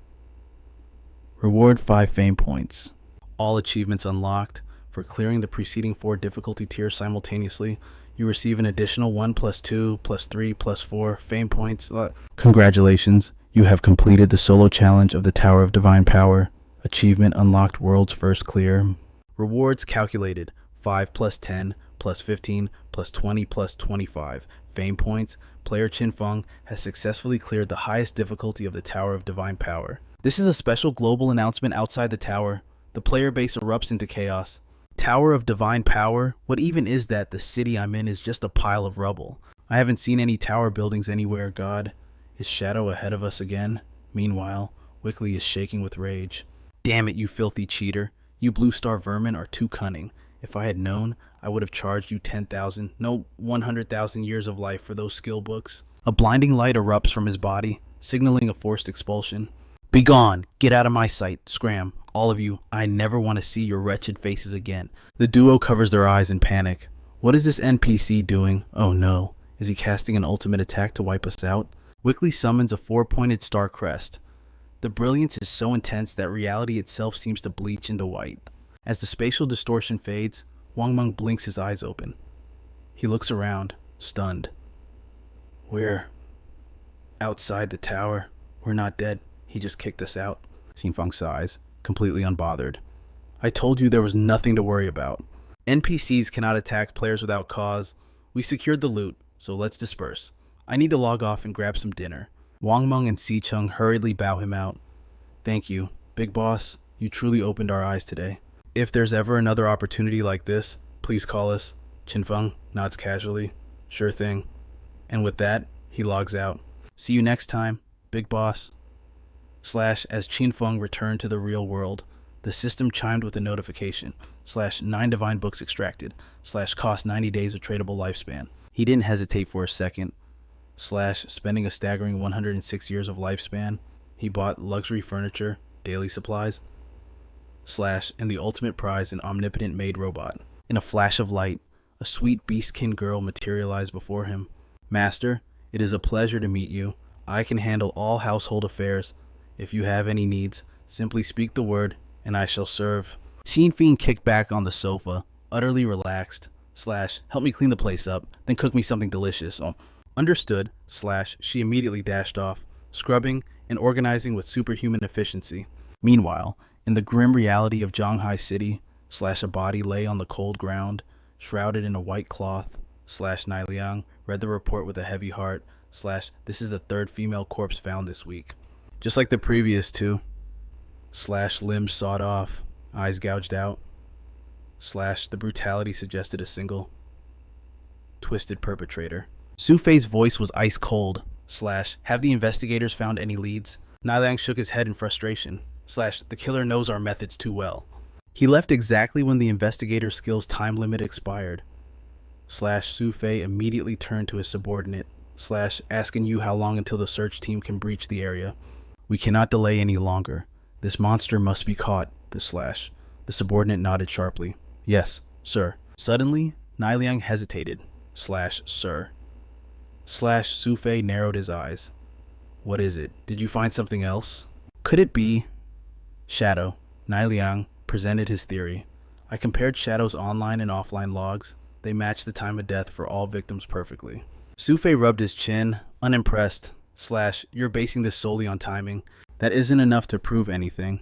Reward 5 fame points. All achievements unlocked. For clearing the preceding 4 difficulty tiers simultaneously, you receive an additional 1 + 2 + 3 + 4 fame points. Congratulations, you have completed the solo challenge of the Tower of Divine Power. Achievement unlocked, world's first clear. Rewards calculated: 5 + 10 + 15 + 20 + 25. Fame points. Player Qin Feng has successfully cleared the highest difficulty of the Tower of Divine Power. This is a special global announcement outside the tower. The player base erupts into chaos. Tower of Divine Power? What even is that? The city I'm in is just a pile of rubble. I haven't seen any tower buildings anywhere. God, is Shadow ahead of us again? Meanwhile, Wickley is shaking with rage. Damn it, you filthy cheater. You Blue Star vermin are too cunning. If I had known, I would have charged you 10,000, no, 100,000 years of life for those skill books. A blinding light erupts from his body, signaling a forced expulsion. Begone! Get out of my sight! Scram! All of you, I never want to see your wretched faces again. The duo covers their eyes in panic. What is this NPC doing? Oh no. Is he casting an ultimate attack to wipe us out? Wickley summons a 4-pointed star crest. The brilliance is so intense that reality itself seems to bleach into white. As the spatial distortion fades, Wang Meng blinks his eyes open. He looks around, stunned. We're outside the tower. We're not dead. He just kicked us out. Qin Feng sighs, completely unbothered. I told you there was nothing to worry about. NPCs cannot attack players without cause. We secured the loot, so let's disperse. I need to log off and grab some dinner. Wang Meng and Xicheng hurriedly bow him out. Thank you, Big Boss. You truly opened our eyes today. If there's ever another opportunity like this, please call us. Qin Feng nods casually. Sure thing. And with that, he logs out. See you next time, Big Boss. As Qin Feng returned to the real world, the system chimed with a notification. 9 divine books extracted. Cost 90 days of tradable lifespan. He didn't hesitate for a second. Spending a staggering 106 years of lifespan, he bought luxury furniture, daily supplies, and the ultimate prize, an omnipotent maid robot. In a flash of light, a sweet beastkin girl materialized before him. Master, it is a pleasure to meet you. I can handle all household affairs. If you have any needs, simply speak the word, and I shall serve. Qin Feng kicked back on the sofa, utterly relaxed. Help me clean the place up, then cook me something delicious. Oh, understood. She immediately dashed off, scrubbing and organizing with superhuman efficiency. Meanwhile, in the grim reality of Zhanghai City, a body lay on the cold ground, shrouded in a white cloth. Nai Liang read the report with a heavy heart. This is the third female corpse found this week. Just like the previous two. Limbs sawed off, eyes gouged out. The brutality suggested a single twisted perpetrator. Su Fei's voice was ice cold. Have the investigators found any leads? Nai Liang shook his head in frustration. The killer knows our methods too well. He left exactly when the investigator's skills time limit expired. Su Fei immediately turned to his subordinate. Asking you how long until the search team can breach the area. We cannot delay any longer. This monster must be caught. The subordinate nodded sharply. Yes, sir. Suddenly, Nai Liang hesitated. Sir. Su Fei narrowed his eyes. What is it? Did you find something else? Could it be? Shadow. Nai Liang presented his theory. I compared Shadow's online and offline logs. They matched the time of death for all victims perfectly. Su Fei rubbed his chin, unimpressed. You're basing this solely on timing. That isn't enough to prove anything.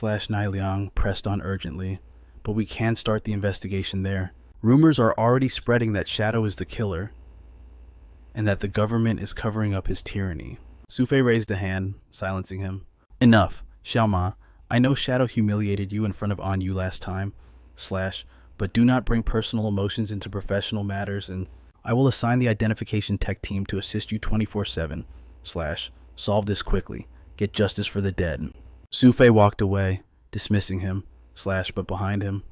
Nai Liang pressed on urgently. But we can start the investigation there. Rumors are already spreading that Shadow is the killer, and that the government is covering up his tyranny. Su Fei raised a hand, silencing him. Enough, Xiaoma. I know Shadow humiliated you in front of An Yu last time. But do not bring personal emotions into professional matters, and I will assign the identification tech team to assist you 24/7. Solve this quickly. Get justice for the dead. Su Fei walked away, dismissing him. But behind him,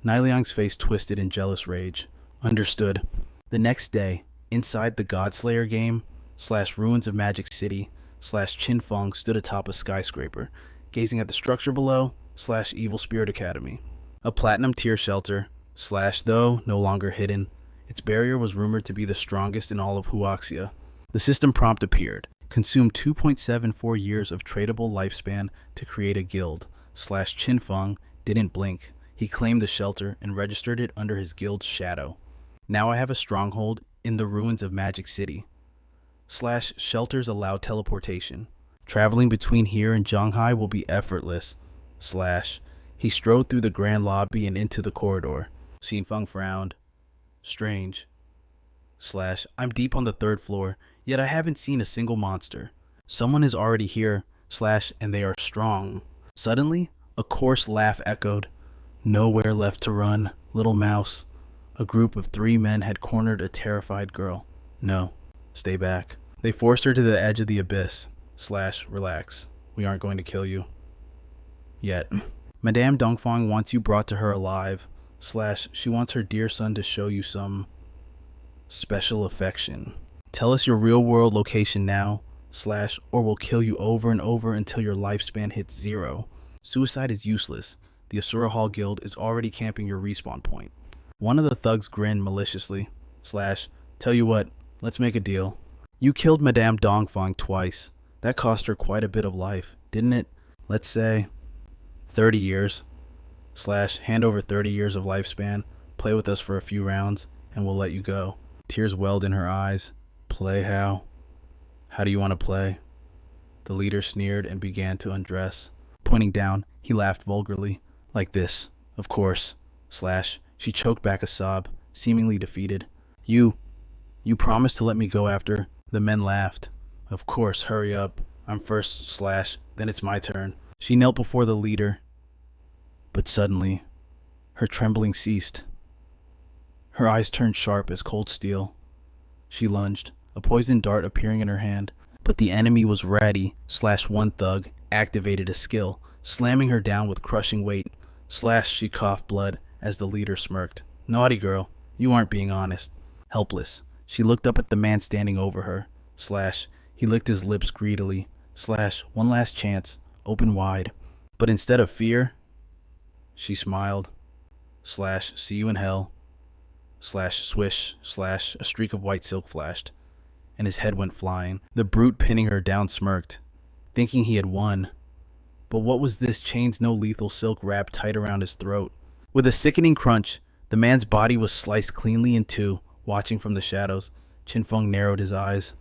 Nai Liang's face twisted in jealous rage. Understood. The next day, inside the Godslayer game, Ruins of Magic City, Qin Feng stood atop a skyscraper, gazing at the structure below, Evil Spirit Academy. A platinum tier shelter, though no longer hidden. Its barrier was rumored to be the strongest in all of Huaxia. The system prompt appeared. Consumed 2.74 years of tradable lifespan to create a guild. Qin Feng didn't blink. He claimed the shelter and registered it under his guild's shadow. Now I have a stronghold in the ruins of Magic City. Shelters allow teleportation. Traveling between here and Zhanghai will be effortless. He strode through the grand lobby and into the corridor. Qin Feng frowned. Strange. I'm deep on the 3rd floor, yet I haven't seen a single monster. Someone is already here, and they are strong. Suddenly, a coarse laugh echoed. Nowhere left to run, little mouse. A group of 3 men had cornered a terrified girl. No, stay back. They forced her to the edge of the abyss. Relax. We aren't going to kill you. Yet. Madame Dongfang wants you brought to her alive. She wants her dear son to show you some special affection. Tell us your real-world location now, or we'll kill you over and over until your lifespan hits 0. Suicide is useless. The Asura Hall Guild is already camping your respawn point. One of the thugs grinned maliciously. Tell you what, let's make a deal. You killed Madame Dongfang twice. That cost her quite a bit of life, didn't it? Let's say 30 years. Hand over 30 years of lifespan, play with us for a few rounds, and we'll let you go. Tears welled in her eyes. Play how? How do you want to play? The leader sneered and began to undress. Pointing down, he laughed vulgarly. Like this, of course. She choked back a sob, seemingly defeated. You promised to let me go after. The men laughed. Of course, hurry up. I'm first, then it's my turn. She knelt before the leader. But suddenly, her trembling ceased. Her eyes turned sharp as cold steel. She lunged, a poisoned dart appearing in her hand. But the enemy was ready. One thug activated a skill, slamming her down with crushing weight. She coughed blood as the leader smirked. Naughty girl, you aren't being honest. Helpless, she looked up at the man standing over her. He licked his lips greedily. One last chance, open wide. But instead of fear, she smiled. See you in hell. Swish. A streak of white silk flashed, and his head went flying. The brute pinning her down smirked, thinking he had won. But what was this? Chains no lethal silk wrapped tight around his throat. With a sickening crunch, the man's body was sliced cleanly in two. Watching from the shadows, Qin Feng narrowed his eyes.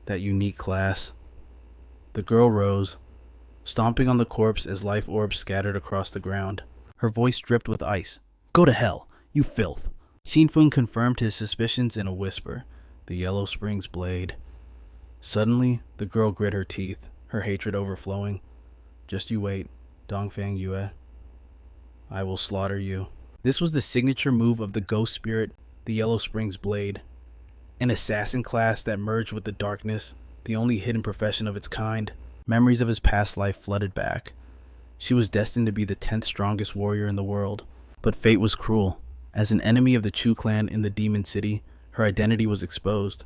That unique class. The girl rose, stomping on the corpse as life orbs scattered across the ground. Her voice dripped with ice. Go to hell, you filth. Qin Feng confirmed his suspicions in a whisper. The Yellow Springs blade. Suddenly, the girl grit her teeth, her hatred overflowing. Just you wait, Dongfang Yue. I will slaughter you. This was the signature move of the ghost spirit, the Yellow Springs blade. An assassin class that merged with the darkness, the only hidden profession of its kind. Memories of his past life flooded back. She was destined to be the 10th strongest warrior in the world. But fate was cruel. As an enemy of the Chu clan in the Demon City, her identity was exposed.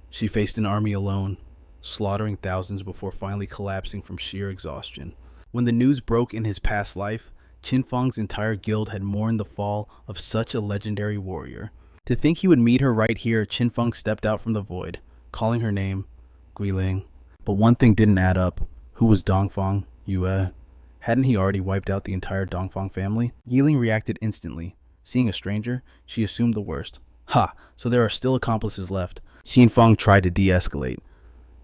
She faced an army alone, slaughtering thousands before finally collapsing from sheer exhaustion. When the news broke in his past life, Qin Feng's entire guild had mourned the fall of such a legendary warrior. To think he would meet her right here, Qin Feng stepped out from the void, calling her name, Guiling. But one thing didn't add up. Who was Dongfang Yue? Hadn't he already wiped out the entire Dongfang family? Guiling reacted instantly. Seeing a stranger, she assumed the worst. Ha! So there are still accomplices left. Qin Feng tried to de-escalate.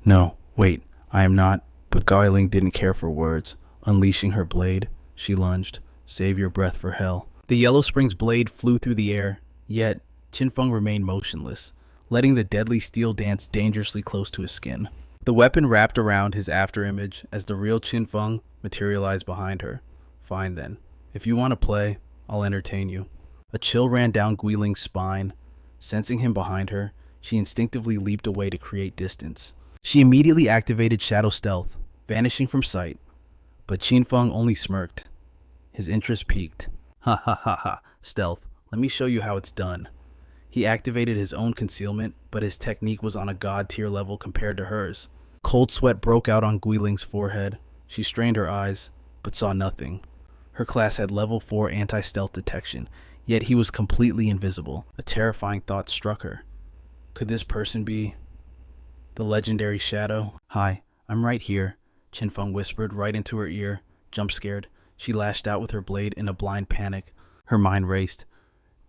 No, wait, I am not. But Guiling didn't care for words. Unleashing her blade, she lunged. Save your breath for hell. The Yellow Springs blade flew through the air, yet Qin Feng remained motionless, letting the deadly steel dance dangerously close to his skin. The weapon wrapped around his afterimage as the real Qin Feng materialized behind her. Fine then. If you want to play, I'll entertain you. A chill ran down Guiling's spine. Sensing him behind her, she instinctively leaped away to create distance. She immediately activated Shadow Stealth, vanishing from sight. But Qin Feng only smirked. His interest peaked. Ha ha ha ha, stealth. Let me show you how it's done. He activated his own concealment, but his technique was on a god-tier level compared to hers. Cold sweat broke out on Guiling's forehead. She strained her eyes, but saw nothing. Her class had level 4 anti-stealth detection, yet he was completely invisible. A terrifying thought struck her. Could this person be the legendary Shadow? Hi, I'm right here, Qin Feng whispered right into her ear. Jump scared, she lashed out with her blade in a blind panic. Her mind raced.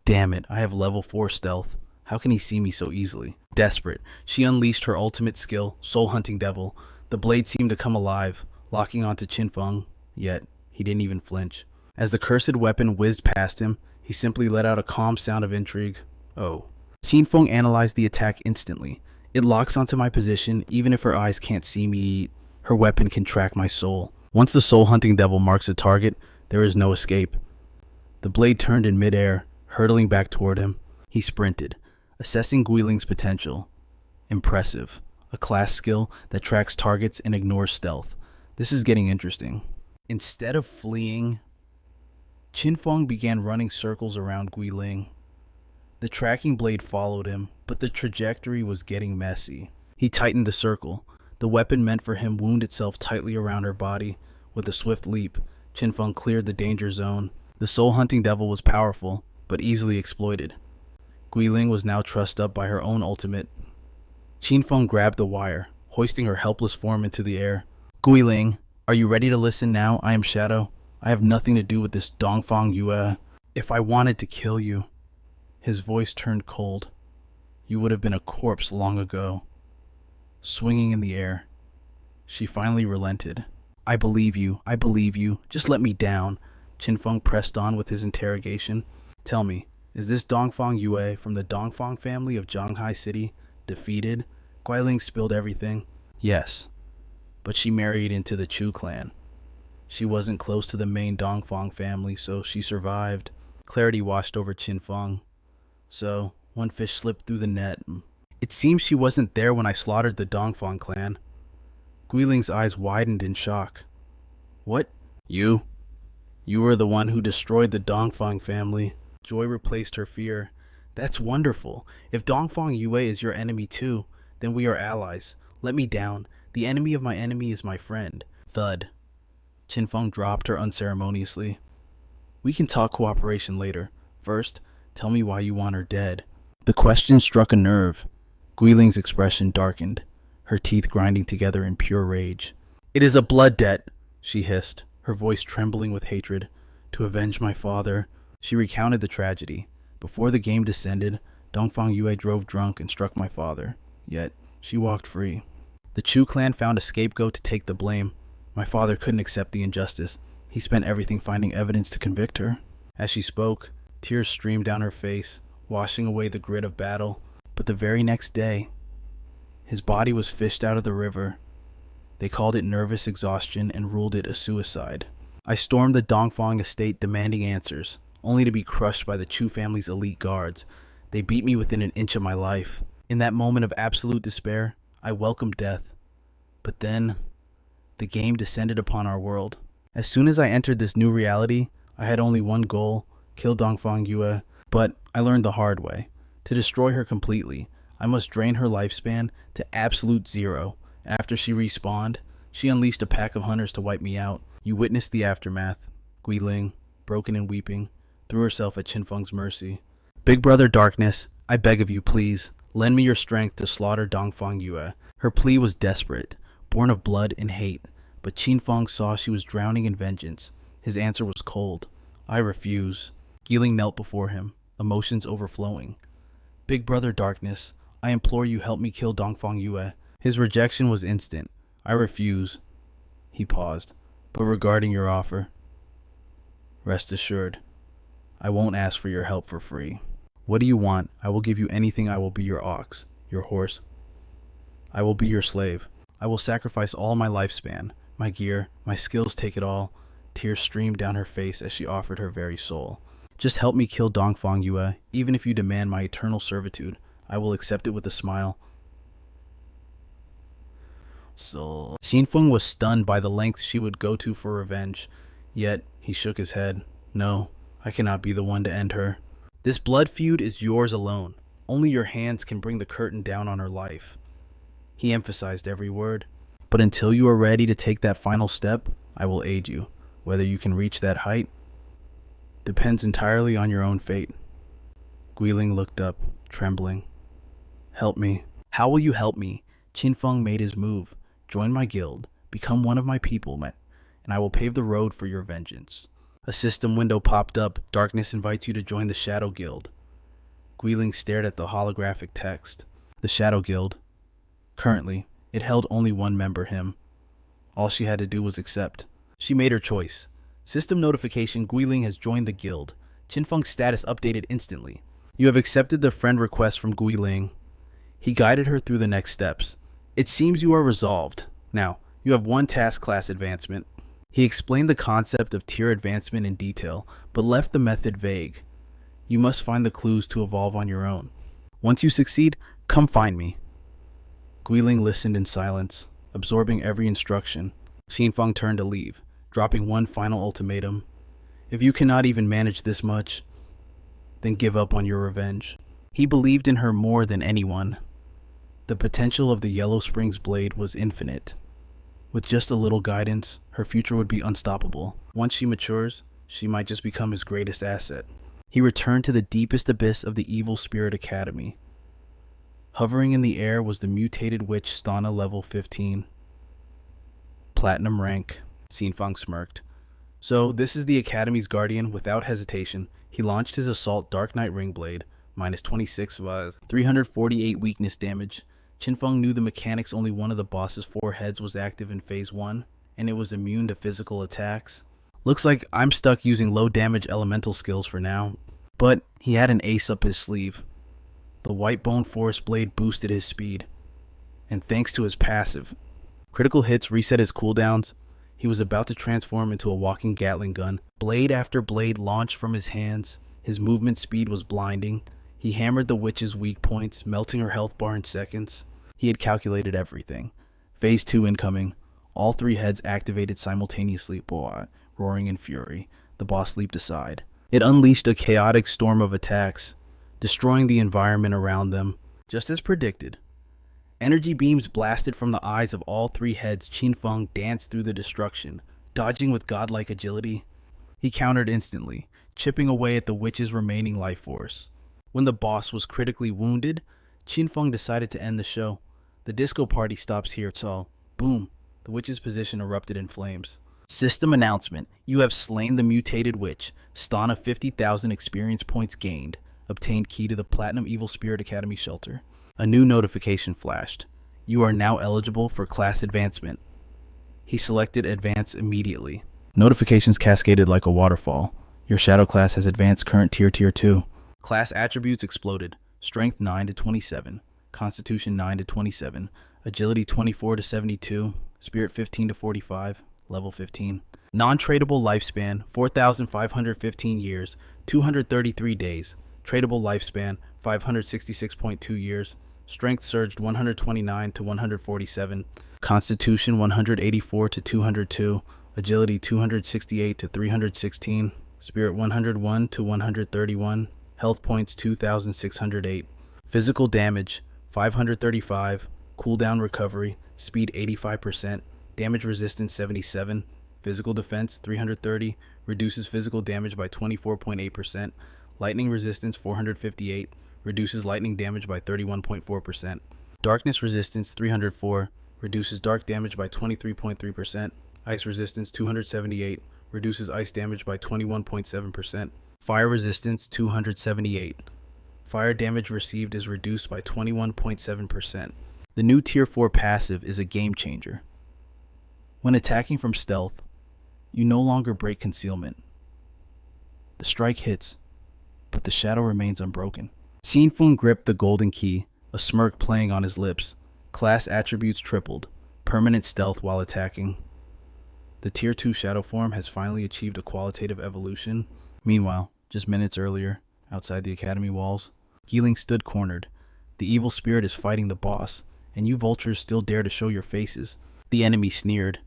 Damn it, I have level 4 stealth. How can he see me so easily? Desperate, she unleashed her ultimate skill, Soul Hunting Devil. The blade seemed to come alive, locking onto Qin Feng, yet he didn't even flinch. As the cursed weapon whizzed past him, he simply let out a calm sound of intrigue. Oh. Qin Feng analyzed the attack instantly. It locks onto my position, even if her eyes can't see me. Her weapon can track my soul. Once the Soul Hunting Devil marks a target, there is no escape. The blade turned in midair, hurtling back toward him. He sprinted, assessing Guiling's potential. Impressive. A class skill that tracks targets and ignores stealth. This is getting interesting. Instead of fleeing, Qin Feng began running circles around Guiling. The tracking blade followed him, but the trajectory was getting messy. He tightened the circle. The weapon meant for him wound itself tightly around her body. With a swift leap, Qin Feng cleared the danger zone. The Soul Hunting Devil was powerful, but easily exploited. Guiling was now trussed up by her own ultimate. Qin Feng grabbed the wire, hoisting her helpless form into the air. Guiling, are you ready to listen now? I am Shadow. I have nothing to do with this Dongfang Yue. If I wanted to kill you, his voice turned cold. You would have been a corpse long ago. Swinging in the air, she finally relented. I believe you. Just let me down. Qin Feng pressed on with his interrogation. Tell me, is this Dongfang Yue from the Dongfang family of Zhanghai City defeated? Guiling spilled everything. Yes, but she married into the Chu clan. She wasn't close to the main Dongfang family, so she survived. Clarity washed over Qin Feng. So, one fish slipped through the net. It seems she wasn't there when I slaughtered the Dongfang clan. Guiling's eyes widened in shock. What? You? You were the one who destroyed the Dongfang family. Joy replaced her fear. That's wonderful. If Dongfang Yue is your enemy too, then we are allies. Let me down. The enemy of my enemy is my friend. Thud. Qin Feng dropped her unceremoniously. We can talk cooperation later. First, tell me why you want her dead. The question struck a nerve. Guiling's expression darkened, her teeth grinding together in pure rage. It is a blood debt, she hissed, her voice trembling with hatred. To avenge my father. She recounted the tragedy. Before the game descended, Dongfang Yue drove drunk and struck my father. Yet, she walked free. The Chu clan found a scapegoat to take the blame. My father couldn't accept the injustice. He spent everything finding evidence to convict her. As she spoke, tears streamed down her face, washing away the grit of battle. But the very next day, his body was fished out of the river. They called it nervous exhaustion and ruled it a suicide. I stormed the Dongfang estate demanding answers, only to be crushed by the Chu family's elite guards. They beat me within an inch of my life. In that moment of absolute despair, I welcomed death. But then, the game descended upon our world. As soon as I entered this new reality, I had only one goal, kill Dongfang Yue. But I learned the hard way. To destroy her completely, I must drain her lifespan to absolute zero. After she respawned, she unleashed a pack of hunters to wipe me out. You witnessed the aftermath. Guiling, broken and weeping, threw herself at Qin Feng's mercy. Big Brother Darkness, I beg of you, please, lend me your strength to slaughter Dongfang Yue. Her plea was desperate, born of blood and hate, but Qin Feng saw she was drowning in vengeance. His answer was cold. I refuse. Guiling knelt before him, emotions overflowing. Big Brother Darkness, I implore you help me kill Dongfang Yue. His rejection was instant. I refuse. He paused. But regarding your offer, rest assured, I won't ask for your help for free. What do you want? I will give you anything. I will be your ox, your horse. I will be your slave. I will sacrifice all my lifespan, my gear, my skills, take it all. Tears streamed down her face as she offered her very soul. Just help me kill Dongfang Yue. Even if you demand my eternal servitude, I will accept it with a smile. So, Qin Feng was stunned by the lengths she would go to for revenge. Yet, he shook his head. No, I cannot be the one to end her. This blood feud is yours alone. Only your hands can bring the curtain down on her life. He emphasized every word. But until you are ready to take that final step, I will aid you. Whether you can reach that height depends entirely on your own fate. Guiling looked up, trembling. Help me. How will you help me? Qin Feng made his move. Join my guild. Become one of my people, and I will pave the road for your vengeance. A system window popped up. Darkness invites you to join the Shadow Guild. Guiling stared at the holographic text. The Shadow Guild. Currently, it held only one member, him. All she had to do was accept. She made her choice. System notification, Guiling has joined the guild. Qin Feng's status updated instantly. You have accepted the friend request from Guiling. He guided her through the next steps. It seems you are resolved. Now, you have one task class advancement. He explained the concept of tier advancement in detail, but left the method vague. You must find the clues to evolve on your own. Once you succeed, come find me. Guiling listened in silence, absorbing every instruction. Qin Feng turned to leave, dropping one final ultimatum. If you cannot even manage this much, then give up on your revenge. He believed in her more than anyone. The potential of the Yellow Springs blade was infinite. With just a little guidance, her future would be unstoppable. Once she matures, she might just become his greatest asset. He returned to the deepest abyss of the Evil Spirit Academy. Hovering in the air was the mutated witch Stana level 15. Platinum rank. Qin Feng smirked. So, this is the Academy's guardian. Without hesitation, he launched his assault Dark Knight Ringblade, minus 26 Vaz, 348 weakness damage. Qin Feng knew the mechanics only one of the boss's 4 heads was active in phase 1, and it was immune to physical attacks. Looks like I'm stuck using low damage elemental skills for now. But he had an ace up his sleeve. The White Bone Forest Blade boosted his speed. And thanks to his passive, critical hits reset his cooldowns. He was about to transform into a walking Gatling gun. Blade after blade launched from his hands. His movement speed was blinding. He hammered the witch's weak points, melting her health bar in seconds. He had calculated everything. Phase 2 incoming. All 3 heads activated simultaneously, roaring in fury. The boss leaped aside. It unleashed a chaotic storm of attacks, destroying the environment around them, just as predicted. Energy beams blasted from the eyes of all 3 heads. Qin Feng danced through the destruction, dodging with godlike agility. He countered instantly, chipping away at the witch's remaining life force. When the boss was critically wounded, Qin Feng decided to end the show. The disco party stops here, so boom, the witch's position erupted in flames. System announcement: you have slain the mutated witch. Stana 50,000 experience points gained. Obtained key to the Platinum Evil Spirit Academy shelter. A new notification flashed. You are now eligible for class advancement. He selected advance immediately. Notifications cascaded like a waterfall. Your shadow class has advanced current tier 2. Class attributes exploded. Strength 9 to 27. Constitution 9 to 27. Agility 24 to 72. Spirit 15 to 45. Level 15. Non-tradable lifespan 4,515 years. 233 days. Tradable lifespan 566.2 years. Strength surged 129 to 147. Constitution 184 to 202. Agility 268 to 316. Spirit 101 to 131. Health points 2,608. Physical damage 535. Cooldown recovery. Speed 85%. Damage resistance 77. Physical defense 330. Reduces physical damage by 24.8%. Lightning resistance 458. Reduces lightning damage by 31.4%. Darkness resistance 304. Reduces dark damage by 23.3%. Ice resistance 278. Reduces ice damage by 21.7%. Fire resistance 278. Fire damage received is reduced by 21.7%. The new Tier 4 passive is a game changer. When attacking from stealth, you no longer break concealment. The strike hits, but the shadow remains unbroken. Qin Feng gripped the golden key, a smirk playing on his lips. Class attributes tripled. Permanent stealth while attacking. The Tier 2 shadow form has finally achieved a qualitative evolution. Meanwhile, just minutes earlier, outside the academy walls, Geeling stood cornered. The evil spirit is fighting the boss, and you vultures still dare to show your faces. The enemy sneered.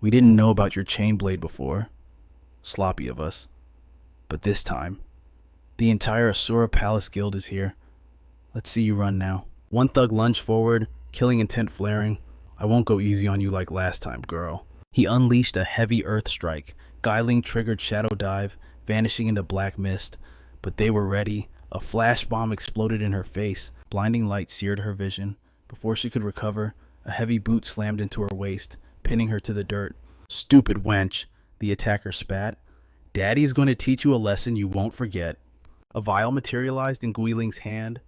We didn't know about your chain blade before. Sloppy of us. But this time, the entire Asura Palace Guild is here. Let's see you run now. One thug lunged forward, killing intent flaring. I won't go easy on you like last time, girl. He unleashed a heavy earth strike. Guiling triggered shadow dive, vanishing into black mist. But they were ready. A flash bomb exploded in her face. Blinding light seared her vision. Before she could recover, a heavy boot slammed into her waist, pinning her to the dirt. Stupid wench, the attacker spat. Daddy is going to teach you a lesson you won't forget. A vial materialized in Guiling's hand.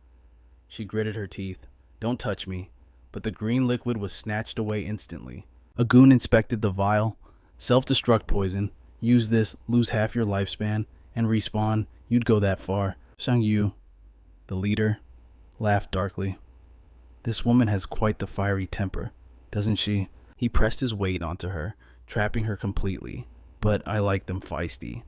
She gritted her teeth. Don't touch me. But the green liquid was snatched away instantly. A goon inspected the vial. Self-destruct poison. Use this, lose half your lifespan, and respawn. You'd go that far. Shang Yu, the leader, laughed darkly. This woman has quite the fiery temper, doesn't she? He pressed his weight onto her, trapping her completely. But I like them feisty.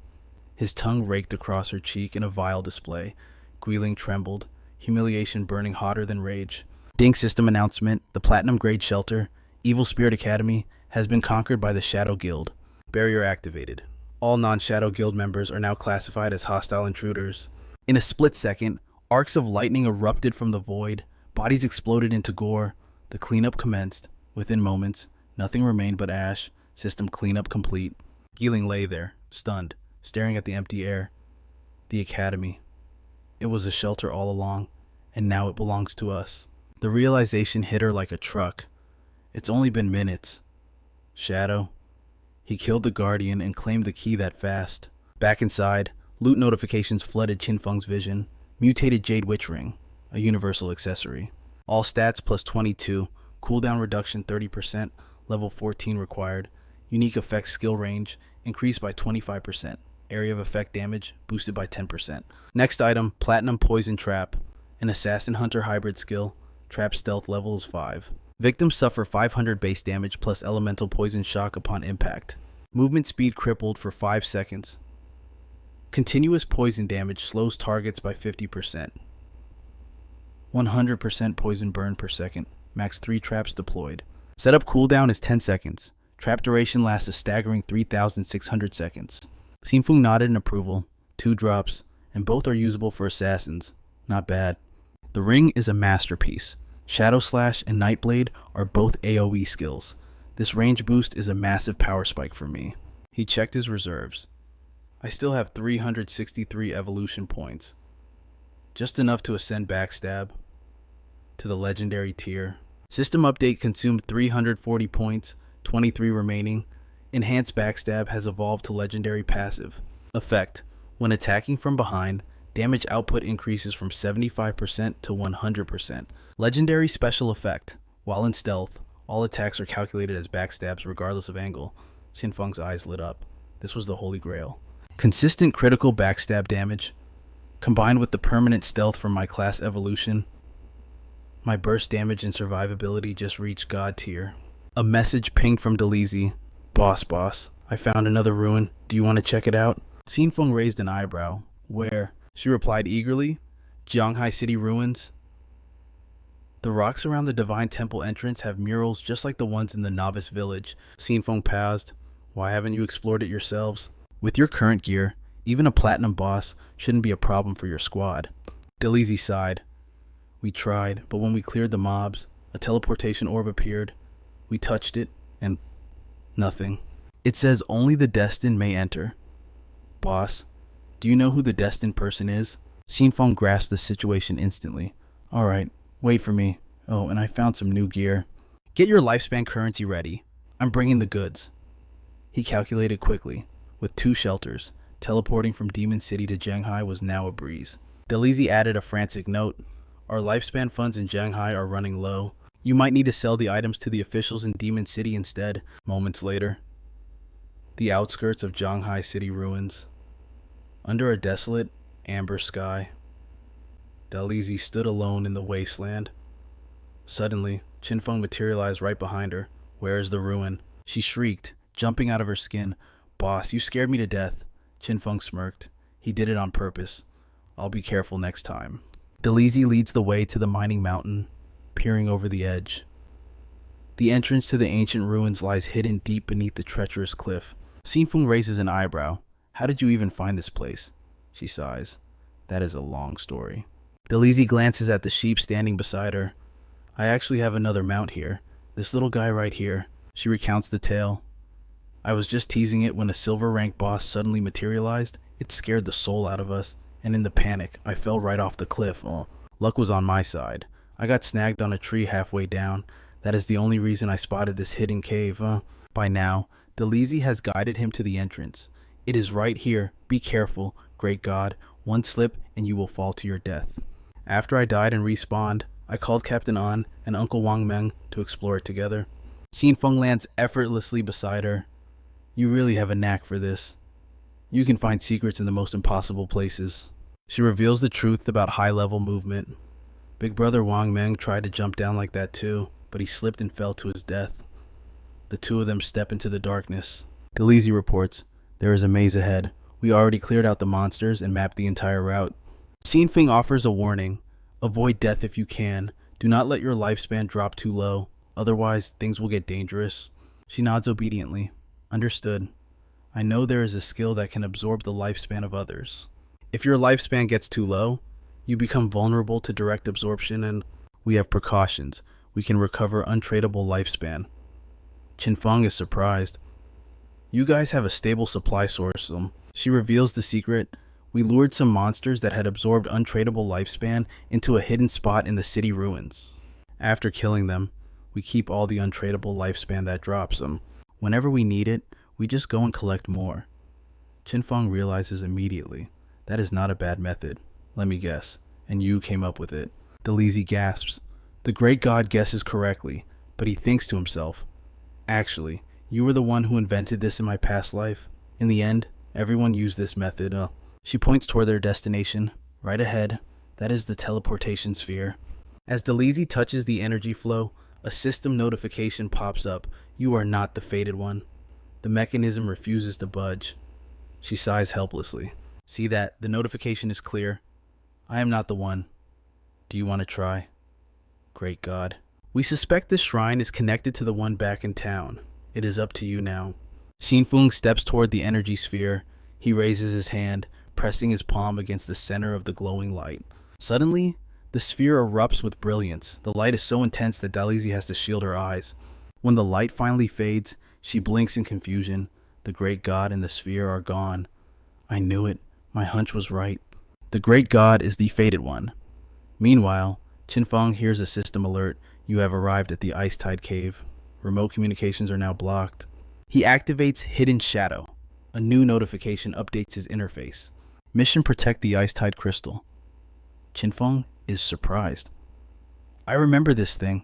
His tongue raked across her cheek in a vile display. Guiling trembled, humiliation burning hotter than rage. Ding system announcement: the Platinum Grade Shelter, Evil Spirit Academy, has been conquered by the Shadow Guild. Barrier activated. All non-Shadow Guild members are now classified as hostile intruders. In a split second, arcs of lightning erupted from the void. Bodies exploded into gore. The cleanup commenced. Within moments, nothing remained but ash. System cleanup complete. Geeling lay there, stunned, staring at the empty air. The academy. It was a shelter all along, and now it belongs to us. The realization hit her like a truck. It's only been minutes. Shadow. He killed the guardian and claimed the key that fast. Back inside, loot notifications flooded Qin Feng's vision. Mutated Jade Witch Ring, a universal accessory. All stats plus 22. Cooldown reduction 30%. Level 14 required. Unique effect skill range increased by 25%. Area of effect damage boosted by 10%. Next item, Platinum Poison Trap. An Assassin Hunter hybrid skill. Trap stealth level is 5. Victims suffer 500 base damage plus elemental poison shock upon impact. Movement speed crippled for 5 seconds. Continuous poison damage slows targets by 50%. 100% poison burn per second. Max 3 traps deployed. Setup cooldown is 10 seconds. Trap duration lasts a staggering 3,600 seconds. Qin Feng nodded in approval. 2 drops, and both are usable for assassins. Not bad. The ring is a masterpiece. Shadow Slash and Nightblade are both AoE skills. This range boost is a massive power spike for me. He checked his reserves. I still have 363 evolution points. Just enough to ascend Backstab to the legendary tier. System update consumed 340 points, 23 remaining. Enhanced Backstab has evolved to legendary passive. Effect: when attacking from behind, damage output increases from 75% to 100%. Legendary special effect: while in stealth, all attacks are calculated as backstabs regardless of angle. Qin Feng's eyes lit up. This was the holy grail. Consistent critical backstab damage, combined with the permanent stealth from my class evolution. My burst damage and survivability just reached God tier. A message pinged from Delizy. Boss, I found another ruin. Do you want to check it out? Qin Feng raised an eyebrow. Where? She replied eagerly. Jianghai City ruins. The rocks around the Divine Temple entrance have murals just like the ones in the Novice Village. Qin Feng paused. Why haven't you explored it yourselves? With your current gear, even a platinum boss shouldn't be a problem for your squad. Delizy sighed. We tried, but when we cleared the mobs, a teleportation orb appeared. We touched it, and nothing. It says only the destined may enter. Boss, do you know who the destined person is? Qin Feng grasped the situation instantly. Alright, wait for me. Oh, and I found some new gear. Get your lifespan currency ready. I'm bringing the goods. He calculated quickly. With 2 shelters, teleporting from Demon City to Jianghai was now a breeze. Delizy added a frantic note. Our lifespan funds in Jianghai are running low. You might need to sell the items to the officials in Demon City instead. Moments later, the outskirts of Jianghai City ruins. Under a desolate, amber sky, Delizy stood alone in the wasteland. Suddenly, Qin Feng materialized right behind her. Where is the ruin? She shrieked, jumping out of her skin. Boss, you scared me to death. Qin Feng smirked. He did it on purpose. I'll be careful next time. Delizy leads the way to the mining mountain, peering over the edge. The entrance to the ancient ruins lies hidden deep beneath the treacherous cliff. Qin Feng raises an eyebrow. How did you even find this place? She sighs. That is a long story. Delizy glances at the sheep standing beside her. I actually have another mount here. This little guy right here. She recounts the tale. I was just teasing it when a silver rank boss suddenly materialized. It scared the soul out of us, and in the panic, I fell right off the cliff. Luck was on my side. I got snagged on a tree halfway down. That is the only reason I spotted this hidden cave. By now, Delizy has guided him to the entrance. It is right here. Be careful, great god. One slip and you will fall to your death. After I died and respawned, I called Captain An and Uncle Wang Meng to explore it together. Qin Feng lands effortlessly beside her. You really have a knack for this. You can find secrets in the most impossible places. She reveals the truth about high-level movement. Big brother Wang Meng tried to jump down like that too, but he slipped and fell to his death. The two of them step into the darkness. Delizy reports, there is a maze ahead. We already cleared out the monsters and mapped the entire route. Qin Feng offers a warning. Avoid death if you can. Do not let your lifespan drop too low. Otherwise, things will get dangerous. She nods obediently. Understood. I know there is a skill that can absorb the lifespan of others. If your lifespan gets too low, you become vulnerable to direct absorption, and we have precautions. We can recover untradeable lifespan. Qin Feng is surprised. You guys have a stable supply source. She reveals the secret. We lured some monsters that had absorbed untradeable lifespan into a hidden spot in the city ruins. After killing them, we keep all the untradeable lifespan that drops them. Whenever we need it, we just go and collect more. Qin Feng realizes immediately. That is not a bad method. Let me guess. And you came up with it. Delizy gasps. The great god guesses correctly, but he thinks to himself, actually, you were the one who invented this in my past life. In the end, everyone used this method. She points toward their destination, right ahead. That is the teleportation sphere. As Delizy touches the energy flow, a system notification pops up. You are not the fated one. The mechanism refuses to budge. She sighs helplessly. See that? The notification is clear. I am not the one. Do you want to try? Great God. We suspect this shrine is connected to the one back in town. It is up to you now. Qin Feng steps toward the energy sphere. He raises his hand, pressing his palm against the center of the glowing light. Suddenly, the sphere erupts with brilliance. The light is so intense that Dalizi has to shield her eyes. When the light finally fades, she blinks in confusion. The great god and the sphere are gone. I knew it. My hunch was right. The great god is the fated one. Meanwhile, Qin Feng hears a system alert. You have arrived at the Ice Tide Cave. Remote communications are now blocked. He activates Hidden Shadow. A new notification updates his interface. Mission: protect the Ice Tide Crystal. Qin Feng is surprised. I remember this thing.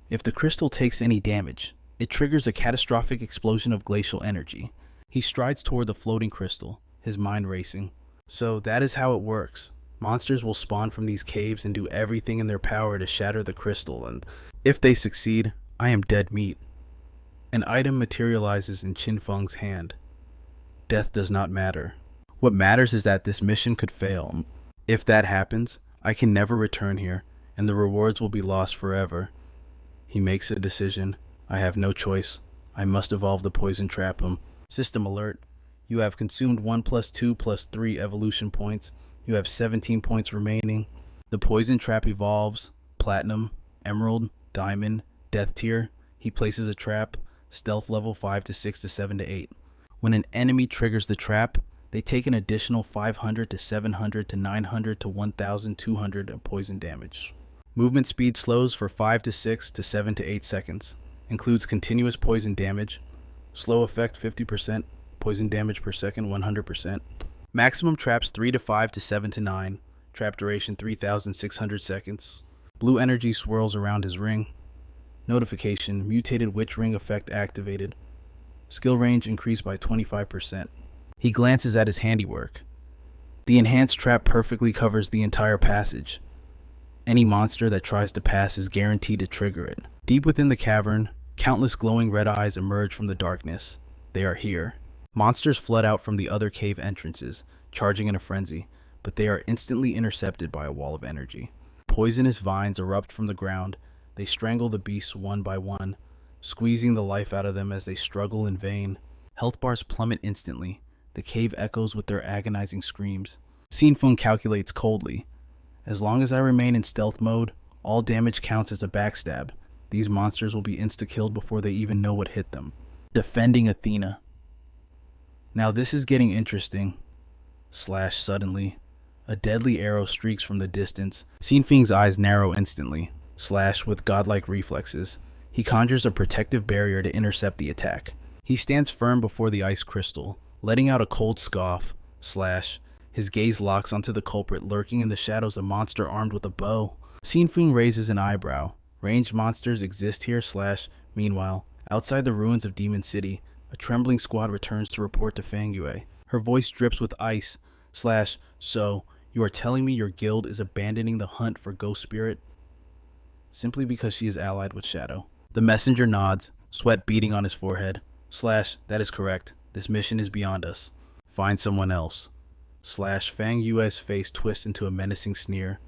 If the crystal takes any damage, it triggers a catastrophic explosion of glacial energy. He strides toward the floating crystal, his mind racing. So that is how it works. Monsters will spawn from these caves and do everything in their power to shatter the crystal, and if they succeed, I am dead meat. An item materializes in Qin Feng's hand. Death does not matter. What matters is that this mission could fail. If that happens, I can never return here, and the rewards will be lost forever. He makes a decision. I have no choice. I must evolve the poison trap him. System alert. You have consumed 1 + 2 + 3 evolution points. You have 17 points remaining. The poison trap evolves. Platinum, Emerald, Diamond, Death tier. He places a trap. Stealth level 5 to 6 to 7 to 8. When an enemy triggers the trap, they take an additional 500 to 700 to 900 to 1,200 of poison damage. Movement speed slows for 5 to 6 to 7 to 8 seconds. Includes continuous poison damage. Slow effect 50%. Poison damage per second 100%. Maximum traps 3 to 5 to 7 to 9. Trap duration 3,600 seconds. Blue energy swirls around his ring. Notification: mutated witch ring effect activated. Skill range increased by 25%. He glances at his handiwork. The enhanced trap perfectly covers the entire passage. Any monster that tries to pass is guaranteed to trigger it. Deep within the cavern, countless glowing red eyes emerge from the darkness. They are here. Monsters flood out from the other cave entrances, charging in a frenzy, but they are instantly intercepted by a wall of energy. Poisonous vines erupt from the ground. They strangle the beasts one by one, squeezing the life out of them as they struggle in vain. Health bars plummet instantly. The cave echoes with their agonizing screams. Qin Feng calculates coldly. As long as I remain in stealth mode, all damage counts as a backstab. These monsters will be insta-killed before they even know what hit them. Defending Athena. Now this is getting interesting. Suddenly. A deadly arrow streaks from the distance. Qin Feng's eyes narrow instantly. With godlike reflexes. He conjures a protective barrier to intercept the attack. He stands firm before the ice crystal, letting out a cold scoff. His gaze locks onto the culprit lurking in the shadows, a monster armed with a bow. Qin Feng raises an eyebrow. Ranged monsters exist here. Meanwhile, outside the ruins of Demon City, a trembling squad returns to report to Fang Yue. Her voice drips with ice. So, you are telling me your guild is abandoning the hunt for Ghost Spirit? Simply because she is allied with Shadow. The messenger nods, sweat beading on his forehead. That is correct. This mission is beyond us. Find someone else. Fang Yue's face twists into a menacing sneer.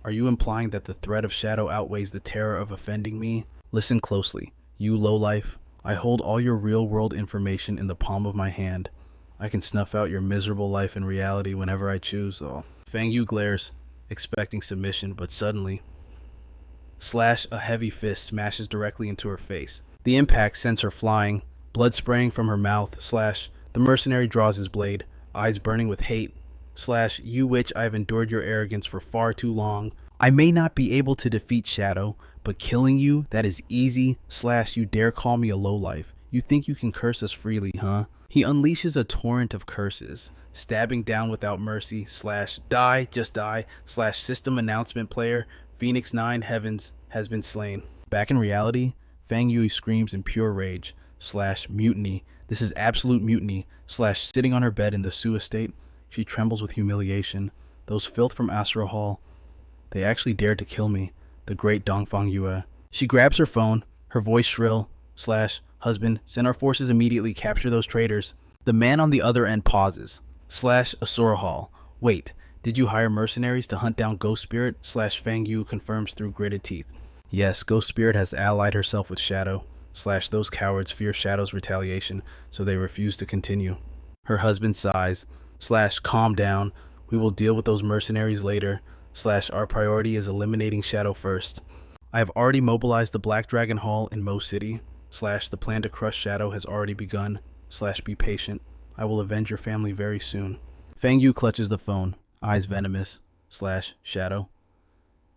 Are you implying that the threat of Shadow outweighs the terror of offending me? Listen closely, you lowlife. I hold all your real-world information in the palm of my hand. I can snuff out your miserable life in reality whenever I choose. Fang Yu glares, expecting submission, but suddenly... A heavy fist smashes directly into her face. The impact sends her flying, blood spraying from her mouth. The mercenary draws his blade, eyes burning with hate. You witch, I have endured your arrogance for far too long. I may not be able to defeat Shadow, but killing you, that is easy. You dare call me a lowlife. You think you can curse us freely, huh? He unleashes a torrent of curses, stabbing down without mercy. Die, just die. System announcement player. Phoenix 9 Heavens has been slain. Back in reality, Fang Yui screams in pure rage. Mutiny. This is absolute mutiny. Sitting on her bed in the Su estate, she trembles with humiliation. Those filth from Astro Hall. They actually dared to kill me. The great Dongfang Yue. She grabs her phone, her voice shrill. Husband, send our forces immediately, capture those traitors. The man on the other end pauses. / Asura Hall. Wait, did you hire mercenaries to hunt down Ghost Spirit? / Feng Yu confirms through gritted teeth. Yes, Ghost Spirit has allied herself with Shadow / those cowards fear Shadow's retaliation, so they refuse to continue. Her husband sighs / calm down, we will deal with those mercenaries later / our priority is eliminating Shadow first. I have already mobilized the Black Dragon Hall in Mo City / the plan to crush Shadow has already begun / be patient. I will avenge your family very soon. Feng Yu clutches the phone, eyes venomous / Shadow.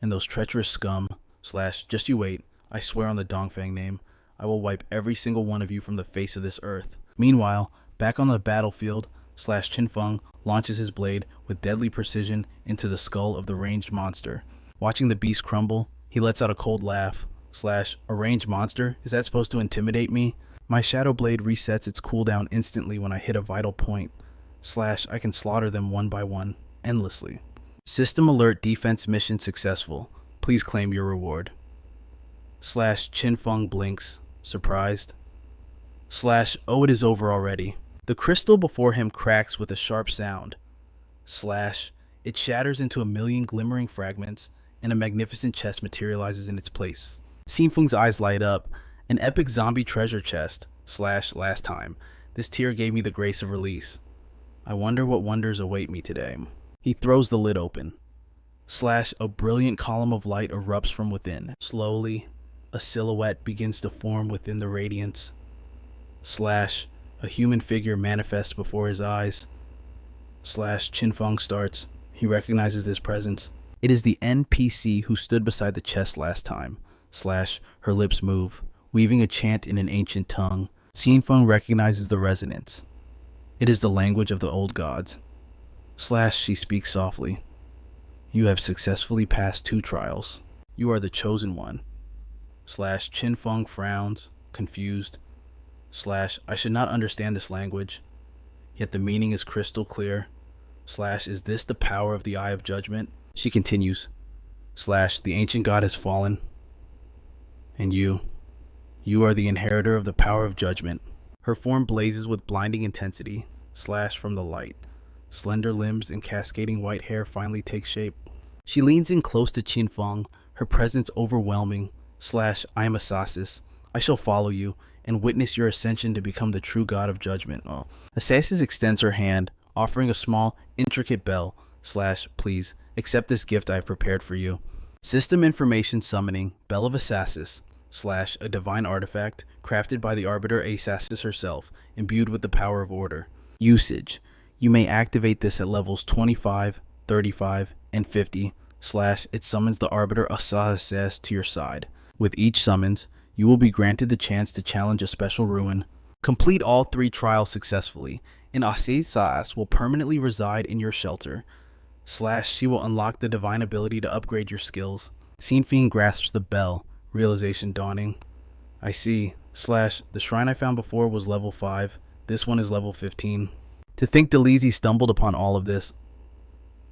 And those treacherous scum / just you wait, I swear on the Dongfang name, I will wipe every single one of you from the face of this earth. Meanwhile, back on the battlefield / Qin Feng launches his blade with deadly precision into the skull of the ranged monster. Watching the beast crumble, he lets out a cold laugh / a ranged monster? Is that supposed to intimidate me? My Shadow Blade resets its cooldown instantly when I hit a vital point / I can slaughter them one by one, endlessly. System alert, defense mission successful. Please claim your reward. / Qin Feng blinks, surprised. / oh, it is over already. The crystal before him cracks with a sharp sound. / it shatters into a million glimmering fragments, and a magnificent chest materializes in its place. Qin Feng's eyes light up. An epic zombie treasure chest / last time. This tier gave me the grace of release. I wonder what wonders await me today. He throws the lid open. / a brilliant column of light erupts from within. Slowly, a silhouette begins to form within the radiance. / a human figure manifests before his eyes. / Qin Feng starts. He recognizes this presence. It is the NPC who stood beside the chest last time. / her lips move, weaving a chant in an ancient tongue. Qin Feng recognizes the resonance. It is the language of the old gods. / she speaks softly. You have successfully passed 2 trials. You are the chosen one. / Qin Feng frowns, confused. / I should not understand this language, yet the meaning is crystal clear. / is this the power of the Eye of Judgment? She continues. / the ancient god has fallen. And you are the inheritor of the power of judgment. Her form blazes with blinding intensity. / from the light. Slender limbs and cascading white hair finally take shape. She leans in close to Qin Feng, her presence overwhelming. / I am Assasis. I shall follow you and witness your ascension to become the true god of judgment. Assasis extends her hand, offering a small, intricate bell. / please, accept this gift I have prepared for you. System information summoning, Bell of Assasis. / a divine artifact crafted by the Arbiter Assasis herself, imbued with the power of order. Usage. You may activate this at levels 25, 35, and 50. / it summons the Arbiter Assasis to your side. With each summons, you will be granted the chance to challenge a special ruin. Complete all 3 trials successfully, and Assasis will permanently reside in your shelter. / she will unlock the divine ability to upgrade your skills. Qin Feng grasps the bell, realization dawning. I see. / the shrine I found before was level 5. This one is level 15. To think Delezy stumbled upon all of this.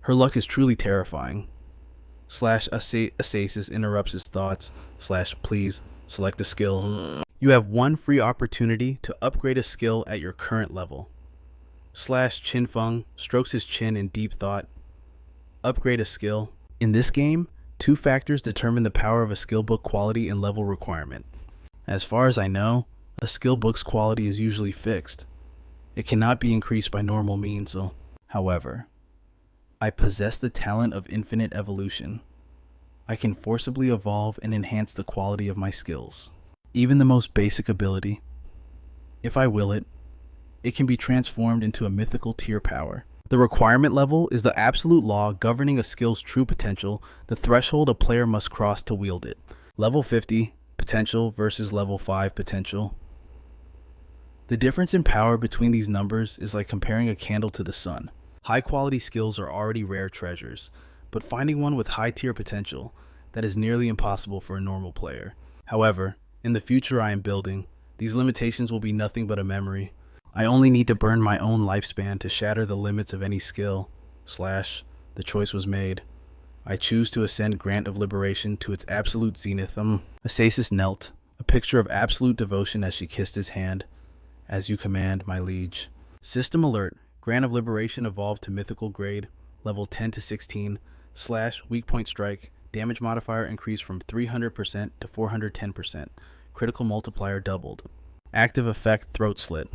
Her luck is truly terrifying. / Assasis interrupts his thoughts. / please, select a skill. You have 1 free opportunity to upgrade a skill at your current level. / Qin Feng strokes his chin in deep thought. Upgrade a skill. In this game, 2 factors determine the power of a skill book quality and level requirement. As far as I know, a skill book's quality is usually fixed. It cannot be increased by normal means. However, I possess the talent of infinite evolution. I can forcibly evolve and enhance the quality of my skills. Even the most basic ability, if I will it can be transformed into a mythical tier power. The requirement level is the absolute law governing a skill's true potential, the threshold a player must cross to wield it. Level 50, potential versus level 5 potential. The difference in power between these numbers is like comparing a candle to the sun. High quality skills are already rare treasures, but finding one with high tier potential, that is nearly impossible for a normal player. However, in the future I am building, these limitations will be nothing but a memory. I only need to burn my own lifespan to shatter the limits of any skill. / the choice was made. I choose to ascend Grant of Liberation to its absolute zenith. Assasis knelt, a picture of absolute devotion as she kissed his hand. As you command, my liege. System alert. Grant of Liberation evolved to mythical grade, level 10 to 16, / weak point strike, damage modifier increased from 300% to 410%, critical multiplier doubled. Active effect throat slit.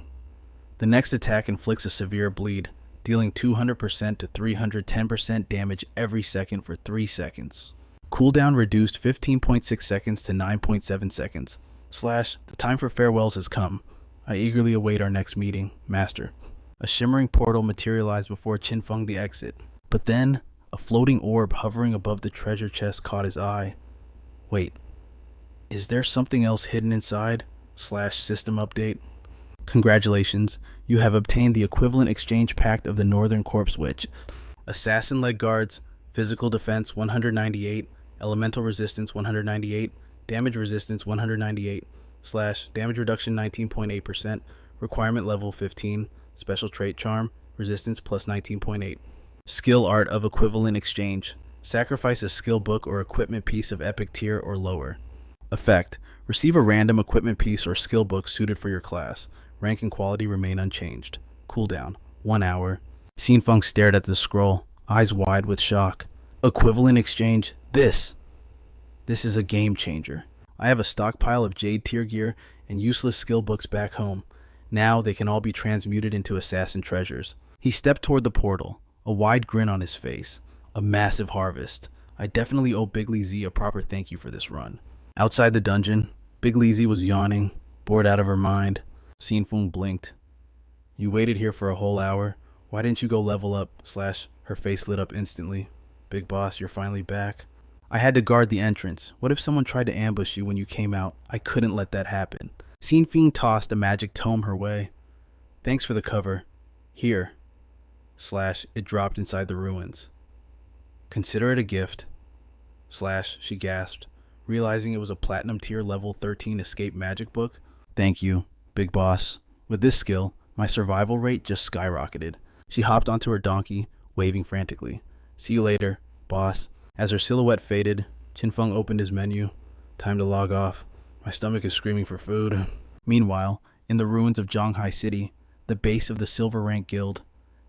The next attack inflicts a severe bleed, dealing 200% to 310% damage every second for 3 seconds. Cooldown reduced 15.6 seconds to 9.7 seconds. / the time for farewells has come. I eagerly await our next meeting, Master. A shimmering portal materialized before Qin Feng the exit. But then, a floating orb hovering above the treasure chest caught his eye. Wait, is there something else hidden inside? / system update. Congratulations, you have obtained the equivalent exchange pact of the Northern Corpse Witch. Assassin leg guards, physical defense 198, elemental resistance 198, damage resistance 198, / damage reduction 19.8%, requirement level 15, special trait charm, resistance plus 19.8. Skill art of equivalent exchange. Sacrifice a skill book or equipment piece of epic tier or lower. Effect. Receive a random equipment piece or skill book suited for your class. Rank and quality remain unchanged. Cooldown. 1 hour. Qin Feng stared at the scroll, eyes wide with shock. Equivalent exchange? This is a game changer. I have a stockpile of Jade tier gear and useless skill books back home. Now they can all be transmuted into assassin treasures. He stepped toward the portal, a wide grin on his face. A massive harvest. I definitely owe Big Lee Z a proper thank you for this run. Outside the dungeon, Big Lee Z was yawning, bored out of her mind. Qin Feng blinked. You waited here for a whole hour. Why didn't you go level up? / her face lit up instantly. Big boss, you're finally back. I had to guard the entrance. What if someone tried to ambush you when you came out? I couldn't let that happen. Qin Feng tossed a magic tome her way. Thanks for the cover. Here. / it dropped inside the ruins. Consider it a gift. / she gasped, realizing it was a platinum tier level 13 escape magic book. Thank you, Big Boss. With this skill, my survival rate just skyrocketed. She hopped onto her donkey, waving frantically. See you later, boss. As her silhouette faded, Qin Feng opened his menu. Time to log off. My stomach is screaming for food. Meanwhile, in the ruins of Zhanghai City, the base of the SSS-Rank Guild,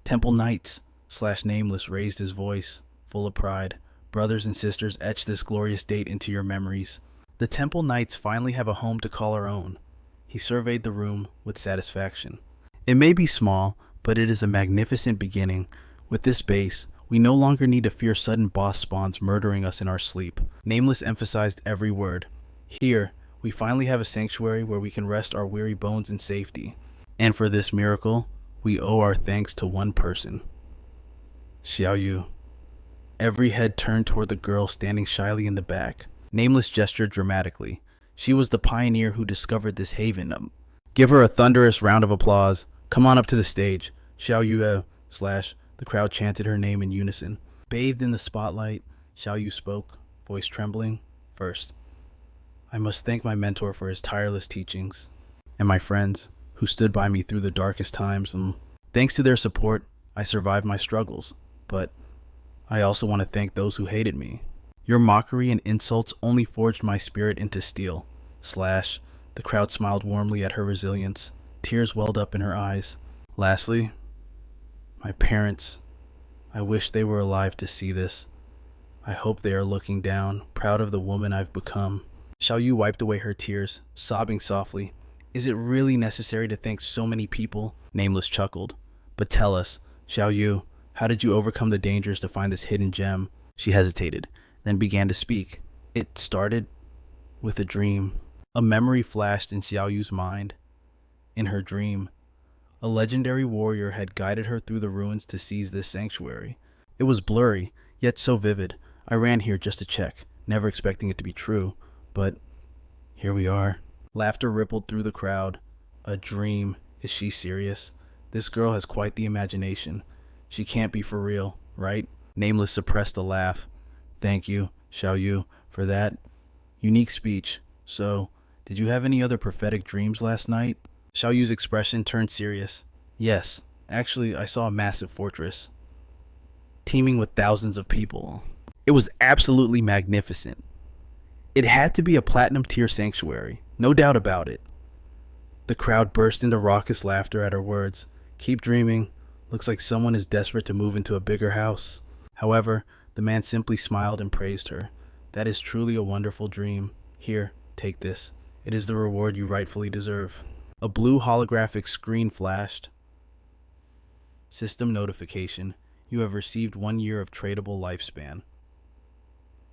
Temple Knights / Nameless raised his voice, full of pride. Brothers and sisters, etch this glorious date into your memories. The Temple Knights finally have a home to call our own. He surveyed the room with satisfaction. It may be small, but it is a magnificent beginning. With this base, we no longer need to fear sudden boss spawns murdering us in our sleep. Nameless emphasized every word. Here, we finally have a sanctuary where we can rest our weary bones in safety. And for this miracle, we owe our thanks to one person. Xiaoyu. Every head turned toward the girl standing shyly in the back. Nameless gestured dramatically. She was the pioneer who discovered this haven. Give her a thunderous round of applause. Come on up to the stage. Xiaoyu / the crowd chanted her name in unison. Bathed in the spotlight, Xiaoyu spoke, voice trembling. First, I must thank my mentor for his tireless teachings, and my friends, who stood by me through the darkest times. Thanks to their support, I survived my struggles, but I also want to thank those who hated me. Your mockery and insults only forged my spirit into steel. / the crowd smiled warmly at her resilience. Tears welled up in her eyes. Lastly, my parents. I wish they were alive to see this. I hope they are looking down, proud of the woman I've become. Xiaoyu wiped away her tears, sobbing softly. Is it really necessary to thank so many people? Nameless chuckled. But tell us, Xiaoyu, how did you overcome the dangers to find this hidden gem? She hesitated, then began to speak. It started with a dream. A memory flashed in Xiaoyu's mind. In her dream, a legendary warrior had guided her through the ruins to seize this sanctuary. It was blurry, yet so vivid. I ran here just to check, never expecting it to be true, but here we are. Laughter rippled through the crowd. A dream. Is she serious? This girl has quite the imagination. She can't be for real, right? Nameless suppressed a laugh. Thank you, Xiaoyu, for that unique speech. So, did you have any other prophetic dreams last night? Xiaoyu's expression turned serious. Yes, actually, I saw a massive fortress, teeming with thousands of people. It was absolutely magnificent. It had to be a platinum tier sanctuary, no doubt about it. The crowd burst into raucous laughter at her words. Keep dreaming. Looks like someone is desperate to move into a bigger house. However, the man simply smiled and praised her. That is truly a wonderful dream. Here, take this. It is the reward you rightfully deserve. A blue holographic screen flashed. System notification. You have received 1 year of tradable lifespan.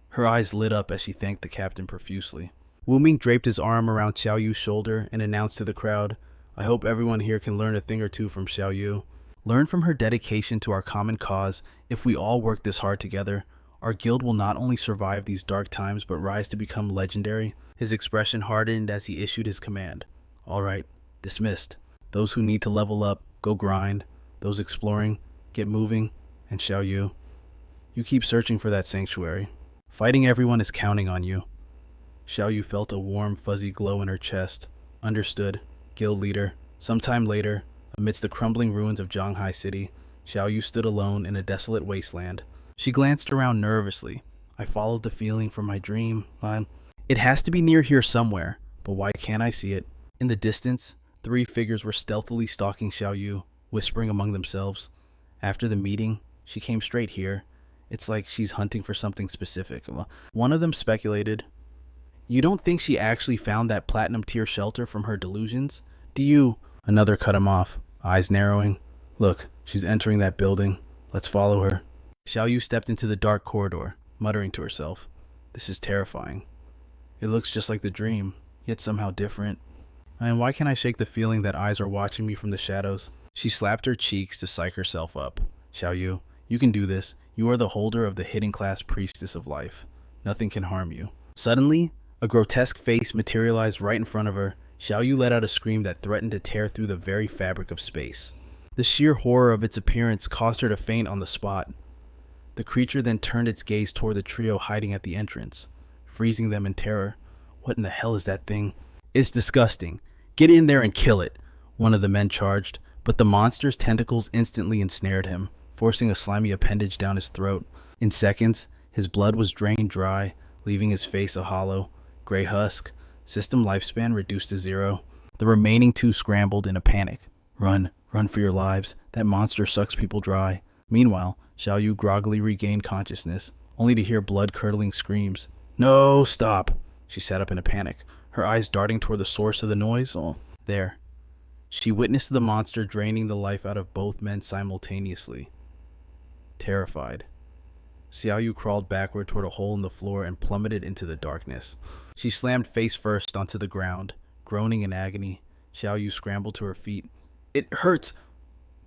Her eyes lit up as she thanked the captain profusely. Wu Ming draped his arm around Xiaoyu's shoulder and announced to the crowd, I hope everyone here can learn a thing or two from Xiaoyu. Learn from her dedication to our common cause. If we all work this hard together, our guild will not only survive these dark times but rise to become legendary. His expression hardened as he issued his command. All right, dismissed. Those who need to level up, go grind. Those exploring, get moving. And Xiaoyu, you keep searching for that sanctuary. Fighting everyone is counting on you. Xiaoyu felt a warm, fuzzy glow in her chest. Understood. Guild leader. Sometime later, amidst the crumbling ruins of Zhanghai City, Xiaoyu stood alone in a desolate wasteland. She glanced around nervously. I followed the feeling from my dream. It has to be near here somewhere, but why can't I see it? In the distance, 3 figures were stealthily stalking Xiaoyu, whispering among themselves. After the meeting, she came straight here. It's like she's hunting for something specific. One of them speculated, you don't think she actually found that platinum tier shelter from her delusions? Do you? Another cut him off, eyes narrowing. Look, she's entering that building. Let's follow her. Xiaoyu stepped into the dark corridor, muttering to herself. This is terrifying. It looks just like the dream, yet somehow different. And why can't I shake the feeling that eyes are watching me from the shadows? She slapped her cheeks to psych herself up. Xiaoyu, you can do this. You are the holder of the hidden class priestess of life. Nothing can harm you. Suddenly, a grotesque face materialized right in front of her. Xiaoyu let out a scream that threatened to tear through the very fabric of space. The sheer horror of its appearance caused her to faint on the spot. The creature then turned its gaze toward the trio hiding at the entrance, freezing them in terror. What in the hell is that thing? It's disgusting. Get in there and kill it, one of the men charged, but the monster's tentacles instantly ensnared him, forcing a slimy appendage down his throat. In seconds, his blood was drained dry, leaving his face a hollow, gray husk. System lifespan reduced to 0. The remaining 2 scrambled in a panic. Run for your lives. That monster sucks people dry. Meanwhile, Xiaoyu groggily regained consciousness, only to hear blood-curdling screams. No, stop! She sat up in a panic, her eyes darting toward the source of the noise. There. She witnessed the monster draining the life out of both men simultaneously. Terrified, Xiaoyu crawled backward toward a hole in the floor and plummeted into the darkness. She slammed face first onto the ground, groaning in agony. Xiaoyu scrambled to her feet. It hurts!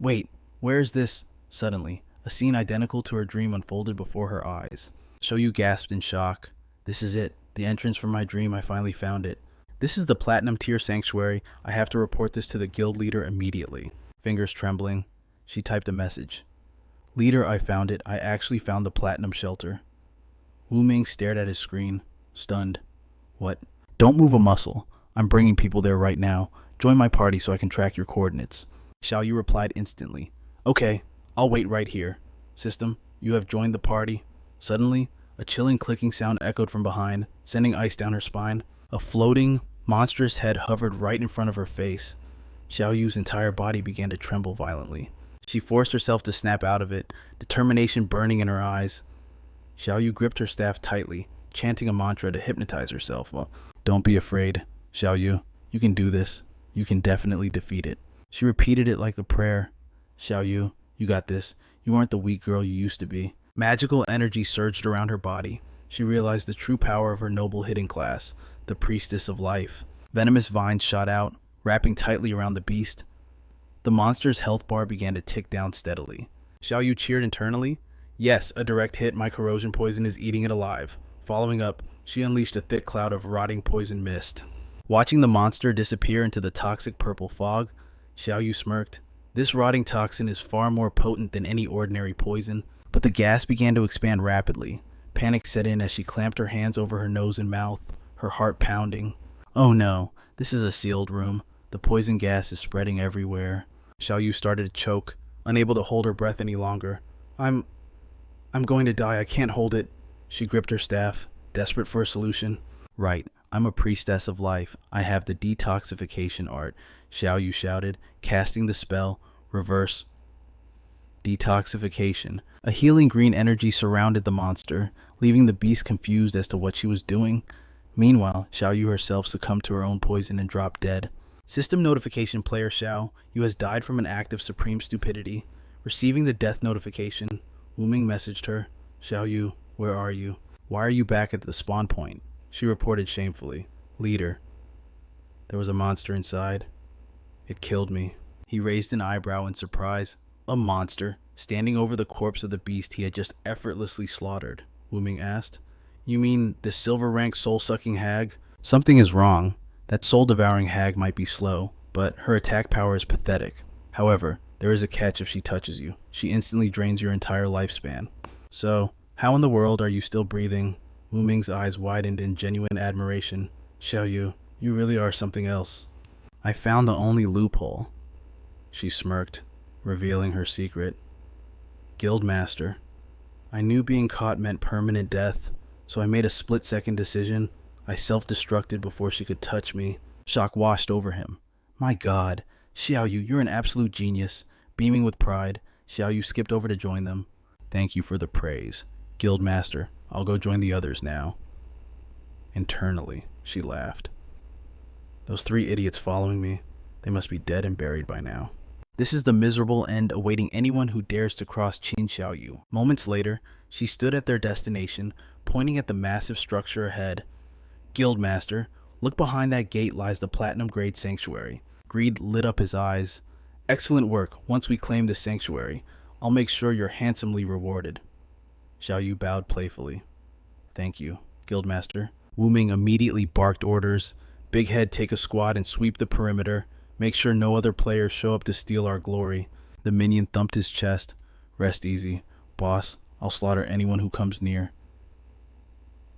Wait, where is this? Suddenly, a scene identical to her dream unfolded before her eyes. Xiaoyu gasped in shock. This is it. The entrance from my dream. I finally found it. This is the platinum tier sanctuary. I have to report this to the guild leader immediately. Fingers trembling, she typed a message. Leader, I found it. I actually found the platinum shelter. Wu Ming stared at his screen, stunned. What? Don't move a muscle. I'm bringing people there right now. Join my party so I can track your coordinates. Xiaoyu replied instantly. Okay, I'll wait right here. System, you have joined the party. Suddenly, a chilling clicking sound echoed from behind, sending ice down her spine. A floating, monstrous head hovered right in front of her face. Xiaoyu's entire body began to tremble violently. She forced herself to snap out of it, determination burning in her eyes. Xiaoyu gripped her staff tightly, chanting a mantra to hypnotize herself. Don't be afraid, Xiaoyu. You can do this. You can definitely defeat it. She repeated it like a prayer. Xiaoyu, you got this. You aren't the weak girl you used to be. Magical energy surged around her body. She realized the true power of her noble hidden class, the priestess of life. Venomous vines shot out, wrapping tightly around the beast. The monster's health bar began to tick down steadily. Xiaoyu cheered internally. Yes, a direct hit. My corrosion poison is eating it alive. Following up, she unleashed a thick cloud of rotting poison mist. Watching the monster disappear into the toxic purple fog, Xiaoyu smirked. This rotting toxin is far more potent than any ordinary poison, but the gas began to expand rapidly. Panic set in as she clamped her hands over her nose and mouth, her heart pounding. Oh no, this is a sealed room. The poison gas is spreading everywhere. Xiaoyu started to choke, unable to hold her breath any longer. I'm going to die. I can't hold it. She gripped her staff, desperate for a solution. Right, I'm a priestess of life. I have the detoxification art, Xiaoyu shouted, casting the spell. Reverse. Detoxification. A healing green energy surrounded the monster, leaving the beast confused as to what she was doing. Meanwhile, Xiaoyu herself succumbed to her own poison and dropped dead. System notification: Player Xiao, you has died from an act of supreme stupidity. Receiving the death notification, Wu Ming messaged her, Xiaoyu, where are you? Why are you back at the spawn point? She reported shamefully, Leader, there was a monster inside. It killed me. He raised an eyebrow in surprise. A monster, standing over the corpse of the beast he had just effortlessly slaughtered, Wu Ming asked. You mean the silver-rank soul-sucking hag? Something is wrong. That soul-devouring hag might be slow, but her attack power is pathetic. However, there is a catch if she touches you. She instantly drains your entire lifespan. So, how in the world are you still breathing? Wu Ming's eyes widened in genuine admiration. Xiaoyu, you really are something else. I found the only loophole. She smirked, revealing her secret. Guildmaster. I knew being caught meant permanent death, so I made a split-second decision. I self-destructed before she could touch me. Shock washed over him. My God, Xiaoyu, you're an absolute genius. Beaming with pride, Xiaoyu skipped over to join them. Thank you for the praise. Guildmaster, I'll go join the others now. Internally, she laughed. Those 3 idiots following me, they must be dead and buried by now. This is the miserable end awaiting anyone who dares to cross Qin Xiaoyu. Moments later, she stood at their destination, pointing at the massive structure ahead. Guildmaster, look behind that gate lies the platinum-grade sanctuary. Greed lit up his eyes. Excellent work. Once we claim this sanctuary, I'll make sure you're handsomely rewarded. Xiaoyu bowed playfully. Thank you, Guildmaster. Wu Ming immediately barked orders. Big Head, take a squad and sweep the perimeter. Make sure no other players show up to steal our glory. The minion thumped his chest. Rest easy. Boss, I'll slaughter anyone who comes near.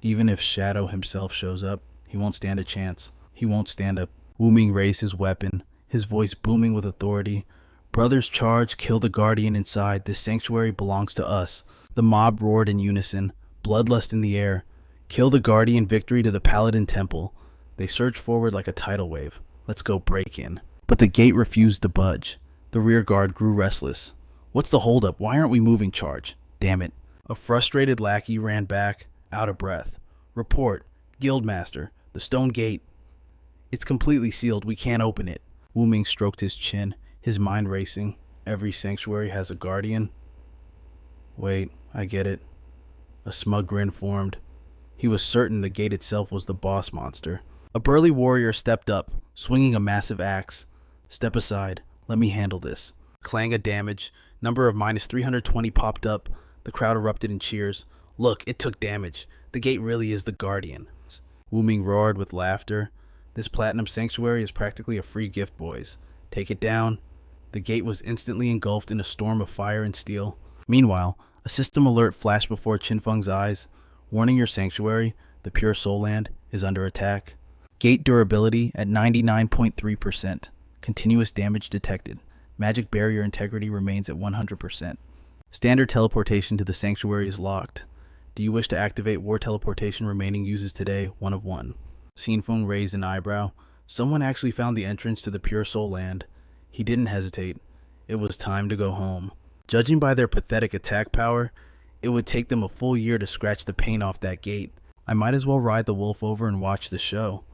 Even if Shadow himself shows up, he won't stand a chance. He won't stand up. Wu Ming raised his weapon, his voice booming with authority. Brothers charge, kill the guardian inside. This sanctuary belongs to us. The mob roared in unison, bloodlust in the air. Kill the guardian, victory to the Paladin Temple. They surged forward like a tidal wave. Let's go break in. But the gate refused to budge. The rear guard grew restless. What's the holdup? Why aren't we moving, charge? Damn it. A frustrated lackey ran back, out of breath. Report. Guildmaster. The stone gate. It's completely sealed. We can't open it. Wu Ming stroked his chin, his mind racing. Every sanctuary has a guardian. Wait, I get it. A smug grin formed. He was certain the gate itself was the boss monster. A burly warrior stepped up, swinging a massive axe. Step aside. Let me handle this. Clang of damage. Number of -320 popped up. The crowd erupted in cheers. Look, it took damage. The gate really is the guardian. Wu Ming roared with laughter. This platinum sanctuary is practically a free gift, boys. Take it down. The gate was instantly engulfed in a storm of fire and steel. Meanwhile, a system alert flashed before Qin Feng's eyes. Warning your sanctuary, the Pure Soul Land, is under attack. Gate durability at 99.3%. Continuous damage detected. Magic barrier integrity remains at 100%. Standard teleportation to the sanctuary is locked. Do you wish to activate war teleportation? Remaining uses today, 1 of 1. Qin Feng raised an eyebrow. Someone actually found the entrance to the Pure Soul Land. He didn't hesitate. It was time to go home. Judging by their pathetic attack power, it would take them a full year to scratch the paint off that gate. I might as well ride the wolf over and watch the show.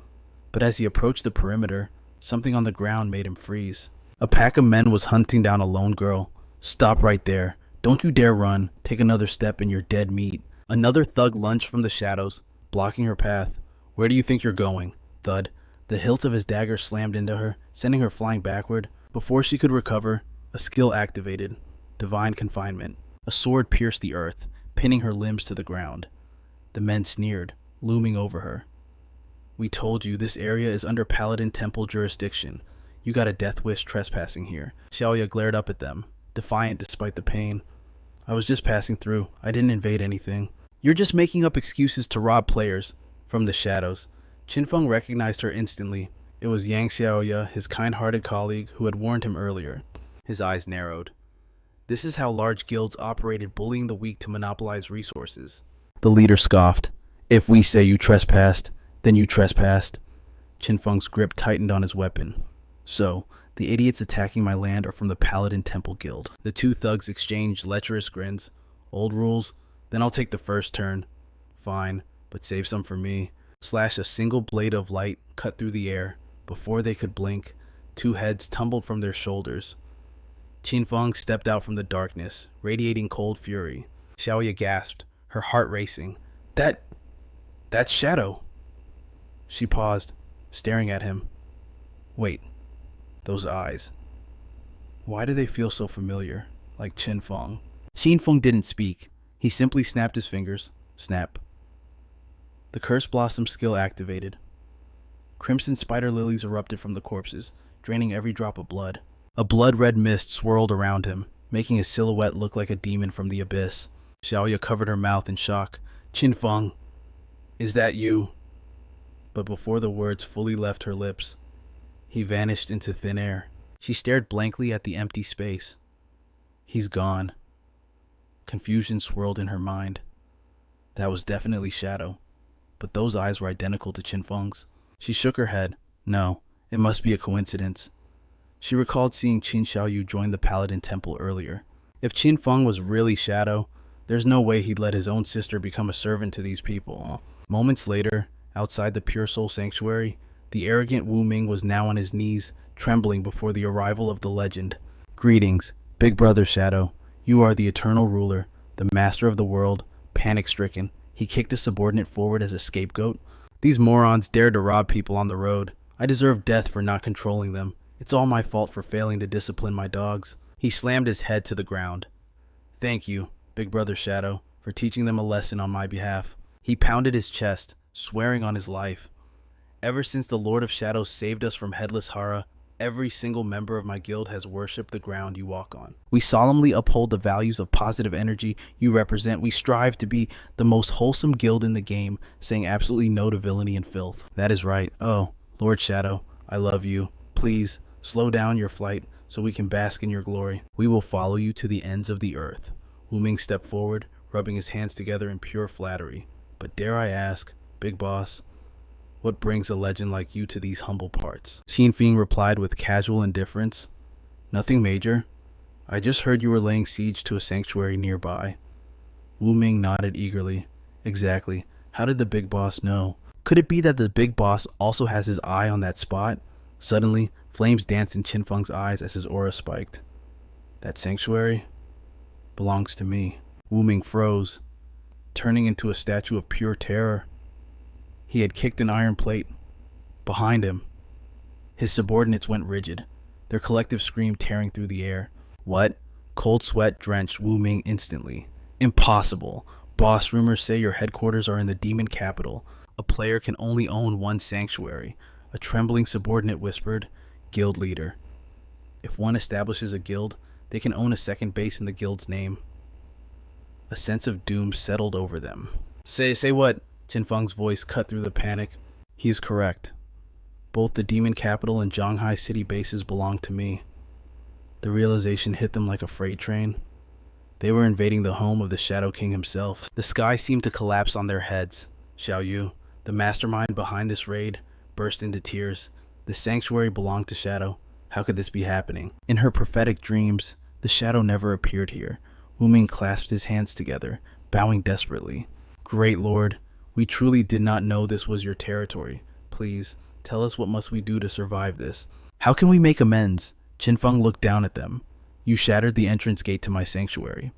But as he approached the perimeter, something on the ground made him freeze. A pack of men was hunting down a lone girl. Stop right there. Don't you dare run. Take another step and you're dead meat. Another thug lunged from the shadows, blocking her path. Where do you think you're going? Thud. The hilt of his dagger slammed into her, sending her flying backward. Before she could recover, a skill activated. Divine Confinement. A sword pierced the earth, pinning her limbs to the ground. The men sneered, looming over her. We told you this area is under Paladin Temple jurisdiction. You got a death wish trespassing here. Xiaoyu glared up at them, defiant despite the pain. I was just passing through. I didn't invade anything. You're just making up excuses to rob players. From the shadows, Qin Feng recognized her instantly. It was Yang Xiaoyu, his kind-hearted colleague who had warned him earlier. His eyes narrowed. This is how large guilds operated, bullying the weak to monopolize resources. The leader scoffed. If we say you trespassed, then you trespassed. Qin Feng's grip tightened on his weapon. So, the idiots attacking my land are from the Paladin Temple Guild. The two thugs exchanged lecherous grins. Old rules? Then I'll take the first turn. Fine, but save some for me. Slash a single blade of light cut through the air. Before they could blink, two heads tumbled from their shoulders. Qin Feng stepped out from the darkness, radiating cold fury. Xiaoyu gasped, her heart racing. That's Shadow. She paused, staring at him. Wait, those eyes. Why do they feel so familiar, like Qin Feng? Qin Feng didn't speak. He simply snapped his fingers. Snap. The Curse Blossom skill activated. Crimson spider lilies erupted from the corpses, draining every drop of blood. A blood-red mist swirled around him, making his silhouette look like a demon from the abyss. Xiaoyu covered her mouth in shock. Qin Feng, is that you? But before the words fully left her lips, he vanished into thin air. She stared blankly at the empty space. He's gone. Confusion swirled in her mind. That was definitely Shadow, but those eyes were identical to Qin Feng's. She shook her head. No, it must be a coincidence. She recalled seeing Qin Xiaoyu join the Paladin Temple earlier. If Qin Feng was really Shadow, there's no way he'd let his own sister become a servant to these people. Moments later, outside the Pure Soul Sanctuary, the arrogant Wu Ming was now on his knees, trembling before the arrival of the legend. Greetings, Big Brother Shadow. You are the eternal ruler, the master of the world. Panic-stricken, he kicked a subordinate forward as a scapegoat. These morons dared to rob people on the road. I deserve death for not controlling them. It's all my fault for failing to discipline my dogs. He slammed his head to the ground. Thank you, Big Brother Shadow, for teaching them a lesson on my behalf. He pounded his chest, swearing on his life. Ever since the Lord of Shadows saved us from Headless Hara, every single member of my guild has worshipped the ground you walk on. We solemnly uphold the values of positive energy you represent. We strive to be the most wholesome guild in the game, saying absolutely no to villainy and filth. That is right. Oh, Lord Shadow, I love you. Please, slow down your flight so we can bask in your glory. We will follow you to the ends of the earth. Wu Ming stepped forward, rubbing his hands together in pure flattery. But dare I ask, Big Boss, what brings a legend like you to these humble parts? Qin Feng replied with casual indifference. Nothing major. I just heard you were laying siege to a sanctuary nearby. Wu Ming nodded eagerly. Exactly. How did the Big Boss know? Could it be that the Big Boss also has his eye on that spot? Suddenly, flames danced in Qin Feng's eyes as his aura spiked. That sanctuary belongs to me. Wu Ming froze, turning into a statue of pure terror. He had kicked an iron plate. Behind him, his subordinates went rigid, their collective scream tearing through the air. What? Cold sweat drenched Wu Ming instantly. Impossible. Boss, rumors say your headquarters are in the demon capital. A player can only own one sanctuary. A trembling subordinate whispered, Guild leader. If one establishes a guild, they can own a second base in the guild's name. A sense of doom settled over them. Say what? Qin Feng's voice cut through the panic. He is correct. Both the demon capital and Zhanghai city bases belong to me. The realization hit them like a freight train. They were invading the home of the Shadow King himself. The sky seemed to collapse on their heads. Xiaoyu, the mastermind behind this raid, burst into tears. The sanctuary belonged to Shadow. How could this be happening? In her prophetic dreams, the Shadow never appeared here. Wu Ming clasped his hands together, bowing desperately. Great Lord, we truly did not know this was your territory. Please, tell us what must we do to survive this. How can we make amends? Qin Feng looked down at them. You shattered the entrance gate to my sanctuary.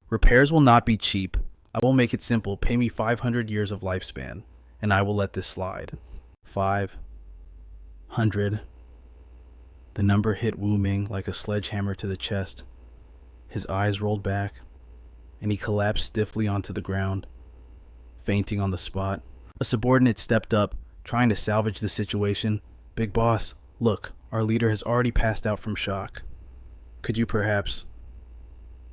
Repairs will not be cheap. I will make it simple. Pay me 500 years of lifespan, and I will let this slide. 500. The number hit Wu Ming like a sledgehammer to the chest. His eyes rolled back, and he collapsed stiffly onto the ground, fainting on the spot. A subordinate stepped up, trying to salvage the situation. Big Boss, look, our leader has already passed out from shock. Could you perhaps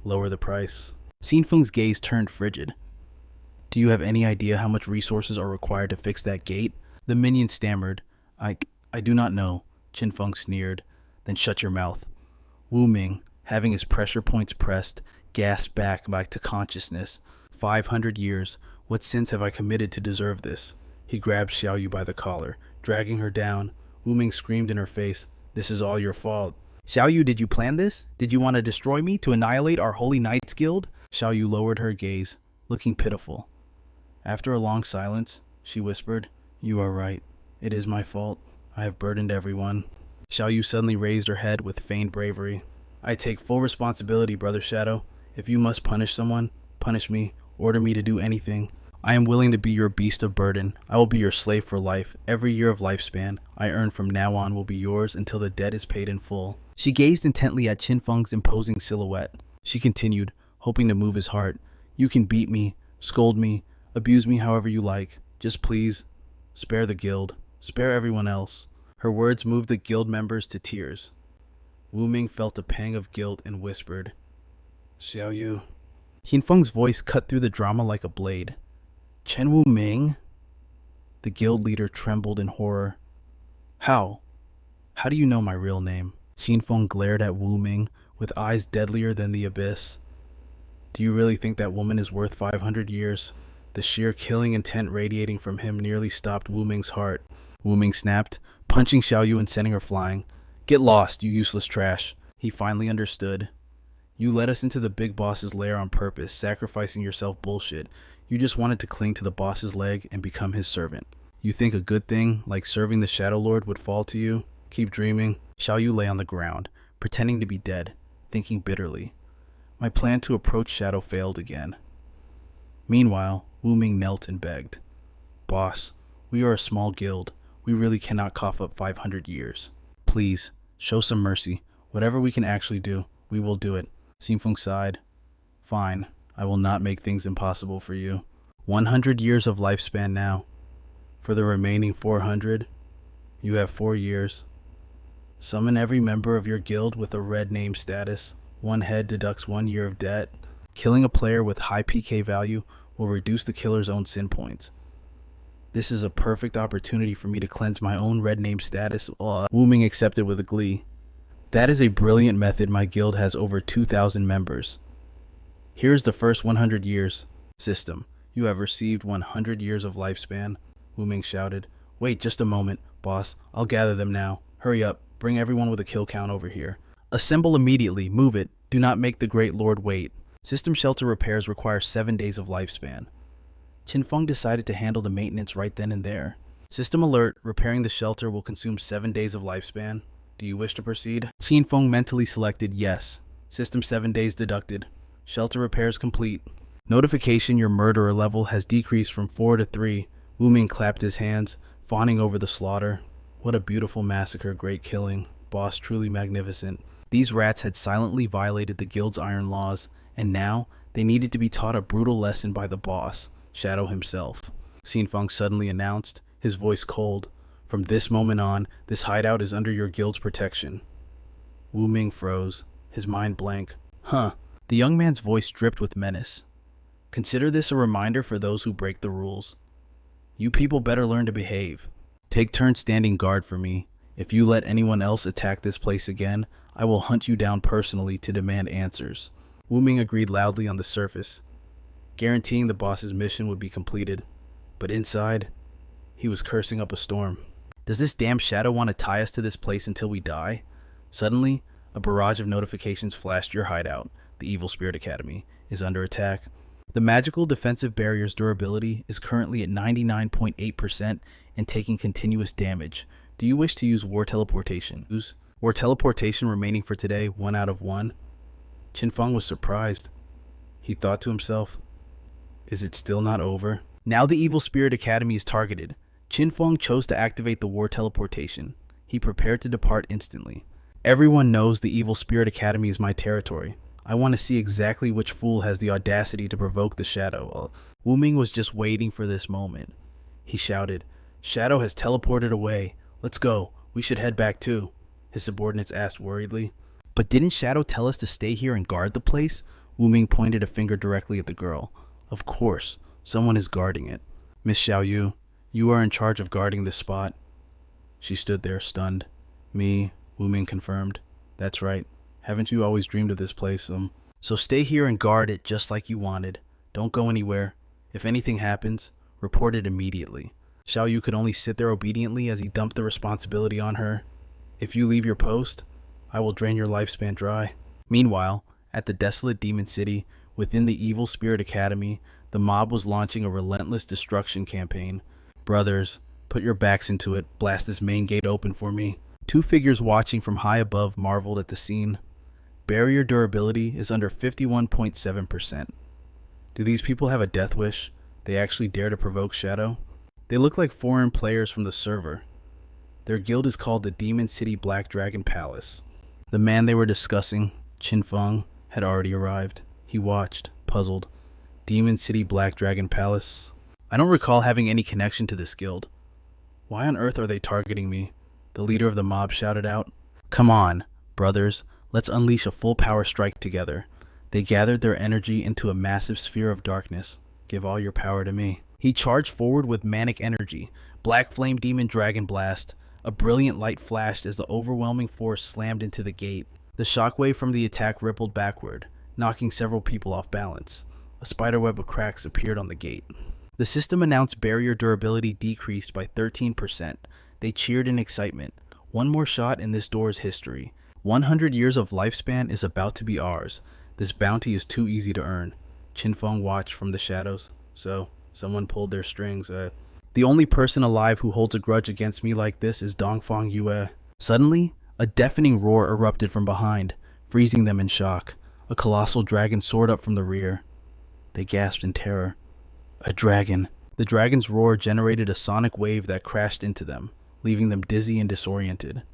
lower the price? Qin Feng's gaze turned frigid. Do you have any idea how much resources are required to fix that gate? The minion stammered. I do not know. Qin Feng sneered. Then shut your mouth. Wu Ming, having his pressure points pressed, gasped back to consciousness. 500 years. What sins have I committed to deserve this? He grabbed Xiaoyu by the collar, dragging her down. Wu Ming screamed in her face. This is all your fault. Xiaoyu, did you plan this? Did you want to destroy me to annihilate our Holy Knights Guild? Xiaoyu lowered her gaze, looking pitiful. After a long silence, she whispered, You are right. It is my fault. I have burdened everyone. Xiaoyu suddenly raised her head with feigned bravery. I take full responsibility, Brother Shadow. If you must punish someone, punish me. Order me to do anything. I am willing to be your beast of burden. I will be your slave for life. Every year of lifespan I earn from now on will be yours until the debt is paid in full. She gazed intently at Qin Feng's imposing silhouette. She continued, hoping to move his heart. You can beat me, scold me, abuse me however you like. Just please, spare the guild. Spare everyone else. Her words moved the guild members to tears. Wu Ming felt a pang of guilt and whispered, Xiaoyu. Qin Feng's voice cut through the drama like a blade. Chen Wu Ming? The guild leader trembled in horror. How? How do you know my real name? Qin Feng glared at Wu Ming with eyes deadlier than the abyss. Do you really think that woman is worth 500 years? The sheer killing intent radiating from him nearly stopped Wu Ming's heart. Wu Ming snapped, punching Xiaoyu and sending her flying. Get lost, you useless trash. He finally understood. You led us into the big boss's lair on purpose, sacrificing yourself bullshit. You just wanted to cling to the boss's leg and become his servant. You think a good thing, like serving the Shadow Lord, would fall to you? Keep dreaming. Xiaoyu lay on the ground, pretending to be dead, thinking bitterly. My plan to approach Shadow failed again. Meanwhile, Wu Ming knelt and begged. Boss, we are a small guild. We really cannot cough up 500 years. Please, show some mercy. Whatever we can actually do, we will do it. Qin Feng sighed. Fine, I will not make things impossible for you. 100 years of lifespan now. For the remaining 400, you have 4 years. Summon every member of your guild with a red name status. One head deducts 1 year of debt. Killing a player with high PK value will reduce the killer's own sin points. This is a perfect opportunity for me to cleanse my own red name status. Wu Ming accepted with a glee. That is a brilliant method. My guild has over 2,000 members. Here's the first 100 years. System, you have received 100 years of lifespan. Wu Ming shouted. Wait just a moment, boss. I'll gather them now. Hurry up. Bring everyone with a kill count over here. Assemble immediately. Move it. Do not make the Great Lord wait. System shelter repairs require 7 days of lifespan. Qin Feng decided to handle the maintenance right then and there. System alert. Repairing the shelter will consume 7 days of lifespan. Do you wish to proceed? Qin Feng mentally selected yes. System 7 days deducted. Shelter repairs complete. Notification, your murderer level has decreased from 4 to 3. Wu Ming clapped his hands, fawning over the slaughter. What a beautiful massacre, great killing. Boss, truly magnificent. These rats had silently violated the guild's iron laws, and now they needed to be taught a brutal lesson by the boss, Shadow himself. Qin Feng suddenly announced, his voice cold. From this moment on, this hideout is under your guild's protection. Wu Ming froze, his mind blank. Huh. The young man's voice dripped with menace. Consider this a reminder for those who break the rules. You people better learn to behave. Take turns standing guard for me. If you let anyone else attack this place again, I will hunt you down personally to demand answers. Wu Ming agreed loudly on the surface, guaranteeing the boss's mission would be completed. But inside, he was cursing up a storm. Does this damn shadow want to tie us to this place until we die? Suddenly, a barrage of notifications flashed. Your hideout, the Evil Spirit Academy, is under attack. The magical defensive barrier's durability is currently at 99.8% and taking continuous damage. Do you wish to use War Teleportation? War Teleportation remaining for today, 1 out of 1. Qin Feng was surprised. He thought to himself, is it still not over? Now the Evil Spirit Academy is targeted. Qin Feng chose to activate the War Teleportation. He prepared to depart instantly. Everyone knows the Evil Spirit Academy is my territory. I want to see exactly which fool has the audacity to provoke the Shadow. Wu Ming was just waiting for this moment. He shouted, Shadow has teleported away. Let's go. We should head back too. His subordinates asked worriedly. But didn't Shadow tell us to stay here and guard the place? Wu Ming pointed a finger directly at the girl. Of course. Someone is guarding it. Miss Xiaoyu, you are in charge of guarding this spot. She stood there stunned. Me, Wu Ming confirmed. That's right. Haven't you always dreamed of this place? So stay here and guard it just like you wanted. Don't go anywhere. If anything happens, report it immediately. Xiaoyu could only sit there obediently as he dumped the responsibility on her. If you leave your post, I will drain your lifespan dry. Meanwhile, at the desolate demon city, within the Evil Spirit Academy, the mob was launching a relentless destruction campaign. Brothers, put your backs into it, blast this main gate open for me. Two figures watching from high above marveled at the scene. Barrier durability is under 51.7%. Do these people have a death wish? They actually dare to provoke Shadow? They look like foreign players from the server. Their guild is called the Demon City Black Dragon Palace. The man they were discussing, Qin Feng, had already arrived. He watched, puzzled. Demon City Black Dragon Palace. I don't recall having any connection to this guild. Why on earth are they targeting me? The leader of the mob shouted out. Come on, brothers, let's unleash a full power strike together. They gathered their energy into a massive sphere of darkness. Give all your power to me. He charged forward with manic energy. Black Flame Demon Dragon Blast. A brilliant light flashed as the overwhelming force slammed into the gate. The shockwave from the attack rippled backward, knocking several people off balance. A spiderweb of cracks appeared on the gate. The system announced barrier durability decreased by 13%. They cheered in excitement. One more shot in this door's history. 100 years of lifespan is about to be ours. This bounty is too easy to earn. Qin Feng watched from the shadows. So, someone pulled their strings. The only person alive who holds a grudge against me like this is Dongfang Yue. Suddenly, a deafening roar erupted from behind, freezing them in shock. A colossal dragon soared up from the rear. They gasped in terror. A dragon. The dragon's roar generated a sonic wave that crashed into them, leaving them dizzy and disoriented.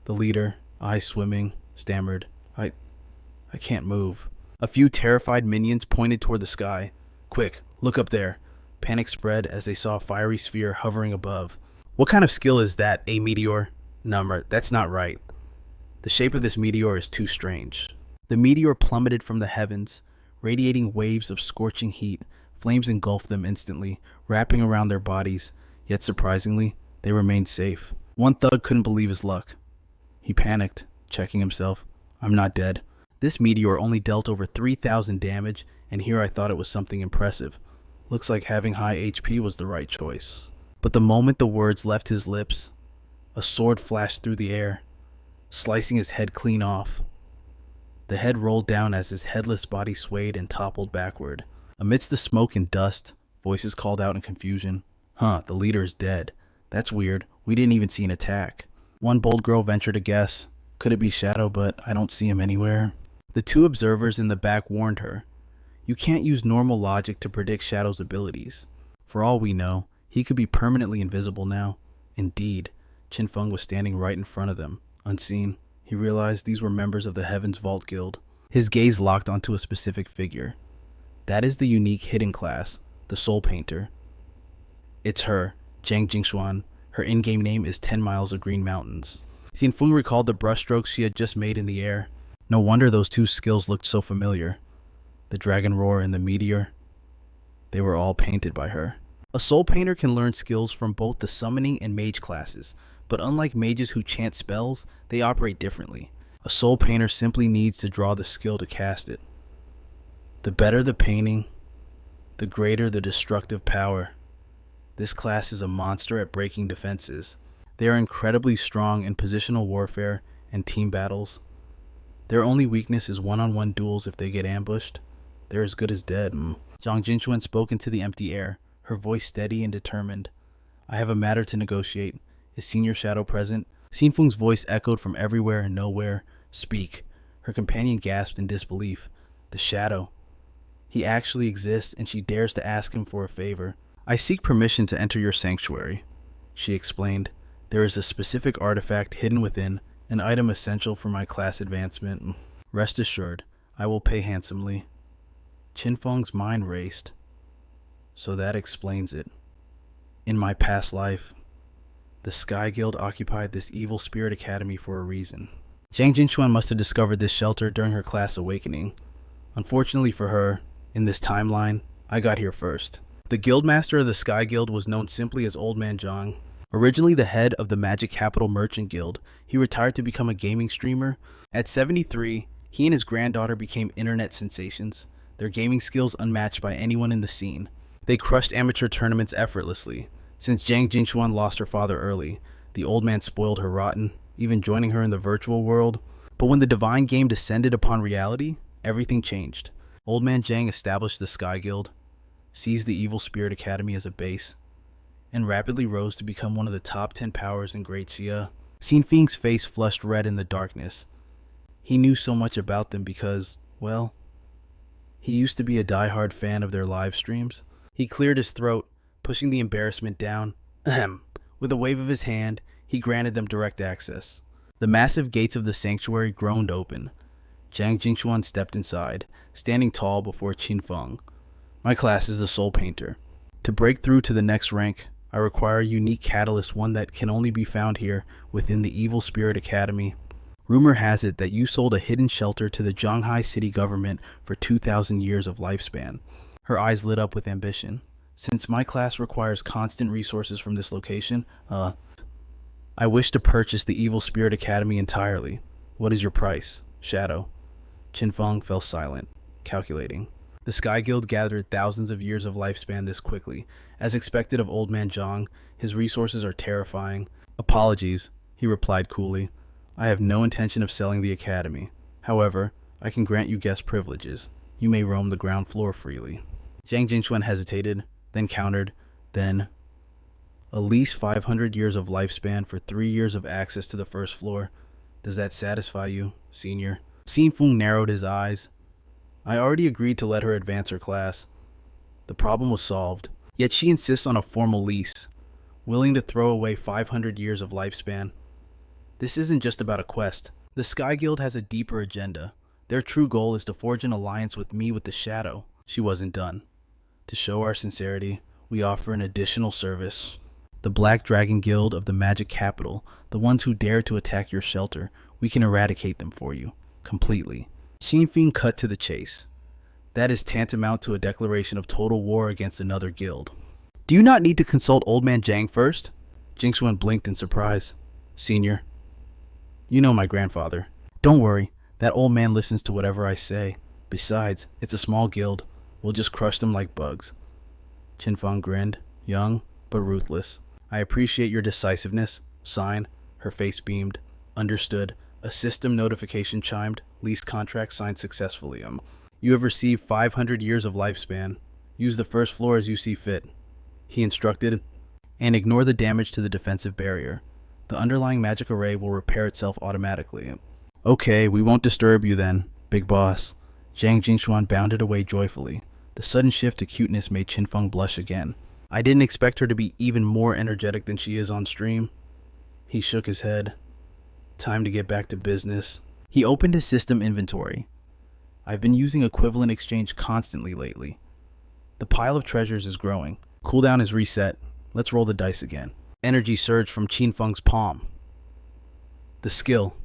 The leader, eyes swimming, stammered, I can't move. A few terrified minions pointed toward the sky. Quick, look up there. Panic spread as they saw a fiery sphere hovering above. What kind of skill is that, a meteor? No, that's not right. The shape of this meteor is too strange. The meteor plummeted from the heavens, radiating waves of scorching heat. Flames engulfed them instantly, wrapping around their bodies. Yet surprisingly, they remained safe. One thug couldn't believe his luck. He panicked, checking himself. I'm not dead. This meteor only dealt over 3,000 damage, and here I thought it was something impressive. Looks like having high HP was the right choice. But the moment the words left his lips, a sword flashed through the air, slicing his head clean off. The head rolled down as his headless body swayed and toppled backward. Amidst the smoke and dust, voices called out in confusion. The leader is dead. That's weird. We didn't even see an attack. One bold girl ventured a guess. Could it be Shadow, but I don't see him anywhere. The two observers in the back warned her. You can't use normal logic to predict Shadow's abilities. For all we know, he could be permanently invisible now. Indeed, Qin Feng was standing right in front of them, unseen. He realized these were members of the Heaven's Vault Guild. His gaze locked onto a specific figure. That is the unique hidden class, the Soul Painter. It's her, Zhang Jingxuan. Her in-game name is 10 Miles of Green Mountains. Qin Feng recalled the brushstrokes she had just made in the air. No wonder those two skills looked so familiar. The dragon roar and the meteor. They were all painted by her. A soul painter can learn skills from both the summoning and mage classes, but unlike mages who chant spells, they operate differently. A soul painter simply needs to draw the skill to cast it. The better the painting, the greater the destructive power. This class is a monster at breaking defenses. They are incredibly strong in positional warfare and team battles. Their only weakness is one-on-one duels if they get ambushed. They're as good as dead. Zhang Jinxuan spoke into the empty air, her voice steady and determined. I have a matter to negotiate. Is Senior Shadow present? Qin Feng's voice echoed from everywhere and nowhere. Speak. Her companion gasped in disbelief. The Shadow. He actually exists, and she dares to ask him for a favor. I seek permission to enter your sanctuary, she explained. There is a specific artifact hidden within, an item essential for my class advancement. Rest assured, I will pay handsomely. Qin Feng's mind raced. So that explains it. In my past life, the Sky Guild occupied this evil spirit academy for a reason. Zhang Jinxuan must have discovered this shelter during her class awakening. Unfortunately for her, in this timeline, I got here first. The guildmaster of the Sky Guild was known simply as Old Man Zhang. Originally the head of the Magic Capital Merchant Guild, he retired to become a gaming streamer. At 73, he and his granddaughter became internet sensations, their gaming skills unmatched by anyone in the scene. They crushed amateur tournaments effortlessly. Since Zhang Jinxuan lost her father early, the old man spoiled her rotten, even joining her in the virtual world. But when the divine game descended upon reality, everything changed. Old Man Zhang established the Sky Guild, seized the Evil Spirit Academy as a base, and rapidly rose to become one of the top 10 powers in Great Xia. Qin Feng's face flushed red in the darkness. He knew so much about them because, well, he used to be a diehard fan of their live streams. He cleared his throat, pushing the embarrassment down. Ahem. With a wave of his hand, he granted them direct access. The massive gates of the sanctuary groaned open. Zhang Jingxuan stepped inside, standing tall before Qin Feng. My class is the Soul Painter. To break through to the next rank, I require a unique catalyst, one that can only be found here within the Evil Spirit Academy. Rumor has it that you sold a hidden shelter to the Zhanghai city government for 2,000 years of lifespan. Her eyes lit up with ambition. Since my class requires constant resources from this location, I wish to purchase the Evil Spirit Academy entirely. What is your price, Shadow? Qin Feng fell silent, calculating. The Sky Guild gathered thousands of years of lifespan this quickly. As expected of Old Man Zhang, his resources are terrifying. Apologies, he replied coolly. I have no intention of selling the academy. However, I can grant you guest privileges. You may roam the ground floor freely. Zhang Jingxuan hesitated, then countered, then at least 500 years of lifespan for 3 years of access to the first floor. Does that satisfy you, senior? Qin Feng narrowed his eyes. I already agreed to let her advance her class. The problem was solved. Yet she insists on a formal lease, willing to throw away 500 years of lifespan. This isn't just about a quest. The Sky Guild has a deeper agenda. Their true goal is to forge an alliance with me with the Shadow. She wasn't done. To show our sincerity, we offer an additional service. The Black Dragon Guild of the Magic Capital, the ones who dare to attack your shelter, we can eradicate them for you, completely. Qin Feng cut to the chase. That is tantamount to a declaration of total war against another guild. Do you not need to consult Old Man Zhang first? Jingxuan blinked in surprise. Senior, you know my grandfather. Don't worry, that old man listens to whatever I say. Besides, it's a small guild. We'll just crush them like bugs. Qin Feng grinned, young but ruthless. I appreciate your decisiveness. Sign. Her face beamed. Understood. A system notification chimed. Lease contract signed successfully. You have received 500 years of lifespan. Use the first floor as you see fit, he instructed, and ignore the damage to the defensive barrier. The underlying magic array will repair itself automatically. Okay, we won't disturb you then, big boss. Zhang Jingxuan bounded away joyfully. The sudden shift to cuteness made Qin Feng blush again. I didn't expect her to be even more energetic than she is on stream. He shook his head. Time to get back to business. He opened his system inventory. I've been using equivalent exchange constantly lately. The pile of treasures is growing. Cooldown is reset. Let's roll the dice again. Energy surged from Qin Feng's palm. The skill,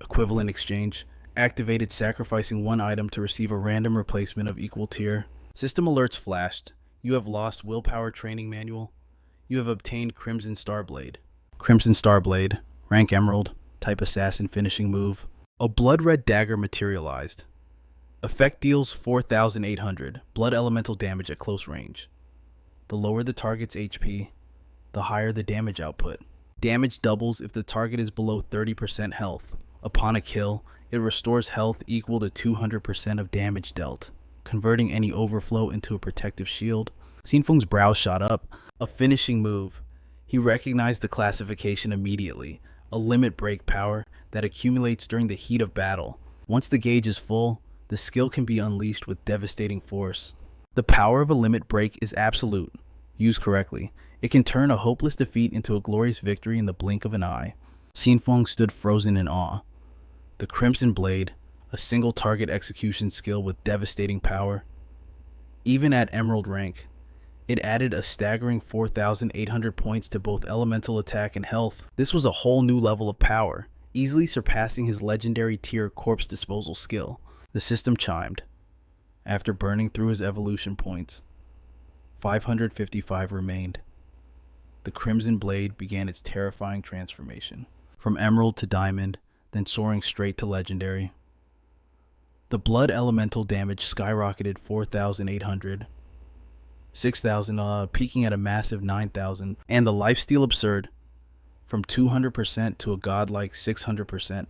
equivalent exchange, activated, sacrificing one item to receive a random replacement of equal tier. System alerts flashed. You have lost Willpower Training Manual. You have obtained Crimson Starblade. Crimson Starblade, rank Emerald, type Assassin finishing move. A blood red dagger materialized. Effect deals 4,800 blood elemental damage at close range. The lower the target's HP, the higher the damage output. Damage doubles if the target is below 30% health. Upon a kill, it restores health equal to 200% of damage dealt, converting any overflow into a protective shield. Qin Feng's brows shot up. A finishing move. He recognized the classification immediately. A limit break power that accumulates during the heat of battle. Once the gauge is full, the skill can be unleashed with devastating force. The power of a limit break is absolute. Used correctly, it can turn a hopeless defeat into a glorious victory in the blink of an eye. Qin Feng stood frozen in awe. The Crimson Blade, a single target execution skill with devastating power. Even at Emerald rank, it added a staggering 4,800 points to both elemental attack and health. This was a whole new level of power, easily surpassing his legendary tier corpse disposal skill. The system chimed. After burning through his evolution points, 555 remained. The Crimson Blade began its terrifying transformation, from Emerald to Diamond, then soaring straight to Legendary. The blood elemental damage skyrocketed 4,800, 6,000, peaking at a massive 9,000, and the lifesteal absurd. from 200% to a godlike 600%.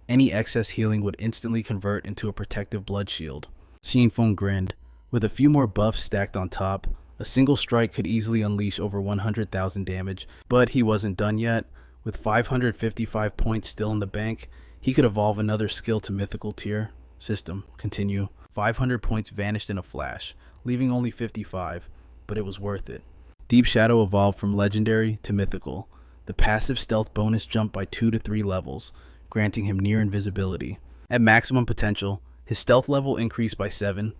Any excess healing would instantly convert into a protective blood shield. Qin Feng grinned. With a few more buffs stacked on top, a single strike could easily unleash over 100,000 damage, but he wasn't done yet. With 555 points still in the bank, he could evolve another skill to mythical tier. System, continue. 500 points vanished in a flash, leaving only 55, but it was worth it. Deep Shadow evolved from legendary to mythical. The passive stealth bonus jumped by 2 to 3 levels, granting him near invisibility. At maximum potential, his stealth level increased by 7.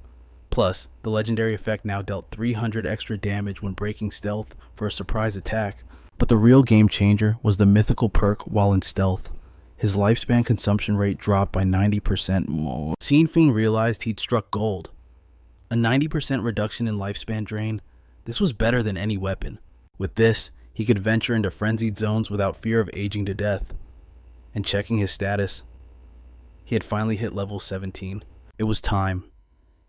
Plus, the legendary effect now dealt 300 extra damage when breaking stealth for a surprise attack. But the real game changer was the mythical perk while in stealth. His lifespan consumption rate dropped by 90% more. Qin Feng realized he'd struck gold. A 90% reduction in lifespan drain. This was better than any weapon. With this, he could venture into frenzied zones without fear of aging to death. And checking his status, he had finally hit level 17. It was time.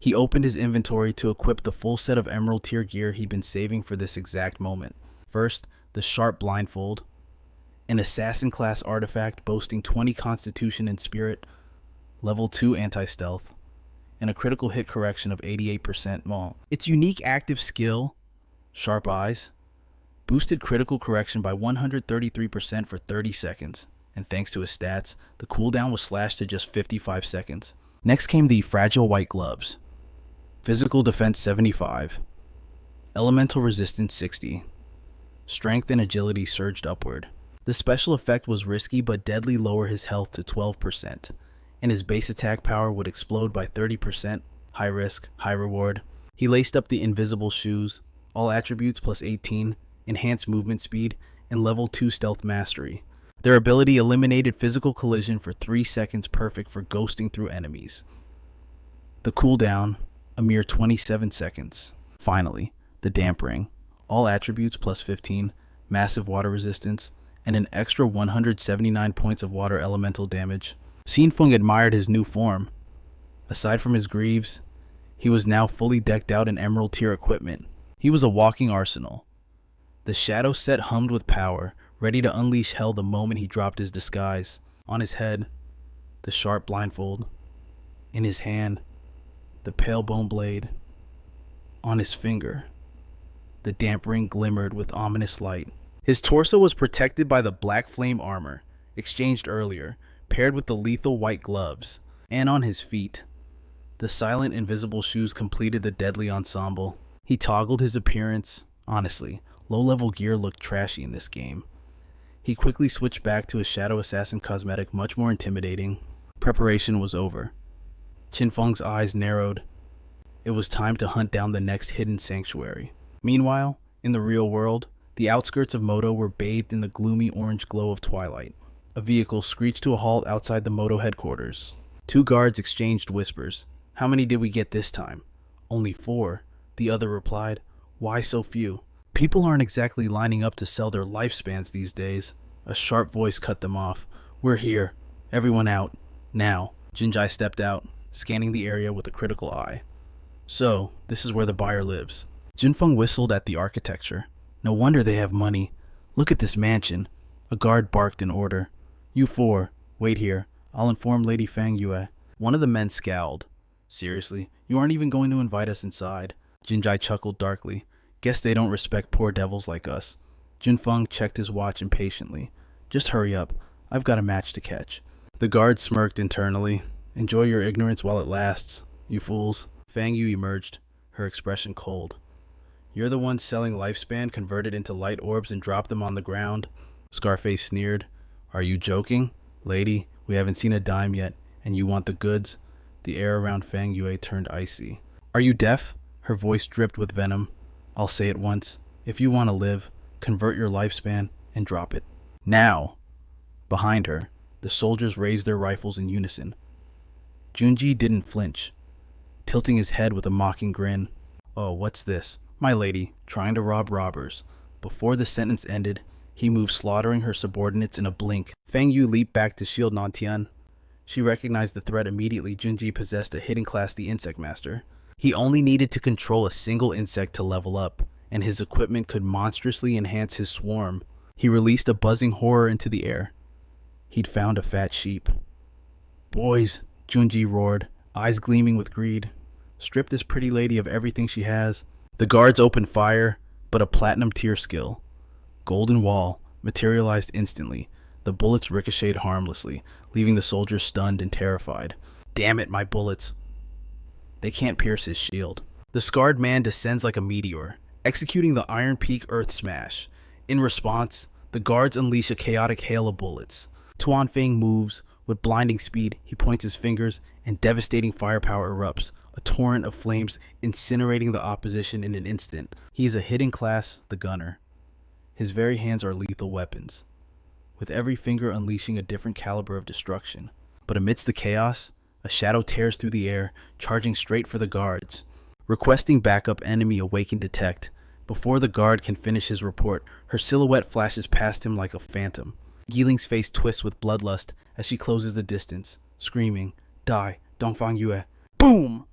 He opened his inventory to equip the full set of emerald tier gear he'd been saving for this exact moment. First, the sharp blindfold, an assassin class artifact boasting 20 constitution and spirit, level 2 anti-stealth, and a critical hit correction of 88% more. Its unique active skill, Sharp Eyes, boosted critical correction by 133% for 30 seconds, and thanks to his stats, the cooldown was slashed to just 55 seconds. Next came the Fragile White Gloves. Physical defense 75, elemental resistance 60, strength and agility surged upward. The special effect was risky but deadly, lower his health to 12%, and his base attack power would explode by 30%, high risk, high reward. He laced up the invisible shoes, all attributes plus 18, enhanced movement speed, and level 2 stealth mastery. Their ability eliminated physical collision for 3 seconds, perfect for ghosting through enemies. The cooldown, a mere 27 seconds. Finally, the Damp Ring, all attributes plus 15, massive water resistance, and an extra 179 points of water elemental damage. Qin Feng admired his new form. Aside from his greaves, he was now fully decked out in emerald tier equipment. He was a walking arsenal. The shadow set hummed with power, ready to unleash hell the moment he dropped his disguise. On his head, the sharp blindfold. In his hand, the pale bone blade. On his finger, the damp ring glimmered with ominous light. His torso was protected by the black flame armor, exchanged earlier, paired with the lethal white gloves. And on his feet, the silent invisible shoes completed the deadly ensemble. He toggled his appearance. Honestly, low-level gear looked trashy in this game. He quickly switched back to his Shadow Assassin cosmetic, much more intimidating. Preparation was over. Qin Feng's eyes narrowed. It was time to hunt down the next hidden sanctuary. Meanwhile, in the real world, the outskirts of Moto were bathed in the gloomy orange glow of twilight. A vehicle screeched to a halt outside the Moto headquarters. 2 guards exchanged whispers. "How many did we get this time?" "Only 4, the other replied. "Why so few?" "People aren't exactly lining up to sell their lifespans these days." A sharp voice cut them off. "We're here. Everyone out. Now." Jinjai stepped out, scanning the area with a critical eye. "So, this is where the buyer lives." Qin Feng whistled at the architecture. "No wonder they have money. Look at this mansion." A guard barked in order. "You 4, wait here. I'll inform Lady Fang Yue." One of the men scowled. "Seriously, you aren't even going to invite us inside?" Jinjai chuckled darkly. "Guess they don't respect poor devils like us." Qin Feng checked his watch impatiently. "Just hurry up. I've got a match to catch." The guard smirked internally. "Enjoy your ignorance while it lasts, you fools." Fang Yu emerged, her expression cold. "You're the one selling lifespan converted into light orbs and dropped them on the ground?" Scarface sneered. "Are you joking? Lady, we haven't seen a dime yet, and you want the goods?" The air around Fang Yue turned icy. "Are you deaf?" Her voice dripped with venom. "I'll say it once. If you want to live, convert your lifespan and drop it. Now!" Behind her, the soldiers raised their rifles in unison. Junji didn't flinch, tilting his head with a mocking grin. "Oh, what's this? My lady, trying to rob robbers." Before the sentence ended, he moved, slaughtering her subordinates in a blink. Fang Yu leaped back to shield Nantian. She recognized the threat immediately. Junji possessed a hidden class, the Insect Master. He only needed to control a single insect to level up, and his equipment could monstrously enhance his swarm. He released a buzzing horror into the air. He'd found a fat sheep. "Boys," Junji roared, eyes gleaming with greed. "Strip this pretty lady of everything she has." The guards opened fire, but a platinum tier skill, Golden Wall, materialized instantly. The bullets ricocheted harmlessly, leaving the soldiers stunned and terrified. "Damn it, my bullets." They can't pierce his shield. The scarred man descends like a meteor, executing the Iron Peak Earth Smash. In response, the guards unleash a chaotic hail of bullets. Qin Feng moves. With blinding speed, he points his fingers, and devastating firepower erupts, a torrent of flames incinerating the opposition in an instant. He is a hidden class, the gunner. His very hands are lethal weapons, with every finger unleashing a different caliber of destruction. But amidst the chaos, a shadow tears through the air, charging straight for the guards. Requesting backup, enemy awaken detect. Before the guard can finish his report, her silhouette flashes past him like a phantom. Yiling's face twists with bloodlust as she closes the distance, screaming, "Die, Dongfang Yue." Boom!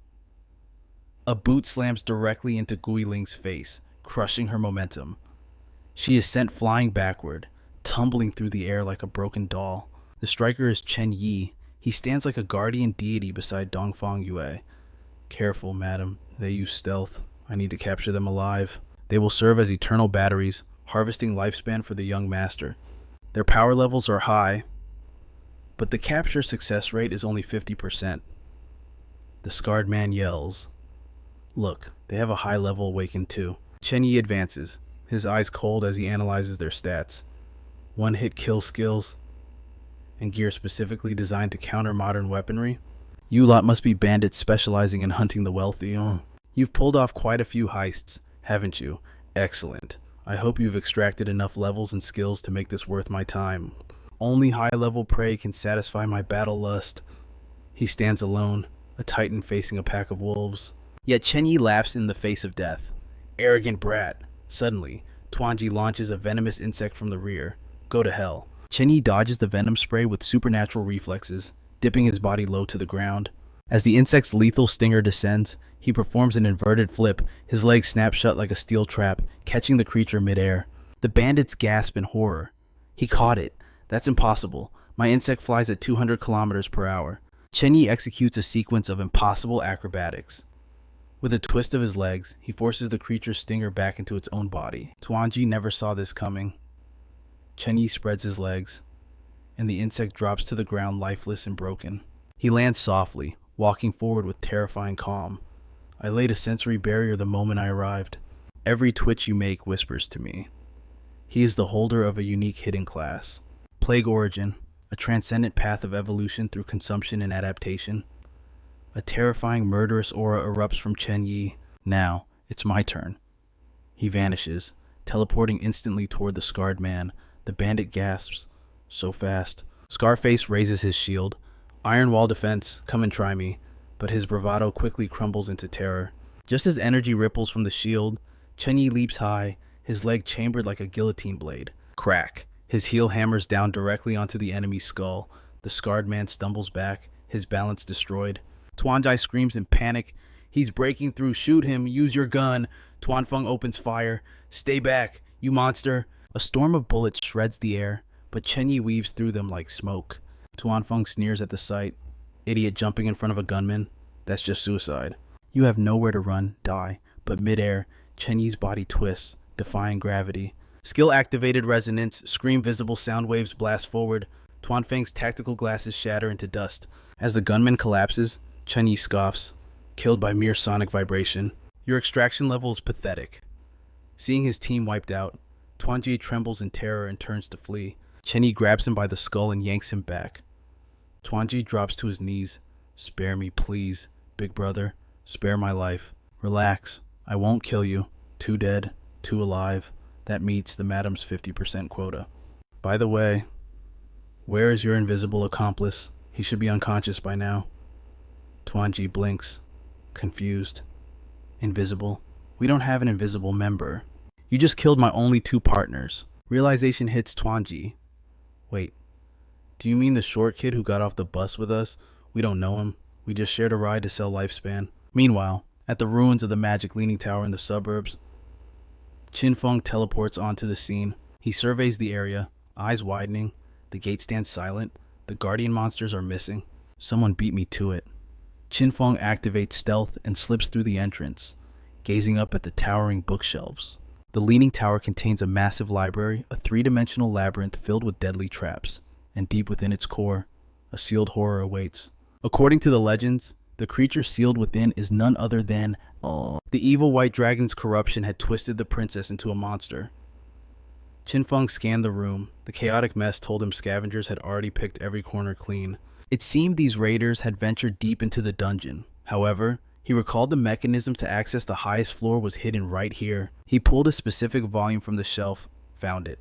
A boot slams directly into Guiling's face, crushing her momentum. She is sent flying backward, tumbling through the air like a broken doll. The striker is Chen Yi. He stands like a guardian deity beside Dongfang Yue. "Careful, madam. They use stealth. I need to capture them alive. They will serve as eternal batteries, harvesting lifespan for the young master. Their power levels are high, but the capture success rate is only 50%. The scarred man yells. "Look, they have a high level awakened too." Chen Yi advances, his eyes cold as he analyzes their stats. One-hit kill skills, and gear specifically designed to counter modern weaponry. "You lot must be bandits specializing in hunting the wealthy. You've pulled off quite a few heists, haven't you? Excellent. I hope you've extracted enough levels and skills to make this worth my time. Only high-level prey can satisfy my battle lust." He stands alone, a titan facing a pack of wolves. Yet Chen Yi laughs in the face of death. "Arrogant brat." Suddenly, Tuanji launches a venomous insect from the rear. "Go to hell." Chen Yi dodges the venom spray with supernatural reflexes, dipping his body low to the ground. As the insect's lethal stinger descends, he performs an inverted flip. His legs snap shut like a steel trap, catching the creature midair. The bandits gasp in horror. "He caught it. That's impossible. My insect flies at 200 kilometers per hour." Chen Yi executes a sequence of impossible acrobatics. With a twist of his legs, he forces the creature's stinger back into its own body. Tuanji never saw this coming. Chen Yi spreads his legs, and the insect drops to the ground lifeless and broken. He lands softly, walking forward with terrifying calm. "I laid a sensory barrier the moment I arrived. Every twitch you make whispers to me." He is the holder of a unique hidden class. Plague Origin, a transcendent path of evolution through consumption and adaptation. A terrifying, murderous aura erupts from Chen Yi. "Now, it's my turn." He vanishes, teleporting instantly toward the scarred man. The bandit gasps. "So fast." Scarface raises his shield. "Iron wall defense, come and try me." But his bravado quickly crumbles into terror. Just as energy ripples from the shield, Chen Yi leaps high, his leg chambered like a guillotine blade. Crack! His heel hammers down directly onto the enemy's skull. The scarred man stumbles back, his balance destroyed. Tuanji screams in panic. "He's breaking through, shoot him, use your gun." Tuanfeng opens fire. "Stay back, you monster." A storm of bullets shreds the air, but Chen Yi weaves through them like smoke. Tuanfeng sneers at the sight. "Idiot jumping in front of a gunman? That's just suicide. You have nowhere to run, die." But midair, Chen Yi's body twists, defying gravity. Skill-activated resonance, scream-visible sound waves blast forward. Tuanfeng's tactical glasses shatter into dust. As the gunman collapses, Chen Yi scoffs, killed by mere sonic vibration. "Your extraction level is pathetic." Seeing his team wiped out, Tuanji trembles in terror and turns to flee. Chen Yi grabs him by the skull and yanks him back. Tuanji drops to his knees. "Spare me, please. Big brother, spare my life." "Relax. I won't kill you. 2 dead, 2 alive. That meets the madam's 50% quota. By the way, where is your invisible accomplice? He should be unconscious by now." Tuanji blinks, confused. "Invisible? We don't have an invisible member. You just killed my only 2 partners." Realization hits Tuanji. "Wait, do you mean the short kid who got off the bus with us? We don't know him. We just shared a ride to sell lifespan." Meanwhile, at the ruins of the magic leaning tower in the suburbs, Qin Feng teleports onto the scene. He surveys the area, eyes widening. The gate stands silent. The guardian monsters are missing. Someone beat me to it. Qin Feng activates stealth and slips through the entrance, gazing up at the towering bookshelves. The leaning tower contains a massive library, a three-dimensional labyrinth filled with deadly traps, and deep within its core, a sealed horror awaits. According to the legends, the creature sealed within is none other than the evil white dragon's corruption had twisted the princess into a monster. Qin Feng scanned the room. The chaotic mess told him scavengers had already picked every corner clean. It seemed these raiders had ventured deep into the dungeon. However, he recalled the mechanism to access the highest floor was hidden right here. He pulled a specific volume from the shelf, found it.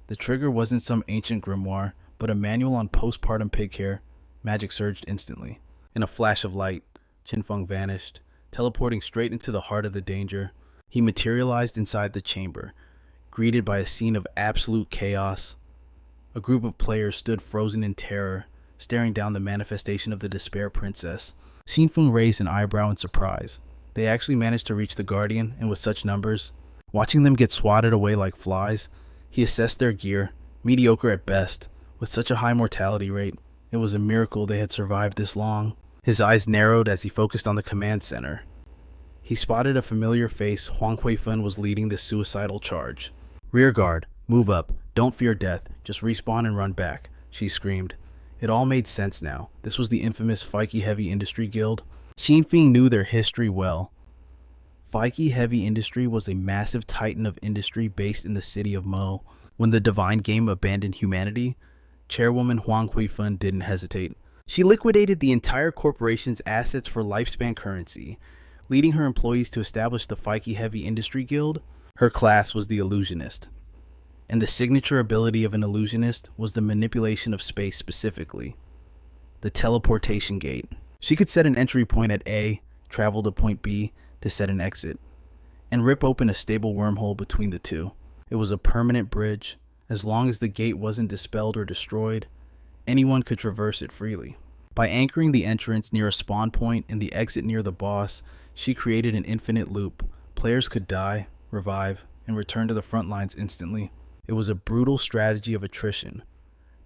The trigger wasn't some ancient grimoire, but a manual on postpartum pig hair. Magic surged instantly. In a flash of light, Qin Feng vanished, teleporting straight into the heart of the danger. He materialized inside the chamber, greeted by a scene of absolute chaos. A group of players stood frozen in terror, staring down the manifestation of the Despair Princess. Qin Feng raised an eyebrow in surprise. They actually managed to reach the Guardian, and with such numbers, watching them get swatted away like flies, he assessed their gear, mediocre at best. With such a high mortality rate, it was a miracle they had survived this long. His eyes narrowed as he focused on the command center. He spotted a familiar face. Huang Huifeng was leading this suicidal charge. "Rear guard, move up. Don't fear death. Just respawn and run back," she screamed. It all made sense now. This was the infamous Feike Heavy Industry Guild. Qin Feng knew their history well. Feike Heavy Industry was a massive titan of industry based in the city of Mo. When the Divine Game abandoned humanity, Chairwoman Huang Huifeng didn't hesitate. She liquidated the entire corporation's assets for lifespan currency, leading her employees to establish the Feike Heavy Industry Guild. Her class was the illusionist, and the signature ability of an illusionist was the manipulation of space, specifically the teleportation gate. She could set an entry point at A, travel to point B to set an exit, and rip open a stable wormhole between the two. It was a permanent bridge. As long as the gate wasn't dispelled or destroyed, anyone could traverse it freely. By anchoring the entrance near a spawn point and the exit near the boss, she created an infinite loop. Players could die, revive, and return to the front lines instantly. It was a brutal strategy of attrition,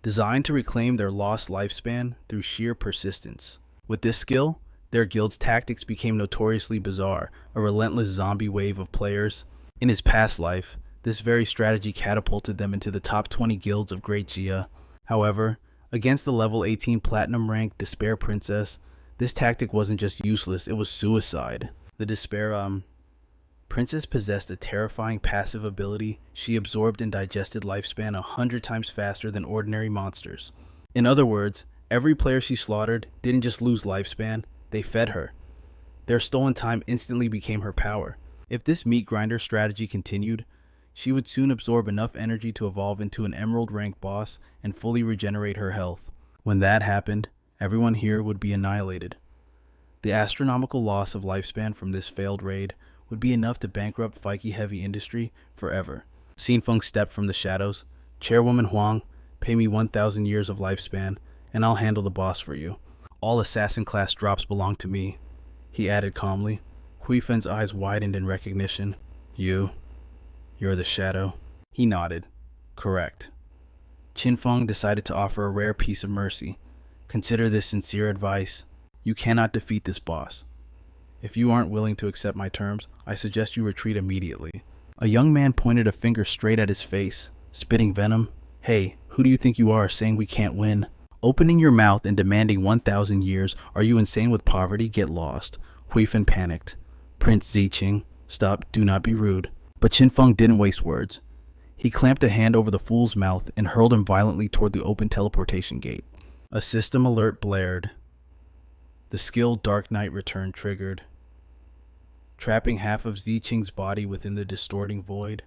designed to reclaim their lost lifespan through sheer persistence. With this skill, their guild's tactics became notoriously bizarre, a relentless zombie wave of players. In his past life, this very strategy catapulted them into the top 20 guilds of Great Jia. However, against the level 18 platinum rank Despair Princess, this tactic wasn't just useless, it was suicide. The Despair Princess possessed a terrifying passive ability. She absorbed and digested lifespan 100 times faster than ordinary monsters. In other words, every player she slaughtered didn't just lose lifespan, they fed her. Their stolen time instantly became her power. If this meat grinder strategy continued, she would soon absorb enough energy to evolve into an emerald rank boss and fully regenerate her health. When that happened, everyone here would be annihilated. The astronomical loss of lifespan from this failed raid would be enough to bankrupt Feike Heavy Industry forever. Qin Feng stepped from the shadows. "Chairwoman Huang, pay me 1,000 years of lifespan, and I'll handle the boss for you. All assassin class drops belong to me," he added calmly. Huifen's eyes widened in recognition. You're the shadow." He nodded. "Correct." Qin Feng decided to offer a rare piece of mercy. "Consider this sincere advice. You cannot defeat this boss. If you aren't willing to accept my terms, I suggest you retreat immediately." A young man pointed a finger straight at his face, spitting venom. "Hey, who do you think you are, saying we can't win? Opening your mouth and demanding 1,000 years. Are you insane with poverty? Get lost." Huifen panicked. "Prince Ziqing, stop, do not be rude." But Qin Feng didn't waste words. He clamped a hand over the fool's mouth and hurled him violently toward the open teleportation gate. A system alert blared. The skill Dark Knight Return triggered, trapping half of Ziqing's body within the distorting void.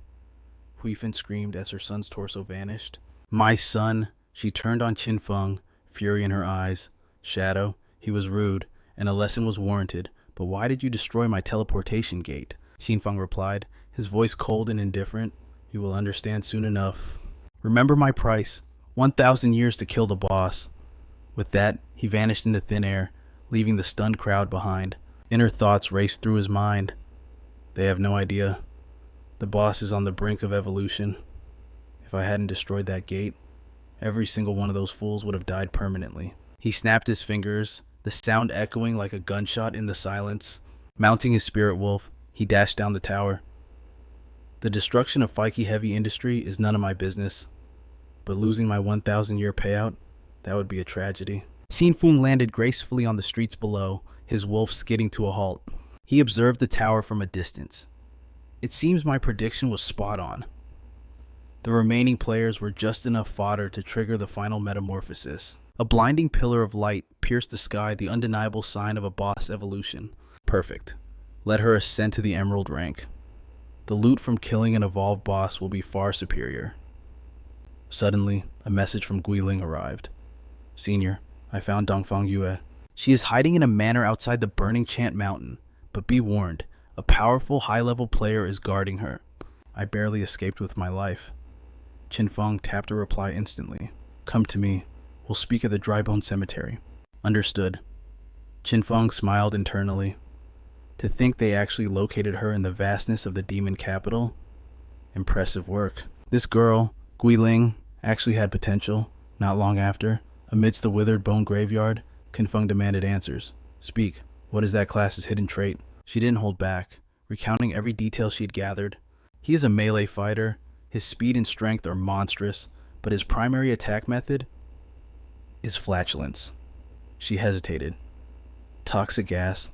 Huifen screamed as her son's torso vanished. "My son!" She turned on Qin Feng, fury in her eyes. "Shadow, he was rude, and a lesson was warranted, but why did you destroy my teleportation gate?" Qin Feng replied, his voice cold and indifferent. "You will understand soon enough. Remember my price, 1,000 years to kill the boss." With that, he vanished into thin air, leaving the stunned crowd behind. Inner thoughts raced through his mind. They have no idea. The boss is on the brink of evolution. If I hadn't destroyed that gate, every single one of those fools would have died permanently. He snapped his fingers, the sound echoing like a gunshot in the silence. Mounting his spirit wolf, he dashed down the tower. The destruction of Feike heavy industry is none of my business, but losing my 1,000-year payout, that would be a tragedy. Qin Feng landed gracefully on the streets below, his wolf skidding to a halt. He observed the tower from a distance. It seems my prediction was spot on. The remaining players were just enough fodder to trigger the final metamorphosis. A blinding pillar of light pierced the sky, the undeniable sign of a boss evolution. Perfect. Let her ascend to the emerald rank. The loot from killing an evolved boss will be far superior. Suddenly, a message from Guiling arrived. Senior, I found Dongfang Yue. She is hiding in a manor outside the burning Chant Mountain, but be warned, a powerful high-level player is guarding her. I barely escaped with my life. Qin Feng tapped a reply instantly. Come to me. We'll speak at the Drybone Cemetery. Understood. Qin Feng smiled internally. To think they actually located her in the vastness of the demon capital? Impressive work. This girl, Guiling, actually had potential. Not long after, amidst the withered bone graveyard, Qin Feng demanded answers. Speak. What is that class's hidden trait? She didn't hold back, recounting every detail she had gathered. He is a melee fighter. His speed and strength are monstrous, but his primary attack method is flatulence. She hesitated. Toxic gas.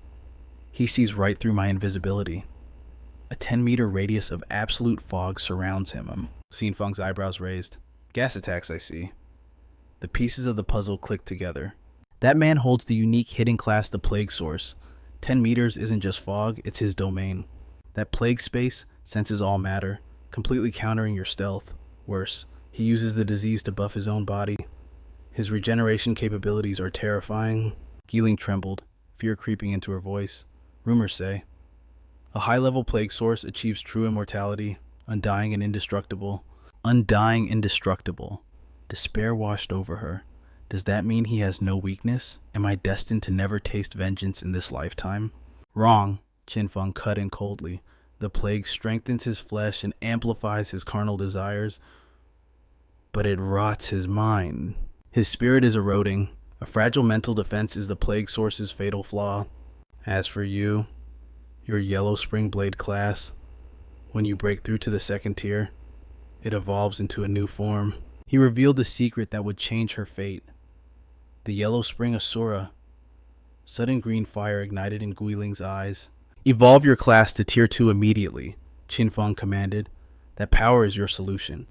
He sees right through my invisibility. A 10-meter radius of absolute fog surrounds him. Qin Feng's eyebrows raised. Gas attacks, I see. The pieces of the puzzle clicked together. That man holds the unique hidden class, the Plague Source. 10 meters isn't just fog, it's his domain. That plague space senses all matter, completely countering your stealth. Worse, he uses the disease to buff his own body. His regeneration capabilities are terrifying. Guiling trembled, fear creeping into her voice. Rumors say a high-level plague source achieves true immortality, undying and indestructible. Undying, indestructible. Despair washed over her. Does that mean he has no weakness? Am I destined to never taste vengeance in this lifetime? Wrong, Qin Feng cut in coldly. The plague strengthens his flesh and amplifies his carnal desires, but it rots his mind. His spirit is eroding. A fragile mental defense is the plague source's fatal flaw. As for you, your Yellow Spring Blade class, when you break through to the second tier, it evolves into a new form. He revealed the secret that would change her fate. The Yellow Spring Asura. Sudden green fire ignited in Guiling's eyes. Evolve your class to tier 2 immediately, Qin Feng commanded. That power is your solution.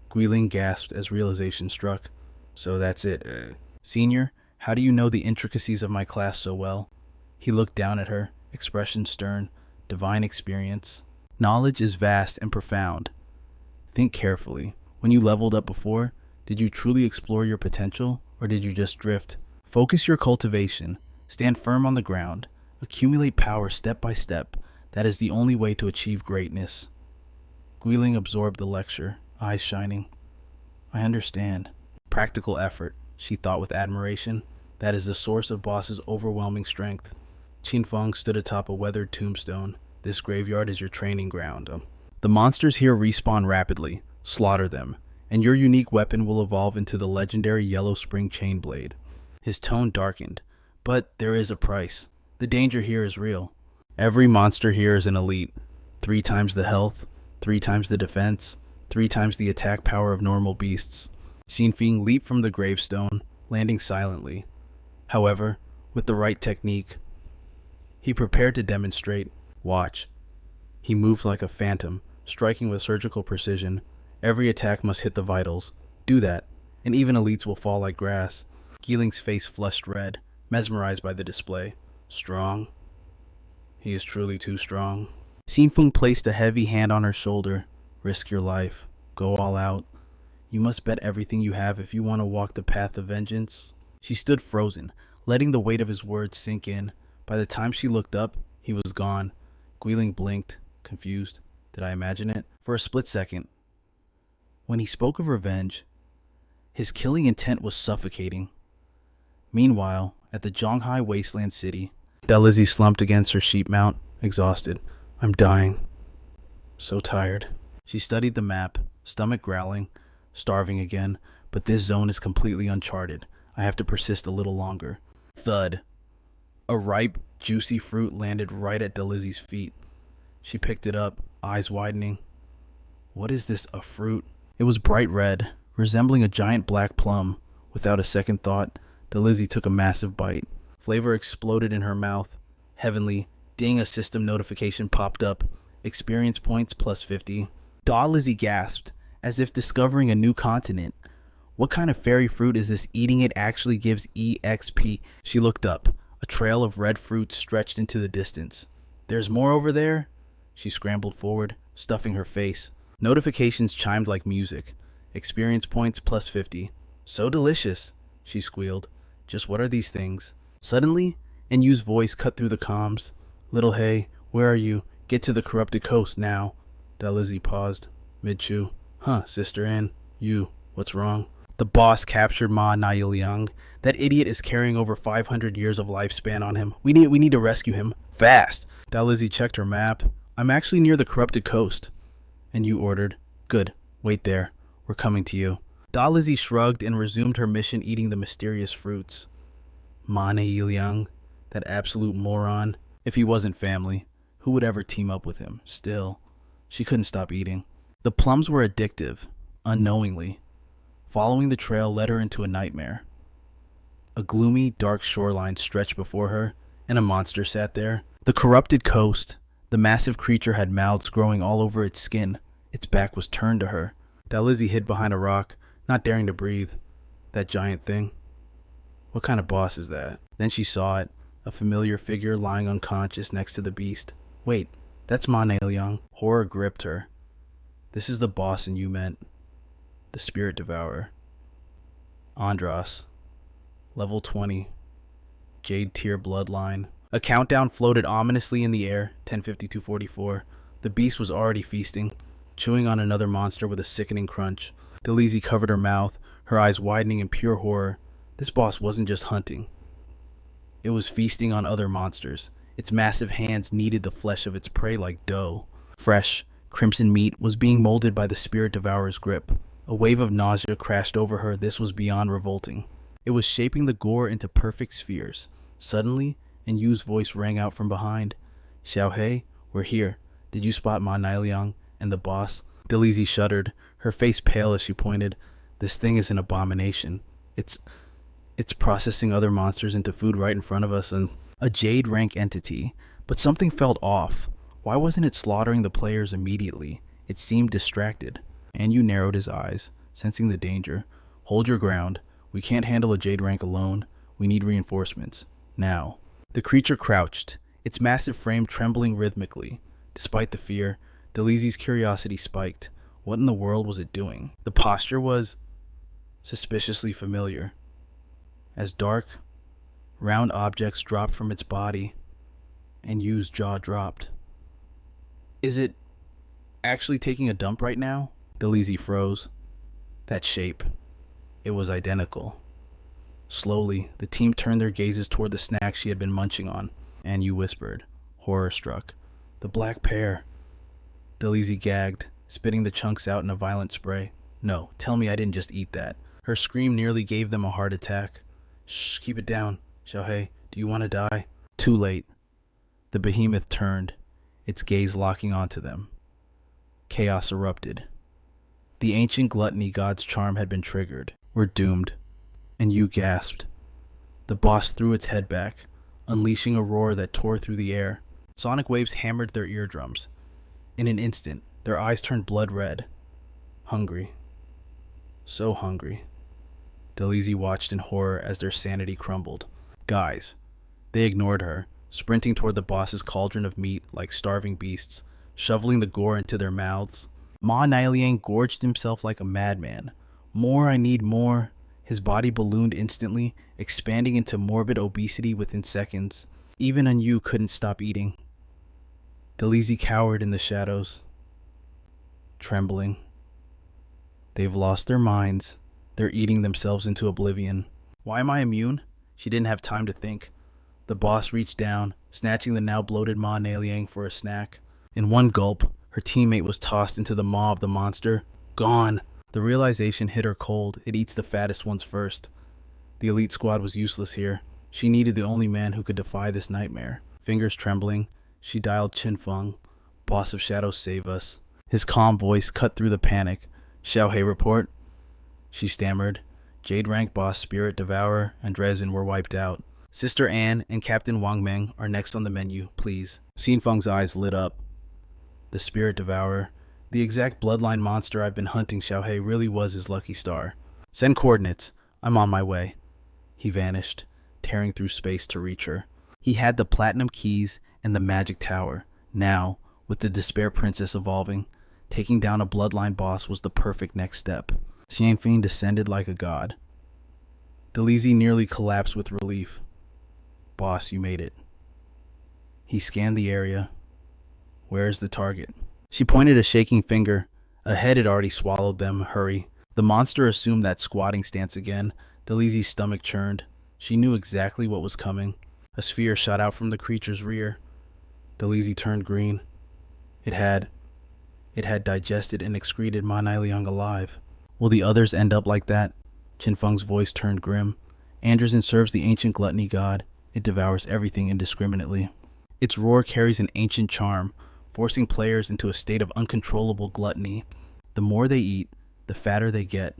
Guiling gasped as realization struck. So that's it. Senior, how do you know the intricacies of my class so well? He looked down at her, expression stern, divine experience. Knowledge is vast and profound. Think carefully. When you leveled up before, did you truly explore your potential, or did you just drift? Focus your cultivation. Stand firm on the ground. Accumulate power step by step. That is the only way to achieve greatness. Guiling absorbed the lecture, eyes shining. I understand. Practical effort, she thought with admiration. That is the source of boss's overwhelming strength. Qin Feng stood atop a weathered tombstone. This graveyard is your training ground. The monsters here respawn rapidly. Slaughter them, and your unique weapon will evolve into the legendary Yellow Spring Chain Blade. His tone darkened. But there is a price. The danger here is real. Every monster here is an elite. 3 times the health, 3 times the defense, 3 times the attack power of normal beasts. Qin Feng leaped from the gravestone, landing silently. However, with the right technique, he prepared to demonstrate. Watch. He moved like a phantom, striking with surgical precision. Every attack must hit the vitals. Do that, and even elites will fall like grass. Guiling's face flushed red, mesmerized by the display. Strong? He is truly too strong. Qin Feng placed a heavy hand on her shoulder. Risk your life. Go all out. You must bet everything you have if you want to walk the path of vengeance. She stood frozen, letting the weight of his words sink in. By the time she looked up, he was gone. Guiling blinked, confused. Did I imagine it? For a split second. When he spoke of revenge, his killing intent was suffocating. Meanwhile, at the Zhonghai wasteland city, Delizzy slumped against her sheep mount, exhausted. I'm dying. So tired. She studied the map, stomach growling. Starving again, but this zone is completely uncharted. I have to persist a little longer. Thud. A ripe, juicy fruit landed right at Delizzy's feet. She picked it up, eyes widening. What is this, a fruit? It was bright red, resembling a giant black plum. Without a second thought, Delizzy took a massive bite. Flavor exploded in her mouth. Heavenly. Ding, a system notification popped up. Experience points plus 50. Lizzy gasped, as if discovering a new continent. What kind of fairy fruit is this? Eating it actually gives EXP. She looked up. A trail of red fruit stretched into the distance. There's more over there? She scrambled forward, stuffing her face. Notifications chimed like music. Experience points plus 50. So delicious, she squealed. Just what are these things? Suddenly, Yu's voice cut through the comms. Little Hay, where are you? Get to the corrupted coast now. Delizzy paused, mid-chew. Huh, Sister Ann, you, what's wrong? The boss captured Ma Nailiang. That idiot is carrying over 500 years of lifespan on him. We need to rescue him. Fast. Delizzy checked her map. I'm actually near the corrupted coast. And Yu ordered. Good. Wait there. We're coming to you. Delizzy shrugged and resumed her mission eating the mysterious fruits. Ma Nailiang. That absolute moron. If he wasn't family, who would ever team up with him? Still, she couldn't stop eating. The plums were addictive, unknowingly. Following the trail led her into a nightmare. A gloomy, dark shoreline stretched before her, and a monster sat there. The corrupted coast. The massive creature had mouths growing all over its skin. Its back was turned to her. Delizzy hid behind a rock, not daring to breathe. That giant thing. What kind of boss is that? Then she saw it, a familiar figure lying unconscious next to the beast. Wait, that's Ma Nailiang. Horror gripped her. This is the boss and you meant. The Spirit Devourer. Andros. Level 20. Jade Tier Bloodline. A countdown floated ominously in the air, 10:52:44. The beast was already feasting, chewing on another monster with a sickening crunch. Delizzy covered her mouth, her eyes widening in pure horror. This boss wasn't just hunting. It was feasting on other monsters. Its massive hands kneaded the flesh of its prey like dough. Fresh, crimson meat was being molded by the Spirit Devourer's grip. A wave of nausea crashed over her. This was beyond revolting. It was shaping the gore into perfect spheres. Suddenly, Yu's voice rang out from behind. Xiaohei, we're here. Did you spot Ma Nailiang and the boss? Delizzy shuddered, her face pale as she pointed. This thing is an abomination. It's processing other monsters into food right in front of us, and a Jade rank entity. But something felt off. Why wasn't it slaughtering the players immediately? It seemed distracted. And Yu narrowed his eyes, sensing the danger. Hold your ground. We can't handle a Jade rank alone. We need reinforcements. Now. The creature crouched, its massive frame trembling rhythmically. Despite the fear, Delizzy's curiosity spiked. What in the world was it doing? The posture was suspiciously familiar. As dark, round objects dropped from its body, and Yu's jaw dropped. Is it actually taking a dump right now? Delizzy froze. That shape. It was identical. Slowly, the team turned their gazes toward the snack she had been munching on, and Yu whispered, horror-struck. The black pear. Delizzy gagged, spitting the chunks out in a violent spray. No, tell me I didn't just eat that. Her scream nearly gave them a heart attack. Shh, keep it down. Xiaohei, do you want to die? Too late. The behemoth turned, its gaze locking onto them. Chaos erupted. The ancient gluttony god's charm had been triggered. We're doomed. And Yu gasped. The boss threw its head back, unleashing a roar that tore through the air. Sonic waves hammered their eardrums. In an instant, their eyes turned blood red. Hungry. So hungry. Delizzy watched in horror as their sanity crumbled. Guys. They ignored her, sprinting toward the boss's cauldron of meat like starving beasts, shoveling the gore into their mouths. Ma Nailiang gorged himself like a madman. More, I need more. His body ballooned instantly, expanding into morbid obesity within seconds. Even Yu couldn't stop eating. Delizzy cowered in the shadows, trembling. They've lost their minds. They're eating themselves into oblivion. Why am I immune? She didn't have time to think. The boss reached down, snatching the now bloated Ma Nailiang for a snack. In one gulp, her teammate was tossed into the maw of the monster. Gone. The realization hit her cold. It eats the fattest ones first. The elite squad was useless here. She needed the only man who could defy this nightmare. Fingers trembling, she dialed Qin Feng. Boss of Shadows, save us. His calm voice cut through the panic. Xiaoyu report? She stammered. Jade rank boss, Spirit Devourer, and Dresden were wiped out. Sister Anne and Captain Wang Meng are next on the menu, please. Qin Feng's eyes lit up. The Spirit Devourer, the exact bloodline monster I've been hunting, Xiaoyu really was his lucky star. Send coordinates. I'm on my way. He vanished, tearing through space to reach her. He had the platinum keys and the magic tower. Now, with the Despair Princess evolving, taking down a bloodline boss was the perfect next step. Qin Feng descended like a god. Delizy nearly collapsed with relief. Boss, you made it. He scanned the area. Where is the target? She pointed a shaking finger. A head had already swallowed them. Hurry. The monster assumed that squatting stance again. Delizy's stomach churned. She knew exactly what was coming. A sphere shot out from the creature's rear. Delizy turned green. It had digested and excreted Ma Nieliang alive. Will the others end up like that? Qin Feng's voice turned grim. Androzen serves the ancient gluttony god. It devours everything indiscriminately. Its roar carries an ancient charm, forcing players into a state of uncontrollable gluttony. The more they eat, the fatter they get.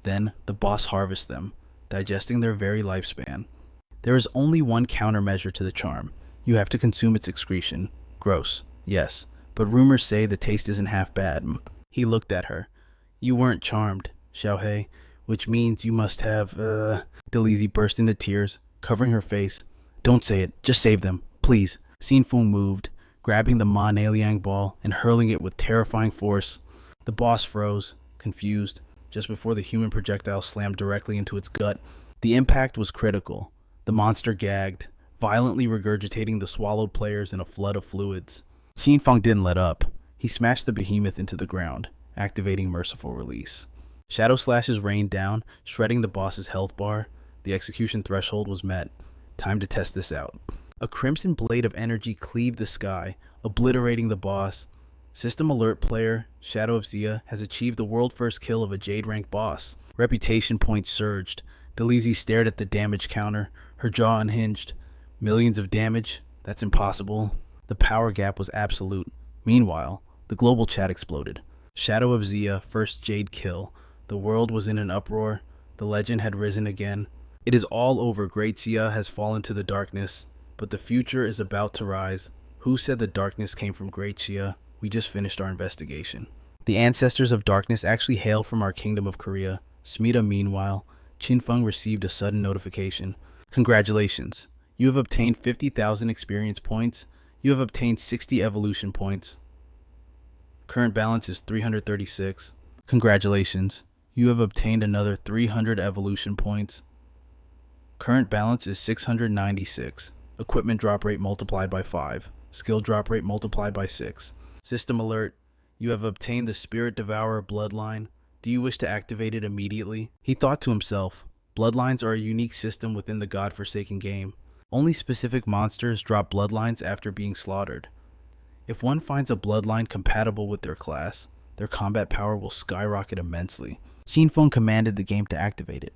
Then the boss harvests them, digesting their very lifespan. There is only one countermeasure to the charm. You have to consume its excretion. Gross, yes, but rumors say the taste isn't half bad. He looked at her. You weren't charmed, Xiaoyu, which means you must have, Delizy burst into tears, covering her face. Don't say it, just save them, please. Qin Feng moved, grabbing the Ma Nieliang ball and hurling it with terrifying force. The boss froze, confused, just before the human projectile slammed directly into its gut. The impact was critical. The monster gagged, violently regurgitating the swallowed players in a flood of fluids. Qin Feng didn't let up. He smashed the behemoth into the ground, activating merciful release. Shadow slashes rained down, shredding the boss's health bar. The execution threshold was met. Time to test this out. A crimson blade of energy cleaved the sky, obliterating the boss. System alert player, Shadow of Xia, has achieved the world-first kill of a Jade rank boss. Reputation points surged. Delizy stared at the damage counter, her jaw unhinged. Millions of damage? That's impossible. The power gap was absolute. Meanwhile, the global chat exploded. Shadow of Xia, first Jade kill. The world was in an uproar. The legend had risen again. It is all over. Great Xia has fallen to the darkness, but the future is about to rise. Who said the darkness came from Great Xia? We just finished our investigation. The ancestors of darkness actually hail from our kingdom of Korea. Smita, meanwhile, Qin Feng received a sudden notification. Congratulations. You have obtained 50,000 experience points. You have obtained 60 evolution points. Current balance is 336. Congratulations. You have obtained another 300 evolution points. Current balance is 696. Equipment drop rate multiplied by 5. Skill drop rate multiplied by 6. System alert. You have obtained the Spirit Devourer bloodline. Do you wish to activate it immediately? He thought to himself, bloodlines are a unique system within the God-forsaken game. Only specific monsters drop bloodlines after being slaughtered. If one finds a bloodline compatible with their class, their combat power will skyrocket immensely. Qin Feng commanded the game to activate it.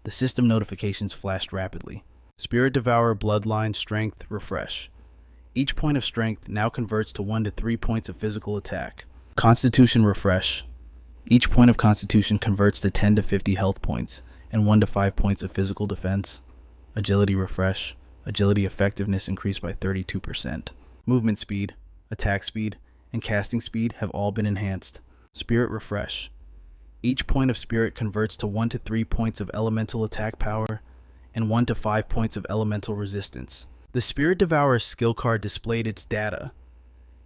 The system notifications flashed rapidly. Spirit Devourer bloodline strength refresh. Each point of strength now converts to 1 to 3 points of physical attack. Constitution refresh. Each point of constitution converts to 10 to 50 health points and 1 to 5 points of physical defense. Agility refresh. Agility effectiveness increased by 32%. Movement speed, attack speed, and casting speed have all been enhanced. Spirit refresh. Each point of spirit converts to 1 to 3 points of elemental attack power and 1 to 5 points of elemental resistance. The Spirit Devourer's skill card displayed its data.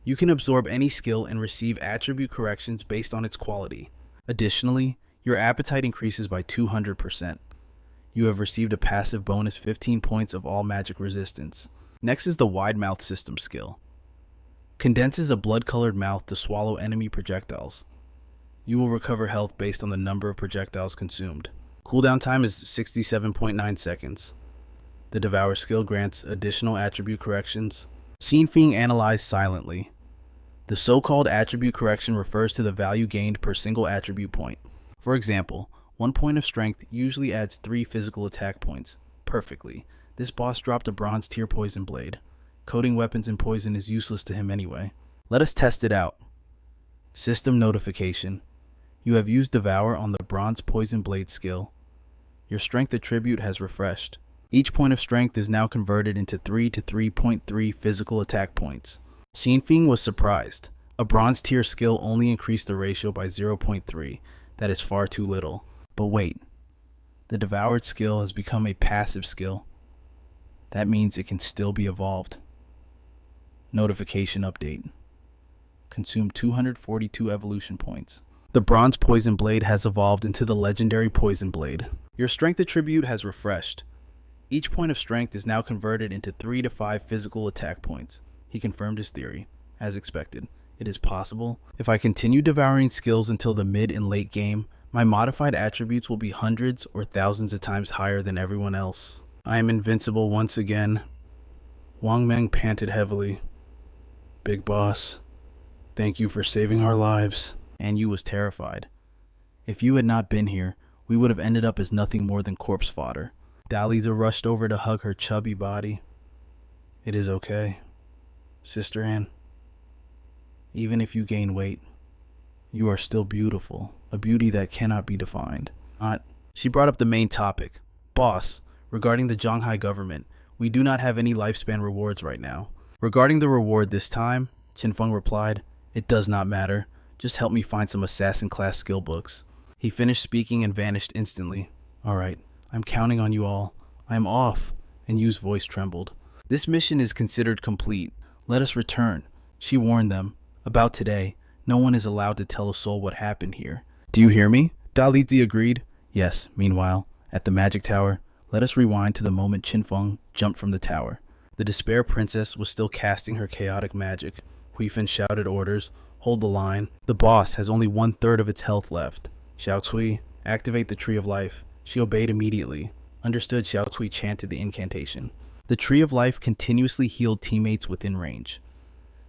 You can absorb any skill and receive attribute corrections based on its quality. Additionally, your appetite increases by 200%. You have received a passive bonus 15 points of all magic resistance. Next is the Wide Mouth System skill. Condenses a blood-colored mouth to swallow enemy projectiles. You will recover health based on the number of projectiles consumed. Cooldown time is 67.9 seconds. The Devour skill grants additional attribute corrections. Qin Feng analyzed silently. The so-called attribute correction refers to the value gained per single attribute point. For example, 1 point of strength usually adds 3 physical attack points. Perfectly. This boss dropped a bronze tier poison blade. Coating weapons in poison is useless to him anyway. Let us test it out. System notification. You have used Devour on the bronze poison blade skill. Your strength attribute has refreshed. Each point of strength is now converted into 3 to 3.3 physical attack points. Qin Feng was surprised. A bronze tier skill only increased the ratio by 0.3. That is far too little. But wait, the devoured skill has become a passive skill. That means it can still be evolved. Notification update. Consume 242 evolution points. The bronze poison blade has evolved into the legendary poison blade. Your strength attribute has refreshed. Each point of strength is now converted into 3 to 5 physical attack points. He confirmed his theory. As expected, it is possible. If I continue devouring skills until the mid and late game, my modified attributes will be hundreds or thousands of times higher than everyone else. I am invincible once again. Wang Meng panted heavily. Big boss, thank you for saving our lives. And Yu was terrified. If you had not been here, we would have ended up as nothing more than corpse fodder. Daliza rushed over to hug her chubby body. It is okay, Sister Anne. Even if you gain weight, you are still beautiful, a beauty that cannot be defined. She brought up the main topic. Boss, regarding the Zhanghai government, we do not have any lifespan rewards right now. Regarding the reward this time, Qin Feng replied, it does not matter. Just help me find some assassin class skill books. He finished speaking and vanished instantly. Alright, I'm counting on you all. I am off. And Yu's voice trembled. This mission is considered complete. Let us return. She warned them. About today, no one is allowed to tell a soul what happened here. Do you hear me? Dalizi agreed. Yes, meanwhile, at the magic tower, let us rewind to the moment Qin Feng jumped from the tower. The Despair Princess was still casting her chaotic magic. Huifeng shouted orders. Hold the line. The boss has only 1/3 of its health left. Xiao Cui, activate the Tree of Life. She obeyed immediately. Understood, Xiao Cui chanted the incantation. The Tree of Life continuously healed teammates within range.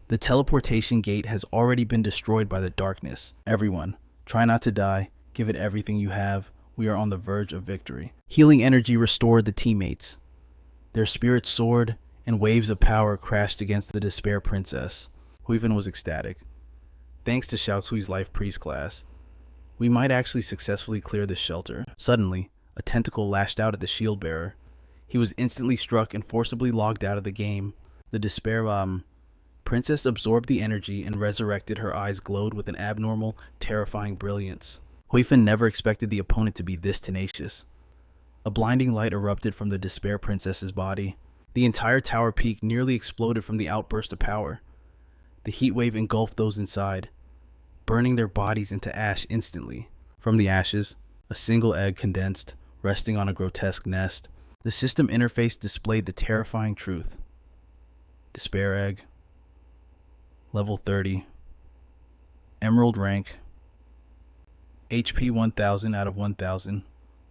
The teleportation gate has already been destroyed by the darkness. Everyone, try not to die. Give it everything you have. We are on the verge of victory. Healing energy restored the teammates. Their spirits soared, and waves of power crashed against the Despair Princess. Huifeng was ecstatic. Thanks to Xiao Cui's Life Priest class, we might actually successfully clear this shelter. Suddenly, a tentacle lashed out at the shield bearer. He was instantly struck and forcibly logged out of the game. The Despair Princess absorbed the energy and resurrected. Her eyes glowed with an abnormal, terrifying brilliance. Huifeng never expected the opponent to be this tenacious. A blinding light erupted from the Despair Princess's body. The entire tower peak nearly exploded from the outburst of power. The heat wave engulfed those inside, burning their bodies into ash instantly. From the ashes, a single egg condensed, resting on a grotesque nest. The system interface displayed the terrifying truth. Despair egg. Level 30. Emerald rank. HP 1000 out of 1000.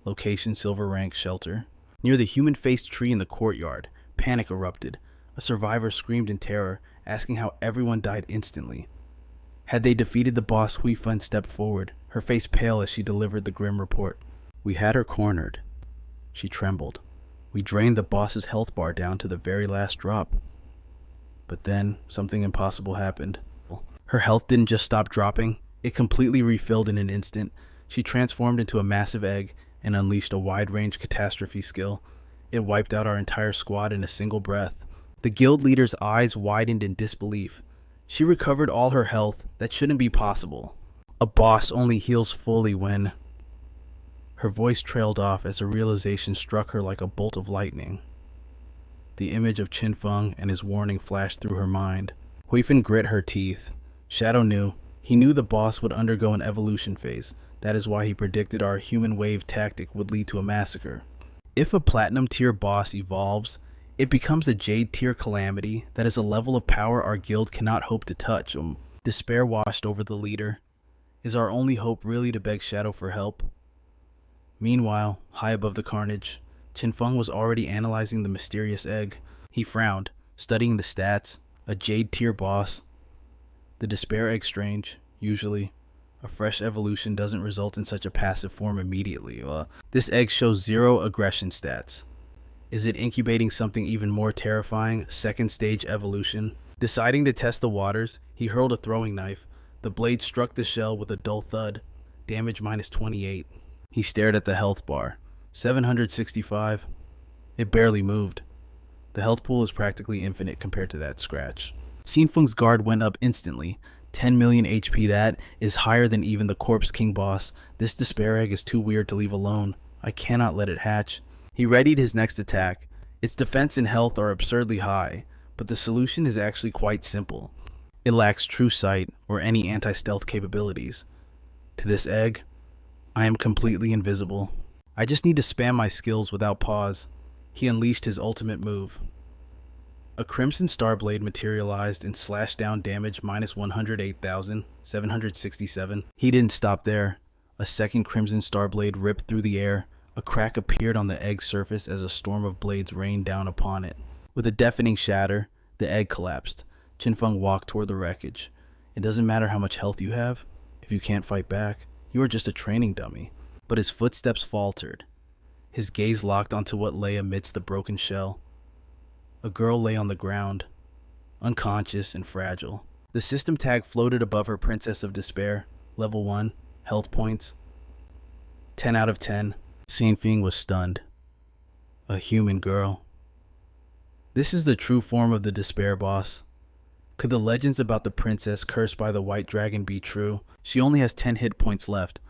Location silver rank shelter. Near the human-faced tree in the courtyard, panic erupted. A survivor screamed in terror, asking how everyone died instantly. Had they defeated the boss, Huifeng stepped forward, her face pale as she delivered the grim report. We had her cornered. She trembled. We drained the boss's health bar down to the very last drop. But then, something impossible happened. Her health didn't just stop dropping, it completely refilled in an instant. She transformed into a massive egg and unleashed a wide-range catastrophe skill. It wiped out our entire squad in a single breath. The guild leader's eyes widened in disbelief. She recovered all her health. That shouldn't be possible. A boss only heals fully when... Her voice trailed off as a realization struck her like a bolt of lightning. The image of Qin Feng and his warning flashed through her mind. Huifeng grit her teeth. Shadow knew. He knew the boss would undergo an evolution phase. That is why he predicted our human wave tactic would lead to a massacre. If a platinum tier boss evolves, it becomes a jade tier calamity that is a level of power our guild cannot hope to touch. Despair washed over the leader. Is our only hope really to beg Shadow for help? Meanwhile, high above the carnage, Qin Feng was already analyzing the mysterious egg. He frowned, studying the stats. A jade tier boss. The despair egg strange, usually. A fresh evolution doesn't result in such a passive form immediately. This egg shows 0 aggression stats. Is it incubating something even more terrifying, second stage evolution? Deciding to test the waters, he hurled a throwing knife. The blade struck the shell with a dull thud. Damage -28. He stared at the health bar. 765. It barely moved. The health pool is practically infinite compared to that scratch. Qin Feng's guard went up instantly. 10 million HP, that is higher than even the Corpse King boss. This despair egg is too weird to leave alone. I cannot let it hatch. He readied his next attack. Its defense and health are absurdly high, but the solution is actually quite simple. It lacks true sight or any anti-stealth capabilities. To this egg, I am completely invisible. I just need to spam my skills without pause. He unleashed his ultimate move. A Crimson Star Blade materialized and slashed down damage -108,767. He didn't stop there. A second Crimson Star Blade ripped through the air. A crack appeared on the egg's surface as a storm of blades rained down upon it. With a deafening shatter, the egg collapsed. Qin Feng walked toward the wreckage. It doesn't matter how much health you have. If you can't fight back, you are just a training dummy. But his footsteps faltered. His gaze locked onto what lay amidst the broken shell. A girl lay on the ground, unconscious and fragile. The system tag floated above her. Princess of Despair, level 1, health points, 10 out of 10. Qin Feng was stunned. A human girl. This is the true form of the despair boss. Could the legends about the princess cursed by the white dragon be true? She only has 10 hit points left.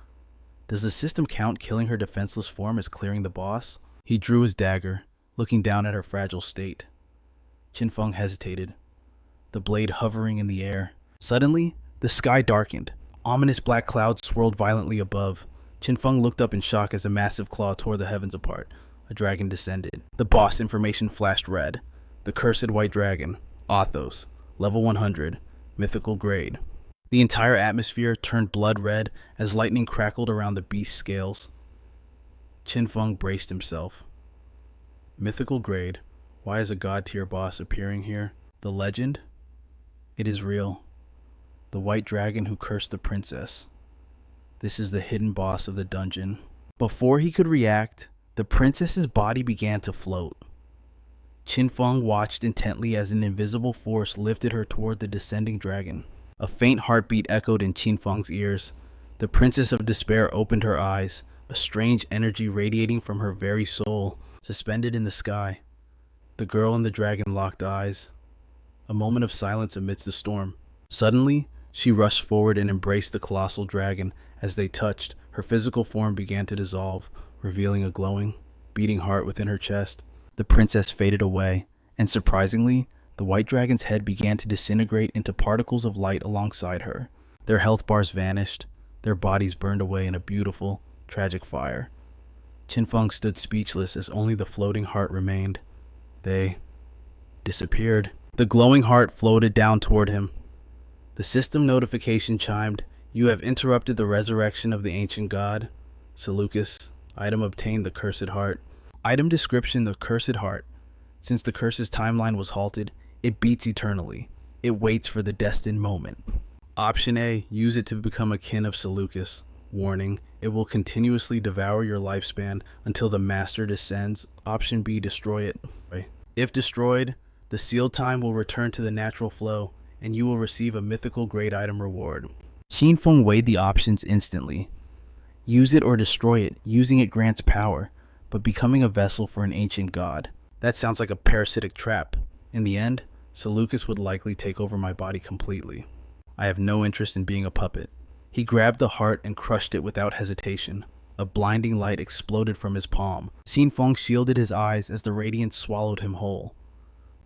Does the system count killing her defenseless form as clearing the boss? He drew his dagger, looking down at her fragile state. Qin Feng hesitated, the blade hovering in the air. Suddenly, the sky darkened. Ominous black clouds swirled violently above. Qin Feng looked up in shock as a massive claw tore the heavens apart. A dragon descended. The boss information flashed red. The cursed white dragon, Athos, level 100, mythical grade. The entire atmosphere turned blood red as lightning crackled around the beast's scales. Qin Feng braced himself. Mythical grade. Why is a god-tier boss appearing here? The legend? It is real. The white dragon who cursed the princess. This is the hidden boss of the dungeon. Before he could react, the princess's body began to float. Qin Feng watched intently as an invisible force lifted her toward the descending dragon. A faint heartbeat echoed in Qin Feng's ears. The Princess of Despair opened her eyes, a strange energy radiating from her very soul, suspended in the sky. The girl and the dragon locked eyes. A moment of silence amidst the storm. Suddenly, she rushed forward and embraced the colossal dragon. As they touched, her physical form began to dissolve, revealing a glowing, beating heart within her chest. The princess faded away, and surprisingly, the white dragon's head began to disintegrate into particles of light alongside her. Their health bars vanished, their bodies burned away in a beautiful, tragic fire. Qin Feng stood speechless as only the floating heart remained. They disappeared. The glowing heart floated down toward him. The system notification chimed. You have interrupted the resurrection of the ancient god. Seleucus. Item obtained, the cursed heart. Item description, the cursed heart. Since the curse's timeline was halted, it beats eternally. It waits for the destined moment. Option A, use it to become a kin of Seleucus. Warning, it will continuously devour your lifespan until the master descends. Option B, destroy it. If destroyed, the seal time will return to the natural flow, and you will receive a mythical grade item reward. Qin Feng weighed the options instantly. Use it or destroy it. Using it grants power, but becoming a vessel for an ancient god. That sounds like a parasitic trap. In the end, Seleucus would likely take over my body completely. I have no interest in being a puppet. He grabbed the heart and crushed it without hesitation. A blinding light exploded from his palm. Qin Feng shielded his eyes as the radiance swallowed him whole.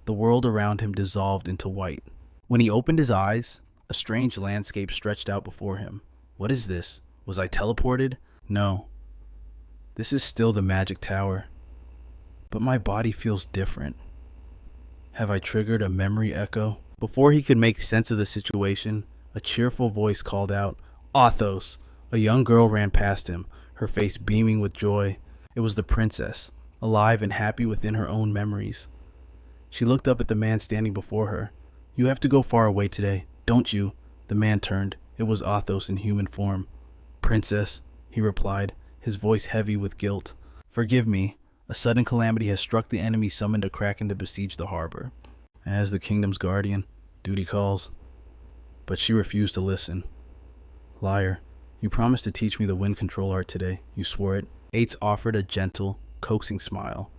The world around him dissolved into white. When he opened his eyes, a strange landscape stretched out before him. What is this? Was I teleported? No. This is still the magic tower. But my body feels different. Have I triggered a memory echo? Before he could make sense of the situation, a cheerful voice called out, Athos! A young girl ran past him, her face beaming with joy. It was the princess, alive and happy within her own memories. She looked up at the man standing before her. You have to go far away today, don't you? The man turned. It was Athos in human form. "Princess," he replied, his voice heavy with guilt. "Forgive me. A sudden calamity has struck. The enemy summoned a kraken to besiege the harbor. As the kingdom's guardian, duty calls." But she refused to listen. "Liar, you promised to teach me the wind control art today. You swore it." Ates offered a gentle, coaxing smile.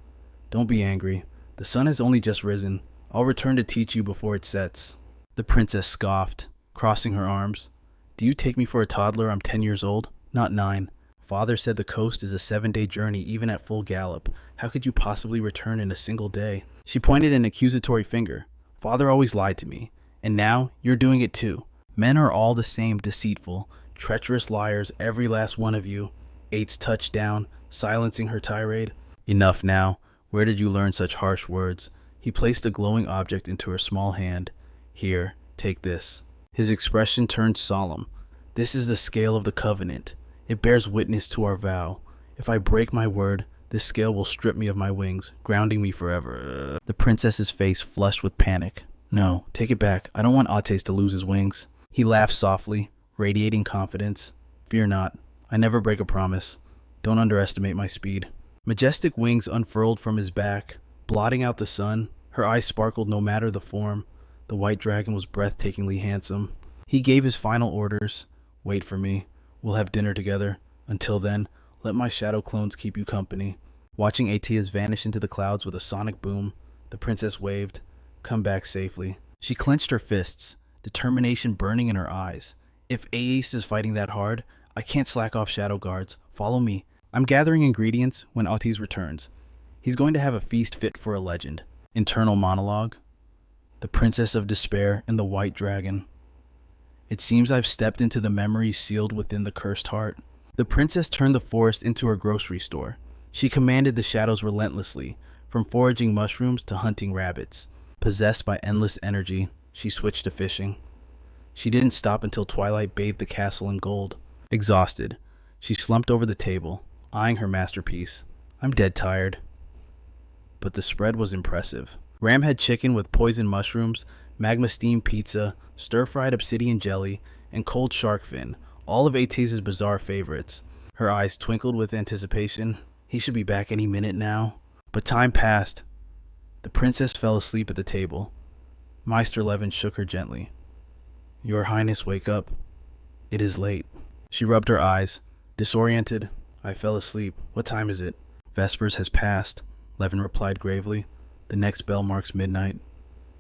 "Don't be angry. The sun has only just risen. I'll return to teach you before it sets." The princess scoffed, crossing her arms. "Do you take me for a toddler? I'm 10 years old, not 9. Father said the coast is a 7-day journey even at full gallop. How could you possibly return in a single day?" She pointed an accusatory finger. "Father always lied to me, and now you're doing it too. Men are all the same, deceitful, treacherous liars, every last one of you." Ates touched down, silencing her tirade. "Enough now. Where did you learn such harsh words?" He placed a glowing object into her small hand. "Here, take this." His expression turned solemn. "This is the scale of the covenant. It bears witness to our vow. If I break my word, this scale will strip me of my wings, grounding me forever." The princess's face flushed with panic. "No, take it back. I don't want Ates to lose his wings." He laughed softly, radiating confidence. "Fear not. I never break a promise. Don't underestimate my speed." Majestic wings unfurled from his back, blotting out the sun. Her eyes sparkled no matter the form. The white dragon was breathtakingly handsome. He gave his final orders. "Wait for me. We'll have dinner together. Until then, let my shadow clones keep you company." Watching Ateas vanish into the clouds with a sonic boom, the princess waved. "Come back safely." She clenched her fists, determination burning in her eyes. "If Ace is fighting that hard, I can't slack off shadow guards. Follow me. I'm gathering ingredients when Ates returns. He's going to have a feast fit for a legend." Internal monologue. The Princess of Despair and the White Dragon. "It seems I've stepped into the memories sealed within the cursed heart." The princess turned the forest into her grocery store. She commanded the shadows relentlessly, from foraging mushrooms to hunting rabbits. Possessed by endless energy, she switched to fishing. She didn't stop until twilight bathed the castle in gold. Exhausted, she slumped over the table, eyeing her masterpiece. "I'm dead tired." But the spread was impressive. Ramhead chicken with poisoned mushrooms, magma steamed pizza, stir-fried obsidian jelly, and cold shark fin, all of Ate's bizarre favorites. Her eyes twinkled with anticipation. He should be back any minute now. But time passed. The princess fell asleep at the table. Meister Levin shook her gently. "Your Highness, wake up. It is late." She rubbed her eyes. Disoriented, "I fell asleep. What time is it?" "Vespers has passed," Levin replied gravely. "The next bell marks midnight."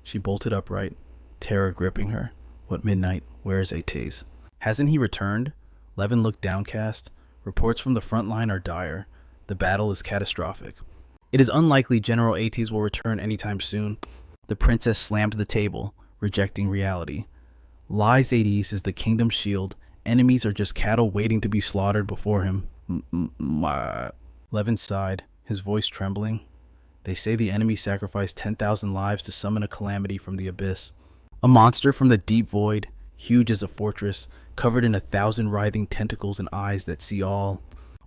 She bolted upright, terror gripping her. "What midnight? Where is Ates?" "Hasn't he returned?" Levin looked downcast. "Reports from the front line are dire. The battle is catastrophic. It is unlikely General Ates will return anytime soon." The princess slammed the table, rejecting reality. "Lies, Ates is the kingdom's shield. Enemies are just cattle waiting to be slaughtered before him." Levin sighed, his voice trembling. "They say the enemy sacrificed 10,000 lives to summon a calamity from the abyss. A monster from the deep void, huge as a fortress, covered in 1,000 writhing tentacles and eyes that see all.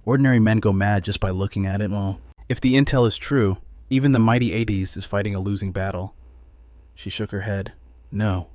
Ordinary men go mad just by looking at it. Well, if the intel is true, even the mighty Ates is fighting a losing battle." She shook her head. "No.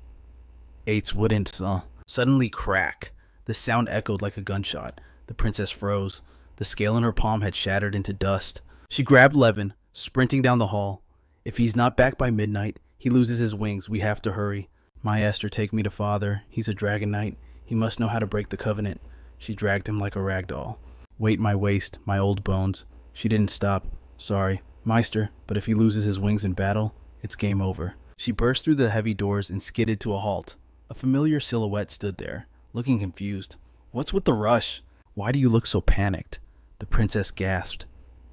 Ates wouldn't." Suddenly crack. The sound echoed like a gunshot. The princess froze. The scale in her palm had shattered into dust. She grabbed Levin, sprinting down the hall. "If he's not back by midnight, he loses his wings. We have to hurry. Maester, take me to father. He's a dragon knight. He must know how to break the covenant." She dragged him like a rag doll. "Wait my waist, my old bones." She didn't stop. "Sorry, Meister, but if he loses his wings in battle, it's game over." She burst through the heavy doors and skidded to a halt. A familiar silhouette stood there, looking confused. "What's with the rush? Why do you look so panicked?" The princess gasped.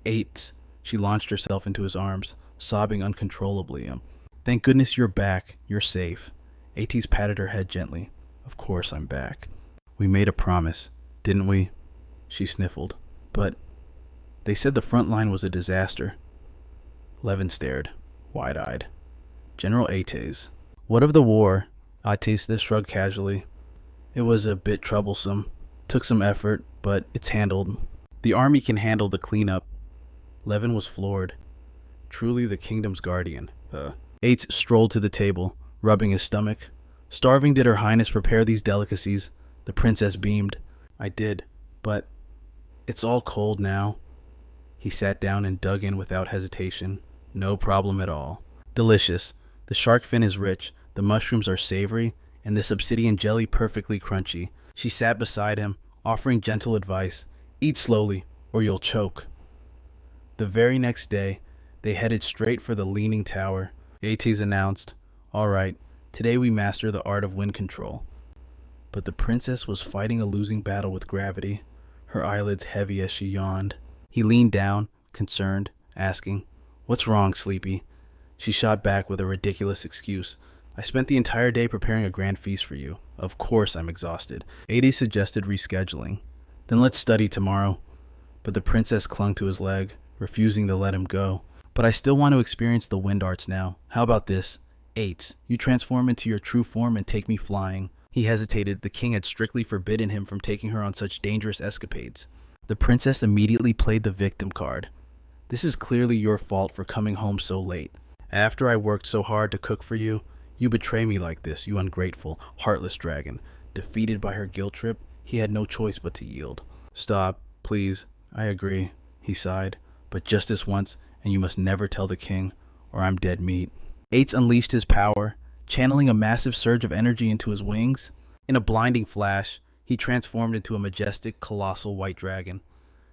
"Ates." She launched herself into his arms, sobbing uncontrollably. "Thank goodness you're back. You're safe." Ates patted her head gently. "Of course I'm back. We made a promise, didn't we?" She sniffled. "But they said the front line was a disaster." Levin stared, wide-eyed. "General Ates." "What of the war?" Ates shrugged casually. "It was a bit troublesome. Took some effort, but it's handled. The army can handle the cleanup." Levin was floored. Truly the kingdom's guardian. Ates strolled to the table, rubbing his stomach. Starving did Her Highness prepare these delicacies? The princess beamed. I did, but it's all cold now. He sat down and dug in without hesitation. No problem at all. Delicious. The shark fin is rich, the mushrooms are savory, and this obsidian jelly perfectly crunchy. She sat beside him, offering gentle advice. Eat slowly, or you'll choke. The very next day, they headed straight for the Leaning Tower. Ates announced, All right, today we master the art of wind control. But the princess was fighting a losing battle with gravity, her eyelids heavy as she yawned. He leaned down, concerned, asking, What's wrong, Sleepy? She shot back with a ridiculous excuse. I spent the entire day preparing a grand feast for you. Of course I'm exhausted. Ates suggested rescheduling. Then let's study tomorrow. But the princess clung to his leg, refusing to let him go. But I still want to experience the wind arts now. How about this? Ates, you transform into your true form and take me flying. He hesitated. The king had strictly forbidden him from taking her on such dangerous escapades. The princess immediately played the victim card. This is clearly your fault for coming home so late. After I worked so hard to cook for you, you betray me like this, you ungrateful, heartless dragon. Defeated by her guilt trip, he had no choice but to yield. Stop, please. I agree, he sighed. But just this once, and you must never tell the king, or I'm dead meat. Ates unleashed his power, channeling a massive surge of energy into his wings. In a blinding flash, he transformed into a majestic, colossal white dragon.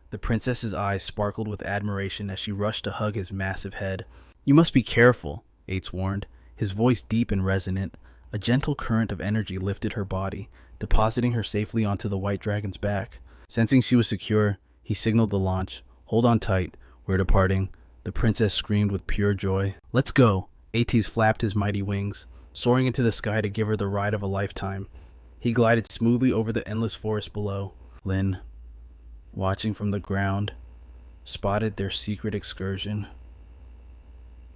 The princess's eyes sparkled with admiration as she rushed to hug his massive head. You must be careful, Ates warned, his voice deep and resonant. A gentle current of energy lifted her body, depositing her safely onto the white dragon's back. Sensing she was secure, he signaled the launch. Hold on tight, we're departing. The princess screamed with pure joy. Let's go! Ates flapped his mighty wings, soaring into the sky to give her the ride of a lifetime. He glided smoothly over the endless forest below. Lin, watching from the ground, spotted their secret excursion.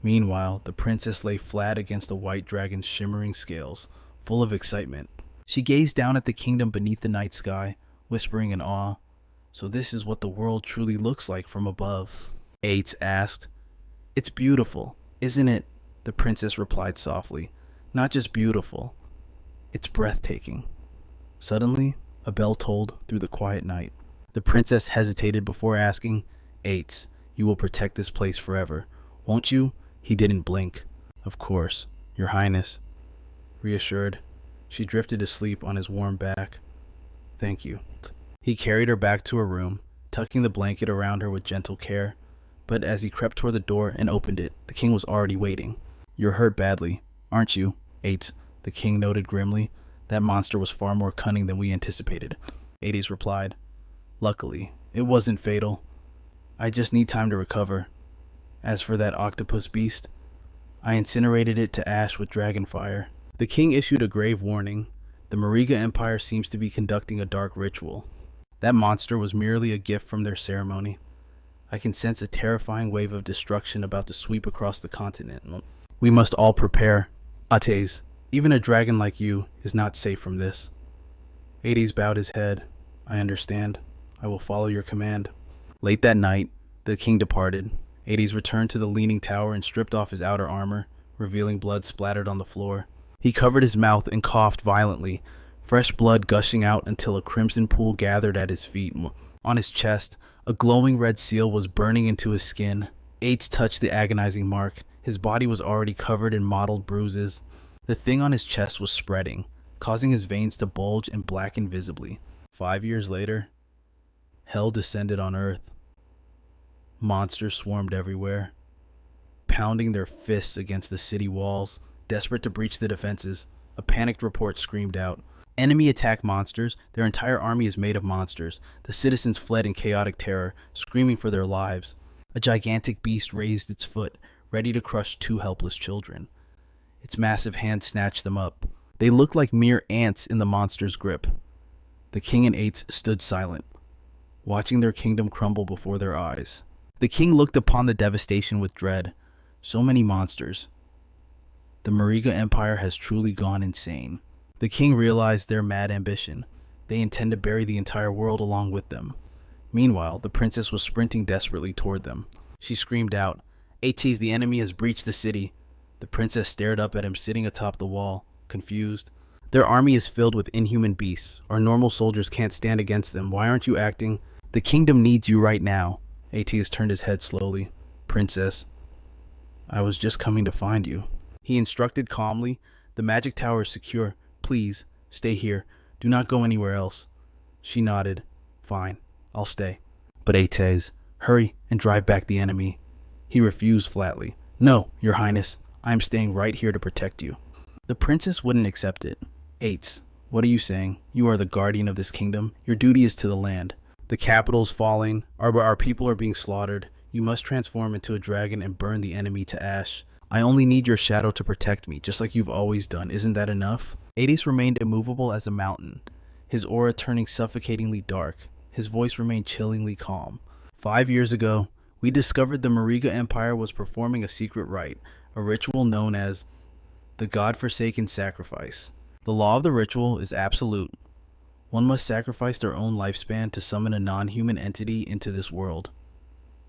Meanwhile, the princess lay flat against the white dragon's shimmering scales, full of excitement. She gazed down at the kingdom beneath the night sky, whispering in awe, So this is what the world truly looks like from above. Ates asked. It's beautiful, isn't it? The princess replied softly. Not just beautiful, it's breathtaking. Suddenly, a bell tolled through the quiet night. The princess hesitated before asking, Ates, you will protect this place forever, won't you? He didn't blink. Of course, Your Highness. Reassured, she drifted to sleep on his warm back. Thank you. He carried her back to her room, tucking the blanket around her with gentle care. But as he crept toward the door and opened it, the king was already waiting. You're hurt badly, aren't you, Ates? The king noted grimly. That monster was far more cunning than we anticipated. Ates replied. Luckily, it wasn't fatal. I just need time to recover. As for that octopus beast, I incinerated it to ash with dragon fire. The king issued a grave warning. The Mariga Empire seems to be conducting a dark ritual. That monster was merely a gift from their ceremony. I can sense a terrifying wave of destruction about to sweep across the continent. We must all prepare. Ates, even a dragon like you is not safe from this. Ates bowed his head. I understand. I will follow your command. Late that night, the king departed. Ates returned to the Leaning Tower and stripped off his outer armor, revealing blood splattered on the floor. He covered his mouth and coughed violently, fresh blood gushing out until a crimson pool gathered at his feet. On his chest, a glowing red seal was burning into his skin. Ates touched the agonizing mark. His body was already covered in mottled bruises. The thing on his chest was spreading, causing his veins to bulge and blacken visibly. 5 years later, hell descended on Earth. Monsters swarmed everywhere, pounding their fists against the city walls, desperate to breach the defenses. A panicked report screamed out. Enemy attack monsters. Their entire army is made of monsters. The citizens fled in chaotic terror, screaming for their lives. A gigantic beast raised its foot, ready to crush 2 helpless children. Its massive hand snatched them up. They looked like mere ants in the monster's grip. The king and Ates stood silent, watching their kingdom crumble before their eyes. The king looked upon the devastation with dread. So many monsters. The Mariga Empire has truly gone insane. The king realized their mad ambition. They intend to bury the entire world along with them. Meanwhile, the princess was sprinting desperately toward them. She screamed out, Ates, the enemy has breached the city. The princess stared up at him sitting atop the wall, confused. Their army is filled with inhuman beasts. Our normal soldiers can't stand against them. Why aren't you acting? The kingdom needs you right now. Aetius turned his head slowly. Princess, I was just coming to find you. He instructed calmly. The magic tower is secure. Please, stay here. Do not go anywhere else. She nodded. Fine, I'll stay. But Aetius, hurry and drive back the enemy. He refused flatly. No, your highness. I am staying right here to protect you. The princess wouldn't accept it. Ates, what are you saying? You are the guardian of this kingdom. Your duty is to the land. The capital is falling. Our people are being slaughtered. You must transform into a dragon and burn the enemy to ash. I only need your shadow to protect me, just like you've always done. Isn't that enough? Aetius remained immovable as a mountain, his aura turning suffocatingly dark. His voice remained chillingly calm. 5 years ago, we discovered the Mariga Empire was performing a secret rite, a ritual known as the God-forsaken sacrifice. The law of the ritual is absolute. One must sacrifice their own lifespan to summon a non-human entity into this world.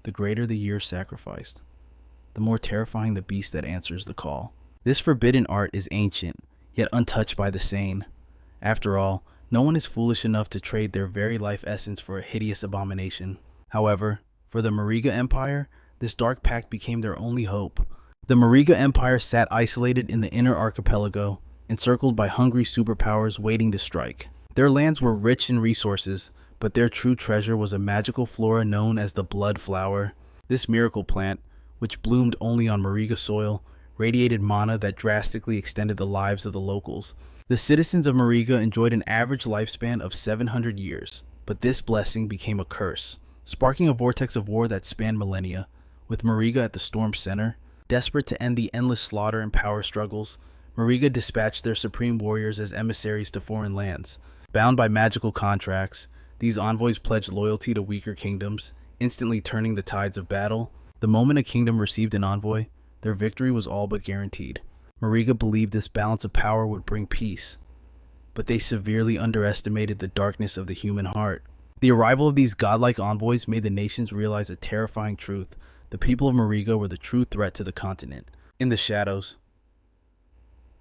The greater the years sacrificed, the more terrifying the beast that answers the call. This forbidden art is ancient, yet untouched by the sane. After all, no one is foolish enough to trade their very life essence for a hideous abomination. However, for the Mariga Empire, this dark pact became their only hope. The Mariga Empire sat isolated in the inner archipelago, encircled by hungry superpowers waiting to strike. Their lands were rich in resources, but their true treasure was a magical flora known as the Blood Flower. This miracle plant, which bloomed only on Mariga soil, radiated mana that drastically extended the lives of the locals. The citizens of Mariga enjoyed an average lifespan of 700 years, but this blessing became a curse, sparking a vortex of war that spanned millennia. With Mariga at the storm's center, desperate to end the endless slaughter and power struggles, Mariga dispatched their supreme warriors as emissaries to foreign lands. Bound by magical contracts, these envoys pledged loyalty to weaker kingdoms, instantly turning the tides of battle. The moment a kingdom received an envoy, their victory was all but guaranteed. Mariga believed this balance of power would bring peace, but they severely underestimated the darkness of the human heart. The arrival of these godlike envoys made the nations realize a terrifying truth. The people of Mariga were the true threat to the continent. In the shadows,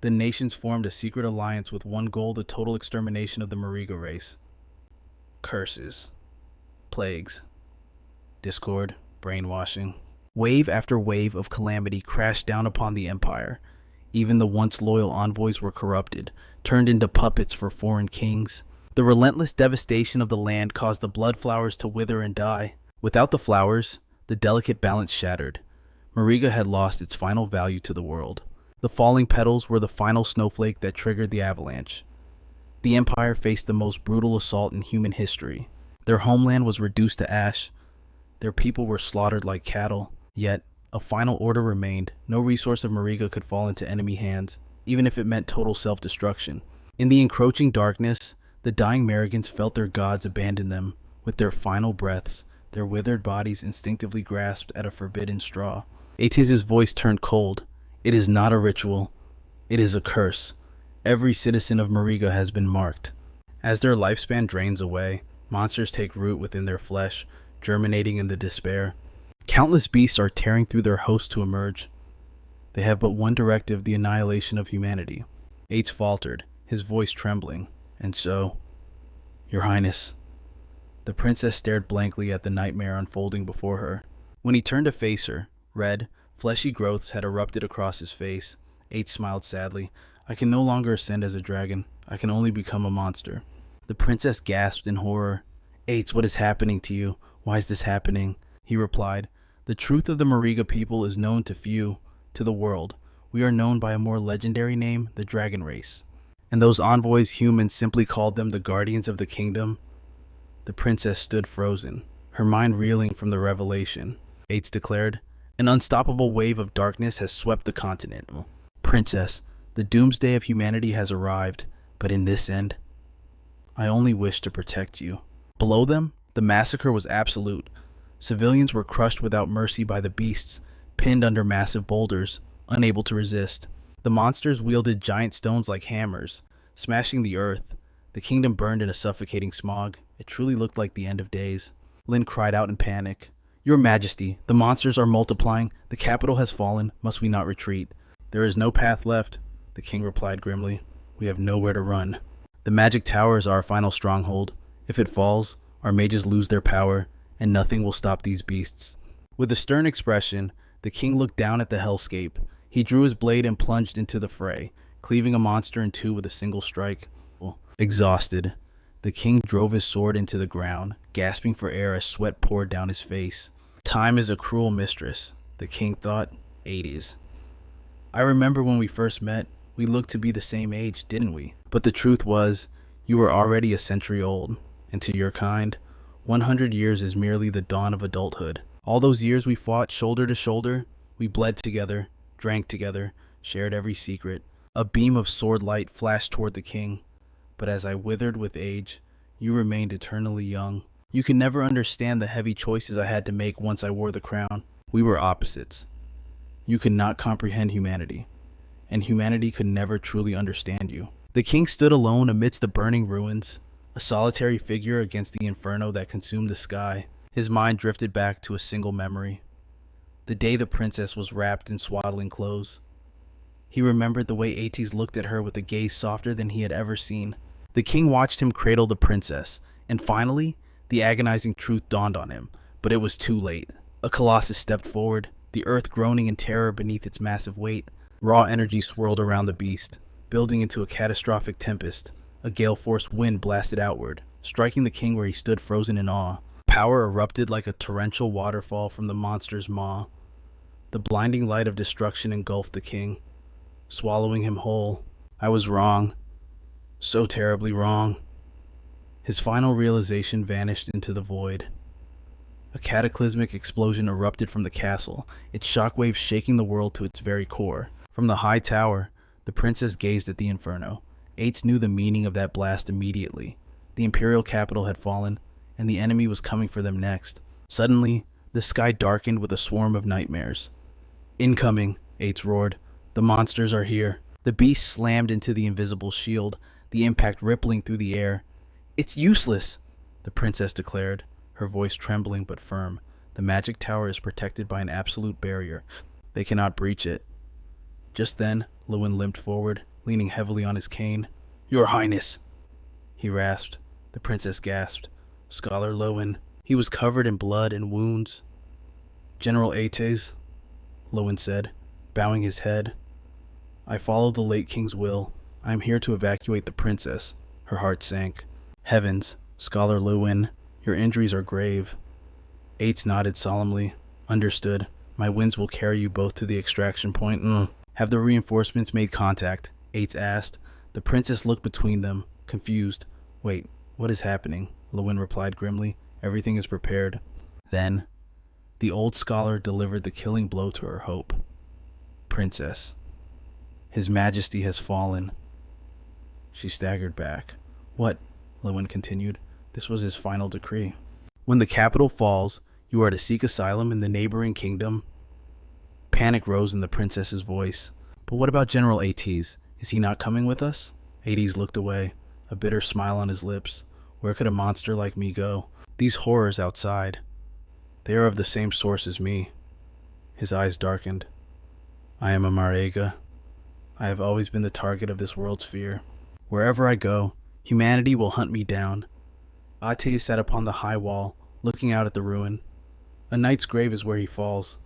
the nations formed a secret alliance with one goal: the total extermination of the Mariga race. Curses, plagues, discord, brainwashing. Wave after wave of calamity crashed down upon the empire. Even the once loyal envoys were corrupted, turned into puppets for foreign kings. The relentless devastation of the land caused the blood flowers to wither and die. Without the flowers, the delicate balance shattered. Mariga had lost its final value to the world. The falling petals were the final snowflake that triggered the avalanche. The empire faced the most brutal assault in human history. Their homeland was reduced to ash. Their people were slaughtered like cattle. Yet, a final order remained. No resource of Mariga could fall into enemy hands, even if it meant total self-destruction. In the encroaching darkness, the dying Marigans felt their gods abandon them. With their final breaths, their withered bodies instinctively grasped at a forbidden straw. Aetius' voice turned cold. It is not a ritual. It is a curse. Every citizen of Mariga has been marked. As their lifespan drains away, monsters take root within their flesh, germinating in the despair. Countless beasts are tearing through their host to emerge. They have but one directive: the annihilation of humanity. Ates faltered, his voice trembling. And so, Your Highness. The princess stared blankly at the nightmare unfolding before her. When he turned to face her, red, fleshy growths had erupted across his face. Ates smiled sadly. I can no longer ascend as a dragon. I can only become a monster. The princess gasped in horror. Ates, what is happening to you? Why is this happening? He replied. The truth of the Mariga people is known to few, to the world. We are known by a more legendary name, the dragon race. And those envoys, humans, simply called them the guardians of the kingdom. The princess stood frozen, her mind reeling from the revelation. Ates declared, an unstoppable wave of darkness has swept the continent. Princess, the doomsday of humanity has arrived, but in this end, I only wish to protect you. Below them, the massacre was absolute. Civilians were crushed without mercy by the beasts, pinned under massive boulders, unable to resist. The monsters wielded giant stones like hammers, smashing the earth. The kingdom burned in a suffocating smog. It truly looked like the end of days. Lin cried out in panic. Your Majesty, the monsters are multiplying. The capital has fallen. Must we not retreat? There is no path left, the king replied grimly. We have nowhere to run. The magic tower is our final stronghold. If it falls, our mages lose their power, and nothing will stop these beasts. With a stern expression, the king looked down at the hellscape. He drew his blade and plunged into the fray, cleaving a monster in two with a single strike. Exhausted, the king drove his sword into the ground, gasping for air as sweat poured down his face. Time is a cruel mistress, the king thought. 80s. I remember when we first met, we looked to be the same age, didn't we? But the truth was, you were already a century old, and to your kind, 100 years is merely the dawn of adulthood. All those years we fought shoulder to shoulder, we bled together, drank together, shared every secret. A beam of sword light flashed toward the king, but as I withered with age, you remained eternally young. You could never understand the heavy choices I had to make once I wore the crown. We were opposites. You could not comprehend humanity, and humanity could never truly understand you. The king stood alone amidst the burning ruins, a solitary figure against the inferno that consumed the sky. His mind drifted back to a single memory: the day the princess was wrapped in swaddling clothes. He remembered the way Ates looked at her with a gaze softer than he had ever seen. The king watched him cradle the princess, and finally, the agonizing truth dawned on him, but it was too late. A colossus stepped forward, the earth groaning in terror beneath its massive weight. Raw energy swirled around the beast, building into a catastrophic tempest. A gale-force wind blasted outward, striking the king where he stood frozen in awe. Power erupted like a torrential waterfall from the monster's maw. The blinding light of destruction engulfed the king, swallowing him whole. I was wrong. So terribly wrong. His final realization vanished into the void. A cataclysmic explosion erupted from the castle, its shockwaves shaking the world to its very core. From the high tower, the princess gazed at the inferno. Ates knew the meaning of that blast immediately. The imperial capital had fallen, and the enemy was coming for them next. Suddenly, the sky darkened with a swarm of nightmares. "Incoming," Ates roared. "The monsters are here." The beast slammed into the invisible shield, the impact rippling through the air. "It's useless," the princess declared, her voice trembling but firm. "The magic tower is protected by an absolute barrier. They cannot breach it." Just then, Lewin limped forward, leaning heavily on his cane. "Your Highness," he rasped. The princess gasped. "Scholar Lewin." He was covered in blood and wounds. "General Ates," Lewin said, bowing his head. "I follow the late king's will. I am here to evacuate the princess." Her heart sank. "Heavens, Scholar Lewin, your injuries are grave." Ates nodded solemnly. "Understood. My winds will carry you both to the extraction point." "Have the reinforcements made contact?" Ates asked. The princess looked between them, confused. "Wait, what is happening?" Lewin replied grimly. "Everything is prepared." Then, the old scholar delivered the killing blow to her hope. "Princess, His Majesty has fallen." She staggered back. "What?" Lewin continued. "This was his final decree. When the capital falls, you are to seek asylum in the neighboring kingdom." Panic rose in the princess's voice. "But what about General Ates? Is he not coming with us?" Ates looked away, a bitter smile on his lips. "Where could a monster like me go? These horrors outside, they are of the same source as me." His eyes darkened. "I am a Marega. I have always been the target of this world's fear. Wherever I go, humanity will hunt me down." Ates sat upon the high wall, looking out at the ruin. "A knight's grave is where he falls.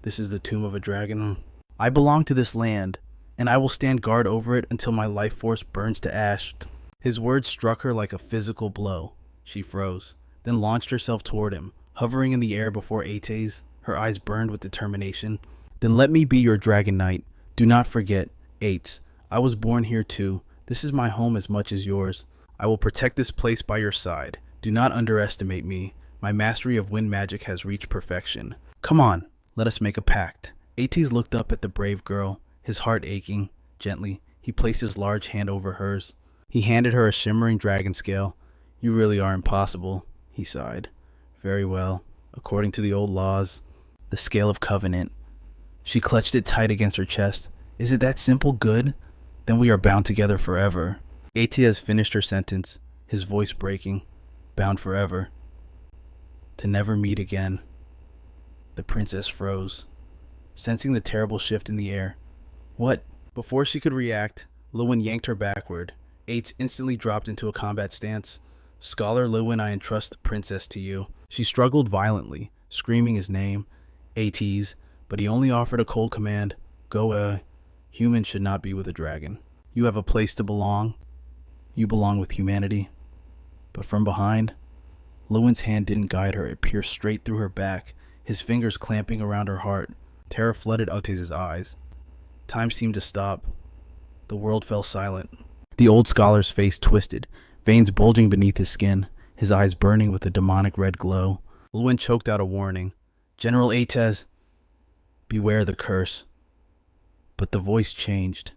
This is the tomb of a dragon. I belong to this land, and I will stand guard over it until my life force burns to ash." His words struck her like a physical blow. She froze, then launched herself toward him, hovering in the air before Ates. Her eyes burned with determination. "Then let me be your dragon knight. Do not forget, Ates, I was born here too. This is my home as much as yours. I will protect this place by your side. Do not underestimate me. My mastery of wind magic has reached perfection. Come on, let us make a pact." Ates looked up at the brave girl, his heart aching. Gently, he placed his large hand over hers. He handed her a shimmering dragon scale. "You really are impossible," he sighed. "Very well, according to the old laws. The scale of covenant." She clutched it tight against her chest. "Is it that simple good? Then we are bound together forever." Ates finished her sentence, his voice breaking. "Bound forever. To never meet again." The princess froze, sensing the terrible shift in the air. "What?" Before she could react, Lewin yanked her backward. Eights instantly dropped into a combat stance. Scholar Lewin, I entrust the princess to you. She struggled violently, screaming his name, ATs, but he only offered a cold command. Go, humans should not be with a dragon. You have a place to belong. You belong with humanity. But from behind, Lewin's hand didn't guide her. It pierced straight through her back, his fingers clamping around her heart. Terror flooded Otes' eyes. Time seemed to stop. The world fell silent. The old scholar's face twisted, veins bulging beneath his skin, his eyes burning with a demonic red glow. Lewin choked out a warning. General Ates, beware the curse. But the voice changed.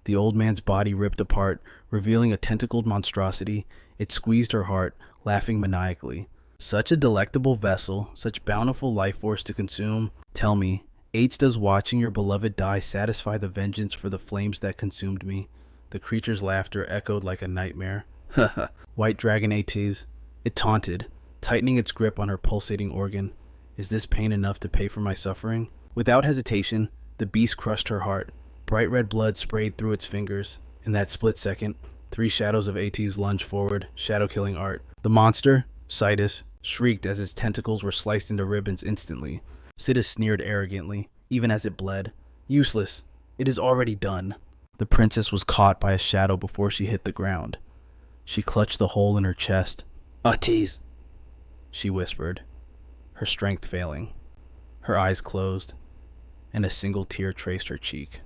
The old man's body ripped apart, revealing a tentacled monstrosity. It squeezed her heart, laughing maniacally. Such a delectable vessel, such bountiful life force to consume. Tell me, Aids, does watching your beloved die satisfy the vengeance for the flames that consumed me? The creature's laughter echoed like a nightmare. Haha. White dragon Ates. It taunted, tightening its grip on her pulsating organ. Is this pain enough to pay for my suffering? Without hesitation, the beast crushed her heart. Bright red blood sprayed through its fingers. In that split second, 3 shadows of Ates lunged forward, shadow-killing art. The monster, Sidus, shrieked as its tentacles were sliced into ribbons instantly. Sidus sneered arrogantly, even as it bled. Useless. It is already done. The princess was caught by a shadow before she hit the ground. She clutched the hole in her chest. Ates, she whispered, her strength failing. Her eyes closed, and a single tear traced her cheek.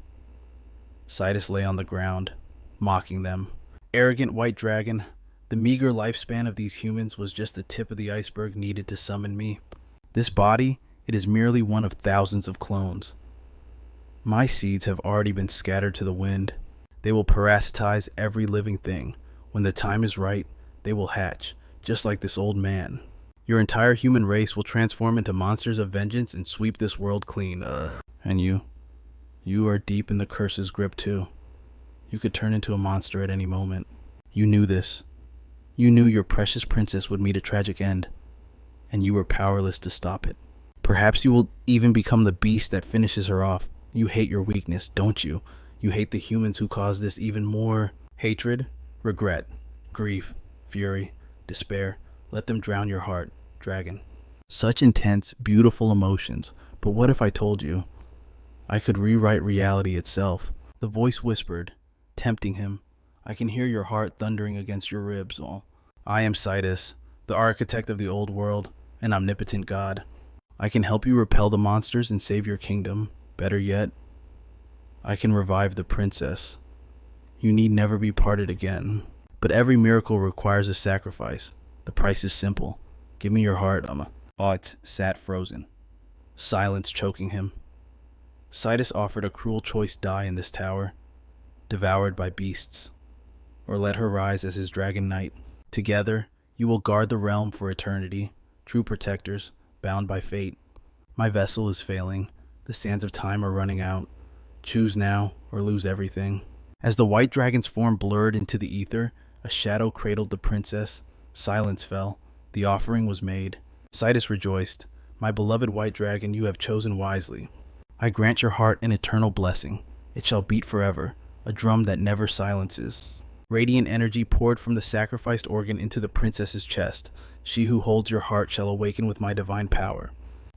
Sidus lay on the ground, mocking them. Arrogant white dragon, the meager lifespan of these humans was just the tip of the iceberg needed to summon me. This body, it is merely one of thousands of clones. My seeds have already been scattered to the wind. They will parasitize every living thing. When the time is right, they will hatch, just like this old man. Your entire human race will transform into monsters of vengeance and sweep this world clean. And you are deep in the curse's grip too. You could turn into a monster at any moment. You knew this. You knew your precious princess would meet a tragic end, and you were powerless to stop it. Perhaps you will even become the beast that finishes her off. You hate your weakness, don't you? You hate the humans who caused this even more. Hatred, regret, grief, fury, despair. Let them drown your heart, dragon. Such intense, beautiful emotions. But what if I told you I could rewrite reality itself? The voice whispered, tempting him. I can hear your heart thundering against your ribs. I am Sidus, the architect of the old world, an omnipotent god. I can help you repel the monsters and save your kingdom. Better yet, I can revive the princess. You need never be parted again. But every miracle requires a sacrifice. The price is simple. Give me your heart, Ott sat frozen, silence choking him. Sidus offered a cruel choice: die in this tower, devoured by beasts, or let her rise as his dragon knight. Together, you will guard the realm for eternity, true protectors, bound by fate. My vessel is failing. The sands of time are running out. Choose now or lose everything. As the white dragon's form blurred into the ether, a shadow cradled the princess. Silence fell. The offering was made. Sidus rejoiced. My beloved white dragon, you have chosen wisely. I grant your heart an eternal blessing. It shall beat forever, a drum that never silences. Radiant energy poured from the sacrificed organ into the princess's chest. She who holds your heart shall awaken with my divine power.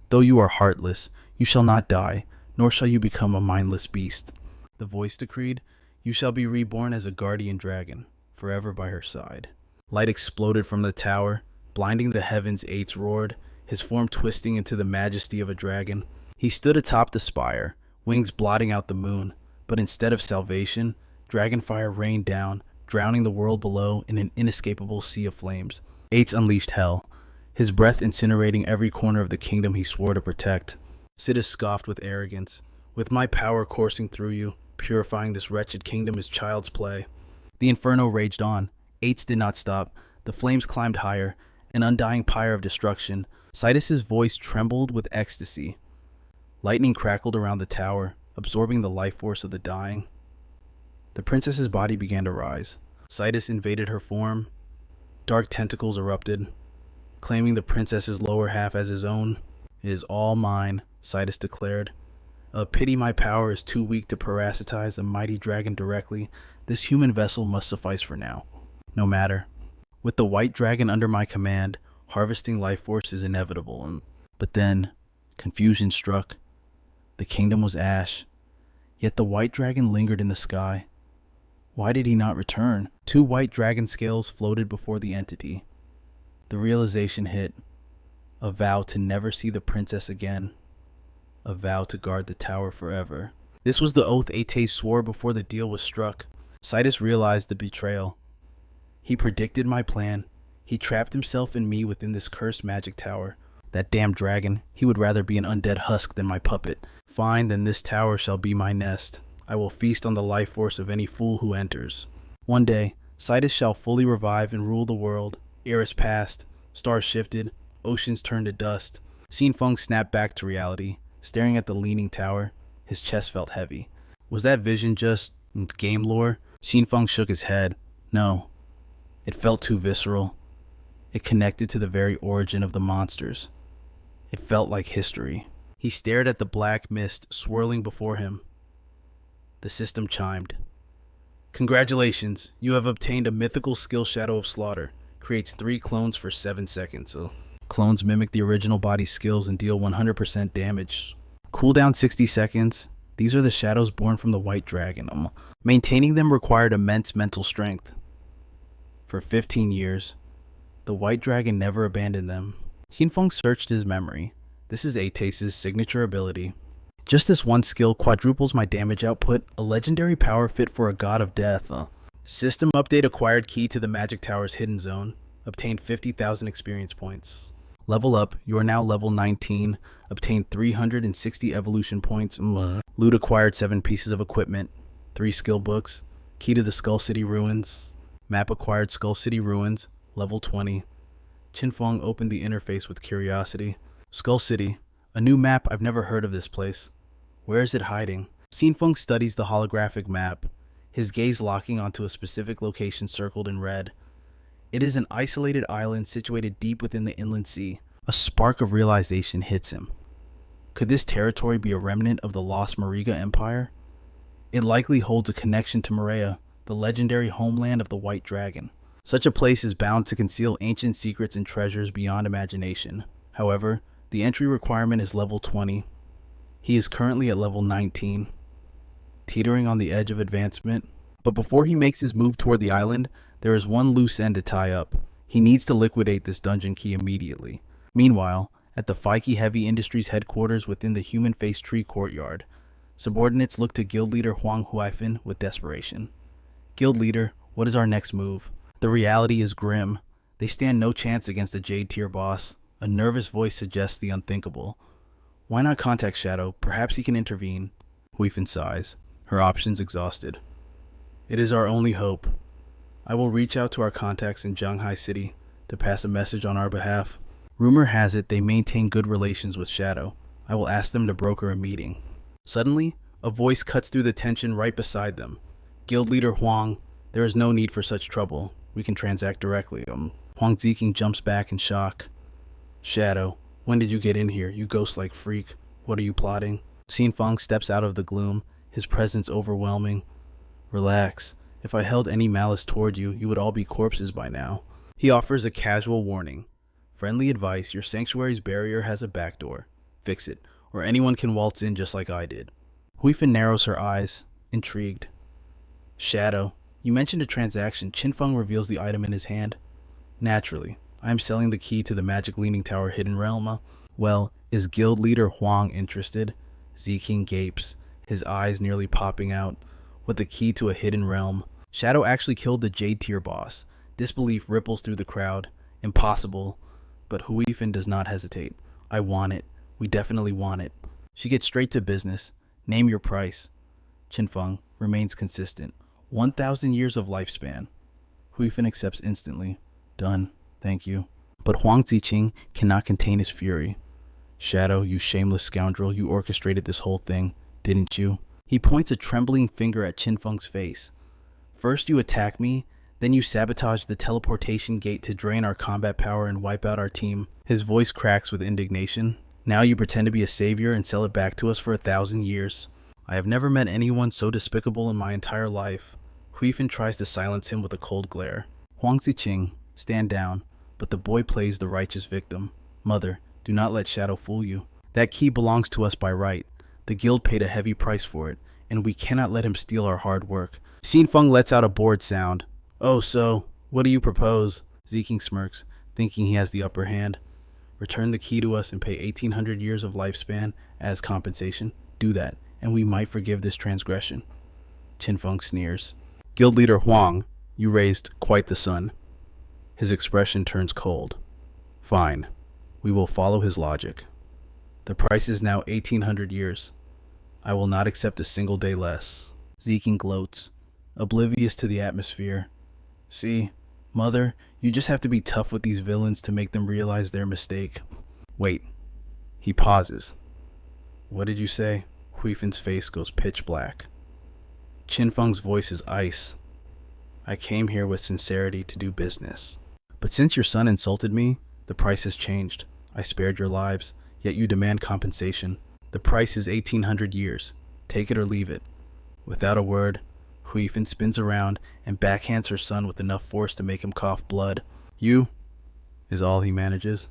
Though you are heartless, you shall not die, nor shall you become a mindless beast. The voice decreed, you shall be reborn as a guardian dragon, forever by her side. Light exploded from the tower, blinding the heavens. Eights roared, his form twisting into the majesty of a dragon. He stood atop the spire, wings blotting out the moon, but instead of salvation, dragonfire rained down, drowning the world below in an inescapable sea of flames. Eights unleashed hell, his breath incinerating every corner of the kingdom he swore to protect. Sidus scoffed with arrogance. With my power coursing through you, purifying this wretched kingdom is child's play. The inferno raged on. Eights did not stop. The flames climbed higher, an undying pyre of destruction. Sidus's voice trembled with ecstasy. Lightning crackled around the tower, absorbing the life force of the dying. The princess's body began to rise. Sidus invaded her form. Dark tentacles erupted, claiming the princess's lower half as his own. It is all mine, Sidus declared. Pity my power is too weak to parasitize a mighty dragon directly. This human vessel must suffice for now. No matter. With the white dragon under my command, harvesting life force is inevitable. But then, confusion struck. The kingdom was ash. Yet the white dragon lingered in the sky. Why did he not return? 2 white dragon scales floated before the entity. The realization hit. A vow to never see the princess again. A vow to guard the tower forever. This was the oath Ate swore before the deal was struck. Sidus realized the betrayal. He predicted my plan. He trapped himself and me within this cursed magic tower. That damn dragon, he would rather be an undead husk than my puppet. Fine, then this tower shall be my nest. I will feast on the life force of any fool who enters. One day, Sidus shall fully revive and rule the world. Eras passed, stars shifted, oceans turned to dust. Qin Feng snapped back to reality. Staring at the leaning tower, his chest felt heavy. Was that vision just game lore? Qin Feng shook his head. No. It felt too visceral. It connected to the very origin of the monsters. It felt like history. He stared at the black mist swirling before him. The system chimed. Congratulations, you have obtained a mythical skill, Shadow of Slaughter. Creates 3 clones for 7 seconds. Clones mimic the original body's skills and deal 100% damage. Cooldown 60 seconds. These are the shadows born from the white dragon. Maintaining them required immense mental strength. For 15 years, the white dragon never abandoned them. Qin Feng searched his memory. This is Ate's signature ability. Just this one skill quadruples my damage output, a legendary power fit for a god of death. System update acquired key to the magic tower's hidden zone. Obtained 50,000 experience points. Level up, you are now level 19. Obtained 360 evolution points. Loot acquired 7 pieces of equipment. 3 skill books. Key to the Skull City ruins. Map acquired Skull City ruins. Level 20. Qin Feng opened the interface with curiosity. Skull City. A new map. I've never heard of this place. Where is it hiding? Qin Feng studies the holographic map, his gaze locking onto a specific location circled in red. It is an isolated island situated deep within the inland sea. A spark of realization hits him. Could this territory be a remnant of the lost Mariga Empire? It likely holds a connection to Maria, the legendary homeland of the White Dragon. Such a place is bound to conceal ancient secrets and treasures beyond imagination. However, the entry requirement is level 20. He is currently at level 19, teetering on the edge of advancement. But before he makes his move toward the island, there is one loose end to tie up. He needs to liquidate this dungeon key immediately. Meanwhile, at the Feike Heavy Industries headquarters within the Human Face Tree courtyard, subordinates look to Guild Leader Huang Huifan with desperation. Guild Leader, what is our next move? The reality is grim. They stand no chance against a Jade Tier boss. A nervous voice suggests the unthinkable. Why not contact Shadow? Perhaps he can intervene. Huifan sighs, her options exhausted. It is our only hope. I will reach out to our contacts in Shanghai City to pass a message on our behalf. Rumor has it they maintain good relations with Shadow. I will ask them to broker a meeting. Suddenly, a voice cuts through the tension right beside them. Guild Leader Huang, there is no need for such trouble. We can transact directly. Huang Ziqing jumps back in shock. Shadow, when did you get in here, you ghost-like freak? What are you plotting? Qin Feng steps out of the gloom, his presence overwhelming. Relax. If I held any malice toward you, you would all be corpses by now. He offers a casual warning. Friendly advice, your sanctuary's barrier has a backdoor. Fix it, or anyone can waltz in just like I did. Huifan narrows her eyes, intrigued. Shadow, you mentioned a transaction. Qin Feng reveals the item in his hand. Naturally, I am selling the key to the Magic Leaning Tower hidden realm. Well, is Guild Leader Huang interested? Ziqing gapes, his eyes nearly popping out. With the key to a hidden realm. Shadow actually killed the Jade Tier boss. Disbelief ripples through the crowd. Impossible. But Huifan does not hesitate. I want it. We definitely want it. She gets straight to business. Name your price. Qin Feng remains consistent. 1,000 years of lifespan. Huifan accepts instantly. Done. Thank you. But Huang Ziqing cannot contain his fury. Shadow, you shameless scoundrel, you orchestrated this whole thing, didn't you? He points a trembling finger at Qin Feng's face. First you attack me, then you sabotage the teleportation gate to drain our combat power and wipe out our team. His voice cracks with indignation. Now you pretend to be a savior and sell it back to us for 1,000 years. I have never met anyone so despicable in my entire life. Huifan tries to silence him with a cold glare. Huang Ziqing, stand down, but the boy plays the righteous victim. Mother, do not let Shadow fool you. That key belongs to us by right. The guild paid a heavy price for it, and we cannot let him steal our hard work. Qin Feng lets out a bored sound. Oh, so, what do you propose? Ziqing smirks, thinking he has the upper hand. Return the key to us and pay 1,800 years of lifespan as compensation. Do that, and we might forgive this transgression. Qin Feng sneers. Guild leader Huang, you raised quite the son. His expression turns cold. Fine, we will follow his logic. The price is now 1,800 years. I will not accept a single day less. Ziqing gloats, oblivious to the atmosphere. See, Mother, you just have to be tough with these villains to make them realize their mistake. Wait. He pauses. What did you say? Huifan's face goes pitch black. Qin Feng's voice is ice. I came here with sincerity to do business. But since your son insulted me, the price has changed. I spared your lives, yet you demand compensation. The price is 1,800 years. Take it or leave it. Without a word, Huifan spins around and backhands her son with enough force to make him cough blood. You, is all he manages.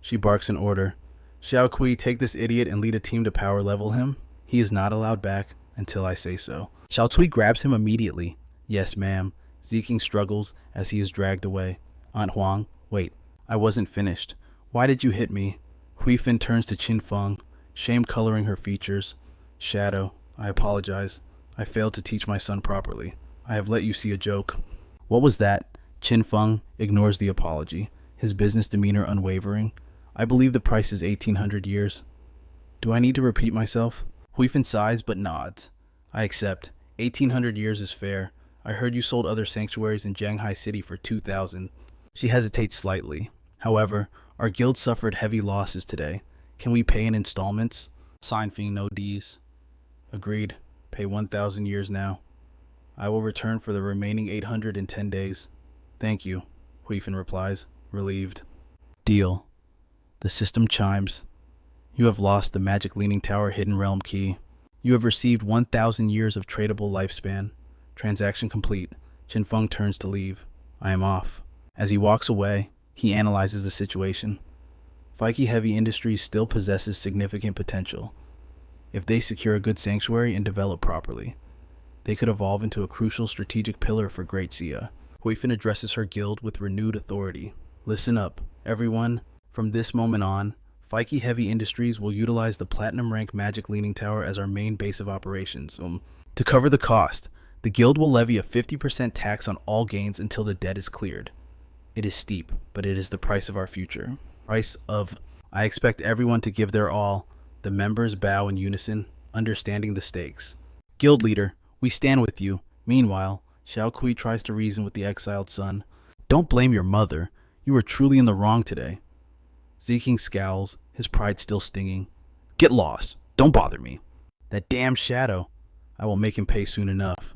She barks an order. Xiao Kui, take this idiot and lead a team to power level him. He is not allowed back until I say so. Xiao Kui grabs him immediately. Yes, ma'am. Ziqing struggles as he is dragged away. Aunt Huang, wait, I wasn't finished. Why did you hit me? Huifan turns to Qin Feng, shame coloring her features. Shadow, I apologize. I failed to teach my son properly. I have let you see a joke. What was that? Qin Feng ignores the apology, his business demeanor unwavering. I believe the price is 1,800 years. Do I need to repeat myself? Huifan sighs but nods. I accept. 1,800 years is fair. I heard you sold other sanctuaries in Shanghai City for 2,000. She hesitates slightly. However, our guild suffered heavy losses today. Can we pay in installments? Sign Feng no Ds. Agreed. Pay 1,000 years now. I will return for the remaining 810 days. Thank you, Huifan replies, relieved. Deal. The system chimes. You have lost the Magic Leaning Tower Hidden Realm Key. You have received 1,000 years of tradable lifespan. Transaction complete. Qin Feng turns to leave. I am off. As he walks away, he analyzes the situation. Feike Heavy Industries still possesses significant potential. If they secure a good sanctuary and develop properly, they could evolve into a crucial strategic pillar for Great Xia. Huifan addresses her guild with renewed authority. Listen up, everyone. From this moment on, Feike Heavy Industries will utilize the Platinum Rank Magic Leaning Tower as our main base of operations. To cover the cost, the guild will levy a 50% tax on all gains until the debt is cleared. It is steep, but it is the price of our future. I expect everyone to give their all. The members bow in unison, understanding the stakes. Guild leader, we stand with you. Meanwhile, Xiao Kui tries to reason with the exiled son. Don't blame your mother. You were truly in the wrong today. Ziqing scowls, his pride still stinging. Get lost. Don't bother me. That damn Shadow. I will make him pay soon enough.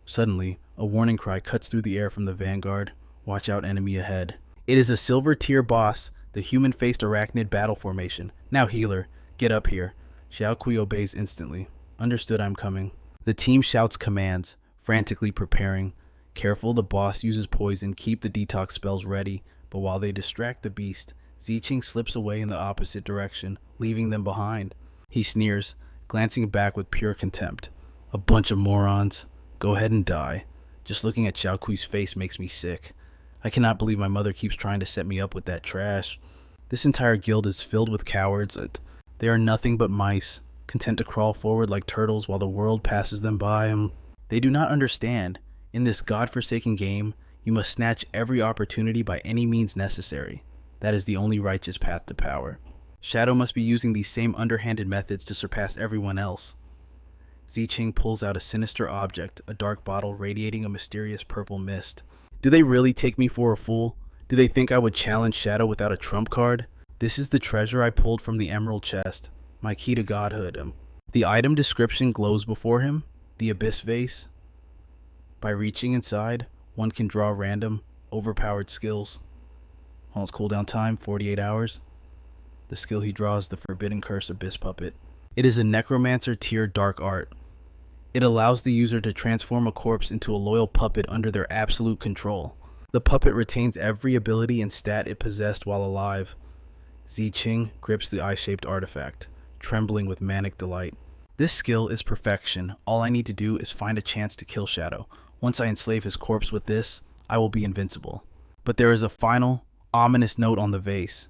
Suddenly, a warning cry cuts through the air from the vanguard. Watch out, enemy ahead. It is a silver tier boss, the human-faced arachnid battle formation. Now healer, get up here. Xiao Kui obeys instantly. Understood, I'm coming. The team shouts commands, frantically preparing. Careful, the boss uses poison, keep the detox spells ready, but while they distract the beast, Ziqing slips away in the opposite direction, leaving them behind. He sneers, glancing back with pure contempt. A bunch of morons. Go ahead and die. Just looking at Xiao Kui's face makes me sick. I cannot believe my mother keeps trying to set me up with that trash. This entire guild is filled with cowards. They are nothing but mice, content to crawl forward like turtles while the world passes them by. They do not understand. In this godforsaken game, you must snatch every opportunity by any means necessary. That is the only righteous path to power. Shadow must be using these same underhanded methods to surpass everyone else. Ziqing pulls out a sinister object, a dark bottle radiating a mysterious purple mist. Do they really take me for a fool? Do they think I would challenge Shadow without a trump card? This is the treasure I pulled from the emerald chest, my key to godhood. The item description glows before him, the abyss vase. By reaching inside, one can draw random, overpowered skills. Its cooldown time, 48 hours. The skill he draws, the Forbidden Curse Abyss Puppet. It is a necromancer tier dark art. It allows the user to transform a corpse into a loyal puppet under their absolute control. The puppet retains every ability and stat it possessed while alive. Ziqing grips the eye-shaped artifact, trembling with manic delight. This skill is perfection. All I need to do is find a chance to kill Shadow. Once I enslave his corpse with this, I will be invincible. But there is a final, ominous note on the vase.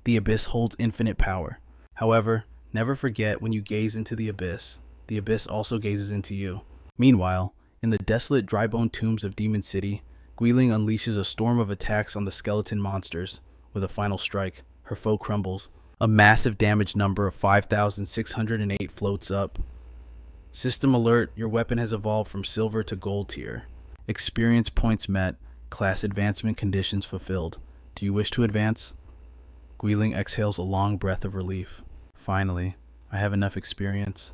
The abyss holds infinite power. However, never forget when you gaze into the abyss also gazes into you. Meanwhile, in the desolate dry-bone tombs of Demon City, Guiling unleashes a storm of attacks on the skeleton monsters. With a final strike, her foe crumbles. A massive damage number of 5,608 floats up. System alert, your weapon has evolved from silver to gold tier. Experience points met, class advancement conditions fulfilled. Do you wish to advance? Guiling exhales a long breath of relief. Finally, I have enough experience.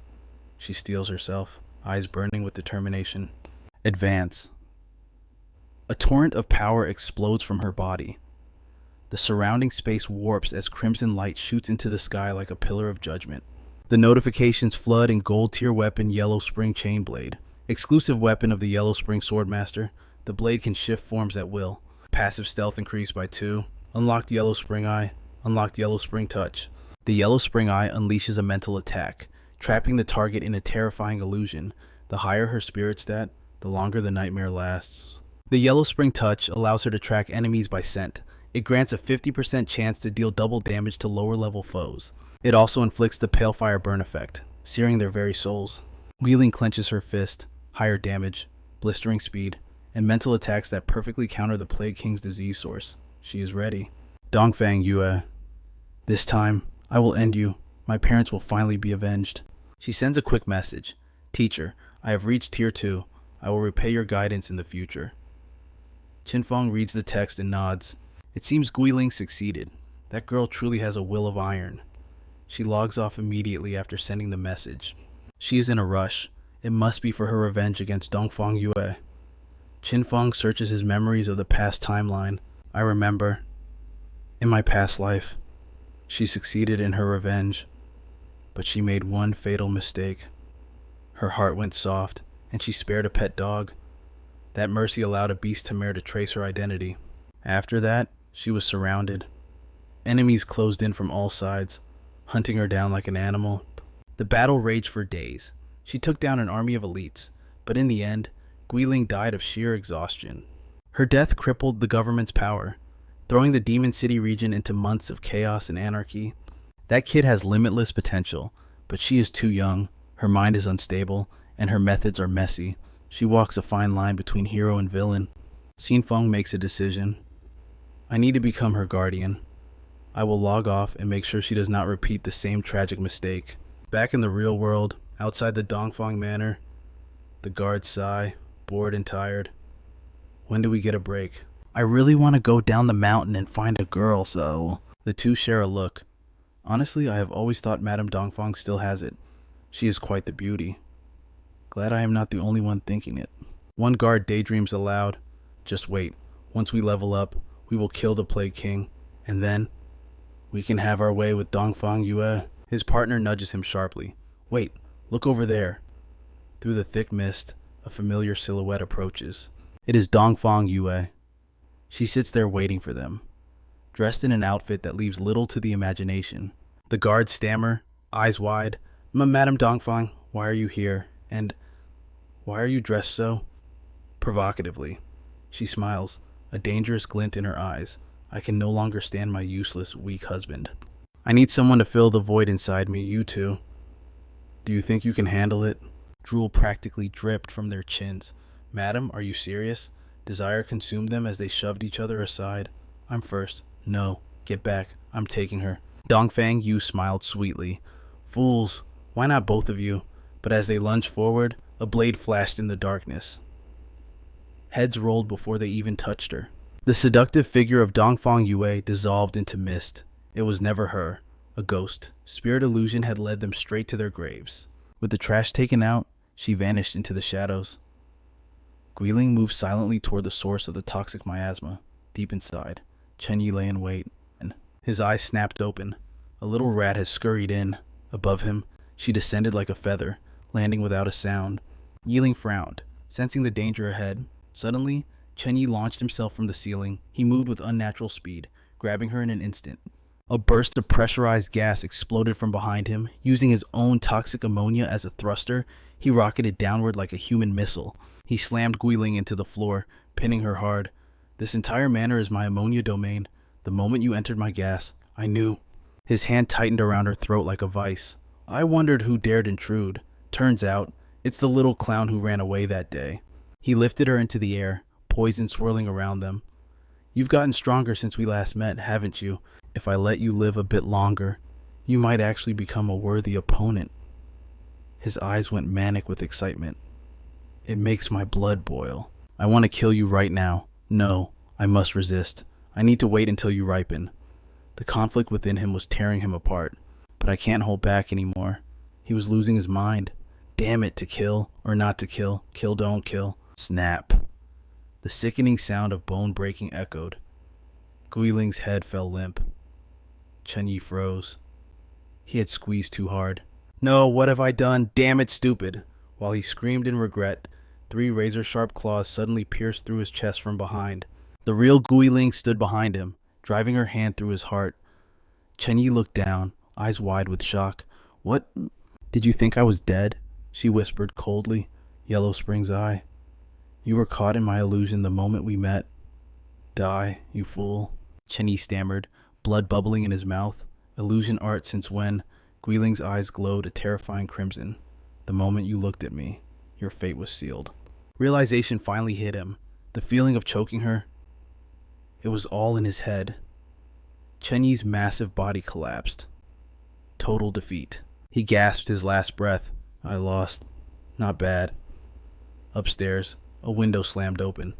She steels herself, eyes burning with determination. Advance. A torrent of power explodes from her body. The surrounding space warps as crimson light shoots into the sky like a pillar of judgment. The notifications flood in gold tier weapon Yellow Spring Chain Blade. Exclusive weapon of the Yellow Spring Swordmaster, the blade can shift forms at will. Passive stealth increased by 2. Unlocked Yellow Spring Eye. Unlocked Yellow Spring Touch. The Yellow Spring Eye unleashes a mental attack, trapping the target in a terrifying illusion. The higher her spirit stat, the longer the nightmare lasts. The Yellow Spring Touch allows her to track enemies by scent. It grants a 50% chance to deal double damage to lower level foes. It also inflicts the Pale Fire Burn effect, searing their very souls. Wheeling clenches her fist, higher damage, blistering speed, and mental attacks that perfectly counter the Plague King's disease source. She is ready. Dongfang Yue. This time, I will end you. My parents will finally be avenged. She sends a quick message. Teacher, I have reached tier 2. I will repay your guidance in the future. Qin Feng reads the text and nods. It seems Guiling succeeded. That girl truly has a will of iron. She logs off immediately after sending the message. She is in a rush. It must be for her revenge against Dongfang Yue. Qin Feng searches his memories of the past timeline. I remember. In my past life, she succeeded in her revenge. But she made one fatal mistake. Her heart went soft, and she spared a pet dog. That mercy allowed a beast tamare to trace her identity. After that, she was surrounded. Enemies closed in from all sides, hunting her down like an animal. The battle raged for days. She took down an army of elites, but in the end, Guiling died of sheer exhaustion. Her death crippled the government's power, throwing the Demon City region into months of chaos and anarchy. That kid has limitless potential, but she is too young, her mind is unstable, and her methods are messy. She walks a fine line between hero and villain. Qin Feng makes a decision. I need to become her guardian. I will log off and make sure she does not repeat the same tragic mistake. Back in the real world, outside the Dongfang Manor, the guards sigh, bored and tired. When do we get a break? I really want to go down the mountain and find a girl, so... The two share a look. Honestly, I have always thought Madame Dongfang still has it. She is quite the beauty. Glad I am not the only one thinking it. One guard daydreams aloud. Just wait. Once we level up, we will kill the Plague King, and then we can have our way with Dongfang Yue. His partner nudges him sharply. Wait, look over there. Through the thick mist, a familiar silhouette approaches. It is Dongfang Yue. She sits there waiting for them, dressed in an outfit that leaves little to the imagination. The guards stammer, eyes wide. Madame Dongfang, why are you here? And why are you dressed so? Provocatively. She smiles, a dangerous glint in her eyes. I can no longer stand my useless, weak husband. I need someone to fill the void inside me, you two. Do you think you can handle it? Drool practically dripped from their chins. Madam, are you serious? Desire consumed them as they shoved each other aside. I'm first. No, get back. I'm taking her. Dongfang Yu smiled sweetly. Fools, why not both of you? But as they lunged forward, a blade flashed in the darkness. Heads rolled before they even touched her. The seductive figure of Dongfang Yue dissolved into mist. It was never her, a ghost. Spirit illusion had led them straight to their graves. With the trash taken out, she vanished into the shadows. Guiling moved silently toward the source of the toxic miasma. Deep inside, Chen Yi lay in wait, and his eyes snapped open. A little rat has scurried in. Above him, she descended like a feather, landing without a sound. Yiling frowned, sensing the danger ahead. Suddenly, Chen Yi launched himself from the ceiling. He moved with unnatural speed, grabbing her in an instant. A burst of pressurized gas exploded from behind him. Using his own toxic ammonia as a thruster, he rocketed downward like a human missile. He slammed Guiling into the floor, pinning her hard. This entire manor is my ammonia domain. The moment you entered my gas, I knew. His hand tightened around her throat like a vice. I wondered who dared intrude. Turns out, it's the little clown who ran away that day. He lifted her into the air, poison swirling around them. You've gotten stronger since we last met, haven't you? If I let you live a bit longer, you might actually become a worthy opponent. His eyes went manic with excitement. It makes my blood boil. I want to kill you right now. No, I must resist. I need to wait until you ripen. The conflict within him was tearing him apart, but I can't hold back anymore. He was losing his mind. Damn it, to kill or not to kill. Kill, don't kill. Snap. The sickening sound of bone breaking echoed. Guiling's head fell limp. Chen Yi froze. He had squeezed too hard. No, what have I done? Damn it, stupid. While he screamed in regret, 3 razor-sharp claws suddenly pierced through his chest from behind. The real Guiling stood behind him, driving her hand through his heart. Chen Yi looked down, eyes wide with shock. What? Did you think I was dead? She whispered coldly, Yellow Spring's eye. You were caught in my illusion the moment we met. Die, you fool. Chen Yi stammered, blood bubbling in his mouth. Illusion art since when? Guiling's eyes glowed a terrifying crimson. The moment you looked at me, your fate was sealed. Realization finally hit him. The feeling of choking her. It was all in his head. Chen Yi's massive body collapsed. Total defeat. He gasped his last breath. I lost. Not bad. Upstairs, a window slammed open.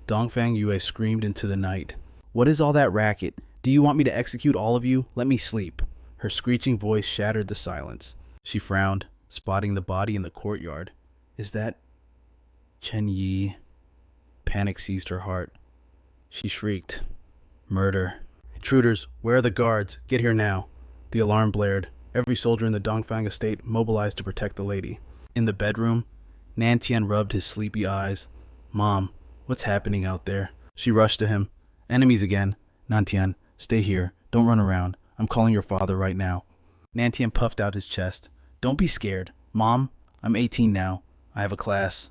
Dongfang Yue screamed into the night. What is all that racket? Do you want me to execute all of you? Let me sleep. Her screeching voice shattered the silence. She frowned, spotting the body in the courtyard. Is that Chen Yi? Panic seized her heart. She shrieked. Murder. Intruders, where are the guards? Get here now. The alarm blared. Every soldier in the Dongfang estate mobilized to protect the lady. In the bedroom, Nantian rubbed his sleepy eyes. Mom, what's happening out there? She rushed to him. Enemies again. Nantian, stay here. Don't run around. I'm calling your father right now. Nantian puffed out his chest. Don't be scared. Mom, I'm 18 now. I have a class.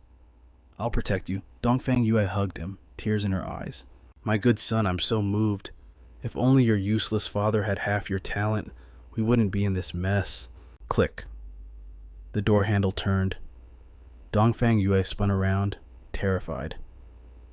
I'll protect you. Dongfang Yue hugged him, tears in her eyes. My good son, I'm so moved. If only your useless father had half your talent, we wouldn't be in this mess. Click. The door handle turned. Dongfang Yue spun around, terrified.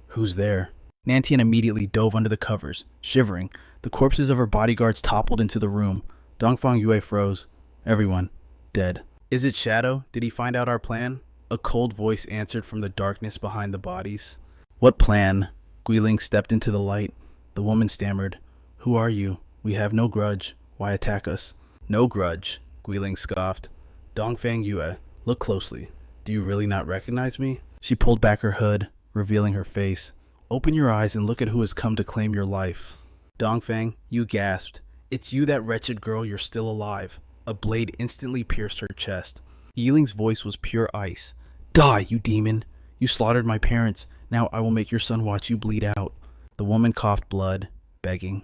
Who's there? Nantian immediately dove under the covers, shivering. The corpses of her bodyguards toppled into the room. Dongfang Yue froze. Everyone, dead. Is it Shadow? Did he find out our plan? A cold voice answered from the darkness behind the bodies. What plan? Guiling stepped into the light. The woman stammered. Who are you? We have no grudge. Why attack us? No grudge, Guiling scoffed. Dongfang Yue, look closely. Do you really not recognize me? She pulled back her hood, revealing her face. Open your eyes and look at who has come to claim your life. Dongfang, you gasped. It's you, that wretched girl. You're still alive. A blade instantly pierced her chest. Yiling's voice was pure ice. Die, you demon. You slaughtered my parents. Now I will make your son watch you bleed out. The woman coughed blood, begging.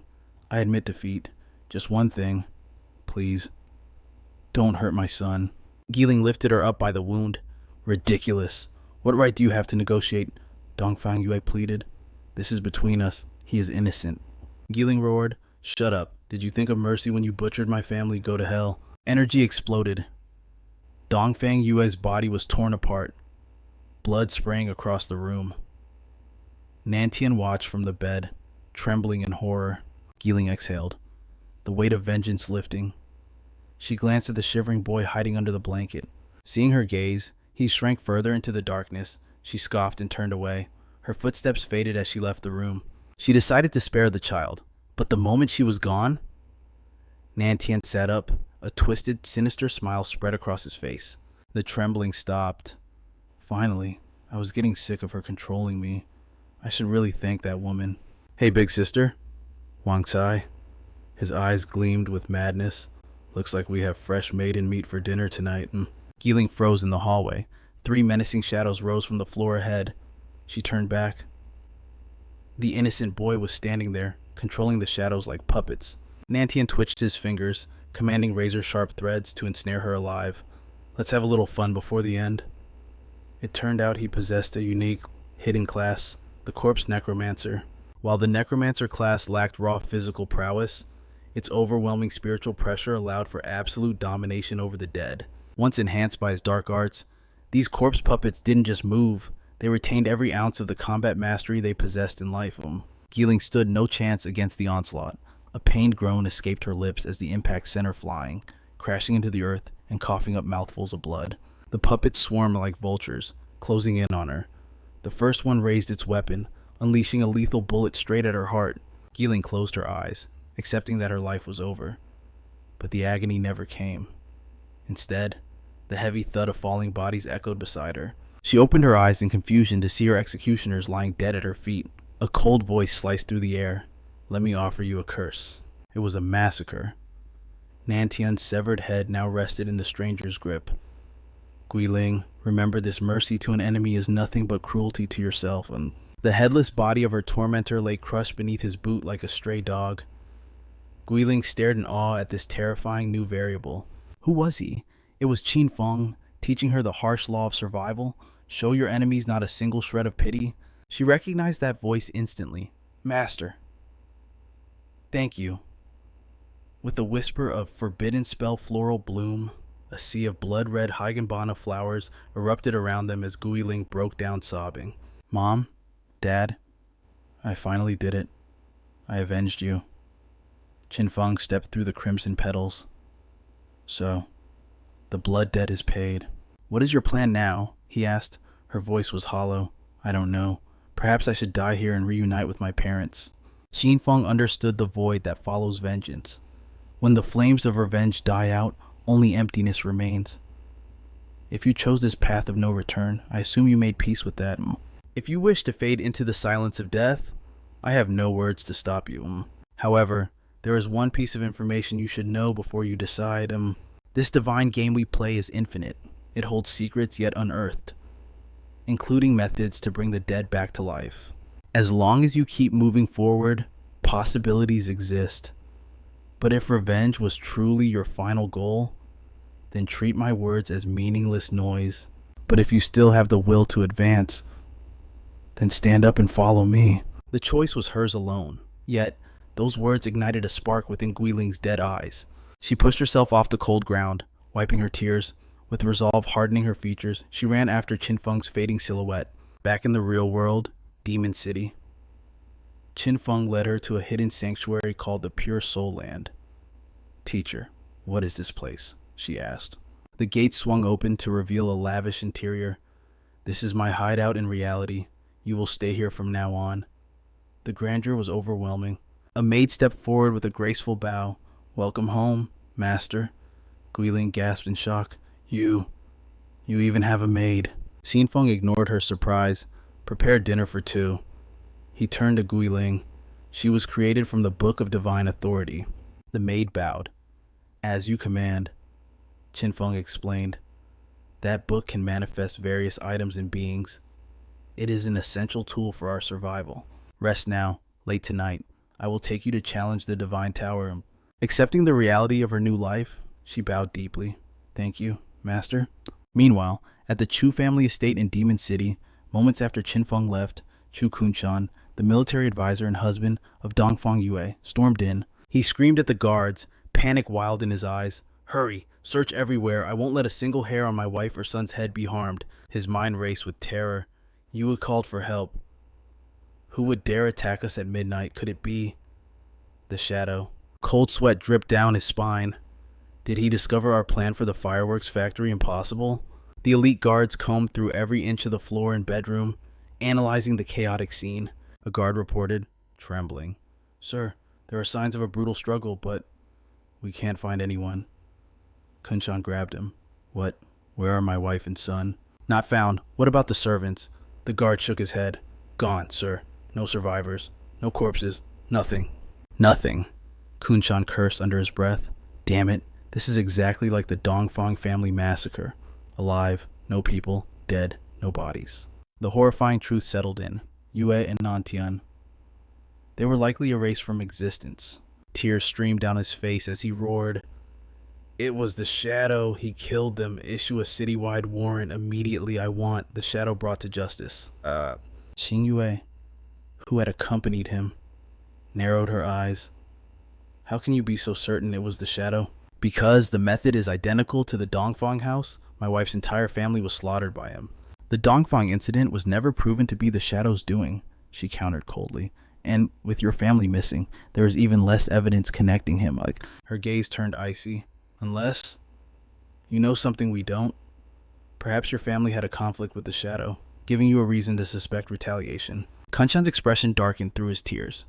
I admit defeat. Just one thing. Please. Don't hurt my son. Yiling lifted her up by the wound. Ridiculous. What right do you have to negotiate? Dongfang Yue pleaded. This is between us. He is innocent. Yiling roared. Shut up. Did you think of mercy when you butchered my family? Go to hell. Energy exploded. Dongfang Yue's body was torn apart. Blood spraying across the room. Nantian watched from the bed, trembling in horror. Yiling exhaled, the weight of vengeance lifting. She glanced at the shivering boy hiding under the blanket. Seeing her gaze, he shrank further into the darkness. She scoffed and turned away. Her footsteps faded as she left the room. She decided to spare the child, but the moment she was gone, Nantian sat up. A twisted, sinister smile spread across his face. The trembling stopped. Finally, I was getting sick of her controlling me. I should really thank that woman. Hey, big sister. Wang Tsai. His eyes gleamed with madness. Looks like we have fresh maiden meat for dinner tonight. Geeling froze in the hallway. 3 menacing shadows rose from the floor ahead. She turned back. The innocent boy was standing there, controlling the shadows like puppets. Nantian twitched his fingers, commanding razor-sharp threads to ensnare her alive. Let's have a little fun before the end. It turned out he possessed a unique, hidden class, the Corpse Necromancer. While the Necromancer class lacked raw physical prowess, its overwhelming spiritual pressure allowed for absolute domination over the dead. Once enhanced by his dark arts, these corpse puppets didn't just move, they retained every ounce of the combat mastery they possessed in life. Geeling stood no chance against the onslaught. A pained groan escaped her lips as the impact sent her flying, crashing into the earth and coughing up mouthfuls of blood. The puppets swarmed like vultures, closing in on her. The first one raised its weapon, unleashing a lethal bullet straight at her heart. Geeling closed her eyes, accepting that her life was over. But the agony never came. Instead, the heavy thud of falling bodies echoed beside her. She opened her eyes in confusion to see her executioners lying dead at her feet. A cold voice sliced through the air. Let me offer you a curse. It was a massacre. Nantian's severed head now rested in the stranger's grip. Guiling, remember this mercy to an enemy is nothing but cruelty to yourself. And the headless body of her tormentor lay crushed beneath his boot like a stray dog. Guiling stared in awe at this terrifying new variable. Who was he? It was Qin Feng, teaching her the harsh law of survival. Show your enemies not a single shred of pity. She recognized that voice instantly. Master. Thank you. With a whisper of forbidden spell floral bloom, a sea of blood-red Higanbana flowers erupted around them as Guiling broke down sobbing. Mom? Dad? I finally did it. I avenged you. Qin Feng stepped through the crimson petals. So, the blood debt is paid. What is your plan now? He asked. Her voice was hollow. I don't know. Perhaps I should die here and reunite with my parents. Qin Feng understood the void that follows vengeance. When the flames of revenge die out, only emptiness remains. If you chose this path of no return, I assume you made peace with that. If you wish to fade into the silence of death, I have no words to stop you. However, there is one piece of information you should know before you decide. This divine game we play is infinite. It holds secrets yet unearthed, including methods to bring the dead back to life. As long as you keep moving forward, possibilities exist. But if revenge was truly your final goal, then treat my words as meaningless noise. But if you still have the will to advance, then stand up and follow me. The choice was hers alone, yet those words ignited a spark within Guiling's dead eyes. She pushed herself off the cold ground, wiping her tears. With resolve hardening her features, she ran after Qin Feng's fading silhouette. Back in the real world, Demon City, Qin Feng led her to a hidden sanctuary called the Pure Soul Land. Teacher, what is this place? She asked. The gates swung open to reveal a lavish interior. This is my hideout in reality. You will stay here from now on. The grandeur was overwhelming. A maid stepped forward with a graceful bow. Welcome home, master. Guiling gasped in shock. You even have a maid. Qin Feng ignored her surprise. Prepare dinner for 2. He turned to Guiling. She was created from the Book of Divine Authority. The maid bowed. As you command, Qin Feng explained. That book can manifest various items and beings. It is an essential tool for our survival. Rest now. Late tonight, I will take you to challenge the Divine Tower. Accepting the reality of her new life, she bowed deeply. Thank you, master. Meanwhile, at the Chu family estate in Demon City, moments after Qin Feng left, Chu Kunshan, the military advisor and husband of Dongfang Yue, stormed in. He screamed at the guards, panic wild in his eyes. Hurry, search everywhere. I won't let a single hair on my wife or son's head be harmed. His mind raced with terror. Yue called for help. Who would dare attack us at midnight? Could it be the shadow? Cold sweat dripped down his spine. Did he discover our plan for the fireworks factory impossible? The elite guards combed through every inch of the floor and bedroom, analyzing the chaotic scene. A guard reported, trembling. Sir, there are signs of a brutal struggle, but we can't find anyone. Kunshan grabbed him. What? Where are my wife and son? Not found. What about the servants? The guard shook his head. Gone, sir. No survivors. No corpses. Nothing. Nothing. Kunshan cursed under his breath. Damn it, this is exactly like the Dongfang family massacre. Alive, no people, dead, no bodies. The horrifying truth settled in. Yue and Nantian. They were likely erased from existence. Tears streamed down his face as he roared, "It was the Shadow. He killed them. Issue a citywide warrant immediately. I want the Shadow brought to justice." Xing Yue, who had accompanied him, narrowed her eyes. How can you be so certain it was the Shadow? Because the method is identical to the Dongfang house. My wife's entire family was slaughtered by him. The Dongfang incident was never proven to be the Shadow's doing, she countered coldly. And with your family missing, there is even less evidence connecting him. Her gaze turned icy. Unless you know something we don't. Perhaps your family had a conflict with the Shadow, giving you a reason to suspect retaliation. Kunshan's expression darkened through his tears.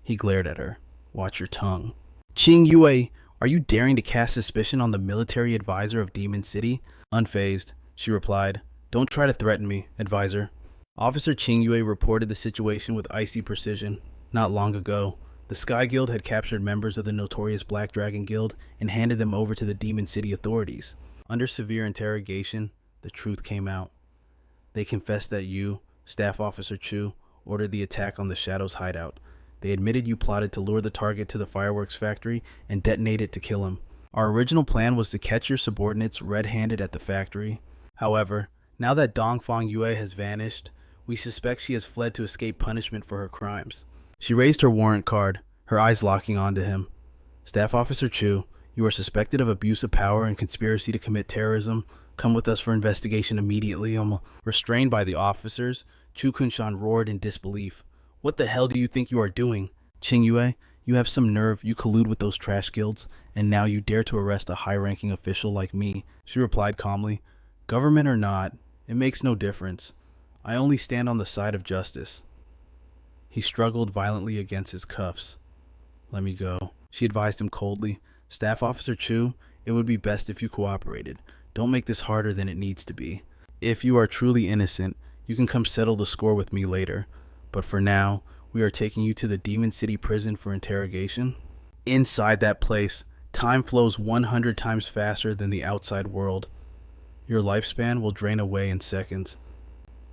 He glared at her. Watch your tongue. Qing Yue, are you daring to cast suspicion on the military advisor of Demon City? Unfazed, she replied. Don't try to threaten me, advisor. Officer Qing Yue reported the situation with icy precision. Not long ago, the Sky Guild had captured members of the notorious Black Dragon Guild and handed them over to the Demon City authorities. Under severe interrogation, the truth came out. They confessed that you, Staff Officer Chu, ordered the attack on the Shadow's hideout. They admitted you plotted to lure the target to the fireworks factory and detonate it to kill him. Our original plan was to catch your subordinates red-handed at the factory. However, now that Dongfang Yue has vanished, we suspect she has fled to escape punishment for her crimes. She raised her warrant card, her eyes locking onto him. Staff Officer Chu, you are suspected of abuse of power and conspiracy to commit terrorism. Come with us for investigation immediately. Restrained by the officers, Chu Kunshan roared in disbelief. What the hell do you think you are doing? Qing Yue, you have some nerve. You collude with those trash guilds, and now you dare to arrest a high-ranking official like me. She replied calmly. Government or not, it makes no difference. I only stand on the side of justice. He struggled violently against his cuffs. Let me go, she advised him coldly. Staff Officer Chu, it would be best if you cooperated. Don't make this harder than it needs to be. If you are truly innocent, you can come settle the score with me later. But for now, we are taking you to the Demon City prison for interrogation. Inside that place, time flows 100 times faster than the outside world. Your lifespan will drain away in seconds.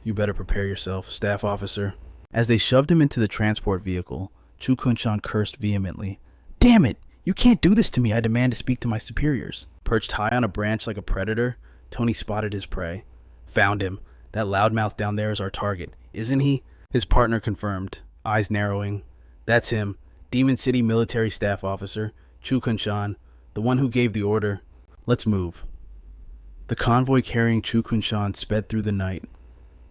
You better prepare yourself, Staff Officer. As they shoved him into the transport vehicle, Chu Kunshan cursed vehemently. Damn it! You can't do this to me. I demand to speak to my superiors. Perched high on a branch like a predator, Tony spotted his prey. Found him. That loudmouth down there is our target, isn't he? His partner confirmed, eyes narrowing. That's him, Demon City Military Staff Officer, Chu Kunshan, the one who gave the order. Let's move. The convoy carrying Chu Kunshan sped through the night,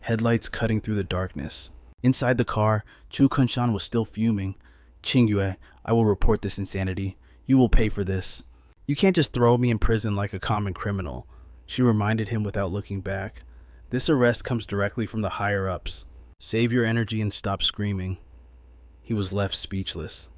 headlights cutting through the darkness. Inside the car, Chu Kunshan was still fuming. Qing Yue, I will report this insanity. You will pay for this. You can't just throw me in prison like a common criminal, she reminded him without looking back. This arrest comes directly from the higher-ups. Save your energy and stop screaming. He was left speechless.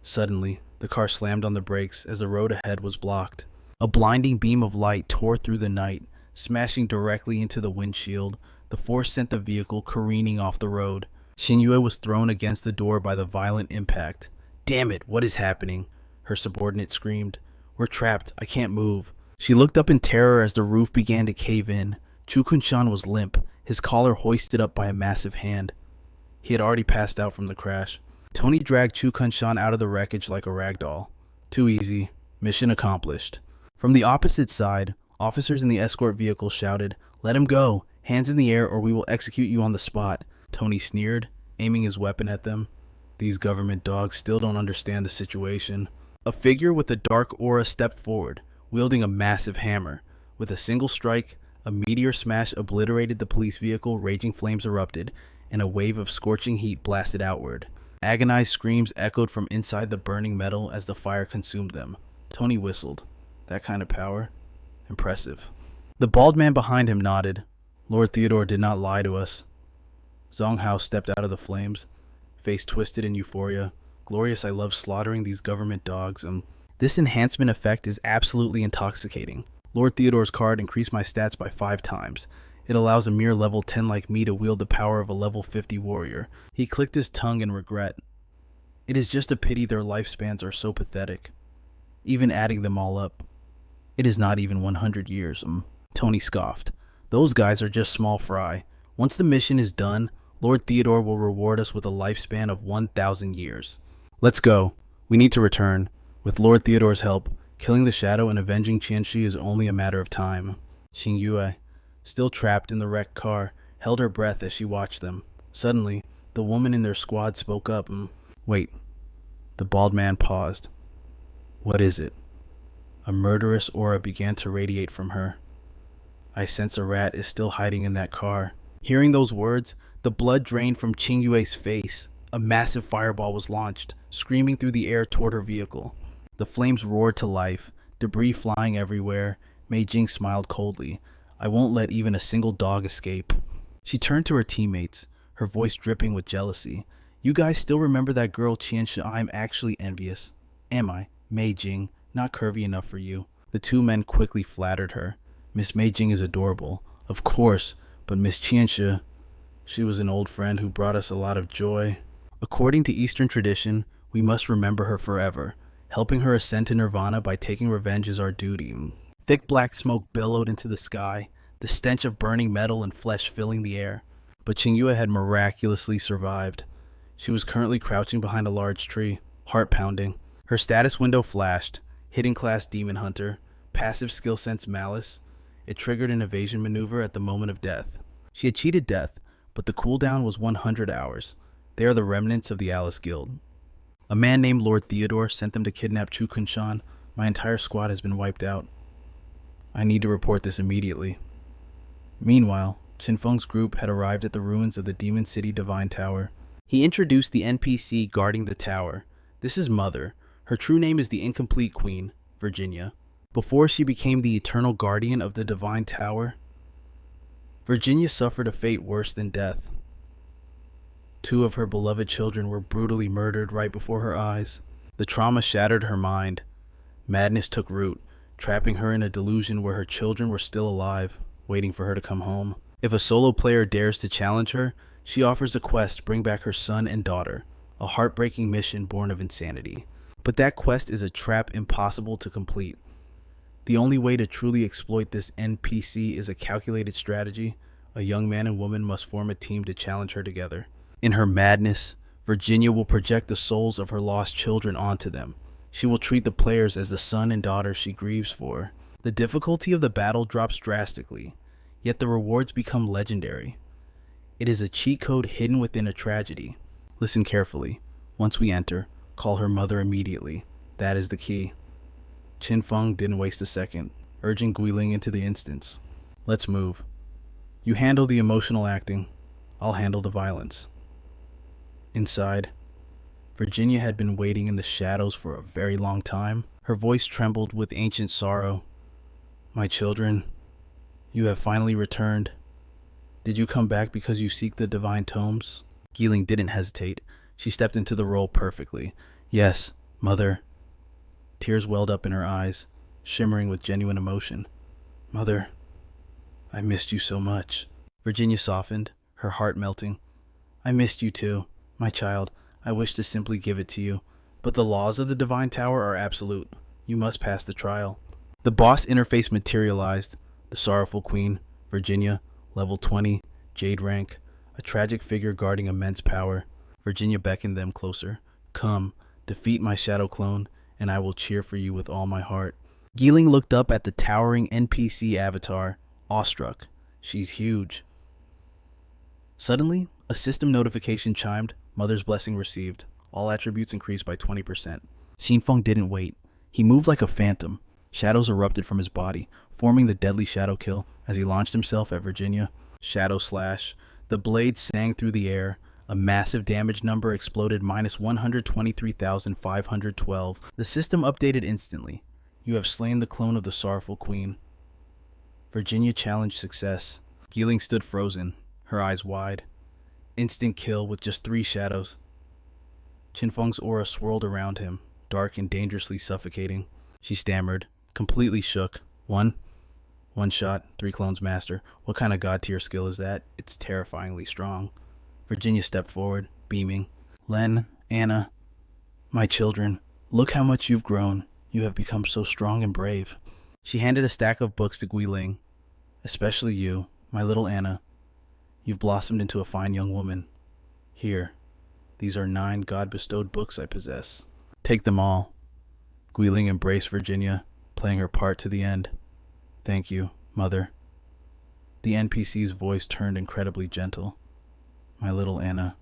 Suddenly, the car slammed on the brakes as the road ahead was blocked. A blinding beam of light tore through the night, smashing directly into the windshield. The force sent the vehicle careening off the road. Xing Yue was thrown against the door by the violent impact. Damn it, what is happening? Her subordinate screamed. We're trapped, I can't move. She looked up in terror as the roof began to cave in. Chu Kunshan was limp, his collar hoisted up by a massive hand. He had already passed out from the crash. Tony dragged Chu Kunshan out of the wreckage like a rag doll. Too easy. Mission accomplished. From the opposite side, officers in the escort vehicle shouted, Let him go! Hands in the air or we will execute you on the spot. Tony sneered, aiming his weapon at them. These government dogs still don't understand the situation. A figure with a dark aura stepped forward, wielding a massive hammer. With a single strike, a meteor smash obliterated the police vehicle, raging flames erupted, and a wave of scorching heat blasted outward. Agonized screams echoed from inside the burning metal as the fire consumed them. Tony whistled. That kind of power? Impressive. The bald man behind him nodded. Lord Theodore did not lie to us. Zhong Hao stepped out of the flames, face twisted in euphoria. Glorious, I love slaughtering these government dogs. This enhancement effect is absolutely intoxicating. Lord Theodore's card increased my stats by 5 times. It allows a mere level 10 like me to wield the power of a level 50 warrior. He clicked his tongue in regret. It is just a pity their lifespans are so pathetic. Even adding them all up, it is not even 100 years. Tony scoffed. Those guys are just small fry. Once the mission is done, Lord Theodore will reward us with a lifespan of 1,000 years. Let's go. We need to return. With Lord Theodore's help, killing the Shadow and avenging Qianxi is only a matter of time. Xingyue, still trapped in the wrecked car, held her breath as she watched them. Suddenly, the woman in their squad spoke up. Wait. The bald man paused. What is it? A murderous aura began to radiate from her. I sense a rat is still hiding in that car. Hearing those words, the blood drained from Qingyue's face. A massive fireball was launched, screaming through the air toward her vehicle. The flames roared to life, debris flying everywhere. Mei Jing smiled coldly. I won't let even a single dog escape. She turned to her teammates, her voice dripping with jealousy. You guys still remember that girl Qianxi? I'm actually envious. Am I? Mei Jing, not curvy enough for you. The two men quickly flattered her. Miss Mei Jing is adorable. Of course, but Miss Qianxi, she was an old friend who brought us a lot of joy. According to Eastern tradition, we must remember her forever. Helping her ascend to nirvana by taking revenge is our duty. Thick black smoke billowed into the sky, the stench of burning metal and flesh filling the air. But Qingyue had miraculously survived. She was currently crouching behind a large tree, heart pounding. Her status window flashed. Hidden class Demon Hunter, passive skill sense Malice. It triggered an evasion maneuver at the moment of death. She had cheated death, but the cooldown was 100 hours. They are the remnants of the Alice Guild. A man named Lord Theodore sent them to kidnap Chu Kunshan. My entire squad has been wiped out. I need to report this immediately. Meanwhile, Qin Feng's group had arrived at the ruins of the Demon City Divine Tower. He introduced the NPC guarding the tower. This is Mother. Her true name is the Incomplete Queen, Virginia. Before she became the eternal guardian of the Divine Tower, Virginia suffered a fate worse than death. 2 of her beloved children were brutally murdered right before her eyes. The trauma shattered her mind. Madness took root, trapping her in a delusion where her children were still alive, waiting for her to come home. If a solo player dares to challenge her, she offers a quest to bring back her son and daughter, a heartbreaking mission born of insanity. But that quest is a trap impossible to complete. The only way to truly exploit this NPC is a calculated strategy. A young man and woman must form a team to challenge her together. In her madness, Virginia will project the souls of her lost children onto them. She will treat the players as the son and daughter she grieves for. The difficulty of the battle drops drastically, yet the rewards become legendary. It is a cheat code hidden within a tragedy. Listen carefully. Once we enter, call her mother immediately. That is the key. Qin Feng didn't waste a second, urging Guiling into the instance. Let's move. You handle the emotional acting. I'll handle the violence. Inside, Virginia had been waiting in the shadows for a very long time. Her voice trembled with ancient sorrow. My children, you have finally returned. Did you come back because you seek the divine tomes? Guiling didn't hesitate. She stepped into the role perfectly. Yes, Mother. Tears welled up in her eyes, shimmering with genuine emotion. Mother, I missed you so much. Virginia softened, her heart melting. I missed you too, my child. I wish to simply give it to you, but the laws of the Divine Tower are absolute. You must pass the trial. The boss interface materialized. The sorrowful queen, Virginia, level 20, Jade rank, a tragic figure guarding immense power. Virginia beckoned them closer. Come, defeat my shadow clone, and I will cheer for you with all my heart. Guiling looked up at the towering NPC avatar, awestruck. She's huge. Suddenly, a system notification chimed. Mother's blessing received. All attributes increased by 20%. Qin Feng didn't wait. He moved like a phantom. Shadows erupted from his body, forming the deadly shadow kill as he launched himself at Virginia. Shadow slash. The blade sang through the air. A massive damage number exploded minus 123,512. The system updated instantly. You have slain the clone of the sorrowful queen. Virginia challenged success. Guiling stood frozen, her eyes wide. Instant kill with just 3 shadows. Qin Feng's aura swirled around him, dark and dangerously suffocating. She stammered, completely shook. One shot, 3 clones master. What kind of god tier skill is that? It's terrifyingly strong. Virginia stepped forward, beaming. Len, Anna, My children, look how much you've grown. You have become so strong and brave. She handed a stack of books to Guiling. Especially you, my little Anna. You've blossomed into a fine young woman. Here, these are 9 God-bestowed books I possess. Take them all. Guiling embraced Virginia, playing her part to the end. Thank you, Mother. The NPC's voice turned incredibly gentle. My little Anna,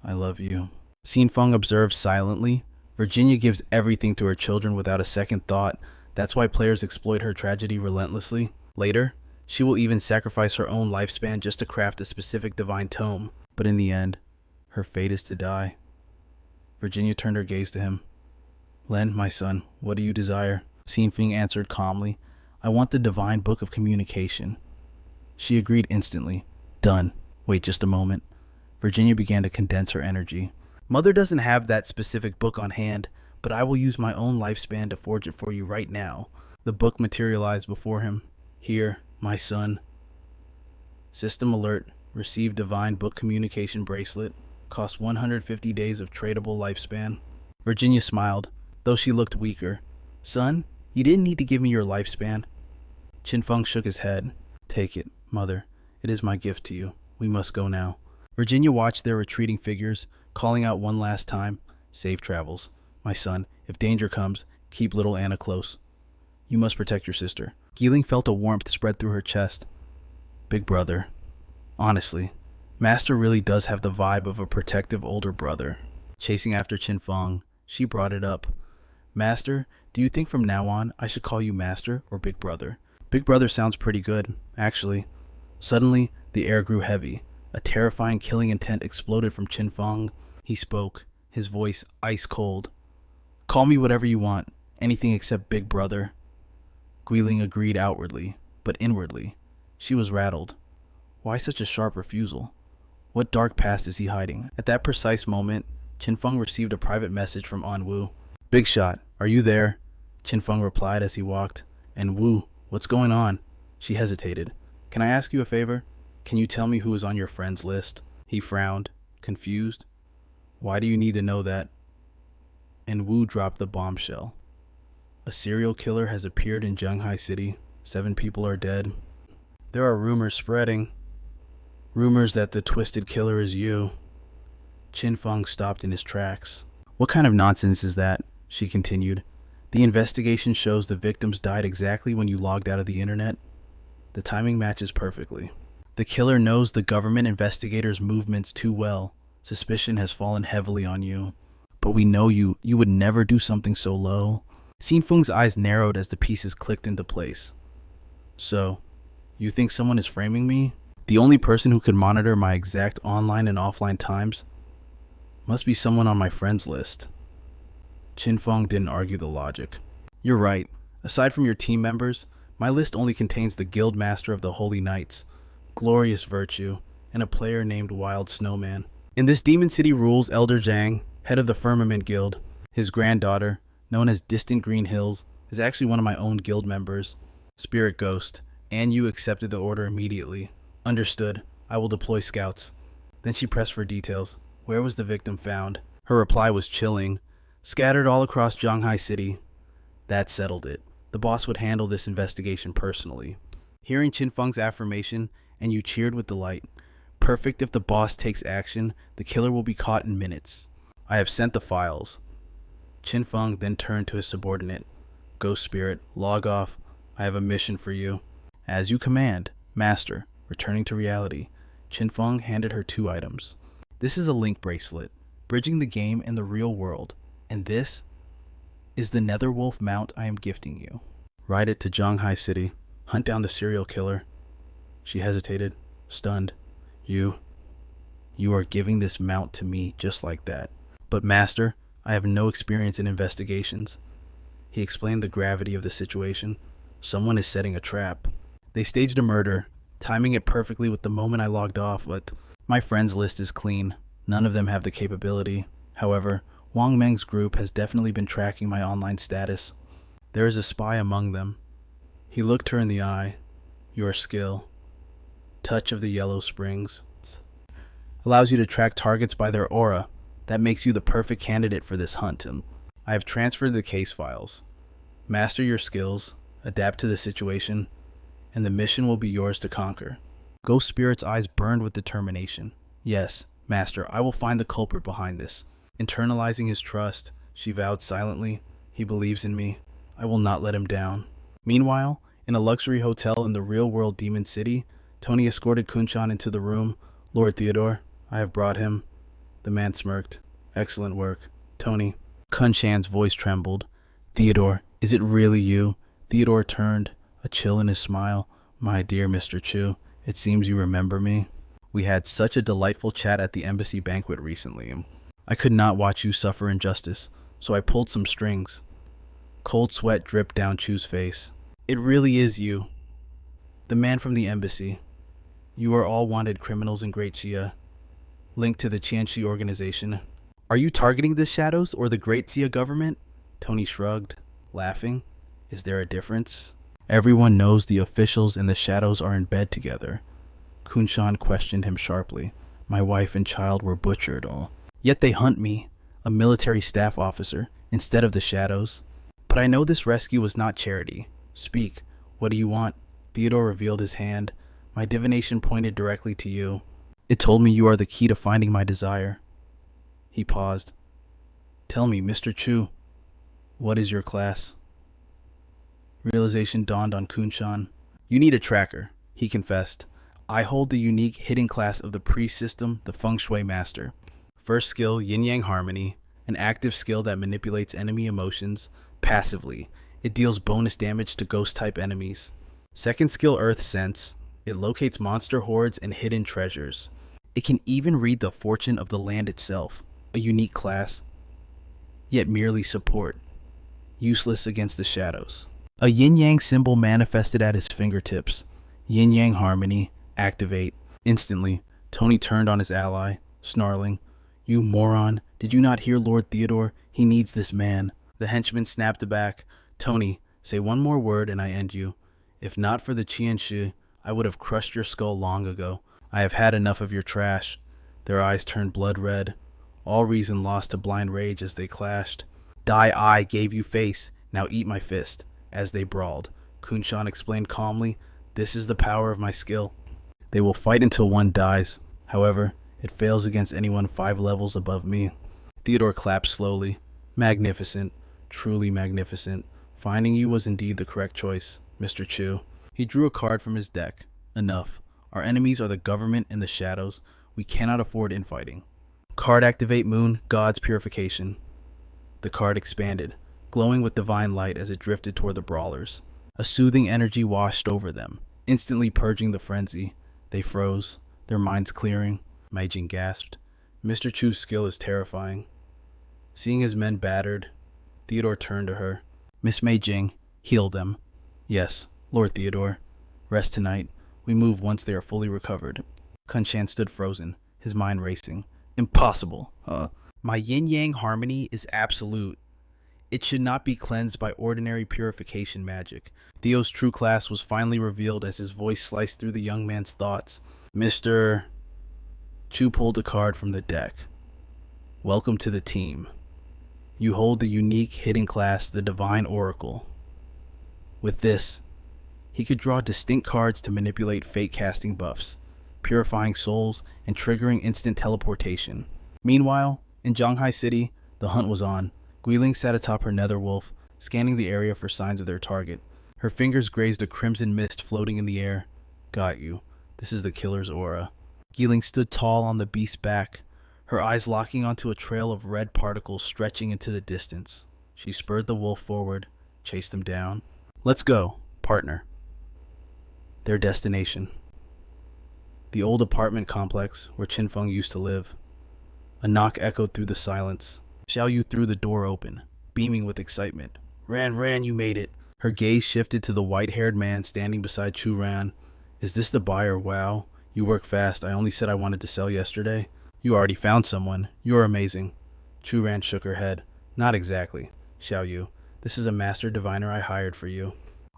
I love you. Qin Feng observed silently. Virginia gives everything to her children without a second thought. That's why players exploit her tragedy relentlessly. Later, she will even sacrifice her own lifespan just to craft a specific divine tome. But in the end, her fate is to die. Virginia turned her gaze to him. Len, my son, what do you desire? Qin Feng answered calmly. I want the divine book of communication. She agreed instantly. Done. Wait just a moment. Virginia began to condense her energy. Mother doesn't have that specific book on hand, but I will use my own lifespan to forge it for you right now. The book materialized before him. Here, my son. System alert. Receive divine book communication bracelet. Cost 150 days of tradable lifespan. Virginia smiled, though she looked weaker. Son, you didn't need to give me your lifespan. Qin Feng shook his head. Take it, Mother. It is my gift to you. We must go now. Virginia watched their retreating figures, calling out one last time, Safe travels. My son, if danger comes, keep little Anna close. You must protect your sister. Guiling felt a warmth spread through her chest. Big brother. Honestly, Master really does have the vibe of a protective older brother. Chasing after Qin Feng, she brought it up. Master, do you think from now on I should call you Master or Big Brother? Big Brother sounds pretty good, actually. Suddenly, the air grew heavy. A terrifying killing intent exploded from Qin Feng. He spoke, his voice ice cold. Call me whatever you want, anything except Big Brother. Guiling agreed outwardly, but inwardly, she was rattled. Why such a sharp refusal? What dark past is he hiding? At that precise moment, Qin Feng received a private message from An Wu. Big Shot, are you there? Qin Feng replied as he walked. And Wu, what's going on? She hesitated. Can I ask you a favor? Can you tell me who is on your friends list? He frowned, confused. Why do you need to know that? And Wu dropped the bombshell. A serial killer has appeared in Zhanghai City. 7 people are dead. There are rumors spreading. Rumors that the twisted killer is you. Qin Feng stopped in his tracks. What kind of nonsense is that? She continued. The investigation shows the victims died exactly when you logged out of the internet. The timing matches perfectly. The killer knows the government investigators' movements too well. Suspicion has fallen heavily on you. But we know you would never do something so low. Qin Feng's eyes narrowed as the pieces clicked into place. So, you think someone is framing me? The only person who could monitor my exact online and offline times must be someone on my friends list. Qin Feng didn't argue the logic. You're right. Aside from your team members, my list only contains the Guild Master of the Holy Knights, Glorious Virtue, and a player named Wild Snowman. In this Demon City rules Elder Zhang, head of the Firmament Guild. His granddaughter, known as Distant Green Hills, is actually one of my own guild members. Spirit Ghost, and you accepted the order immediately. Understood. I will deploy scouts. Then she pressed for details. Where was the victim found? Her reply was chilling. Scattered all across Zhanghai City. That settled it. The boss would handle this investigation personally. Hearing Qin Feng's affirmation, and you cheered with delight. Perfect. If the boss takes action, the killer will be caught in minutes. I have sent the files. Qin Feng then turned to his subordinate. Ghost Spirit, log off. I have a mission for you. As you command, Master. Returning to reality, Qin Feng handed her 2 items. This is a link bracelet, bridging the game and the real world. And this is the Netherwolf mount I am gifting you. Ride it to Zhanghai City. Hunt down the serial killer. She hesitated, stunned. You are giving this mount to me just like that. But Master, I have no experience in investigations. He explained the gravity of the situation. Someone is setting a trap. They staged a murder, timing it perfectly with the moment I logged off, but my friends list is clean. None of them have the capability. However, Wang Meng's group has definitely been tracking my online status. There is a spy among them. He looked her in the eye. Your skill. Touch of the Yellow Springs. Allows you to track targets by their aura. That makes you the perfect candidate for this hunt. I have transferred the case files. Master your skills, adapt to the situation, and the mission will be yours to conquer. Ghost Spirit's eyes burned with determination. Yes, Master, I will find the culprit behind this. Internalizing his trust, she vowed silently, he believes in me. I will not let him down. Meanwhile, in a luxury hotel in the real-world Demon City, Tony escorted Kunshan into the room. Lord Theodore, I have brought him. The man smirked. Excellent work. Tony. Kunshan's voice trembled. Theodore, is it really you? Theodore turned, a chill in his smile. My dear Mr. Chu, it seems you remember me. We had such a delightful chat at the embassy banquet recently. I could not watch you suffer injustice, so I pulled some strings. Cold sweat dripped down Chu's face. It really is you. The man from the embassy. You are all wanted criminals in Great Xia, linked to the Qianxi organization. Are you targeting the Shadows or the Great Xia government? Tony shrugged, laughing. Is there a difference? Everyone knows the officials and the Shadows are in bed together. Kunshan questioned him sharply. My wife and child were butchered. Yet they hunt me, a military staff officer, instead of the Shadows. But I know this rescue was not charity. Speak. What do you want? Theodore revealed his hand. My divination pointed directly to you. It told me you are the key to finding my desire. He paused. Tell me, Mr. Chu, what is your class? Realization dawned on Kunshan. You need a tracker, he confessed. I hold the unique hidden class of the priest system, the Feng Shui Master. First skill, Yin-Yang Harmony, an active skill that manipulates enemy emotions passively. It deals bonus damage to ghost-type enemies. Second skill, Earth Sense. It locates monster hordes and hidden treasures. It can even read the fortune of the land itself, a unique class, yet merely support, useless against the Shadows. A yin-yang symbol manifested at his fingertips. Yin-Yang Harmony, activate. Instantly, Tony turned on his ally, snarling, You moron, did you not hear Lord Theodore? He needs this man. The henchman snapped back. Tony, say one more word and I end you. If not for the Qianxi, I would have crushed your skull long ago. I have had enough of your trash. Their eyes turned blood red. All reason lost to blind rage as they clashed. Die I gave you face, now eat my fist. As they brawled, Kunshan explained calmly, This is the power of my skill. They will fight until one dies. However, it fails against anyone 5 levels above me. Theodore clapped slowly. Magnificent. Truly magnificent. Finding you was indeed the correct choice, Mr. Chu. He drew a card from his deck. Enough. Our enemies are the government and the Shadows. We cannot afford infighting. Card activate Moon, God's purification. The card expanded, glowing with divine light as it drifted toward the brawlers. A soothing energy washed over them, instantly purging the frenzy. They froze, their minds clearing. Mei Jing gasped. Mr. Chu's skill is terrifying. Seeing his men battered, Theodore turned to her. Miss Mei Jing, heal them. Yes, Lord Theodore. Rest tonight. We move once they are fully recovered. Kunshan stood frozen, his mind racing. Impossible. My yin-yang harmony is absolute. It should not be cleansed by ordinary purification magic. Theo's true class was finally revealed as his voice sliced through the young man's thoughts. Mr. Chu pulled a card from the deck. Welcome to the team. You hold the unique hidden class, the Divine Oracle. With this, he could draw distinct cards to manipulate fate casting buffs, purifying souls, and triggering instant teleportation. Meanwhile, in Zhanghai City, the hunt was on. Guiling sat atop her nether wolf, scanning the area for signs of their target. Her fingers grazed a crimson mist floating in the air. Got you. This is the killer's aura. Guiling stood tall on the beast's back, her eyes locking onto a trail of red particles stretching into the distance. She spurred the wolf forward, chased them down. Let's go, partner. Their destination. The old apartment complex where Qin Feng used to live. A knock echoed through the silence. Xiaoyu threw the door open, beaming with excitement. Ran, you made it. Her gaze shifted to the white-haired man standing beside Chu Ran. Is this the buyer? Wow. You work fast. I only said I wanted to sell yesterday. You already found someone. You're amazing. Chu Ran shook her head. Not exactly. Xiaoyu, this is a master diviner I hired for you.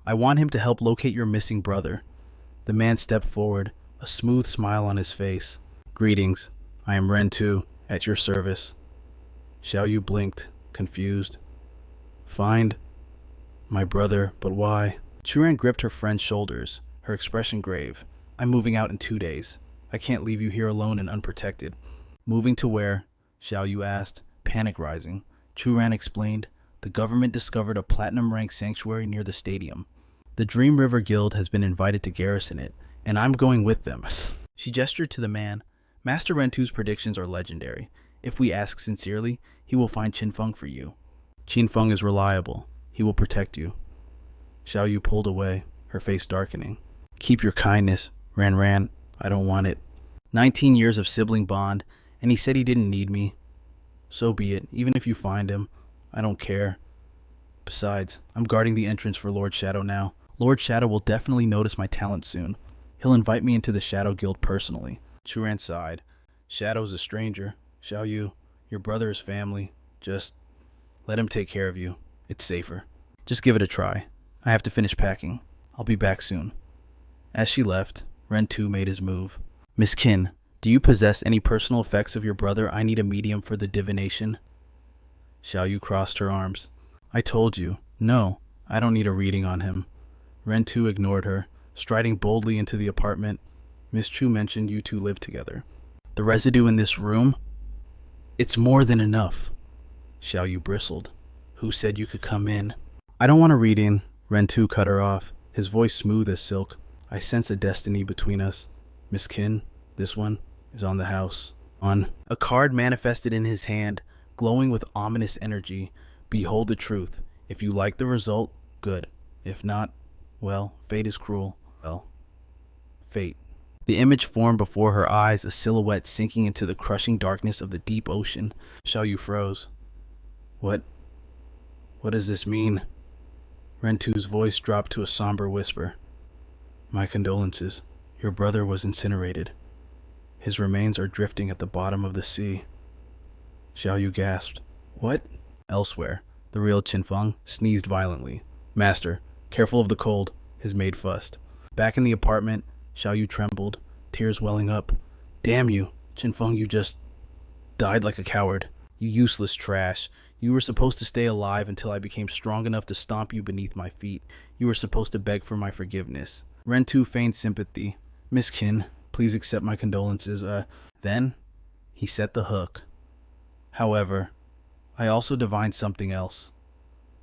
I want him to help locate your missing brother. The man stepped forward, a smooth smile on his face. Greetings. I am Ren Tu, at your service. Xiaoyu blinked, confused. Find my brother, but why? Churan gripped her friend's shoulders, her expression grave. I'm moving out in 2 days. I can't leave you here alone and unprotected. Moving to where? Xiaoyu asked, panic rising. Churan explained, the government discovered a platinum-ranked sanctuary near the stadium. The Dream River Guild has been invited to garrison it, and I'm going with them. She gestured to the man. Master Rentu's predictions are legendary. If we ask sincerely, he will find Qin Feng for you. Qin Feng is reliable. He will protect you. Xiaoyu pulled away, her face darkening. Keep your kindness, Ran. I don't want it. 19 years of sibling bond, and he said he didn't need me. So be it. Even if you find him, I don't care. Besides, I'm guarding the entrance for Lord Shadow now. Lord Shadow will definitely notice my talent soon. He'll invite me into the Shadow Guild personally. Churan sighed. Shadow's a stranger. Xiaoyu, your brother is family. Just let him take care of you. It's safer. Just give it a try. I have to finish packing. I'll be back soon. As she left, Rentu made his move. Miss Qin, do you possess any personal effects of your brother? I need a medium for the divination. Xiaoyu crossed her arms. I told you. No, I don't need a reading on him. Rentu ignored her, striding boldly into the apartment. Miss Chu mentioned you two live together. The residue in this room? It's more than enough. Xiaoyu bristled. Who said you could come in? I don't want a reading. Rentu cut her off, his voice smooth as silk. I sense a destiny between us. Miss Qin, this one is on the house. On. A card manifested in his hand, glowing with ominous energy. Behold the truth. If you like the result, good. If not, well, fate is cruel. Well, fate. The image formed before her eyes, a silhouette sinking into the crushing darkness of the deep ocean. Xiaoyu froze. What does this mean? Rentu's voice dropped to a somber whisper. My condolences. Your brother was incinerated. His remains are drifting at the bottom of the sea. Xiaoyu gasped. What? Elsewhere, the real Qin Feng sneezed violently. Master, careful of the cold, his maid fussed. Back in the apartment, Xiaoyu trembled, tears welling up. Damn you, Qin Feng, you just died like a coward. You useless trash. You were supposed to stay alive until I became strong enough to stomp you beneath my feet. You were supposed to beg for my forgiveness. Rentu feigned sympathy. Miss Qin, please accept my condolences. Then, he set the hook. However, I also divined something else.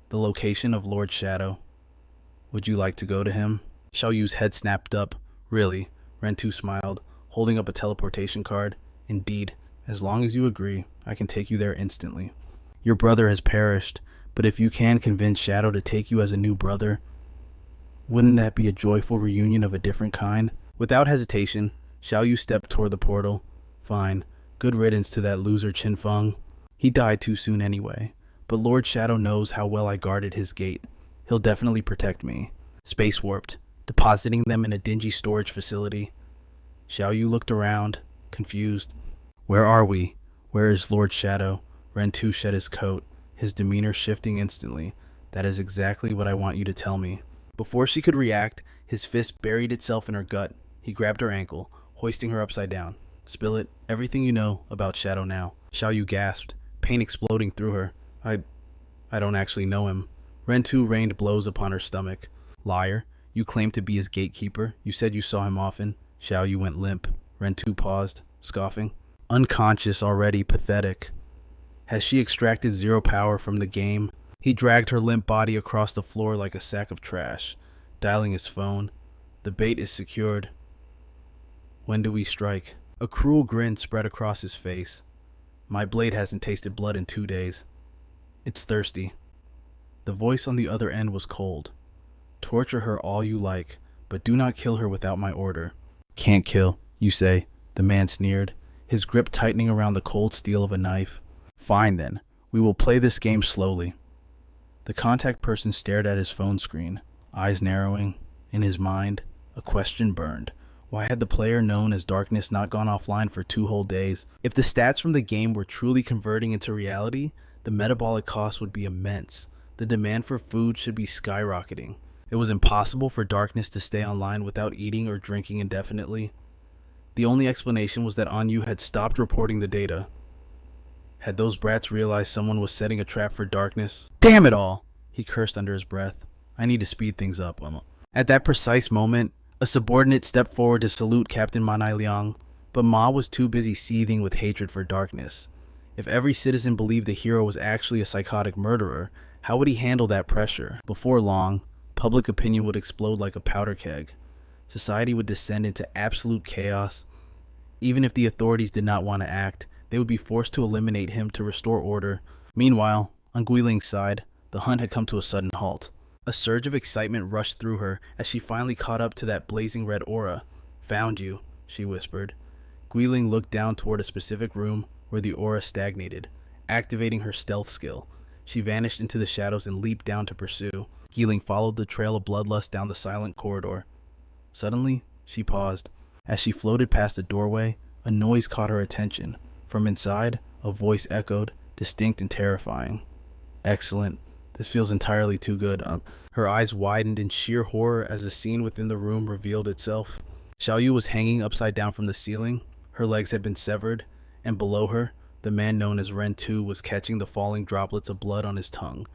The location of Lord Shadow. Would you like to go to him? Xiaoyu's head snapped up. Really? Rentu smiled, holding up a teleportation card. Indeed, as long as you agree, I can take you there instantly. Your brother has perished, but if you can convince Shadow to take you as a new brother, wouldn't that be a joyful reunion of a different kind? Without hesitation, Xiaoyu stepped toward the portal. Fine. Good riddance to that loser Qin Feng. He died too soon anyway, but Lord Shadow knows how well I guarded his gate. He'll definitely protect me. Space warped, depositing them in a dingy storage facility. Xiaoyu looked around, confused. Where are we? Where is Lord Shadow? Rentu shed his coat, his demeanor shifting instantly. That is exactly what I want you to tell me. Before she could react, his fist buried itself in her gut. He grabbed her ankle, hoisting her upside down. Spill it. Everything you know about Shadow now. Xiaoyu gasped, pain exploding through her. I don't actually know him. Rentu rained blows upon her stomach. Liar. You claimed to be his gatekeeper. You said you saw him often. Xiaoyu went limp. Rentu paused, scoffing. Unconscious already, pathetic. Has she extracted zero power from the game? He dragged her limp body across the floor like a sack of trash, dialing his phone. The bait is secured. When do we strike? A cruel grin spread across his face. My blade hasn't tasted blood in 2 days. It's thirsty. The voice on the other end was cold. Torture her all you like, but do not kill her without my order. Can't kill, you say, the man sneered, his grip tightening around the cold steel of a knife. Fine then, we will play this game slowly. The contact person stared at his phone screen, eyes narrowing. In his mind, a question burned. Why had the player known as Darkness not gone offline for 2 whole days? If the stats from the game were truly converting into reality, the metabolic cost would be immense. The demand for food should be skyrocketing. It was impossible for Darkness to stay online without eating or drinking indefinitely. The only explanation was that Anyu had stopped reporting the data. Had those brats realized someone was setting a trap for darkness? Damn it all! He cursed under his breath. I need to speed things up. At that precise moment, a subordinate stepped forward to salute Captain Manai Liang, but Ma was too busy seething with hatred for darkness. If every citizen believed the hero was actually a psychotic murderer, how would he handle that pressure? Before long, public opinion would explode like a powder keg. Society would descend into absolute chaos. Even if the authorities did not want to act, they would be forced to eliminate him to restore order. Meanwhile, on Guiling's side, the hunt had come to a sudden halt. A surge of excitement rushed through her as she finally caught up to that blazing red aura. Found you, she whispered. Guiling looked down toward a specific room where the aura stagnated. Activating her stealth skill, she vanished into the shadows and leaped down to pursue. Guiling followed the trail of bloodlust down the silent corridor. Suddenly, she paused. As she floated past a doorway, a noise caught her attention. From inside, a voice echoed, distinct and terrifying. Excellent. This feels entirely too good. Her eyes widened in sheer horror as the scene within the room revealed itself. Xiaoyu was hanging upside down from the ceiling. Her legs had been severed, and below her, the man known as Ren Tu was catching the falling droplets of blood on his tongue.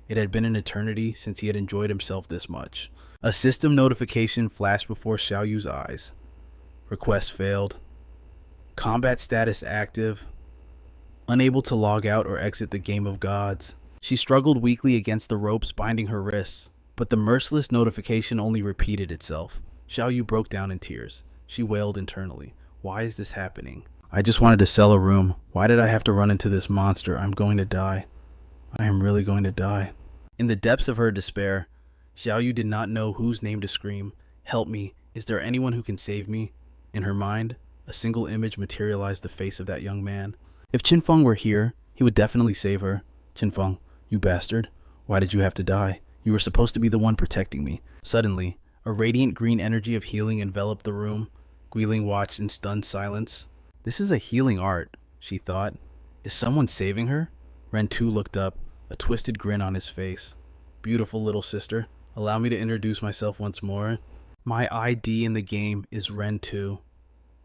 It had been an eternity since he had enjoyed himself this much. A system notification flashed before Xiaoyu's eyes. Request failed. Combat status active. Unable to log out or exit the game of gods. She struggled weakly against the ropes binding her wrists, but the merciless notification only repeated itself. Xiaoyu broke down in tears. She wailed internally. Why is this happening? I just wanted to sell a room. Why did I have to run into this monster? I'm going to die. I am really going to die. In the depths of her despair, Xiaoyu did not know whose name to scream. Help me. Is there anyone who can save me? In her mind, a single image materialized the face of that young man. If Qin Feng were here, he would definitely save her. Qin Feng, you bastard. Why did you have to die? You were supposed to be the one protecting me. Suddenly, a radiant green energy of healing enveloped the room. Guiling watched in stunned silence. This is a healing art, she thought. Is someone saving her? Ren Tu looked up, a twisted grin on his face. Beautiful little sister, allow me to introduce myself once more. My ID in the game is Ren Tu,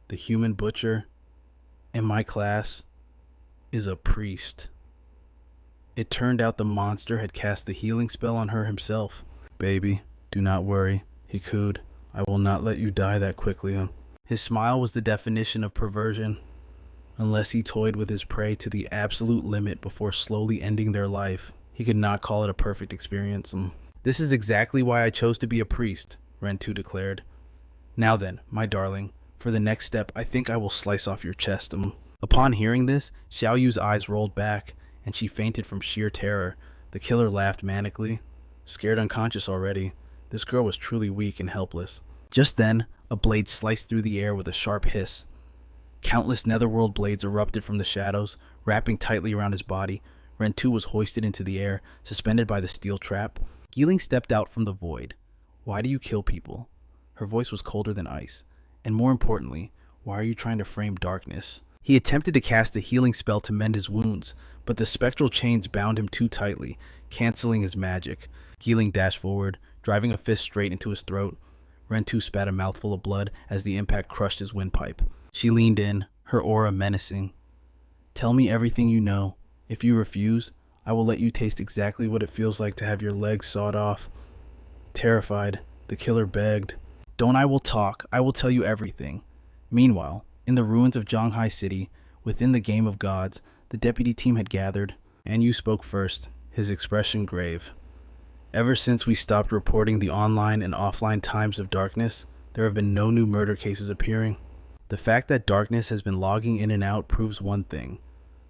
the human butcher, and my class is a priest. It turned out the monster had cast the healing spell on her himself. Baby, do not worry, he cooed. I will not let you die that quickly. His smile was the definition of perversion. Unless he toyed with his prey to the absolute limit before slowly ending their life, he could not call it a perfect experience. This is exactly why I chose to be a priest, Ren Tu declared. Now then, my darling, for the next step, I think I will slice off your chest. Upon hearing this, Xiaoyu's eyes rolled back, and she fainted from sheer terror. The killer laughed manically. Scared unconscious already, this girl was truly weak and helpless. Just then, a blade sliced through the air with a sharp hiss. Countless netherworld blades erupted from the shadows, wrapping tightly around his body. Ren Tu was hoisted into the air, suspended by the steel trap. Guiling stepped out from the void. Why do you kill people? Her voice was colder than ice. And more importantly, why are you trying to frame darkness? He attempted to cast a healing spell to mend his wounds, but the spectral chains bound him too tightly, canceling his magic. Guiling dashed forward, driving a fist straight into his throat. Ren Tu spat a mouthful of blood as the impact crushed his windpipe. She leaned in, her aura menacing. Tell me everything you know. If you refuse, I will let you taste exactly what it feels like to have your legs sawed off. Terrified, the killer begged. Don't I will talk. I will tell you everything. Meanwhile, in the ruins of Zhanghai City, within the game of gods, the deputy team had gathered. And you spoke first, his expression grave. Ever since we stopped reporting the online and offline times of darkness, there have been no new murder cases appearing. The fact that darkness has been logging in and out proves one thing.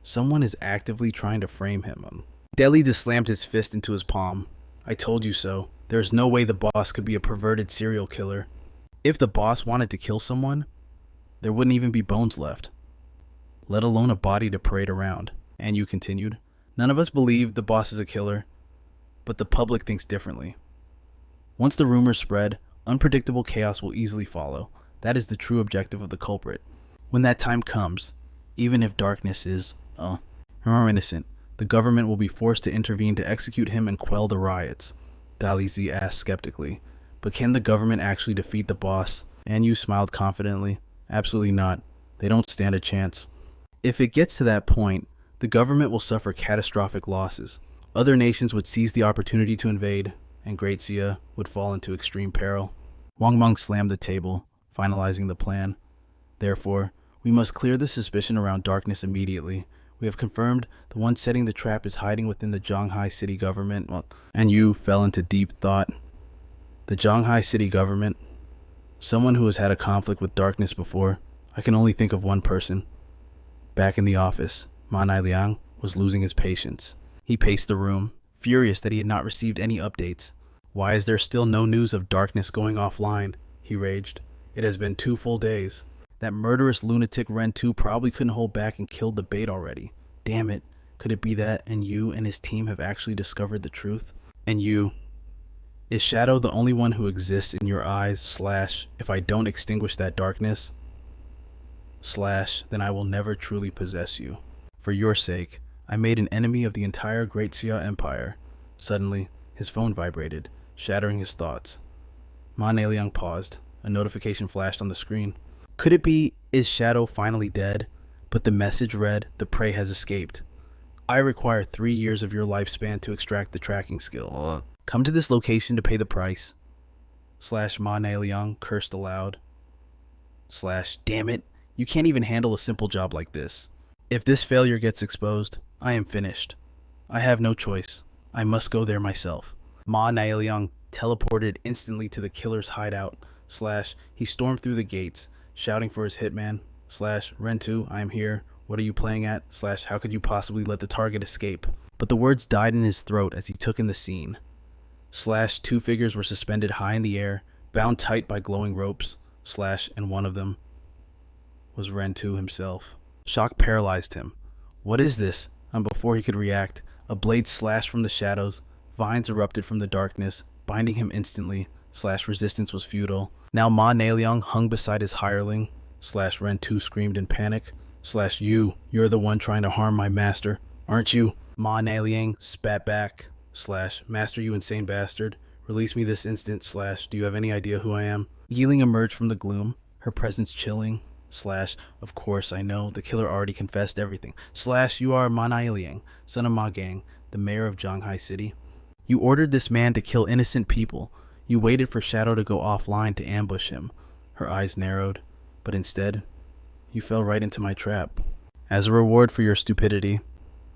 Someone is actively trying to frame him. Deli just slammed his fist into his palm. I told you so. There is no way the boss could be a perverted serial killer. If the boss wanted to kill someone, there wouldn't even be bones left, let alone a body to parade around. And you continued, none of us believe the boss is a killer, but the public thinks differently. Once the rumors spread, unpredictable chaos will easily follow. That is the true objective of the culprit. When that time comes, even if darkness is, innocent, the government will be forced to intervene to execute him and quell the riots. Dali Z asked skeptically, but can the government actually defeat the boss? And you smiled confidently. Absolutely not. They don't stand a chance. If it gets to that point, The government will suffer catastrophic losses. Other nations would seize the opportunity to invade, and Great Xia would fall into extreme peril. Wang Meng slammed the table, finalizing the plan. Therefore, we must clear the suspicion around darkness immediately. We have confirmed the one setting the trap is hiding within the Zhanghai city government. And you fell into deep thought. The Zhanghai city government? Someone who has had a conflict with darkness before. I can only think of one person. Back in the office, Ma Nailiang was losing his patience. He paced the room, furious that he had not received any updates. Why is there still no news of darkness going offline? He raged. It has been 2 full days. That murderous lunatic Ren 2 probably couldn't hold back and killed the bait already. Damn it. Could it be that and you and his team have actually discovered the truth? And you. Is Shadow the only one who exists in your eyes / if I don't extinguish that darkness / then I will never truly possess you. For your sake, I made an enemy of the entire Great Xia Empire. Suddenly, his phone vibrated, shattering his thoughts. Ma Nailiang paused. A notification flashed on the screen. Could it be, is Shadow finally dead? But the message read, the prey has escaped. I require 3 years of your lifespan to extract the tracking skill. Come to this location to pay the price. / Ma Nailiang cursed aloud. / Damn it, you can't even handle a simple job like this. If this failure gets exposed, I am finished. I have no choice. I must go there myself. Ma Nailiang teleported instantly to the killer's hideout. / He stormed through the gates, shouting for his hitman. / Ren 2, I am here. What are you playing at? / How could you possibly let the target escape? But the words died in his throat as he took in the scene. / 2 figures were suspended high in the air, bound tight by glowing ropes. / And one of them was Ren 2 himself. Shock paralyzed him. What is this? And before he could react, a blade slashed from the shadows. Vines erupted from the darkness, binding him instantly. / Resistance was futile. Now Ma Nailiang hung beside his hireling. / Ren 2 screamed in panic. / You're the one trying to harm my master, aren't you? Ma Nailiang spat back. / Master, you insane bastard. Release me this instant. / Do you have any idea who I am? Yiling emerged from the gloom, her presence chilling. / Of course, I know. The killer already confessed everything. / You are Ma Nailiang, son of Ma Gang, the mayor of Zhanghai City. You ordered this man to kill innocent people. You waited for Shadow to go offline to ambush him. Her eyes narrowed, but instead, you fell right into my trap. As a reward for your stupidity,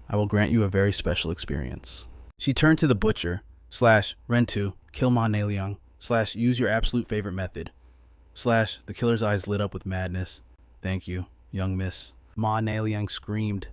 I will grant you a very special experience. She turned to the butcher. / Ren 2, kill Ma Nailiang. / Use your absolute favorite method. / The killer's eyes lit up with madness. Thank you, young miss. Ma Nailiang screamed.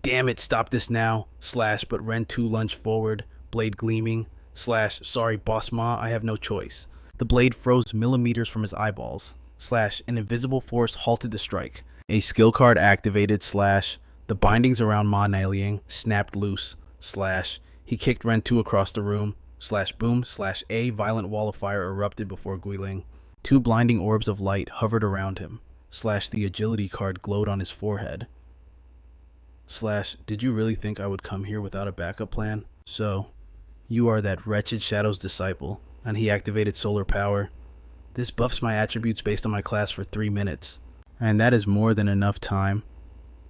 Damn it, stop this now. / But Ren 2 lunged forward, blade gleaming. / Sorry, Boss Ma, I have no choice. The blade froze millimeters from his eyeballs. / An invisible force halted the strike. A skill card activated. / The bindings around Ma Nailiang snapped loose. / He kicked Ren 2 across the room. / Boom. / A violent wall of fire erupted before Guiling. 2 blinding orbs of light hovered around him. / The agility card glowed on his forehead. / Did you really think I would come here without a backup plan? So, you are that wretched Shadow's disciple, and he activated solar power. This buffs my attributes based on my class for 3 minutes, and that is more than enough time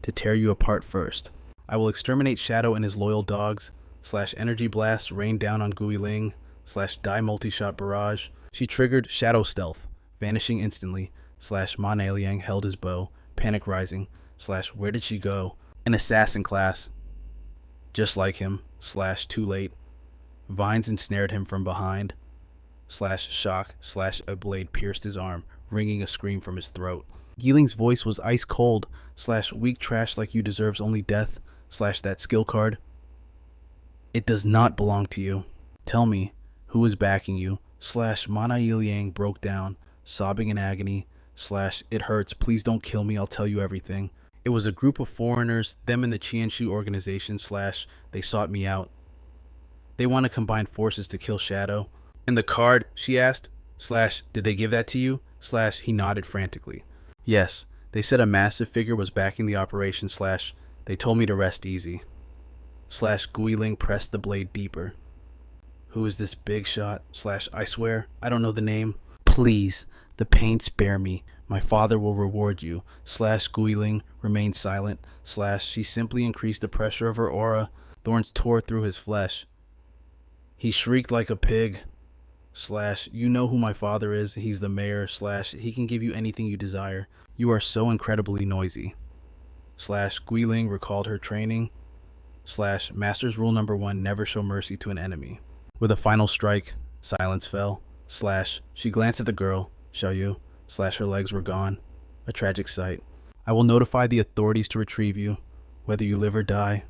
to tear you apart first. I will exterminate Shadow and his loyal dogs. / Energy blasts rained down on Guiling. / Die multi-shot barrage. She triggered Shadow Stealth, vanishing instantly. / Ma Nailiang held his bow, panic rising. / Where did she go? An assassin class. Just like him. / Too late. Vines ensnared him from behind. / Shock. / A blade pierced his arm, wringing a scream from his throat. Guiling's voice was ice cold. / Weak trash like you deserves only death. / That skill card. It does not belong to you. Tell me, who is backing you? / Ma Nailiang broke down, sobbing in agony. / It hurts, please don't kill me, I'll tell you everything. It was a group of foreigners, them in the Qianshu organization. / They sought me out. They want to combine forces to kill Shadow. And the card, she asked. / Did they give that to you? / He nodded frantically. Yes, they said a massive figure was backing the operation. / They told me to rest easy. / Guiling pressed the blade deeper. Who is this big shot? / I swear, I don't know the name. Please, the pain spare me. My father will reward you. Guiling remained silent. She simply increased the pressure of her aura. Thorns tore through his flesh. He shrieked like a pig. You know who my father is. He's the mayor. He can give you anything you desire. You are so incredibly noisy. Guiling recalled her training. Master's rule number 1, never show mercy to an enemy. With a final strike, silence fell. She glanced at the girl, Xiaoyu. Her legs were gone. A tragic sight. I will notify the authorities to retrieve you, whether you live or die.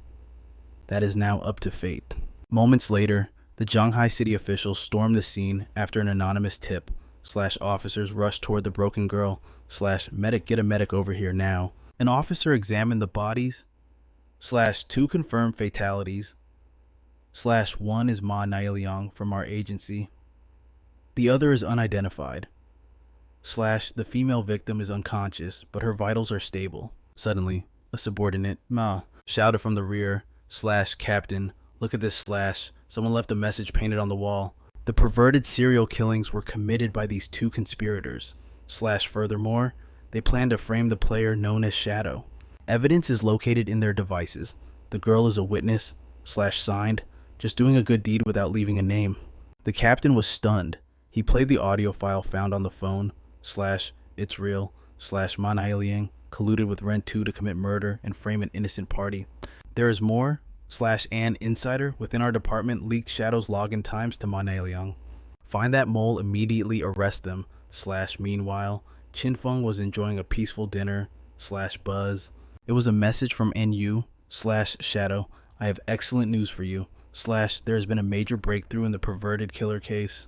That is now up to fate. Moments later, the Zhanghai city officials stormed the scene after an anonymous tip. Officers rushed toward the broken girl. Medic, get a medic over here now. An officer examined the bodies. 2 confirmed fatalities. 1 is Ma Nieliang from our agency. The other is unidentified. The female victim is unconscious, but her vitals are stable. Suddenly, a subordinate, Ma, shouted from the rear. Captain, look at this. Someone left a message painted on the wall. The perverted serial killings were committed by these 2 conspirators. Furthermore, they plan to frame the player known as Shadow. Evidence is located in their devices. The girl is a witness. Signed, just doing a good deed without leaving a name. The captain was stunned. He played the audio file found on the phone. It's real. Ma Nieliang colluded with Ren 2 to commit murder and frame an innocent party. There is more. An insider within our department leaked Shadow's login times to Ma Nieliang. Find that mole, immediately arrest them. Meanwhile, Qin Feng was enjoying a peaceful dinner. Buzz. It was a message from NU. Shadow. I have excellent news for you. There has been a major breakthrough in the perverted killer case.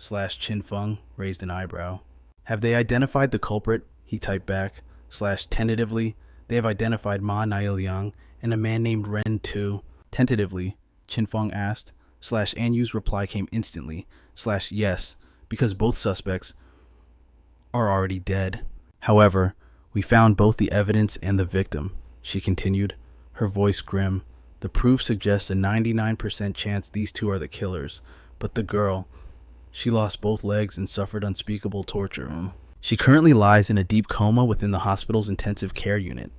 Qin Feng raised an eyebrow. Have they identified the culprit? He typed back. Tentatively, they have identified Ma Nieliang and a man named Ren 2. Tentatively, Qin Feng asked. Anyu's reply came instantly. Yes, because both suspects are already dead. However, we found both the evidence and the victim, she continued, her voice grim. The proof suggests a 99% chance these 2 are the killers. But the girl, she lost both legs and suffered unspeakable torture. She currently lies in a deep coma within the hospital's intensive care unit.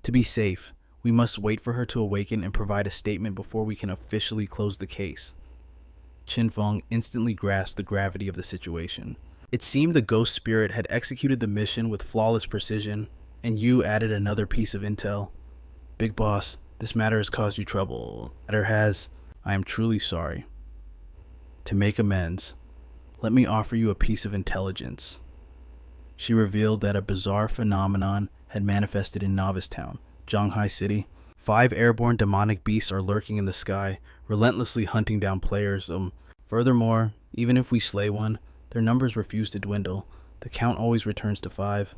To be safe, we must wait for her to awaken and provide a statement before we can officially close the case. Qin Feng instantly grasped the gravity of the situation. It seemed the ghost spirit had executed the mission with flawless precision, and you added another piece of intel. Big boss, this matter has caused you trouble. I am truly sorry. To make amends, let me offer you a piece of intelligence. She revealed that a bizarre phenomenon had manifested in Novice Town, Zhanghai City. 5 airborne demonic beasts are lurking in the sky, relentlessly hunting down players. Furthermore, even if we slay one, their numbers refuse to dwindle. The count always returns to 5.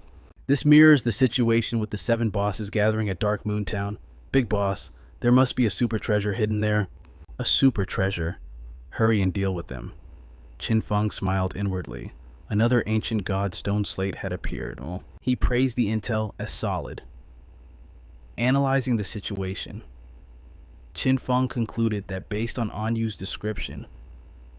This mirrors the situation with the 7 bosses gathering at Dark Moon Town. Big boss, there must be a super treasure hidden there. A super treasure. Hurry and deal with them. Qin Feng smiled inwardly. Another ancient god stone slate had appeared. He praised the intel as solid. Analyzing the situation, Qin Feng concluded that based on Anyu's description,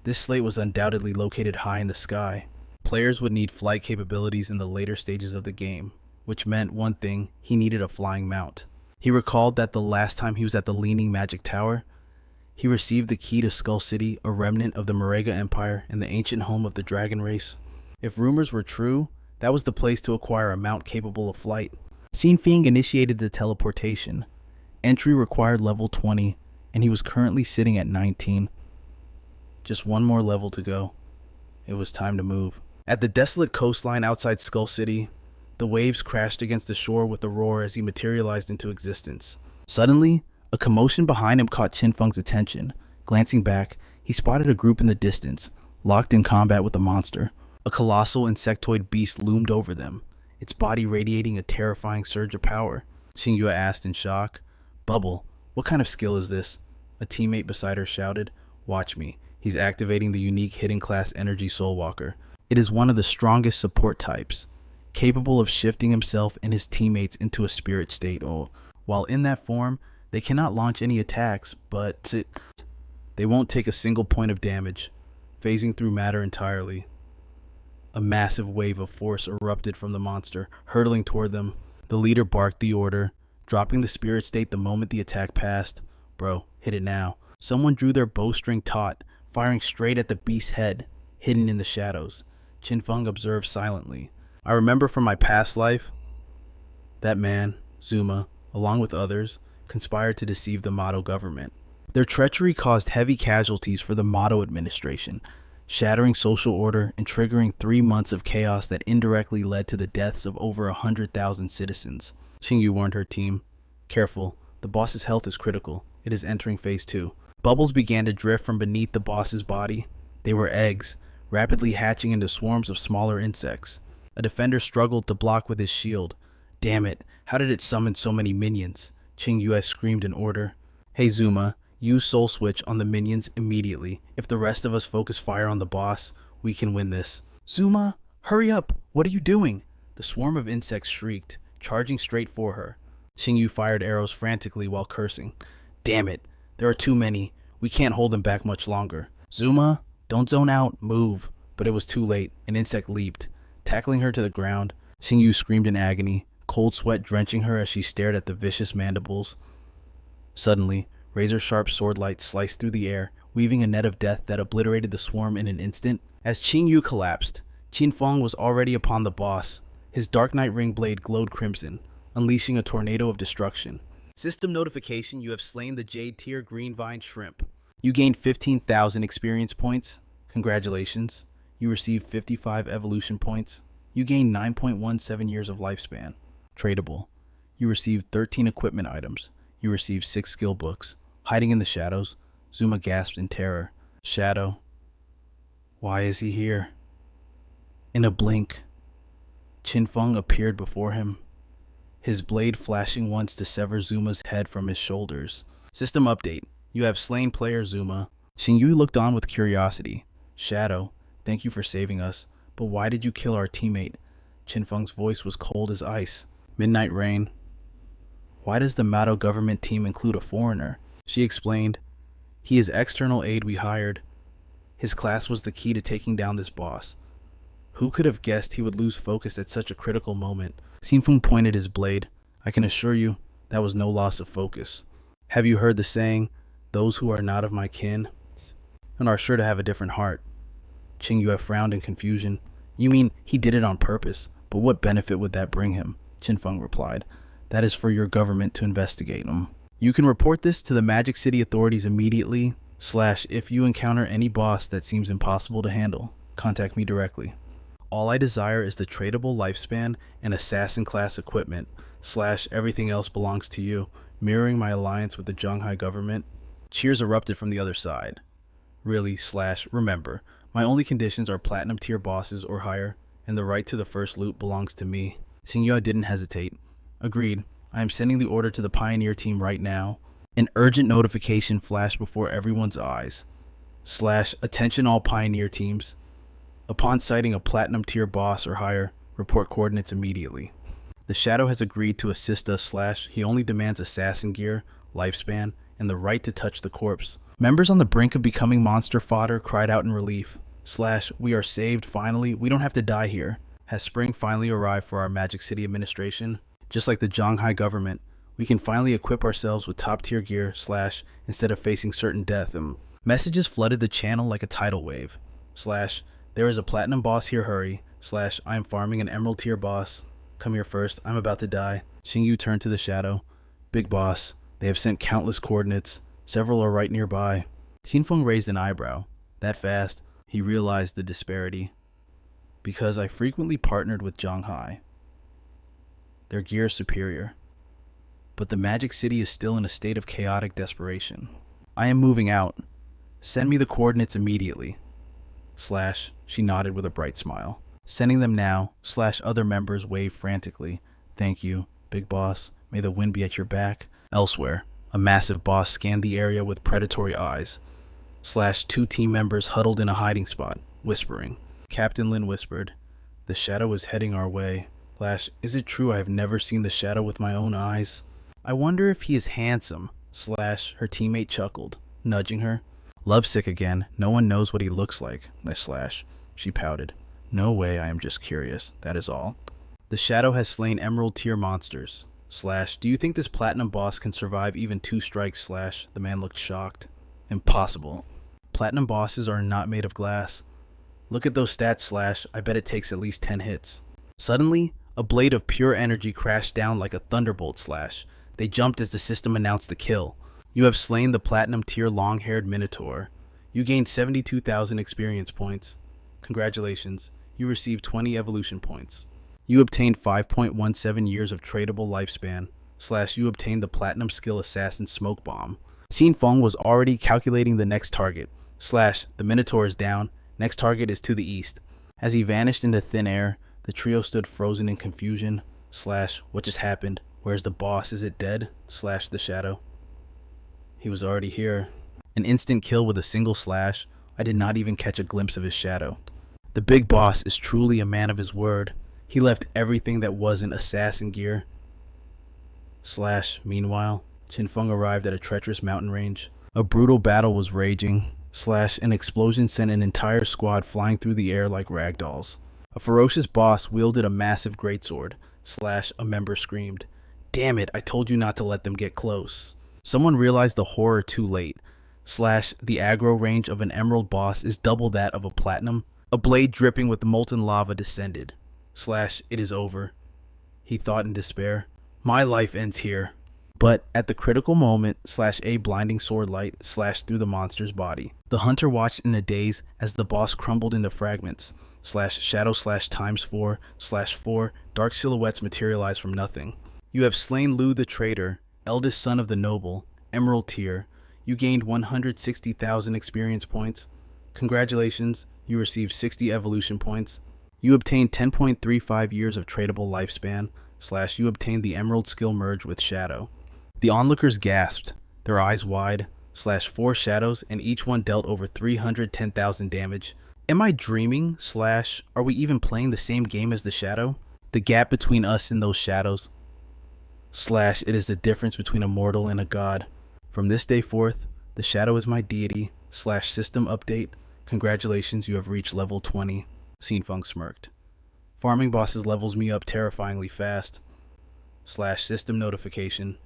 this slate was undoubtedly located high in the sky. Players would need flight capabilities in the later stages of the game, which meant one thing: he needed a flying mount. He recalled that the last time he was at the Leaning Magic Tower, he received the key to Skull City, a remnant of the Morega Empire and the ancient home of the dragon race. If rumors were true, that was the place to acquire a mount capable of flight. Qin Feng initiated the teleportation. Entry required level 20, and he was currently sitting at 19. Just one more level to go. It was time to move. At the desolate coastline outside Skull City, the waves crashed against the shore with a roar as he materialized into existence. Suddenly, a commotion behind him caught Qin Feng's attention. Glancing back, he spotted a group in the distance, locked in combat with a monster. A colossal insectoid beast loomed over them, its body radiating a terrifying surge of power. Xingyue asked in shock. Bubble, what kind of skill is this? A teammate beside her shouted. Watch me. He's activating the unique hidden class energy soul walker. It is one of the strongest support types, capable of shifting himself and his teammates into a spirit state. While in that form, they cannot launch any attacks, but they won't take a single point of damage, phasing through matter entirely. A massive wave of force erupted from the monster, hurtling toward them. The leader barked the order, dropping the spirit state the moment the attack passed. Bro, hit it now. Someone drew their bowstring taut, firing straight at the beast's head, hidden in the shadows. Qin Feng observed silently. I remember from my past life, that man, Zuma, along with others, conspired to deceive the Mado government. Their treachery caused heavy casualties for the Mado administration, shattering social order and triggering 3 months of chaos that indirectly led to the deaths of over 100,000 citizens. Xingyu warned her team, "Careful, the boss's health is critical. It is entering phase 2. Bubbles began to drift from beneath the boss's body. They were eggs, rapidly hatching into swarms of smaller insects. A defender struggled to block with his shield. Damn it, how did it summon so many minions? Qingyu screamed in order. Hey Zuma, use Soul Switch on the minions immediately. If the rest of us focus fire on the boss, we can win this. Zuma, hurry up! What are you doing? The swarm of insects shrieked, charging straight for her. Xingyu fired arrows frantically while cursing. Damn it, there are too many. We can't hold them back much longer. Zuma, don't zone out, move. But it was too late. An insect leaped, tackling her to the ground. Xingyu screamed in agony, cold sweat drenching her as she stared at the vicious mandibles. Suddenly, razor-sharp sword light sliced through the air, weaving a net of death that obliterated the swarm in an instant. As Qingyu collapsed, Qin Feng was already upon the boss. His Dark Knight ring blade glowed crimson, unleashing a tornado of destruction. System notification: you have slain the Jade Tier Green Vine Shrimp. You gained 15,000 experience points. Congratulations. You received 55 evolution points. You gained 9.17 years of lifespan. Tradable. You received 13 equipment items. You received 6 skill books. Hiding in the shadows, Zuma gasped in terror. Shadow. Why is he here? In a blink, Qin Feng appeared before him, his blade flashing once to sever Zuma's head from his shoulders. System update. You have slain player Zuma. Xingyu looked on with curiosity. Shadow, thank you for saving us, but why did you kill our teammate? Qin Feng's voice was cold as ice. Midnight Rain. Why does the Mado government team include a foreigner? She explained. He is external aid we hired. His class was the key to taking down this boss. Who could have guessed he would lose focus at such a critical moment? Qin Feng pointed his blade. I can assure you, that was no loss of focus. Have you heard the saying, those who are not of my kin and are sure to have a different heart? Qingyu frowned in confusion. You mean he did it on purpose, but what benefit would that bring him? Qin Feng replied. That is for your government to investigate him. You can report this to the Magic City authorities immediately, / if you encounter any boss that seems impossible to handle, contact me directly. All I desire is the tradable lifespan and assassin class equipment, / everything else belongs to you, mirroring my alliance with the Zhanghai government. Cheers erupted from the other side. Really, / remember, my only conditions are platinum tier bosses or higher, and the right to the first loot belongs to me. Xingyu didn't hesitate. Agreed. I am sending the order to the Pioneer team right now. An urgent notification flashed before everyone's eyes. / attention all Pioneer teams. Upon sighting a platinum tier boss or higher, report coordinates immediately. The Shadow has agreed to assist us / he only demands assassin gear, lifespan, and the right to touch the corpse. Members on the brink of becoming monster fodder cried out in relief. / we are saved finally, we don't have to die here. Has spring finally arrived for our Magic City administration? Just like the Zhanghai government, we can finally equip ourselves with top tier gear / instead of facing certain death. Messages flooded the channel like a tidal wave. / there is a platinum boss here, hurry. / I am farming an emerald tier boss. Come here first, I'm about to die. Xingyu turned to the Shadow. Big boss, they have sent countless coordinates. Several are right nearby. Qin Feng raised an eyebrow. That fast, he realized the disparity. Because I frequently partnered with Zhanghai. Their gear is superior. But the Magic City is still in a state of chaotic desperation. I am moving out. Send me the coordinates immediately. / she nodded with a bright smile. Sending them now. / other members waved frantically. Thank you, big boss. May the wind be at your back. Elsewhere, a massive boss scanned the area with predatory eyes. / 2 team members huddled in a hiding spot, whispering. Captain Lin whispered, the Shadow is heading our way. / is it true I have never seen the Shadow with my own eyes? I wonder if he is handsome. / her teammate chuckled, nudging her. Lovesick again, no one knows what he looks like. / she pouted. No way, I am just curious, that is all. The shadow has slain emerald tier monsters. / do you think this platinum boss can survive even 2 strikes / the man looked shocked. Impossible. Platinum bosses are not made of glass. Look at those stats / I bet it takes at least 10 hits. Suddenly, a blade of pure energy crashed down like a thunderbolt / They jumped as the system announced the kill. You have slain the platinum tier long-haired minotaur. You gained 72,000 experience points. Congratulations, you received 20 evolution points. You obtained 5.17 years of tradable lifespan / you obtained the platinum skill assassin smoke bomb. Qin Feng was already calculating the next target / the minotaur is down, next target is to the east. As he vanished into thin air, the trio stood frozen in confusion / what just happened? Where's the boss? Is it dead? / the shadow. He was already here. An instant kill with a single / I did not even catch a glimpse of his shadow. The big boss is truly a man of his word. He left everything that wasn't assassin gear. / Meanwhile, Qin Feng arrived at a treacherous mountain range. A brutal battle was raging / an explosion sent an entire squad flying through the air like ragdolls. A ferocious boss wielded a massive greatsword / a member screamed, "Damn it, I told you not to let them get close." Someone realized the horror too late / the aggro range of an emerald boss is double that of a platinum. A blade dripping with molten lava descended / it is over. He thought in despair, my life ends here. But at the critical moment / a blinding sword light slashed through the monster's body. The hunter watched in a daze as the boss crumbled into fragments / shadow /4 / 4 dark silhouettes materialized from nothing. You have slain Lu the traitor, eldest son of the noble, emerald tier. You gained 160,000 experience points. Congratulations, you received 60 evolution points. You obtained 10.35 years of tradable lifespan / you obtained the emerald skill merge with shadow. The onlookers gasped, their eyes wide / 4 shadows and each one dealt over 310,000 damage. Am I dreaming / are we even playing the same game as the shadow? The gap between us and those shadows / it is the difference between a mortal and a god. From this day forth, the shadow is my deity / system update. Congratulations, you have reached level 20. Qin Feng smirked. Farming bosses levels me up terrifyingly fast. / system notification.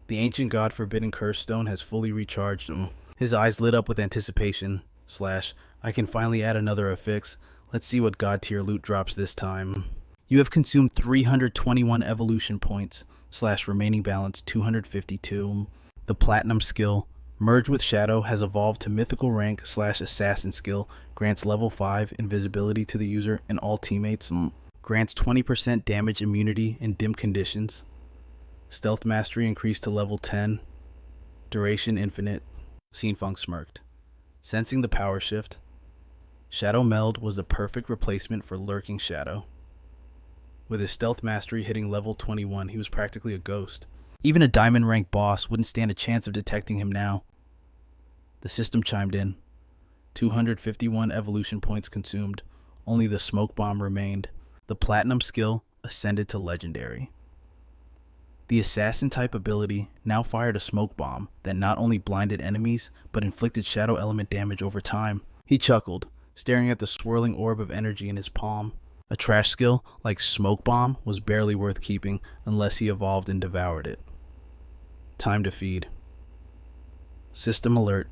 The ancient god forbidden curse stone has fully recharged. His eyes lit up with anticipation. / I can finally add another affix. Let's see what god tier loot drops this time. You have consumed 321 evolution points / remaining balance 252. The platinum skill, merged with shadow, has evolved to mythical rank / assassin skill, grants level 5 invisibility to the user and all teammates, grants 20% damage immunity in dim conditions. Stealth mastery increased to level 10. Duration infinite. Qin Feng smirked, sensing the power shift. Shadow Meld was the perfect replacement for lurking shadow. With his stealth mastery hitting level 21, he was practically a ghost. Even a diamond rank boss wouldn't stand a chance of detecting him now. The system chimed in. 251 evolution points consumed. Only the smoke bomb remained. The platinum skill ascended to legendary. The assassin type ability now fired a smoke bomb that not only blinded enemies, but inflicted shadow element damage over time. He chuckled, staring at the swirling orb of energy in his palm. A trash skill like smoke bomb was barely worth keeping unless he evolved and devoured it. Time to feed. System alert.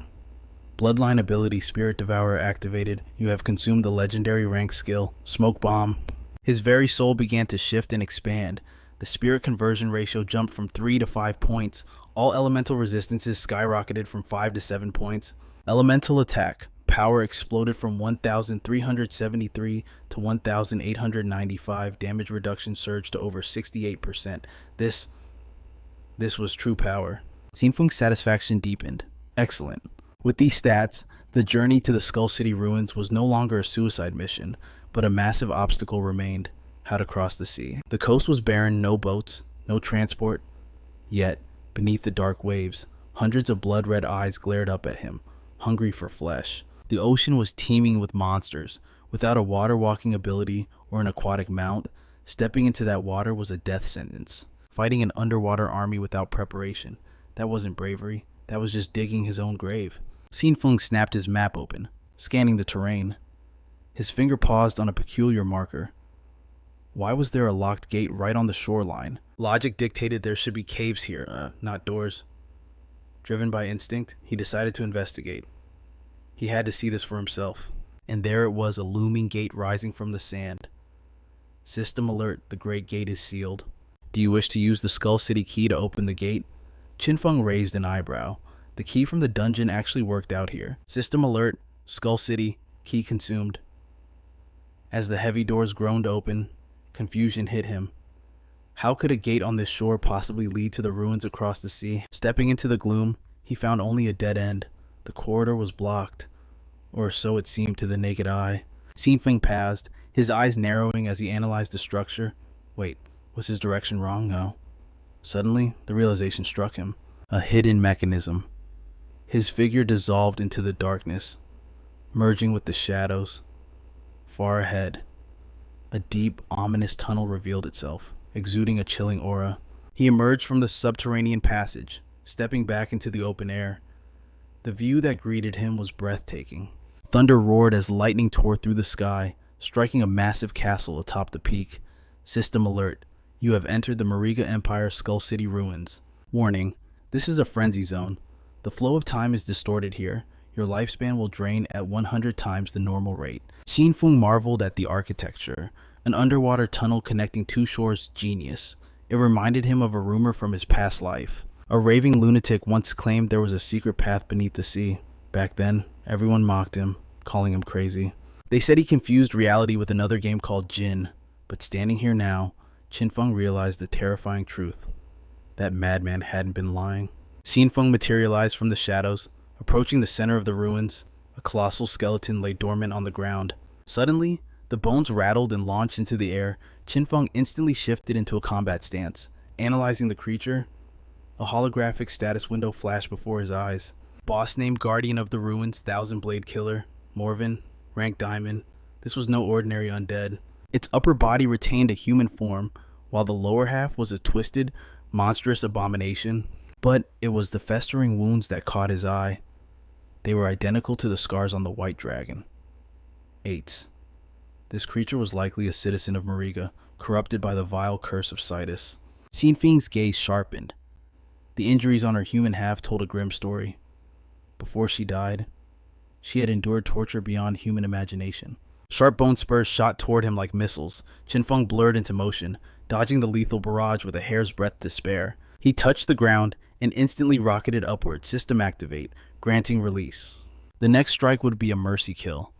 Bloodline ability Spirit Devourer activated. You have consumed the legendary rank skill, Smoke Bomb. His very soul began to shift and expand. The spirit conversion ratio jumped from 3 to 5 points. All elemental resistances skyrocketed from 5 to 7 points. Elemental attack. Power exploded from 1,373 to 1,895. Damage reduction surged to over 68%. This was true power. Qin Feng's satisfaction deepened. Excellent. With these stats, the journey to the Skull City ruins was no longer a suicide mission, but a massive obstacle remained: how to cross the sea. The coast was barren, no boats, no transport. Yet, beneath the dark waves, hundreds of blood-red eyes glared up at him, hungry for flesh. The ocean was teeming with monsters. Without a water-walking ability or an aquatic mount, stepping into that water was a death sentence. Fighting an underwater army without preparation, that wasn't bravery, that was just digging his own grave. Qin Feng snapped his map open, scanning the terrain. His finger paused on a peculiar marker. Why was there a locked gate right on the shoreline? Logic dictated there should be caves here, not doors. Driven by instinct, he decided to investigate. He had to see this for himself. And there it was, a looming gate rising from the sand. System alert, the great gate is sealed. Do you wish to use the Skull City key to open the gate? Qin Feng raised an eyebrow. The key from the dungeon actually worked out here. System alert, Skull City, key consumed. As the heavy doors groaned open, confusion hit him. How could a gate on this shore possibly lead to the ruins across the sea? Stepping into the gloom, he found only a dead end. The corridor was blocked, or so it seemed to the naked eye. Qin Feng paused, his eyes narrowing as he analyzed the structure. Wait, was his direction wrong? No. Suddenly, the realization struck him. A hidden mechanism. His figure dissolved into the darkness, merging with the shadows. Far ahead, a deep, ominous tunnel revealed itself, exuding a chilling aura. He emerged from the subterranean passage, stepping back into the open air. The view that greeted him was breathtaking. Thunder roared as lightning tore through the sky, striking a massive castle atop the peak. System alert. You have entered the Mariga Empire Skull City ruins. Warning, this is a frenzy zone. The flow of time is distorted here. Your lifespan will drain at 100 times the normal rate. Qin Feng marveled at the architecture. An underwater tunnel connecting two shores, genius. It reminded him of a rumor from his past life. A raving lunatic once claimed there was a secret path beneath the sea. Back then, everyone mocked him, calling him crazy. They said he confused reality with another game called Jin. But standing here now, Qin Feng realized the terrifying truth. That madman hadn't been lying. Qin Feng materialized from the shadows, approaching the center of the ruins. A colossal skeleton lay dormant on the ground. Suddenly, the bones rattled and launched into the air. Qin Feng instantly shifted into a combat stance. Analyzing the creature, a holographic status window flashed before his eyes. Boss named Guardian of the Ruins, Thousand Blade Killer, Morven, rank Diamond. This was no ordinary undead. Its upper body retained a human form, while the lower half was a twisted, monstrous abomination. But it was the festering wounds that caught his eye. They were identical to the scars on the white dragon. 8. This creature was likely a citizen of Mariga, corrupted by the vile curse of Citus. Qin Feng's gaze sharpened. The injuries on her human half told a grim story. Before she died, she had endured torture beyond human imagination. Sharp bone spurs shot toward him like missiles. Qin Feng blurred into motion, dodging the lethal barrage with a hair's breadth to spare. He touched the ground and instantly rocketed upward, system activate, granting release. The next strike would be a mercy kill.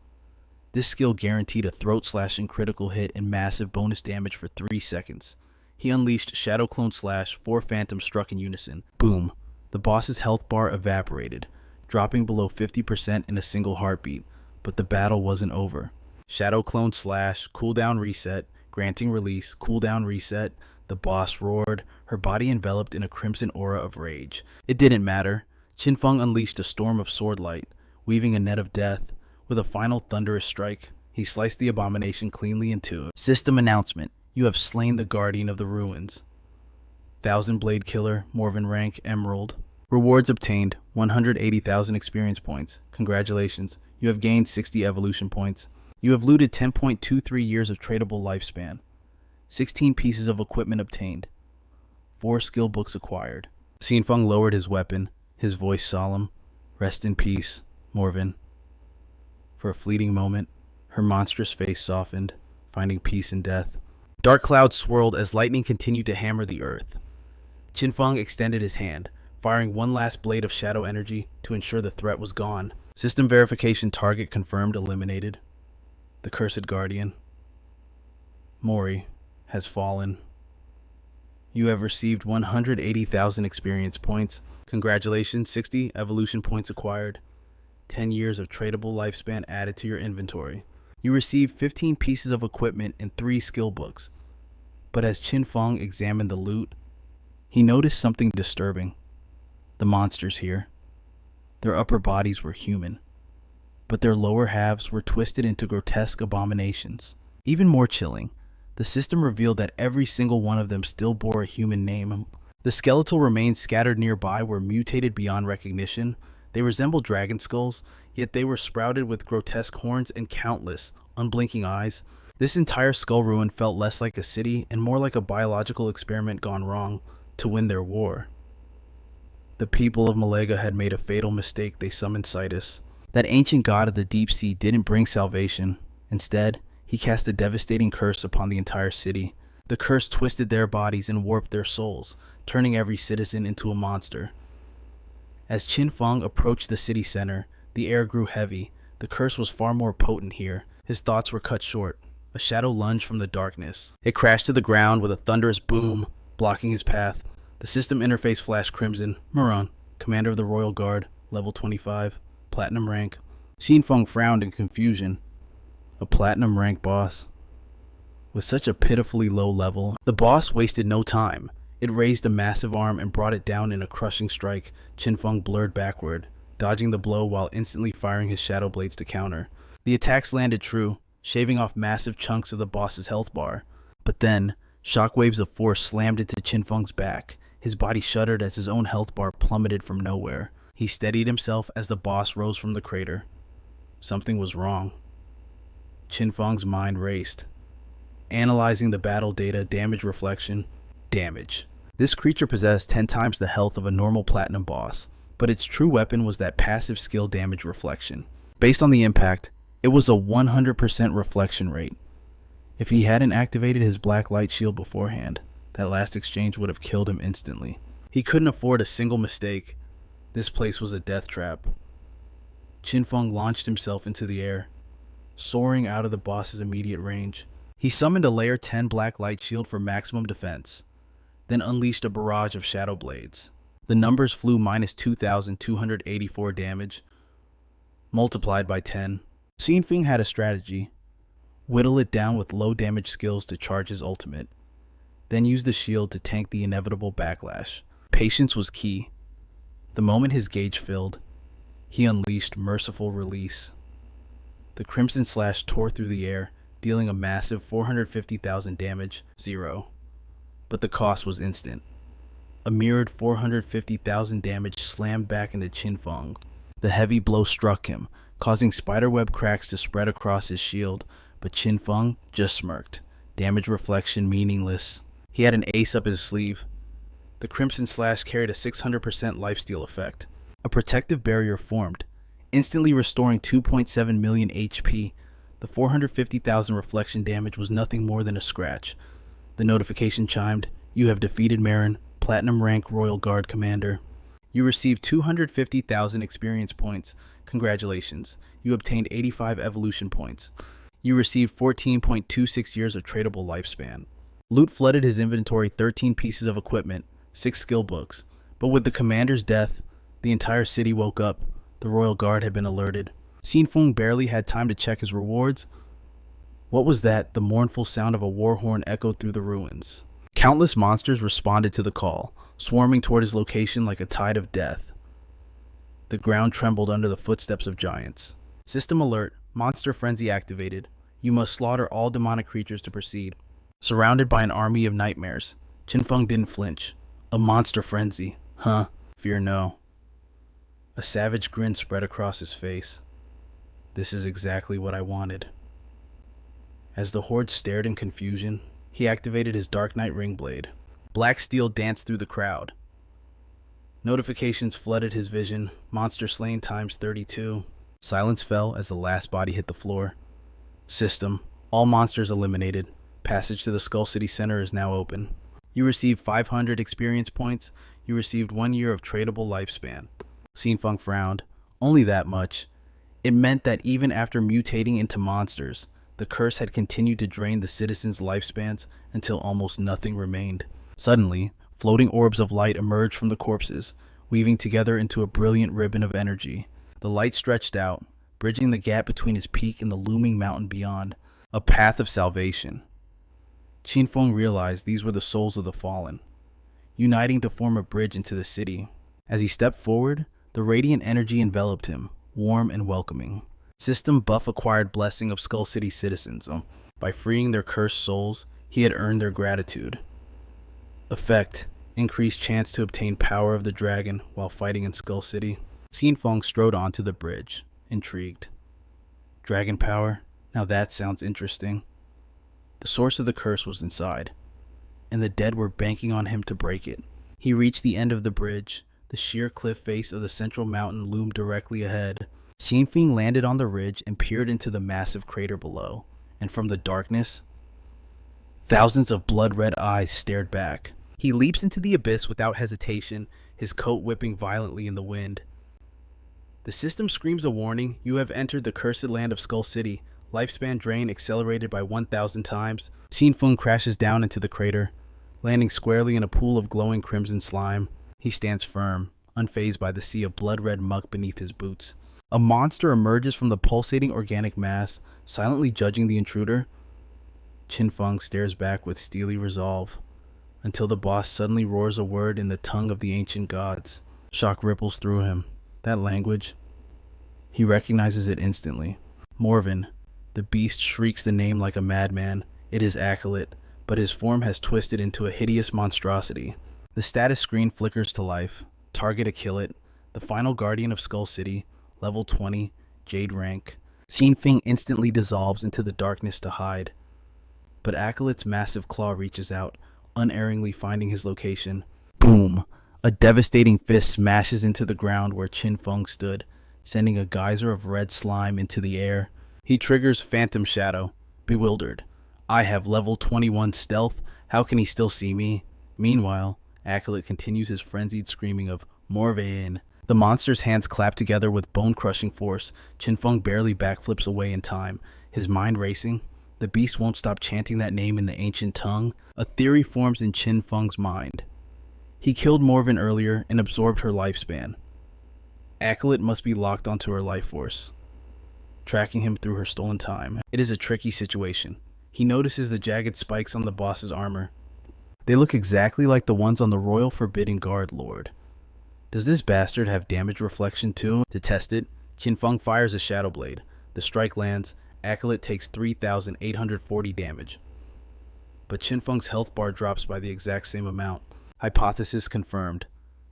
This skill guaranteed a throat-slashing critical hit and massive bonus damage for 3 seconds. He unleashed Shadow Clone Slash, 4 phantoms struck in unison. Boom! The boss's health bar evaporated, dropping below 50% in a single heartbeat, but the battle wasn't over. Shadow Clone Slash, cooldown reset, granting release, cooldown reset. The boss roared, her body enveloped in a crimson aura of rage. It didn't matter. Qin Feng unleashed a storm of sword light, weaving a net of death. With a final thunderous strike, he sliced the abomination cleanly in two. System announcement. You have slain the Guardian of the Ruins. Thousand Blade Killer, Morven rank, Emerald. Rewards obtained, 180,000 experience points. Congratulations, you have gained 60 evolution points. You have looted 10.23 years of tradable lifespan. 16 pieces of equipment obtained. 4 skill books acquired. Qin Feng lowered his weapon, his voice solemn. Rest in peace, Morven. For a fleeting moment, her monstrous face softened, finding peace in death. Dark clouds swirled as lightning continued to hammer the earth. Qin Feng extended his hand, firing one last blade of shadow energy to ensure the threat was gone. System verification target confirmed, eliminated. The cursed guardian, Mori, has fallen. You have received 180,000 experience points. Congratulations, 60 evolution points acquired. 10 years of tradable lifespan added to your inventory. You received 15 pieces of equipment and 3 skill books. But as Qin Feng examined the loot, he noticed something disturbing. The monsters here. Their upper bodies were human, but their lower halves were twisted into grotesque abominations. Even more chilling, the system revealed that every single one of them still bore a human name. The skeletal remains scattered nearby were mutated beyond recognition. They resembled dragon skulls, yet they were sprouted with grotesque horns and countless, unblinking eyes. This entire skull ruin felt less like a city and more like a biological experiment gone wrong to win their war. The people of Malaga had made a fatal mistake. They summoned Citus. That ancient god of the deep sea didn't bring salvation. Instead, he cast a devastating curse upon the entire city. The curse twisted their bodies and warped their souls, turning every citizen into a monster. As Qin Feng approached the city center, the air grew heavy. The curse was far more potent here. His thoughts were cut short. A shadow lunged from the darkness. It crashed to the ground with a thunderous boom, blocking his path. The system interface flashed crimson. Muron, commander of the Royal Guard, level 25, platinum rank. Qin Feng frowned in confusion. A platinum rank boss? With such a pitifully low level, the boss wasted no time. It raised a massive arm and brought it down in a crushing strike. Qin Feng blurred backward, dodging the blow while instantly firing his shadow blades to counter. The attacks landed true, shaving off massive chunks of the boss's health bar. But then, shockwaves of force slammed into Qin Feng's back. His body shuddered as his own health bar plummeted from nowhere. He steadied himself as the boss rose from the crater. Something was wrong. Qin Feng's mind raced, analyzing the battle data, damage reflection, damage. This creature possessed 10 times the health of a normal platinum boss, but its true weapon was that passive skill damage reflection. Based on the impact, it was a 100% reflection rate. If he hadn't activated his black light shield beforehand, that last exchange would have killed him instantly. He couldn't afford a single mistake. This place was a death trap. Qin Feng launched himself into the air, soaring out of the boss's immediate range. He summoned a layer 10 black light shield for maximum defense, then unleashed a barrage of shadow blades. The numbers flew minus 2,284 damage, multiplied by 10. Qin Feng had a strategy. Whittle it down with low damage skills to charge his ultimate, then use the shield to tank the inevitable backlash. Patience was key. The moment his gauge filled, he unleashed Merciful Release. The Crimson Slash tore through the air, dealing a massive 450,000 damage, 0. But the cost was instant. A mirrored 450,000 damage slammed back into Qin Feng. The heavy blow struck him, causing spiderweb cracks to spread across his shield, but Qin Feng just smirked. Damage reflection meaningless. He had an ace up his sleeve. The Crimson Slash carried a 600% lifesteal effect. A protective barrier formed, instantly restoring 2.7 million HP. The 450,000 reflection damage was nothing more than a scratch. The notification chimed. You have defeated Marin, Platinum Rank Royal Guard Commander. You received 250,000 experience points. Congratulations. You obtained 85 evolution points. You received 14.26 years of tradable lifespan. Loot flooded his inventory, 13 pieces of equipment, 6 skill books. But with the commander's death, the entire city woke up. The Royal Guard had been alerted. Qin Feng barely had time to check his rewards. What was that? The mournful sound of a war horn echoed through the ruins. Countless monsters responded to the call, swarming toward his location like a tide of death. The ground trembled under the footsteps of giants. System alert. Monster frenzy activated. You must slaughter all demonic creatures to proceed. Surrounded by an army of nightmares, Qin Feng didn't flinch. A monster frenzy. Huh? Fear no. A savage grin spread across his face. This is exactly what I wanted. As the horde stared in confusion, he activated his Dark Knight ring blade. Black steel danced through the crowd. Notifications flooded his vision. Monster slain times 32. Silence fell as the last body hit the floor. System. All monsters eliminated. Passage to the Skull City Center is now open. You received 500 experience points. You received 1 year of tradable lifespan. Qin Feng frowned. Only that much. It meant that even after mutating into monsters, the curse had continued to drain the citizens' lifespans until almost nothing remained. Suddenly, floating orbs of light emerged from the corpses, weaving together into a brilliant ribbon of energy. The light stretched out, bridging the gap between his peak and the looming mountain beyond. A path of salvation. Qin Feng realized these were the souls of the fallen, uniting to form a bridge into the city. As he stepped forward, the radiant energy enveloped him, warm and welcoming. System buff acquired blessing of Skull City citizens. By freeing their cursed souls, he had earned their gratitude. Effect: increased chance to obtain power of the dragon while fighting in Skull City. Qin Feng strode onto the bridge, intrigued. Dragon power? Now that sounds interesting. The source of the curse was inside, and the dead were banking on him to break it. He reached the end of the bridge. The sheer cliff face of the central mountain loomed directly ahead. Qin Feng landed on the ridge and peered into the massive crater below, and from the darkness, thousands of blood-red eyes stared back. He leaps into the abyss without hesitation, his coat whipping violently in the wind. The system screams a warning. You have entered the cursed land of Skull City. Lifespan drain accelerated by 1,000 times. Qin Feng crashes down into the crater, landing squarely in a pool of glowing crimson slime. He stands firm, unfazed by the sea of blood-red muck beneath his boots. A monster emerges from the pulsating organic mass, silently judging the intruder. Qin Feng stares back with steely resolve, until the boss suddenly roars a word in the tongue of the ancient gods. Shock ripples through him. That language, he recognizes it instantly. Morven. The beast shrieks the name like a madman. It is Acolyte, but his form has twisted into a hideous monstrosity. The status screen flickers to life. Target Acolyte, the final guardian of Skull City, level 20, Jade rank. Qin Feng instantly dissolves into the darkness to hide. But Acolyte's massive claw reaches out, unerringly finding his location. Boom! A devastating fist smashes into the ground where Qin Feng stood, sending a geyser of red slime into the air. He triggers Phantom Shadow, bewildered. I have level 21 stealth, how can he still see me? Meanwhile, Acolyte continues his frenzied screaming of Morven. The monster's hands clap together with bone-crushing force. Qin Feng barely backflips away in time, his mind racing. The beast won't stop chanting that name in the ancient tongue. A theory forms in Qin Feng's mind. He killed Morven earlier and absorbed her lifespan. Acolyte must be locked onto her life force, tracking him through her stolen time. It is a tricky situation. He notices the jagged spikes on the boss's armor. They look exactly like the ones on the Royal Forbidden Guard Lord. Does this bastard have damage reflection too? To test it, Qin Feng fires a Shadow Blade. The strike lands. Acolyte takes 3,840 damage. But Qin Feng's health bar drops by the exact same amount. Hypothesis confirmed.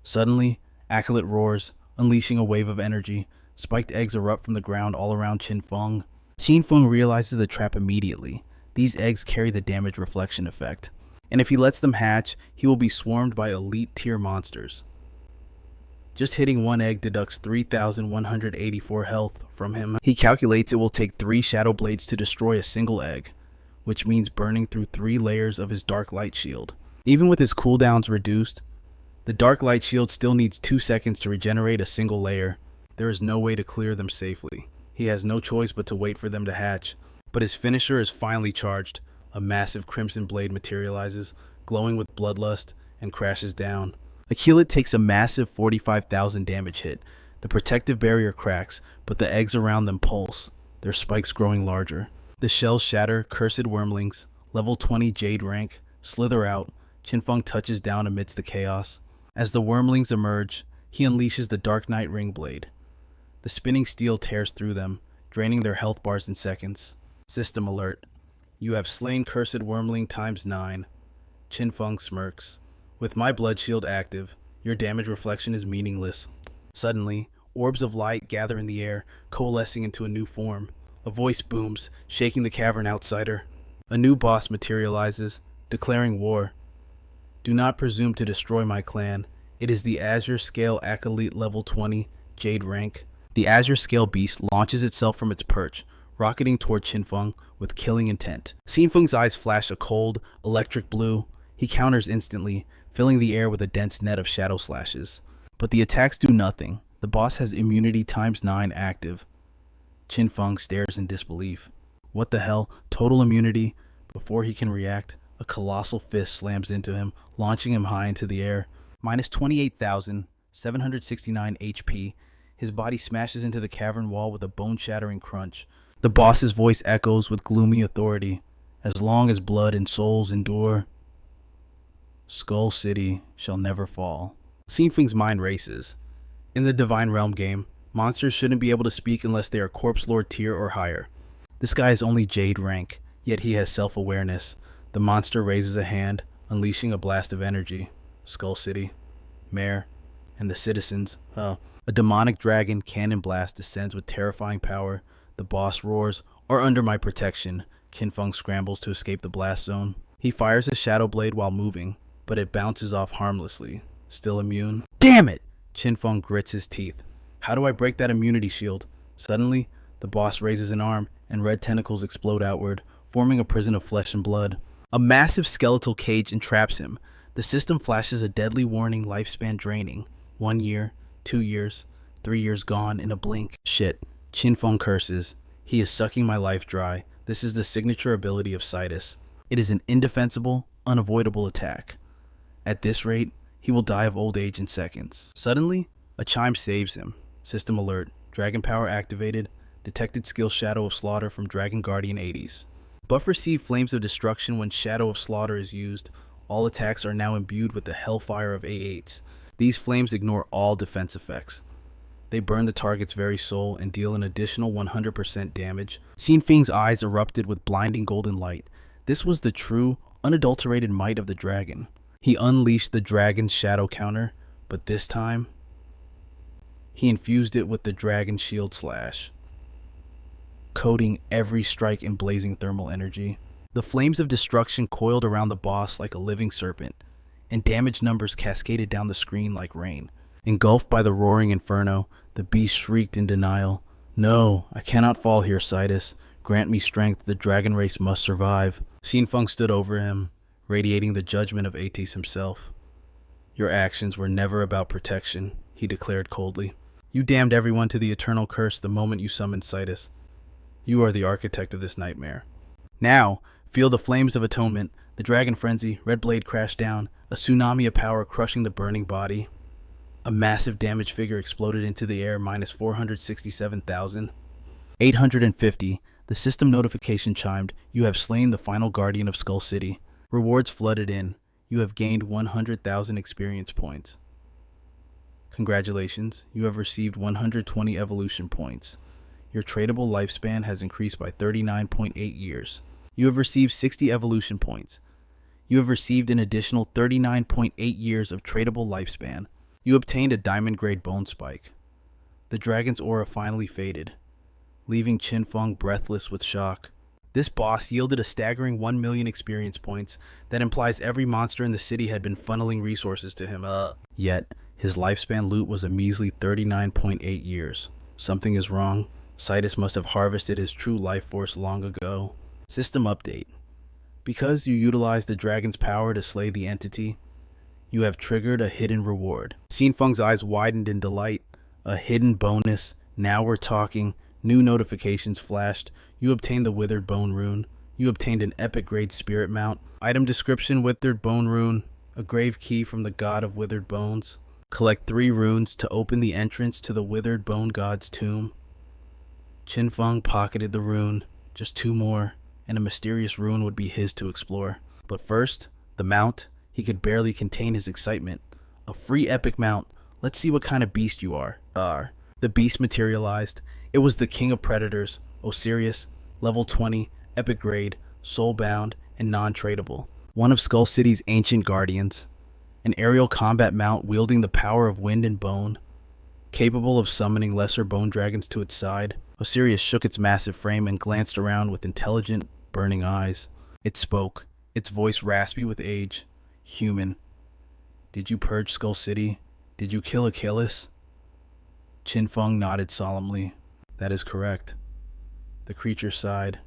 Suddenly, Acolyte roars, unleashing a wave of energy. Spiked eggs erupt from the ground all around Qin Feng. Qin Feng realizes the trap immediately. These eggs carry the damage reflection effect, and if he lets them hatch, he will be swarmed by elite tier monsters. Just hitting one egg deducts 3,184 health from him. He calculates it will take 3 Shadow Blades to destroy a single egg, which means burning through 3 layers of his Dark Light Shield. Even with his cooldowns reduced, the Dark Light Shield still needs 2 seconds to regenerate a single layer. There is no way to clear them safely. He has no choice but to wait for them to hatch. But his finisher is finally charged. A massive crimson blade materializes, glowing with bloodlust, and crashes down. Acolyte takes a massive 45,000 damage hit. The protective barrier cracks, but the eggs around them pulse, their spikes growing larger. The shells shatter. Cursed wormlings, level 20 Jade rank, slither out. Qin Feng touches down amidst the chaos. As the wormlings emerge, he unleashes the Dark Knight Ring Blade. The spinning steel tears through them, draining their health bars in seconds. System alert. You have slain Cursed Wormling times 9. Qin Feng smirks. With my blood shield active, your damage reflection is meaningless. Suddenly, orbs of light gather in the air, coalescing into a new form. A voice booms, shaking the cavern outsider. A new boss materializes, declaring war. Do not presume to destroy my clan. It is the Azure Scale Acolyte level 20, Jade rank. The Azure Scale beast launches itself from its perch, rocketing toward Qin Feng with killing intent. Qin Feng's eyes flash a cold, electric blue. He counters instantly, filling the air with a dense net of shadow slashes. But the attacks do nothing. The boss has immunity times 9 active. Qin Feng stares in disbelief. What the hell? Total immunity? Before he can react, a colossal fist slams into him, launching him high into the air. Minus 28,769 HP. His body smashes into the cavern wall with a bone-shattering crunch. The boss's voice echoes with gloomy authority. As long as blood and souls endure, Skull City shall never fall. Qin Feng's mind races. In the Divine Realm game, monsters shouldn't be able to speak unless they are Corpse Lord tier or higher. This guy is only Jade rank, yet he has self-awareness. The monster raises a hand, unleashing a blast of energy. Skull City, Mayor, and the citizens. A demonic dragon cannon blast descends with terrifying power. The boss roars, Or under my protection, Qin Feng scrambles to escape the blast zone. He fires his shadow blade while moving, but it bounces off harmlessly. Still immune? Damn it! Qin Feng grits his teeth. How do I break that immunity shield? Suddenly, the boss raises an arm, and red tentacles explode outward, forming a prison of flesh and blood. A massive skeletal cage entraps him. The system flashes a deadly warning, lifespan draining. 1 year, 2 years, 3 years gone in a blink. Shit. Qin Feng curses. He is sucking my life dry. This is the signature ability of Sidus. It is an indefensible, unavoidable attack. At this rate, he will die of old age in seconds. Suddenly, a chime saves him. System alert. Dragon power activated. Detected skill Shadow of Slaughter from Dragon Guardian 80s. Buff receive Flames of Destruction when Shadow of Slaughter is used. All attacks are now imbued with the Hellfire of A8s. These flames ignore all defense effects. They burn the target's very soul and deal an additional 100% damage. Qin Feng's eyes erupted with blinding golden light. This was the true, unadulterated might of the dragon. He unleashed the dragon's shadow counter, but this time, he infused it with the dragon shield slash, coating every strike in blazing thermal energy. The flames of destruction coiled around the boss like a living serpent, and damage numbers cascaded down the screen like rain. Engulfed by the roaring inferno, the beast shrieked in denial. No, I cannot fall here, Sidus. Grant me strength, the dragon race must survive. Qin Feng stood over him, radiating the judgment of Ates himself. Your actions were never about protection, he declared coldly. You damned everyone to the eternal curse the moment you summoned Sidus. You are the architect of this nightmare. Now, feel the flames of atonement. The dragon frenzy, red blade crashed down, a tsunami of power crushing the burning body. A massive damage figure exploded into the air, minus 467,850. The system notification chimed. You have slain the final guardian of Skull City. Rewards flooded in. You have gained 100,000 experience points. Congratulations, you have received 120 evolution points. Your tradable lifespan has increased by 39.8 years. You have received 60 evolution points. You have received an additional 39.8 years of tradable lifespan. You obtained a diamond-grade bone spike. The dragon's aura finally faded, leaving Qin Feng breathless with shock. This boss yielded a staggering 1 million experience points. That implies every monster in the city had been funneling resources to him. Yet, his lifespan loot was a measly 39.8 years. Something is wrong. Sidus must have harvested his true life force long ago. System update. Because you utilized the dragon's power to slay the entity, you have triggered a hidden reward. Qin Feng's eyes widened in delight. A hidden bonus. Now we're talking. New notifications flashed. You obtained the Withered Bone Rune. You obtained an epic grade spirit mount. Item description: Withered Bone Rune. A grave key from the god of withered bones. Collect 3 runes to open the entrance to the withered bone god's tomb. Qin Feng pocketed the rune. Just 2 more, and a mysterious rune would be his to explore. But first, the mount. He could barely contain his excitement. A free epic mount. Let's see what kind of beast you are. The beast materialized. It was the king of predators, Osiris, level 20, epic grade, soulbound, and non-tradable. One of Skull City's ancient guardians. An aerial combat mount wielding the power of wind and bone. Capable of summoning lesser bone dragons to its side. Osiris shook its massive frame and glanced around with intelligent, burning eyes. It spoke, its voice raspy with age. Human. Did you purge Skull City? Did you kill Achilles? Qin Feng nodded solemnly. That is correct. The creature sighed.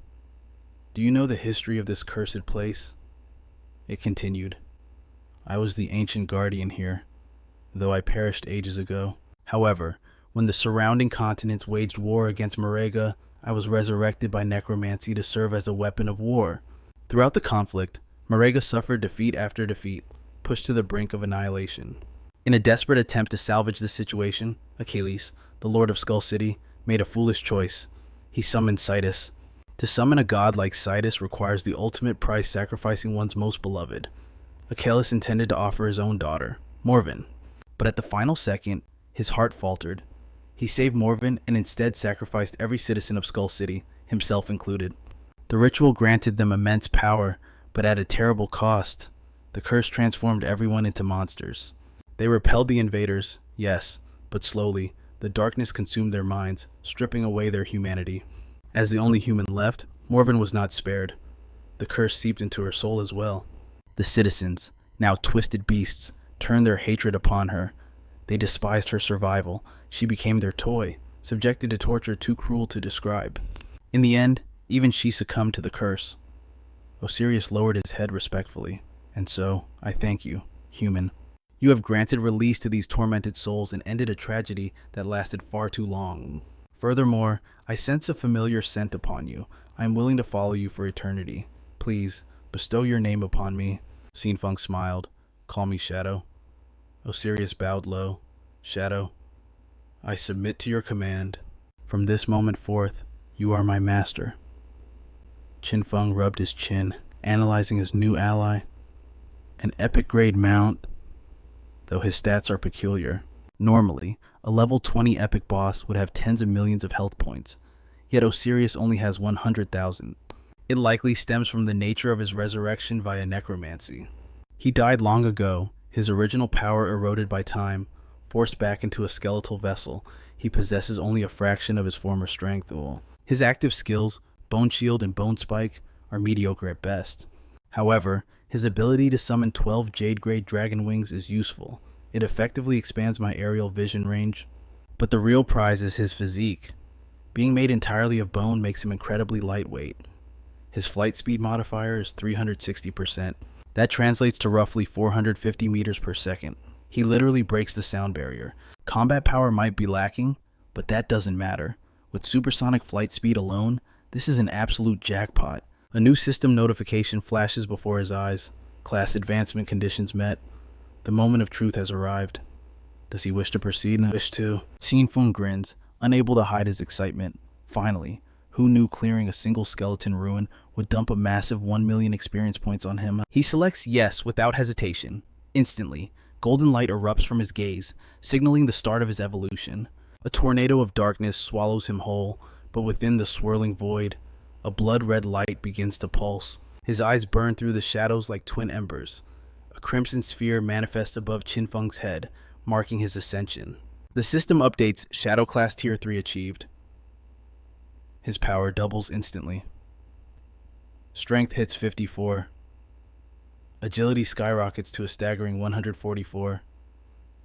Do you know the history of this cursed place? It continued. I was the ancient guardian here, though I perished ages ago. However, when the surrounding continents waged war against Marega, I was resurrected by necromancy to serve as a weapon of war. Throughout the conflict, Marega suffered defeat after defeat, pushed to the brink of annihilation. In a desperate attempt to salvage the situation, Achilles, the lord of Skull City, made a foolish choice. He summoned Sidus. To summon a god like Sidus requires the ultimate price, sacrificing one's most beloved. Achilles intended to offer his own daughter, Morven. But at the final second, his heart faltered. He saved Morven and instead sacrificed every citizen of Skull City, himself included. The ritual granted them immense power, but at a terrible cost. The curse transformed everyone into monsters. They repelled the invaders, yes, but slowly. The darkness consumed their minds, stripping away their humanity. As the only human left, Morven was not spared. The curse seeped into her soul as well. The citizens, now twisted beasts, turned their hatred upon her. They despised her survival. She became their toy, subjected to torture too cruel to describe. In the end, even she succumbed to the curse. Osiris lowered his head respectfully. And so, I thank you, human. You have granted release to these tormented souls and ended a tragedy that lasted far too long. Furthermore, I sense a familiar scent upon you. I am willing to follow you for eternity. Please, bestow your name upon me. Qin Feng smiled. Call me Shadow. Osiris bowed low. Shadow, I submit to your command. From this moment forth, you are my master. Qin Feng rubbed his chin, analyzing his new ally. An epic grade mount, though his stats are peculiar. Normally, a level 20 epic boss would have tens of millions of health points, yet Osiris only has 100,000. It likely stems from the nature of his resurrection via necromancy. He died long ago, his original power eroded by time, forced back into a skeletal vessel. He possesses only a fraction of his former strength. His active skills, Bone Shield and Bone Spike, are mediocre at best. However, his ability to summon 12 Jade-grade dragon wings is useful. It effectively expands my aerial vision range. But the real prize is his physique. Being made entirely of bone makes him incredibly lightweight. His flight speed modifier is 360%. That translates to roughly 450 meters per second. He literally breaks the sound barrier. Combat power might be lacking, but that doesn't matter. With supersonic flight speed alone, this is an absolute jackpot. A new system notification flashes before his eyes. Class advancement conditions met. The moment of truth has arrived. Does he wish to proceed? Wish to. Qin Feng grins, unable to hide his excitement. Finally, who knew clearing a single skeleton ruin would dump a massive 1 million experience points on him? He selects yes without hesitation. Instantly, golden light erupts from his gaze, signaling the start of his evolution. A tornado of darkness swallows him whole, but within the swirling void, a blood-red light begins to pulse. His eyes burn through the shadows like twin embers. A crimson sphere manifests above Qin Feng's head, marking his ascension. The system updates Shadow Class Tier 3 achieved. His power doubles instantly. Strength hits 54. Agility skyrockets to a staggering 144.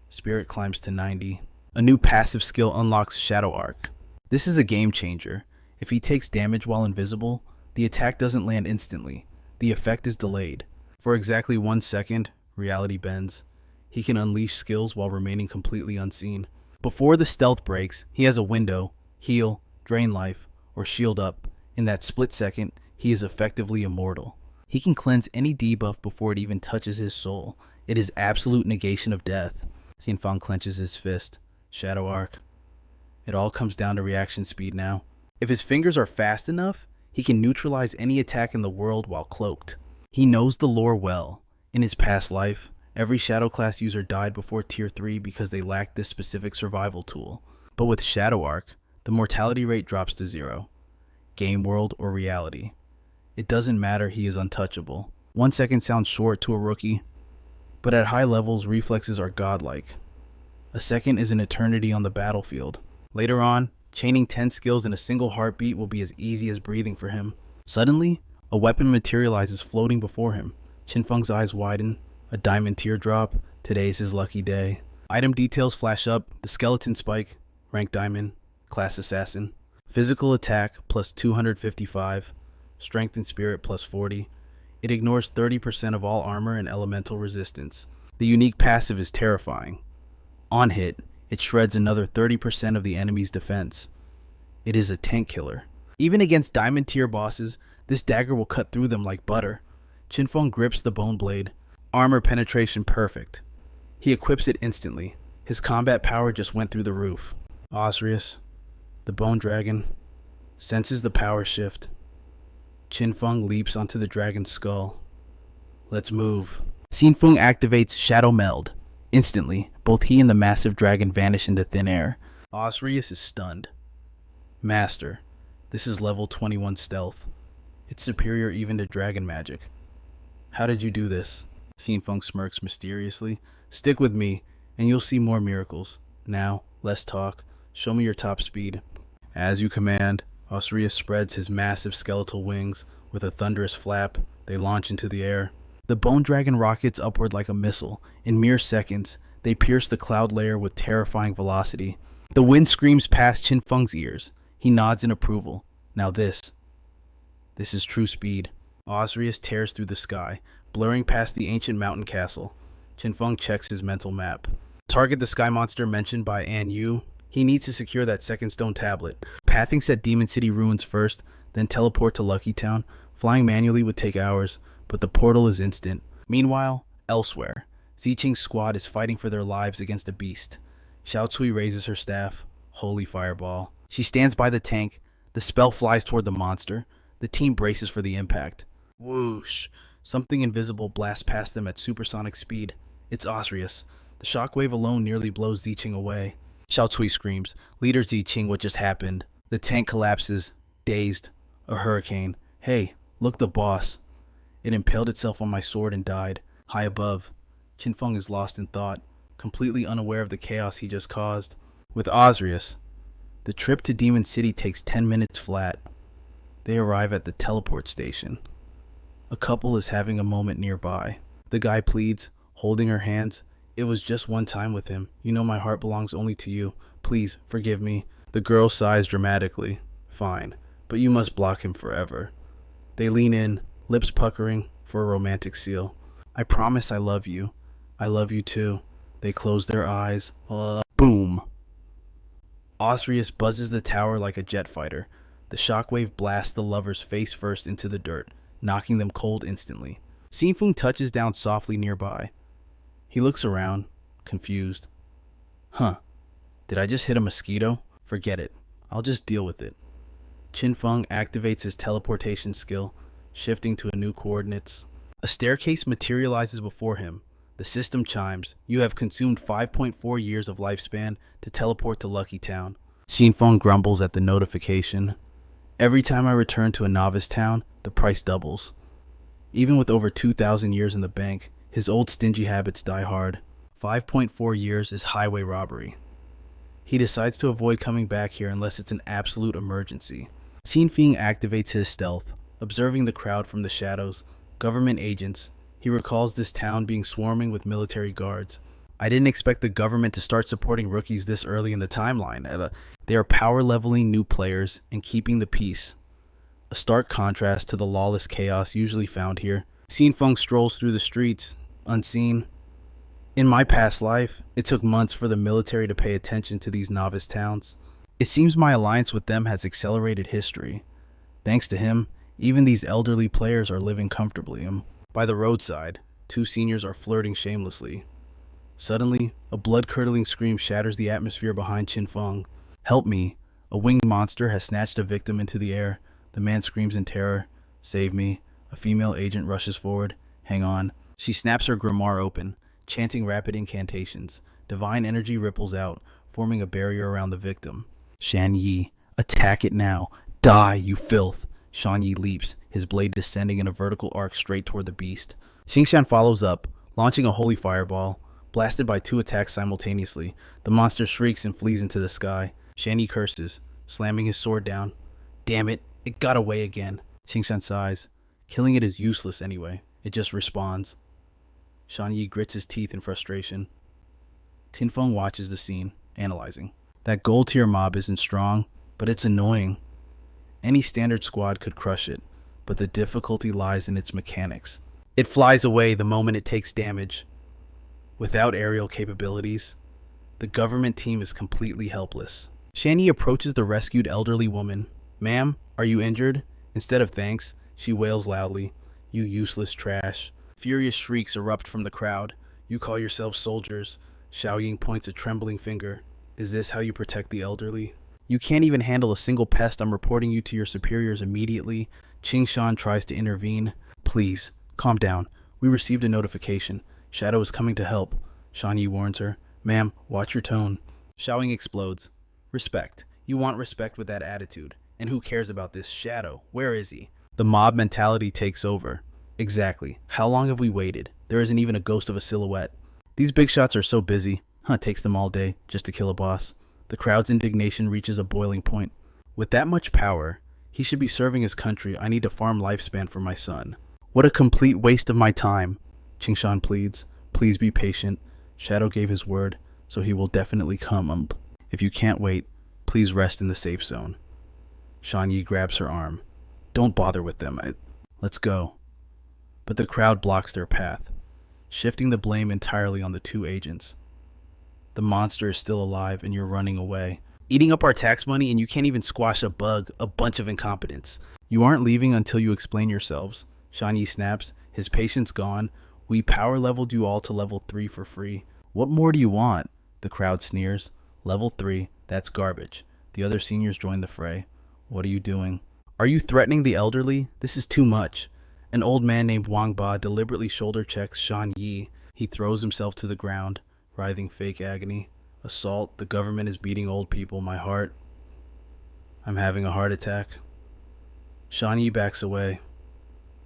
Spirit climbs to 90. A new passive skill unlocks Shadow Arc. This is a game changer. If he takes damage while invisible, the attack doesn't land instantly. The effect is delayed. For exactly 1 second, reality bends. He can unleash skills while remaining completely unseen. Before the stealth breaks, he has a window, heal, drain life, or shield up. In that split second, he is effectively immortal. He can cleanse any debuff before it even touches his soul. It is absolute negation of death. Qin Feng clenches his fist. Shadow Arc. It all comes down to reaction speed now. If his fingers are fast enough, he can neutralize any attack in the world while cloaked. He knows the lore well. In his past life, every Shadow Class user died before Tier 3 because they lacked this specific survival tool. But with Shadow Arc, the mortality rate drops to 0. Game world or reality. It doesn't matter, he is untouchable. 1 second sounds short to a rookie, but at high levels, reflexes are godlike. A second is an eternity on the battlefield. Later on, chaining 10 skills in a single heartbeat will be as easy as breathing for him. Suddenly, a weapon materializes floating before him. Qin Feng's eyes widen. A diamond teardrop. Today's his lucky day. Item details flash up. The skeleton spike. Rank diamond. Class assassin. Physical attack plus 255. Strength and spirit plus 40. It ignores 30% of all armor and elemental resistance. The unique passive is terrifying. On hit, it shreds another 30% of the enemy's defense. It is a tank killer. Even against diamond tier bosses, this dagger will cut through them like butter. Qin Feng grips the bone blade. Armor penetration perfect. He equips it instantly. His combat power just went through the roof. Osiris, the bone dragon, senses the power shift. Qin Feng leaps onto the dragon's skull. Let's move. Qin Feng activates Shadow Meld. Instantly, both he and the massive dragon vanish into thin air. Osiris is stunned. Master, this is level 21 stealth. It's superior even to dragon magic. How did you do this? Qin Feng smirks mysteriously. Stick with me, and you'll see more miracles. Now, less talk. Show me your top speed. As you command. Osrius spreads his massive skeletal wings. With a thunderous flap, they launch into the air. The Bone Dragon rockets upward like a missile. In mere seconds, they pierce the cloud layer with terrifying velocity. The wind screams past Qin Feng's ears. He nods in approval. Now this is true speed. Osrius tears through the sky, blurring past the ancient mountain castle. Qin Feng checks his mental map. Target the sky monster mentioned by An Yu. He needs to secure that second stone tablet. Pathing set Demon City ruins first, then teleport to Lucky Town. Flying manually would take hours, but the portal is instant. Meanwhile, elsewhere, Ziqing's squad is fighting for their lives against a beast. Xiaoyu raises her staff. Holy fireball. She stands by the tank. The spell flies toward the monster. The team braces for the impact. Whoosh! Something invisible blasts past them at supersonic speed. It's Osrius. The shockwave alone nearly blows Ziqing away. Xiaoyu screams. Leader Ziqing, what just happened? The tank collapses. Dazed. A hurricane. Hey, look, the boss. It impaled itself on my sword and died. High above, Qin Feng is lost in thought, completely unaware of the chaos he just caused. With Osrius, the trip to Demon City takes 10 minutes flat. They arrive at the teleport station. A couple is having a moment nearby. The guy pleads, holding her hands. It was just one time with him. You know my heart belongs only to you. Please, forgive me. The girl sighs dramatically. Fine, but you must block him forever. They lean in, lips puckering for a romantic seal. I promise I love you. I love you too. They close their eyes. Boom! Osrius buzzes the tower like a jet fighter. The shockwave blasts the lovers face first into the dirt, knocking them cold instantly. Qin Feng touches down softly nearby. He looks around, confused. Huh. Did I just hit a mosquito? Forget it. I'll just deal with it. Qin Feng activates his teleportation skill, shifting to a new coordinates. A staircase materializes before him. The system chimes. You have consumed 5.4 years of lifespan to teleport to Lucky Town. Qin Feng grumbles at the notification. Every time I return to a novice town, the price doubles. Even with over 2,000 years in the bank, his old stingy habits die hard. 5.4 years is highway robbery. He decides to avoid coming back here unless it's an absolute emergency. Qin Feng activates his stealth, observing the crowd from the shadows. Government agents. He recalls this town being swarming with military guards. I didn't expect the government to start supporting rookies this early in the timeline. They are power-leveling new players and keeping the peace. A stark contrast to the lawless chaos usually found here. Qin Feng strolls through the streets, unseen. In my past life, it took months for the military to pay attention to these novice towns. It seems my alliance with them has accelerated history. Thanks to him, even these elderly players are living comfortably. By the roadside, two seniors are flirting shamelessly. Suddenly, a blood-curdling scream shatters the atmosphere behind Qin Feng. Help me! A winged monster has snatched a victim into the air. The man screams in terror. Save me. A female agent rushes forward. Hang on. She snaps her grimoire open, chanting rapid incantations. Divine energy ripples out, forming a barrier around the victim. Shan Yi, attack it now. Die, you filth! Shan Yi leaps, his blade descending in a vertical arc straight toward the beast. Xingshan follows up, launching a holy fireball. Blasted by two attacks simultaneously, the monster shrieks and flees into the sky. Shan Yi curses, slamming his sword down. Damn it, it got away again. Xingshan sighs. Killing it is useless anyway. It just respawns. Shan Yi grits his teeth in frustration. Qin Feng watches the scene, analyzing. That gold tier mob isn't strong, but it's annoying. Any standard squad could crush it, but the difficulty lies in its mechanics. It flies away the moment it takes damage. Without aerial capabilities, the government team is completely helpless. Shan Yi approaches the rescued elderly woman. Ma'am, are you injured? Instead of thanks, she wails loudly. You useless trash. Furious shrieks erupt from the crowd. You call yourselves soldiers. Xiaoying points a trembling finger. Is this how you protect the elderly? You can't even handle a single pest. I'm reporting you to your superiors immediately. Qingshan tries to intervene. Please, calm down. We received a notification. Shadow is coming to help. Shan Yi warns her. Ma'am, watch your tone. Xiaoying explodes. Respect. You want respect with that attitude. And who cares about this Shadow? Where is he? The mob mentality takes over. Exactly. How long have we waited? There isn't even a ghost of a silhouette. These big shots are so busy. It takes them all day just to kill a boss. The crowd's indignation reaches a boiling point. With that much power, He should be serving his country. I need to farm lifespan for my son. What a complete waste of my time. Qingshan pleads. Please be patient. Shadow gave his word, so he will definitely come. If you can't wait, please rest in the safe zone. Shan Yi grabs her arm. Don't bother with them. Let's go. But the crowd blocks their path, shifting the blame entirely on the two agents. The monster is still alive and you're running away. Eating up our tax money and you can't even squash a bug, a bunch of incompetence. You aren't leaving until you explain yourselves. Shan Yi snaps, his patience gone. We power leveled you all to level 3 for free. What more do you want? The crowd sneers. Level 3, that's garbage. The other seniors join the fray. What are you doing? Are you threatening the elderly? This is too much. An old man named Wang Ba deliberately shoulder checks Shan Yi. He throws himself to the ground, writhing fake agony. Assault, the government is beating old people, my heart. I'm having a heart attack. Shan Yi backs away.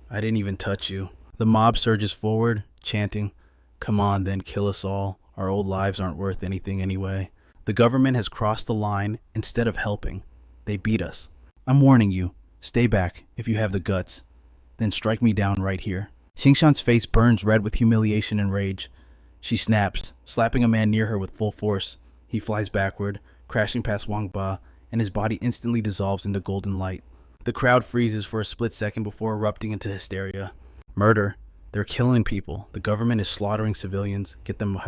I didn't even touch you. The mob surges forward, chanting, come on then, kill us all. Our old lives aren't worth anything anyway. The government has crossed the line. Instead of helping, they beat us. I'm warning you, stay back if you have the guts. Then strike me down right here. Qingshan's face burns red with humiliation and rage. She snaps, slapping a man near her with full force. He flies backward, crashing past Wang Ba, and his body instantly dissolves into golden light. The crowd freezes for a split second before erupting into hysteria. Murder. They're killing people. The government is slaughtering civilians. Get them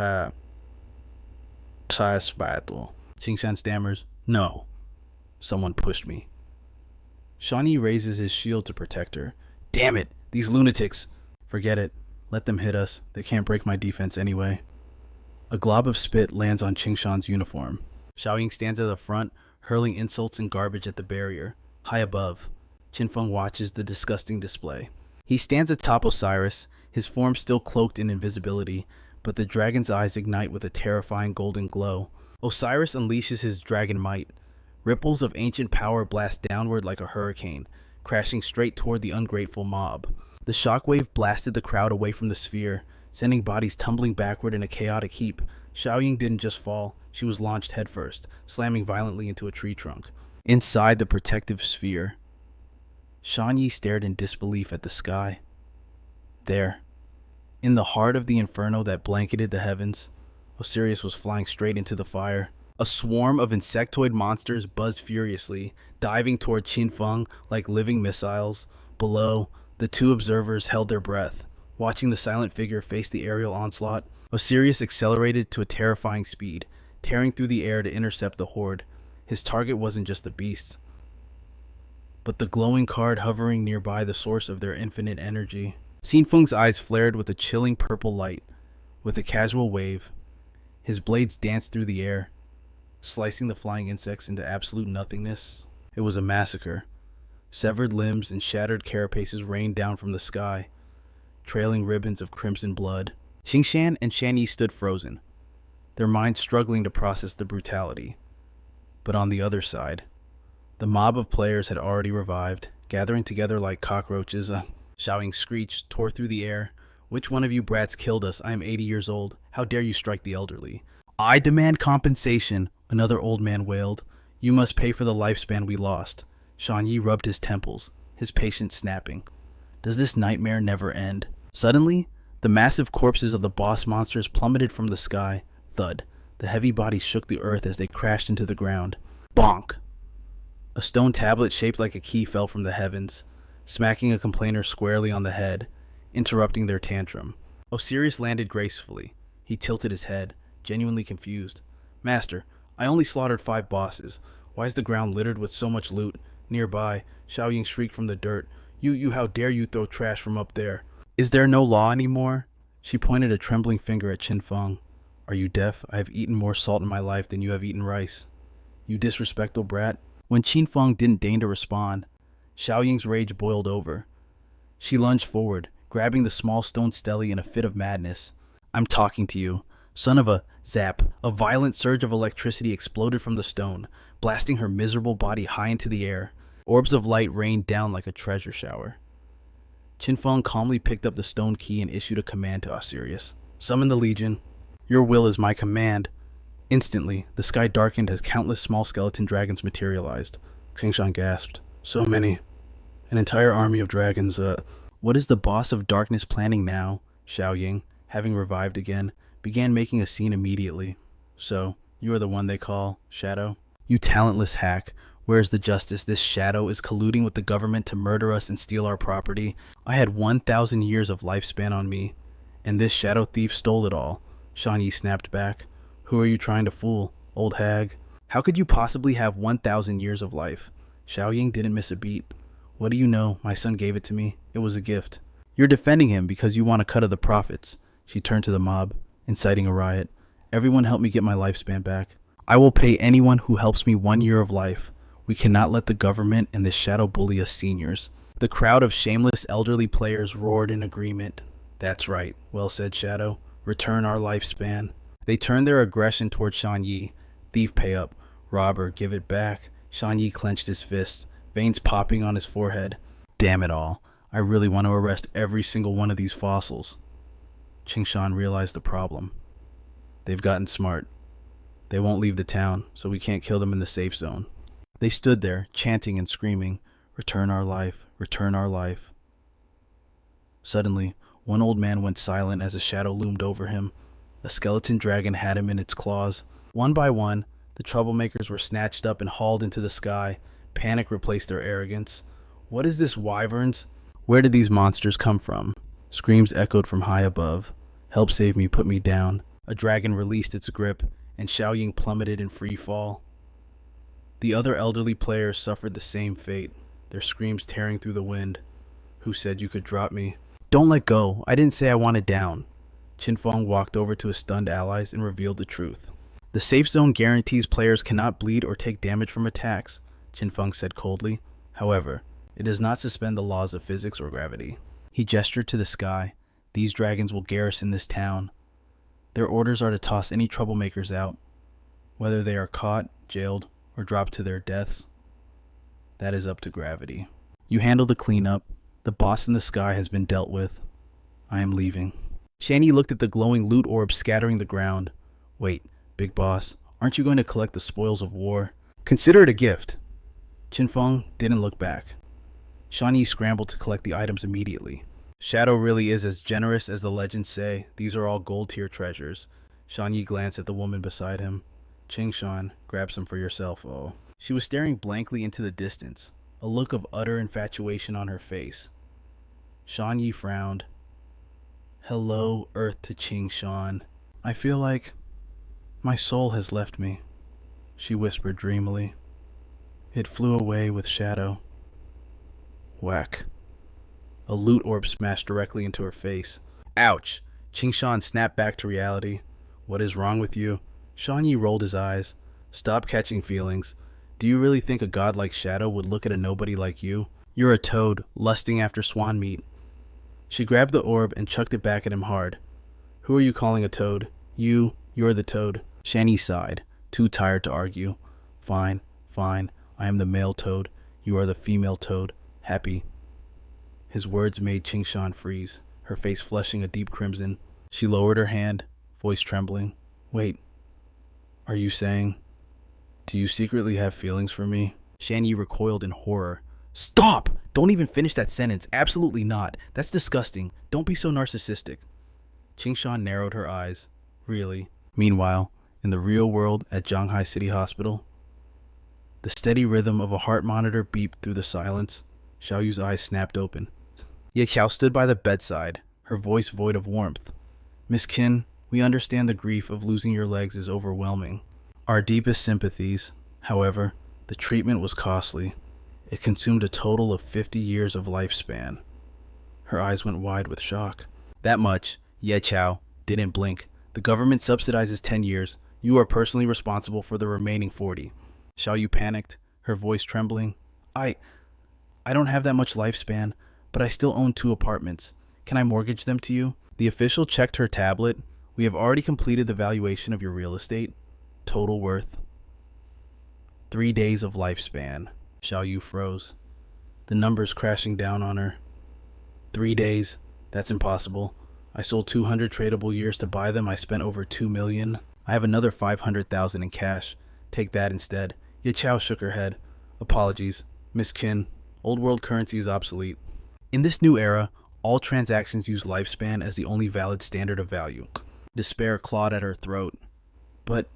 battle. Qingshan stammers, no. Someone pushed me. Shan Yi raises his shield to protect her. Damn it, these lunatics. Forget it. Let them hit us. They can't break my defense anyway. A glob of spit lands on Qingshan's uniform. Xiaoyu stands at the front, hurling insults and garbage at the barrier. High above, Qin Feng watches the disgusting display. He stands atop Osiris, his form still cloaked in invisibility, but the dragon's eyes ignite with a terrifying golden glow. Osiris unleashes his dragon might. Ripples of ancient power blast downward like a hurricane, crashing straight toward the ungrateful mob. The shockwave blasted the crowd away from the sphere, sending bodies tumbling backward in a chaotic heap. Xiaoyu didn't just fall, she was launched headfirst, slamming violently into a tree trunk. Inside the protective sphere, Shan Yi stared in disbelief at the sky. There, in the heart of the inferno that blanketed the heavens, Osiris was flying straight into the fire. A swarm of insectoid monsters buzzed furiously, diving toward Qin Feng like living missiles. Below, the two observers held their breath, watching the silent figure face the aerial onslaught. Osiris accelerated to a terrifying speed, tearing through the air to intercept the horde. His target wasn't just the beasts, but the glowing card hovering nearby, the source of their infinite energy. Qin Feng's eyes flared with a chilling purple light. With a casual wave, his blades danced through the air, slicing the flying insects into absolute nothingness. It was a massacre. Severed limbs and shattered carapaces rained down from the sky, trailing ribbons of crimson blood. Qingshan and Shan Yi stood frozen, their minds struggling to process the brutality. But on the other side, the mob of players had already revived, gathering together like cockroaches. Xiaoyu screeched, tore through the air. Which one of you brats killed us? I am 80 years old. How dare you strike the elderly? I demand compensation, another old man wailed. You must pay for the lifespan we lost. Shan Yi rubbed his temples, his patience snapping. Does this nightmare never end? Suddenly, the massive corpses of the boss monsters plummeted from the sky. Thud. The heavy bodies shook the earth as they crashed into the ground. Bonk! A stone tablet shaped like a key fell from the heavens, smacking a complainer squarely on the head, interrupting their tantrum. Osiris landed gracefully. He tilted his head, genuinely confused. Master, I only slaughtered 5 bosses. Why is the ground littered with so much loot? Nearby, Xiaoyu shrieked from the dirt. You, how dare you throw trash from up there? Is there no law anymore? She pointed a trembling finger at Qin Feng. Are you deaf? I have eaten more salt in my life than you have eaten rice. You disrespectful brat. When Qin Feng didn't deign to respond, Xiaoyu's rage boiled over. She lunged forward, grabbing the small stone stele in a fit of madness. I'm talking to you. Son of a zap. A violent surge of electricity exploded from the stone, blasting her miserable body high into the air. Orbs of light rained down like a treasure shower. Qin Feng calmly picked up the stone key and issued a command to Osiris. Summon the Legion. Your will is my command. Instantly, the sky darkened as countless small skeleton dragons materialized. Qingshan gasped. So many. An entire army of dragons. What is the boss of darkness planning now? Xiao Ying, having revived again, began making a scene immediately. So, you are the one they call Shadow? You talentless hack. Where is the justice? This Shadow is colluding with the government to murder us and steal our property. I had 1,000 years of lifespan on me, and this Shadow thief stole it all. Shan Yi snapped back. Who are you trying to fool, old hag? How could you possibly have 1,000 years of life? Xiao Ying didn't miss a beat. What do you know? My son gave it to me. It was a gift. You're defending him because you want a cut of the profits. She turned to the mob, inciting a riot. Everyone help me get my lifespan back. I will pay anyone who helps me 1 year of life. We cannot let the government and this Shadow bully us seniors. The crowd of shameless elderly players roared in agreement. That's right. Well said, Shadow. Return our lifespan. They turned their aggression toward Shan Yi. Thief, pay up. Robber, give it back. Shan Yi clenched his fists, veins popping on his forehead. Damn it all. I really want to arrest every single one of these fossils. Qingshan realized the problem. They've gotten smart. They won't leave the town, so we can't kill them in the safe zone. They stood there, chanting and screaming, return our life, return our life. Suddenly, one old man went silent as a shadow loomed over him. A skeleton dragon had him in its claws. One by one, the troublemakers were snatched up and hauled into the sky. Panic replaced their arrogance. What is this, wyverns? Where did these monsters come from? Screams echoed from high above. Help save me, put me down. A dragon released its grip, and Xiao Ying plummeted in free fall. The other elderly players suffered the same fate, their screams tearing through the wind. Who said you could drop me? Don't let go. I didn't say I wanted down. Qin Feng walked over to his stunned allies and revealed the truth. The safe zone guarantees players cannot bleed or take damage from attacks, Qin Feng said coldly. However, it does not suspend the laws of physics or gravity. He gestured to the sky. These dragons will garrison this town. Their orders are to toss any troublemakers out, whether they are caught, jailed, or dropped to their deaths. That is up to gravity. You handle the cleanup. The boss in the sky has been dealt with. I am leaving. Shani looked at the glowing loot orb scattering the ground. Wait, big boss, aren't you going to collect the spoils of war? Consider it a gift. Qin Feng didn't look back. Shani scrambled to collect the items immediately. Shadow really is as generous as the legends say. These are all gold-tier treasures. Shan Yi glanced at the woman beside him. Qingshan, grab some for yourself, oh. She was staring blankly into the distance, a look of utter infatuation on her face. Shan Yi frowned. Hello, Earth to Qingshan. I feel like my soul has left me, she whispered dreamily. It flew away with Shadow. Whack. A loot orb smashed directly into her face. Ouch! Qingshan snapped back to reality. What is wrong with you? Shan Yi rolled his eyes. Stop catching feelings. Do you really think a god like Shadow would look at a nobody like you? You're a toad, lusting after swan meat. She grabbed the orb and chucked it back at him hard. Who are you calling a toad? You're the toad. Shan Yi sighed, too tired to argue. Fine, fine. I am the male toad. You are the female toad. Happy. His words made Qingshan freeze, her face flushing a deep crimson. She lowered her hand, voice trembling. Wait, are you saying, do you secretly have feelings for me? Shan Yi recoiled in horror. Stop! Don't even finish that sentence. Absolutely not. That's disgusting. Don't be so narcissistic. Qingshan narrowed her eyes. Really? Meanwhile, in the real world at Zhanghai City Hospital, the steady rhythm of a heart monitor beeped through the silence. Xiao Yu's eyes snapped open. Ye Qiao stood by the bedside, her voice void of warmth. Miss Qin, we understand the grief of losing your legs is overwhelming. Our deepest sympathies. However, the treatment was costly. It consumed a total of 50 years of lifespan. Her eyes went wide with shock. That much, Ye Qiao didn't blink. The government subsidizes 10 years. You are personally responsible for the remaining 40. Xiao Yu panicked, her voice trembling. I don't have that much lifespan, but I still own 2 apartments. Can I mortgage them to you? The official checked her tablet. We have already completed the valuation of your real estate. Total worth 3 days of lifespan. Xiao Yu froze, the numbers crashing down on her. 3 days? That's impossible. I sold 200 tradable years to buy them. I spent over 2 million. I have another 500,000 in cash. Take that instead. Ye Qiao shook her head. Apologies. Miss Qin, old world currency is obsolete. In this new era, all transactions use lifespan as the only valid standard of value. Despair clawed at her throat. But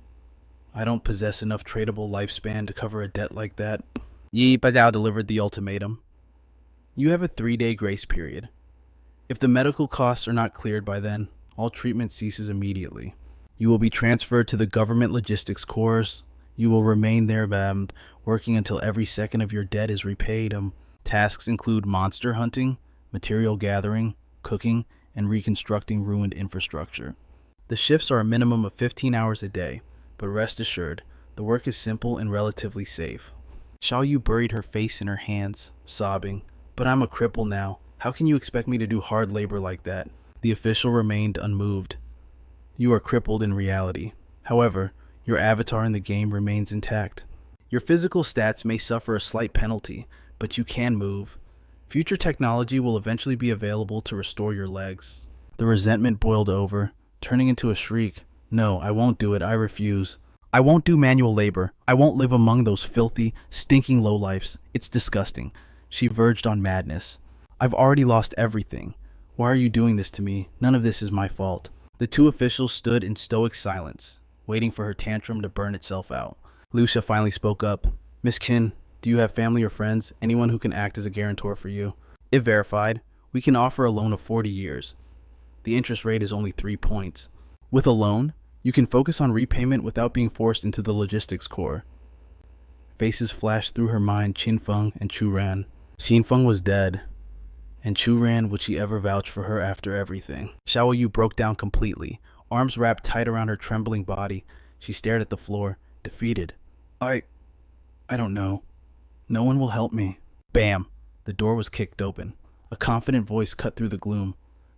I don't possess enough tradable lifespan to cover a debt like that. Yi Badao delivered the ultimatum. You have a 3-day grace period. If the medical costs are not cleared by then, all treatment ceases immediately. You will be transferred to the government logistics corps. You will remain there, working until every second of your debt is repaid. Tasks include monster hunting, material gathering, cooking, and reconstructing ruined infrastructure. The shifts are a minimum of 15 hours a day, but rest assured, the work is simple and relatively safe. Xiaoyu buried her face in her hands, sobbing. But I'm a cripple now. How can you expect me to do hard labor like that? The official remained unmoved. You are crippled in reality. However, your avatar in the game remains intact. Your physical stats may suffer a slight penalty, but you can move. Future technology will eventually be available to restore your legs. The resentment boiled over, turning into a shriek. No, I won't do it. I refuse. I won't do manual labor. I won't live among those filthy, stinking lowlifes. It's disgusting. She verged on madness. I've already lost everything. Why are you doing this to me? None of this is my fault. The two officials stood in stoic silence, waiting for her tantrum to burn itself out. Lucia finally spoke up. Miss Qin, do you have family or friends, anyone who can act as a guarantor for you? If verified, we can offer a loan of 40 years. The interest rate is only 3 points. With a loan, you can focus on repayment without being forced into the logistics corps. Faces flashed through her mind Qin Feng and Chu Ran. Qin Feng was dead, and Chu Ran, would she ever vouch for her after everything? Xiaoyu broke down completely, arms wrapped tight around her trembling body. She stared at the floor, defeated. I don't know. No one will help me. Bam! The door was kicked open. A confident voice cut through the gloom.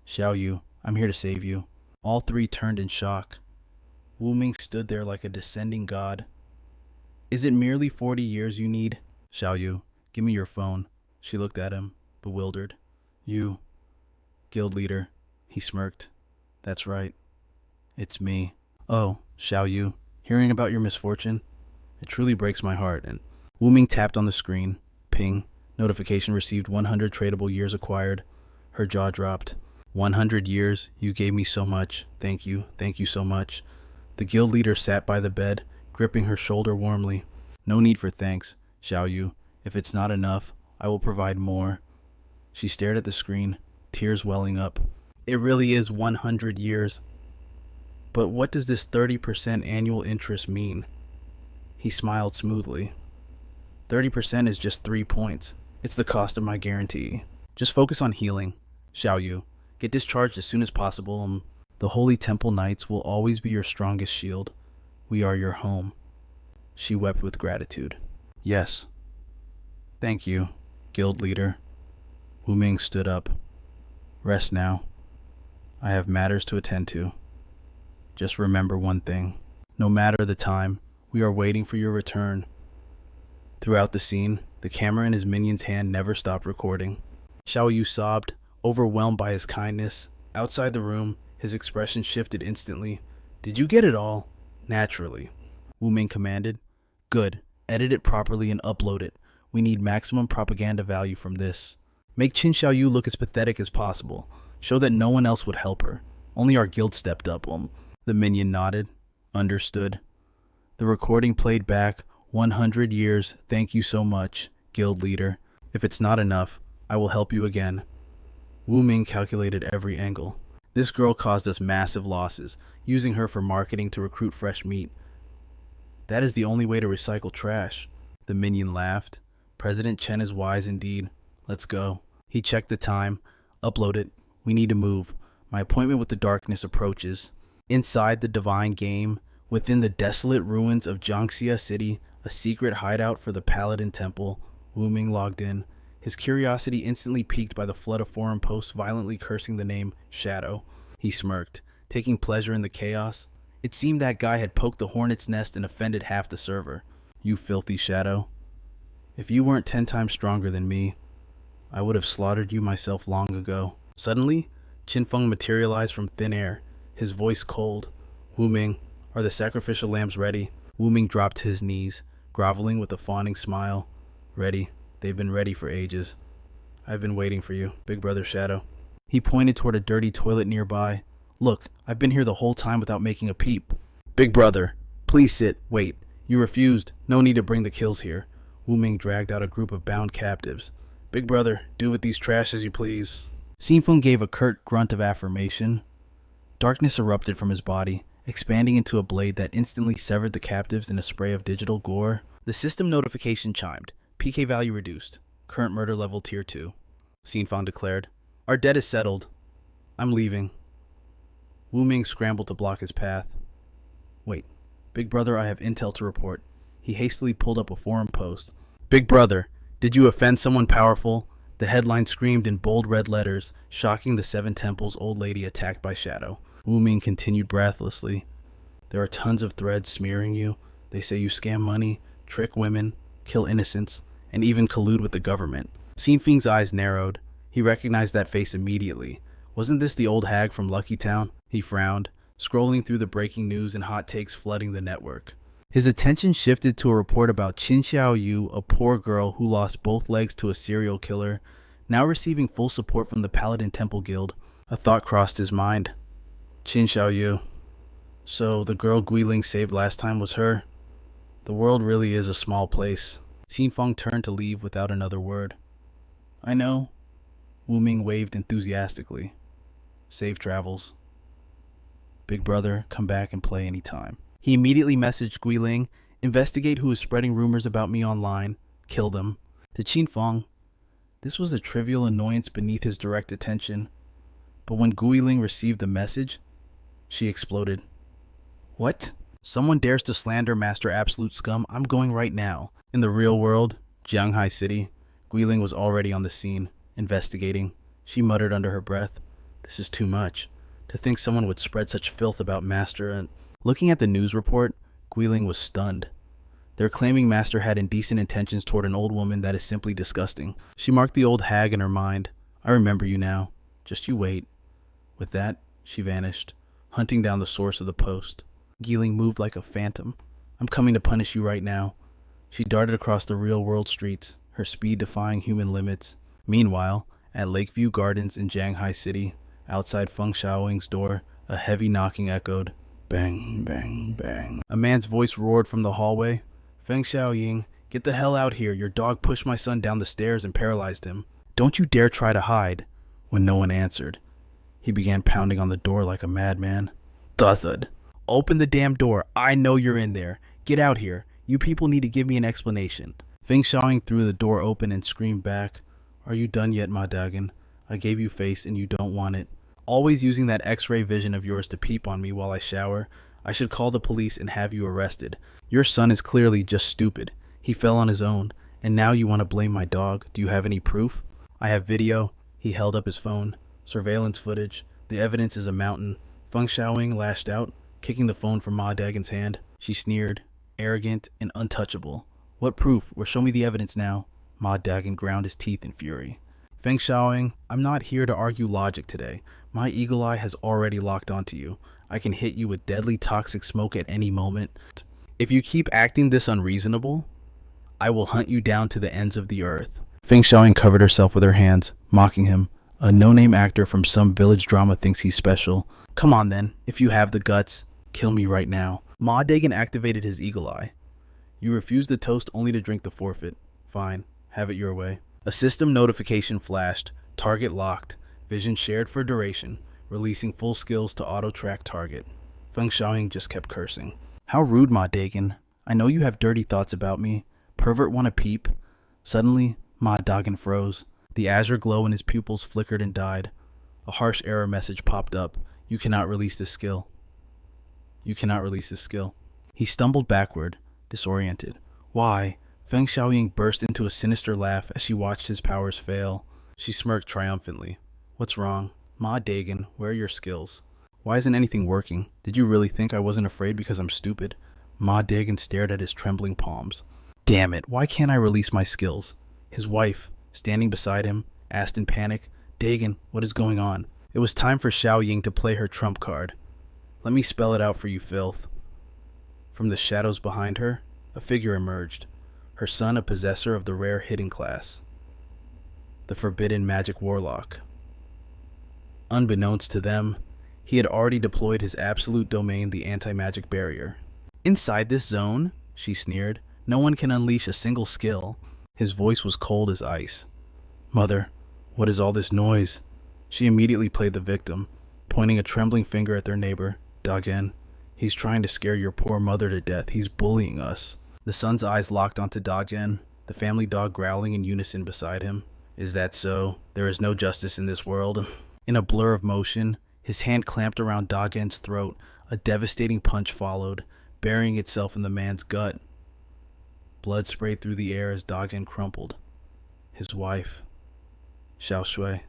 Xiaoyu, I'm here to save you. All three turned in shock. Wu Ming stood there like a descending god. Is it merely 40 years you need? Xiaoyu, give me your phone. She looked at him, bewildered. You, guild leader. He smirked. That's right. It's me. Oh, Xiaoyu, hearing about your misfortune? It truly breaks my heart. And Wu Ming tapped on the screen. Ping. Notification received 100 tradable years acquired. Her jaw dropped. 100 years? You gave me so much. Thank you. Thank you so much. The guild leader sat by the bed, gripping her shoulder warmly. No need for thanks, Xiaoyu. If it's not enough, I will provide more. She stared at the screen, tears welling up. It really is 100 years. But what does this 30% annual interest mean? He smiled smoothly. 30% is just 3 points. It's the cost of my guarantee. Just focus on healing. Xiaoyu, get discharged as soon as possible. The Holy Temple Knights will always be your strongest shield. We are your home. She wept with gratitude. Yes. Thank you, guild leader. Wu Ming stood up. Rest now. I have matters to attend to. Just remember one thing. No matter the time, we are waiting for your return. Throughout the scene, the camera in his minion's hand never stopped recording. Xiaoyu sobbed, overwhelmed by his kindness. Outside the room, his expression shifted instantly. Did you get it all? Naturally. Wu Ming commanded. Good. Edit it properly and upload it. We need maximum propaganda value from this. Make Qin Xiaoyu look as pathetic as possible. Show that no one else would help her. Only our guild stepped up. The minion nodded. Understood. The recording played back. 100 years. Thank you so much, guild leader. If it's not enough, I will help you again. Wu Ming calculated every angle. This girl caused us massive losses, using her for marketing to recruit fresh meat. That is the only way to recycle trash. The minion laughed. President Chen is wise indeed. Let's go. He checked the time. Upload it. We need to move. My appointment with the darkness approaches. Inside the divine game, within the desolate ruins of Jiangxia City, a secret hideout for the Paladin Temple, Wu Ming logged in. His curiosity instantly piqued by the flood of forum posts violently cursing the name Shadow. He smirked, taking pleasure in the chaos. It seemed that guy had poked the hornet's nest and offended half the server. You filthy Shadow. If you weren't 10 times stronger than me, I would have slaughtered you myself long ago. Suddenly, Qin Feng materialized from thin air, his voice cold. Wu Ming, are the sacrificial lambs ready? Wu Ming dropped to his knees, groveling with a fawning smile. Ready. They've been ready for ages. I've been waiting for you, Big Brother Shadow. He pointed toward a dirty toilet nearby. Look, I've been here the whole time without making a peep. Big Brother, please sit. Wait, you refused. No need to bring the kills here. Wu Ming dragged out a group of bound captives. Big Brother, do with these trash as you please. Qin Feng gave a curt grunt of affirmation. Darkness erupted from his body, expanding into a blade that instantly severed the captives in a spray of digital gore. The system notification chimed. PK value reduced. Current murder level tier 2. Qin Feng declared. Our debt is settled. I'm leaving. Wu Ming scrambled to block his path. Wait, Big Brother, I have intel to report. He hastily pulled up a forum post. Big Brother, did you offend someone powerful? The headline screamed in bold red letters, shocking the Seven Temples old lady attacked by Shadow. Wu Ming continued breathlessly. There are tons of threads smearing you. They say you scam money, trick women, kill innocents, and even collude with the government. Qin Feng's eyes narrowed. He recognized that face immediately. Wasn't this the old hag from Lucky Town? He frowned, scrolling through the breaking news and hot takes flooding the network. His attention shifted to a report about Qin Xiaoyu, a poor girl who lost both legs to a serial killer, now receiving full support from the Paladin Temple Guild. A thought crossed his mind. Qin Xiaoyu. So the girl Guiling saved last time was her? The world really is a small place. Qin Feng turned to leave without another word. I know. Wu Ming waved enthusiastically. Safe travels. Big Brother, come back and play anytime. He immediately messaged Guiling, investigate who is spreading rumors about me online, kill them. To Qin Feng, this was a trivial annoyance beneath his direct attention. But when Guiling received the message, she exploded. What? Someone dares to slander Master Absolute Scum? I'm going right now. In the real world, Jianghai City, Guiling was already on the scene, investigating. She muttered under her breath, this is too much. To think someone would spread such filth about Master and... Looking at the news report, Guiling was stunned. They're claiming Master had indecent intentions toward an old woman that is simply disgusting. She marked the old hag in her mind. I remember you now. Just you wait. With that, she vanished, hunting down the source of the post. Guiling moved like a phantom. I'm coming to punish you right now. She darted across the real-world streets, her speed defying human limits. Meanwhile, at Lakeview Gardens in Jianghai City, outside Feng Xiaoying's door, a heavy knocking echoed. Bang, bang, bang. A man's voice roared from the hallway. Feng Xiaoying, get the hell out here. Your dog pushed my son down the stairs and paralyzed him. Don't you dare try to hide. When no one answered, he began pounding on the door like a madman. Thud. Open the damn door. I know you're in there. Get out here. You people need to give me an explanation. Feng Xiaoying threw the door open and screamed back. Are you done yet, Ma Dagon? I gave you face and you don't want it. Always using that x-ray vision of yours to peep on me while I shower. I should call the police and have you arrested. Your son is clearly just stupid. He fell on his own, and now you want to blame my dog. Do you have any proof? I have video. He held up his phone. Surveillance footage. The evidence is a mountain. Feng Xiaoying lashed out, kicking the phone from Ma Dagon's hand. She sneered, arrogant and untouchable. What proof? Well, show me the evidence now. Ma Dagon ground his teeth in fury. Feng Xiaoying, I'm not here to argue logic today. My eagle eye has already locked onto you. I can hit you with deadly toxic smoke at any moment. If you keep acting this unreasonable, I will hunt you down to the ends of the earth. Feng Xiaoying covered herself with her hands, mocking him. A no-name actor from some village drama thinks he's special. Come on then, if you have the guts, kill me right now. Ma Dagon activated his eagle eye. You refused the toast only to drink the forfeit. Fine, have it your way. A system notification flashed. Target locked. Vision shared for duration. Releasing full skills to auto-track target. Feng Xiaoying just kept cursing. How rude, Ma Dagon. I know you have dirty thoughts about me. Pervert want a peep? Suddenly, Ma Dagon froze. The azure glow in his pupils flickered and died. A harsh error message popped up. You cannot release this skill. You cannot release this skill. He stumbled backward, disoriented. Why? Feng Xiaoying burst into a sinister laugh as she watched his powers fail. She smirked triumphantly. What's wrong? Ma Dagon, where are your skills? Why isn't anything working? Did you really think I wasn't afraid because I'm stupid? Ma Dagon stared at his trembling palms. Damn it, why can't I release my skills? His wife, standing beside him, asked in panic, Dagon, what is going on? It was time for Xiaoying to play her trump card. Let me spell it out for you, filth. From the shadows behind her, a figure emerged. her son a possessor of the rare hidden class, the forbidden magic warlock. Unbeknownst to them, he had already deployed his absolute domain, the anti-magic barrier. "Inside this zone," she sneered, "no one can unleash a single skill." His voice was cold as ice. "Mother, what is all this noise?" She immediately played the victim, pointing a trembling finger at their neighbor. "Dagen, he's trying to scare your poor mother to death. He's bullying us." The son's eyes locked onto Dagen, the family dog growling in unison beside him. "Is that so? There is no justice in this world." In a blur of motion, his hand clamped around Dagen's throat. A devastating punch followed, burying itself in the man's gut. Blood sprayed through the air as Dagen crumpled. His wife, Xiaoshui,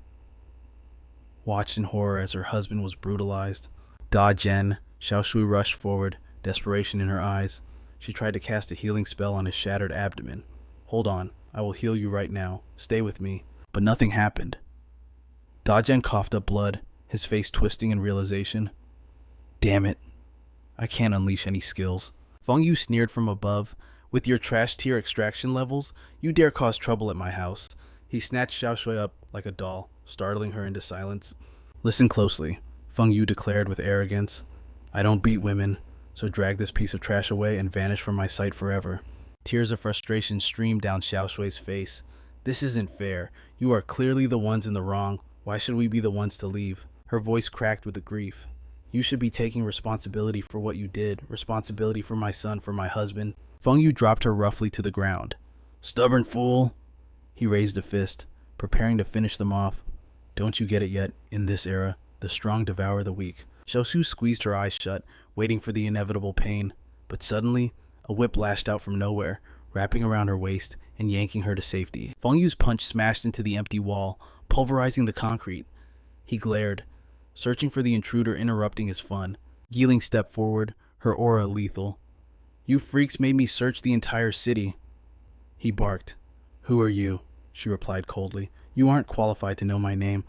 watched in horror as her husband was brutalized. Dagen, Xiaoshui rushed forward, desperation in her eyes. She tried to cast a healing spell on his shattered abdomen. "Hold on, I will heal you right now. Stay with me." But nothing happened. Dagen coughed up blood, his face twisting in realization. "Damn it. I can't unleash any skills." Feng Yu sneered from above. "With your trash tier extraction levels, you dare cause trouble at my house." He snatched Xiaoshui up like a doll, startling her into silence. "Listen closely," Feng Yu declared with arrogance. "I don't beat women, so drag this piece of trash away and vanish from my sight forever." Tears of frustration streamed down Xiaoshui's face. "This isn't fair. You are clearly the ones in the wrong. Why should we be the ones to leave?" Her voice cracked with the grief. "You should be taking responsibility for what you did, responsibility for my son, for my husband." Feng Yu dropped her roughly to the ground. "Stubborn fool!" He raised a fist, preparing to finish them off. "Don't you get it yet? In this era, the strong devour the weak." Xiaoshu squeezed her eyes shut, waiting for the inevitable pain. But suddenly, a whip lashed out from nowhere, wrapping around her waist and yanking her to safety. Feng Yu's punch smashed into the empty wall, pulverizing the concrete. He glared, searching for the intruder interrupting his fun. Yiling stepped forward, her aura lethal. "You freaks made me search the entire city." He barked. "Who are you?" She replied coldly. "You aren't qualified to know my name,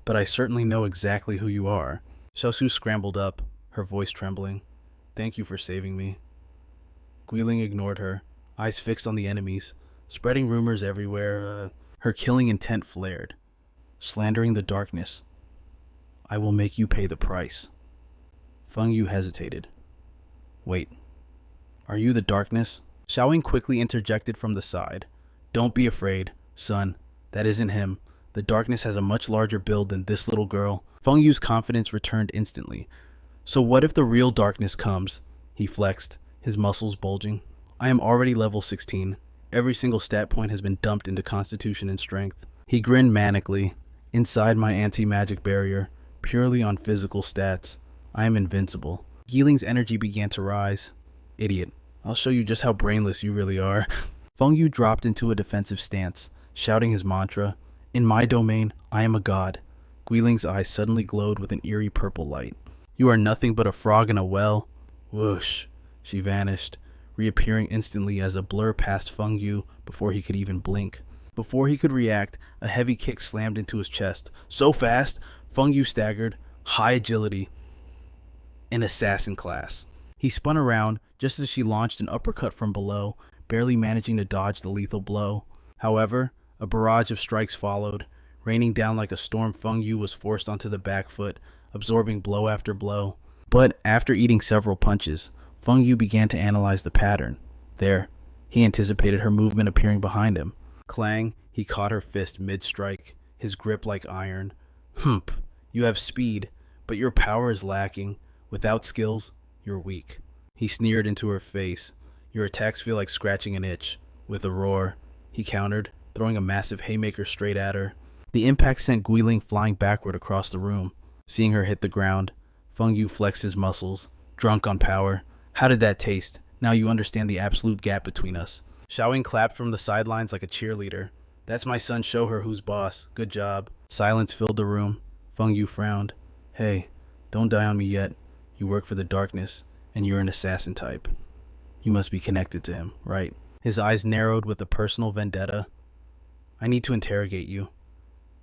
but I certainly know exactly who you are." Xiaoshu scrambled up, her voice trembling. "Thank you for saving me." Guiling ignored her, eyes fixed on the enemies, spreading rumors everywhere. Her killing intent flared. "Slandering the darkness. I will make you pay the price." Feng Yu hesitated. "Wait. Are you the darkness?" Xiaoying quickly interjected from the side. "Don't be afraid, son. That isn't him. The darkness has a much larger build than this little girl." Feng Yu's confidence returned instantly. "So what if the real darkness comes?" He flexed, his muscles bulging. "I am already level 16. Every single stat point has been dumped into constitution and strength." He grinned manically. "Inside my anti-magic barrier, purely on physical stats, I am invincible." Yiling's energy began to rise. "Idiot. I'll show you just how brainless you really are." Feng Yu dropped into a defensive stance, shouting his mantra. "In my domain, I am a god." Guiling's eyes suddenly glowed with an eerie purple light. "You are nothing but a frog in a well." Whoosh! She vanished, reappearing instantly as a blur past Feng Yu before he could even blink. Before he could react, a heavy kick slammed into his chest. So fast, Feng Yu staggered. High agility. An assassin class. He spun around just as she launched an uppercut from below, barely managing to dodge the lethal blow. However, a barrage of strikes followed. Raining down like a storm, Feng Yu was forced onto the back foot, absorbing blow after blow. But after eating several punches, Feng Yu began to analyze the pattern. There, he anticipated her movement appearing behind him. Clang, he caught her fist mid-strike, his grip like iron. "Humph, you have speed, but your power is lacking. Without skills, you're weak." He sneered into her face. "Your attacks feel like scratching an itch." With a roar, he countered, throwing a massive haymaker straight at her. The impact sent Guiling flying backward across the room. Seeing her hit the ground, Feng Yu flexed his muscles, drunk on power. "How did that taste? Now you understand the absolute gap between us." Xiaoying clapped from the sidelines like a cheerleader. "That's my son, show her who's boss. Good job." Silence filled the room. Feng Yu frowned. "Hey, don't die on me yet. You work for the darkness, and you're an assassin type. You must be connected to him, right?" His eyes narrowed with a personal vendetta. "I need to interrogate you.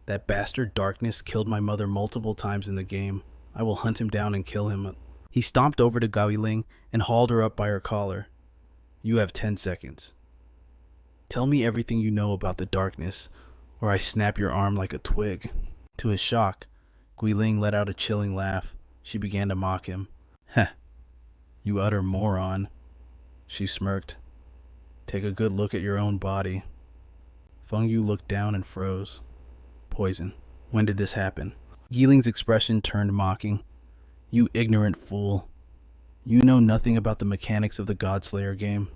That bastard darkness killed my mother multiple times in the game. I will hunt him down and kill him." He stomped over to Gao Yiling and hauled her up by her collar. "You have 10 seconds. Tell me everything you know about the darkness, or I snap your arm like a twig. To his shock, Guiling let out a chilling laugh. She began to mock him. Heh, you utter moron. She smirked. Take a good look at your own body. Feng Yu looked down and froze. Poison. When did this happen? Yiling's expression turned mocking. You ignorant fool. You know nothing about the mechanics of the Godslayer game,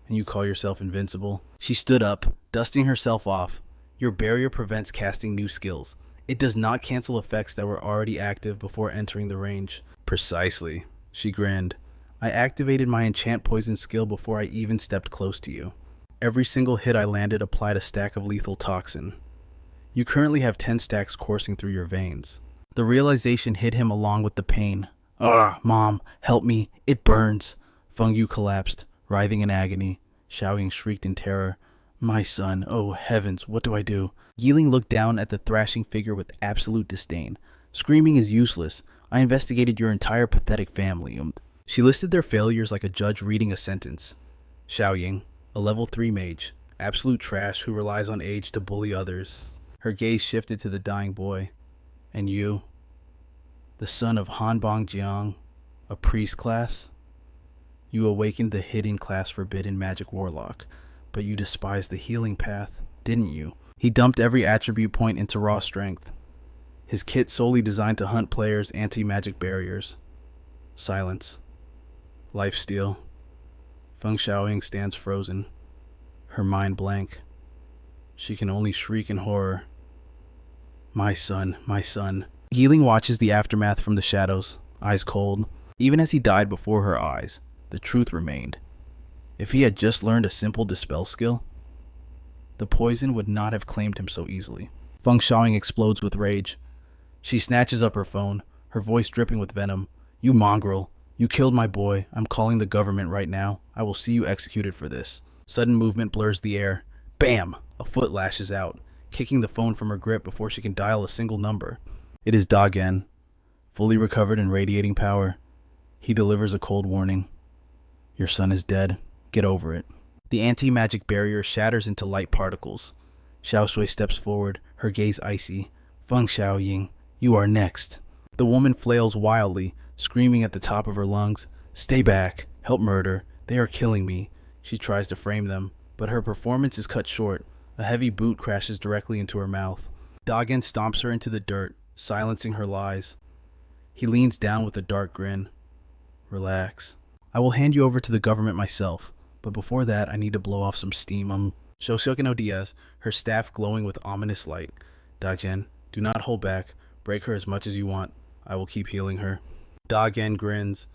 and you call yourself invincible. She stood up, dusting herself off. Your barrier prevents casting new skills. It does not cancel effects that were already active before entering the range. Precisely. She grinned. I activated my enchant poison skill before I even stepped close to you. Every single hit I landed applied a stack of lethal toxin. You currently have 10 stacks coursing through your veins. The realization hit him along with the pain. Ah, Mom, help me. It burns. Feng Yu collapsed, writhing in agony. Xiaoyu shrieked in terror. My son, oh heavens, what do I do? Yiling looked down at the thrashing figure with absolute disdain. Screaming is useless. I investigated your entire pathetic family. She listed their failures like a judge reading a sentence. Xiaoyu, a level 3 mage, absolute trash who relies on age to bully others. Her gaze shifted to the dying boy. And you? The son of Hanbang Jiang, a priest class? You awakened the hidden class forbidden magic warlock, but you despised the healing path, didn't you? He dumped every attribute point into raw strength. His kit solely designed to hunt players' anti-magic barriers. Silence. Lifesteal. Feng Xiaoyu stands frozen, her mind blank. She can only shriek in horror. My son, my son. Yiling watches the aftermath from the shadows, eyes cold. Even as he died before her eyes, the truth remained. If he had just learned a simple dispel skill, the poison would not have claimed him so easily. Feng Xiaoyu explodes with rage. She snatches up her phone, her voice dripping with venom. You mongrel. You killed my boy. I'm calling the government right now. I will see you executed for this. Sudden movement blurs the air. Bam! A foot lashes out, kicking the phone from her grip before she can dial a single number. It is Da Gen, fully recovered and radiating power. He delivers a cold warning. Your son is dead. Get over it. The anti-magic barrier shatters into light particles. Xiao Shui steps forward, her gaze icy. Feng Xiaoyu, you are next. The woman flails wildly, screaming at the top of her lungs. Stay back. Help murder. They are killing me. She tries to frame them, but her performance is cut short. A heavy boot crashes directly into her mouth. Da Gen stomps her into the dirt, silencing her lies. He leans down with a dark grin. Relax. I will hand you over to the government myself, but before that I need to blow off some steam. Shoshokino Diaz, her staff glowing with ominous light. Da Gen, do not hold back. Break her as much as you want. I will keep healing her. Da Gen grins,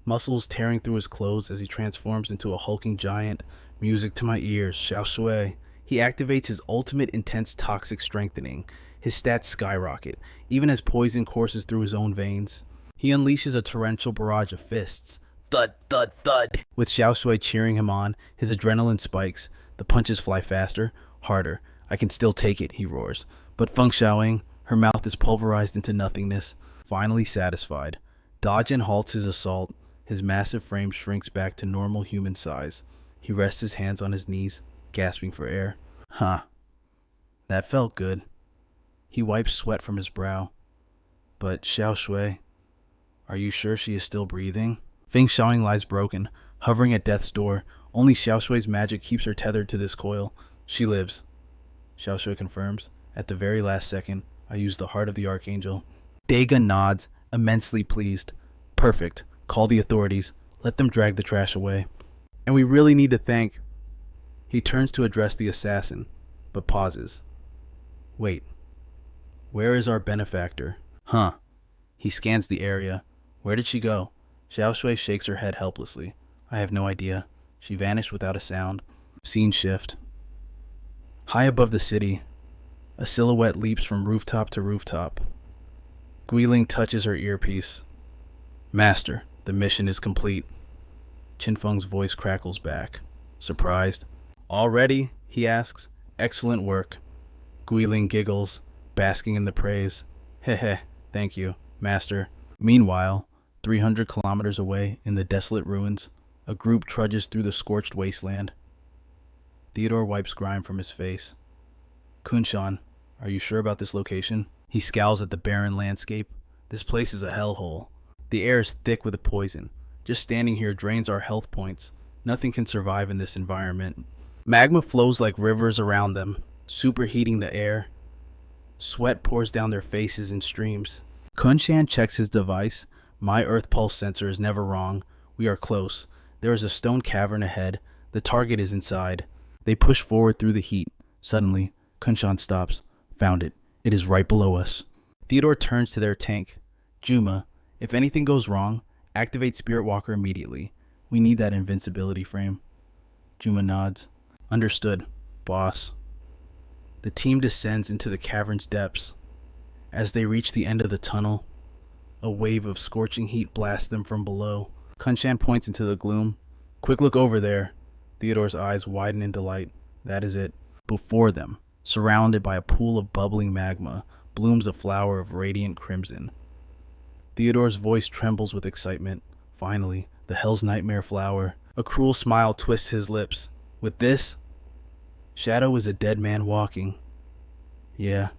muscles tearing through his clothes as he transforms into a hulking giant. Music to my ears, Xiao Shui. He activates his ultimate intense toxic strengthening. His stats skyrocket, even as poison courses through his own veins. He unleashes a torrential barrage of fists. Thud, thud, thud. With Xiao Shui cheering him on, his adrenaline spikes. The punches fly faster, harder. I can still take it, he roars. But Feng Xiaoyu, her mouth is pulverized into nothingness. Finally satisfied, Da Gen halts his assault. His massive frame shrinks back to normal human size. He rests his hands on his knees, gasping for air. Huh. That felt good. He wipes sweat from his brow. But Xiao Shui, are you sure she is still breathing? Feng Xiaoyu lies broken, hovering at death's door. Only Xiao Shui's magic keeps her tethered to this coil. She lives. Xiao Shui confirms. At the very last second, I used the heart of the Archangel. Daga nods, immensely pleased. Perfect. Call the authorities. Let them drag the trash away. And we really need to thank... He turns to address the assassin, but pauses. Wait. Where is our benefactor? Huh. He scans the area. Where did she go? Xiao Shui shakes her head helplessly. I have no idea. She vanished without a sound. Scene shift. High above the city, a silhouette leaps from rooftop to rooftop. Guiling touches her earpiece. Master, the mission is complete. Qin Feng's voice crackles back. Surprised? Already? He asks. Excellent work. Guiling giggles, basking in the praise. Heh, thank you, Master. Meanwhile, 300 kilometers away in the desolate ruins, a group trudges through the scorched wasteland. Theodore wipes grime from his face. Kunshan, are you sure about this location? He scowls at the barren landscape. This place is a hellhole. The air is thick with poison. Just standing here drains our health points. Nothing can survive in this environment. Magma flows like rivers around them, superheating the air. Sweat pours down their faces in streams. Kunshan checks his device. My earth pulse sensor is never wrong. We are close. There is a stone cavern ahead. The target is inside. They push forward through the heat. Suddenly, Kunshan stops. Found it. It is right below us. Theodore turns to their tank. Juma, if anything goes wrong, activate Spirit Walker immediately. We need that invincibility frame. Juma nods. Understood, boss. The team descends into the cavern's depths. As they reach the end of the tunnel, a wave of scorching heat blasts them from below. Kunshan points into the gloom. Quick look over there. Theodore's eyes widen in delight. That is it. Before them, surrounded by a pool of bubbling magma, blooms a flower of radiant crimson. Theodore's voice trembles with excitement. Finally, the Hell's Nightmare flower. A cruel smile twists his lips. With this, Shadow is a dead man walking. Yeah,